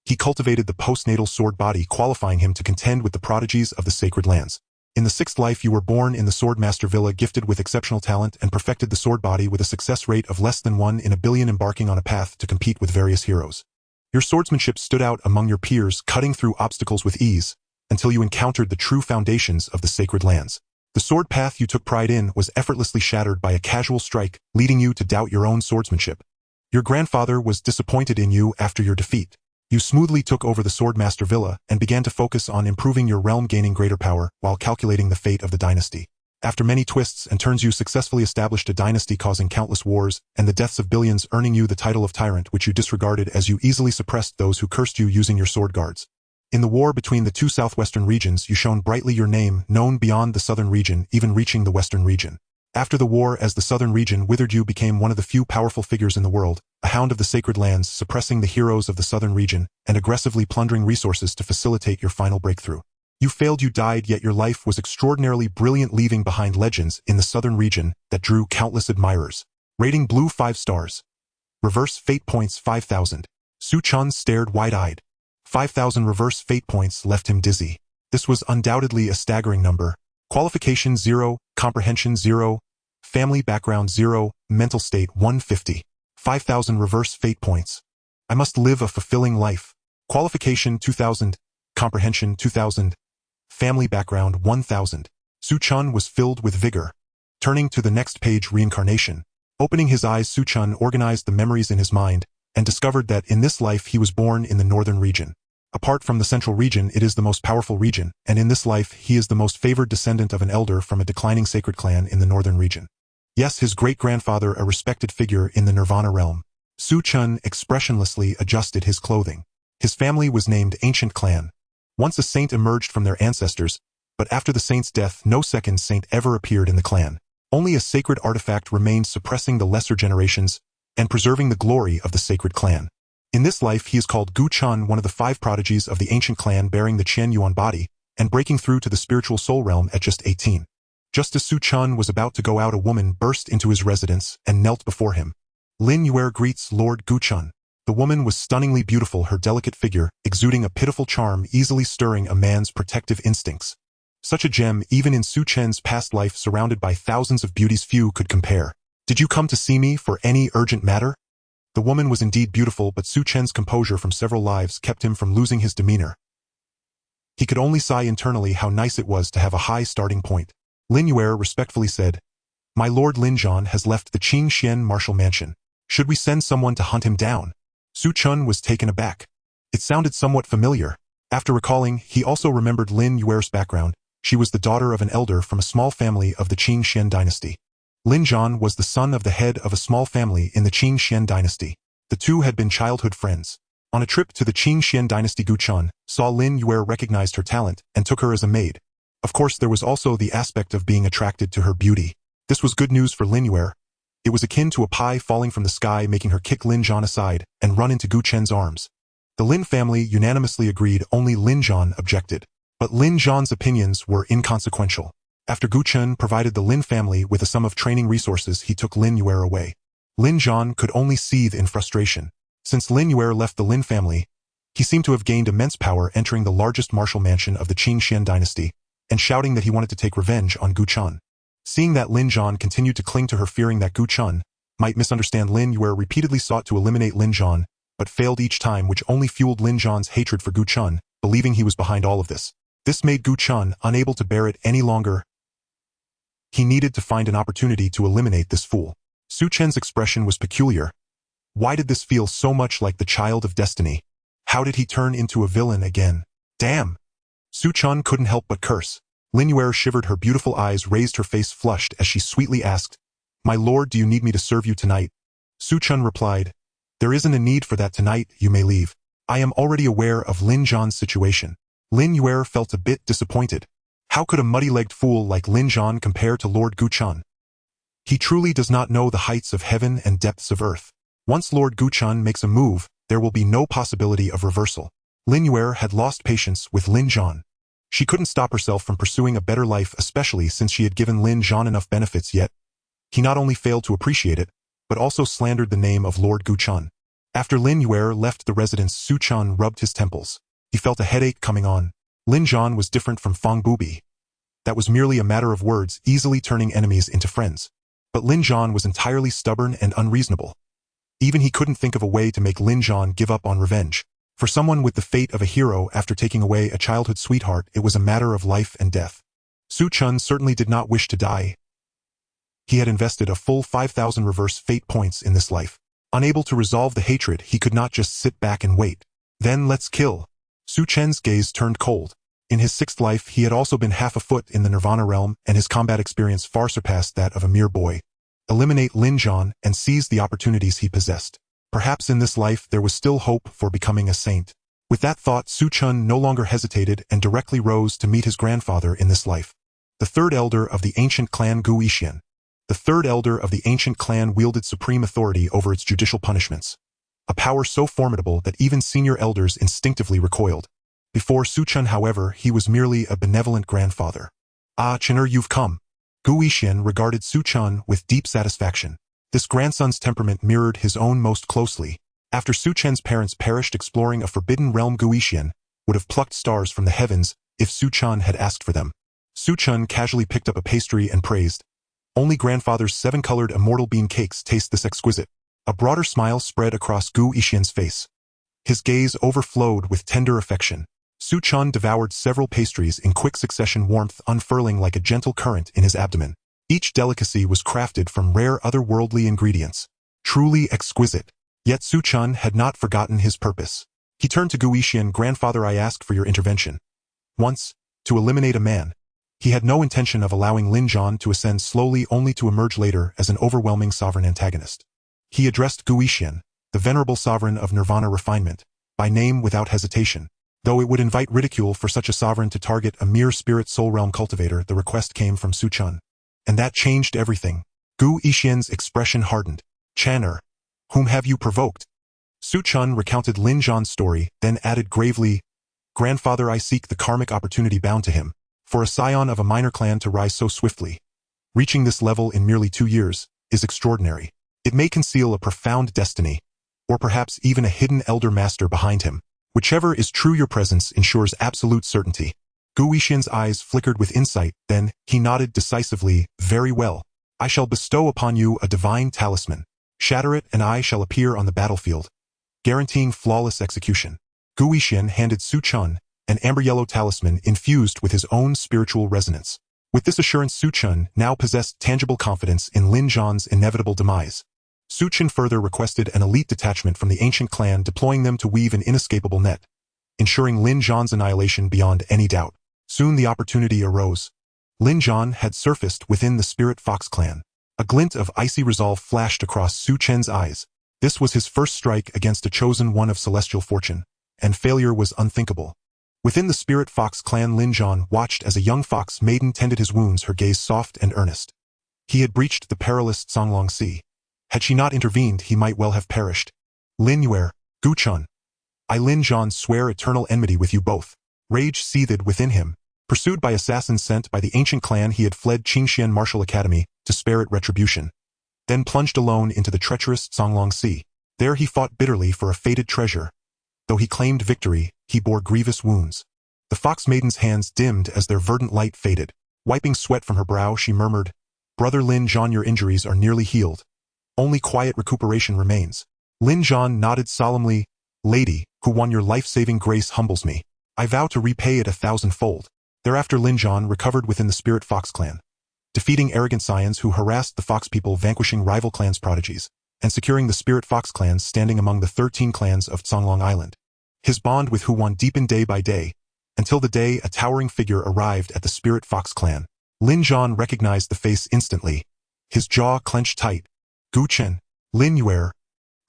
he cultivated the postnatal sword body, qualifying him to contend with the prodigies of the sacred lands. In the 6th life, you were born in the Swordmaster Villa, gifted with exceptional talent, and perfected the sword body with a success rate of less than 1 in a billion, embarking on a path to compete with various heroes. Your swordsmanship stood out among your peers, cutting through obstacles with ease, until you encountered the true foundations of the sacred lands. The sword path you took pride in was effortlessly shattered by a casual strike, leading you to doubt your own swordsmanship. Your grandfather was disappointed in you after your defeat. You smoothly took over the Swordmaster Villa and began to focus on improving your realm, gaining greater power while calculating the fate of the dynasty. After many twists and turns, you successfully established a dynasty, causing countless wars and the deaths of billions, earning you the title of tyrant, which you disregarded as you easily suppressed those who cursed you using your sword guards. In the war between the two southwestern regions, you shone brightly, your name known beyond the southern region, even reaching the western region. After the war, as the southern region withered, you became one of the few powerful figures in the world, a hound of the sacred lands, suppressing the heroes of the southern region and aggressively plundering resources to facilitate your final breakthrough. You failed, you died, yet your life was extraordinarily brilliant, leaving behind legends in the southern region that drew countless admirers. Rating blue 5 stars. Reverse fate points 5,000. Su Chen stared wide-eyed. 5,000 reverse fate points left him dizzy. This was undoubtedly a staggering number. Qualification 0, comprehension 0, family background 0, mental state 150. 5,000 reverse fate points. I must live a fulfilling life. Qualification 2,000, comprehension 2,000, family background 1,000. Su Chen was filled with vigor. Turning to the next page, Reincarnation. Opening his eyes, Su Chen organized the memories in his mind and discovered that in this life he was born in the northern region. Apart from the central region, it is the most powerful region, and in this life he is the most favored descendant of an elder from a declining sacred clan in the northern region. Yes, his great-grandfather, a respected figure in the Nirvana realm. Su Chen expressionlessly adjusted his clothing. His family was named Ancient Clan. Once a saint emerged from their ancestors, but after the saint's death, no second saint ever appeared in the clan. Only a sacred artifact remained, suppressing the lesser generations and preserving the glory of the sacred clan. In this life, he is called Gu Chen, one of the 5 prodigies of the ancient clan, bearing the Qian Yuan body and breaking through to the spiritual soul realm at just 18. Just as Su Chen was about to go out, a woman burst into his residence and knelt before him. Lin Yuer greets Lord Gu Chen. The woman was stunningly beautiful, her delicate figure exuding a pitiful charm, easily stirring a man's protective instincts. Such a gem, even in Su Chen's past life surrounded by thousands of beauties, few could compare. Did you come to see me for any urgent matter? The woman was indeed beautiful, but Su Chen's composure from several lives kept him from losing his demeanor. He could only sigh internally how nice it was to have a high starting point. Lin Yuer respectfully said, My lord Lin Zhan has left the Qing Xian martial mansion. Should we send someone to hunt him down? Su Chen was taken aback. It sounded somewhat familiar. After recalling, he also remembered Lin Yuer's background. She was the daughter of an elder from a small family of the Qing Xian dynasty. Lin Zhan was the son of the head of a small family in the Qing Xian dynasty. The two had been childhood friends. On a trip to the Qing Xian dynasty, Gu Chen saw Lin Yuer, recognized her talent, and took her as a maid. Of course, there was also the aspect of being attracted to her beauty. This was good news for Lin Yuer. It was akin to a pie falling from the sky, making her kick Lin Zhan aside and run into Gu Chen's arms. The Lin family unanimously agreed, only Lin Zhan objected. But Lin Zhan's opinions were inconsequential. After Gu Chen provided the Lin family with a sum of training resources, he took Lin Yuer away. Lin Zhan could only seethe in frustration. Since Lin Yuer left the Lin family, he seemed to have gained immense power, entering the largest martial mansion of the Qing Xian dynasty, and shouting that he wanted to take revenge on Gu Chen. Seeing that Lin Zhan continued to cling to her, fearing that Gu Chen might misunderstand Lin Yuer, repeatedly sought to eliminate Lin Zhan, but failed each time, which only fueled Lin Zhan's hatred for Gu Chen, believing he was behind all of this. This made Gu Chen unable to bear it any longer. He needed to find an opportunity to eliminate this fool. Su Chen's expression was peculiar. Why did this feel so much like the child of destiny? How did he turn into a villain again? Damn! Su Chen couldn't help but curse. Lin Yuer shivered, her beautiful eyes raised, her face flushed as she sweetly asked, "My lord, do you need me to serve you tonight?" Su Chen replied, "There isn't a need for that tonight, you may leave. I am already aware of Lin Zhan's situation." Lin Yuer felt a bit disappointed. How could a muddy-legged fool like Lin Zhan compare to Lord Gu Chen? He truly does not know the heights of heaven and depths of earth. Once Lord Gu Chen makes a move, there will be no possibility of reversal. Lin Yuer had lost patience with Lin Zhan. She couldn't stop herself from pursuing a better life, especially since she had given Lin Zhan enough benefits, yet he not only failed to appreciate it, but also slandered the name of Lord Gu Chen. After Lin Yuer left the residence, Su Chen rubbed his temples. He felt a headache coming on. Lin Zhan was different from Fang Bubi. That was merely a matter of words, easily turning enemies into friends. But Lin Zhan was entirely stubborn and unreasonable. Even he couldn't think of a way to make Lin Zhan give up on revenge. For someone with the fate of a hero after taking away a childhood sweetheart, it was a matter of life and death. Su Chen certainly did not wish to die. He had invested a full 5,000 reverse fate points in this life. Unable to resolve the hatred, he could not just sit back and wait. Then let's kill. Su Chen's gaze turned cold. In his sixth life, he had also been half a foot in the Nirvana realm, and his combat experience far surpassed that of a mere boy. Eliminate Lin Zhan and seize the opportunities he possessed. Perhaps in this life there was still hope for becoming a saint. With that thought, Su Chen no longer hesitated and directly rose to meet his grandfather in this life. The third elder of the ancient clan Gu Yixian. The third elder of the ancient clan wielded supreme authority over its judicial punishments. A power so formidable that even senior elders instinctively recoiled. Before Su Chen, however, he was merely a benevolent grandfather. "Ah, Chener, you've come." Gu Yixian regarded Su Chen with deep satisfaction. This grandson's temperament mirrored his own most closely. After Su Chen's parents perished exploring a forbidden realm, Gu Yixian would have plucked stars from the heavens if Su Chen had asked for them. Su Chen casually picked up a pastry and praised, "Only grandfather's 7-colored immortal bean cakes taste this exquisite." A broader smile spread across Gu Yixian's face. His gaze overflowed with tender affection. Su Chen devoured several pastries in quick succession, warmth unfurling like a gentle current in his abdomen. Each delicacy was crafted from rare otherworldly ingredients. Truly exquisite. Yet Su Chen had not forgotten his purpose. He turned to Gu Yixian, "Grandfather, I asked for your intervention. Once, to eliminate a man." He had no intention of allowing Lin Zhan to ascend slowly, only to emerge later as an overwhelming sovereign antagonist. He addressed Gu Yixian, the venerable sovereign of Nirvana refinement, by name without hesitation. Though it would invite ridicule for such a sovereign to target a mere spirit soul realm cultivator, the request came from Su Chen. And that changed everything. Gu Yixian's expression hardened. "Channer, whom have you provoked?" Su Chen recounted Lin Zhan's story, then added gravely, "Grandfather, I seek the karmic opportunity bound to him. For a scion of a minor clan to rise so swiftly, reaching this level in merely 2 years, is extraordinary. It may conceal a profound destiny, or perhaps even a hidden elder master behind him. Whichever is true, your presence ensures absolute certainty." Gu Yixian's eyes flickered with insight, then he nodded decisively, "Very well. I shall bestow upon you a divine talisman. Shatter it and I shall appear on the battlefield, guaranteeing flawless execution." Gu Yixian handed Su Chen an amber-yellow talisman infused with his own spiritual resonance. With this assurance, Su Chen now possessed tangible confidence in Lin Zhan's inevitable demise. Su Chen further requested an elite detachment from the ancient clan, deploying them to weave an inescapable net, ensuring Lin Zhan's annihilation beyond any doubt. Soon the opportunity arose. Lin Zhan had surfaced within the Spirit Fox clan. A glint of icy resolve flashed across Su Chen's eyes. This was his first strike against a chosen one of celestial fortune, and failure was unthinkable. Within the Spirit Fox clan, Lin Zhan watched as a young fox maiden tended his wounds, her gaze soft and earnest. He had breached the perilous Songlong Sea. Had she not intervened, he might well have perished. "Lin Yuer, Gu Chen, I Lin Zhan swear eternal enmity with you both." Rage seethed within him. Pursued by assassins sent by the ancient clan, he had fled Qingxian Martial Academy to spare it retribution. then plunged alone into the treacherous Songlong Sea. There he fought bitterly for a fated treasure. Though he claimed victory, he bore grievous wounds. The fox maiden's hands dimmed as their verdant light faded. Wiping sweat from her brow, she murmured, "Brother Lin Zhan, your injuries are nearly healed. Only quiet recuperation remains." Lin Zhan nodded solemnly, "Lady, who won your life-saving grace humbles me. I vow to repay it 1,000-fold. Thereafter Lin Zhan recovered within the Spirit Fox clan, defeating arrogant scions who harassed the Fox people, vanquishing rival clans' prodigies, and securing the Spirit Fox clans standing among the 13 clans of Songlong Island. His bond with Hu deepened day by day, until the day a towering figure arrived at the Spirit Fox clan. Lin Zhan recognized the face instantly. His jaw clenched tight. Su Chen, Lin Yuer.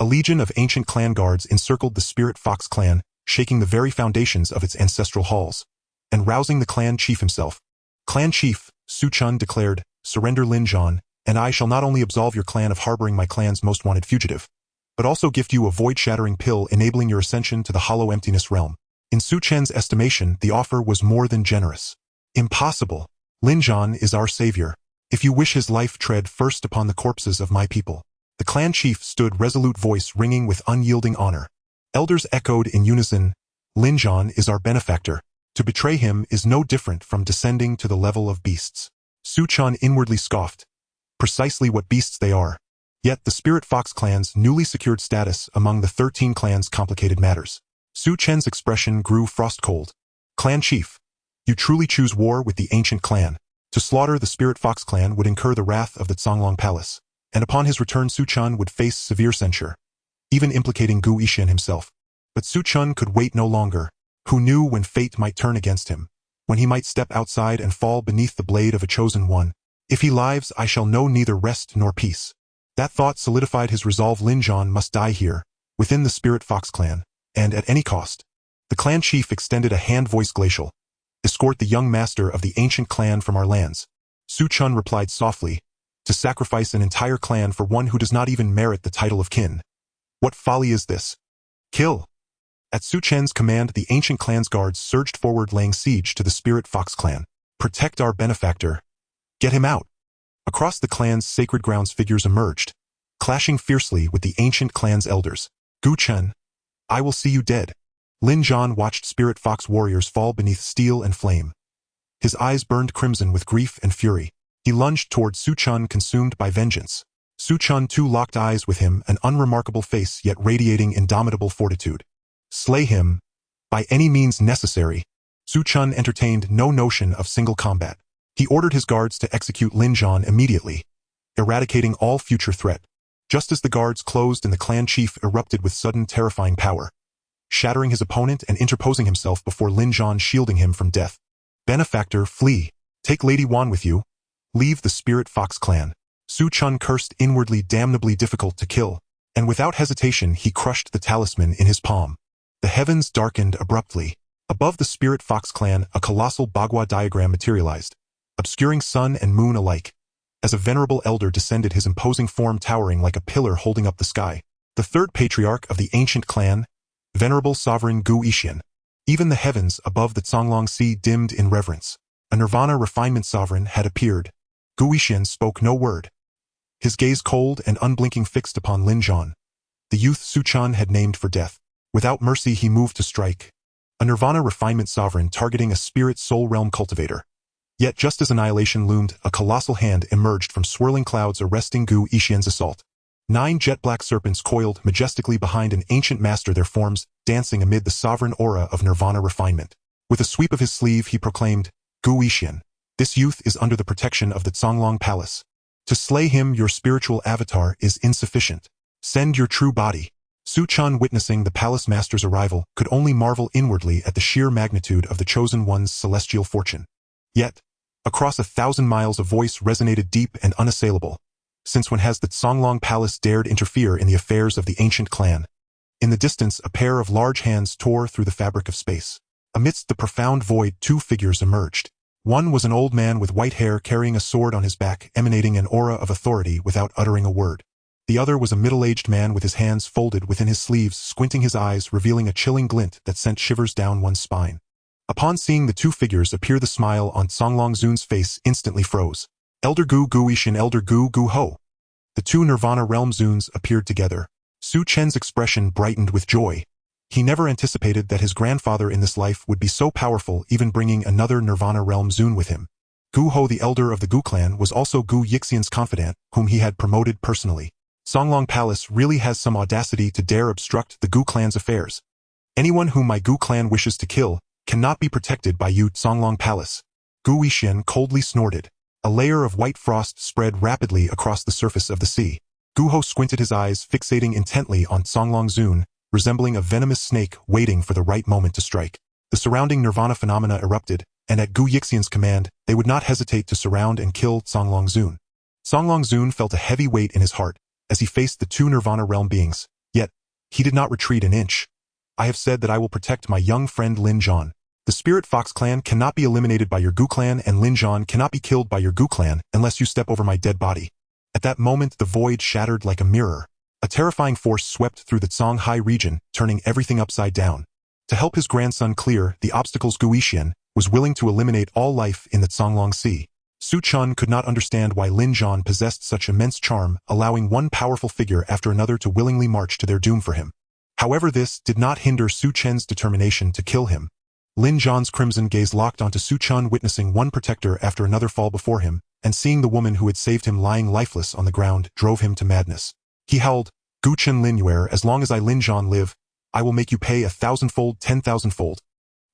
A legion of ancient clan guards encircled the Spirit Fox clan, shaking the very foundations of its ancestral halls, and rousing the clan chief himself. "Clan chief," Su Chen declared, "surrender Lin Zhan, and I shall not only absolve your clan of harboring my clan's most wanted fugitive, but also gift you a void-shattering pill enabling your ascension to the hollow emptiness realm." In Su Chen's estimation, the offer was more than generous. "Impossible. Lin Zhan is our savior. If you wish his life, tread first upon the corpses of my people." The clan chief stood, resolute voice ringing with unyielding honor. Elders echoed in unison, "Lin Zhan is our benefactor. To betray him is no different from descending to the level of beasts." Su Chen inwardly scoffed. Precisely what beasts they are. Yet the Spirit Fox clan's newly secured status among the 13 clans complicated matters. Su Chen's expression grew frost-cold. "Clan chief, you truly choose war with the ancient clan. To slaughter the Spirit Fox clan would incur the wrath of the Songlong Palace, and upon his return Su Chen would face severe censure, even implicating Gu Yishan himself. But Su Chen could wait no longer. Who knew when fate might turn against him, when he might step outside and fall beneath the blade of a chosen one. "If he lives, I shall know neither rest nor peace." That thought solidified his resolve. Lin Zhan must die here, within the Spirit Fox clan, and at any cost. The clan chief extended a hand, voice glacial. "Escort the young master of the ancient clan from our lands." Su Chen replied softly, "To sacrifice an entire clan for one who does not even merit the title of kin. What folly is this? Kill!" At Su Chen's command, the ancient clan's guards surged forward, laying siege to the Spirit Fox clan. "Protect our benefactor. Get him out." Across the clan's sacred grounds figures emerged, clashing fiercely with the ancient clan's elders. "Su Chen, I will see you dead." Lin Zhan watched Spirit Fox warriors fall beneath steel and flame. His eyes burned crimson with grief and fury. He lunged toward Su Chen, consumed by vengeance. Su Chen too locked eyes with him, an unremarkable face yet radiating indomitable fortitude. "Slay him, by any means necessary." Su Chen entertained no notion of single combat. He ordered his guards to execute Lin Zhan immediately, eradicating all future threat. Just as the guards closed in, the clan chief erupted with sudden terrifying power, shattering his opponent and interposing himself before Lin Zhan, shielding him from death. "Benefactor, flee. Take Lady Wan with you. Leave the Spirit Fox clan." Su Chen cursed inwardly, damnably difficult to kill, and without hesitation he crushed the talisman in his palm. The heavens darkened abruptly. Above the Spirit Fox clan, a colossal Bagua diagram materialized, obscuring sun and moon alike. As a venerable elder descended, his imposing form towering like a pillar holding up the sky. The third patriarch of the ancient clan, venerable sovereign Gu Yishan. Even the heavens above the Songlong Sea dimmed in reverence. A nirvana refinement sovereign had appeared. Gu Yishan spoke no word, his gaze cold and unblinking fixed upon Lin Zhan, the youth Su Chen had named for death. Without mercy he moved to strike. A nirvana refinement sovereign targeting a spirit soul realm cultivator. Yet just as annihilation loomed, a colossal hand emerged from swirling clouds, arresting Gu Yishan's assault. 9 jet-black serpents coiled majestically behind an ancient master, their forms dancing amid the sovereign aura of nirvana refinement. With a sweep of his sleeve he proclaimed, "Gu Yishan, this youth is under the protection of the Songlong Palace. To slay him, your spiritual avatar is insufficient. Send your true body." Su Chen, witnessing the palace master's arrival, could only marvel inwardly at the sheer magnitude of the chosen one's celestial fortune. Yet, across 1,000 miles a voice resonated deep and unassailable. Since when has the Songlong Palace dared interfere in the affairs of the ancient clan? In the distance, a pair of large hands tore through the fabric of space. Amidst the profound void, 2 figures emerged. One was an old man with white hair carrying a sword on his back, emanating an aura of authority without uttering a word. The other was a middle-aged man with his hands folded within his sleeves, squinting his eyes, revealing a chilling glint that sent shivers down one's spine. Upon seeing the 2 figures appear, the smile on Songlong Zun's face instantly froze. "Elder Gu Yishan, Elder Gu Ho." The two Nirvana realm Zuns appeared together. Su Chen's expression brightened with joy. He never anticipated that his grandfather in this life would be so powerful, even bringing another Nirvana realm Zun with him. Guho, the elder of the Gu clan, was also Gu Yixian's confidant, whom he had promoted personally. Songlong Palace really has some audacity to dare obstruct the Gu clan's affairs. Anyone whom my Gu clan wishes to kill cannot be protected by you, Songlong Palace. Gu Yixian coldly snorted. A layer of white frost spread rapidly across the surface of the sea. Guho squinted his eyes, fixating intently on Songlong Zun, resembling a venomous snake waiting for the right moment to strike. The surrounding Nirvana phenomena erupted, and at Gu Yixian's command, they would not hesitate to surround and kill Songlong Zun. Songlong Zun felt a heavy weight in his heart as he faced the two Nirvana realm beings, yet he did not retreat an inch. I have said that I will protect my young friend Lin Zhan. The Spirit Fox clan cannot be eliminated by your Gu clan, and Lin Zhan cannot be killed by your Gu clan unless you step over my dead body. At that moment, the void shattered like a mirror. A terrifying force swept through the Songhai region, turning everything upside down. To help his grandson clear the obstacles, Gu Yixian was willing to eliminate all life in the Songlong Sea. Su Chen could not understand why Lin Zhan possessed such immense charm, allowing one powerful figure after another to willingly march to their doom for him. However, this did not hinder Su Chen's determination to kill him. Lin Zhan's crimson gaze locked onto Su Chen, witnessing one protector after another fall before him, and seeing the woman who had saved him lying lifeless on the ground drove him to madness. He howled, "Gu Chen Linyuer, as long as I Lin Zhan live, I will make you pay 1,000-fold, 10,000-fold.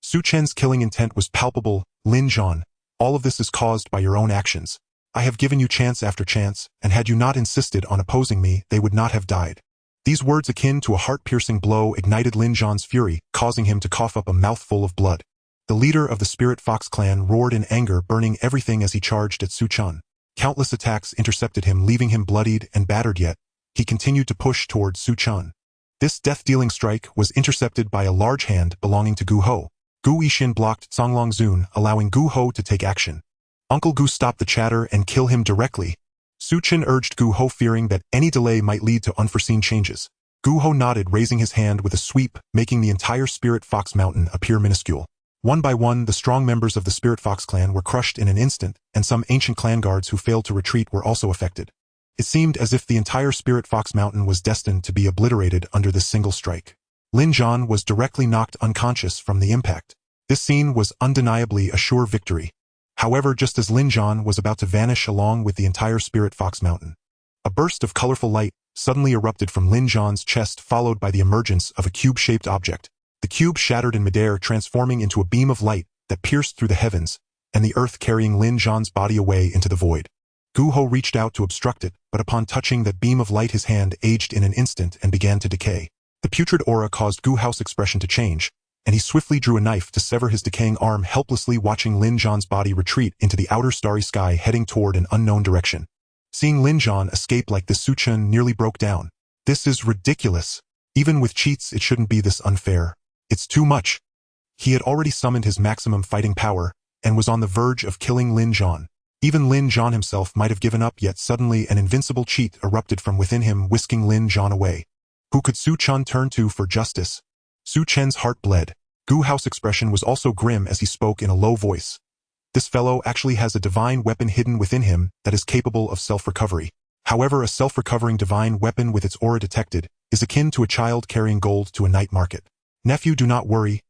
Su Chen's killing intent was palpable. Lin Zhan, all of this is caused by your own actions. I have given you chance after chance, and had you not insisted on opposing me, they would not have died." These words, akin to a heart-piercing blow, ignited Lin Zhan's fury, causing him to cough up a mouthful of blood. The leader of the Spirit Fox clan roared in anger, burning everything as he charged at Su Chen. Countless attacks intercepted him, leaving him bloodied and battered, yet he continued to push towards Su Chen. This death-dealing strike was intercepted by a large hand belonging to Gu Ho. Gu Yixian blocked Songlong Zun, allowing Gu Ho to take action. Uncle Gu, stop the chatter and kill him directly. Su Chen urged Gu Ho, fearing that any delay might lead to unforeseen changes. Gu Ho nodded, raising his hand with a sweep, making the entire Spirit Fox mountain appear minuscule. One by one, the strong members of the Spirit Fox clan were crushed in an instant, and some ancient clan guards who failed to retreat were also affected. It seemed as if the entire Spirit Fox mountain was destined to be obliterated under this single strike. Lin Zhan was directly knocked unconscious from the impact. This scene was undeniably a sure victory. However, just as Lin Zhan was about to vanish along with the entire Spirit Fox mountain, a burst of colorful light suddenly erupted from Lin Zhan's chest, followed by the emergence of a cube-shaped object. The cube shattered in midair, transforming into a beam of light that pierced through the heavens and the earth, carrying Lin Zhan's body away into the void. Gu Ho reached out to obstruct it, but upon touching that beam of light, his hand aged in an instant and began to decay. The putrid aura caused Gu Ho's expression to change, and he swiftly drew a knife to sever his decaying arm, helplessly watching Lin Zhan's body retreat into the outer starry sky, heading toward an unknown direction. Seeing Lin Zhan escape like this, Su Chen nearly broke down. This is ridiculous. Even with cheats, it shouldn't be this unfair. It's too much. He had already summoned his maximum fighting power and was on the verge of killing Lin Zhan. Even Lin Zhan himself might have given up, yet suddenly an invincible cheat erupted from within him, whisking Lin Zhan away. Who could Su Chen turn to for justice? Su Chen's heart bled. Gu Ho's expression was also grim as he spoke in a low voice. This fellow actually has a divine weapon hidden within him that is capable of self-recovery. However, a self-recovering divine weapon with its aura detected is akin to a child carrying gold to a night market. Nephew, do not worry.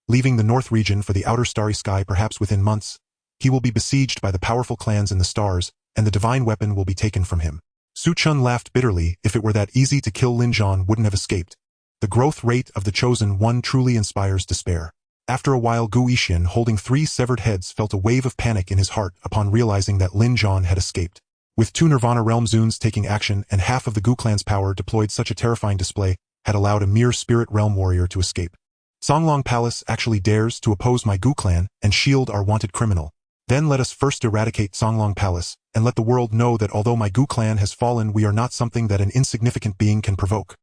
Leaving the north region for the outer starry sky, perhaps within months, he will be besieged by the powerful clans in the stars, and the divine weapon will be taken from him. Su Chen laughed bitterly. If it were that easy to kill, Lin Zhan wouldn't have escaped. The growth rate of the Chosen One truly inspires despair. After a while, Gu Yixian, holding 3 severed heads, felt a wave of panic in his heart upon realizing that Lin Zhan had escaped. With 2 Nirvana realm Zuns taking action and half of the Gu clan's power deployed, such a terrifying display had allowed a mere spirit realm warrior to escape. Songlong Palace actually dares to oppose my Gu clan and shield our wanted criminal. Then let us first eradicate Songlong Palace, and let the world know that although my Gu clan has fallen, we are not something that an insignificant being can provoke.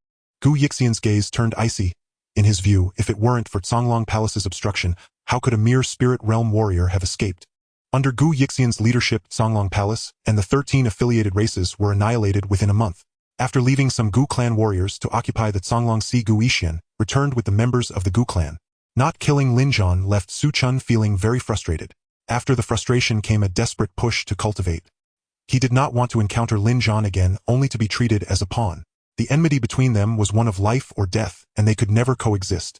Gu Yixian's gaze turned icy. In his view, if it weren't for Songlong Palace's obstruction, how could a mere spirit realm warrior have escaped? Under Gu Yixian's leadership, Songlong Palace and the 13 affiliated races were annihilated within a month. After leaving some Gu clan warriors to occupy the Songlong Sea, Gu Yixian returned with the members of the Gu clan. Not killing Lin Zhan left Su Chen feeling very frustrated. After the frustration came a desperate push to cultivate He did not want to encounter Lin Zhan again only to be treated as a pawn. The enmity between them was one of life or death, and they could never coexist.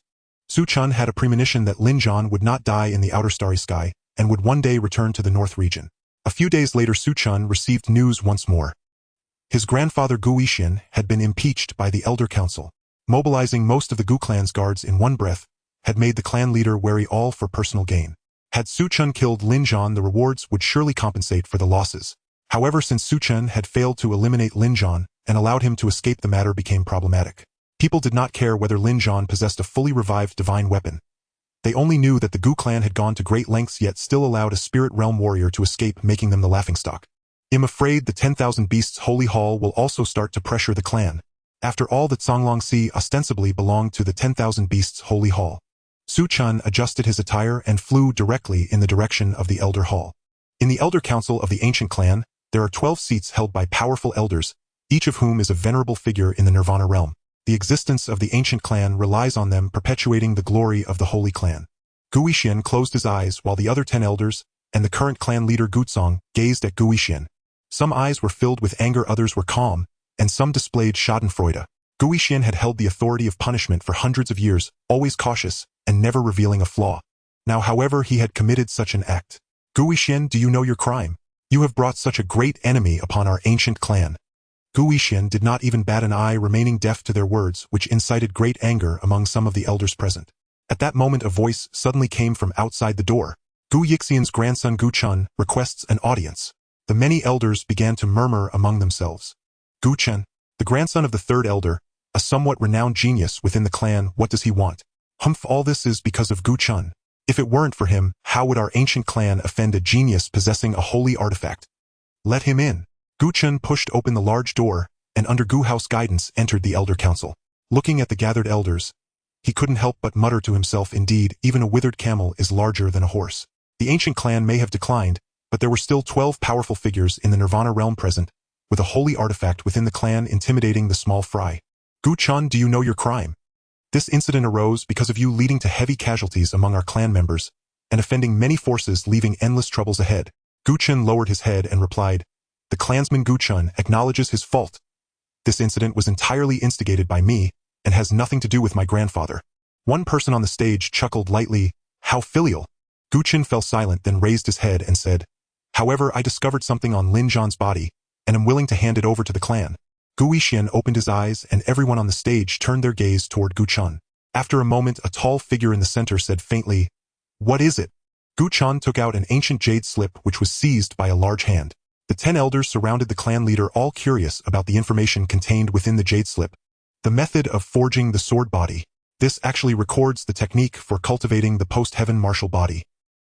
Su Chen had a premonition that Lin Zhan would not die in the outer starry sky, and would one day return to the north region. A few days later Su Chen received news once more. His grandfather Gu Yixin had been impeached by the Elder Council. Mobilizing most of the Gu clan's guards in one breath had made the clan leader wary all for personal gain. Had Su Chen killed Lin Zhan, the rewards would surely compensate for the losses. However, since Su Chen had failed to eliminate Lin Zhan and allowed him to escape, the matter became problematic. People did not care whether Lin Zhan possessed a fully revived divine weapon. They only knew that the Gu clan had gone to great lengths yet still allowed a spirit realm warrior to escape, making them the laughingstock. I'm afraid the 10,000 Beasts Holy Hall will also start to pressure the clan. After all, the Zonglongxi ostensibly belonged to the 10,000 Beasts Holy Hall. Su Chen adjusted his attire and flew directly in the direction of the Elder Hall. In the Elder Council of the Ancient Clan, there are 12 seats held by powerful elders, each of whom is a venerable figure in the Nirvana realm. The existence of the Ancient Clan relies on them perpetuating the glory of the Holy Clan. Gu Yixin closed his eyes while the other 10 elders, and the current clan leader Guzong, gazed at Gu Yixin. Some eyes were filled with anger, others were calm, and some displayed schadenfreude. Gu Yixin had held the authority of punishment for hundreds of years, always cautious, and never revealing a flaw. Now, however, he had committed such an act. Gu Yixin, do you know your crime? You have brought such a great enemy upon our ancient clan. Gu Yixin did not even bat an eye, remaining deaf to their words, which incited great anger among some of the elders present. At that moment a voice suddenly came from outside the door. Gu Yixin's grandson Gu Chen requests an audience. The many elders began to murmur among themselves. Gu Chen, the grandson of the third elder, a somewhat renowned genius within the clan, what does he want? Humph, all this is because of Gu Chen. If it weren't for him, how would our ancient clan offend a genius possessing a holy artifact? Let him in. Gu Chen pushed open the large door, and under Gu House guidance entered the Elder Council. Looking at the gathered elders, he couldn't help but mutter to himself, indeed, even a withered camel is larger than a horse. The ancient clan may have declined, but there were still 12 powerful figures in the Nirvana realm present, with a holy artifact within the clan intimidating the small fry. Gu Chen, do you know your crime? This incident arose because of you, leading to heavy casualties among our clan members, and offending many forces, leaving endless troubles ahead. Gu Chen lowered his head and replied, the clansman Gu Chen acknowledges his fault. This incident was entirely instigated by me, and has nothing to do with my grandfather. One person on the stage chuckled lightly, how filial. Gu Chen fell silent, then raised his head and said, however, I discovered something on Lin Zhan's body, and am willing to hand it over to the clan. Gu Yixin opened his eyes, and everyone on the stage turned their gaze toward Gu Chen. After a moment, a tall figure in the center said faintly, what is it? Gu Chen took out an ancient jade slip which was seized by a large hand. The 10 elders surrounded the clan leader, all curious about the information contained within the jade slip. The method of forging the sword body. This actually records the technique for cultivating the post-heaven martial body.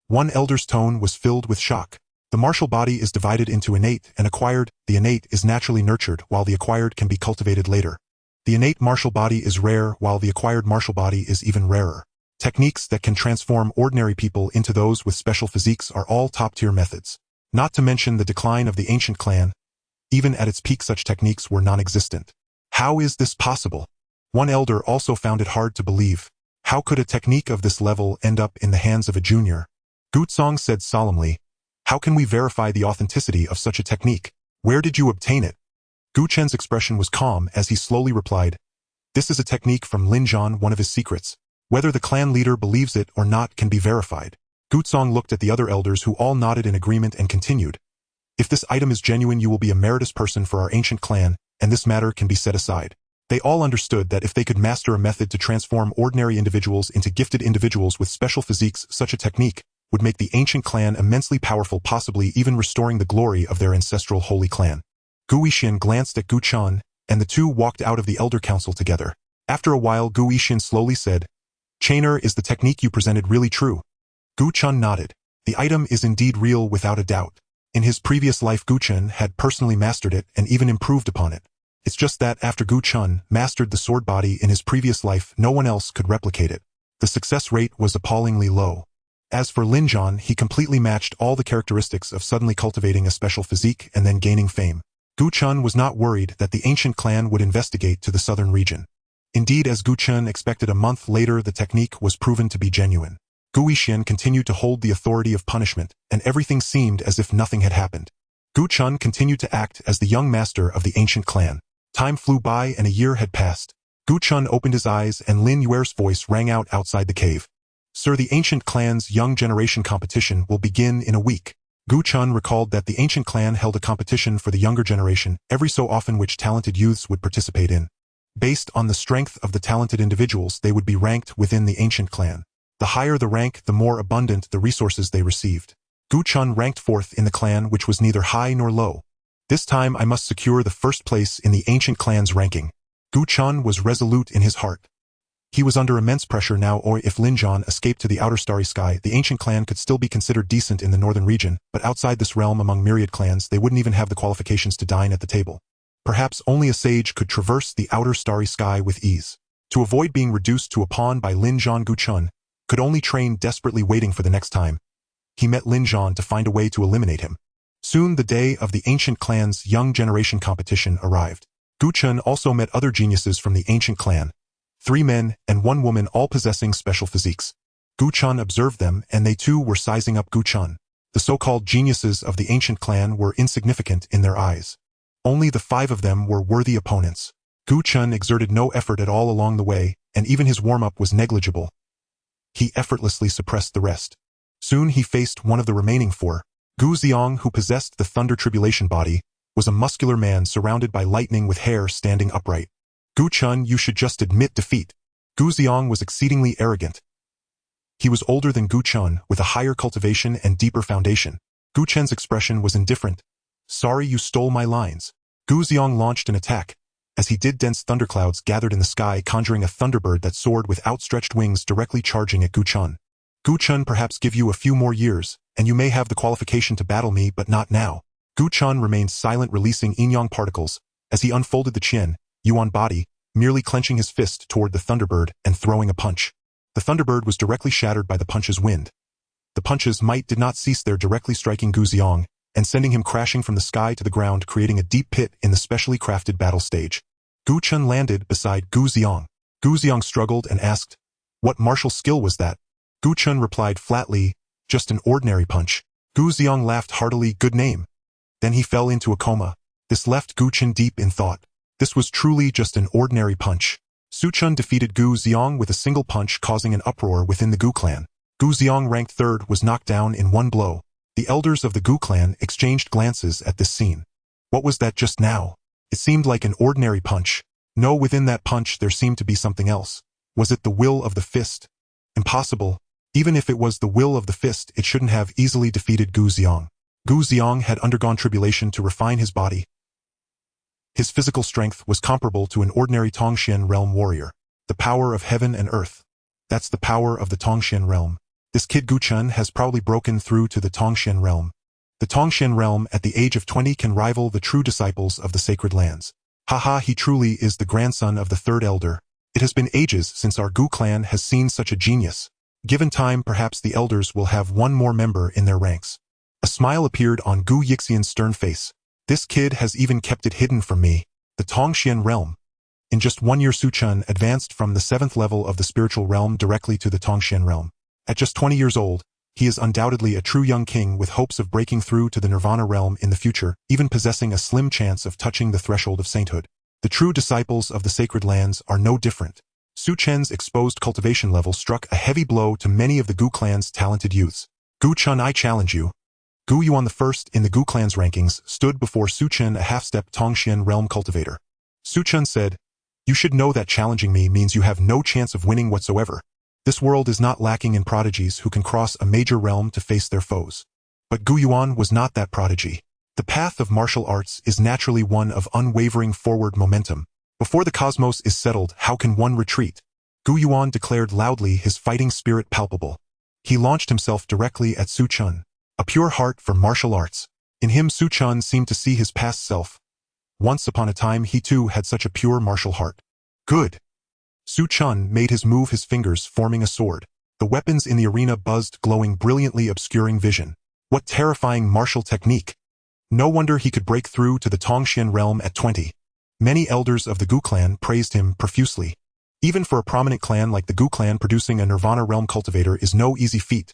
One elder's tone was filled with shock. The martial body is divided into innate and acquired. The innate is naturally nurtured, while the acquired can be cultivated later. The innate martial body is rare, while the acquired martial body is even rarer. Techniques that can transform ordinary people into those with special physiques are all top-tier methods. Not to mention the decline of the ancient clan. Even at its peak, such techniques were non-existent. How is this possible? One elder also found it hard to believe. How could a technique of this level end up in the hands of a junior? Guzong said solemnly, how can we verify the authenticity of such a technique? Where did you obtain it? Gu Chen's expression was calm as he slowly replied, this is a technique from Lin Zhan, one of his secrets. Whether the clan leader believes it or not can be verified. Guzong looked at the other elders, who all nodded in agreement, and continued, if this item is genuine, you will be a meritorious person for our ancient clan, and this matter can be set aside. They all understood that if they could master a method to transform ordinary individuals into gifted individuals with special physiques, such a technique would make the ancient clan immensely powerful, possibly even restoring the glory of their ancestral holy clan. Gu Yixin glanced at Gu Chen, and the two walked out of the Elder Council together. After a while, Gu Yixin slowly said, Chainer, is the technique you presented really true? Gu Chen nodded. The item is indeed real without a doubt. In his previous life, Gu Chen had personally mastered it and even improved upon it. It's just that after Gu Chen mastered the sword body in his previous life, no one else could replicate it. The success rate was appallingly low. As for Lin Zhan, he completely matched all the characteristics of suddenly cultivating a special physique and then gaining fame. Gu Chen was not worried that the ancient clan would investigate to the southern region. Indeed, as Gu Chen expected, a month later the technique was proven to be genuine. Gu Yixin continued to hold the authority of punishment, and everything seemed as if nothing had happened. Gu Chun continued to act as the young master of the ancient clan. Time flew by and a year had passed. Gu Chun opened his eyes and Lin Yuer's voice rang out outside the cave. Sir, the ancient clan's young generation competition will begin in a week. Gu Chun recalled that the ancient clan held a competition for the younger generation every so often which talented youths would participate in. Based on the strength of the talented individuals, they would be ranked within the ancient clan. The higher the rank, the more abundant the resources they received. Gu Chun ranked fourth in the clan, which was neither high nor low. This time I must secure the first place in the ancient clan's ranking. Gu Chun was resolute in his heart. He was under immense pressure now, or if Lin Zhan escaped to the outer starry sky, the ancient clan could still be considered decent in the northern region, but outside this realm among myriad clans they wouldn't even have the qualifications to dine at the table. Perhaps only a sage could traverse the outer starry sky with ease. To avoid being reduced to a pawn by Lin Zhan, Gu Chun could only train, desperately waiting for the next time he met Lin Zhan to find a way to eliminate him. Soon the day of the ancient clan's young generation competition arrived. Gu Chun also met other geniuses from the ancient clan. 3 men and 1 woman, all possessing special physiques. Gu Chun observed them, and they too were sizing up Gu Chun. The so-called geniuses of the ancient clan were insignificant in their eyes. Only the 5 of them were worthy opponents. Gu Chun exerted no effort at all along the way, and even his warm-up was negligible. He effortlessly suppressed the rest. Soon he faced one of the remaining 4. Gu Xiong, who possessed the thunder tribulation body, was a muscular man surrounded by lightning with hair standing upright. Gu Chun, you should just admit defeat. Gu Xiong was exceedingly arrogant. He was older than Gu Chun, with a higher cultivation and deeper foundation. Gu Chun's expression was indifferent. Sorry, you stole my lines. Gu Xiong launched an attack. As he did, dense thunderclouds gathered in the sky, conjuring a thunderbird that soared with outstretched wings directly charging at Gu Chun. Gu Chun, perhaps give you a few more years, and you may have the qualification to battle me, but not now. Gu Chun remained silent, releasing yin-yang particles as he unfolded the Qian Yuan body, merely clenching his fist toward the thunderbird and throwing a punch. The thunderbird was directly shattered by the punch's wind. The punch's might did not cease there, directly striking Gu Xiong and sending him crashing from the sky to the ground, creating a deep pit in the specially crafted battle stage. Gu Chun landed beside Gu Xiong. Gu Xiong struggled and asked, "What martial skill was that?" Gu Chun replied flatly, "Just an ordinary punch." Gu Xiong laughed heartily, "Good name." Then he fell into a coma. This left Gu Chun deep in thought. This was truly just an ordinary punch. Su Chen defeated Gu Xiong with a single punch, causing an uproar within the Gu clan. Gu Xiong, ranked 3rd, was knocked down in one blow. The elders of the Gu clan exchanged glances at this scene. What was that just now? It seemed like an ordinary punch. No, within that punch there seemed to be something else. Was it the will of the fist? Impossible. Even if it was the will of the fist, it shouldn't have easily defeated Gu Xiong. Gu Xiong had undergone tribulation to refine his body. His physical strength was comparable to an ordinary Tongxian realm warrior. The power of heaven and earth. That's the power of the Tongxian realm. This kid Gu Chun has probably broken through to the Tongxian realm. The Tongxian realm at the age of 20 can rival the true disciples of the sacred lands. Haha, he truly is the grandson of the 3rd elder. It has been ages since our Gu clan has seen such a genius. Given time, perhaps the elders will have one more member in their ranks. A smile appeared on Gu Yixian's stern face. This kid has even kept it hidden from me. The Tongxian realm. In just 1 year, Su Chen advanced from the 7th level of the spiritual realm directly to the Tongxian realm. At just 20 years old, he is undoubtedly a true young king with hopes of breaking through to the Nirvana realm in the future, even possessing a slim chance of touching the threshold of sainthood. The true disciples of the sacred lands are no different. Su Chen's exposed cultivation level struck a heavy blow to many of the Gu clan's talented youths. Gu Chun, I challenge you. Gu Yuan, the 1st in the Gu clan's rankings, stood before Su Chen, a half-step Tongxian realm cultivator. Su Chen said, "You should know that challenging me means you have no chance of winning whatsoever. This world is not lacking in prodigies who can cross a major realm to face their foes." But Gu Yuan was not that prodigy. The path of martial arts is naturally one of unwavering forward momentum. Before the cosmos is settled, how can one retreat? Gu Yuan declared loudly, his fighting spirit palpable. He launched himself directly at Su Chen. A pure heart for martial arts. In him, Su Chen seemed to see his past self. Once upon a time, he too had such a pure martial heart. Good. Su Chen made his move, his fingers forming a sword. The weapons in the arena buzzed, glowing brilliantly, obscuring vision. What terrifying martial technique! No wonder he could break through to the Tongxian realm at 20. Many elders of the Gu clan praised him profusely. Even for a prominent clan like the Gu clan, producing a Nirvana realm cultivator is no easy feat.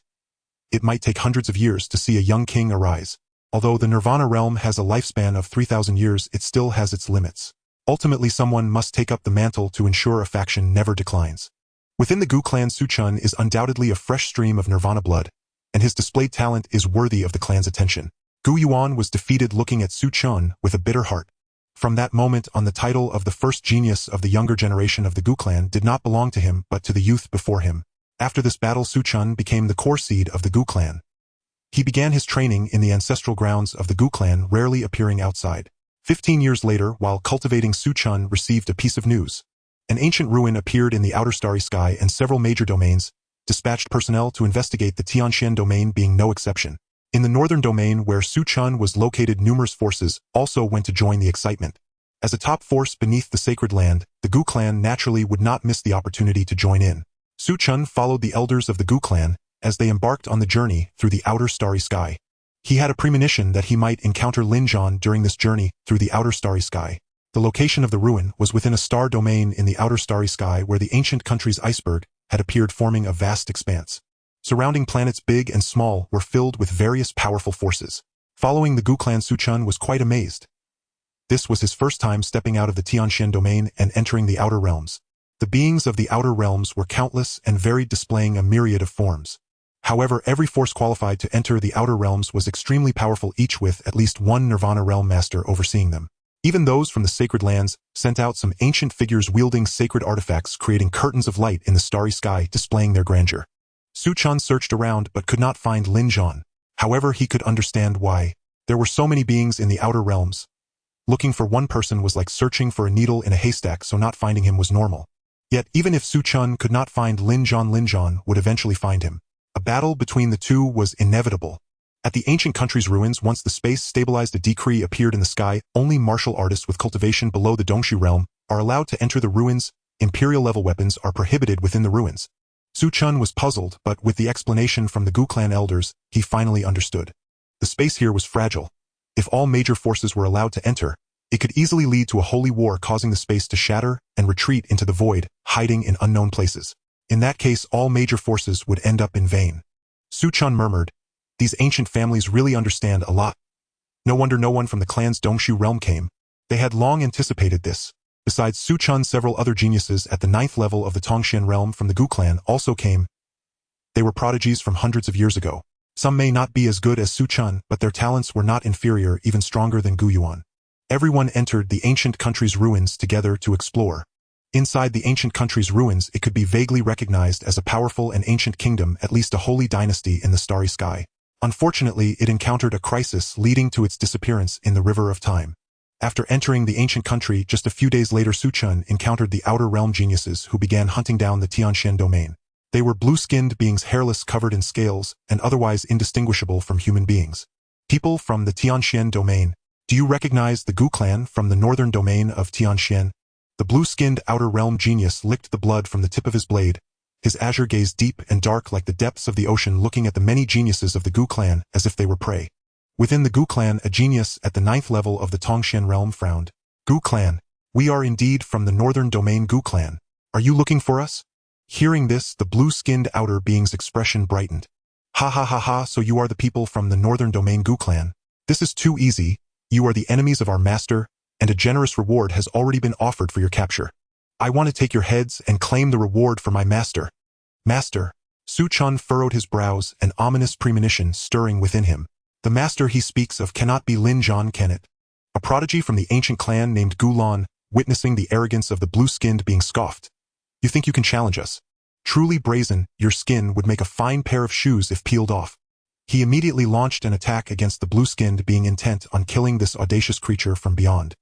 It might take hundreds of years to see a young king arise. Although the Nirvana realm has a lifespan of 3,000 years, it still has its limits. Ultimately, someone must take up the mantle to ensure a faction never declines. Within the Gu clan, Su Chen is undoubtedly a fresh stream of Nirvana blood, and his displayed talent is worthy of the clan's attention. Gu Yuan was defeated looking at Su Chen with a bitter heart. From that moment on, the title of the first genius of the younger generation of the Gu clan did not belong to him but to the youth before him. After this battle, Su Chen became the core seed of the Gu clan. He began his training in the ancestral grounds of the Gu clan, rarely appearing outside. 15 years later, while cultivating, Su Chen received a piece of news. An ancient ruin appeared in the outer starry sky, and several major domains dispatched personnel to investigate, the Tianxian domain being no exception. In the northern domain where Su Chen was located, numerous forces also went to join the excitement. As a top force beneath the sacred land, the Gu clan naturally would not miss the opportunity to join in. Su Chen followed the elders of the Gu clan as they embarked on the journey through the outer starry sky. He had a premonition that he might encounter Lin Zhan during this journey through the outer starry sky. The location of the ruin was within a star domain in the outer starry sky where the ancient country's iceberg had appeared, forming a vast expanse. Surrounding planets big and small were filled with various powerful forces. Following the Gu clan, Su Chen was quite amazed. This was his first time stepping out of the Tianxian domain and entering the outer realms. The beings of the outer realms were countless and varied, displaying a myriad of forms. However, every force qualified to enter the outer realms was extremely powerful, each with at least one Nirvana realm master overseeing them. Even those from the sacred lands sent out some ancient figures wielding sacred artifacts, creating curtains of light in the starry sky, displaying their grandeur. Su Chen searched around but could not find Lin Zhan. However, he could understand why. There were so many beings in the outer realms. Looking for one person was like searching for a needle in a haystack, so not finding him was normal. Yet, even if Su Chen could not find Lin Zhan would eventually find him. A battle between the two was inevitable. At the ancient country's ruins, once the space stabilized, a decree appeared in the sky. Only martial artists with cultivation below the Dongshu realm are allowed to enter the ruins. Imperial-level weapons are prohibited within the ruins. Su Chen was puzzled, but with the explanation from the Gu clan elders, he finally understood. The space here was fragile. If all major forces were allowed to enter, it could easily lead to a holy war, causing the space to shatter and retreat into the void, hiding in unknown places. In that case, all major forces would end up in vain. Su Chen murmured, "These ancient families really understand a lot. No wonder no one from the clan's Dongshu realm came. They had long anticipated this." Besides Su Chen, several other geniuses at the 9th level of the Tongxian realm from the Gu clan also came. They were prodigies from hundreds of years ago. Some may not be as good as Su Chen, but their talents were not inferior, even stronger than Gu Yuan. Everyone entered the ancient country's ruins together to explore. Inside the ancient country's ruins, it could be vaguely recognized as a powerful and ancient kingdom, at least a holy dynasty in the starry sky. Unfortunately, it encountered a crisis leading to its disappearance in the river of time. After entering the ancient country, just a few days later, Su Chen encountered the outer realm geniuses who began hunting down the Tianxian domain. They were blue-skinned beings, hairless, covered in scales, and otherwise indistinguishable from human beings. People from the Tianxian domain. Do you recognize the Gu clan from the northern domain of Tianxian? The blue-skinned outer realm genius licked the blood from the tip of his blade, his azure gaze deep and dark like the depths of the ocean, looking at the many geniuses of the Gu clan as if they were prey. Within the Gu clan, a genius at the 9th level of the Tongxian realm frowned. "Gu clan, we are indeed from the northern domain Gu clan. Are you looking for us?" Hearing this, the blue-skinned outer being's expression brightened. "Ha ha ha ha, so you are the people from the northern domain Gu clan. This is too easy. You are the enemies of our master, and a generous reward has already been offered for your capture. I want to take your heads and claim the reward for my master." "Master?" Su Chen furrowed his brows, an ominous premonition stirring within him. The master he speaks of cannot be Lin Zhan, can it? A prodigy from the ancient clan named Gu Lan, witnessing the arrogance of the blue-skinned being, scoffed. "You think you can challenge us? Truly brazen, your skin would make a fine pair of shoes if peeled off." He immediately launched an attack against the blue-skinned being, intent on killing this audacious creature from beyond.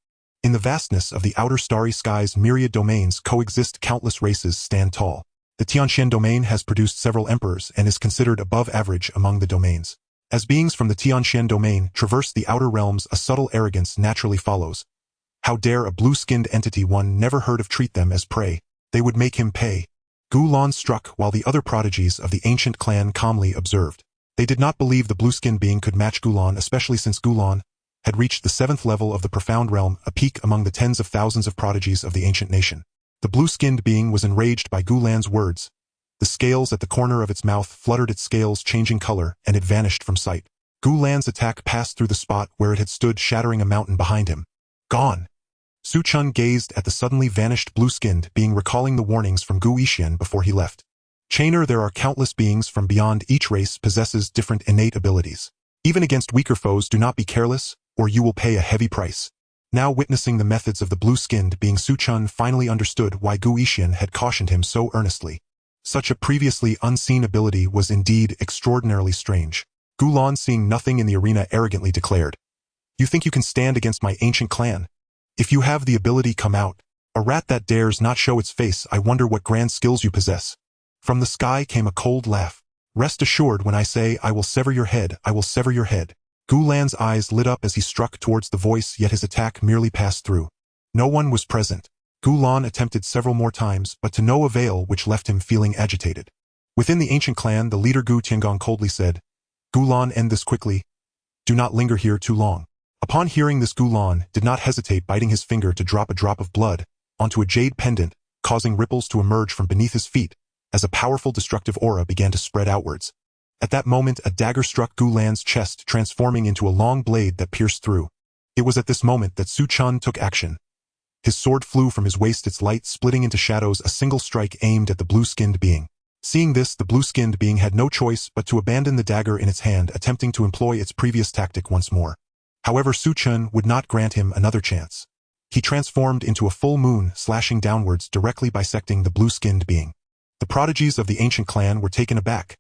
In the vastness of the outer starry sky's myriad domains coexist countless races stand tall. The Tianxian domain has produced several emperors and is considered above average among the domains. As beings from the Tianxian domain traverse the outer realms, a subtle arrogance naturally follows. How dare a blue-skinned entity one never heard of treat them as prey? They would make him pay. Gu Lan struck while the other prodigies of the ancient clan calmly observed. They did not believe the blue-skinned being could match Gu Lan, especially since Gu Lan had reached the 7th level of the profound realm, a peak among the tens of thousands of prodigies of the ancient nation. The blue-skinned being was enraged by Gu Lan's words. The scales at the corner of its mouth fluttered, its scales changing color, and it vanished from sight. Gu Lan's attack passed through the spot where it had stood, shattering a mountain behind him. Gone. Su Chen gazed at the suddenly vanished blue-skinned being, recalling the warnings from Gu Yixian before he left. Chainer, there are countless beings from beyond. Each race possesses different innate abilities. Even against weaker foes, do not be careless, or you will pay a heavy price. Now witnessing the methods of the blue-skinned being, Su Chen finally understood why Gu Yixian had cautioned him so earnestly. Such a previously unseen ability was indeed extraordinarily strange. Gu Lan, seeing nothing in the arena, arrogantly declared, "You think you can stand against my ancient clan? If you have the ability, come out. A rat that dares not show its face, I wonder what grand skills you possess." From the sky came a cold laugh. "Rest assured, when I say I will sever your head, I will sever your head." Gu Lan's eyes lit up as he struck towards the voice, yet his attack merely passed through. No one was present. Gu Lan attempted several more times, but to no avail, which left him feeling agitated. Within the ancient clan, the leader Gu Tiangong coldly said, "Gu Lan, end this quickly. Do not linger here too long." Upon hearing this, Gu Lan did not hesitate, biting his finger to drop a drop of blood onto a jade pendant, causing ripples to emerge from beneath his feet as a powerful destructive aura began to spread outwards. At that moment, a dagger struck Gu Lan's chest, transforming into a long blade that pierced through. It was at this moment that Su Chen took action. His sword flew from his waist, its light splitting into shadows, a single strike aimed at the blue-skinned being. Seeing this, the blue-skinned being had no choice but to abandon the dagger in its hand, attempting to employ its previous tactic once more. However, Su Chen would not grant him another chance. He transformed into a full moon, slashing downwards, directly bisecting the blue-skinned being. The prodigies of the ancient clan were taken aback.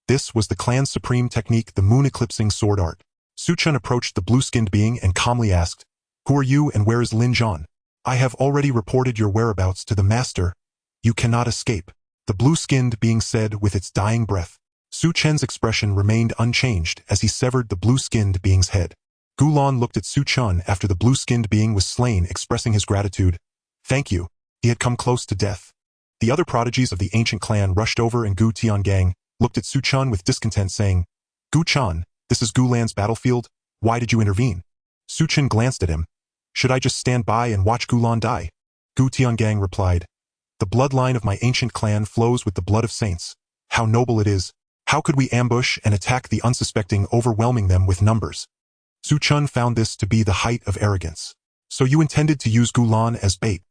This was the clan's supreme technique, the moon-eclipsing sword art. Su Chen approached the blue-skinned being and calmly asked, "Who are you and where is Lin Zhan? I have already reported your whereabouts to the master. You cannot escape," the blue-skinned being said with its dying breath. Su Chen's expression remained unchanged as he severed the blue-skinned being's head. Gu Lan looked at Su Chen after the blue-skinned being was slain, expressing his gratitude. "Thank you." He had come close to death. The other prodigies of the ancient clan rushed over, and Gu Tiangang looked at Su Chen with discontent, saying, "Gu Chen, this is Gu Lan's battlefield. Why did you intervene?" Su Chen glanced at him. "Should I just stand by and watch Gu Lan die?" Gu Tiangang replied, "The bloodline of my ancient clan flows with the blood of saints. How noble it is! How could we ambush and attack the unsuspecting, overwhelming them with numbers?" Su Chen found this to be the height of arrogance. "So you intended to use Gu Lan as bait?"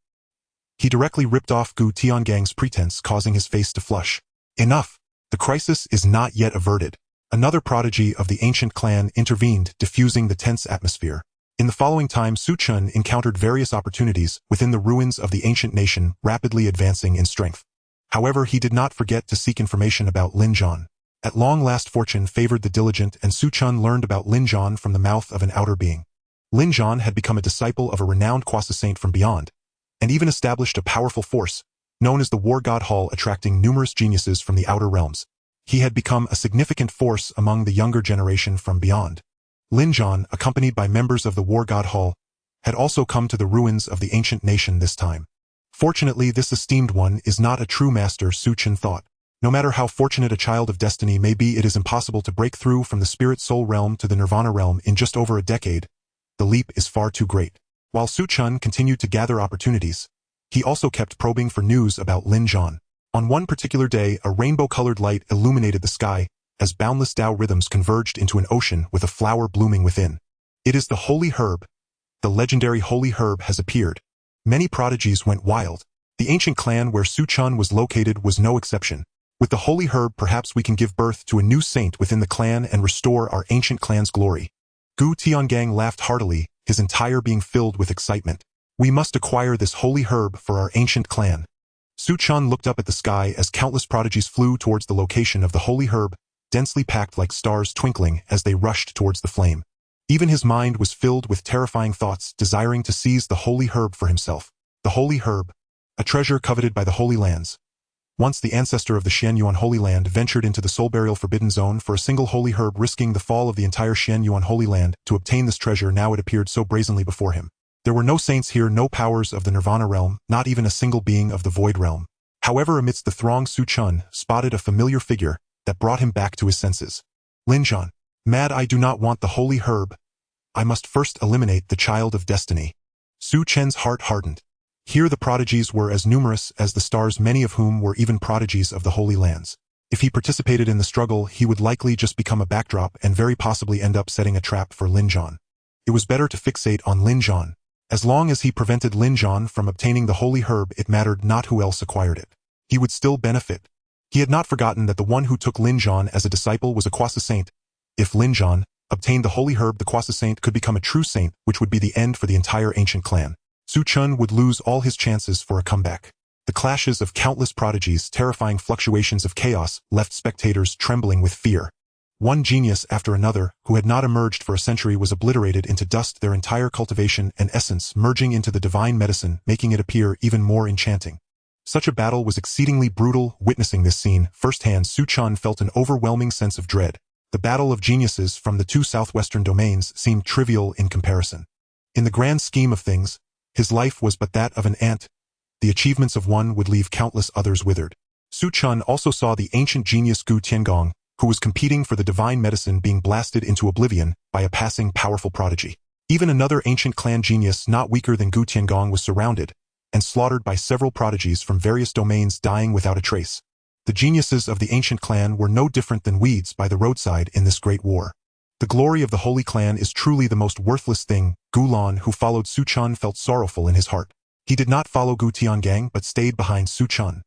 He directly ripped off Gu Tiangang's pretense, causing his face to flush. "Enough! The crisis is not yet averted." Another prodigy of the ancient clan intervened, diffusing the tense atmosphere. In the following time, Su Chen encountered various opportunities within the ruins of the ancient nation, rapidly advancing in strength. However, he did not forget to seek information about Lin Zhan. At long last, fortune favored the diligent, and Su Chen learned about Lin Zhan from the mouth of an outer being. Lin Zhan had become a disciple of a renowned quasi-saint from beyond, and even established a powerful force, known as the War God Hall, attracting numerous geniuses from the outer realms. He had become a significant force among the younger generation from beyond. Lin Zhan, accompanied by members of the War God Hall, had also come to the ruins of the ancient nation this time. Fortunately, this esteemed one is not a true master, Su Chen thought. No matter how fortunate a child of destiny may be, it is impossible to break through from the spirit soul realm to the nirvana realm in just over a decade. The leap is far too great. While Su Chen continued to gather opportunities, he also kept probing for news about Lin Zhan. On one particular day, a rainbow-colored light illuminated the sky as boundless Tao rhythms converged into an ocean with a flower blooming within. It is the holy herb. The legendary holy herb has appeared. Many prodigies went wild. The ancient clan where Su Chen was located was no exception. With the holy herb, perhaps we can give birth to a new saint within the clan and restore our ancient clan's glory. Gu Tiangang laughed heartily, his entire being filled with excitement. "We must acquire this holy herb for our ancient clan." Su Chen looked up at the sky as countless prodigies flew towards the location of the holy herb, densely packed like stars twinkling as they rushed towards the flame. Even his mind was filled with terrifying thoughts, desiring to seize the holy herb for himself. The holy herb, a treasure coveted by the Holy Lands. Once the ancestor of the Xianyuan Holy Land ventured into the soul burial forbidden zone for a single holy herb, risking the fall of the entire Xianyuan Holy Land to obtain this treasure. Now it appeared so brazenly before him. There were no saints here, no powers of the Nirvana realm, not even a single being of the Void realm. However, amidst the throng, Su Chen spotted a familiar figure that brought him back to his senses. Lin Zhan. "Mad, I do not want the holy herb. I must first eliminate the child of destiny." Su Chen's heart hardened. Here the prodigies were as numerous as the stars, many of whom were even prodigies of the Holy Lands. If he participated in the struggle, he would likely just become a backdrop and very possibly end up setting a trap for Lin Zhan. It was better to fixate on Lin Zhan. As long as he prevented Lin Zhan from obtaining the holy herb, it mattered not who else acquired it. He would still benefit. He had not forgotten that the one who took Lin Zhan as a disciple was a Kwasa saint. If Lin Zhan obtained the holy herb, the Kwasa saint could become a true saint, which would be the end for the entire ancient clan. Su Chen would lose all his chances for a comeback. The clashes of countless prodigies, terrifying fluctuations of chaos, left spectators trembling with fear. One genius after another, who had not emerged for a century, was obliterated into dust, their entire cultivation and essence merging into the divine medicine, making it appear even more enchanting. Such a battle was exceedingly brutal. Witnessing this scene firsthand, Su Chen felt an overwhelming sense of dread. The battle of geniuses from the two southwestern domains seemed trivial in comparison. In the grand scheme of things, his life was but that of an ant. The achievements of one would leave countless others withered. Su Chen also saw the ancient genius Gu Tiangong, who was competing for the divine medicine, being blasted into oblivion by a passing powerful prodigy. Even another ancient clan genius not weaker than Gu Tiangong was surrounded and slaughtered by several prodigies from various domains, dying without a trace. The geniuses of the ancient clan were no different than weeds by the roadside in this great war. The glory of the holy clan is truly the most worthless thing. Gu Lan, who followed Su Chen, felt sorrowful in his heart. He did not follow Gu Tiangang but stayed behind Su Chen.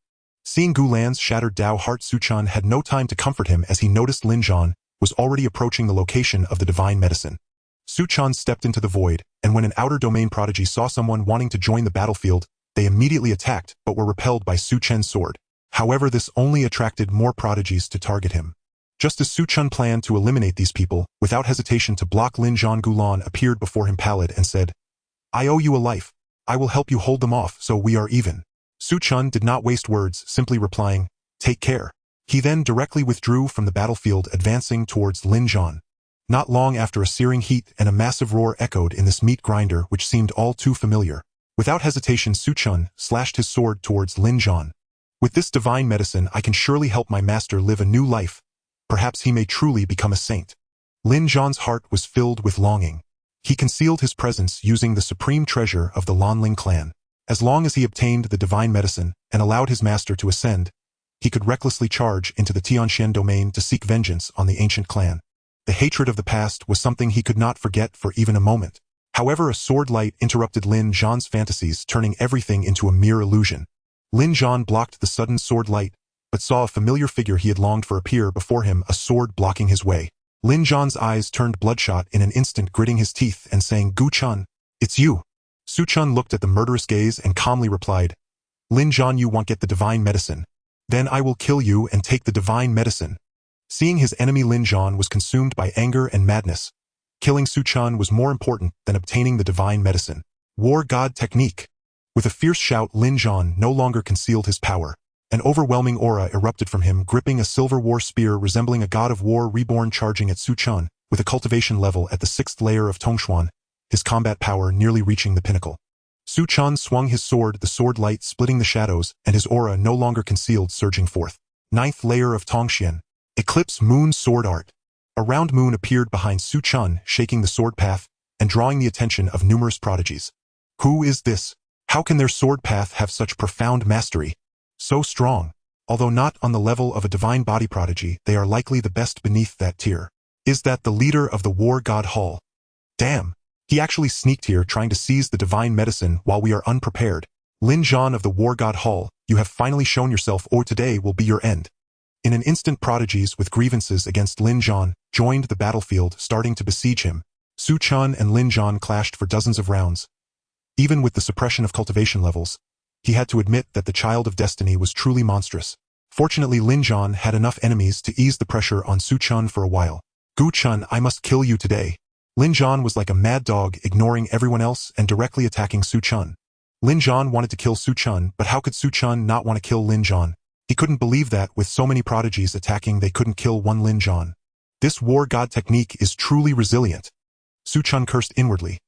Seeing Gu Lan's shattered Dao heart, Su Chen had no time to comfort him as he noticed Lin Zhan was already approaching the location of the divine medicine. Su Chen stepped into the void, and when an outer domain prodigy saw someone wanting to join the battlefield, they immediately attacked but were repelled by Su Chen's sword. However, this only attracted more prodigies to target him. Just as Su Chen planned to eliminate these people, without hesitation to block Lin Zhan, Gu Lan appeared before him pallid and said, "I owe you a life. I will help you hold them off so we are even." Su Chen did not waste words, simply replying, "Take care." He then directly withdrew from the battlefield, advancing towards Lin Zhan. Not long after, a searing heat and a massive roar echoed in this meat grinder which seemed all too familiar. Without hesitation, Su Chen slashed his sword towards Lin Zhan. "With this divine medicine, I can surely help my master live a new life. Perhaps he may truly become a saint." Lin Zhan's heart was filled with longing. He concealed his presence using the supreme treasure of the Lanling clan. As long as he obtained the divine medicine and allowed his master to ascend, he could recklessly charge into the Tianxian domain to seek vengeance on the ancient clan. The hatred of the past was something he could not forget for even a moment. However, a sword light interrupted Lin Zhan's fantasies, turning everything into a mere illusion. Lin Zhan blocked the sudden sword light, but saw a familiar figure he had longed for appear before him, a sword blocking his way. Lin Zhan's eyes turned bloodshot in an instant, gritting his teeth and saying, "Gu Chen, it's you." Su Chen looked at the murderous gaze and calmly replied, "Lin Zhan, you won't get the divine medicine. Then I will kill you and take the divine medicine." Seeing his enemy, Lin Zhan was consumed by anger and madness. Killing Su Chen was more important than obtaining the divine medicine. War God technique. With a fierce shout, Lin Zhan no longer concealed his power. An overwhelming aura erupted from him, gripping a silver war spear resembling a god of war reborn, charging at Su Chen with a cultivation level at the 6th layer of Tongshuan, his combat power nearly reaching the pinnacle. Su Chen swung his sword, the sword light splitting the shadows, and his aura no longer concealed, surging forth. 9th layer of Tongxian. Eclipse Moon Sword Art. A round moon appeared behind Su Chen, shaking the sword path and drawing the attention of numerous prodigies. Who is this? How can their sword path have such profound mastery? So strong. Although not on the level of a divine body prodigy, they are likely the best beneath that tier. Is that the leader of the War God Hall? Damn. He actually sneaked here, trying to seize the divine medicine while we are unprepared. Lin Zhan of the War God Hall, you have finally shown yourself, or today will be your end. In an instant, prodigies with grievances against Lin Zhan joined the battlefield, starting to besiege him. Su Chen and Lin Zhan clashed for dozens of rounds. Even with the suppression of cultivation levels, he had to admit that the child of destiny was truly monstrous. Fortunately, Lin Zhan had enough enemies to ease the pressure on Su Chen for a while. "Gu Chen, I must kill you today." Lin Zhan was like a mad dog, ignoring everyone else and directly attacking Su Chen. Lin Zhan wanted to kill Su Chen, but how could Su Chen not want to kill Lin Zhan? He couldn't believe that, with so many prodigies attacking, they couldn't kill one Lin Zhan. This war god technique is truly resilient. Su Chen cursed inwardly.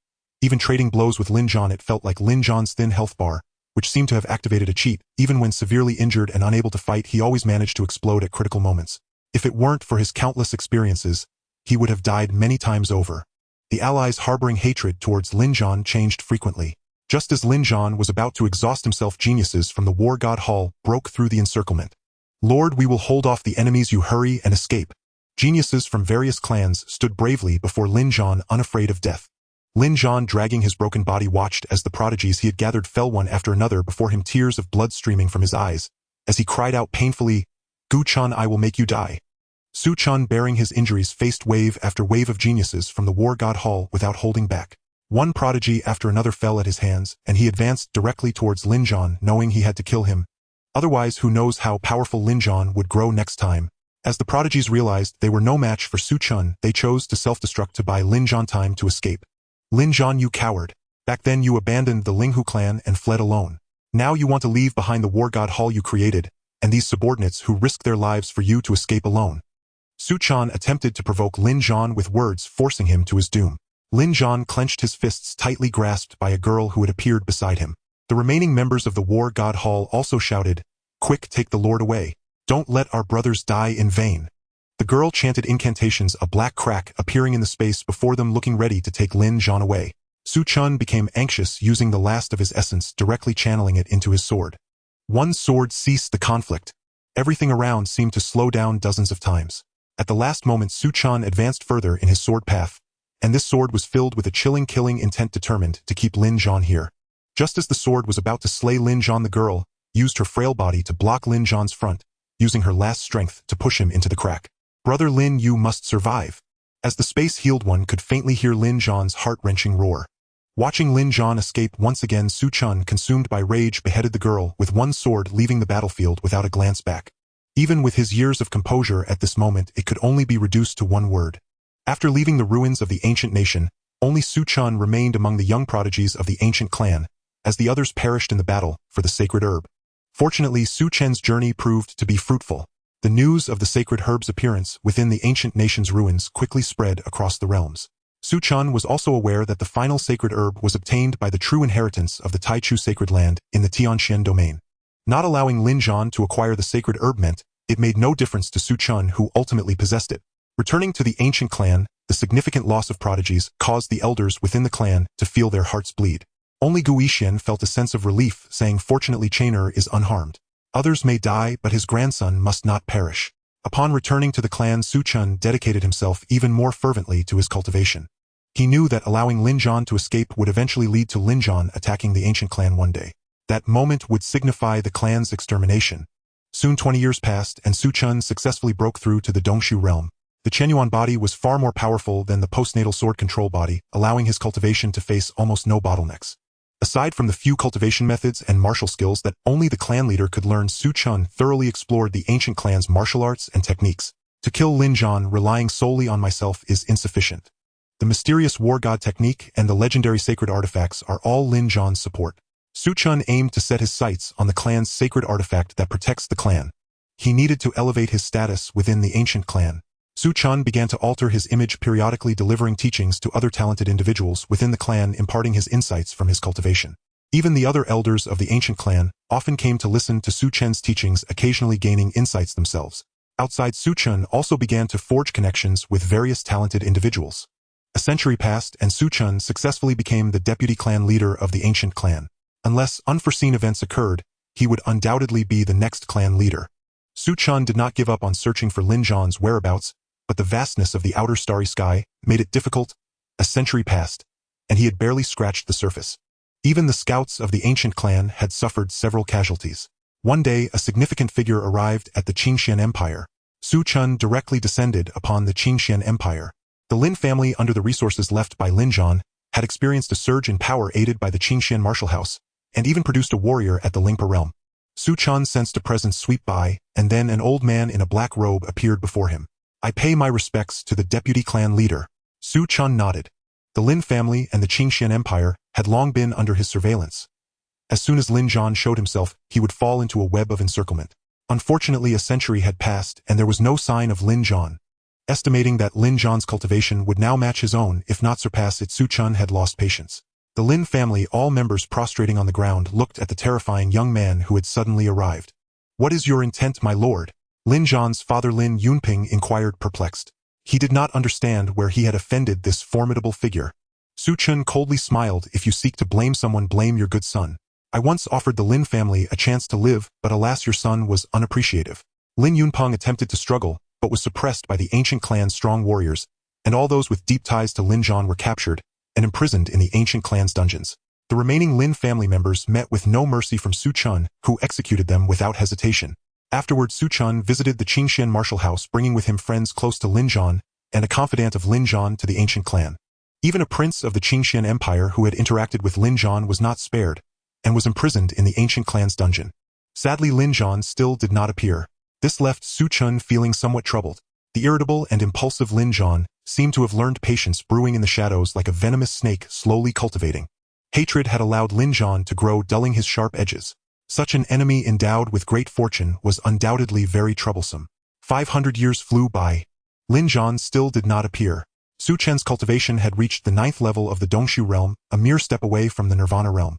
Even trading blows with Lin Zhan, it felt like Lin Zhan's thin health bar, which seemed to have activated a cheat. Even when severely injured and unable to fight, he always managed to explode at critical moments. If it weren't for his countless experiences, he would have died many times over. The allies harboring hatred towards Lin Zhan changed frequently. Just as Lin Zhan was about to exhaust himself, geniuses from the War God Hall broke through the encirclement. Lord, we will hold off the enemies, you hurry and escape. Geniuses from various clans stood bravely before Lin Zhan, unafraid of death. Lin Zhan, dragging his broken body, watched as the prodigies he had gathered fell one after another before him, tears of blood streaming from his eyes, as he cried out painfully, Gu Chen, I will make you die. Su Chen, bearing his injuries, faced wave after wave of geniuses from the War God Hall without holding back. One prodigy after another fell at his hands, and he advanced directly towards Lin Zhan, knowing he had to kill him. Otherwise, who knows how powerful Lin Zhan would grow next time. As the prodigies realized they were no match for Su Chen, they chose to self-destruct to buy Lin Zhan time to escape. Lin Zhan, you coward. Back then you abandoned the Linghu clan and fled alone. Now you want to leave behind the War God Hall you created, and these subordinates who risked their lives for you to escape alone. Su Chen attempted to provoke Lin Zhan with words, forcing him to his doom. Lin Zhan clenched his fists, tightly grasped by a girl who had appeared beside him. The remaining members of the War God Hall also shouted, Quick, take the Lord away. Don't let our brothers die in vain. The girl chanted incantations, a black crack appearing in the space before them, looking ready to take Lin Zhan away. Su Chen became anxious, using the last of his essence, directly channeling it into his sword. One sword ceased the conflict. Everything around seemed to slow down dozens of times. At the last moment, Su Chen advanced further in his sword path, and this sword was filled with a chilling, killing intent, determined to keep Lin Zhan here. Just as the sword was about to slay Lin Zhan, the girl used her frail body to block Lin Zhan's front, using her last strength to push him into the crack. Brother Lin, you must survive. As the space-healed one could faintly hear Lin Zhan's heart-wrenching roar. Watching Lin Zhan escape once again, Su Chen, consumed by rage, beheaded the girl with one sword, leaving the battlefield without a glance back. Even with his years of composure at this moment, it could only be reduced to one word. After leaving the ruins of the ancient nation, only Su Chen remained among the young prodigies of the ancient clan, as the others perished in the battle for the sacred herb. Fortunately, Su Chen's journey proved to be fruitful. The news of the sacred herb's appearance within the ancient nation's ruins quickly spread across the realms. Su Chen was also aware that the final sacred herb was obtained by the true inheritance of the Taichu sacred land in the Tianxian domain. Not allowing Lin Zhan to acquire the sacred herb meant it made no difference to Su Chen, who ultimately possessed it. Returning to the ancient clan, the significant loss of prodigies caused the elders within the clan to feel their hearts bleed. Only Gu Yixian felt a sense of relief, saying, Fortunately, Chainer is unharmed. Others may die, but his grandson must not perish. Upon returning to the clan, Su Chen dedicated himself even more fervently to his cultivation. He knew that allowing Lin Zhan to escape would eventually lead to Lin Zhan attacking the ancient clan one day. That moment would signify the clan's extermination. Soon 20 years passed, and Su Chen successfully broke through to the Dongshu realm. The Chenyuan body was far more powerful than the postnatal sword control body, allowing his cultivation to face almost no bottlenecks. Aside from the few cultivation methods and martial skills that only the clan leader could learn, Su Chen thoroughly explored the ancient clan's martial arts and techniques. To kill Lin Zhan, relying solely on myself is insufficient. The mysterious war god technique and the legendary sacred artifacts are all Lin Zhan's support. Su Chen aimed to set his sights on the clan's sacred artifact that protects the clan. He needed to elevate his status within the ancient clan. Su Chen began to alter his image, periodically delivering teachings to other talented individuals within the clan, imparting his insights from his cultivation. Even the other elders of the ancient clan often came to listen to Su Chen's teachings, occasionally gaining insights themselves. Outside, Su Chen also began to forge connections with various talented individuals. A century passed, and Su Chen successfully became the deputy clan leader of the ancient clan. Unless unforeseen events occurred, he would undoubtedly be the next clan leader. Su Chen did not give up on searching for Lin Zhan's whereabouts, but the vastness of the outer starry sky made it difficult. A century passed, and he had barely scratched the surface. Even the scouts of the ancient clan had suffered several casualties. One day, a significant figure arrived at the Qingxian Empire. Su Chen directly descended upon the Qingxian Empire. The Lin family, under the resources left by Lin Zhan, had experienced a surge in power aided by the Qingxian martial house, and even produced a warrior at the Lingpa realm. Su Chen sensed a presence sweep by, and then an old man in a black robe appeared before him. I pay my respects to the deputy clan leader. Su Chen nodded. The Lin family and the Qingxian Empire had long been under his surveillance. As soon as Lin Zhan showed himself, he would fall into a web of encirclement. Unfortunately, a century had passed, and there was no sign of Lin Zhan. Estimating that Lin Zhan's cultivation would now match his own, if not surpass it, Su Chen had lost patience. The Lin family, all members prostrating on the ground, looked at the terrifying young man who had suddenly arrived. What is your intent, my lord? Lin Zhan's father Lin Yunping inquired, perplexed. He did not understand where he had offended this formidable figure. Su Chen coldly smiled. If you seek to blame someone, blame your good son. I once offered the Lin family a chance to live, but alas, your son was unappreciative. Lin Yunpeng attempted to struggle, but was suppressed by the ancient clan's strong warriors, and all those with deep ties to Lin Zhan were captured and imprisoned in the ancient clan's dungeons. The remaining Lin family members met with no mercy from Su Chen, who executed them without hesitation. Afterward, Su Chen visited the Qingxian martial house, bringing with him friends close to Lin Zhan and a confidant of Lin Zhan to the ancient clan. Even a prince of the Qingxian Empire who had interacted with Lin Zhan was not spared, and was imprisoned in the ancient clan's dungeon. Sadly, Lin Zhan still did not appear. This left Su Chen feeling somewhat troubled. The irritable and impulsive Lin Zhan seemed to have learned patience, brewing in the shadows like a venomous snake slowly cultivating. Hatred had allowed Lin Zhan to grow, dulling his sharp edges. Such an enemy endowed with great fortune was undoubtedly very troublesome. 500 years flew by. Lin Zhan still did not appear. Su Chen's cultivation had reached the 9th level of the Dongshu realm, a mere step away from the Nirvana realm.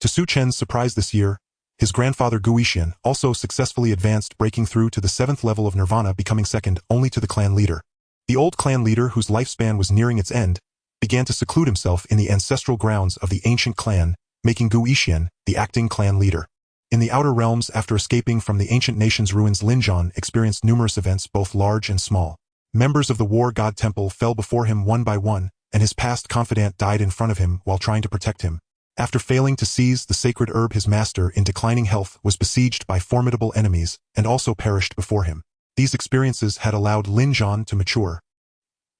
To Su Chen's surprise this year, his grandfather Guixian also successfully advanced, breaking through to the 7th level of Nirvana, becoming second only to the clan leader. The old clan leader, whose lifespan was nearing its end, began to seclude himself in the ancestral grounds of the ancient clan, making Guixian the acting clan leader. In the outer realms, after escaping from the ancient nation's ruins, Lin Zhan experienced numerous events, both large and small. Members of the War God Temple fell before him one by one, and his past confidant died in front of him while trying to protect him. After failing to seize the sacred herb, his master, in declining health, was besieged by formidable enemies and also perished before him. These experiences had allowed Lin Zhan to mature.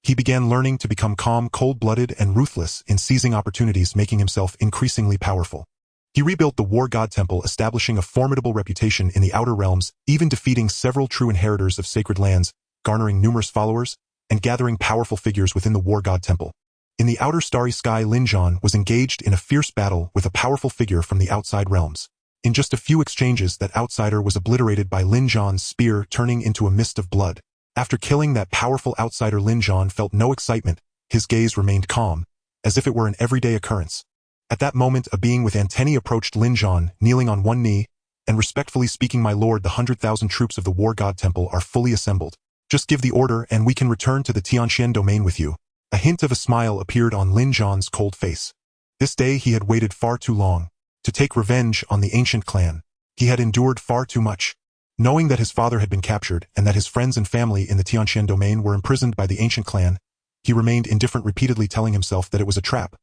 He began learning to become calm, cold-blooded, and ruthless in seizing opportunities, making himself increasingly powerful. He rebuilt the War God Temple, establishing a formidable reputation in the outer realms, even defeating several true inheritors of sacred lands, garnering numerous followers, and gathering powerful figures within the War God Temple. In the outer starry sky, Lin Zhan was engaged in a fierce battle with a powerful figure from the outside realms. In just a few exchanges, that outsider was obliterated by Lin Zhan's spear, turning into a mist of blood. After killing that powerful outsider, Lin Zhan felt no excitement. His gaze remained calm, as if it were an everyday occurrence. At that moment, a being with antennae approached Lin Zhan, kneeling on one knee, and respectfully speaking, "My lord, the 100,000 troops of the War God Temple are fully assembled. Just give the order and we can return to the Tianxian domain with you." A hint of a smile appeared on Lin Zhan's cold face. This day he had waited far too long to take revenge on the ancient clan. He had endured far too much. Knowing that his father had been captured and that his friends and family in the Tianxian domain were imprisoned by the ancient clan, he remained indifferent, repeatedly telling himself that it was a trap.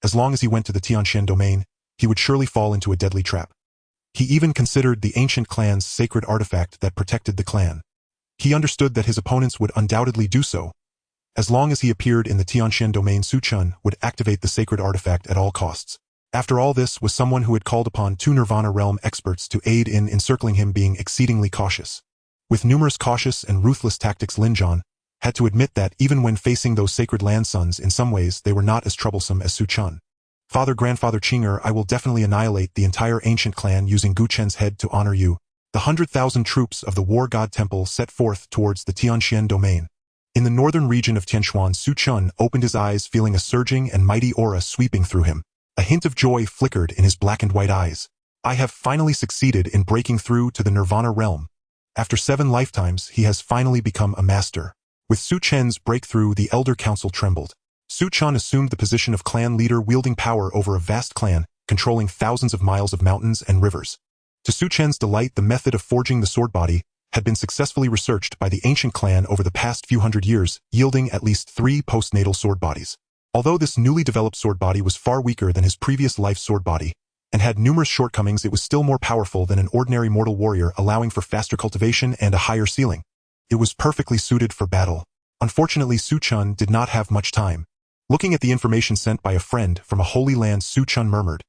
As long as he went to the Tianxian domain, he would surely fall into a deadly trap. He even considered the ancient clan's sacred artifact that protected the clan. He understood that his opponents would undoubtedly do so. As long as he appeared in the Tianxian domain, Su Chen would activate the sacred artifact at all costs. After all, this was someone who had called upon 2 Nirvana realm experts to aid in encircling him, being exceedingly cautious. With numerous cautious and ruthless tactics, Lin Zhan had to admit that even when facing those sacred land sons, in some ways they were not as troublesome as Su Chen. "Father, Grandfather Qing'er, I will definitely annihilate the entire ancient clan using Gu Chen's head to honor you." The 100,000 troops of the War God Temple set forth towards the Tianxian domain. In the northern region of Tianchuan, Su Chen opened his eyes, feeling a surging and mighty aura sweeping through him. A hint of joy flickered in his black and white eyes. "I have finally succeeded in breaking through to the Nirvana realm. After 7 lifetimes, he has finally become a master." With Su Chen's breakthrough, the Elder Council trembled. Su Chen assumed the position of clan leader, wielding power over a vast clan, controlling thousands of miles of mountains and rivers. To Su Chen's delight, the method of forging the sword body had been successfully researched by the ancient clan over the past few hundred years, yielding at least 3 postnatal sword bodies. Although this newly developed sword body was far weaker than his previous life sword body, and had numerous shortcomings, it was still more powerful than an ordinary mortal warrior, allowing for faster cultivation and a higher ceiling. It was perfectly suited for battle. Unfortunately, Su Chen did not have much time. Looking at the information sent by a friend from a holy land, Su Chen murmured,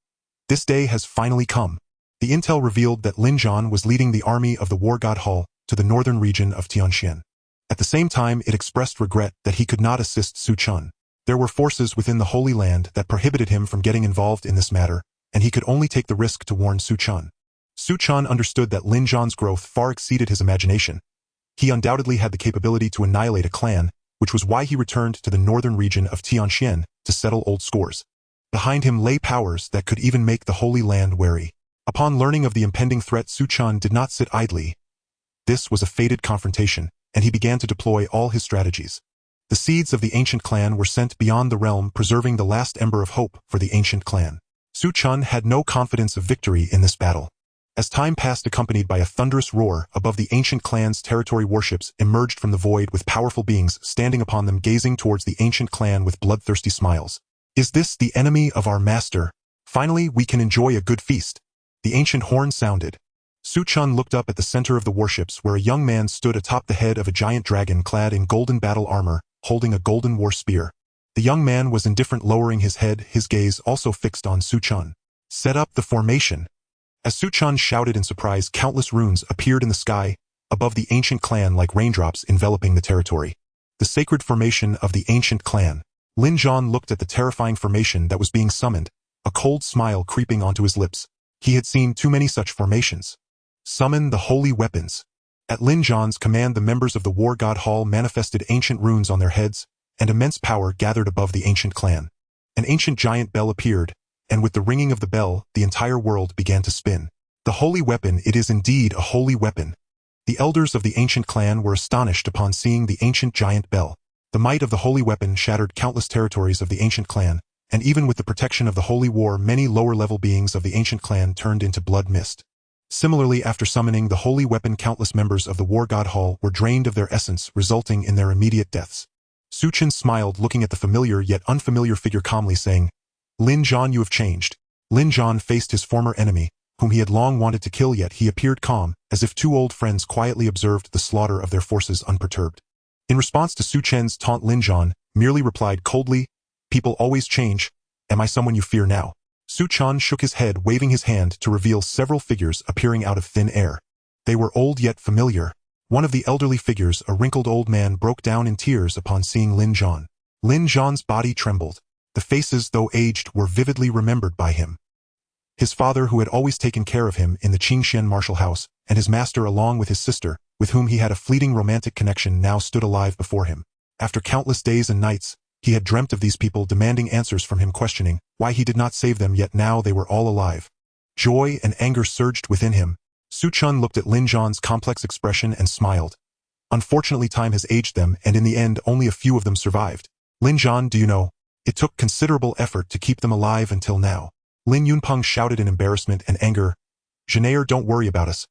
"This day has finally come." The intel revealed that Lin Zhan was leading the army of the War God Hall to the northern region of Tianxian. At the same time, it expressed regret that he could not assist Su Chen. There were forces within the Holy Land that prohibited him from getting involved in this matter, and he could only take the risk to warn Su Chen. Su Chen understood that Lin Zhan's growth far exceeded his imagination. He undoubtedly had the capability to annihilate a clan, which was why he returned to the northern region of Tianxian to settle old scores. Behind him lay powers that could even make the Holy Land wary. Upon learning of the impending threat, Su Chen did not sit idly. This was a fated confrontation, and he began to deploy all his strategies. The seeds of the ancient clan were sent beyond the realm, preserving the last ember of hope for the ancient clan. Su Chen had no confidence of victory in this battle. As time passed accompanied by a thunderous roar above the ancient clan's territory, warships emerged from the void with powerful beings standing upon them, gazing towards the ancient clan with bloodthirsty smiles. Is this the enemy of our master? Finally, we can enjoy a good feast. The ancient horn sounded. Su Chen looked up at the center of the warships where a young man stood atop the head of a giant dragon clad in golden battle armor, holding a golden war spear. The young man was indifferent, lowering his head, his gaze also fixed on Su Chen. Set up the formation. As Su Chen shouted in surprise, countless runes appeared in the sky, above the ancient clan like raindrops enveloping the territory. The sacred formation of the ancient clan. Lin Zhan looked at the terrifying formation that was being summoned, a cold smile creeping onto his lips. He had seen too many such formations. Summon the holy weapons. At Lin Zhan's command, the members of the War God Hall manifested ancient runes on their heads, and immense power gathered above the ancient clan. An ancient giant bell appeared, and with the ringing of the bell, the entire world began to spin. The holy weapon, it is indeed a holy weapon. The elders of the ancient clan were astonished upon seeing the ancient giant bell. The might of the holy weapon shattered countless territories of the ancient clan, and even with the protection of the holy war, many lower-level beings of the ancient clan turned into blood mist. Similarly, after summoning the holy weapon, countless members of the War God Hall were drained of their essence, resulting in their immediate deaths. Su Chen smiled, looking at the familiar yet unfamiliar figure calmly, saying, Lin Zhan, you have changed. Lin Zhan faced his former enemy, whom he had long wanted to kill, yet he appeared calm, as if two old friends quietly observed the slaughter of their forces unperturbed. In response to Su Chen's taunt, Lin Zhan merely replied coldly, People always change. Am I someone you fear now? Su Chen shook his head, waving his hand to reveal several figures appearing out of thin air. They were old yet familiar. One of the elderly figures, a wrinkled old man, broke down in tears upon seeing Lin Zhan. Lin Zhan's body trembled. The faces, though aged, were vividly remembered by him. His father, who had always taken care of him in the Qingxian martial house, and his master along with his sister, with whom he had a fleeting romantic connection, now stood alive before him. After countless days and nights, he had dreamt of these people demanding answers from him, questioning why he did not save them, yet now they were all alive. Joy and anger surged within him. Su Chen looked at Lin Zhan's complex expression and smiled. Unfortunately, time has aged them, and in the end only a few of them survived. Lin Zhan, do you know? It took considerable effort to keep them alive until now. Lin Yunpeng shouted in embarrassment and anger. Heir, don't worry about us.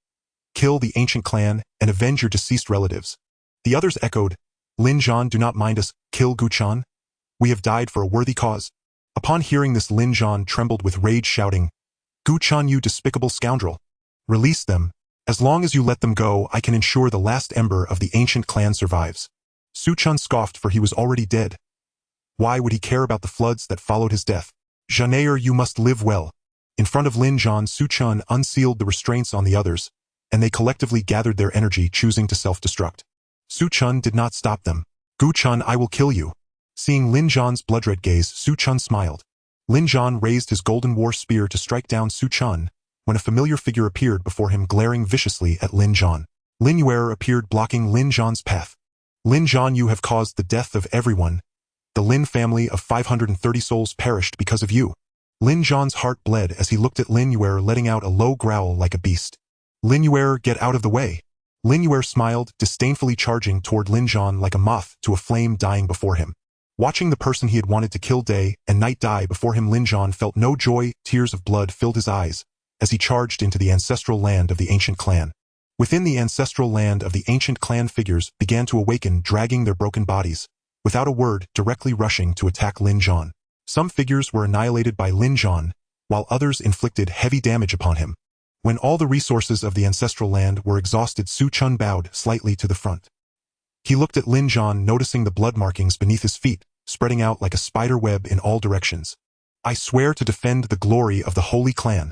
Kill the ancient clan and avenge your deceased relatives. The others echoed, Lin Zhan, do not mind us. Kill Guchan. We have died for a worthy cause. Upon hearing this, Lin Zhan trembled with rage, shouting, Guchan, you despicable scoundrel. Release them. As long as you let them go, I can ensure the last ember of the ancient clan survives. Su Chen scoffed, for he was already dead. Why would he care about the floods that followed his death? Heir, you must live well. In front of Lin Zhan, Su Chen unsealed the restraints on the others, and they collectively gathered their energy, choosing to self-destruct. Su Chen did not stop them. Guchan, I will kill you. Seeing Lin Zhan's bloodred gaze, Su Chen smiled. Lin Zhan raised his golden war spear to strike down Su Chen, when a familiar figure appeared before him, glaring viciously at Lin Zhan. Lin Yuer appeared, blocking Lin Zhan's path. Lin Zhan, you have caused the death of everyone. The Lin family of 530 souls perished because of you. Lin Zhan's heart bled as he looked at Lin Yuer, letting out a low growl like a beast. Lin Yuer, get out of the way. Lin Yuer smiled, disdainfully charging toward Lin Zhan like a moth to a flame dying before him. Watching the person he had wanted to kill day and night die before him, Lin Zhan felt no joy. Tears of blood filled his eyes as he charged into the ancestral land of the ancient clan. Within the ancestral land of the ancient clan, figures began to awaken, dragging their broken bodies, without a word, directly rushing to attack Lin Zhan. Some figures were annihilated by Lin Zhan, while others inflicted heavy damage upon him. When all the resources of the ancestral land were exhausted, Su Chen bowed slightly to the front. He looked at Lin Zhan, noticing the blood markings beneath his feet, spreading out like a spider web in all directions. I swear to defend the glory of the holy clan.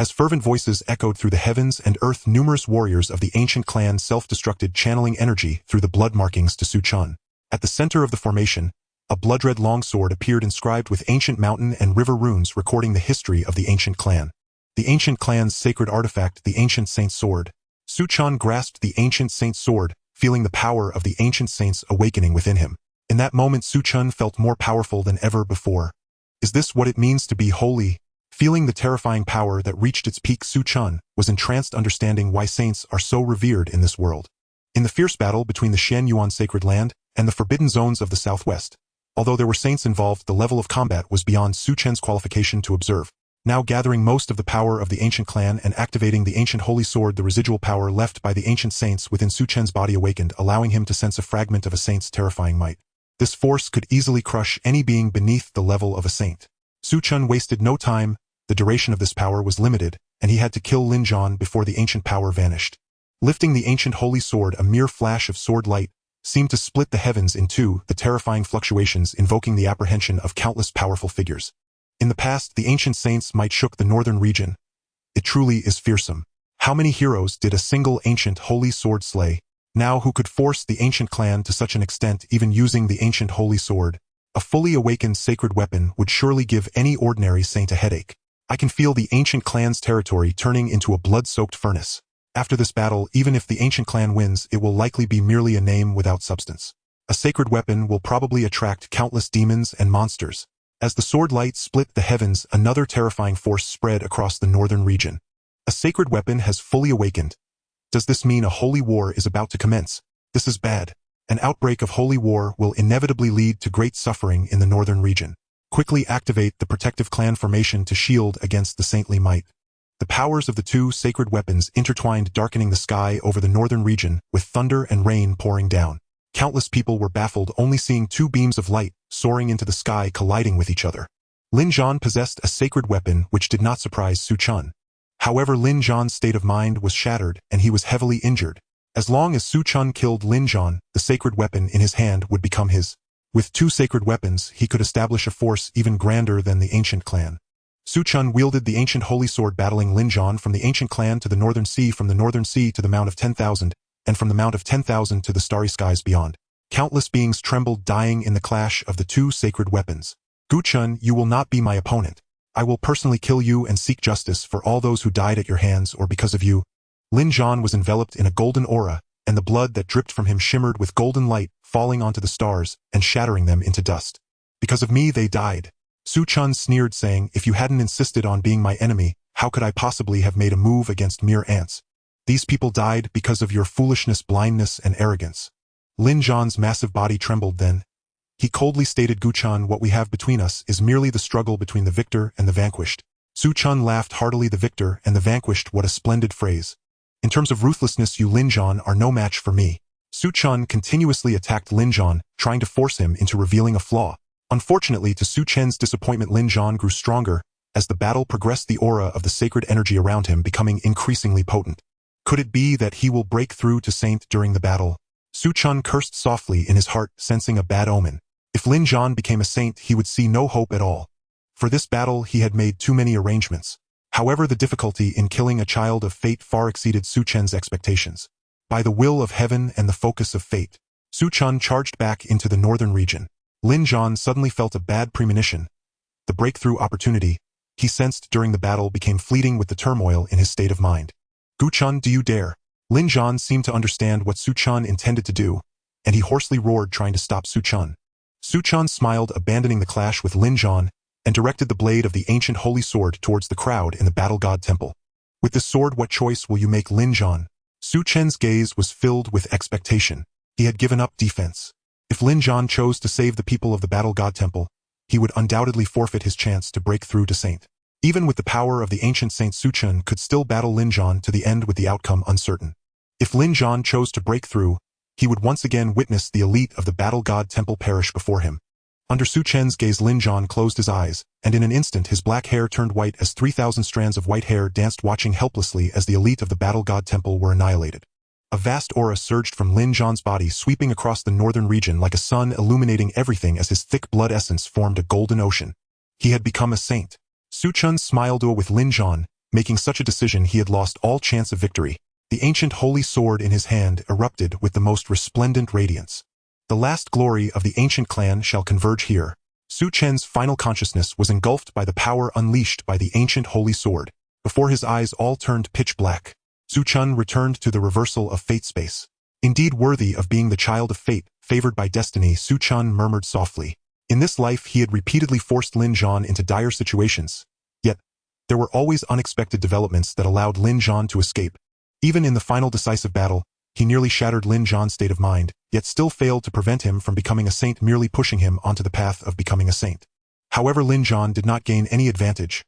As fervent voices echoed through the heavens and earth, numerous warriors of the ancient clan self-destructed, channeling energy through the blood markings to Su Chen. At the center of the formation, a blood-red longsword appeared, inscribed with ancient mountain and river runes recording the history of the ancient clan. The ancient clan's sacred artifact, the ancient saint's sword. Su Chen grasped the ancient saint's sword, feeling the power of the ancient saints awakening within him. In that moment, Su Chen felt more powerful than ever before. Is this what it means to be holy? Feeling the terrifying power that reached its peak, Su Chen was entranced, understanding why saints are so revered in this world. In the fierce battle between the Shen Yuan sacred land and the forbidden zones of the southwest, although there were saints involved, the level of combat was beyond Su Chen's qualification to observe. now gathering most of the power of the ancient clan and activating the ancient holy sword. The residual power left by the ancient saints within Su Chen's body awakened, allowing him to sense a fragment of a saint's terrifying might. This force could easily crush any being beneath the level of a saint. Su Chen wasted no time. The duration of this power was limited, and he had to kill Lin Zhan before the ancient power vanished. Lifting the ancient holy sword, a mere flash of sword light seemed to split the heavens in two, the terrifying fluctuations invoking the apprehension of countless powerful figures. In the past, the ancient saints might shook the northern region. It truly is fearsome. How many heroes did a single ancient holy sword slay? Now who could force the ancient clan to such an extent, even using the ancient holy sword? A fully awakened sacred weapon would surely give any ordinary saint a headache. I can feel the ancient clan's territory turning into a blood-soaked furnace. After this battle, even if the ancient clan wins, it will likely be merely a name without substance. A sacred weapon will probably attract countless demons and monsters. As the sword light split the heavens, another terrifying force spread across the northern region. A sacred weapon has fully awakened. Does this mean a holy war is about to commence? This is bad. An outbreak of holy war will inevitably lead to great suffering in the northern region. Quickly activate the protective clan formation to shield against the saintly might. The powers of the two sacred weapons intertwined, darkening the sky over the northern region, with thunder and rain pouring down. Countless people were baffled, only seeing two beams of light soaring into the sky colliding with each other. Lin Zhan possessed a sacred weapon which did not surprise Su Chen. However, Lin Zhan's state of mind was shattered and he was heavily injured. As long as Su Chen killed Lin Zhan, the sacred weapon in his hand would become his. With two sacred weapons, he could establish a force even grander than the ancient clan. Su Chen wielded the ancient holy sword, battling Lin Zhan from the ancient clan to the northern sea, from the northern sea to the Mount of 10,000, and from the Mount of 10,000 to the starry skies beyond. Countless beings trembled, dying in the clash of the two sacred weapons. Gu Chen, you will not be my opponent. I will personally kill you and seek justice for all those who died at your hands or because of you. Lin Zhan was enveloped in a golden aura, and the blood that dripped from him shimmered with golden light, falling onto the stars and shattering them into dust. Because of me they died. Su Chen sneered, saying, if you hadn't insisted on being my enemy, how could I possibly have made a move against mere ants? These people died because of your foolishness, blindness, and arrogance. Lin Zhan's massive body trembled then. He coldly stated, Gu Chen, what we have between us is merely the struggle between the victor and the vanquished. Su Chen laughed heartily. The victor and the vanquished, what a splendid phrase. In terms of ruthlessness, you Lin Zhan are no match for me. Su Chen continuously attacked Lin Zhan, trying to force him into revealing a flaw. Unfortunately, to Su Chen's disappointment, Lin Zhan grew stronger. As the battle progressed, the aura of the sacred energy around him becoming increasingly potent. Could it be that he will break through to saint during the battle? Su Chen cursed softly in his heart, sensing a bad omen. If Lin Zhan became a saint, he would see no hope at all. For this battle, he had made too many arrangements. However, the difficulty in killing a child of fate far exceeded Su Chen's expectations. By the will of heaven and the focus of fate, Su Chen charged back into the northern region. Lin Zhan suddenly felt a bad premonition. The breakthrough opportunity he sensed during the battle became fleeting with the turmoil in his state of mind. Gu Chen, do you dare? Lin Zhan seemed to understand what Su Chen intended to do, and he hoarsely roared, trying to stop Su Chen. Su Chen smiled, abandoning the clash with Lin Zhan, and directed the blade of the ancient holy sword towards the crowd in the battle god temple. With this sword, what choice will you make, Lin Zhan? Su Chen's gaze was filled with expectation. He had given up defense. If Lin Zhan chose to save the people of the battle god temple, he would undoubtedly forfeit his chance to break through to saint. Even with the power of the ancient saint, Su Chen could still battle Lin Zhan to the end, with the outcome uncertain. If Lin Zhan chose to break through, he would once again witness the elite of the battle god temple perish before him. Under Su Chen's gaze, Lin Zhan closed his eyes, and in an instant his black hair turned white as 3,000 strands of white hair danced, watching helplessly as the elite of the battle god temple were annihilated. A vast aura surged from Lin Zhan's body, sweeping across the northern region like a sun, illuminating everything as his thick blood essence formed a golden ocean. He had become a saint. Su Chen smiled with Lin Zhan. Making such a decision, he had lost all chance of victory. The ancient holy sword in his hand erupted with the most resplendent radiance. The last glory of the ancient clan shall converge here. Su Chen's final consciousness was engulfed by the power unleashed by the ancient holy sword. Before his eyes all turned pitch black, Su Chen returned to the reversal of fate space. Indeed worthy of being the child of fate, favored by destiny, Su Chen murmured softly. In this life he had repeatedly forced Lin Zhan into dire situations. Yet, there were always unexpected developments that allowed Lin Zhan to escape. Even in the final decisive battle, he nearly shattered Lin Zhan's state of mind, yet still failed to prevent him from becoming a saint, merely pushing him onto the path of becoming a saint. However, Lin Zhan did not gain any advantage.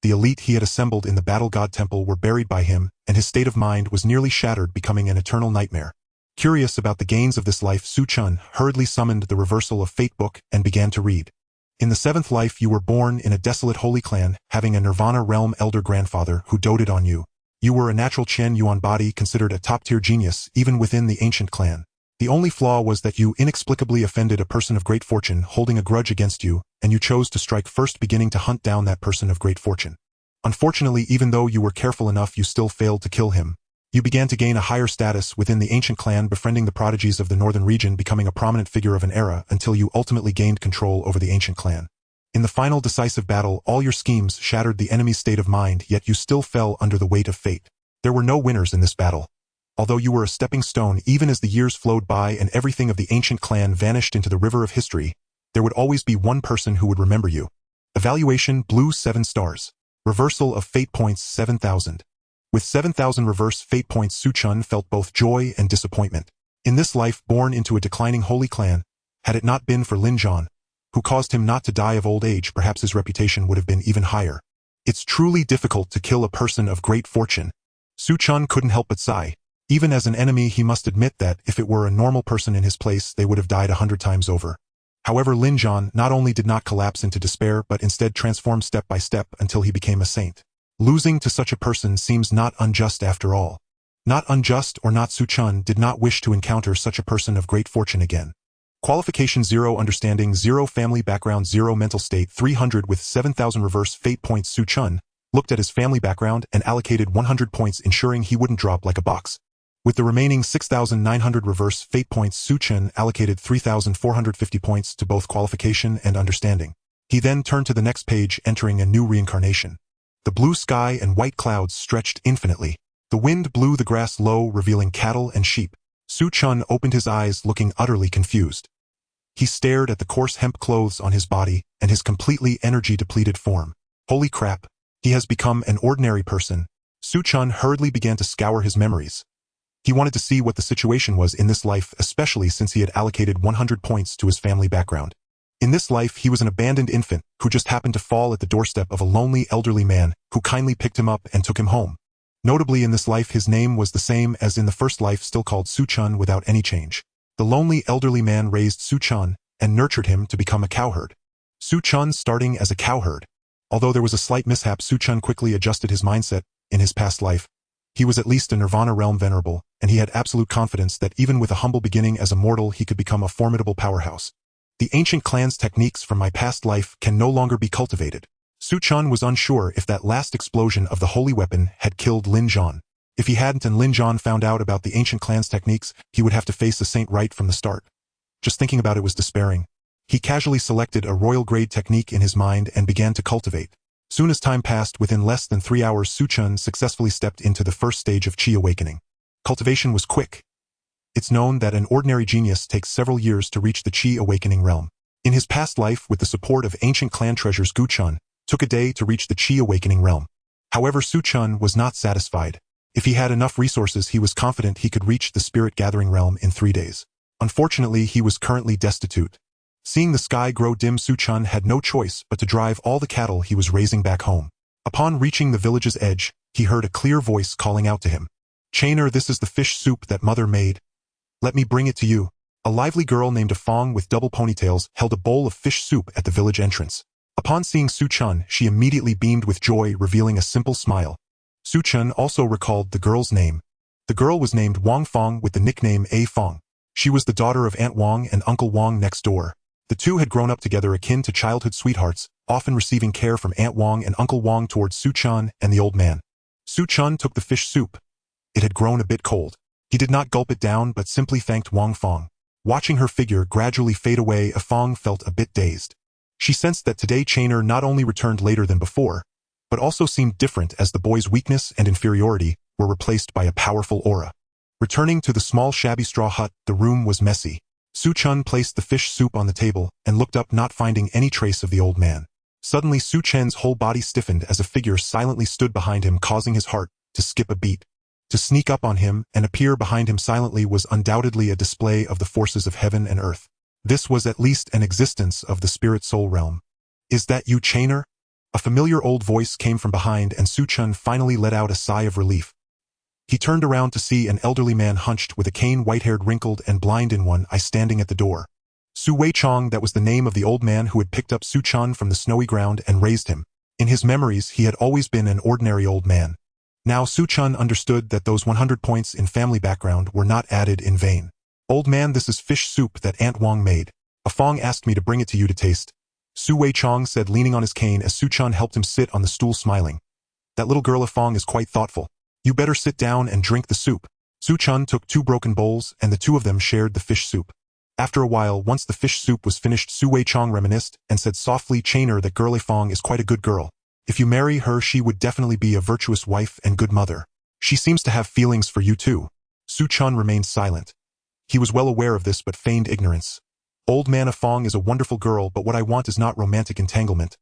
The elite he had assembled in the Battle God Temple were buried by him, and his state of mind was nearly shattered, becoming an eternal nightmare. Curious about the gains of this life, Su Chen hurriedly summoned the Reversal of Fate book and began to read. In the 7th life you were born in a desolate holy clan, having a Nirvana realm elder grandfather who doted on you. You were a natural Chen Yuan body, considered a top-tier genius even within the ancient clan. The only flaw was that you inexplicably offended a person of great fortune holding a grudge against you, and you chose to strike first, beginning to hunt down that person of great fortune. Unfortunately, even though you were careful enough, you still failed to kill him. You began to gain a higher status within the ancient clan, befriending the prodigies of the northern region, becoming a prominent figure of an era until you ultimately gained control over the ancient clan. In the final decisive battle, all your schemes shattered the enemy's state of mind, yet you still fell under the weight of fate. There were no winners in this battle. Although you were a stepping stone, even as the years flowed by and everything of the ancient clan vanished into the river of history, there would always be one person who would remember you. Evaluation: Blue 7 stars. Reversal of Fate points 7,000. With 7,000 reverse fate points, Su Chen felt both joy and disappointment. In this life, born into a declining holy clan, had it not been for Lin Zhan, who caused him not to die of old age, perhaps his reputation would have been even higher. It's truly difficult to kill a person of great fortune. Su Chen couldn't help but sigh. Even as an enemy, he must admit that if it were a normal person in his place, they would have died 100 times over. However, Lin Zhan not only did not collapse into despair, but instead transformed step by step until he became a saint. Losing to such a person seems not unjust after all. Not unjust or not, Su Chen did not wish to encounter such a person of great fortune again. Qualification: 0, understanding 0, family background 0, mental state 300. With 7,000 reverse fate points, Su Chen looked at his family background and allocated 100 points, ensuring he wouldn't drop like a box. With the remaining 6,900 reverse fate points, Su Chen allocated 3,450 points to both qualification and understanding. He then turned to the next page, entering a new reincarnation. The blue sky and white clouds stretched infinitely. The wind blew the grass low, revealing cattle and sheep. Su Chen opened his eyes, looking utterly confused. He stared at the coarse hemp clothes on his body and his completely energy-depleted form. Holy crap! He has become an ordinary person. Su Chen hurriedly began to scour his memories. He wanted to see what the situation was in this life, especially since he had allocated 100 points to his family background. In this life, he was an abandoned infant who just happened to fall at the doorstep of a lonely elderly man who kindly picked him up and took him home. Notably, in this life, his name was the same as in the first life, still called Su Chen, without any change. The lonely elderly man raised Su Chen and nurtured him to become a cowherd. Su Chen starting as a cowherd. Although there was a slight mishap, Su Chen quickly adjusted his mindset. In his past life, he was at least a Nirvana realm venerable, and he had absolute confidence that even with a humble beginning as a mortal, he could become a formidable powerhouse. The ancient clan's techniques from my past life can no longer be cultivated. Su Chen was unsure if that last explosion of the holy weapon had killed Lin Zhan. If he hadn't and Lin Zhan found out about the ancient clan's techniques, he would have to face the saint right from the start. Just thinking about it was despairing. He casually selected a royal grade technique in his mind and began to cultivate. Soon as time passed, within less than 3 hours, Su Chen successfully stepped into the first stage of Qi awakening. Cultivation was quick. It's known that an ordinary genius takes several years to reach the Qi awakening realm. In his past life, with the support of ancient clan treasures, Gu Chen took a day to reach the Qi awakening realm. However, Su Chen was not satisfied. If he had enough resources, he was confident he could reach the spirit gathering realm in 3 days. Unfortunately, he was currently destitute. Seeing the sky grow dim, Su Chen had no choice but to drive all the cattle he was raising back home. Upon reaching the village's edge, he heard a clear voice calling out to him. "Chainer, this is the fish soup that mother made. Let me bring it to you." A lively girl named Fong with double ponytails held a bowl of fish soup at the village entrance. Upon seeing Su Chen, she immediately beamed with joy, revealing a simple smile. Su Chen also recalled the girl's name. The girl was named Wang Fong with the nickname A Fong. She was the daughter of Aunt Wang and Uncle Wang next door. The two had grown up together, akin to childhood sweethearts, often receiving care from Aunt Wang and Uncle Wang towards Su Chen and the old man. Su Chen took the fish soup. It had grown a bit cold. He did not gulp it down, but simply thanked Wang Fong. Watching her figure gradually fade away, Fong felt a bit dazed. She sensed that today Chainer not only returned later than before, but also seemed different, as the boy's weakness and inferiority were replaced by a powerful aura. Returning to the small shabby straw hut, the room was messy. Su Chen placed the fish soup on the table and looked up, not finding any trace of the old man. Suddenly, Su Chen's whole body stiffened as a figure silently stood behind him, causing his heart to skip a beat. To sneak up on him and appear behind him silently was undoubtedly a display of the forces of heaven and earth. This was at least an existence of the spirit soul realm. "Is that you, Chainer?" A familiar old voice came from behind and Su Chen finally let out a sigh of relief. He turned around to see an elderly man hunched with a cane, white-haired, wrinkled, and blind in one eye standing at the door. Su Weichong, that was the name of the old man who had picked up Su Chen from the snowy ground and raised him. In his memories, he had always been an ordinary old man. Now Su Chen understood that those 100 points in family background were not added in vain. Old man, this is fish soup that Aunt Wang made. A Fong asked me to bring it to you to taste. Su Weichong said, leaning on his cane as Su Chen helped him sit on the stool, smiling. That little girl of Fong is quite thoughtful. You better sit down and drink the soup. Su Chen took 2 broken bowls and the 2 of them shared the fish soup. After a while, once the fish soup was finished, Su Weichong reminisced and said softly, Chainer, that girl Fong is quite a good girl. If you marry her, she would definitely be a virtuous wife and good mother. She seems to have feelings for you too. Su Chen remained silent. He was well aware of this but feigned ignorance. Old man Fong is a wonderful girl, but what I want is not romantic entanglement.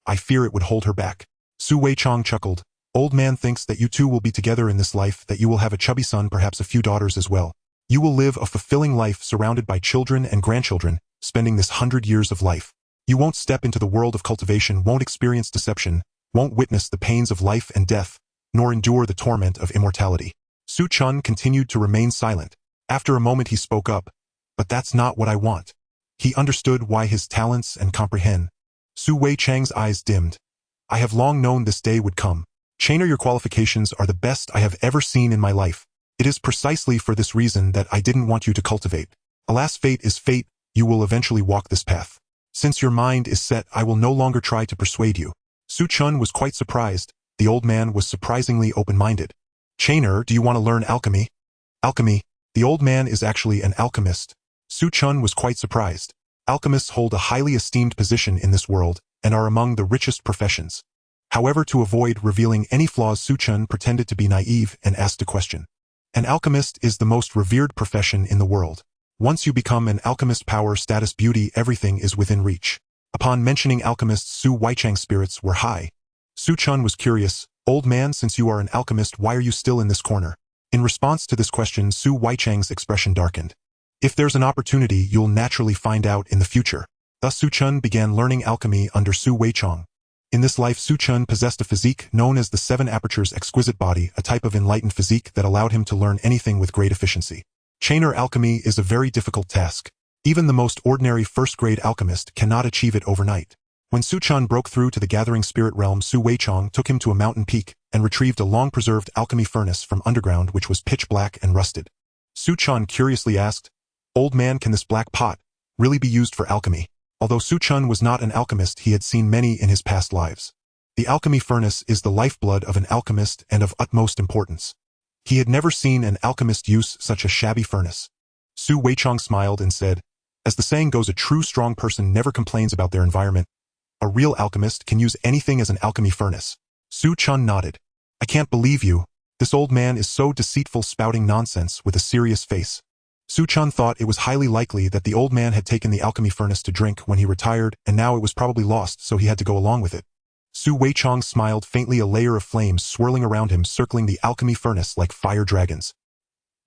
I fear it would hold her back. Su Weichong chuckled. Old man thinks that you two will be together in this life, that you will have a chubby son, perhaps a few daughters as well. You will live a fulfilling life surrounded by children and grandchildren, spending this 100 years of life. You won't step into the world of cultivation, won't experience deception, won't witness the pains of life and death, nor endure the torment of immortality. Su Chen continued to remain silent. After a moment he spoke up. But that's not what I want. He understood why his talents and comprehend. Su Weichang's eyes dimmed. I have long known this day would come. Chainer, your qualifications are the best I have ever seen in my life. It is precisely for this reason that I didn't want you to cultivate. Alas, fate is fate, you will eventually walk this path. Since your mind is set, I will no longer try to persuade you. Su Chen was quite surprised. The old man was surprisingly open-minded. Chainer, do you want to learn alchemy? Alchemy. The old man is actually an alchemist. Su Chen was quite surprised. Alchemists hold a highly esteemed position in this world and are among the richest professions. However, to avoid revealing any flaws, Su Chen pretended to be naive and asked a question. An alchemist is the most revered profession in the world. Once you become an alchemist, power, status, beauty, everything is within reach. Upon mentioning alchemists, Su Weichang's spirits were high. Su Chen was curious. Old man, since you are an alchemist, why are you still in this corner? In response to this question, Su Weichang's expression darkened. If there's an opportunity, you'll naturally find out in the future. Thus Su Chen began learning alchemy under Su Weichang. In this life, Su Chen possessed a physique known as the 7 apertures exquisite body, a type of enlightened physique that allowed him to learn anything with great efficiency. Chainer, alchemy is a very difficult task. Even the most ordinary first-grade alchemist cannot achieve it overnight. When Su Chen broke through to the gathering spirit realm, Su Weichang took him to a mountain peak and retrieved a long-preserved alchemy furnace from underground which was pitch black and rusted. Su Chen curiously asked, Old man, can this black pot really be used for alchemy? Although Su Chen was not an alchemist, he had seen many in his past lives. The alchemy furnace is the lifeblood of an alchemist and of utmost importance. He had never seen an alchemist use such a shabby furnace. Su Weichang smiled and said, As the saying goes, a true strong person never complains about their environment. A real alchemist can use anything as an alchemy furnace. Su Chen nodded. I can't believe you. This old man is so deceitful, spouting nonsense with a serious face. Su Chen thought it was highly likely that the old man had taken the alchemy furnace to drink when he retired, and now it was probably lost, so he had to go along with it. Su Weichang smiled faintly, a layer of flames swirling around him, circling the alchemy furnace like fire dragons.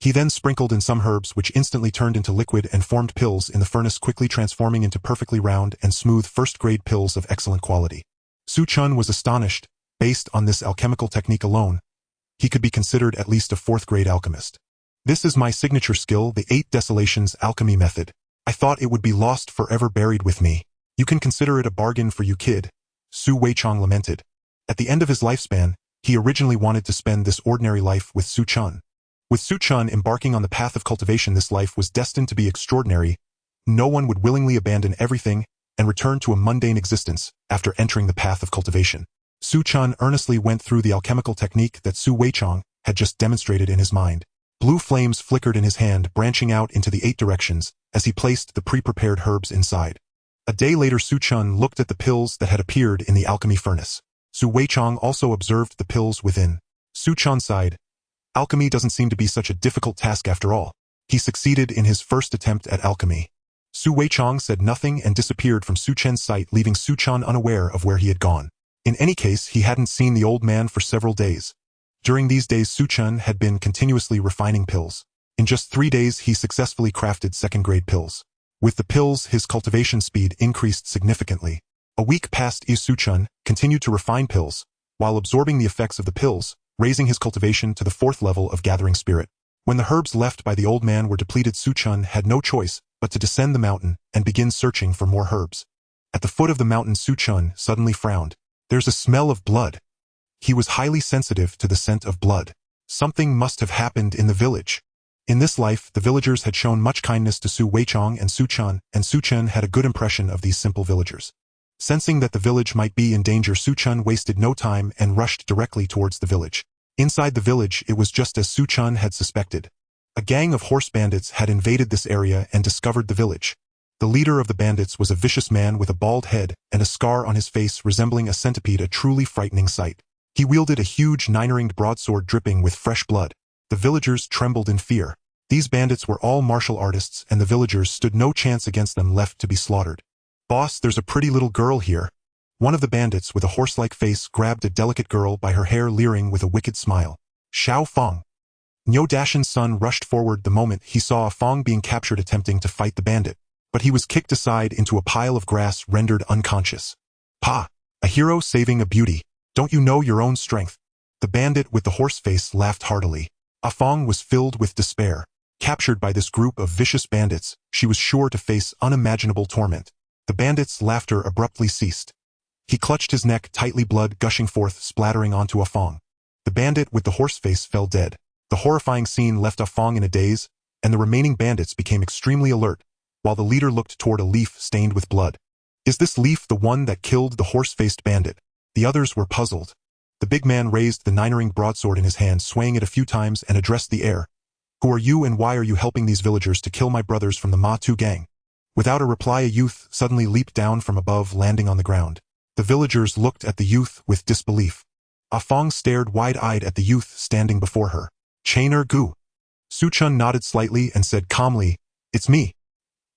He then sprinkled in some herbs which instantly turned into liquid and formed pills in the furnace, quickly transforming into perfectly round and smooth first-grade pills of excellent quality. Su Chen was astonished. Based on this alchemical technique alone, he could be considered at least a 4th-grade alchemist. This is my signature skill, the 8 Desolations alchemy method. I thought it would be lost, forever buried with me. You can consider it a bargain for you, kid. Su Weichang lamented. At the end of his lifespan, he originally wanted to spend this ordinary life with Su Chen. With Su Chen embarking on the path of cultivation, this life was destined to be extraordinary. No one would willingly abandon everything and return to a mundane existence after entering the path of cultivation. Su Chen earnestly went through the alchemical technique that Su Weichang had just demonstrated in his mind. Blue flames flickered in his hand, branching out into the 8 directions as he placed the pre-prepared herbs inside. A day later, Su Chen looked at the pills that had appeared in the alchemy furnace. Su Weichang also observed the pills within. Su Chen sighed. Alchemy doesn't seem to be such a difficult task after all. He succeeded in his first attempt at alchemy. Su Weichang said nothing and disappeared from Su Chen's sight, leaving Su Chen unaware of where he had gone. In any case, he hadn't seen the old man for several days. During these days, Su Chen had been continuously refining pills. In just 3 days, he successfully crafted 2nd-grade pills. With the pills, his cultivation speed increased significantly. A week passed. Su Chen continued to refine pills, while absorbing the effects of the pills, raising his cultivation to the 4th level of gathering spirit. When the herbs left by the old man were depleted, Su Chen had no choice but to descend the mountain and begin searching for more herbs. At the foot of the mountain, Su Chen suddenly frowned. There's a smell of blood. He was highly sensitive to the scent of blood. Something must have happened in the village. In this life, the villagers had shown much kindness to Su Weichong and Su Chen had a good impression of these simple villagers. Sensing that the village might be in danger, Su Chen wasted no time and rushed directly towards the village. Inside the village, it was just as Su Chen had suspected. A gang of horse bandits had invaded this area and discovered the village. The leader of the bandits was a vicious man with a bald head and a scar on his face resembling a centipede, a truly frightening sight. He wielded a huge 9-ringed broadsword dripping with fresh blood. The villagers trembled in fear. These bandits were all martial artists, and the villagers stood no chance against them, left to be slaughtered. "Boss, there's a pretty little girl here." One of the bandits with a horse-like face grabbed a delicate girl by her hair, leering with a wicked smile. Xiao Fong. Niu Dashan's son rushed forward the moment he saw a Fong being captured attempting to fight the bandit, but he was kicked aside into a pile of grass, rendered unconscious. "Pa! A hero saving a beauty. Don't you know your own strength?" The bandit with the horse face laughed heartily. A Fong was filled with despair. Captured by this group of vicious bandits, she was sure to face unimaginable torment. The bandit's laughter abruptly ceased. He clutched his neck tightly, blood gushing forth, splattering onto A Fong. The bandit with the horse face fell dead. The horrifying scene left A Fong in a daze, and the remaining bandits became extremely alert, while the leader looked toward a leaf stained with blood. Is this leaf the one that killed the horse-faced bandit? The others were puzzled. The big man raised the 9-ringed broadsword in his hand, swaying it a few times, and addressed the heir. "Who are you, and why are you helping these villagers to kill my brothers from the Ma-Tu gang?" Without a reply, a youth suddenly leaped down from above, landing on the ground. The villagers looked at the youth with disbelief. A Fong stared wide-eyed at the youth standing before her. "Chainer Gu." Su Chen nodded slightly and said calmly, "It's me."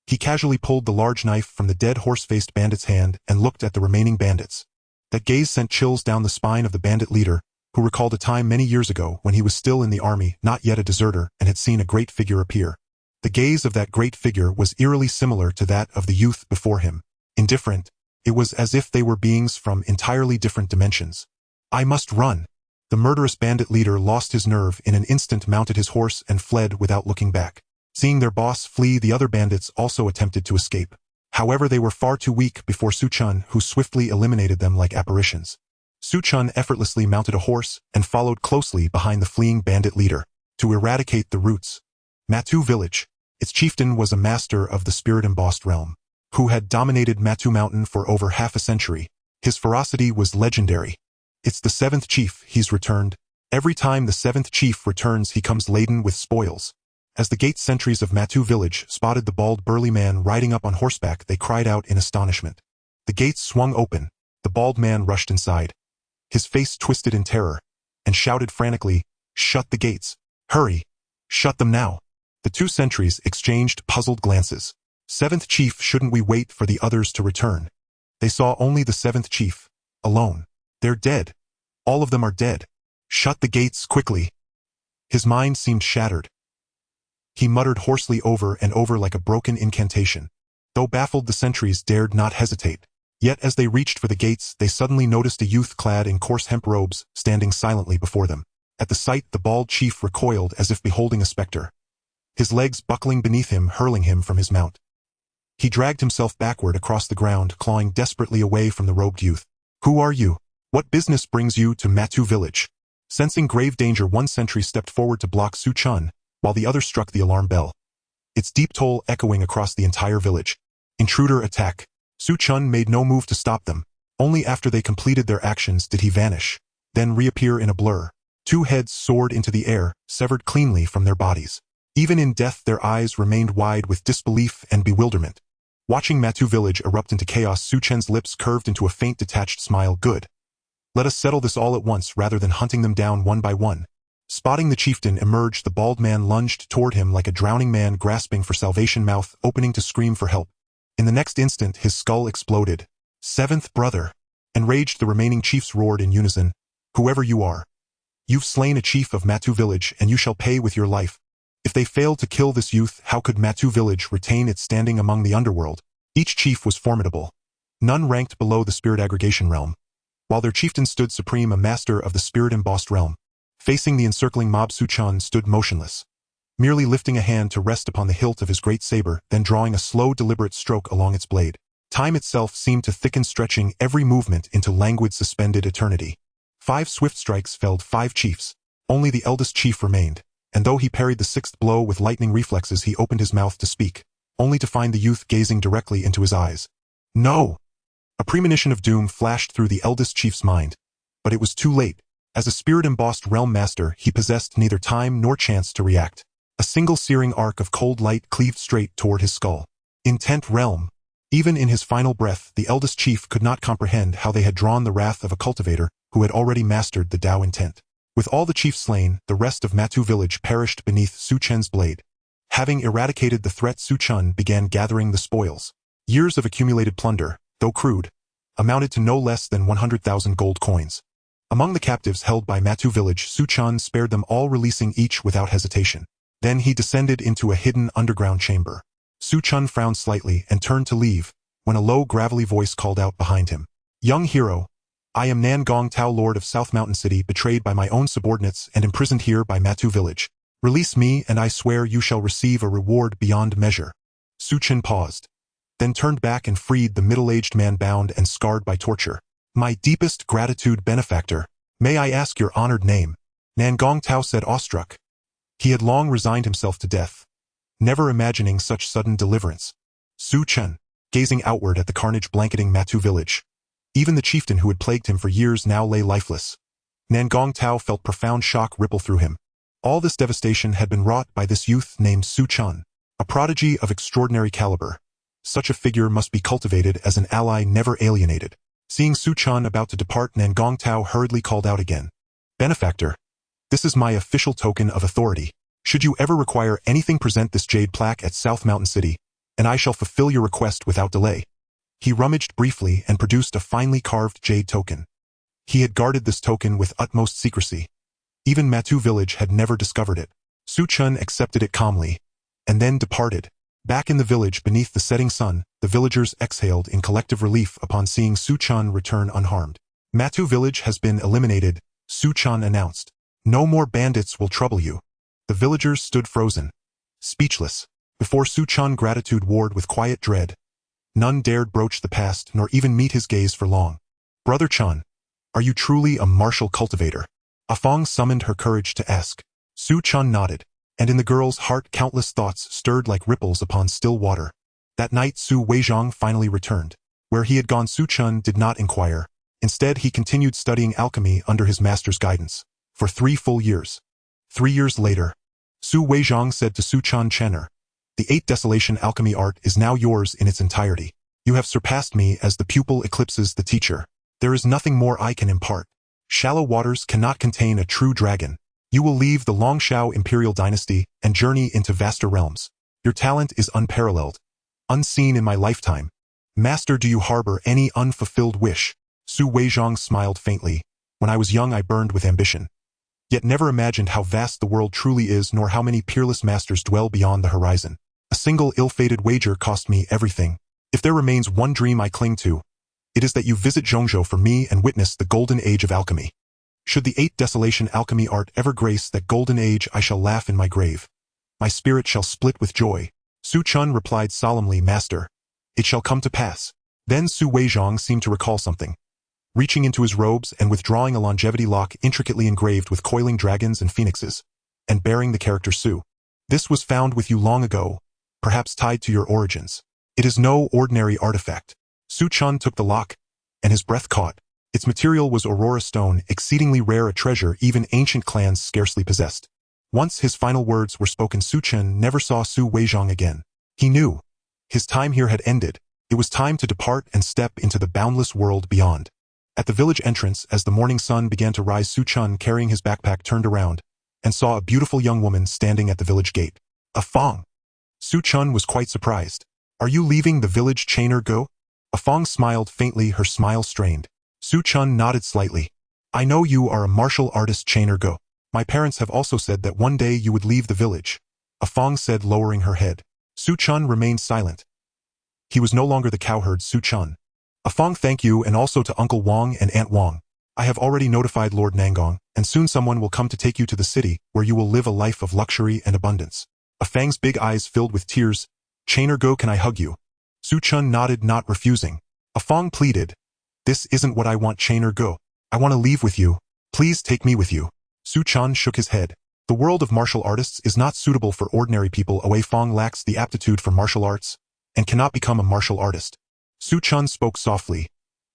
He casually pulled the large knife from the dead horse-faced bandit's hand and looked at the remaining bandits. That gaze sent chills down the spine of the bandit leader, who recalled a time many years ago when he was still in the army, not yet a deserter, and had seen a great figure appear. The gaze of that great figure was eerily similar to that of the youth before him. Indifferent, it was as if they were beings from entirely different dimensions. "I must run." The murderous bandit leader lost his nerve in an instant, mounted his horse, and fled without looking back. Seeing their boss flee, the other bandits also attempted to escape. However, they were far too weak before Su Chen, who swiftly eliminated them like apparitions. Su Chen effortlessly mounted a horse and followed closely behind the fleeing bandit leader to eradicate the roots. Ma-Tu village. Its chieftain was a master of the spirit-embossed realm, who had dominated Ma-Tu Mountain for over half a century. His ferocity was legendary. "It's the 7th chief, he's returned." Every time the 7th chief returns, he comes laden with spoils. As the gate sentries of Ma-Tu village spotted the bald burly man riding up on horseback, they cried out in astonishment. The gates swung open. The bald man rushed inside. His face twisted in terror, and shouted frantically, "Shut the gates! Hurry! Shut them now!" The two sentries exchanged puzzled glances. "7th chief, shouldn't we wait for the others to return?" They saw only the 7th chief, alone. "They're dead. All of them are dead. Shut the gates quickly." His mind seemed shattered. He muttered hoarsely over and over like a broken incantation. Though baffled, the sentries dared not hesitate. Yet as they reached for the gates, they suddenly noticed a youth clad in coarse hemp robes standing silently before them. At the sight, the bald chief recoiled as if beholding a specter, his legs buckling beneath him, hurling him from his mount. He dragged himself backward across the ground, clawing desperately away from the robed youth. "Who are you? What business brings you to Ma-Tu village?" Sensing grave danger, one sentry stepped forward to block Su Chen, while the other struck the alarm bell, its deep toll echoing across the entire village. "Intruder attack." Su Chen made no move to stop them. Only after they completed their actions did he vanish, then reappear in a blur. Two heads soared into the air, severed cleanly from their bodies. Even in death, their eyes remained wide with disbelief and bewilderment. Watching Ma-Tu village erupt into chaos, Su Chen's lips curved into a faint detached smile. "Good. Let us settle this all at once rather than hunting them down one by one." Spotting the chieftain emerge, the bald man lunged toward him like a drowning man grasping for salvation, mouth opening to scream for help. In the next instant, his skull exploded. "7th brother!" Enraged, the remaining chiefs roared in unison, "Whoever you are, you've slain a chief of Ma-Tu village, and you shall pay with your life." If they failed to kill this youth, how could Ma-Tu village retain its standing among the underworld? Each chief was formidable. none ranked below the spirit aggregation realm, while their chieftain stood supreme, a master of the spirit-embossed realm. Facing the encircling mob, Su Chen stood motionless, merely lifting a hand to rest upon the hilt of his great saber, then drawing a slow, deliberate stroke along its blade. Time itself seemed to thicken, stretching every movement into languid, suspended eternity. 5 swift strikes felled 5 chiefs. Only the eldest chief remained, and though he parried the 6th blow with lightning reflexes, he opened his mouth to speak, only to find the youth gazing directly into his eyes. No! A premonition of doom flashed through the eldest chief's mind, but it was too late. As a spirit-embossed realm master, he possessed neither time nor chance to react. A single searing arc of cold light cleaved straight toward his skull. Intent realm. Even in his final breath, the eldest chief could not comprehend how they had drawn the wrath of a cultivator who had already mastered the Tao intent. With all the chiefs slain, the rest of Matu village perished beneath Su Chen's blade. Having eradicated the threat, Su Chen began gathering the spoils. Years of accumulated plunder, though crude, amounted to no less than 100,000 gold coins. Among the captives held by Matu village, Su Chen spared them all, releasing each without hesitation. Then he descended into a hidden underground chamber. Su Chen frowned slightly and turned to leave, when a low, gravelly voice called out behind him. Young hero, I am Nan Gong Tao, Lord of South Mountain City, betrayed by my own subordinates and imprisoned here by Matu village. Release me, and I swear you shall receive a reward beyond measure. Su Chen paused, then turned back and freed the middle-aged man bound and scarred by torture. My deepest gratitude, benefactor. May I ask your honored name? Nan Gong Tao said, awestruck. He had long resigned himself to death, never imagining such sudden deliverance. Su Chen, gazing outward at the carnage blanketing Matu village. Even the chieftain who had plagued him for years now lay lifeless. Nan Gong Tao felt profound shock ripple through him. All this devastation had been wrought by this youth named Su Chen, a prodigy of extraordinary caliber. Such a figure must be cultivated as an ally, never alienated. Seeing Su Chen about to depart, Nan Gong Tao hurriedly called out again. Benefactor, this is my official token of authority. Should you ever require anything, present this jade plaque at South Mountain City, and I shall fulfill your request without delay. He rummaged briefly and produced a finely carved jade token. He had guarded this token with utmost secrecy. Even Matu village had never discovered it. Su Chen accepted it calmly, and then departed. Back in the village beneath the setting sun, the villagers exhaled in collective relief upon seeing Su Chen return unharmed. Matu village has been eliminated, Su Chen announced. No more bandits will trouble you. The villagers stood frozen, speechless, before Su Chen. Gratitude warred with quiet dread. None dared broach the past nor even meet his gaze for long. Brother Chen, are you truly a martial cultivator? Afong summoned her courage to ask. Su Chen nodded, and in the girl's heart countless thoughts stirred like ripples upon still water. That night Su Weizhong finally returned. Where he had gone, Su Chen did not inquire. Instead, he continued studying alchemy under his master's guidance. For 3 full years. 3 years later, Su Weizhong said to Su Chen, the 8th Desolation alchemy art is now yours in its entirety. You have surpassed me as the pupil eclipses the teacher. There is nothing more I can impart. Shallow waters cannot contain a true dragon. You will leave the Longshao imperial dynasty and journey into vaster realms. Your talent is unparalleled, unseen in my lifetime. Master, do you harbor any unfulfilled wish? Su Weizhong smiled faintly. When I was young, I burned with ambition, yet never imagined how vast the world truly is, nor how many peerless masters dwell beyond the horizon. A single ill-fated wager cost me everything. If there remains one dream I cling to, it is that you visit Zhongzhou for me and witness the golden age of alchemy. Should the 8th Desolation alchemy art ever grace that golden age, I shall laugh in my grave. My spirit shall split with joy. Su Chen replied solemnly, Master, it shall come to pass. Then Su Weizhong seemed to recall something. Reaching into his robes and withdrawing a longevity lock intricately engraved with coiling dragons and phoenixes, and bearing the character Su. This was found with you long ago, perhaps tied to your origins. It is no ordinary artifact. Su Chen took the lock, and his breath caught. Its material was aurora stone, exceedingly rare, a treasure even ancient clans scarcely possessed. Once his final words were spoken, Su Chen never saw Su Weizhong again. He knew. His time here had ended. It was time to depart and step into the boundless world beyond. At the village entrance, as the morning sun began to rise, Su Chen, carrying his backpack, turned around and saw a beautiful young woman standing at the village gate. Afong. Su Chen was quite surprised. Are you leaving the village, Chainer Go? Afong smiled faintly, her smile strained. Su Chen nodded slightly. I know you are a martial artist, Chainer Go. My parents have also said that one day you would leave the village. Afong said, lowering her head. Su Chen remained silent. He was no longer the cowherd Su Chen. Afong, thank you, and also to Uncle Wang and Aunt Wang. I have already notified Lord Nangong, and soon someone will come to take you to the city, where you will live a life of luxury and abundance. Afang's big eyes filled with tears. Chainer go, can I hug you? Su Chen nodded, not refusing. Afong pleaded. This isn't what I want, Chainer go. I want to leave with you. Please take me with you. Su Chen shook his head. The world of martial artists is not suitable for ordinary people. Fong lacks the aptitude for martial arts, and cannot become a martial artist. Su Chen spoke softly.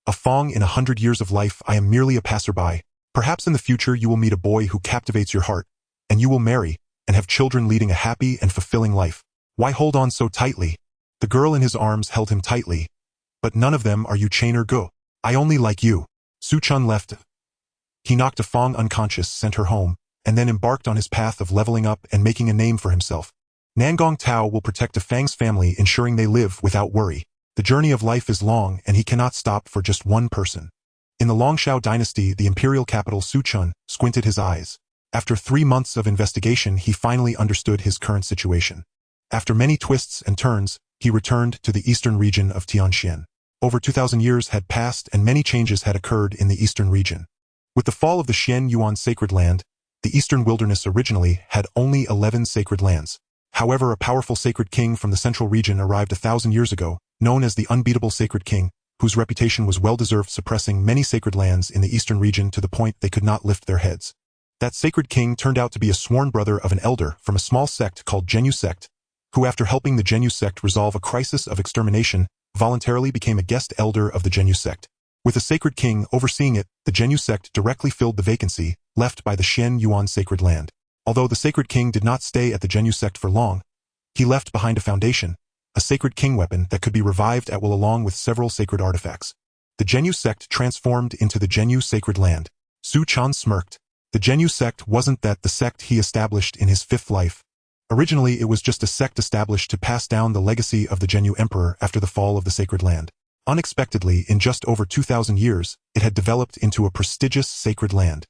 Afong, in 100 years of life, I am merely a passerby. Perhaps in the future you will meet a boy who captivates your heart, and you will marry, and have children leading a happy and fulfilling life. Why hold on so tightly? The girl in his arms held him tightly. But none of them are you, Chainer go. I only like you. Su Chen left. He knocked Afong unconscious, sent her home, and then embarked on his path of leveling up and making a name for himself. Nangong Tao will protect Afang's family, ensuring they live without worry. The journey of life is long, and he cannot stop for just one person. In the Longshao dynasty, the imperial capital, Su Chen squinted his eyes. After 3 months of investigation, he finally understood his current situation. After many twists and turns, he returned to the eastern region of Tianxian. Over 2,000 years had passed and many changes had occurred in the eastern region. With the fall of the Xian Yuan sacred land, the eastern wilderness originally had only 11 sacred lands. However, a powerful sacred king from the central region arrived 1,000 years ago, known as the unbeatable sacred king, whose reputation was well-deserved, suppressing many sacred lands in the eastern region to the point they could not lift their heads. That sacred king turned out to be a sworn brother of an elder from a small sect called Zhenyu sect, who after helping the Zhenyu sect resolve a crisis of extermination, voluntarily became a guest elder of the Zhenyu sect. With a sacred king overseeing it, the Zhenyu sect directly filled the vacancy left by the Xian Yuan sacred land. Although the sacred king did not stay at the Zhenyu sect for long, he left behind a foundation, a sacred king weapon that could be revived at will along with several sacred artifacts. The Zhenyu sect transformed into the Zhenyu sacred land. Su Chen smirked. The Zhenyu sect wasn't that the sect he established in his 5th life. Originally, it was just a sect established to pass down the legacy of the Zhenyu emperor after the fall of the sacred land. Unexpectedly, in just over 2,000 years, it had developed into a prestigious sacred land.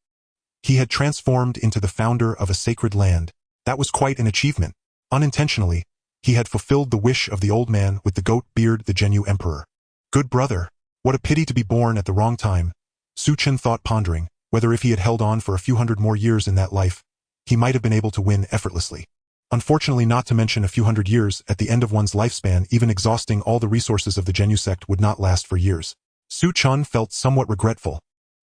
He had transformed into the founder of a sacred land. That was quite an achievement. Unintentionally, he had fulfilled the wish of the old man with the goat beard, the Zhenyu emperor. Good brother. What a pity to be born at the wrong time. Su Chen thought, pondering whether if he had held on for a few hundred more years in that life, he might have been able to win effortlessly. Unfortunately, not to mention a few hundred years at the end of one's lifespan, even exhausting all the resources of the Zhenyu sect would not last for years. Su Chen felt somewhat regretful.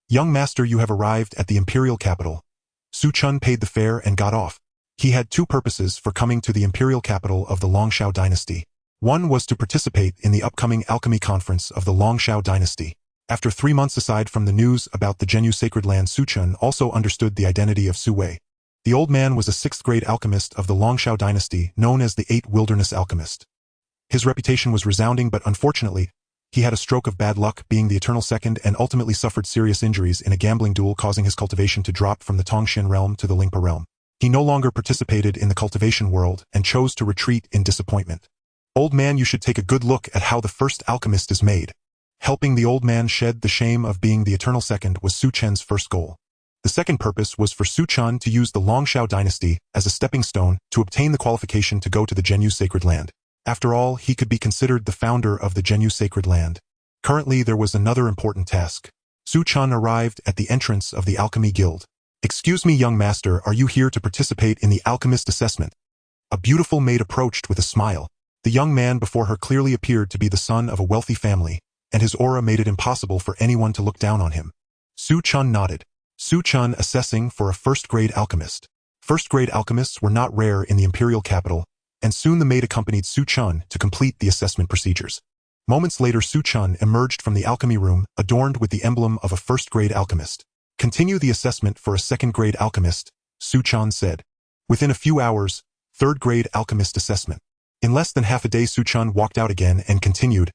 Young master, you have arrived at the imperial capital. Su Chen paid the fare and got off. He had 2 purposes for coming to the imperial capital of the Longshao dynasty. One was to participate in the upcoming alchemy conference of the Longshao dynasty. After 3 months aside from the news about the Zhenyu sacred land, Su Chen also understood the identity of Su Wei. The old man was a 6th-grade alchemist of the Longshao dynasty, known as the 8 Wilderness Alchemist. His reputation was resounding, but unfortunately, he had a stroke of bad luck, being the eternal second, and ultimately suffered serious injuries in a gambling duel, causing his cultivation to drop from the Tongxin realm to the Lingpa realm. He no longer participated in the cultivation world and chose to retreat in disappointment. Old man, you should take a good look at how the first alchemist is made. Helping the old man shed the shame of being the eternal second was Su Chen's first goal. The second purpose was for Su Chen to use the Longshao dynasty as a stepping stone to obtain the qualification to go to the Zhenyu sacred land. After all, he could be considered the founder of the Zhenyu sacred land. Currently, there was another important task. Su Chen arrived at the entrance of the Alchemy Guild. Excuse me, young master, are you here to participate in the alchemist assessment? A beautiful maid approached with a smile. The young man before her clearly appeared to be the son of a wealthy family, and his aura made it impossible for anyone to look down on him. Su Chen nodded. Su Chen assessing for a 1st-grade alchemist. 1st-grade alchemists were not rare in the imperial capital, and soon the maid accompanied Su Chen to complete the assessment procedures. Moments later, Su Chen emerged from the alchemy room, adorned with the emblem of a 1st-grade alchemist. Continue the assessment for a 2nd-grade alchemist, Su Chen said. Within a few hours, 3rd-grade alchemist assessment. In less than half a day, Su Chen walked out again and continued.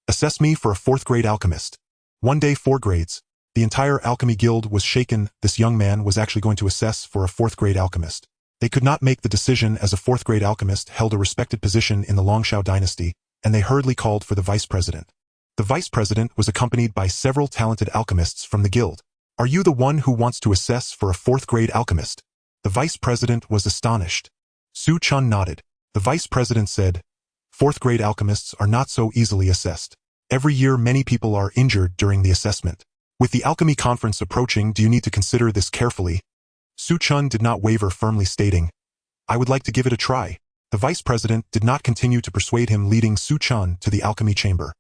Assess me for a 4th-grade alchemist. One day, 4 grades. The entire alchemy guild was shaken. This young man was actually going to assess for a 4th-grade alchemist. They could not make the decision, as a 4th-grade alchemist held a respected position in the Longshao dynasty, and they hurriedly called for the vice president. The vice president was accompanied by several talented alchemists from the guild. Are you the one who wants to assess for a 4th-grade alchemist? The vice president was astonished. Su Chen nodded. The vice president said, 4th-grade alchemists are not so easily assessed. Every year many people are injured during the assessment. With the alchemy conference approaching, do you need to consider this carefully? Su Chen did not waver, firmly stating, I would like to give it a try. The vice president did not continue to persuade him, leading Su Chen to the alchemy chamber.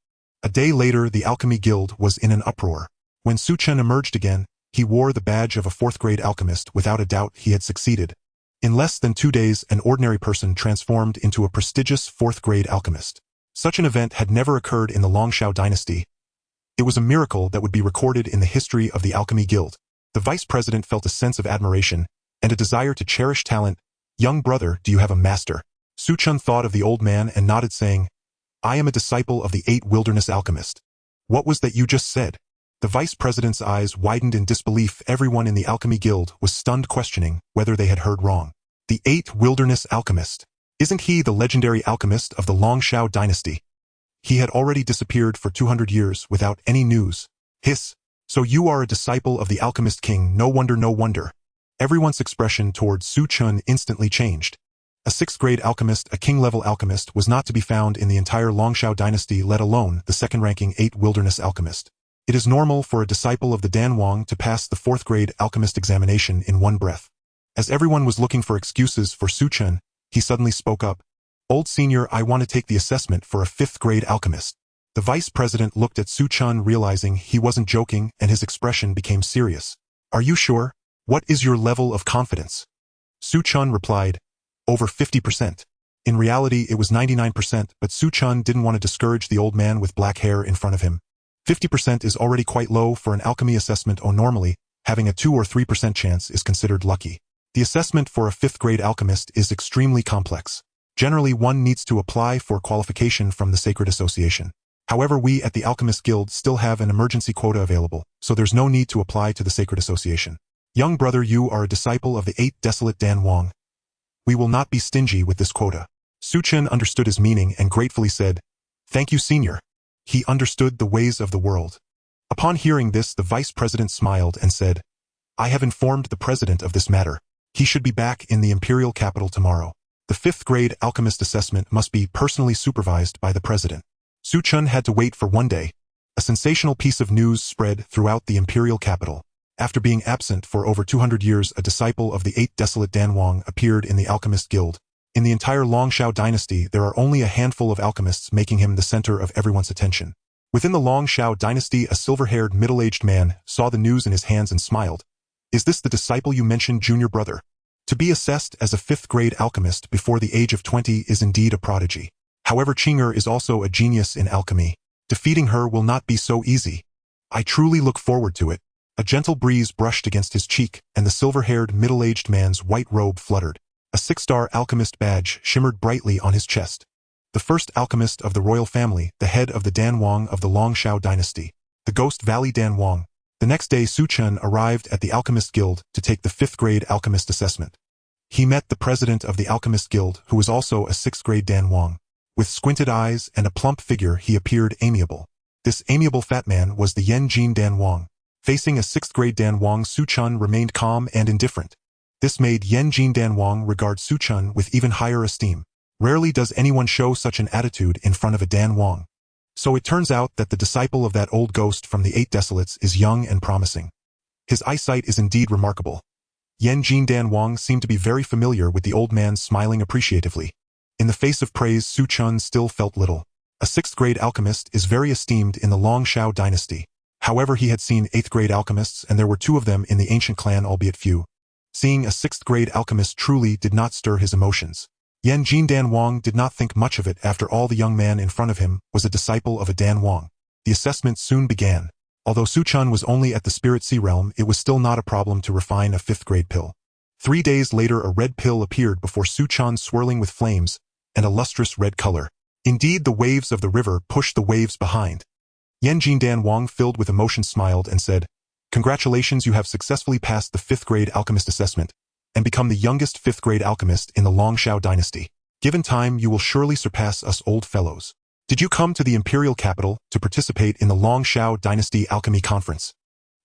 A day later, the alchemy guild was in an uproar. When Su Chen emerged again, he wore the badge of a fourth-grade alchemist. Without a doubt, he had succeeded. In less than 2 days, an ordinary person transformed into a prestigious fourth-grade alchemist. Such an event had never occurred in the Longshao dynasty. It was a miracle that would be recorded in the history of the alchemy guild. The vice president felt a sense of admiration and a desire to cherish talent. Young brother, do you have a master? Su Chen thought of the old man and nodded, saying, I am a disciple of the 8 wilderness alchemist. What was that you just said? The vice president's eyes widened in disbelief. Everyone in the alchemy guild was stunned, questioning whether they had heard wrong. The 8 wilderness alchemist. Isn't he the legendary alchemist of the Longshao dynasty? He had already disappeared for 200 years without any news. Hiss. So you are a disciple of the alchemist king. No wonder, no wonder. Everyone's expression towards Su Chen instantly changed. A 6th-grade alchemist, a king-level alchemist, was not to be found in the entire Longshao dynasty, let alone the second-ranking 8 wilderness alchemist. It is normal for a disciple of the Danwang to pass the 4th-grade alchemist examination in one breath. As everyone was looking for excuses for Su Chen, he suddenly spoke up. Old senior, I want to take the assessment for a 5th-grade alchemist. The vice president looked at Su Chen, realizing he wasn't joking, and his expression became serious. Are you sure? What is your level of confidence? Su Chen replied, over 50%. In reality, it was 99%, but Su Chen didn't want to discourage the old man with black hair in front of him. 50% is already quite low for an alchemy assessment. Normally, having a 2 or 3% chance is considered lucky. The assessment for a 5th-grade alchemist is extremely complex. Generally, one needs to apply for qualification from the Sacred Association. However, we at the Alchemist Guild still have an emergency quota available, so there's no need to apply to the Sacred Association. Young brother, you are a disciple of the 8 desolate Danwang. We will not be stingy with this quota. Su Chen understood his meaning and gratefully said, Thank you, senior. He understood the ways of the world. Upon hearing this, the vice president smiled and said, I have informed the president of this matter. He should be back in the imperial capital tomorrow. The 5th-grade alchemist assessment must be personally supervised by the president. Su Chen had to wait for 1 day. A sensational piece of news spread throughout the imperial capital. After being absent for over 200 years, a disciple of the 8 desolate Danwang appeared in the Alchemist Guild. In the entire Longshao dynasty, there are only a handful of alchemists, making him the center of everyone's attention. Within the Longshao dynasty, a silver-haired, middle-aged man saw the news in his hands and smiled. Is this the disciple you mentioned, junior brother? To be assessed as a 5th-grade alchemist before the age of 20 is indeed a prodigy. However, Qinger is also a genius in alchemy. Defeating her will not be so easy. I truly look forward to it. A gentle breeze brushed against his cheek, and the silver-haired, middle-aged man's white robe fluttered. A 6-star alchemist badge shimmered brightly on his chest. The first alchemist of the royal family, the head of the Danwang of the Longshao dynasty. The Ghost Valley Danwang. The next day, Su Chen arrived at the Alchemist Guild to take the 5th-grade alchemist assessment. He met the president of the Alchemist Guild, who was also a 6th-grade Danwang. With squinted eyes and a plump figure, he appeared amiable. This amiable fat man was the Yanjin Danwang. Facing a 6th-grade Danwang, Su Chen remained calm and indifferent. This made Yanjin Danwang regard Su Chen with even higher esteem. Rarely does anyone show such an attitude in front of a Danwang. So it turns out that the disciple of that old ghost from the 8 desolates is young and promising. His eyesight is indeed remarkable. Yanjin Danwang seemed to be very familiar with the old man, smiling appreciatively. In the face of praise, Su Chen still felt little. A 6th-grade alchemist is very esteemed in the Longshao dynasty. However, he had seen 8th-grade alchemists, and there were 2 of them in the ancient clan, albeit few. Seeing a 6th-grade alchemist truly did not stir his emotions. Yanjin Danwang did not think much of it. After all, the young man in front of him was a disciple of a Danwang. The assessment soon began. Although Su Chen was only at the Spirit Sea realm, it was still not a problem to refine a 5th-grade pill. 3 days later, a red pill appeared before Su Chen, swirling with flames and a lustrous red color. Indeed, the waves of the river pushed the waves behind. Yanjin Danwang, filled with emotion, smiled and said, Congratulations, you have successfully passed the 5th-grade alchemist assessment and become the youngest 5th-grade alchemist in the Longshao dynasty. Given time, you will surely surpass us old fellows. Did you come to the imperial capital to participate in the Longshao dynasty alchemy conference?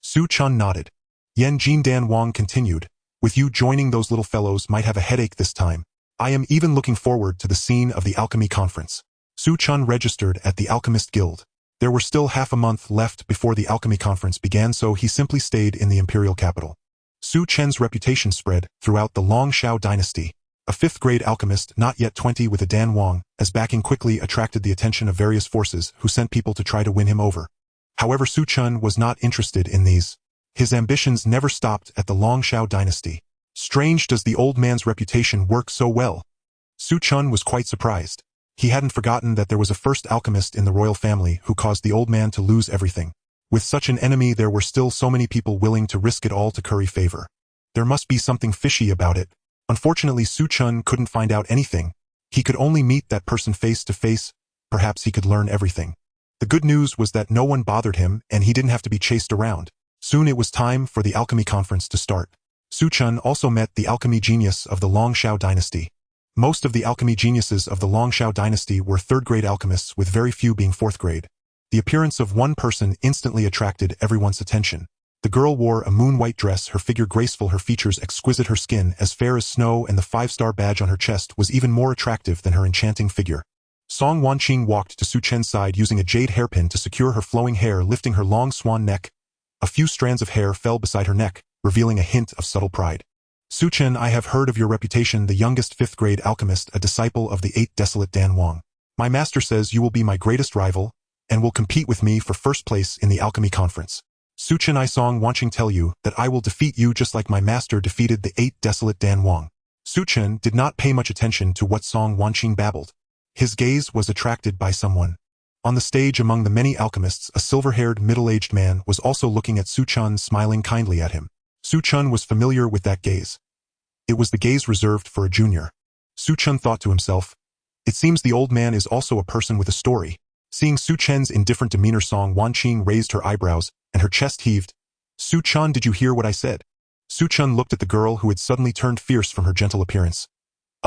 Su Chen nodded. Yanjin Danwang continued, With you joining, those little fellows might have a headache this time. I am even looking forward to the scene of the alchemy conference. Su Chen registered at the Alchemist Guild. There were still half a month left before the alchemy conference began, so he simply stayed in the imperial capital. Su Chen's reputation spread throughout the Long Shao dynasty. A fifth-grade alchemist, not yet 20, with a Dan Wang as backing, quickly attracted the attention of various forces who sent people to try to win him over. However, Su Chen was not interested in these. His ambitions never stopped at the Long Shao dynasty. Strange, does the old man's reputation work so well? Su Chen was quite surprised. He hadn't forgotten that there was a first alchemist in the royal family who caused the old man to lose everything. With such an enemy, there were still so many people willing to risk it all to curry favor. There must be something fishy about it. Unfortunately, Su Chen couldn't find out anything. He could only meet that person face to face. Perhaps he could learn everything. The good news was that no one bothered him and he didn't have to be chased around. Soon it was time for the alchemy conference to start. Su Chen also met the alchemy genius of the Long Shao dynasty. Most of the alchemy geniuses of the Long Shao dynasty were third-grade alchemists, with very few being fourth-grade. The appearance of one person instantly attracted everyone's attention. The girl wore a moon-white dress, her figure graceful, her features exquisite, her skin as fair as snow, and the 5-star badge on her chest was even more attractive than her enchanting figure. Song Wanqing walked to Su Chen's side using a jade hairpin to secure her flowing hair, lifting her long swan neck. A few strands of hair fell beside her neck, revealing a hint of subtle pride. Su Chen, I have heard of your reputation, the youngest fifth-grade alchemist, a disciple of the 8th desolate Dan Wang. My master says you will be my greatest rival, and will compete with me for first place in the alchemy conference. Su Chen, I Song Wanqing tell you that I will defeat you just like my master defeated the 8th desolate Dan Wang. Su Chen did not pay much attention to what Song Wanqing babbled. His gaze was attracted by someone. On the stage among the many alchemists, a silver-haired, middle-aged man was also looking at Su Chen, smiling kindly at him. Su Chen was familiar with that gaze. It was the gaze reserved for a junior. Su Chen thought to himself, it seems the old man is also a person with a story. Seeing Su Chen's indifferent demeanor, Song Wanqing raised her eyebrows, and her chest heaved. Su Chen, did you hear what I said? Su Chen looked at the girl who had suddenly turned fierce from her gentle appearance.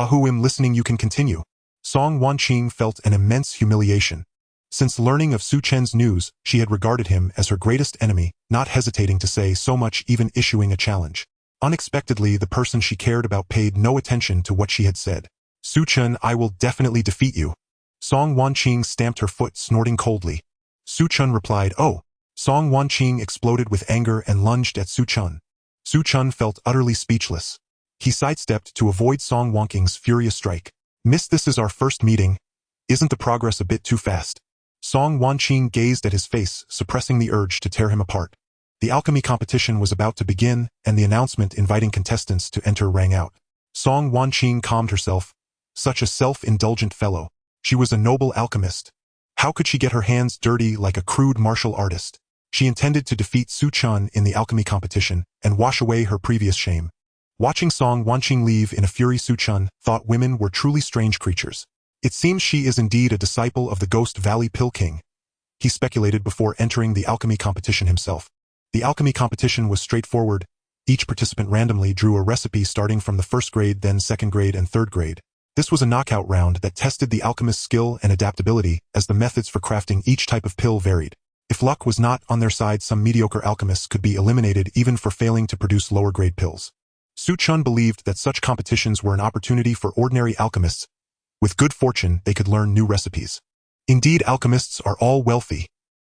Who am listening, you can continue. Song Wanqing felt an immense humiliation. Since learning of Su Chen's news, she had regarded him as her greatest enemy, not hesitating to say so much, even issuing a challenge. Unexpectedly, the person she cared about paid no attention to what she had said. Su Chen, I will definitely defeat you. Song Wanqing stamped her foot, snorting coldly. Su Chen replied, oh. Song Wanqing exploded with anger and lunged at Su Chen. Su Chen felt utterly speechless. He sidestepped to avoid Song Wanqing's furious strike. Miss, this is our first meeting. Isn't the progress a bit too fast? Song Wanqing gazed at his face, suppressing the urge to tear him apart. The alchemy competition was about to begin, and the announcement inviting contestants to enter rang out. Song Wanqing calmed herself. Such a self-indulgent fellow. She was a noble alchemist. How could she get her hands dirty like a crude martial artist? She intended to defeat Su Chen in the alchemy competition and wash away her previous shame. Watching Song Wanqing leave in a fury, Su Chen thought women were truly strange creatures. It seems she is indeed a disciple of the Ghost Valley Pill King. He speculated before entering the alchemy competition himself. The alchemy competition was straightforward. Each participant randomly drew a recipe starting from the first grade, then second grade and third grade. This was a knockout round that tested the alchemist's skill and adaptability, as the methods for crafting each type of pill varied. If luck was not on their side, some mediocre alchemists could be eliminated even for failing to produce lower-grade pills. Su Chen believed that such competitions were an opportunity for ordinary alchemists. With good fortune, they could learn new recipes. Indeed, alchemists are all wealthy.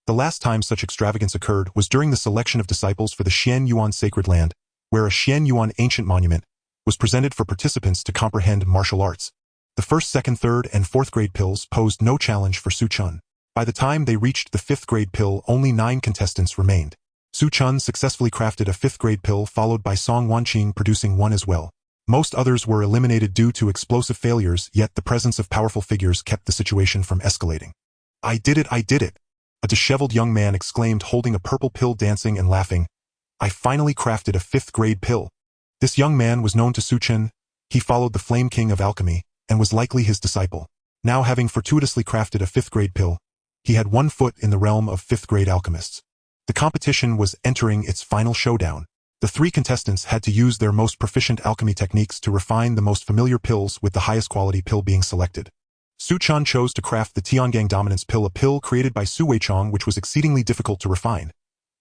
The last time such extravagance occurred was during the selection of disciples for the Xian Yuan Sacred Land, where a Xian Yuan ancient monument was presented for participants to comprehend martial arts. The first, second, third, and fourth grade pills posed no challenge for Su Chen. By the time they reached the fifth grade pill, only 9 contestants remained. Su Chen successfully crafted a fifth grade pill, followed by Song Wanqing producing one as well. Most others were eliminated due to explosive failures, yet the presence of powerful figures kept the situation from escalating. I did it, I did it! A disheveled young man exclaimed, holding a purple pill, dancing and laughing. I finally crafted a fifth grade pill. This young man was known to Su Chen. He followed the Flame King of Alchemy, and was likely his disciple. Now, having fortuitously crafted a fifth grade pill, he had one foot in the realm of fifth grade alchemists. The competition was entering its final showdown. The 3 contestants had to use their most proficient alchemy techniques to refine the most familiar pills, with the highest quality pill being selected. Su Chen chose to craft the Tiangang Dominance pill, a pill created by Su Weichong which was exceedingly difficult to refine.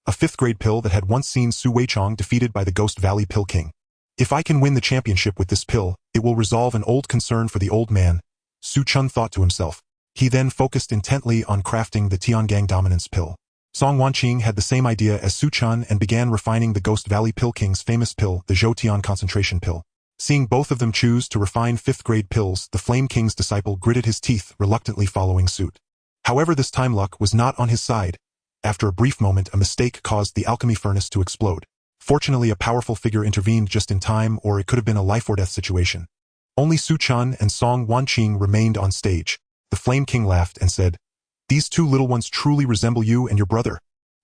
A fifth grade pill that had once seen Su Weichong defeated by the Ghost Valley Pill King. If I can win the championship with this pill, it will resolve an old concern for the old man, Su Chen thought to himself. He then focused intently on crafting the Tiangang Dominance Pill. Song Wanqing had the same idea as Su Chen and began refining the Ghost Valley Pill King's famous pill, the Zhou Tian Concentration Pill. Seeing both of them choose to refine 5th-grade pills, the Flame King's disciple gritted his teeth, reluctantly following suit. However, this time luck was not on his side. After a brief moment, a mistake caused the alchemy furnace to explode. Fortunately, a powerful figure intervened just in time, or it could have been a life-or-death situation. Only Su Chen and Song Wanqing remained on stage. The Flame King laughed and said, "These two little ones truly resemble you and your brother."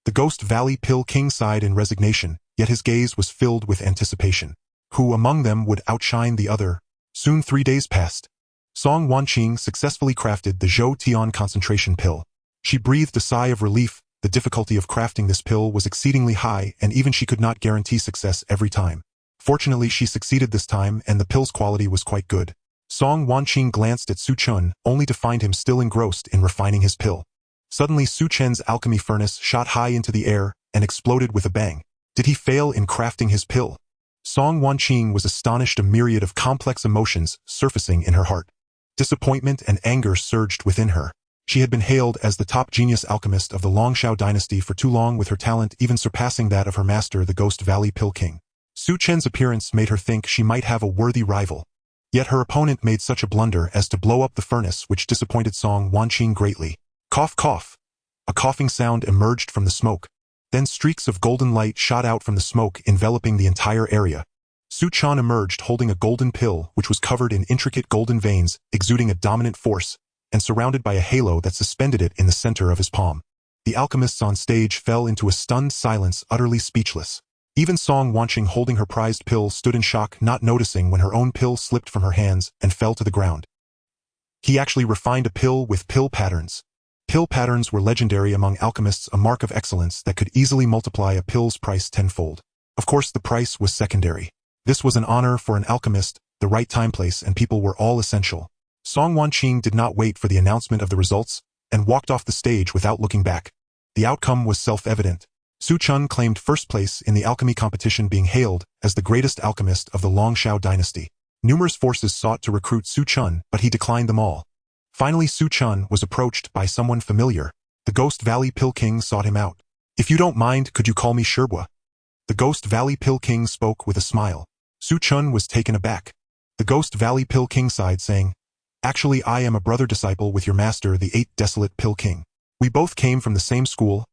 The Ghost Valley Pill King sighed in resignation, yet his gaze was filled with anticipation. Who among them would outshine the other? Soon 3 days passed. Song Wanqing successfully crafted the Zhou Tian Concentration Pill. She breathed a sigh of relief. The difficulty of crafting this pill was exceedingly high, and even she could not guarantee success every time. Fortunately, she succeeded this time, and the pill's quality was quite good. Song Wanqing glanced at Su Chen, only to find him still engrossed in refining his pill. Suddenly, Su Chen's alchemy furnace shot high into the air and exploded with a bang. Did he fail in crafting his pill? Song Wanqing was astonished. A myriad of complex emotions surfacing in her heart. Disappointment and anger surged within her. She had been hailed as the top genius alchemist of the Longshao dynasty for too long, with her talent even surpassing that of her master, the Ghost Valley Pill King. Su Chen's appearance made her think she might have a worthy rival. Yet her opponent made such a blunder as to blow up the furnace, which disappointed Song Wanqing greatly. Cough, cough. A coughing sound emerged from the smoke. Then streaks of golden light shot out from the smoke, enveloping the entire area. Su Chen emerged holding a golden pill which was covered in intricate golden veins, exuding a dominant force, and surrounded by a halo that suspended it in the center of his palm. The alchemists on stage fell into a stunned silence, utterly speechless. Even Song Wanqing, holding her prized pill, stood in shock, not noticing when her own pill slipped from her hands and fell to the ground. He actually refined a pill with pill patterns. Pill patterns were legendary among alchemists, a mark of excellence that could easily multiply a pill's price tenfold. Of course, the price was secondary. This was an honor for an alchemist. The right time, place, and people were all essential. Song Wanqing did not wait for the announcement of the results and walked off the stage without looking back. The outcome was self-evident. Su Chen claimed first place in the alchemy competition, being hailed as the greatest alchemist of the Longshao dynasty. Numerous forces sought to recruit Su Chen, but he declined them all. Finally, Su Chen was approached by someone familiar. The Ghost Valley Pill King sought him out. "If you don't mind, could you call me Sherbua?" The Ghost Valley Pill King spoke with a smile. Su Chen was taken aback. The Ghost Valley Pill King sighed, saying, "Actually, I am a brother disciple with your master, the 8th Desolate Pill King. We both came from the same school.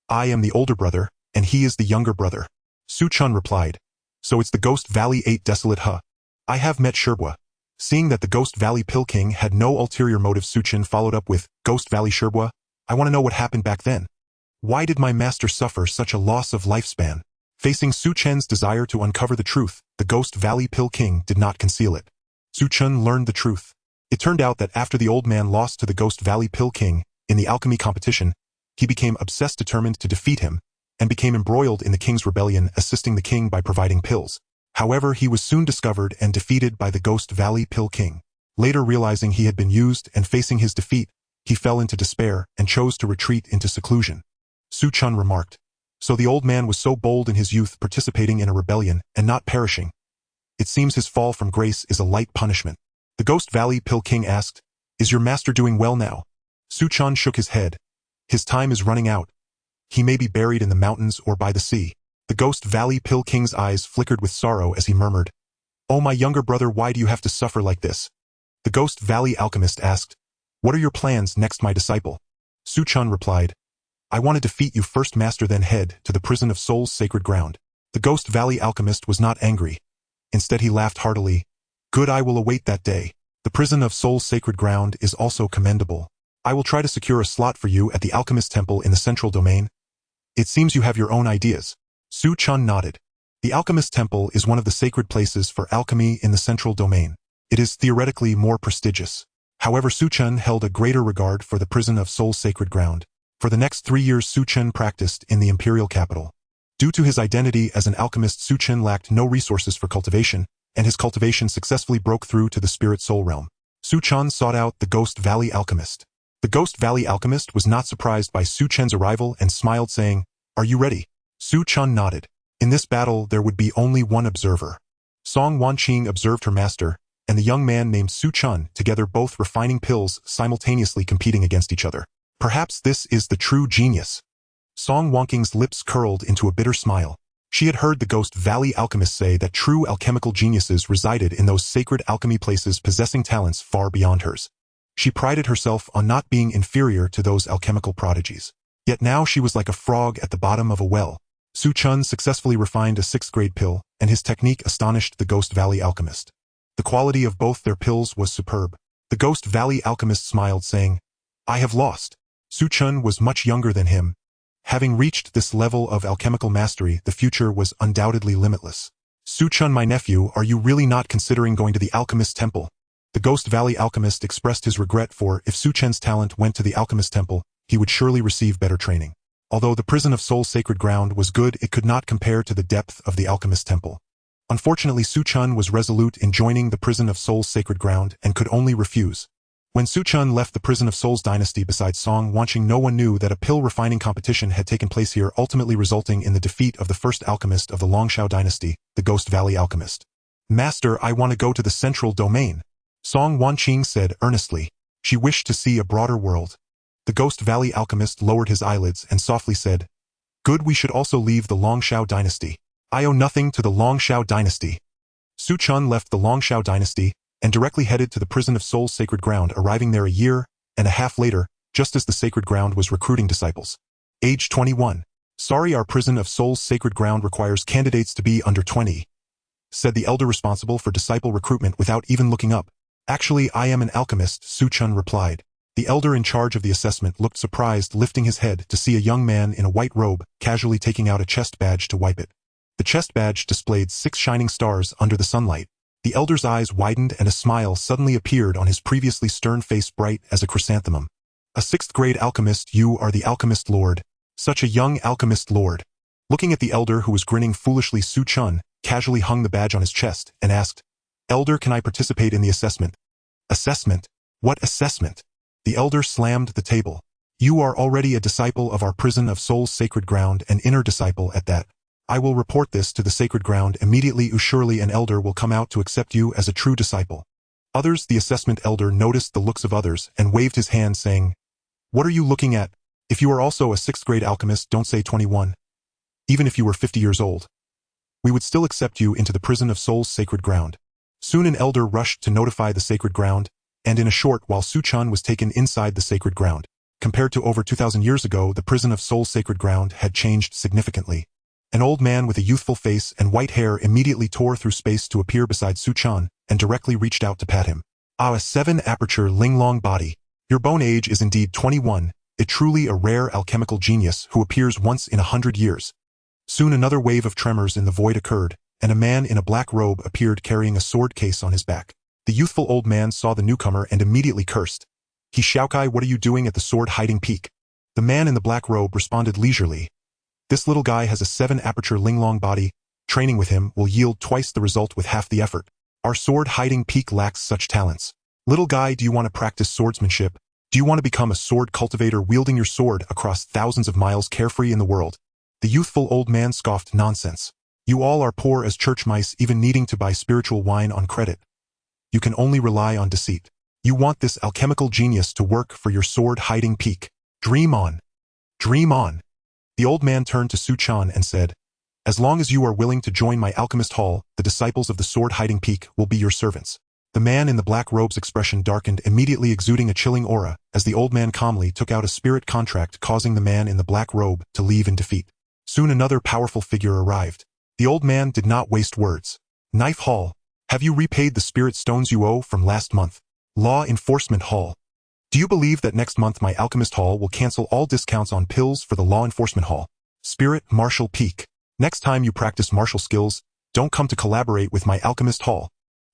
I am the older brother, and he is the younger brother." Su Chen replied, "So it's the Ghost Valley 8 Desolate, huh? I have met Sherbua." Seeing that the Ghost Valley Pill King had no ulterior motive, Su Chen followed up with, "Ghost Valley Sherbua, I want to know what happened back then. Why did my master suffer such a loss of lifespan?" Facing Su Chen's desire to uncover the truth, the Ghost Valley Pill King did not conceal it. Su Chen learned the truth. It turned out that after the old man lost to the Ghost Valley Pill King in the alchemy competition, he became obsessed, determined to defeat him, and became embroiled in the king's rebellion, assisting the king by providing pills. However, he was soon discovered and defeated by the Ghost Valley Pill King. Later, realizing he had been used and facing his defeat, he fell into despair and chose to retreat into seclusion. Su Chen remarked, "So the old man was so bold in his youth, participating in a rebellion and not perishing. It seems his fall from grace is a light punishment." The Ghost Valley Pill King asked, "Is your master doing well now?" Su Chen shook his head. "His time is running out. He may be buried in the mountains or by the sea." The Ghost Valley Pill King's eyes flickered with sorrow as he murmured, "Oh, my younger brother, why do you have to suffer like this?" The Ghost Valley Alchemist asked, "What are your plans next, my disciple?" Su Chen replied, "I want to defeat you first, master, then head to the prison of Soul's sacred ground." The Ghost Valley Alchemist was not angry. Instead, he laughed heartily. "Good, I will await that day. The prison of Soul's sacred ground is also commendable. I will try to secure a slot for you at the Alchemist Temple in the central domain. It seems you have your own ideas." Su Chen nodded. The Alchemist Temple is one of the sacred places for alchemy in the central domain. It is theoretically more prestigious. However, Su Chen held a greater regard for the prison of Soul's sacred ground. For the next 3 years, Su Chen practiced in the imperial capital. Due to his identity as an alchemist, Su Chen lacked no resources for cultivation, and his cultivation successfully broke through to the spirit soul realm. Su Chen sought out the Ghost Valley Alchemist. The Ghost Valley Alchemist was not surprised by Su Chen's arrival and smiled, saying, "Are you ready?" Su Chen nodded. In this battle, there would be only one observer. Song Wanqing observed her master. and the young man named Su Chen, together both refining pills, simultaneously competing against each other. Perhaps this is the true genius. Song Wonking's lips curled into a bitter smile. She had heard the Ghost Valley alchemists say that true alchemical geniuses resided in those sacred alchemy places possessing talents far beyond hers. She prided herself on not being inferior to those alchemical prodigies. Yet now she was like a frog at the bottom of a well. Su Chen successfully refined a 6th-grade pill, and his technique astonished the Ghost Valley alchemist. The quality of both their pills was superb. The Ghost Valley alchemist smiled, saying, "I have lost." Su Chen was much younger than him. Having reached this level of alchemical mastery, the future was undoubtedly limitless. "Su Chen, my nephew, are you really not considering going to the alchemist temple?" The Ghost Valley alchemist expressed his regret, for if Su Chen's talent went to the alchemist temple, he would surely receive better training. Although the prison of Soul's sacred ground was good, it could not compare to the depth of the alchemist temple. Unfortunately, Su Chen was resolute in joining the prison of Soul's sacred ground and could only refuse. When Su Chen left the prison of Soul's dynasty beside Song Wanqing, no one knew that a pill refining competition had taken place here, ultimately resulting in the defeat of the first alchemist of the Longshao dynasty, the Ghost Valley alchemist. "Master, I want to go to the central domain," Song Wanqing said earnestly. She wished to see a broader world. The Ghost Valley alchemist lowered his eyelids and softly said, "Good, we should also leave the Longshao dynasty. I owe nothing to the Longshao dynasty." Su Chen left the Longshao dynasty and directly headed to the prison of Soul's sacred ground, arriving there a year and a half later, just as the sacred ground was recruiting disciples. Age 21. "Sorry, our prison of Soul's sacred ground requires candidates to be under 20, said the elder responsible for disciple recruitment without even looking up. "Actually, I am an alchemist," Su Chen replied. The elder in charge of the assessment looked surprised, lifting his head to see a young man in a white robe casually taking out a chest badge to wipe it. The chest badge displayed 6 shining stars under the sunlight. The elder's eyes widened and a smile suddenly appeared on his previously stern face, bright as a chrysanthemum. "A 6th-grade alchemist, you are the alchemist lord. Such a young alchemist lord." Looking at the elder, who was grinning foolishly, Su Chen casually hung the badge on his chest and asked, "Elder, can I participate in the assessment?" "Assessment? What assessment?" The elder slammed the table. "You are already a disciple of our prison of Soul's sacred ground, an inner disciple at that. I will report this to the sacred ground immediately. Surely an elder will come out to accept you as a true disciple." Others, the assessment elder noticed the looks of others and waved his hand, saying, "What are you looking at? If you are also a 6th-grade alchemist, don't say 21. Even if you were 50 years old, we would still accept you into the prison of Soul's sacred ground." Soon an elder rushed to notify the sacred ground, and in a short while Su Chen was taken inside the sacred ground. Compared to over 2,000 years ago, the prison of Soul's sacred ground had changed significantly. An old man with a youthful face and white hair immediately tore through space to appear beside Su Chen and directly reached out to pat him. "Ah, a 7-aperture Linglong body. Your bone age is indeed 21, it truly a rare alchemical genius who appears once in 100 years. Soon another wave of tremors in the void occurred, and a man in a black robe appeared carrying a sword case on his back. The youthful old man saw the newcomer and immediately cursed. "He Xiaokai, what are you doing at the sword hiding peak?" The man in the black robe responded leisurely, "This little guy has a 7-aperture Linglong body. Training with him will yield twice the result with half the effort. Our sword hiding peak lacks such talents. Little guy, do you want to practice swordsmanship? Do you want to become a sword cultivator, wielding your sword across thousands of miles, carefree in the world?" The youthful old man scoffed, "Nonsense. You all are poor as church mice, even needing to buy spiritual wine on credit. You can only rely on deceit. You want this alchemical genius to work for your sword hiding peak. Dream on. Dream on." The old man turned to Su Chen and said, "As long as you are willing to join my alchemist hall, the disciples of the sword hiding peak will be your servants." The man in the black robe's expression darkened, immediately exuding a chilling aura, as the old man calmly took out a spirit contract, causing the man in the black robe to leave in defeat. Soon another powerful figure arrived. The old man did not waste words. "Knife Hall. Have you repaid the spirit stones you owe from last month?" "Law Enforcement Hall. Do you believe that next month my alchemist hall will cancel all discounts on pills for the law enforcement hall?" "Spirit Martial Peak. Next time you practice martial skills, don't come to collaborate with my alchemist hall."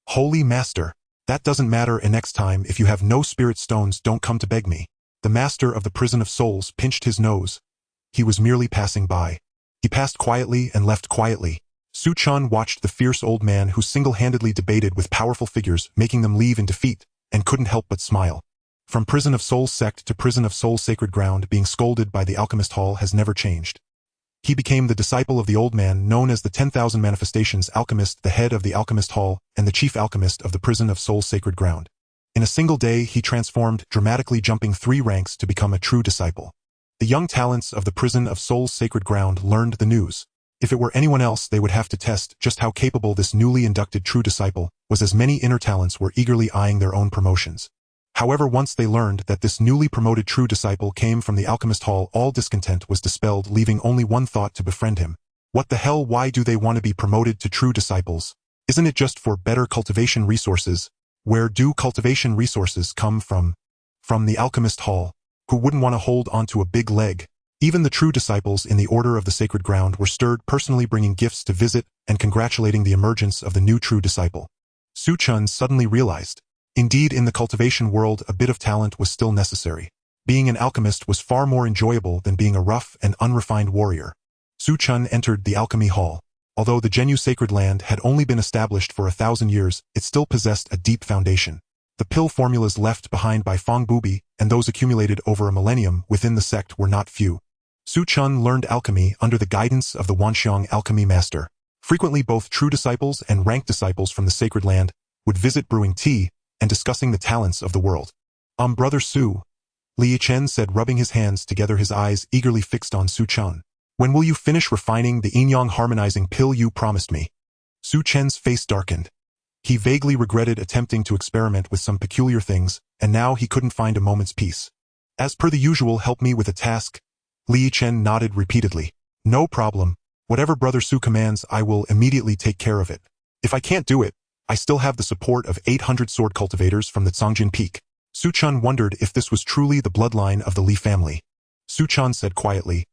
"Holy Master. That doesn't matter, and next time if you have no spirit stones, don't come to beg me." The master of the prison of souls pinched his nose. He was merely passing by. He passed quietly and left quietly. Su Chen watched the fierce old man who single-handedly debated with powerful figures, making them leave in defeat, and couldn't help but smile. From prison of Soul's sect to prison of Soul's sacred ground, being scolded by the alchemist hall has never changed. He became the disciple of the old man known as the 10,000 Manifestations Alchemist, the head of the Alchemist Hall, and the chief alchemist of the Prison of Soul's Sacred Ground. In a single day, he transformed, dramatically jumping 3 ranks to become a true disciple. The young talents of the Prison of Soul's Sacred Ground learned the news. If it were anyone else, they would have to test just how capable this newly inducted true disciple was, as many inner talents were eagerly eyeing their own promotions. However, once they learned that this newly promoted true disciple came from the Alchemist Hall, all discontent was dispelled, leaving only one thought to befriend him. What the hell? Why do they want to be promoted to true disciples? Isn't it just for better cultivation resources? Where do cultivation resources come from? From the Alchemist Hall. Who wouldn't want to hold onto a big leg? Even the true disciples in the Order of the Sacred Ground were stirred, personally bringing gifts to visit and congratulating the emergence of the new true disciple. Su Chen suddenly realized. Indeed, in the cultivation world, a bit of talent was still necessary. Being an alchemist was far more enjoyable than being a rough and unrefined warrior. Su Chen entered the Alchemy Hall. Although the Genyu Sacred Land had only been established for 1,000 years, it still possessed a deep foundation. The pill formulas left behind by Feng Bubi and those accumulated over a millennium within the sect were not few. Su Chen learned alchemy under the guidance of the Wanxiang alchemy master. Frequently, both true disciples and ranked disciples from the Sacred Land would visit, brewing tea and discussing the talents of the world. Brother Su, Li Chen said, rubbing his hands together, his eyes eagerly fixed on Su Chen. When will you finish refining the yin-yang harmonizing pill you promised me? Su Chen's face darkened. He vaguely regretted attempting to experiment with some peculiar things, and now he couldn't find a moment's peace. As per the usual, help me with a task. Li Chen nodded repeatedly. No problem. Whatever Brother Su commands, I will immediately take care of it. If I can't do it, I still have the support of 800 sword cultivators from the Cangjin Peak. Su Chen wondered if this was truly the bloodline of the Li family. Su Chen said quietly,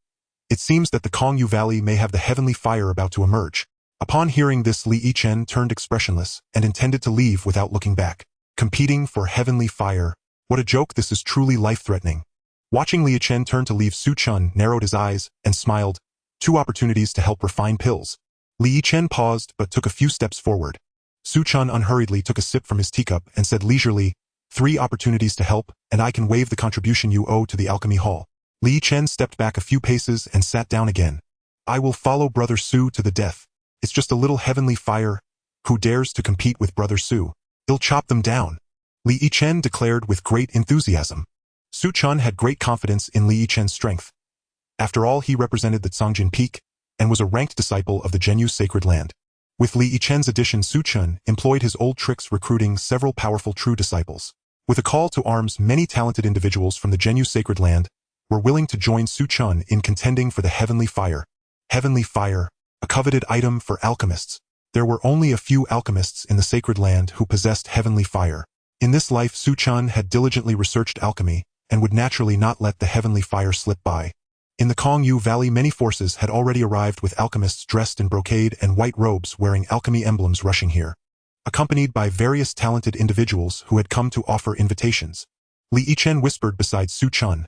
it seems that the Kongyu Valley may have the heavenly fire about to emerge. Upon hearing this, Li Chen turned expressionless and intended to leave without looking back. Competing for heavenly fire. What a joke, this is truly life-threatening. Watching Li Chen turn to leave, Su Chen narrowed his eyes and smiled. 2 opportunities to help refine pills. Li Chen paused but took a few steps forward. Su Chen unhurriedly took a sip from his teacup and said leisurely, 3 opportunities to help, and I can waive the contribution you owe to the Alchemy Hall. Li Chen stepped back a few paces and sat down again. I will follow Brother Su to the death. It's just a little heavenly fire. Who dares to compete with Brother Su? He'll chop them down. Li Chen declared with great enthusiasm. Su Chen had great confidence in Li Chen's strength. After all, he represented the Cangjin Peak and was a ranked disciple of the Genyu Sacred Land. With Li Chen's addition, Su Chen employed his old tricks, recruiting several powerful true disciples. With a call to arms, many talented individuals from the Genyu Sacred Land were willing to join Su Chen in contending for the heavenly fire. Heavenly fire, a coveted item for alchemists. There were only a few alchemists in the Sacred Land who possessed heavenly fire. In this life, Su Chen had diligently researched alchemy and would naturally not let the heavenly fire slip by. In the Kongyu Valley, many forces had already arrived with alchemists dressed in brocade and white robes, wearing alchemy emblems, rushing here, accompanied by various talented individuals who had come to offer invitations. Li Chen whispered beside Su Chen,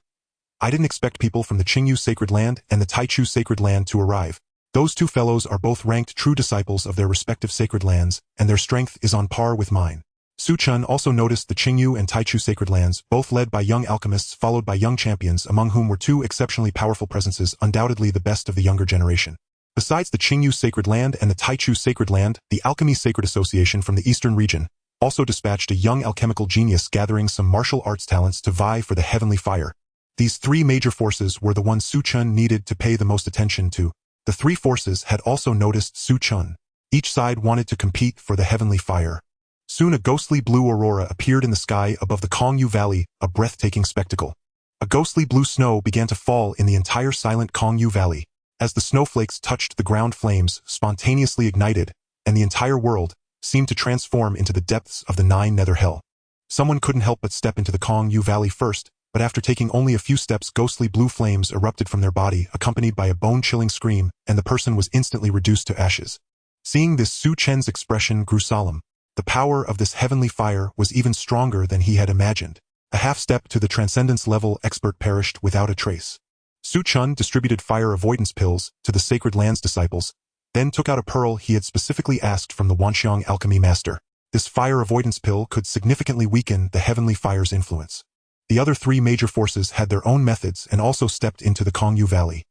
I didn't expect people from the Qingyu Sacred Land and the Taichu Sacred Land to arrive. Those 2 fellows are both ranked true disciples of their respective sacred lands, and their strength is on par with mine. Su Chen also noticed the Qingyu and Taichu Sacred Lands, both led by young alchemists followed by young champions, among whom were 2 exceptionally powerful presences, undoubtedly the best of the younger generation. Besides the Qingyu Sacred Land and the Taichu Sacred Land, the Alchemy Sacred Association from the eastern region also dispatched a young alchemical genius gathering some martial arts talents to vie for the heavenly fire. These 3 major forces were the ones Su Chen needed to pay the most attention to. The 3 forces had also noticed Su Chen. Each side wanted to compete for the heavenly fire. Soon a ghostly blue aurora appeared in the sky above the Kongyu Valley, a breathtaking spectacle. A ghostly blue snow began to fall in the entire silent Kongyu Valley. As the snowflakes touched the ground, flames spontaneously ignited, and the entire world seemed to transform into the depths of the 9 nether hell. Someone couldn't help but step into the Kongyu Valley first, but after taking only a few steps, ghostly blue flames erupted from their body, accompanied by a bone-chilling scream, and the person was instantly reduced to ashes. Seeing this, Su Chen's expression grew solemn. The power of this heavenly fire was even stronger than he had imagined. A half-step to the transcendence level expert perished without a trace. Su Chen distributed fire avoidance pills to the Sacred Land's disciples, then took out a pearl he had specifically asked from the Wanxiang alchemy master. This fire avoidance pill could significantly weaken the heavenly fire's influence. The other 3 major forces had their own methods and also stepped into the Kongyu Valley.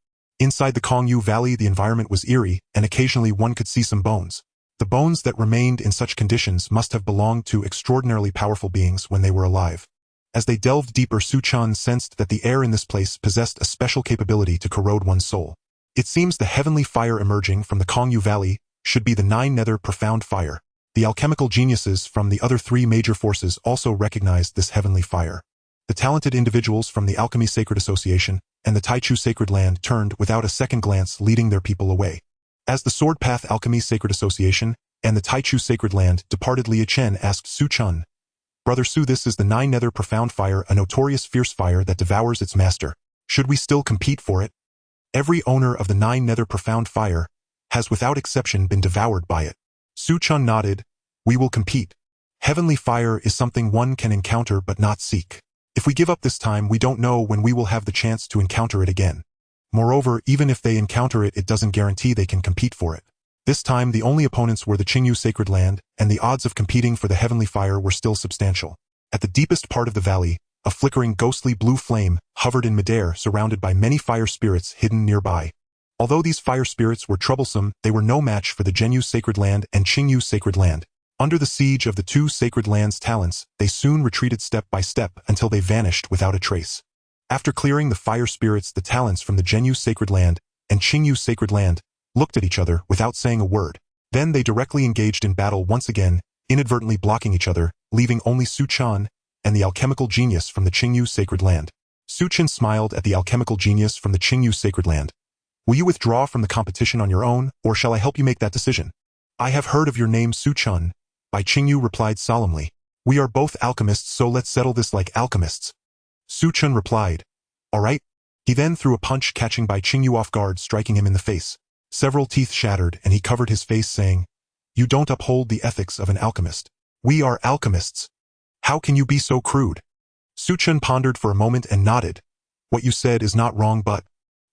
Inside the Kongyu Valley, the environment was eerie, and occasionally one could see some bones. The bones that remained in such conditions must have belonged to extraordinarily powerful beings when they were alive. As they delved deeper, Su Chen sensed that the air in this place possessed a special capability to corrode one's soul. It seems the heavenly fire emerging from the Kongyu Valley should be the nine nether profound fire. The alchemical geniuses from the other three major forces also recognized this heavenly fire. The talented individuals from the Alchemy Sacred Association and the Taichu Sacred Land turned without a second glance, leading their people away. As the Sword Path Alchemy Sacred Association and the Taichu Sacred Land departed, Su Chen asked Su Chen, "Brother Su, this is the nine nether profound fire, a notorious fierce fire that devours its master. Should we still compete for it?" Every owner of the nine nether profound fire has without exception been devoured by it. Su Chen nodded. "We will compete. Heavenly fire is something one can encounter but not seek. If we give up this time, we don't know when we will have the chance to encounter it again. Moreover, even if they encounter it, it doesn't guarantee they can compete for it. This time the only opponents were the Qingyu Sacred Land, and the odds of competing for the heavenly fire were still substantial. At the deepest part of the valley, a flickering ghostly blue flame hovered in midair, surrounded by many fire spirits hidden nearby. Although these fire spirits were troublesome, they were no match for the Zhenyu Sacred Land and Qingyu Sacred Land. Under the siege of the two sacred lands' talents, they soon retreated step by step until they vanished without a trace. After clearing the fire spirits, the talents from the Zhenyu Sacred Land and Qingyu Sacred Land looked at each other without saying a word. Then they directly engaged in battle once again, inadvertently blocking each other, leaving only Su Chen and the alchemical genius from the Qingyu Sacred Land. Su Chen smiled at the alchemical genius from the Qingyu Sacred Land. "Will you withdraw from the competition on your own, or shall I help you make that decision?" "I have heard of your name, Su Chen," Bai Qingyu replied solemnly. "We are both alchemists, so let's settle this like alchemists." Su Chen replied, "All right." He then threw a punch, catching Bai Qingyu off guard, striking him in the face. Several teeth shattered, and he covered his face, saying, "You don't uphold the ethics of an alchemist. We are alchemists. How can you be so crude?" Su Chen pondered for a moment and nodded. "What you said is not wrong, but..."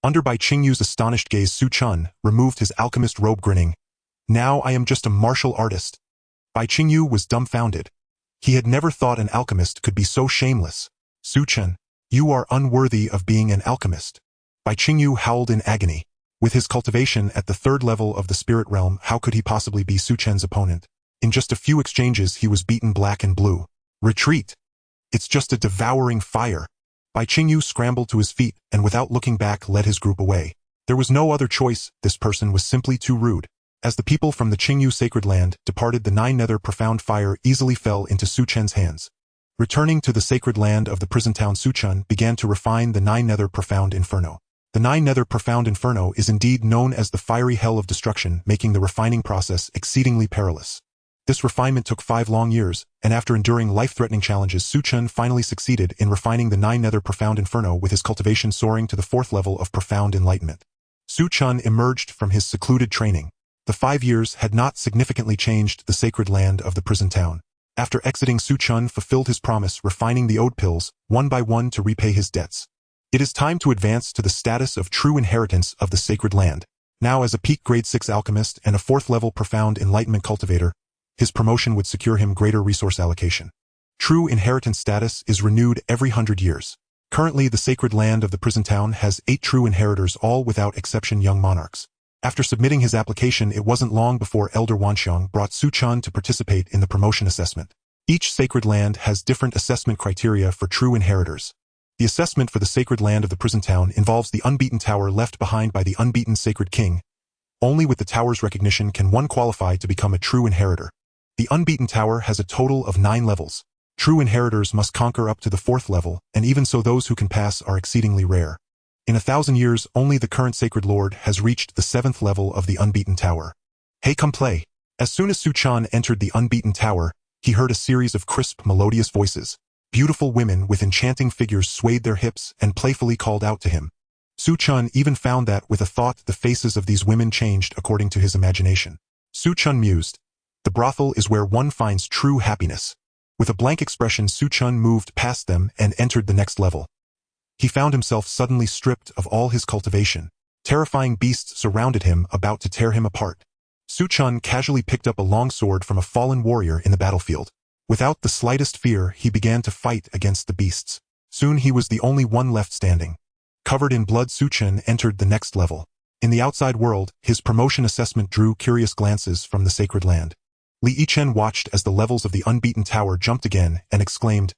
Under Bai Qingyu's astonished gaze, Su Chen removed his alchemist robe, grinning. "Now I am just a martial artist." Bai Qingyu was dumbfounded. He had never thought an alchemist could be so shameless. "Su Chen, you are unworthy of being an alchemist." Bai Qingyu howled in agony. With his cultivation at the third level of the spirit realm, how could he possibly be Su Chen's opponent? In just a few exchanges, he was beaten black and blue. "Retreat! It's just a devouring fire." Bai Qingyu scrambled to his feet and without looking back led his group away. There was no other choice, this person was simply too rude. As the people from the Qingyu Sacred Land departed, the nine nether profound fire easily fell into Su Chen's hands. Returning to the sacred land of the prison town, Su Chen began to refine the nine nether profound inferno. The nine nether profound inferno is indeed known as the fiery hell of destruction, making the refining process exceedingly perilous. This refinement took 5 long years, and after enduring life-threatening challenges, Su Chen finally succeeded in refining the nine nether profound inferno, with his cultivation soaring to the 4th level of profound enlightenment. Su Chen emerged from his secluded training. The 5 years had not significantly changed the sacred land of the prison town. After exiting, Su Chen fulfilled his promise, refining the ode pills, one by one, to repay his debts. It is time to advance to the status of true inheritance of the sacred land. Now, as a peak grade 6 alchemist and a 4th level profound enlightenment cultivator, his promotion would secure him greater resource allocation. True inheritance status is renewed every 100 years. Currently, the sacred land of the prison town has 8 true inheritors, all without exception young monarchs. After submitting his application, it wasn't long before Elder Wanxiang brought Su Chen to participate in the promotion assessment. Each sacred land has different assessment criteria for true inheritors. The assessment for the sacred land of the prison town involves the unbeaten tower left behind by the unbeaten sacred king. Only with the tower's recognition can one qualify to become a true inheritor. The unbeaten tower has a total of 9 levels. True inheritors must conquer up to the 4th level, and even so those who can pass are exceedingly rare. In 1,000 years, only the current sacred lord has reached the 7th level of the unbeaten tower. "Hey, come play." As soon as Su Chen entered the unbeaten tower, he heard a series of crisp, melodious voices. Beautiful women with enchanting figures swayed their hips and playfully called out to him. Su Chen even found that, with a thought, the faces of these women changed according to his imagination. Su Chen mused, "The brothel is where one finds true happiness." With a blank expression, Su Chen moved past them and entered the next level. He found himself suddenly stripped of all his cultivation. Terrifying beasts surrounded him, about to tear him apart. Su Chen casually picked up a long sword from a fallen warrior in the battlefield. Without the slightest fear, he began to fight against the beasts. Soon he was the only one left standing. Covered in blood, Su Chen entered the next level. In the outside world, his promotion assessment drew curious glances from the sacred land. Li Chen watched as the levels of the unbeaten tower jumped again and exclaimed,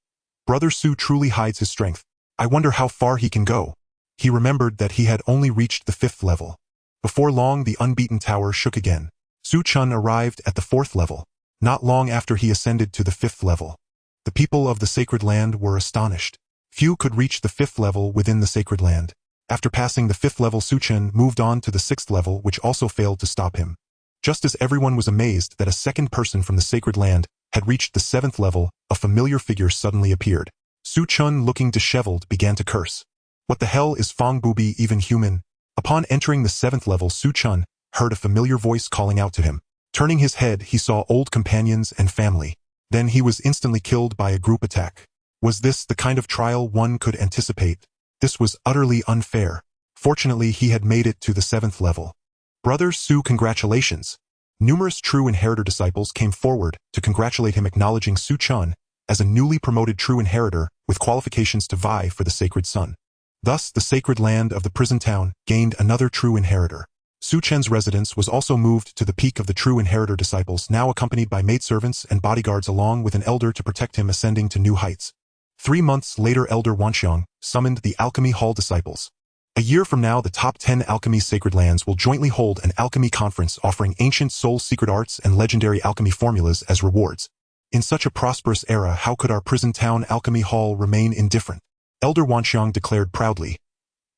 "Brother Su truly hides his strength. I wonder how far he can go." He remembered that he had only reached the 5th level. Before long, the unbeaten tower shook again. Su Chen arrived at the 4th level, not long after he ascended to the 5th level. The people of the sacred land were astonished. Few could reach the 5th level within the sacred land. After passing the 5th level, Su Chen moved on to the 6th level, which also failed to stop him. Just as everyone was amazed that a second person from the sacred land had reached the 7th level, a familiar figure suddenly appeared. Su Chen, looking disheveled, began to curse. "What the hell is Fang Bubi even human?" Upon entering the 7th level, Su Chen heard a familiar voice calling out to him. Turning his head, he saw old companions and family. Then he was instantly killed by a group attack. Was this the kind of trial one could anticipate? This was utterly unfair. Fortunately, he had made it to the 7th level. "Brother Su, congratulations." Numerous true inheritor disciples came forward to congratulate him, acknowledging Su Chen as a newly promoted true inheritor with qualifications to vie for the sacred sun. Thus, the sacred land of the prison town gained another true inheritor. Su Chen's residence was also moved to the peak of the true inheritor disciples, now accompanied by maidservants and bodyguards along with an elder to protect him, ascending to new heights. 3 months later, Elder Wanxiang summoned the Alchemy Hall disciples. A year from now, the top 10 alchemy sacred lands will jointly hold an alchemy conference offering ancient soul secret arts and legendary alchemy formulas as rewards. In such a prosperous era, how could our prison town Alchemy Hall remain indifferent? Elder Wanxiang declared proudly,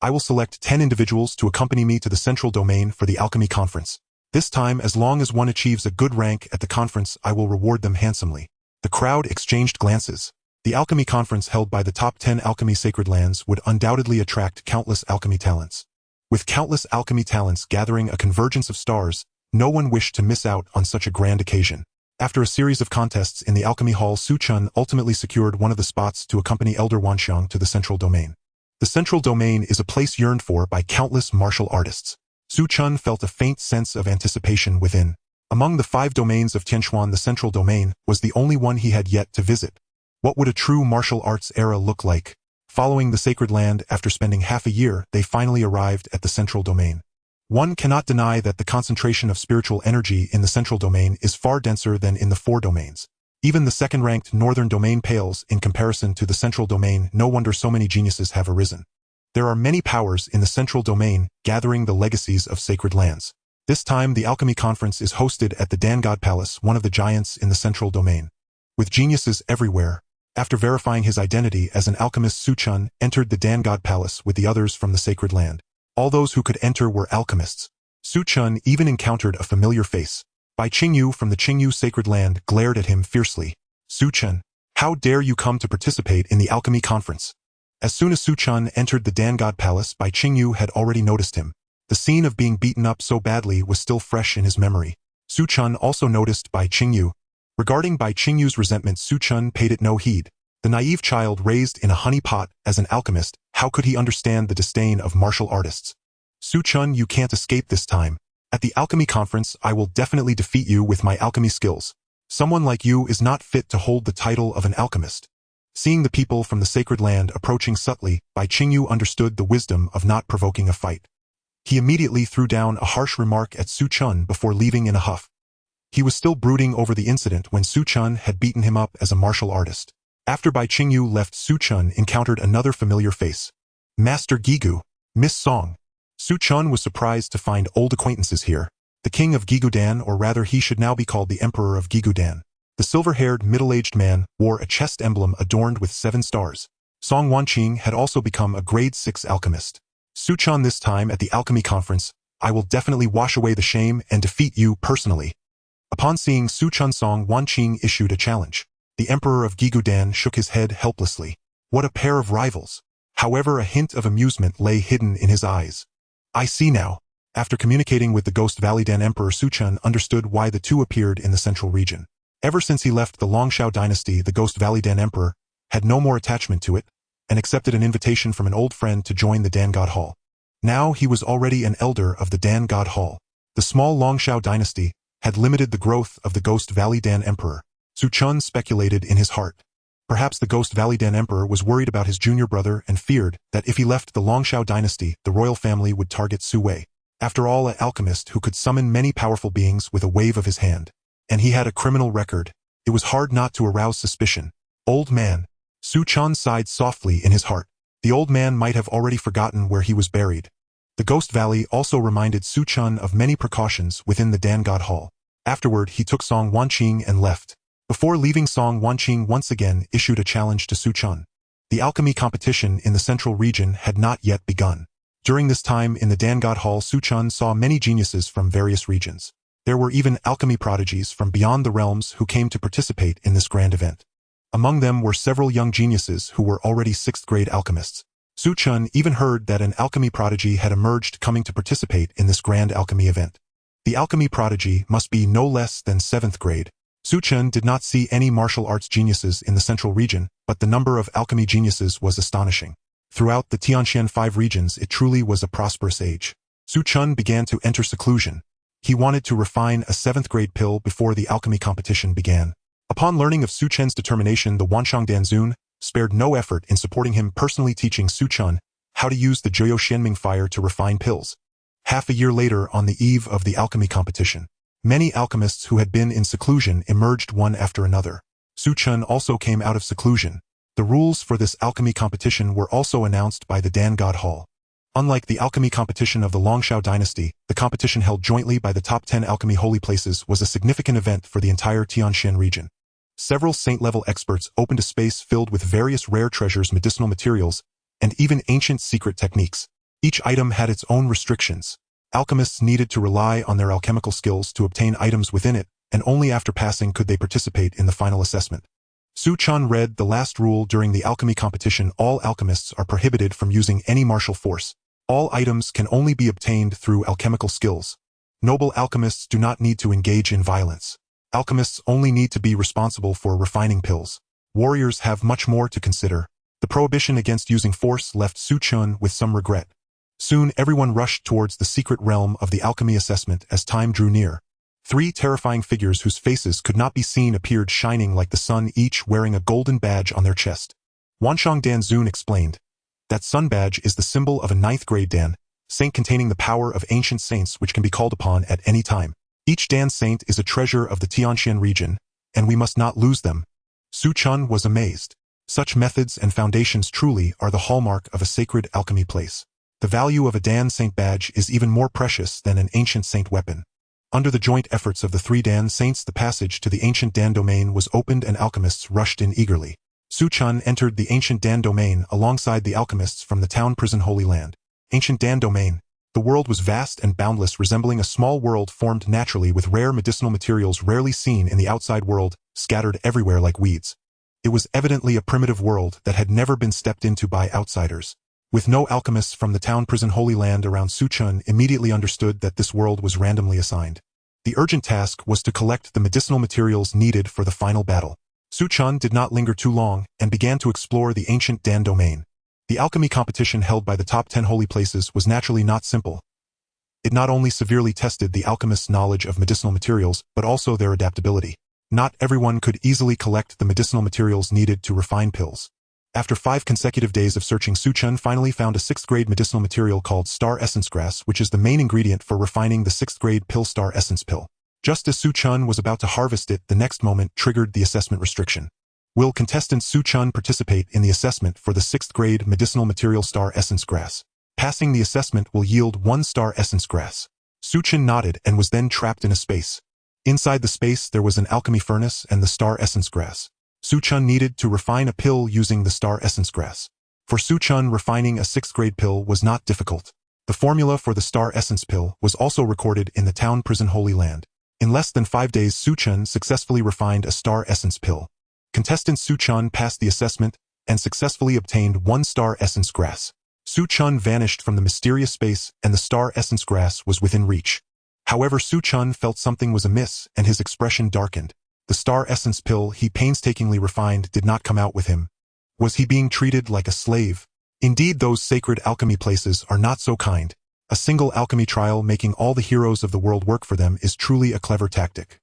"I will select 10 individuals to accompany me to the central domain for the alchemy conference. This time, as long as one achieves a good rank at the conference, I will reward them handsomely." The crowd exchanged glances. The alchemy conference held by the top 10 alchemy sacred lands would undoubtedly attract countless alchemy talents. With countless alchemy talents gathering a convergence of stars, no one wished to miss out on such a grand occasion. After a series of contests in the alchemy hall, Su Chen ultimately secured one of the spots to accompany Elder Wanxiang to the central domain. The central domain is a place yearned for by countless martial artists. Su Chen felt a faint sense of anticipation within. Among the 5 domains of Tianquan, the central domain was the only one he had yet to visit. What would a true martial arts era look like? Following the sacred land, after spending half a year, they finally arrived at the central domain. One cannot deny that the concentration of spiritual energy in the central domain is far denser than in the 4 domains. Even the second-ranked northern domain pales in comparison to the central domain. No wonder so many geniuses have arisen. There are many powers in the central domain, gathering the legacies of sacred lands. This time, the alchemy conference is hosted at the Dan God Palace, one of the giants in the central domain. With geniuses everywhere, after verifying his identity as an alchemist, Su Chen entered the Dan God Palace with the others from the sacred land. All those who could enter were alchemists. Su Chen even encountered a familiar face. Bai Qingyu from the Qingyu sacred land glared at him fiercely. "Su Chen, how dare you come to participate in the alchemy conference?" As soon as Su Chen entered the Dan God Palace, Bai Qingyu had already noticed him. The scene of being beaten up so badly was still fresh in his memory. Su Chen also noticed Bai Qingyu. Regarding Bai Qingyu's resentment, Su Chen paid it no heed. The naive child raised in a honey pot as an alchemist, how could he understand the disdain of martial artists? "Su Chen, you can't escape this time. At the alchemy conference, I will definitely defeat you with my alchemy skills. Someone like you is not fit to hold the title of an alchemist." Seeing the people from the sacred land approaching subtly, Bai Qingyu understood the wisdom of not provoking a fight. He immediately threw down a harsh remark at Su Chen before leaving in a huff. He was still brooding over the incident when Su Chen had beaten him up as a martial artist. After Bai Qingyu left, Su Chen encountered another familiar face. "Master Gigu, Miss Song." Su Chen was surprised to find old acquaintances here. The king of Gigudan, or rather he should now be called the emperor of Gigudan. The silver-haired, middle-aged man wore a chest emblem adorned with 7 stars. Song Wanqing had also become a grade 6 alchemist. "Su Chen, this time at the alchemy conference, I will definitely wash away the shame and defeat you personally." Upon seeing Su Chen, Song Wanqing issued a challenge. The emperor of Gigudan shook his head helplessly. What a pair of rivals! However, a hint of amusement lay hidden in his eyes. "I see now." After communicating with the Ghost Valley Dan Emperor, Su Chen understood why the two appeared in the central region. Ever since he left the Longshao dynasty, the Ghost Valley Dan Emperor had no more attachment to it, and accepted an invitation from an old friend to join the Dan God Hall. Now he was already an elder of the Dan God Hall. The small Longshao dynasty had limited the growth of the Ghost Valley Dan Emperor. Su Chen speculated in his heart. Perhaps the Ghost Valley Dan Emperor was worried about his junior brother and feared that if he left the Longshao dynasty, the royal family would target Su Wei. After all, an alchemist who could summon many powerful beings with a wave of his hand. And he had a criminal record. It was hard not to arouse suspicion. Old man. Su Chen sighed softly in his heart. The old man might have already forgotten where he was buried. The Ghost Valley also reminded Su Chen of many precautions within the Dan God Hall. Afterward, he took Song Wanqing and left. Before leaving, Song Wanqing once again issued a challenge to Su Chen. The alchemy competition in the central region had not yet begun. During this time in the Dan God Hall, Su Chen saw many geniuses from various regions. There were even alchemy prodigies from beyond the realms who came to participate in this grand event. Among them were several young geniuses who were already 6th-grade alchemists. Su Chen even heard that an alchemy prodigy had emerged coming to participate in this grand alchemy event. The alchemy prodigy must be no less than 7th grade. Su Chen did not see any martial arts geniuses in the central region, but the number of alchemy geniuses was astonishing. Throughout the Tianshan 5 regions, it truly was a prosperous age. Su Chen began to enter seclusion. He wanted to refine a 7th-grade pill before the alchemy competition began. Upon learning of Su Chen's determination, the Wanshang Danzun spared no effort in supporting him, personally teaching Su Chen how to use the Jiuyou Xianming fire to refine pills. Half a year later, on the eve of the alchemy competition, many alchemists who had been in seclusion emerged one after another. Su Chen also came out of seclusion. The rules for this alchemy competition were also announced by the Dan God Hall. Unlike the alchemy competition of the Longshao dynasty, the competition held jointly by the top 10 alchemy holy places was a significant event for the entire Tianshan region. Several saint-level experts opened a space filled with various rare treasures, medicinal materials, and even ancient secret techniques. Each item had its own restrictions. Alchemists needed to rely on their alchemical skills to obtain items within it, and only after passing could they participate in the final assessment. Su Chen read the last rule during the alchemy competition: all alchemists are prohibited from using any martial force. All items can only be obtained through alchemical skills. Noble alchemists do not need to engage in violence. Alchemists only need to be responsible for refining pills. Warriors have much more to consider. The prohibition against using force left Su Chen with some regret. Soon everyone rushed towards the secret realm of the alchemy assessment as time drew near. 3 terrifying figures whose faces could not be seen appeared, shining like the sun, each wearing a golden badge on their chest. Wanshang Danzun explained. That sun badge is the symbol of a 9th-grade Dan saint containing the power of ancient saints which can be called upon at any time. Each Dan saint is a treasure of the Tianshan region, and we must not lose them. Su Chen was amazed. Such methods and foundations truly are the hallmark of a sacred alchemy place. The value of a Dan saint badge is even more precious than an ancient saint weapon. Under the joint efforts of the 3 Dan saints, the passage to the ancient Dan domain was opened and alchemists rushed in eagerly. Su Chen entered the ancient Dan domain alongside the alchemists from the town prison Holy Land. Ancient Dan domain. The world was vast and boundless, resembling a small world formed naturally with rare medicinal materials rarely seen in the outside world, scattered everywhere like weeds. It was evidently a primitive world that had never been stepped into by outsiders. With no alchemists from the town prison Holy Land around, Su Chen immediately understood that this world was randomly assigned. The urgent task was to collect the medicinal materials needed for the final battle. Su Chen did not linger too long and began to explore the ancient Dan domain. The alchemy competition held by the top 10 holy places was naturally not simple. It not only severely tested the alchemists' knowledge of medicinal materials, but also their adaptability. Not everyone could easily collect the medicinal materials needed to refine pills. After 5 consecutive days of searching, Su Chen finally found a 6th-grade medicinal material called star essence grass, which is the main ingredient for refining the 6th-grade pill star essence pill. Just as Su Chen was about to harvest it, the next moment triggered the assessment restriction. Will contestant Su Chen participate in the assessment for the 6th-grade medicinal material star essence grass? Passing the assessment will yield 1 star essence grass. Su Chen nodded and was then trapped in a space. Inside the space there was an alchemy furnace and the star essence grass. Su Chen needed to refine a pill using the star essence grass. For Su Chen, refining a 6th-grade pill was not difficult. The formula for the star essence pill was also recorded in the town prison Holy Land. In less than 5 days, Su Chen successfully refined a star essence pill. Contestant Su Chen passed the assessment and successfully obtained 1 star essence grass. Su Chen vanished from the mysterious space and the star essence grass was within reach. However, Su Chen felt something was amiss and his expression darkened. The star essence pill he painstakingly refined did not come out with him. Was he being treated like a slave? Indeed, those sacred alchemy places are not so kind. A single alchemy trial making all the heroes of the world work for them is truly a clever tactic.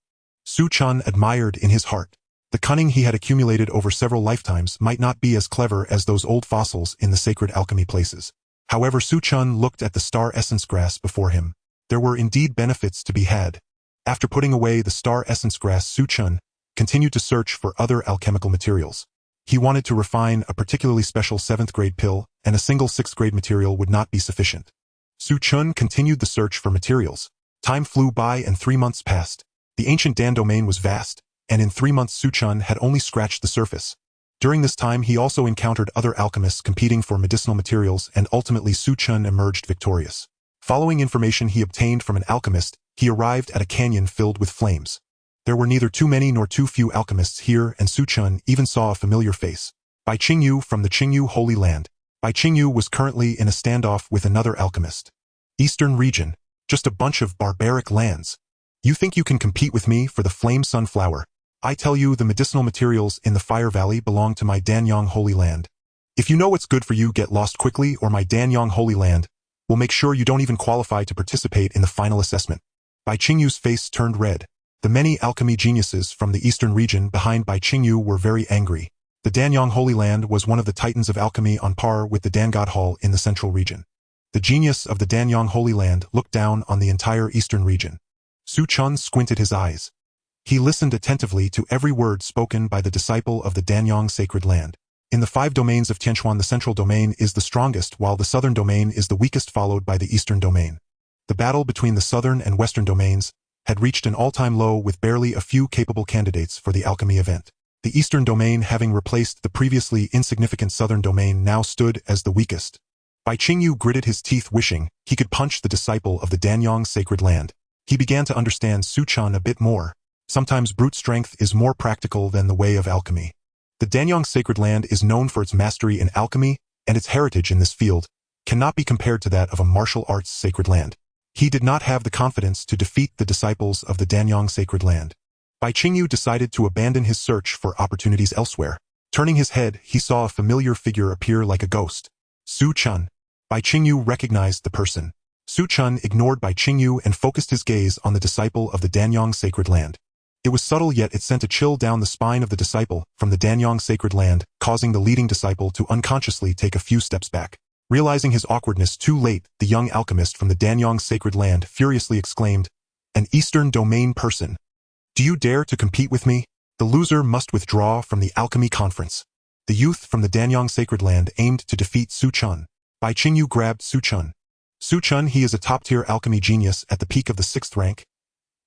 Su Chen admired in his heart. The cunning he had accumulated over several lifetimes might not be as clever as those old fossils in the sacred alchemy places. However, Su Chen looked at the star essence grass before him. There were indeed benefits to be had. After putting away the star essence grass, Su Chen continued to search for other alchemical materials. He wanted to refine a particularly special 7th grade pill, and a single 6th grade material would not be sufficient. Su Chen continued the search for materials. Time flew by and 3 months passed. The ancient Dan domain was vast, and in 3 months Su Chen had only scratched the surface. During this time he also encountered other alchemists competing for medicinal materials, and ultimately Su Chen emerged victorious. Following information he obtained from an alchemist, he arrived at a canyon filled with flames. There were neither too many nor too few alchemists here, and Su Chen even saw a familiar face. Bai Qingyu from the Qingyu Holy Land. Bai Qingyu was currently in a standoff with another alchemist. Eastern region. Just a bunch of barbaric lands. You think you can compete with me for the flame sunflower? I tell you, the medicinal materials in the Fire Valley belong to my Danyang Holy Land. If you know what's good for you, get lost quickly, or my Danyang Holy Land will make sure you don't even qualify to participate in the final assessment. Bai Qingyu's face turned red. The many alchemy geniuses from the eastern region behind Bai Qingyu were very angry. The Danyang Holy Land was one of the titans of alchemy, on par with the Dangod Hall in the central region. The genius of the Danyang Holy Land looked down on the entire eastern region. Su Chen squinted his eyes. He listened attentively to every word spoken by the disciple of the Danyang Sacred Land. In the 5 domains of Tianquan, the central domain is the strongest, while the southern domain is the weakest, followed by the eastern domain. The battle between the southern and western domains had reached an all-time low, with barely a few capable candidates for the alchemy event. The eastern domain, having replaced the previously insignificant southern domain, now stood as the weakest. Bai Qingyu gritted his teeth, wishing he could punch the disciple of the Danyang Sacred Land. He began to understand Su Chen a bit more. Sometimes brute strength is more practical than the way of alchemy. The Danyang Sacred Land is known for its mastery in alchemy, and its heritage in this field cannot be compared to that of a martial arts sacred land. He did not have the confidence to defeat the disciples of the Danyang Sacred Land. Bai Qingyu decided to abandon his search for opportunities elsewhere. Turning his head, he saw a familiar figure appear like a ghost. Su Chen. Bai Qingyu recognized the person. Su Chen ignored Bai Qingyu and focused his gaze on the disciple of the Danyang Sacred Land. It was subtle, yet it sent a chill down the spine of the disciple from the Danyang Sacred Land, causing the leading disciple to unconsciously take a few steps back. Realizing his awkwardness too late, the young alchemist from the Danyang Sacred Land furiously exclaimed, "An Eastern Domain person! Do you dare to compete with me? The loser must withdraw from the alchemy conference." The youth from the Danyang Sacred Land aimed to defeat Su Chen. Bai Qingyu grabbed Su Chen. Su Chen, he is a top-tier alchemy genius at the peak of the 6th rank.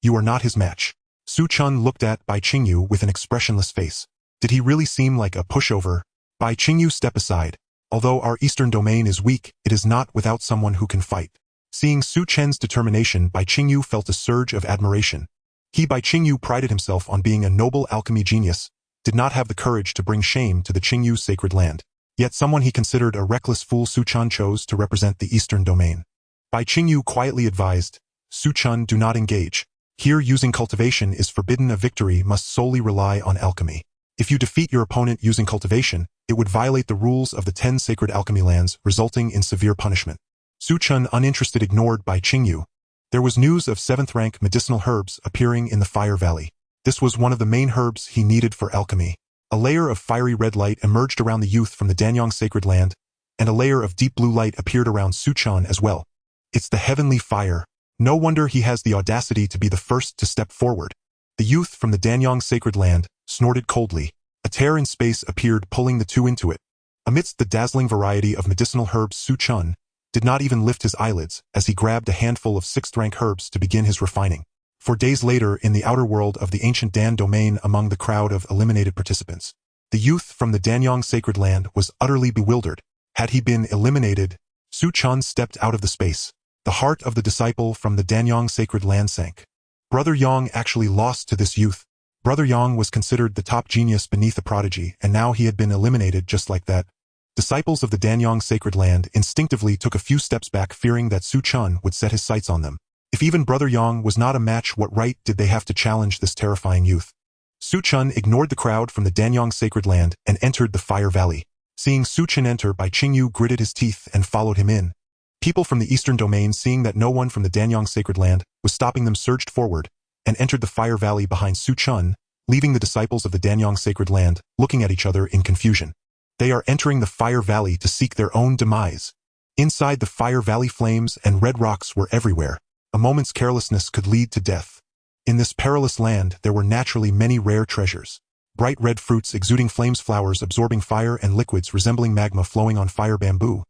You are not his match. Su Chen looked at Bai Qingyu with an expressionless face. Did he really seem like a pushover? Bai Qingyu, step aside. Although our eastern domain is weak, it is not without someone who can fight. Seeing Su Chen's determination, Bai Qingyu felt a surge of admiration. Bai Qingyu prided himself on being a noble alchemy genius, did not have the courage to bring shame to the Qingyu Sacred Land. Yet someone he considered a reckless fool, Su Chen, chose to represent the eastern domain. Bai Qingyu quietly advised, "Su Chen, do not engage. Here using cultivation is forbidden. A victory must solely rely on alchemy. If you defeat your opponent using cultivation, it would violate the rules of the 10 sacred alchemy lands, resulting in severe punishment." Su Chen, uninterested, ignored Bai Qingyu. There was news of 7th rank medicinal herbs appearing in the Fire Valley. This was one of the main herbs he needed for alchemy. A layer of fiery red light emerged around the youth from the Danyang Sacred Land, and a layer of deep blue light appeared around Su Chen as well. It's the heavenly fire. No wonder he has the audacity to be the first to step forward. The youth from the Danyang Sacred Land snorted coldly. A tear in space appeared, pulling the two into it. Amidst the dazzling variety of medicinal herbs, Su Chen did not even lift his eyelids as he grabbed a handful of 6th-rank herbs to begin his refining. 4 days later, in the outer world of the ancient Dan domain, among the crowd of eliminated participants, the youth from the Danyang Sacred Land was utterly bewildered. Had he been eliminated? Su Chen stepped out of the space. The heart of the disciple from the Danyang Sacred Land sank. Brother Yang actually lost to this youth. Brother Yang was considered the top genius beneath the prodigy, and now he had been eliminated just like that. Disciples of the Danyang Sacred Land instinctively took a few steps back, fearing that Su Chen would set his sights on them. If even Brother Yang was not a match, what right did they have to challenge this terrifying youth? Su Chen ignored the crowd from the Danyang Sacred Land and entered the Fire Valley. Seeing Su Chen enter, Bai Qingyu gritted his teeth and followed him in. People from the eastern domain, seeing that no one from the Danyang Sacred Land was stopping them, surged forward and entered the Fire Valley behind Su Chen, leaving the disciples of the Danyang sacred land looking at each other in confusion. They are entering the Fire Valley to seek their own demise. Inside the Fire Valley, flames and red rocks were everywhere. A moment's carelessness could lead to death. In this perilous land, there were naturally many rare treasures. Bright red fruits exuding flames, flowers absorbing fire, and liquids resembling magma flowing on fire, bamboo.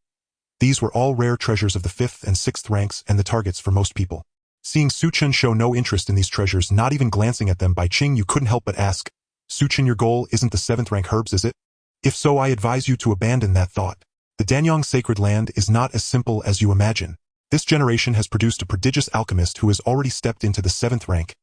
These were all rare treasures of the 5th and 6th ranks and the targets for most people. Seeing Su Chen show no interest in these treasures, not even glancing at them, Bai Qing, you couldn't help but ask, "Su Chen, your goal isn't the 7th rank herbs, is it? If so, I advise you to abandon that thought. The Danyang sacred land is not as simple as you imagine. This generation has produced a prodigious alchemist who has already stepped into the 7th rank.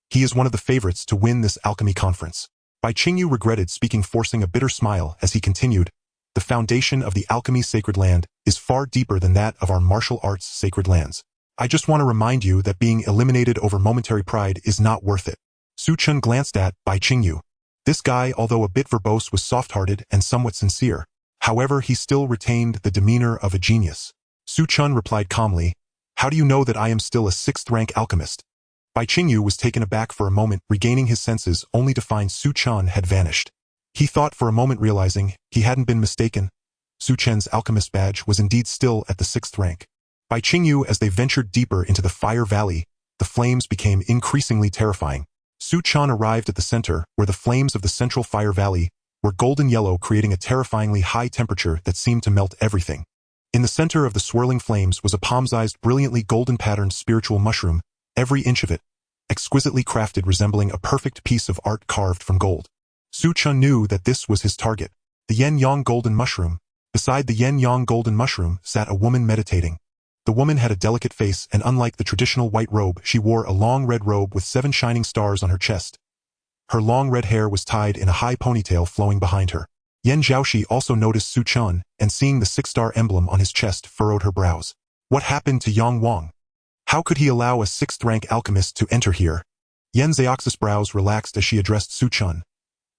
He is one of the favorites to win this alchemy conference." Bai Qingyu regretted speaking, forcing a bitter smile as he continued, "The foundation of the alchemy sacred land is far deeper than that of our martial arts sacred lands. I just want to remind you that being eliminated over momentary pride is not worth it." Su Chen glanced at Bai Qingyu. This guy, although a bit verbose, was soft-hearted and somewhat sincere. However, he still retained the demeanor of a genius. Su Chen replied calmly, "How do you know that I am still a 6th rank alchemist?" Bai Qingyu was taken aback for a moment, regaining his senses only to find Su Chen had vanished. He thought for a moment, realizing he hadn't been mistaken. Su Chen's alchemist badge was indeed still at the 6th rank. Bai Qingyu, as they ventured deeper into the Fire Valley, the flames became increasingly terrifying. Su Chen arrived at the center, where the flames of the central Fire Valley were golden yellow, creating a terrifyingly high temperature that seemed to melt everything. In the center of the swirling flames was a palm-sized, brilliantly golden-patterned spiritual mushroom, every inch of it exquisitely crafted, resembling a perfect piece of art carved from gold. Su Chen knew that this was his target, the Yen-Yang golden mushroom. Beside the Yen-Yang golden mushroom sat a woman meditating. The woman had a delicate face, and unlike the traditional white robe, she wore a long red robe with 7 shining stars on her chest. Her long red hair was tied in a high ponytail flowing behind her. Yan Zhaoxi also noticed Su Chen, and seeing the 6-star emblem on his chest, furrowed her brows. What happened to Yang Wang? How could he allow a 6th rank alchemist to enter here? Yan Zhaoxi's brows relaxed as she addressed Su Chen.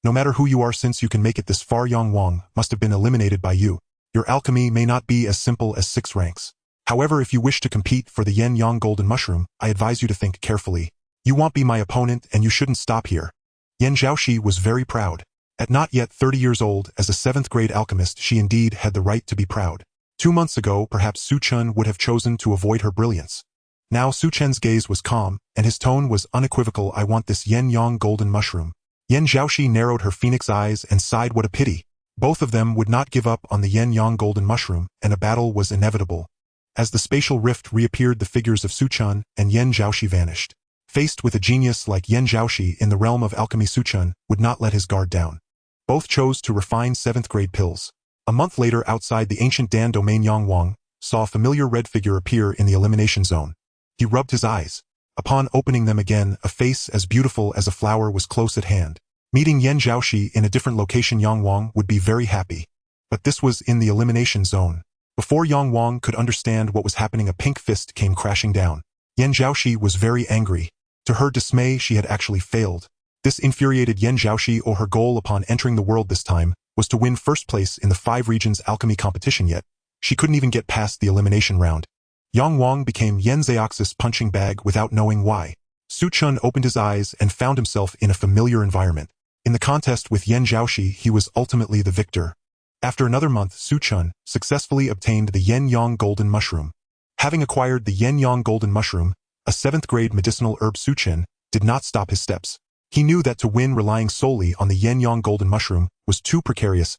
No matter who you are, since you can make it this far, Yang Wang must have been eliminated by you. Your alchemy may not be as simple as 6 ranks. However, if you wish to compete for the Yen-Yang golden mushroom, I advise you to think carefully. You won't be my opponent, and you shouldn't stop here. Yan Zhaoxi was very proud. At not yet 30 years old, as a 7th grade alchemist, she indeed had the right to be proud. 2 months ago, perhaps Su Chen would have chosen to avoid her brilliance. Now Su Chen's gaze was calm, and his tone was unequivocal. I want this Yen-Yang golden mushroom. Yan Zhaoxi narrowed her phoenix eyes and sighed, what a pity. Both of them would not give up on the Yen-Yang golden mushroom, and a battle was inevitable. As the spatial rift reappeared, the figures of Su Chen and Yan Zhaoxi vanished. Faced with a genius like Yan Zhaoxi in the realm of alchemy, Su Chen would not let his guard down. Both chose to refine 7th grade pills. A month later, outside the ancient Dan domain, Yang Wang saw a familiar red figure appear in the elimination zone. He rubbed his eyes. Upon opening them again, a face as beautiful as a flower was close at hand. Meeting Yan Zhaoxi in a different location, Yang Wang would be very happy. But this was in the elimination zone. Before Yang Wang could understand what was happening, a pink fist came crashing down. Yan Zhaoxi was very angry. To her dismay, she had actually failed. This infuriated Yan Zhaoxi, or her goal upon entering the world this time was to win first place in the 5 regions alchemy competition, yet she couldn't even get past the elimination round. Yang Wang became Yan Zhaoxi's punching bag without knowing why. Su Chen opened his eyes and found himself in a familiar environment. In the contest with Yan Zhaoxi, he was ultimately the victor. After another month, Su Chen successfully obtained the Yen-Yang golden mushroom. Having acquired the Yen-Yang golden mushroom, a 7th grade medicinal herb, Su Chen did not stop his steps. He knew that to win relying solely on the Yen-Yang golden mushroom was too precarious.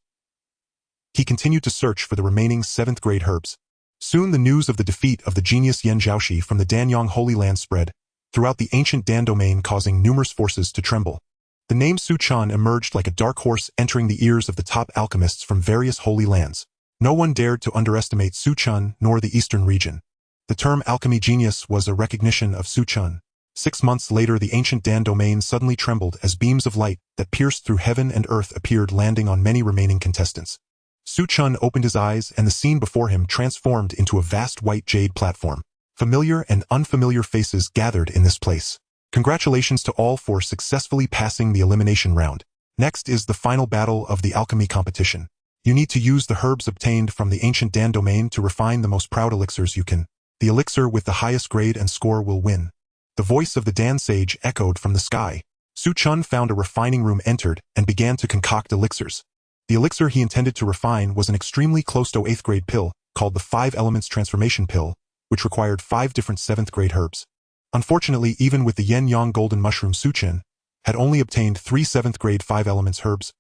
He continued to search for the remaining 7th grade herbs. Soon the news of the defeat of the genius Yan Zhaoxi from the Danyang Holy Land spread throughout the ancient Dan domain, causing numerous forces to tremble. The name Su Chen emerged like a dark horse, entering the ears of the top alchemists from various holy lands. No one dared to underestimate Su Chen nor the eastern region. The term alchemy genius was a recognition of Su Chen. 6 months later, the ancient Dan domain suddenly trembled as beams of light that pierced through heaven and earth appeared, landing on many remaining contestants. Su Chen opened his eyes, and the scene before him transformed into a vast white jade platform. Familiar and unfamiliar faces gathered in this place. Congratulations to all for successfully passing the elimination round. Next is the final battle of the alchemy competition. You need to use the herbs obtained from the ancient Dan domain to refine the most proud elixirs you can. The elixir with the highest grade and score will win. The voice of the Dan sage echoed from the sky. Su Chen found a refining room, entered, and began to concoct elixirs. The elixir he intended to refine was an extremely close to 8th grade pill, called the 5 Elements Transformation Pill, which required 5 different 7th grade herbs. Unfortunately, even with the yen-yang golden mushroom, Su Chen had only obtained 3 7th grade 5 elements herbs.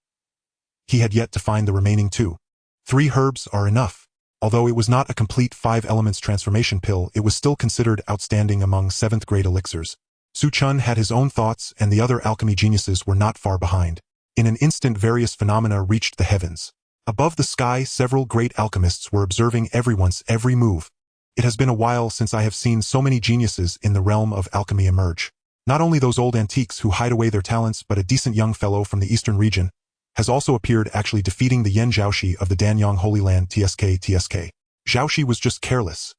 He had yet to find the remaining 2. 3 herbs are enough. Although it was not a complete 5 elements transformation pill, it was still considered outstanding among 7th grade elixirs. Su Chen had his own thoughts, and the other alchemy geniuses were not far behind. In an instant, various phenomena reached the heavens. Above the sky, several great alchemists were observing everyone's every move. It has been a while since I have seen so many geniuses in the realm of alchemy emerge. Not only those old antiques who hide away their talents, but a decent young fellow from the eastern region has also appeared, actually defeating the Yen Zhaoxi of the Danyang Holy Land. TSK. Zhaoxi was just careless.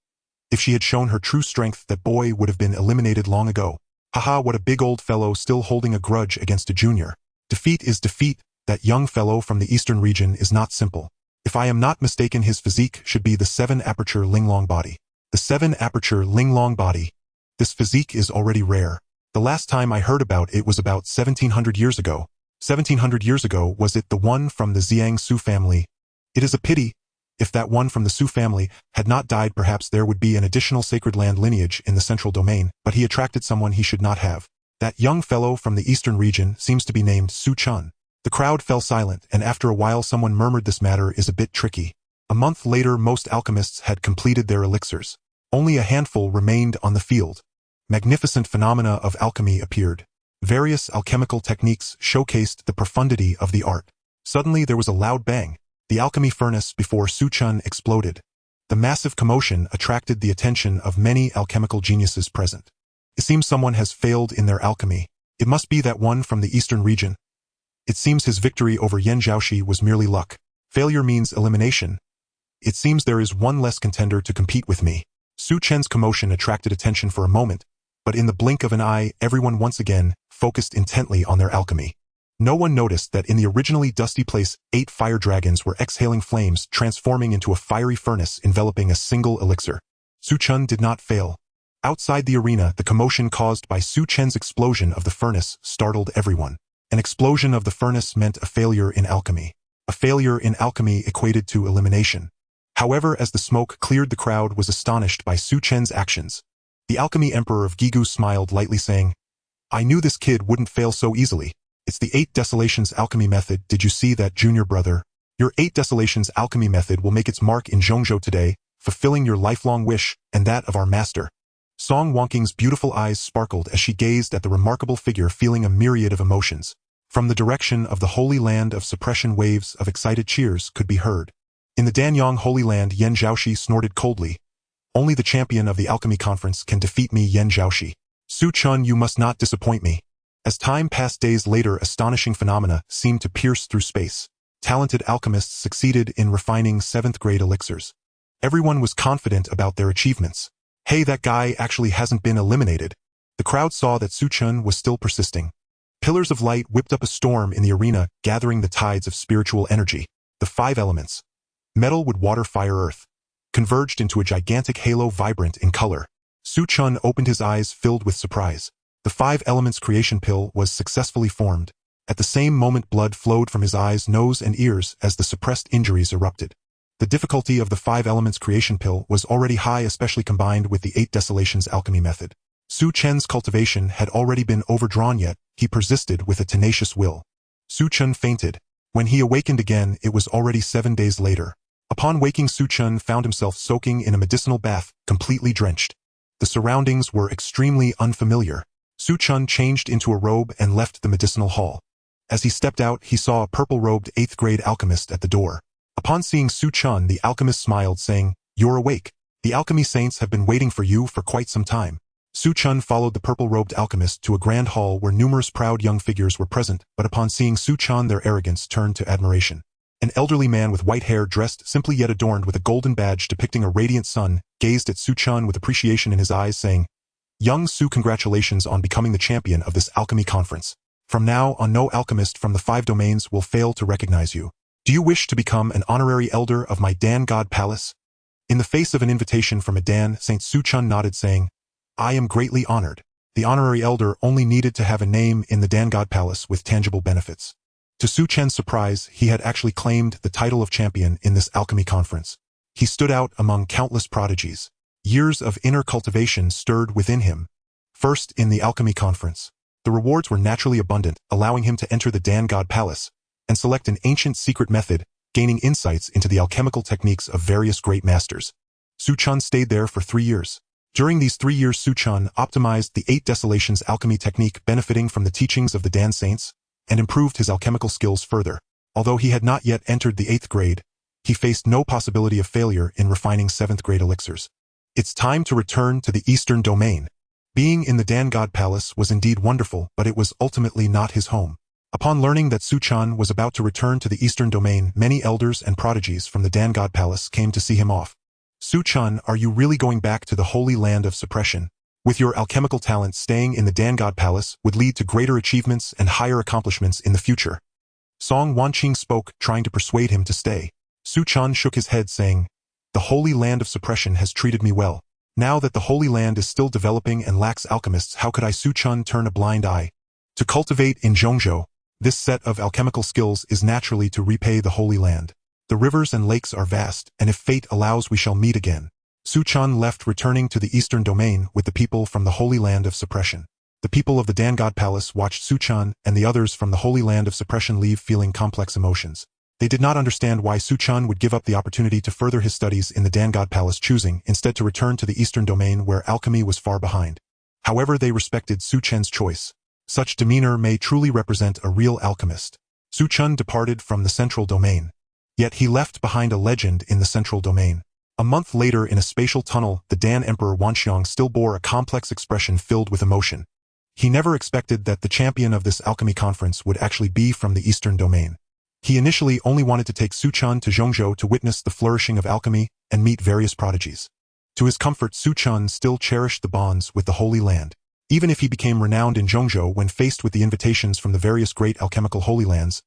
If she had shown her true strength, that boy would have been eliminated long ago. Haha, what a big old fellow, still holding a grudge against a junior. Defeat is defeat. That young fellow from the eastern region is not simple. If I am not mistaken, his physique should be the 7-aperture Linglong body. The 7-aperture Linglong body. This physique is already rare. The last time I heard about it was about 1700 years ago. 1700 years ago, was it the one from the Zhang Su family? It is a pity. If that one from the Su family had not died, perhaps there would be an additional sacred land lineage in the central domain, but he attracted someone he should not have. That young fellow from the eastern region seems to be named Su Chen. The crowd fell silent, and after a while someone murmured, this matter is a bit tricky. A month later, most alchemists had completed their elixirs. Only a handful remained on the field. Magnificent phenomena of alchemy appeared. Various alchemical techniques showcased the profundity of the art. Suddenly there was a loud bang. The alchemy furnace before Su Chen exploded. The massive commotion attracted the attention of many alchemical geniuses present. It seems someone has failed in their alchemy. It must be that one from the eastern region. It seems his victory over Yen Zhaoxi was merely luck. Failure means elimination. It seems there is one less contender to compete with me. Su Chen's commotion attracted attention for a moment, but in the blink of an eye, everyone once again focused intently on their alchemy. No one noticed that in the originally dusty place, 8 fire dragons were exhaling flames, transforming into a fiery furnace enveloping a single elixir. Su Chen did not fail. Outside the arena, the commotion caused by Su Chen's explosion of the furnace startled everyone. An explosion of the furnace meant a failure in alchemy. A failure in alchemy equated to elimination. However, as the smoke cleared, the crowd was astonished by Su Chen's actions. The alchemy emperor of Gigu smiled lightly, saying, "I knew this kid wouldn't fail so easily. It's the 8 Desolations alchemy method. Did you see that, junior brother? Your 8 Desolations alchemy method will make its mark in Zhongzhou today, fulfilling your lifelong wish and that of our master." Song Wonking's beautiful eyes sparkled as she gazed at the remarkable figure, feeling a myriad of emotions. From the direction of the Holy Land of Suppression, waves of excited cheers could be heard. In the Danyang Holy Land, Yen Zhaoxi snorted coldly. "Only the champion of the alchemy conference can defeat me, Yen Zhaoxi. Su Chen, you must not disappoint me." As time passed, days later, astonishing phenomena seemed to pierce through space. Talented alchemists succeeded in refining 7th grade elixirs. Everyone was confident about their achievements. Hey, that guy actually hasn't been eliminated. The crowd saw that Su Chen was still persisting. Pillars of light whipped up a storm in the arena, gathering the tides of spiritual energy. The 5 elements, metal, wood, water, fire, earth, converged into a gigantic halo, vibrant in color. Su Chen opened his eyes, filled with surprise. The 5 elements creation pill was successfully formed. At the same moment, blood flowed from his eyes, nose, and ears as the suppressed injuries erupted. The difficulty of the 5 elements creation pill was already high, especially combined with the 8 Desolations alchemy method. Su Chen's cultivation had already been overdrawn, yet he persisted with a tenacious will. Su Chen fainted. When he awakened again, it was already 7 days later. Upon waking, Su Chen found himself soaking in a medicinal bath, completely drenched. The surroundings were extremely unfamiliar. Su Chen changed into a robe and left the medicinal hall. As he stepped out, he saw a purple-robed 8th grade alchemist at the door. Upon seeing Su Chen, the alchemist smiled, saying, "You're awake. The alchemy saints have been waiting for you for quite some time." Su Chen followed the purple-robed alchemist to a grand hall where numerous proud young figures were present, but upon seeing Su Chen, their arrogance turned to admiration. An elderly man with white hair, dressed simply yet adorned with a golden badge depicting a radiant sun, gazed at Su Chen with appreciation in his eyes, saying, "Young Su, congratulations on becoming the champion of this alchemy conference. From now on, no alchemist from the 5 domains will fail to recognize you. Do you wish to become an honorary elder of my Dan God Palace?" In the face of an invitation from a Dan Saint, Su Chen nodded, saying, "I am greatly honored." The honorary elder only needed to have a name in the Dan-God Palace with tangible benefits. To Su Chen's surprise, he had actually claimed the title of champion in this alchemy conference. He stood out among countless prodigies. Years of inner cultivation stirred within him. First, in the alchemy conference, the rewards were naturally abundant, allowing him to enter the Dan-God Palace and select an ancient secret method, gaining insights into the alchemical techniques of various great masters. Su Chen stayed there for 3 years. During these 3 years, Su Chen optimized the 8 Desolations alchemy technique, benefiting from the teachings of the Dan Saints, and improved his alchemical skills further. Although he had not yet entered the 8th grade, he faced no possibility of failure in refining 7th grade elixirs. It's time to return to the Eastern Domain. Being in the Dan-God Palace was indeed wonderful, but it was ultimately not his home. Upon learning that Su Chen was about to return to the Eastern Domain, many elders and prodigies from the Dan-God Palace came to see him off. Su Chen, are you really going back to the holy land of suppression? With your alchemical talent, staying in the Dan-God Palace would lead to greater achievements and higher accomplishments in the future. Song Wanqing spoke, trying to persuade him to stay. Su Chen shook his head, saying, "The holy land of suppression has treated me well. Now that the holy land is still developing and lacks alchemists, how could I, Su Chen, turn a blind eye? To cultivate in Zhongzhou, this set of alchemical skills is naturally to repay the holy land. The rivers and lakes are vast, and if fate allows we shall meet again." Su Chen left, returning to the Eastern Domain with the people from the Holy Land of Suppression. The people of the Dan-God Palace watched Su Chen and the others from the Holy Land of Suppression leave, feeling complex emotions. They did not understand why Su Chen would give up the opportunity to further his studies in the Dan-God Palace, choosing instead to return to the Eastern Domain where alchemy was far behind. However, they respected Su Chen's choice. Such demeanor may truly represent a real alchemist. Su Chen departed from the Central Domain. Yet he left behind a legend in the Central Domain. A month later, in a spatial tunnel, the Dan Emperor Wanxiang still bore a complex expression filled with emotion. He never expected that the champion of this alchemy conference would actually be from the Eastern Domain. He initially only wanted to take Su Chen to Zhongzhou to witness the flourishing of alchemy and meet various prodigies. To his comfort, Su Chen still cherished the bonds with the Holy Land. Even if he became renowned in Zhongzhou when faced with the invitations from the various great alchemical Holy Lands,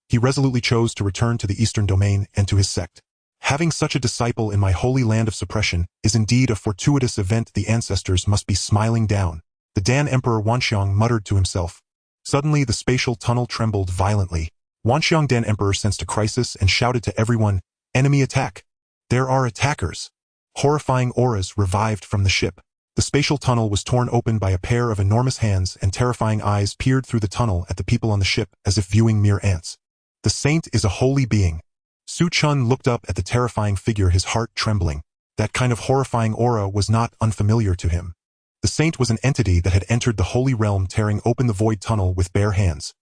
he resolutely chose to return to the Eastern Domain and to his sect. Having such a disciple in my holy land of suppression is indeed a fortuitous event. The ancestors must be smiling down. The Dan Emperor Wanxiang muttered to himself. Suddenly the spatial tunnel trembled violently. Wanxiang Dan Emperor sensed a crisis and shouted to everyone, "Enemy attack! There are attackers!" Horrifying auras revived from the ship. The spatial tunnel was torn open by a pair of enormous hands, and terrifying eyes peered through the tunnel at the people on the ship as if viewing mere ants. The saint is a holy being. Su Chen looked up at the terrifying figure, his heart trembling. That kind of horrifying aura was not unfamiliar to him. The saint was an entity that had entered the holy realm, tearing open the void tunnel with bare hands.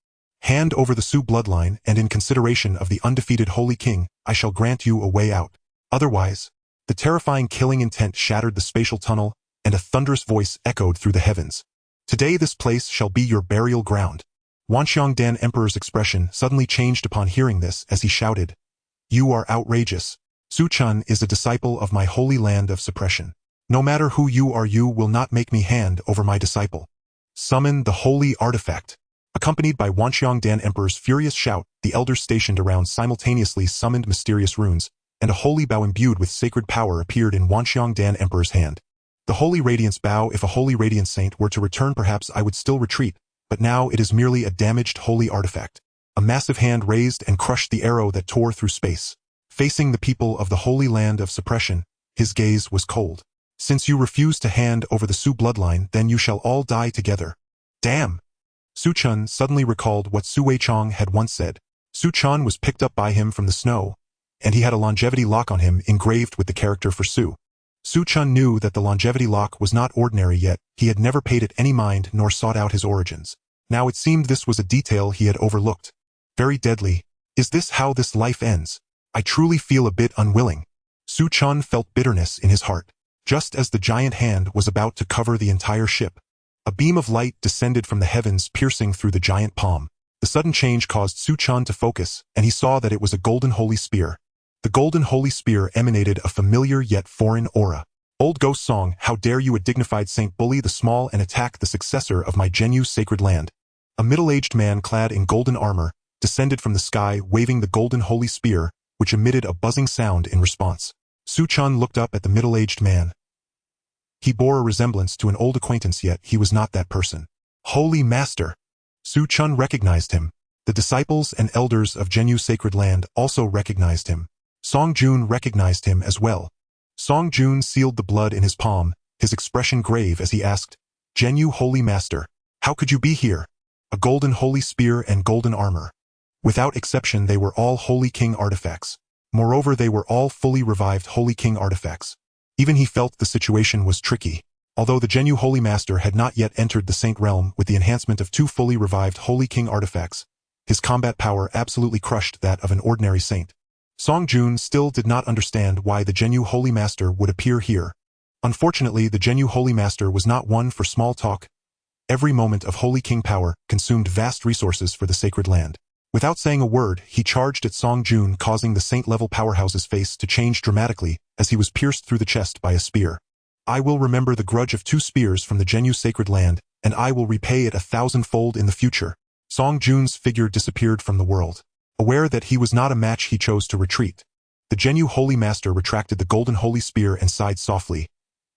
"Hand over the Su bloodline, and in consideration of the undefeated Holy King, I shall grant you a way out. Otherwise..." The terrifying killing intent shattered the spatial tunnel, and a thunderous voice echoed through the heavens. "Today this place shall be your burial ground." Wanxiang Dan Emperor's expression suddenly changed upon hearing this as he shouted, "You are outrageous. Su Chen is a disciple of my holy land of suppression. No matter who you are, you will not make me hand over my disciple. Summon the holy artifact." Accompanied by Wanxiang Dan Emperor's furious shout, the elders stationed around simultaneously summoned mysterious runes, and a holy bow imbued with sacred power appeared in Wanxiang Dan Emperor's hand. "The holy radiance bow. If a holy radiant saint were to return, perhaps I would still retreat, but now it is merely a damaged holy artifact." A massive hand raised and crushed the arrow that tore through space. Facing the people of the holy land of suppression, his gaze was cold. "Since you refuse to hand over the Su bloodline, then you shall all die together." "Damn!" Su Chen suddenly recalled what Su Weichong had once said. Su Chen was picked up by him from the snow, and he had a longevity lock on him engraved with the character for Su. Su Chen knew that the longevity lock was not ordinary, yet he had never paid it any mind nor sought out his origins. Now it seemed this was a detail he had overlooked. "Very deadly. Is this how this life ends? I truly feel a bit unwilling." Su Chen felt bitterness in his heart. Just as the giant hand was about to cover the entire ship, a beam of light descended from the heavens, piercing through the giant palm. The sudden change caused Su Chen to focus, and he saw that it was a golden holy spear. The golden holy spear emanated a familiar yet foreign aura. Old ghost song, "How dare you, a dignified saint, bully the small and attack the successor of my Genu sacred land." A middle-aged man clad in golden armor descended from the sky, waving the golden holy spear, which emitted a buzzing sound in response. Su Chen looked up at the middle-aged man. He bore a resemblance to an old acquaintance, yet he was not that person. Holy Master! Su Chen recognized him. The disciples and elders of Genyu Sacred Land also recognized him. Song Jun recognized him as well. Song Jun sealed the blood in his palm, his expression grave as he asked, "Genyu Holy Master, how could you be here?" A golden holy spear and golden armor. Without exception, they were all Holy King artifacts. Moreover, they were all fully revived Holy King artifacts. Even he felt the situation was tricky. Although the Genyu Holy Master had not yet entered the Saint Realm with the enhancement of 2 fully revived Holy King artifacts, his combat power absolutely crushed that of an ordinary saint. Song Jun still did not understand why the Genyu Holy Master would appear here. Unfortunately, the Genyu Holy Master was not one for small talk. Every moment of Holy King power consumed vast resources for the Sacred Land. Without saying a word, he charged at Song Jun, causing the saint-level powerhouse's face to change dramatically as he was pierced through the chest by a spear. "I will remember the grudge of 2 spears from the Genyu Sacred Land, and I will repay it 1,000-fold in the future." Song Jun's figure disappeared from the world. Aware that he was not a match, he chose to retreat. The Genyu Holy Master retracted the golden holy spear and sighed softly.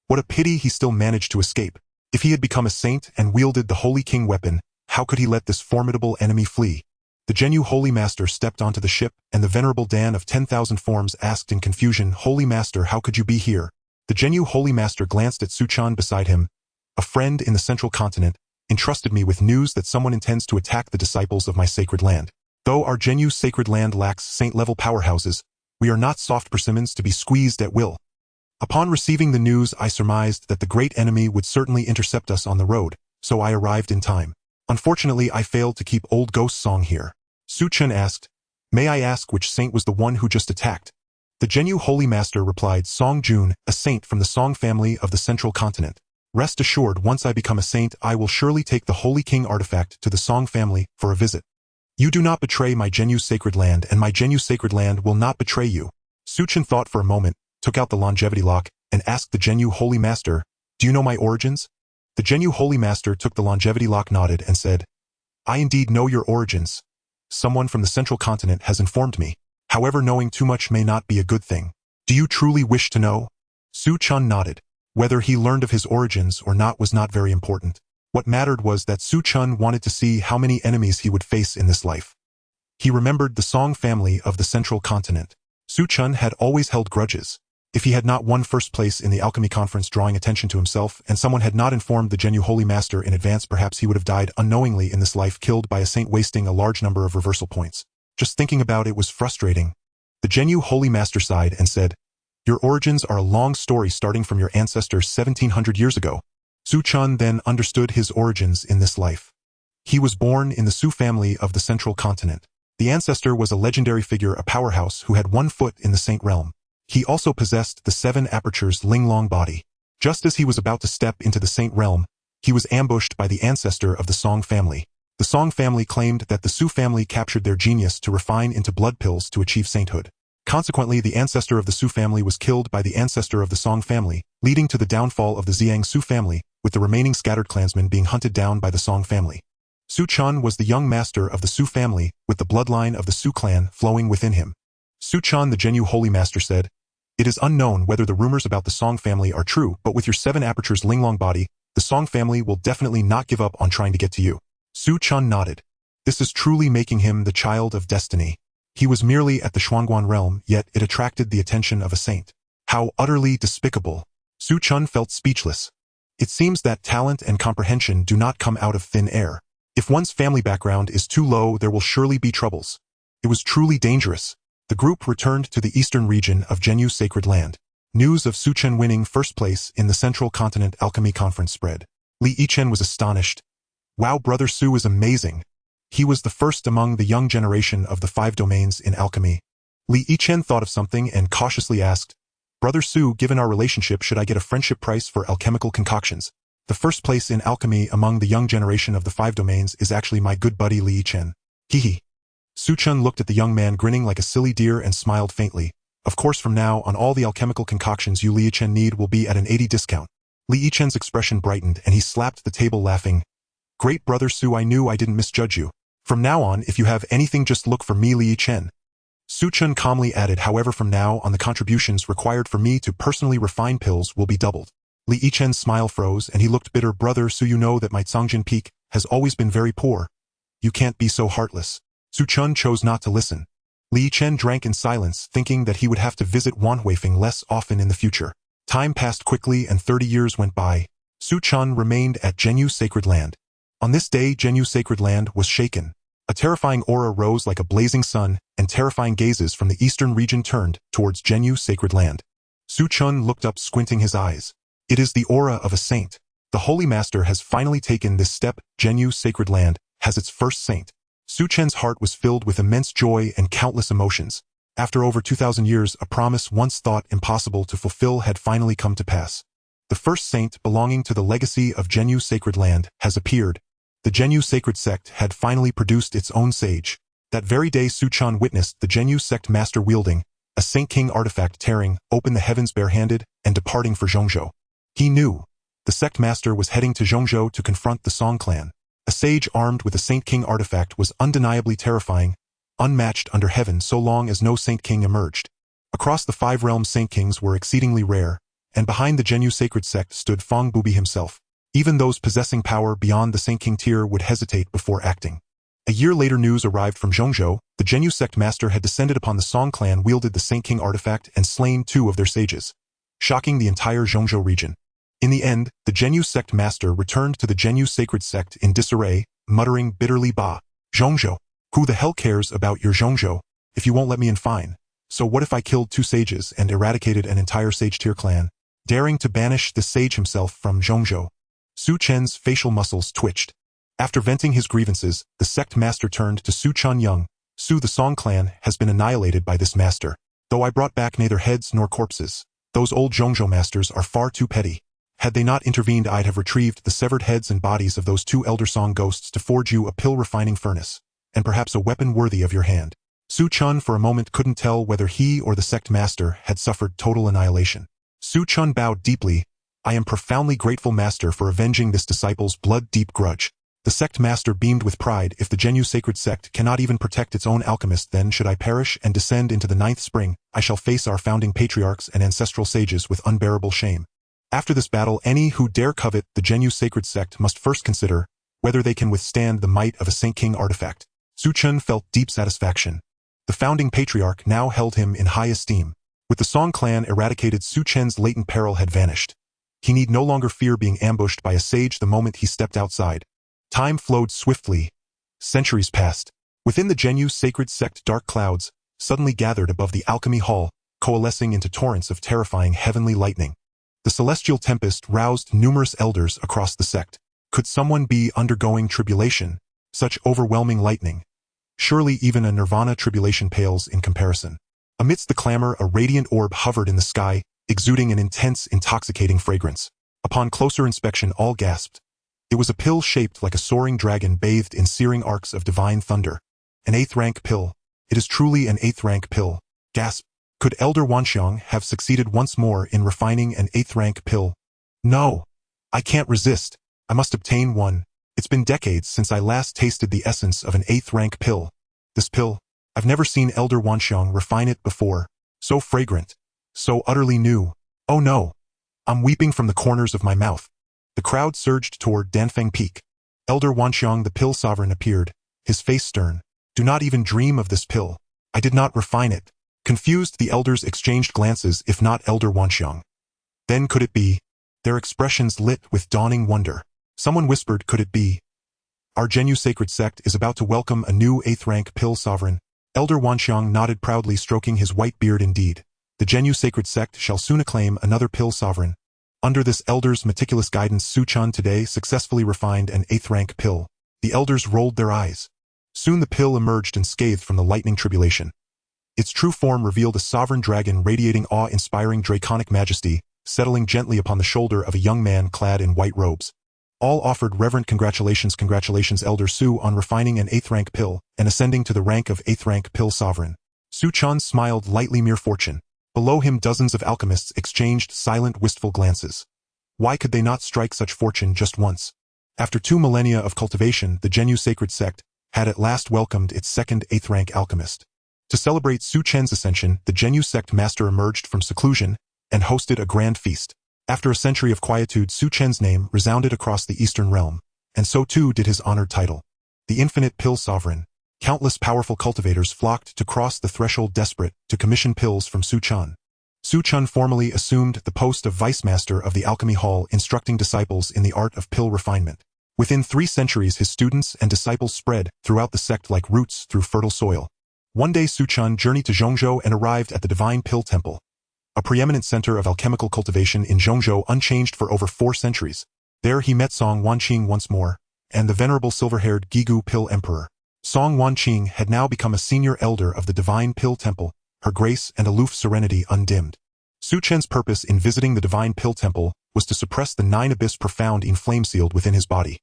What a pity he still managed to escape. If he had become a saint and wielded the Holy King weapon, how could he let this formidable enemy flee? The Genyu Holy Master stepped onto the ship, and the venerable Dan of 10,000 forms asked in confusion, "Holy Master, how could you be here?" The Genyu Holy Master glanced at Su Chen beside him. "A friend in the central continent entrusted me with news that someone intends to attack the disciples of my sacred land. Though our Genyu Sacred Land lacks saint-level powerhouses, we are not soft persimmons to be squeezed at will. Upon receiving the news, I surmised that the great enemy would certainly intercept us on the road, so I arrived in time. Unfortunately, I failed to keep Old Ghost Song here." Su Chen asked, "May I ask which saint was the one who just attacked?" The Genyu Holy Master replied, "Song Jun, a saint from the Song family of the Central Continent. Rest assured, once I become a saint, I will surely take the Holy King artifact to the Song family for a visit. You do not betray my Genyu Sacred Land, and my Genyu Sacred Land will not betray you." Su Chen thought for a moment, took out the longevity lock, and asked the Genyu Holy Master, "Do you know my origins?" The Genyu Holy Master took the longevity lock, nodded, and said, "I indeed know your origins. Someone from the Central Continent has informed me. However, knowing too much may not be a good thing. Do you truly wish to know?" Su Chen nodded. Whether he learned of his origins or not was not very important. What mattered was that Su Chen wanted to see how many enemies he would face in this life. He remembered the Song family of the Central Continent. Su Chen had always held grudges. If he had not won first place in the alchemy conference, drawing attention to himself, and someone had not informed the Genyu Holy Master in advance, perhaps he would have died unknowingly in this life, killed by a saint, wasting a large number of reversal points. Just thinking about it was frustrating. The Genyu Holy Master sighed and said, "Your origins are a long story starting from your ancestors 1700 years ago." Su Chen then understood his origins in this life. He was born in the Su family of the Central Continent. The ancestor was a legendary figure, a powerhouse who had 1 foot in the Saint Realm. He also possessed the 7 apertures Linglong body. Just as he was about to step into the Saint Realm, he was ambushed by the ancestor of the Song family. The Song family claimed that the Su family captured their genius to refine into blood pills to achieve sainthood. Consequently, the ancestor of the Su family was killed by the ancestor of the Song family, leading to the downfall of the Ziyang Su family, with the remaining scattered clansmen being hunted down by the Song family. Su Chen was the young master of the Su family, with the bloodline of the Su clan flowing within him. Su Chen, the Genyu Holy Master, said, "It is unknown whether the rumors about the Song family are true, but with your 7 apertures Linglong body, the Song family will definitely not give up on trying to get to you." Su Chen nodded. This is truly making him the child of destiny. He was merely at the Xuanguan realm, yet it attracted the attention of a saint. How utterly despicable. Su Chen felt speechless. It seems that talent and comprehension do not come out of thin air. If one's family background is too low, there will surely be troubles. It was truly dangerous. The group returned to the eastern region of Genyu Sacred Land. News of Su Chen winning first place in the Central Continent Alchemy Conference spread. Li Yichen was astonished. "Wow, Brother Su is amazing. He was the first among the young generation of the 5 domains in alchemy." Li Yichen thought of something and cautiously asked, "Brother Su, given our relationship, should I get a friendship price for alchemical concoctions? The first place in alchemy among the young generation of the 5 domains is actually my good buddy Li Yichen." Hee. Su Chen looked at the young man, grinning like a silly deer, and smiled faintly. "Of course, from now on all the alchemical concoctions you Li Yichen need will be at an 80 discount. Li Yichen's expression brightened and he slapped the table, laughing. "Great, Brother Su, I knew I didn't misjudge you. From now on, if you have anything, just look for me, Li Yichen." Su Chen calmly added, "However, from now on the contributions required for me to personally refine pills will be doubled." Li Yichen's smile froze and he looked bitter. Brother Su, you know that my Cangjin Peak has always been very poor. You can't be so heartless. Su Chen chose not to listen. Li Yichen drank in silence, thinking that he would have to visit Wanhuifeng less often in the future. Time passed quickly and 30 years went by. Su Chen remained at Zhenyu Sacred Land. On this day, Zhenyu Sacred Land was shaken. A terrifying aura rose like a blazing sun, and terrifying gazes from the eastern region turned towards Zhenyu Sacred Land. Su Chen looked up, squinting his eyes. It is the aura of a saint. The Holy Master has finally taken this step. Zhenyu Sacred Land has its first saint. Su Chen's heart was filled with immense joy and countless emotions. After over 2,000 years, a promise once thought impossible to fulfill had finally come to pass. The first saint belonging to the legacy of Zhenyu Sacred Land has appeared. The Zhenyu Sacred Sect had finally produced its own sage. That very day, Su Chen witnessed the Zhenyu Sect Master wielding a Saint King artifact, tearing open the heavens barehanded and departing for Zhongzhou. He knew the Sect Master was heading to Zhongzhou to confront the Song clan. A sage armed with a Saint King artifact was undeniably terrifying, unmatched under heaven so long as no Saint King emerged. Across the 5 realms, Saint Kings were exceedingly rare, and behind the Zhenyu Sacred Sect stood Feng Bubi himself. Even those possessing power beyond the Saint King tier would hesitate before acting. A year later, news arrived from Zhongzhou. The Zhenyu Sect Master had descended upon the Song clan, wielded the Saint King artifact, and slain 2 of their sages, shocking the entire Zhongzhou region. In the end, the Zhenyu Sect Master returned to the Zhenyu Sacred Sect in disarray, muttering bitterly, "Bah, Zhongzhou. Who the hell cares about your Zhongzhou if you won't let me in? Fine. So what if I killed 2 sages and eradicated an entire sage tier clan, daring to banish the sage himself from Zhongzhou?" Su Chen's facial muscles twitched. After venting his grievances, the sect master turned to Su Chen. "Young Su, the Song clan has been annihilated by this master. Though I brought back neither heads nor corpses, those old Zhongzhou masters are far too petty. Had they not intervened, I'd have retrieved the severed heads and bodies of those 2 elder Song ghosts to forge you a pill refining furnace, and perhaps a weapon worthy of your hand." Su Chen for a moment couldn't tell whether he or the sect master had suffered total annihilation. Su Chen bowed deeply. "I am profoundly grateful, Master, for avenging this disciple's blood-deep grudge." The sect master beamed with pride. "If the Zhenyu Sacred Sect cannot even protect its own alchemist, then should I perish and descend into the 9th spring, I shall face our founding patriarchs and ancestral sages with unbearable shame. After this battle, any who dare covet the Zhenyu Sacred Sect must first consider whether they can withstand the might of a Saint King artifact." Su Chen felt deep satisfaction. The founding patriarch now held him in high esteem. With the Song clan eradicated, Su Chen's latent peril had vanished. He need no longer fear being ambushed by a sage the moment he stepped outside. Time flowed swiftly. Centuries passed. Within the Zhenyu Sacred Sect, dark clouds suddenly gathered above the alchemy hall, coalescing into torrents of terrifying heavenly lightning. The celestial tempest roused numerous elders across the sect. Could someone be undergoing tribulation? Such overwhelming lightning. Surely even a nirvana tribulation pales in comparison. Amidst the clamor, a radiant orb hovered in the sky, exuding an intense, intoxicating fragrance. Upon closer inspection, all gasped. It was a pill shaped like a soaring dragon bathed in searing arcs of divine thunder. An 8th rank pill. It is truly an 8th rank pill. Gasp. Could Elder Wanxiang have succeeded once more in refining an 8th rank pill? No. I can't resist. I must obtain one. It's been decades since I last tasted the essence of an 8th rank pill. This pill, I've never seen Elder Wanxiang refine it before. So fragrant. So utterly new. Oh no. I'm weeping from the corners of my mouth. The crowd surged toward Danfeng Peak. Elder Wanxiang, the pill sovereign, appeared, his face stern. "Do not even dream of this pill. I did not refine it." Confused, the elders exchanged glances. If not Elder Wanxiang, then could it be? Their expressions lit with dawning wonder. Someone whispered, "Could it be? Our Zhenyu Sacred Sect is about to welcome a new 8th rank pill sovereign." Elder Wanxiang nodded proudly, stroking his white beard. "Indeed. The Zhenyu Sacred Sect shall soon acclaim another pill sovereign." Under this elder's meticulous guidance, Su Chen today successfully refined an 8th rank pill. The elders rolled their eyes. Soon the pill emerged unscathed from the lightning tribulation. Its true form revealed a sovereign dragon radiating awe-inspiring draconic majesty, settling gently upon the shoulder of a young man clad in white robes. All offered reverent congratulations. "Congratulations, Elder Su, on refining an 8th rank pill and ascending to the rank of 8th rank pill sovereign." Su Chen smiled lightly. Mere fortune. Below him, dozens of alchemists exchanged silent, wistful glances. Why could they not strike such fortune just once? After 2 millennia of cultivation, the Zhenyu Sacred Sect had at last welcomed its second 8th rank alchemist. To celebrate Su Chen's ascension, the Zhenyu Sect Master emerged from seclusion and hosted a grand feast. After a century of quietude, Su Chen's name resounded across the Eastern realm, and so too did his honored title, the infinite pill sovereign. Countless powerful cultivators flocked to cross the threshold desperate to commission pills from Su Chen. Su Chen formally assumed the post of vice master of the alchemy hall, instructing disciples in the art of pill refinement. Within 3 centuries, his students and disciples spread throughout the sect like roots through fertile soil. One day Su Chen journeyed to Zhongzhou and arrived at the Divine Pill Temple, a preeminent center of alchemical cultivation in Zhongzhou, unchanged for over 4 centuries. There he met Song Wanqing once more, and the venerable silver-haired Gigu Pill Emperor. Song Wanqing had now become a senior elder of the Divine Pill Temple, her grace and aloof serenity undimmed. Su Chen's purpose in visiting the Divine Pill Temple was to suppress the 9 abyss profound in flame sealed within his body,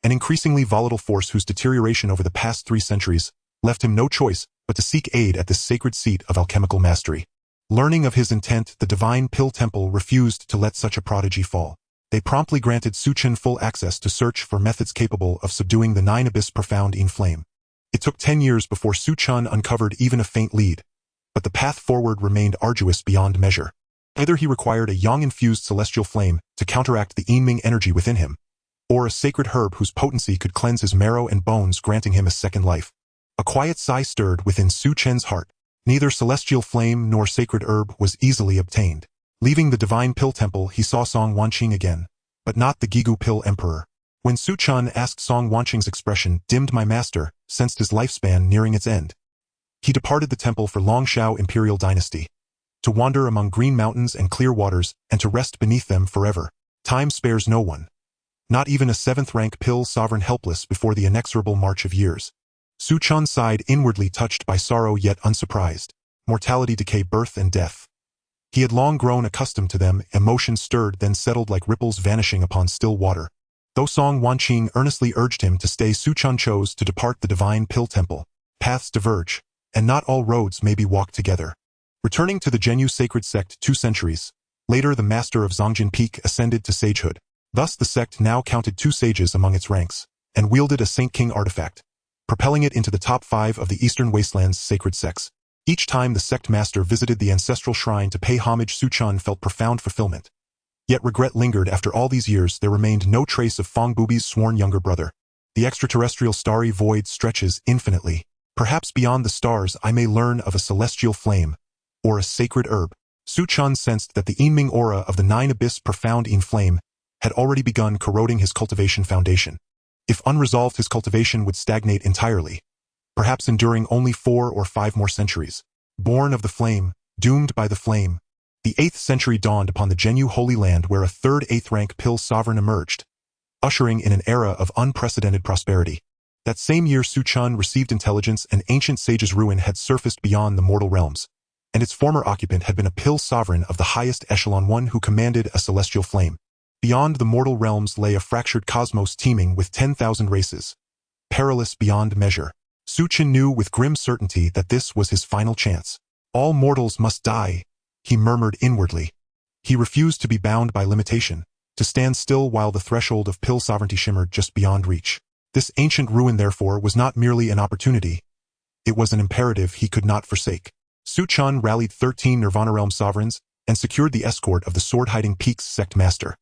an increasingly volatile force whose deterioration over the past 3 centuries left him no choice but to seek aid at this sacred seat of alchemical mastery. Learning of his intent, the Divine Pill Temple refused to let such a prodigy fall. They promptly granted Su Chen full access to search for methods capable of subduing the 9 abyss profound in flame. It took 10 years before Su Chen uncovered even a faint lead, but the path forward remained arduous beyond measure. Either he required a yang-infused celestial flame to counteract the Yinming energy within him, or a sacred herb whose potency could cleanse his marrow and bones, granting him a second life. A quiet sigh stirred within Su Chen's heart. Neither celestial flame nor sacred herb was easily obtained. Leaving the Divine Pill Temple, he saw Song Wanqing again, but not the Gigu Pill Emperor. When Su Chen asked Song Wanqing's expression dimmed, my master sensed his lifespan nearing its end. He departed the temple for Longshao Imperial Dynasty, to wander among green mountains and clear waters, and to rest beneath them forever. Time spares no one, not even a 7th-rank pill sovereign, helpless before the inexorable march of years. Su Chen sighed inwardly, touched by sorrow yet unsurprised. Mortality, decay, birth and death. He had long grown accustomed to them. Emotions stirred, then settled like ripples vanishing upon still water. Though Song Wanqing earnestly urged him to stay, Su Chen chose to depart the Divine Pill Temple. Paths diverge, and not all roads may be walked together. Returning to the Zhenyu sacred sect 2 centuries later, the master of Zongjin Peak ascended to sagehood. Thus the sect now counted 2 sages among its ranks, and wielded a Saint King artifact, propelling it into the top 5 of the Eastern Wasteland's sacred sects. Each time the sect master visited the ancestral shrine to pay homage, Su Chen felt profound fulfillment. Yet regret lingered. After all these years, there remained no trace of Feng Bubi's sworn younger brother. The extraterrestrial starry void stretches infinitely. Perhaps beyond the stars I may learn of a celestial flame, or a sacred herb. Su Chen sensed that the Yinming aura of the 9 abyss profound in flame had already begun corroding his cultivation foundation. If unresolved, his cultivation would stagnate entirely, perhaps enduring only 4 or 5 more centuries. Born of the flame, doomed by the flame, the 8th century dawned upon the Zhenyu Holy Land, where a third 8th-rank pill sovereign emerged, ushering in an era of unprecedented prosperity. That same year, Su Chen received intelligence an ancient sage's ruin had surfaced beyond the mortal realms, and its former occupant had been a pill sovereign of the highest echelon, one who commanded a celestial flame. Beyond the mortal realms lay a fractured cosmos teeming with 10,000 races, perilous beyond measure. Su Chen knew with grim certainty that this was his final chance. All mortals must die, he murmured inwardly. He refused to be bound by limitation, to stand still while the threshold of pill sovereignty shimmered just beyond reach. This ancient ruin, therefore, was not merely an opportunity. It was an imperative he could not forsake. Su Chen rallied 13 Nirvana Realm sovereigns and secured the escort of the Sword-Hiding Peaks sect master,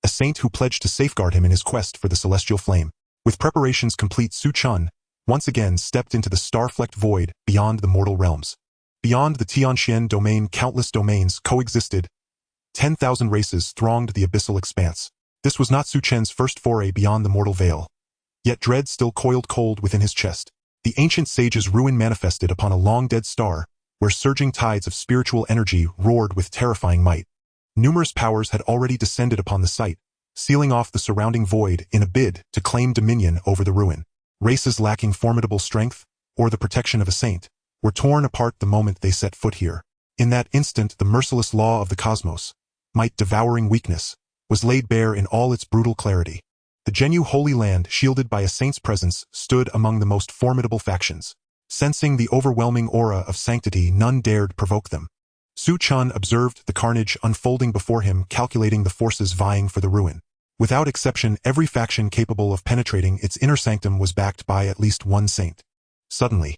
a saint who pledged to safeguard him in his quest for the celestial flame. With preparations complete, Su Chen once again stepped into the star-flecked void beyond the mortal realms. Beyond the Tianxian domain, countless domains coexisted. 10,000 races thronged the abyssal expanse. This was not Su Chen's first foray beyond the mortal veil. Yet dread still coiled cold within his chest. The ancient sage's ruin manifested upon a long-dead star, where surging tides of spiritual energy roared with terrifying might. Numerous powers had already descended upon the site, sealing off the surrounding void in a bid to claim dominion over the ruin. Races lacking formidable strength, or the protection of a saint, were torn apart the moment they set foot here. In that instant, the merciless law of the cosmos, might devouring weakness, was laid bare in all its brutal clarity. The Zhenyu Holy Land, shielded by a saint's presence, stood among the most formidable factions. Sensing the overwhelming aura of sanctity, none dared provoke them. Su Chen observed the carnage unfolding before him, calculating the forces vying for the ruin. Without exception, every faction capable of penetrating its inner sanctum was backed by at least one saint. Suddenly,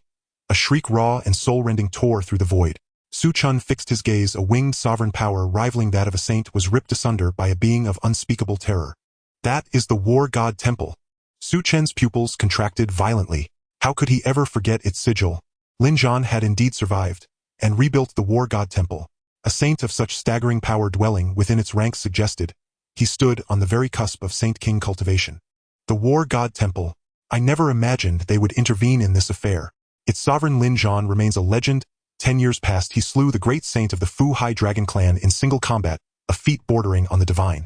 a shriek raw and soul-rending tore through the void. Su Chen fixed his gaze. A winged sovereign power rivaling that of a saint was ripped asunder by a being of unspeakable terror. That is the War God Temple. Su Chen's pupils contracted violently. How could he ever forget its sigil? Lin Zhan had indeed survived, and rebuilt the War God Temple. A saint of such staggering power dwelling within its ranks suggested. He stood on the very cusp of Saint-King cultivation. The War God Temple. I never imagined they would intervene in this affair. Its sovereign Lin Zhan remains a legend. 10 years past he slew the great saint of the Fu Hai Dragon Clan in single combat, a feat bordering on the divine.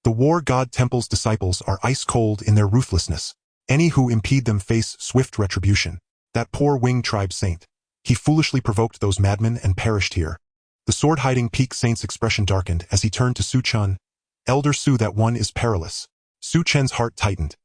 The War God Temple's disciples are ice-cold in their ruthlessness. Any who impede them face swift retribution. That poor winged tribe saint. He foolishly provoked those madmen and perished here. The sword-hiding peak saint's expression darkened as he turned to Su Chen. Elder Su, that one is peerless. Su Chen's heart tightened.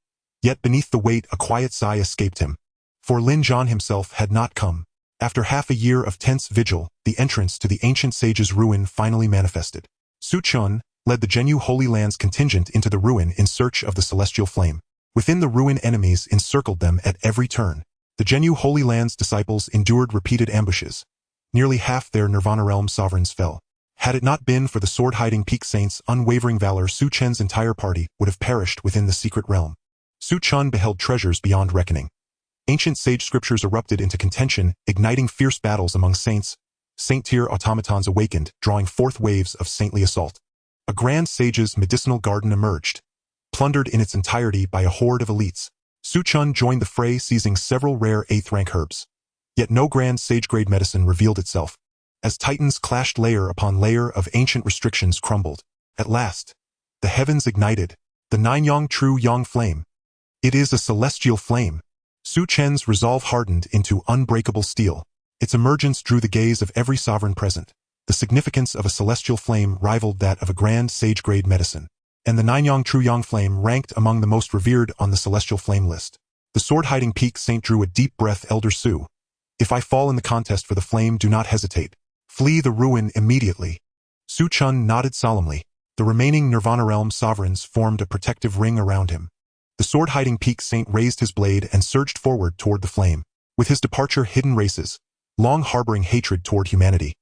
Yet beneath the weight a quiet sigh escaped him. For Lin Zhan himself had not come. After half a year of tense vigil, the entrance to the ancient sage's ruin finally manifested. Su Chen led the Zhenyu Holy Land's contingent into the ruin in search of the celestial flame. Within the ruin, enemies encircled them at every turn. The Zhenyu Holy Land's disciples endured repeated ambushes. Nearly half their Nirvana realm sovereigns fell. Had it not been for the sword-hiding peak saint's unwavering valor, Su Chen's entire party would have perished within the secret realm. Su Chen beheld treasures beyond reckoning. Ancient sage scriptures erupted into contention, igniting fierce battles among saints. Saint-tier automatons awakened, drawing forth waves of saintly assault. A grand sage's medicinal garden emerged, plundered in its entirety by a horde of elites. Su Chen joined the fray, seizing several rare 8th-rank herbs. Yet no grand sage-grade medicine revealed itself. As titans clashed, layer upon layer of ancient restrictions crumbled. At last, the heavens ignited. The 9-yang true yang flame. It is a celestial flame. Su Chen's resolve hardened into unbreakable steel. Its emergence drew the gaze of every sovereign present. The significance of a celestial flame rivaled that of a grand sage-grade medicine. And the 9-yang true yang flame ranked among the most revered on the celestial flame list. The sword-hiding peak saint drew a deep breath. Elder Su, if I fall in the contest for the flame, do not hesitate. Flee the ruin immediately. Su Chen nodded solemnly. The remaining Nirvana realm sovereigns formed a protective ring around him. The sword-hiding peak saint raised his blade and surged forward toward the flame. With his departure, hidden races, long harboring hatred toward humanity,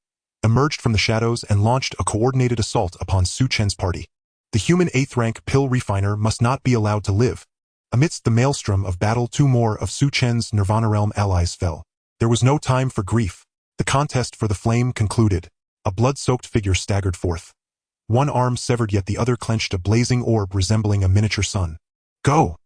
emerged from the shadows and launched a coordinated assault upon Su Chen's party. The human 8th-rank pill refiner must not be allowed to live. Amidst the maelstrom of battle, 2 more of Su Chen's Nirvana realm allies fell. There was no time for grief. The contest for the flame concluded. A blood-soaked figure staggered forth. One arm severed, yet the other clenched a blazing orb resembling a miniature sun. Go!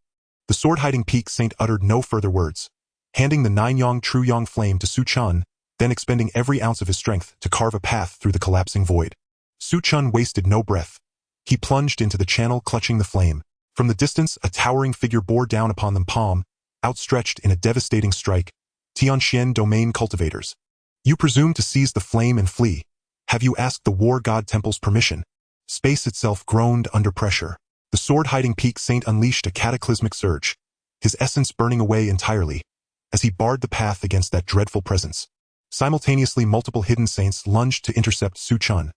The sword-hiding peak saint uttered no further words, handing the 9-yang true yang flame to Su Chen, then expending every ounce of his strength to carve a path through the collapsing void. Su Chen wasted no breath. He plunged into the channel, clutching the flame. From the distance, a towering figure bore down upon them, palm outstretched in a devastating strike. Tianxian domain cultivators. You presume to seize the flame and flee. Have you asked the War God Temple's permission? Space itself groaned under pressure. The sword-hiding peak saint unleashed a cataclysmic surge, his essence burning away entirely, as he barred the path against that dreadful presence. Simultaneously, multiple hidden saints lunged to intercept Su Chen,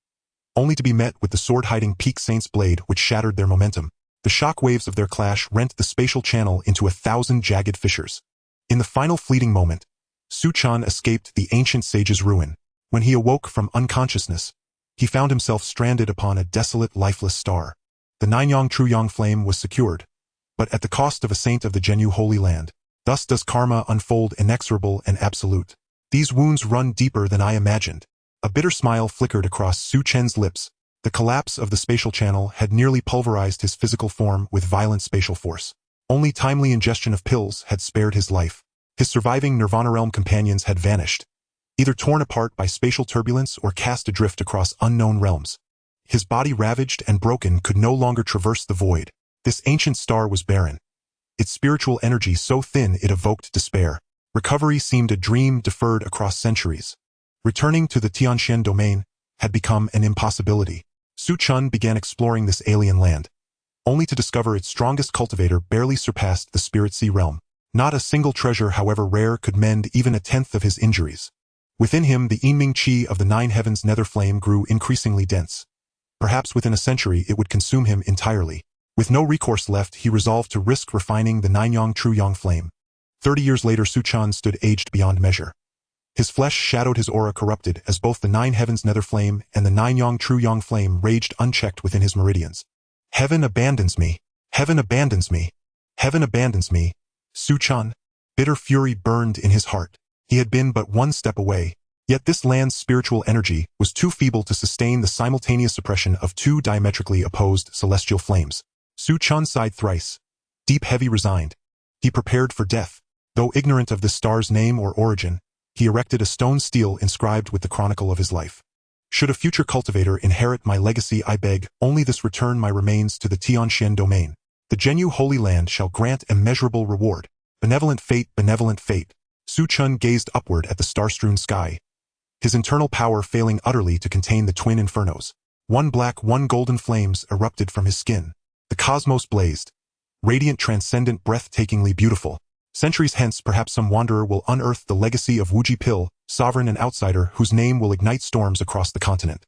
only to be met with the sword-hiding peak saint's blade, which shattered their momentum. The shock waves of their clash rent the spatial channel into 1,000 jagged fissures. In the final fleeting moment, Su Chen escaped the ancient sage's ruin. When he awoke from unconsciousness, he found himself stranded upon a desolate, lifeless star. The 9-yang true yang flame was secured, but at the cost of a saint of the Zhenyu Holy Land. Thus does karma unfold, inexorable and absolute. These wounds run deeper than I imagined. A bitter smile flickered across Su Chen's lips. The collapse of the spatial channel had nearly pulverized his physical form with violent spatial force. Only timely ingestion of pills had spared his life. His surviving Nirvana realm companions had vanished, either torn apart by spatial turbulence or cast adrift across unknown realms. His body, ravaged and broken, could no longer traverse the void. This ancient star was barren, its spiritual energy so thin it evoked despair. Recovery seemed a dream deferred across centuries. Returning to the Tianxian domain had become an impossibility. Su Chen began exploring this alien land, only to discover its strongest cultivator barely surpassed the Spirit Sea realm. Not a single treasure, however rare, could mend even a tenth of his injuries. Within him, the Yinming Qi of the 9 heavens nether flame grew increasingly dense. Perhaps within a century it would consume him entirely. With no recourse left, he resolved to risk refining the 9-yang true yang flame. 30 years later, Su Chen stood aged beyond measure. His flesh shadowed, his aura corrupted, as both the 9 heavens nether flame and the 9 yang true yang flame raged unchecked within his meridians. Heaven abandons me. Heaven abandons me. Heaven abandons me. Su Chen. Bitter fury burned in his heart. He had been but one step away, yet this land's spiritual energy was too feeble to sustain the simultaneous suppression of 2 diametrically opposed celestial flames. Su Chen sighed thrice, deep, heavy, resigned. He prepared for death. Though ignorant of this star's name or origin, he erected a stone stele inscribed with the chronicle of his life. Should a future cultivator inherit my legacy, I beg only this: return my remains to the Tianxian domain. The Zhenyu Holy Land shall grant immeasurable reward. Benevolent fate, benevolent fate. Su Chen gazed upward at the star-strewn sky, his internal power failing utterly to contain the twin infernos. One black, one golden flames erupted from his skin. The cosmos blazed, radiant, transcendent, breathtakingly beautiful. Centuries hence, perhaps some wanderer will unearth the legacy of Wuji Pil, sovereign and outsider whose name will ignite storms across the continent.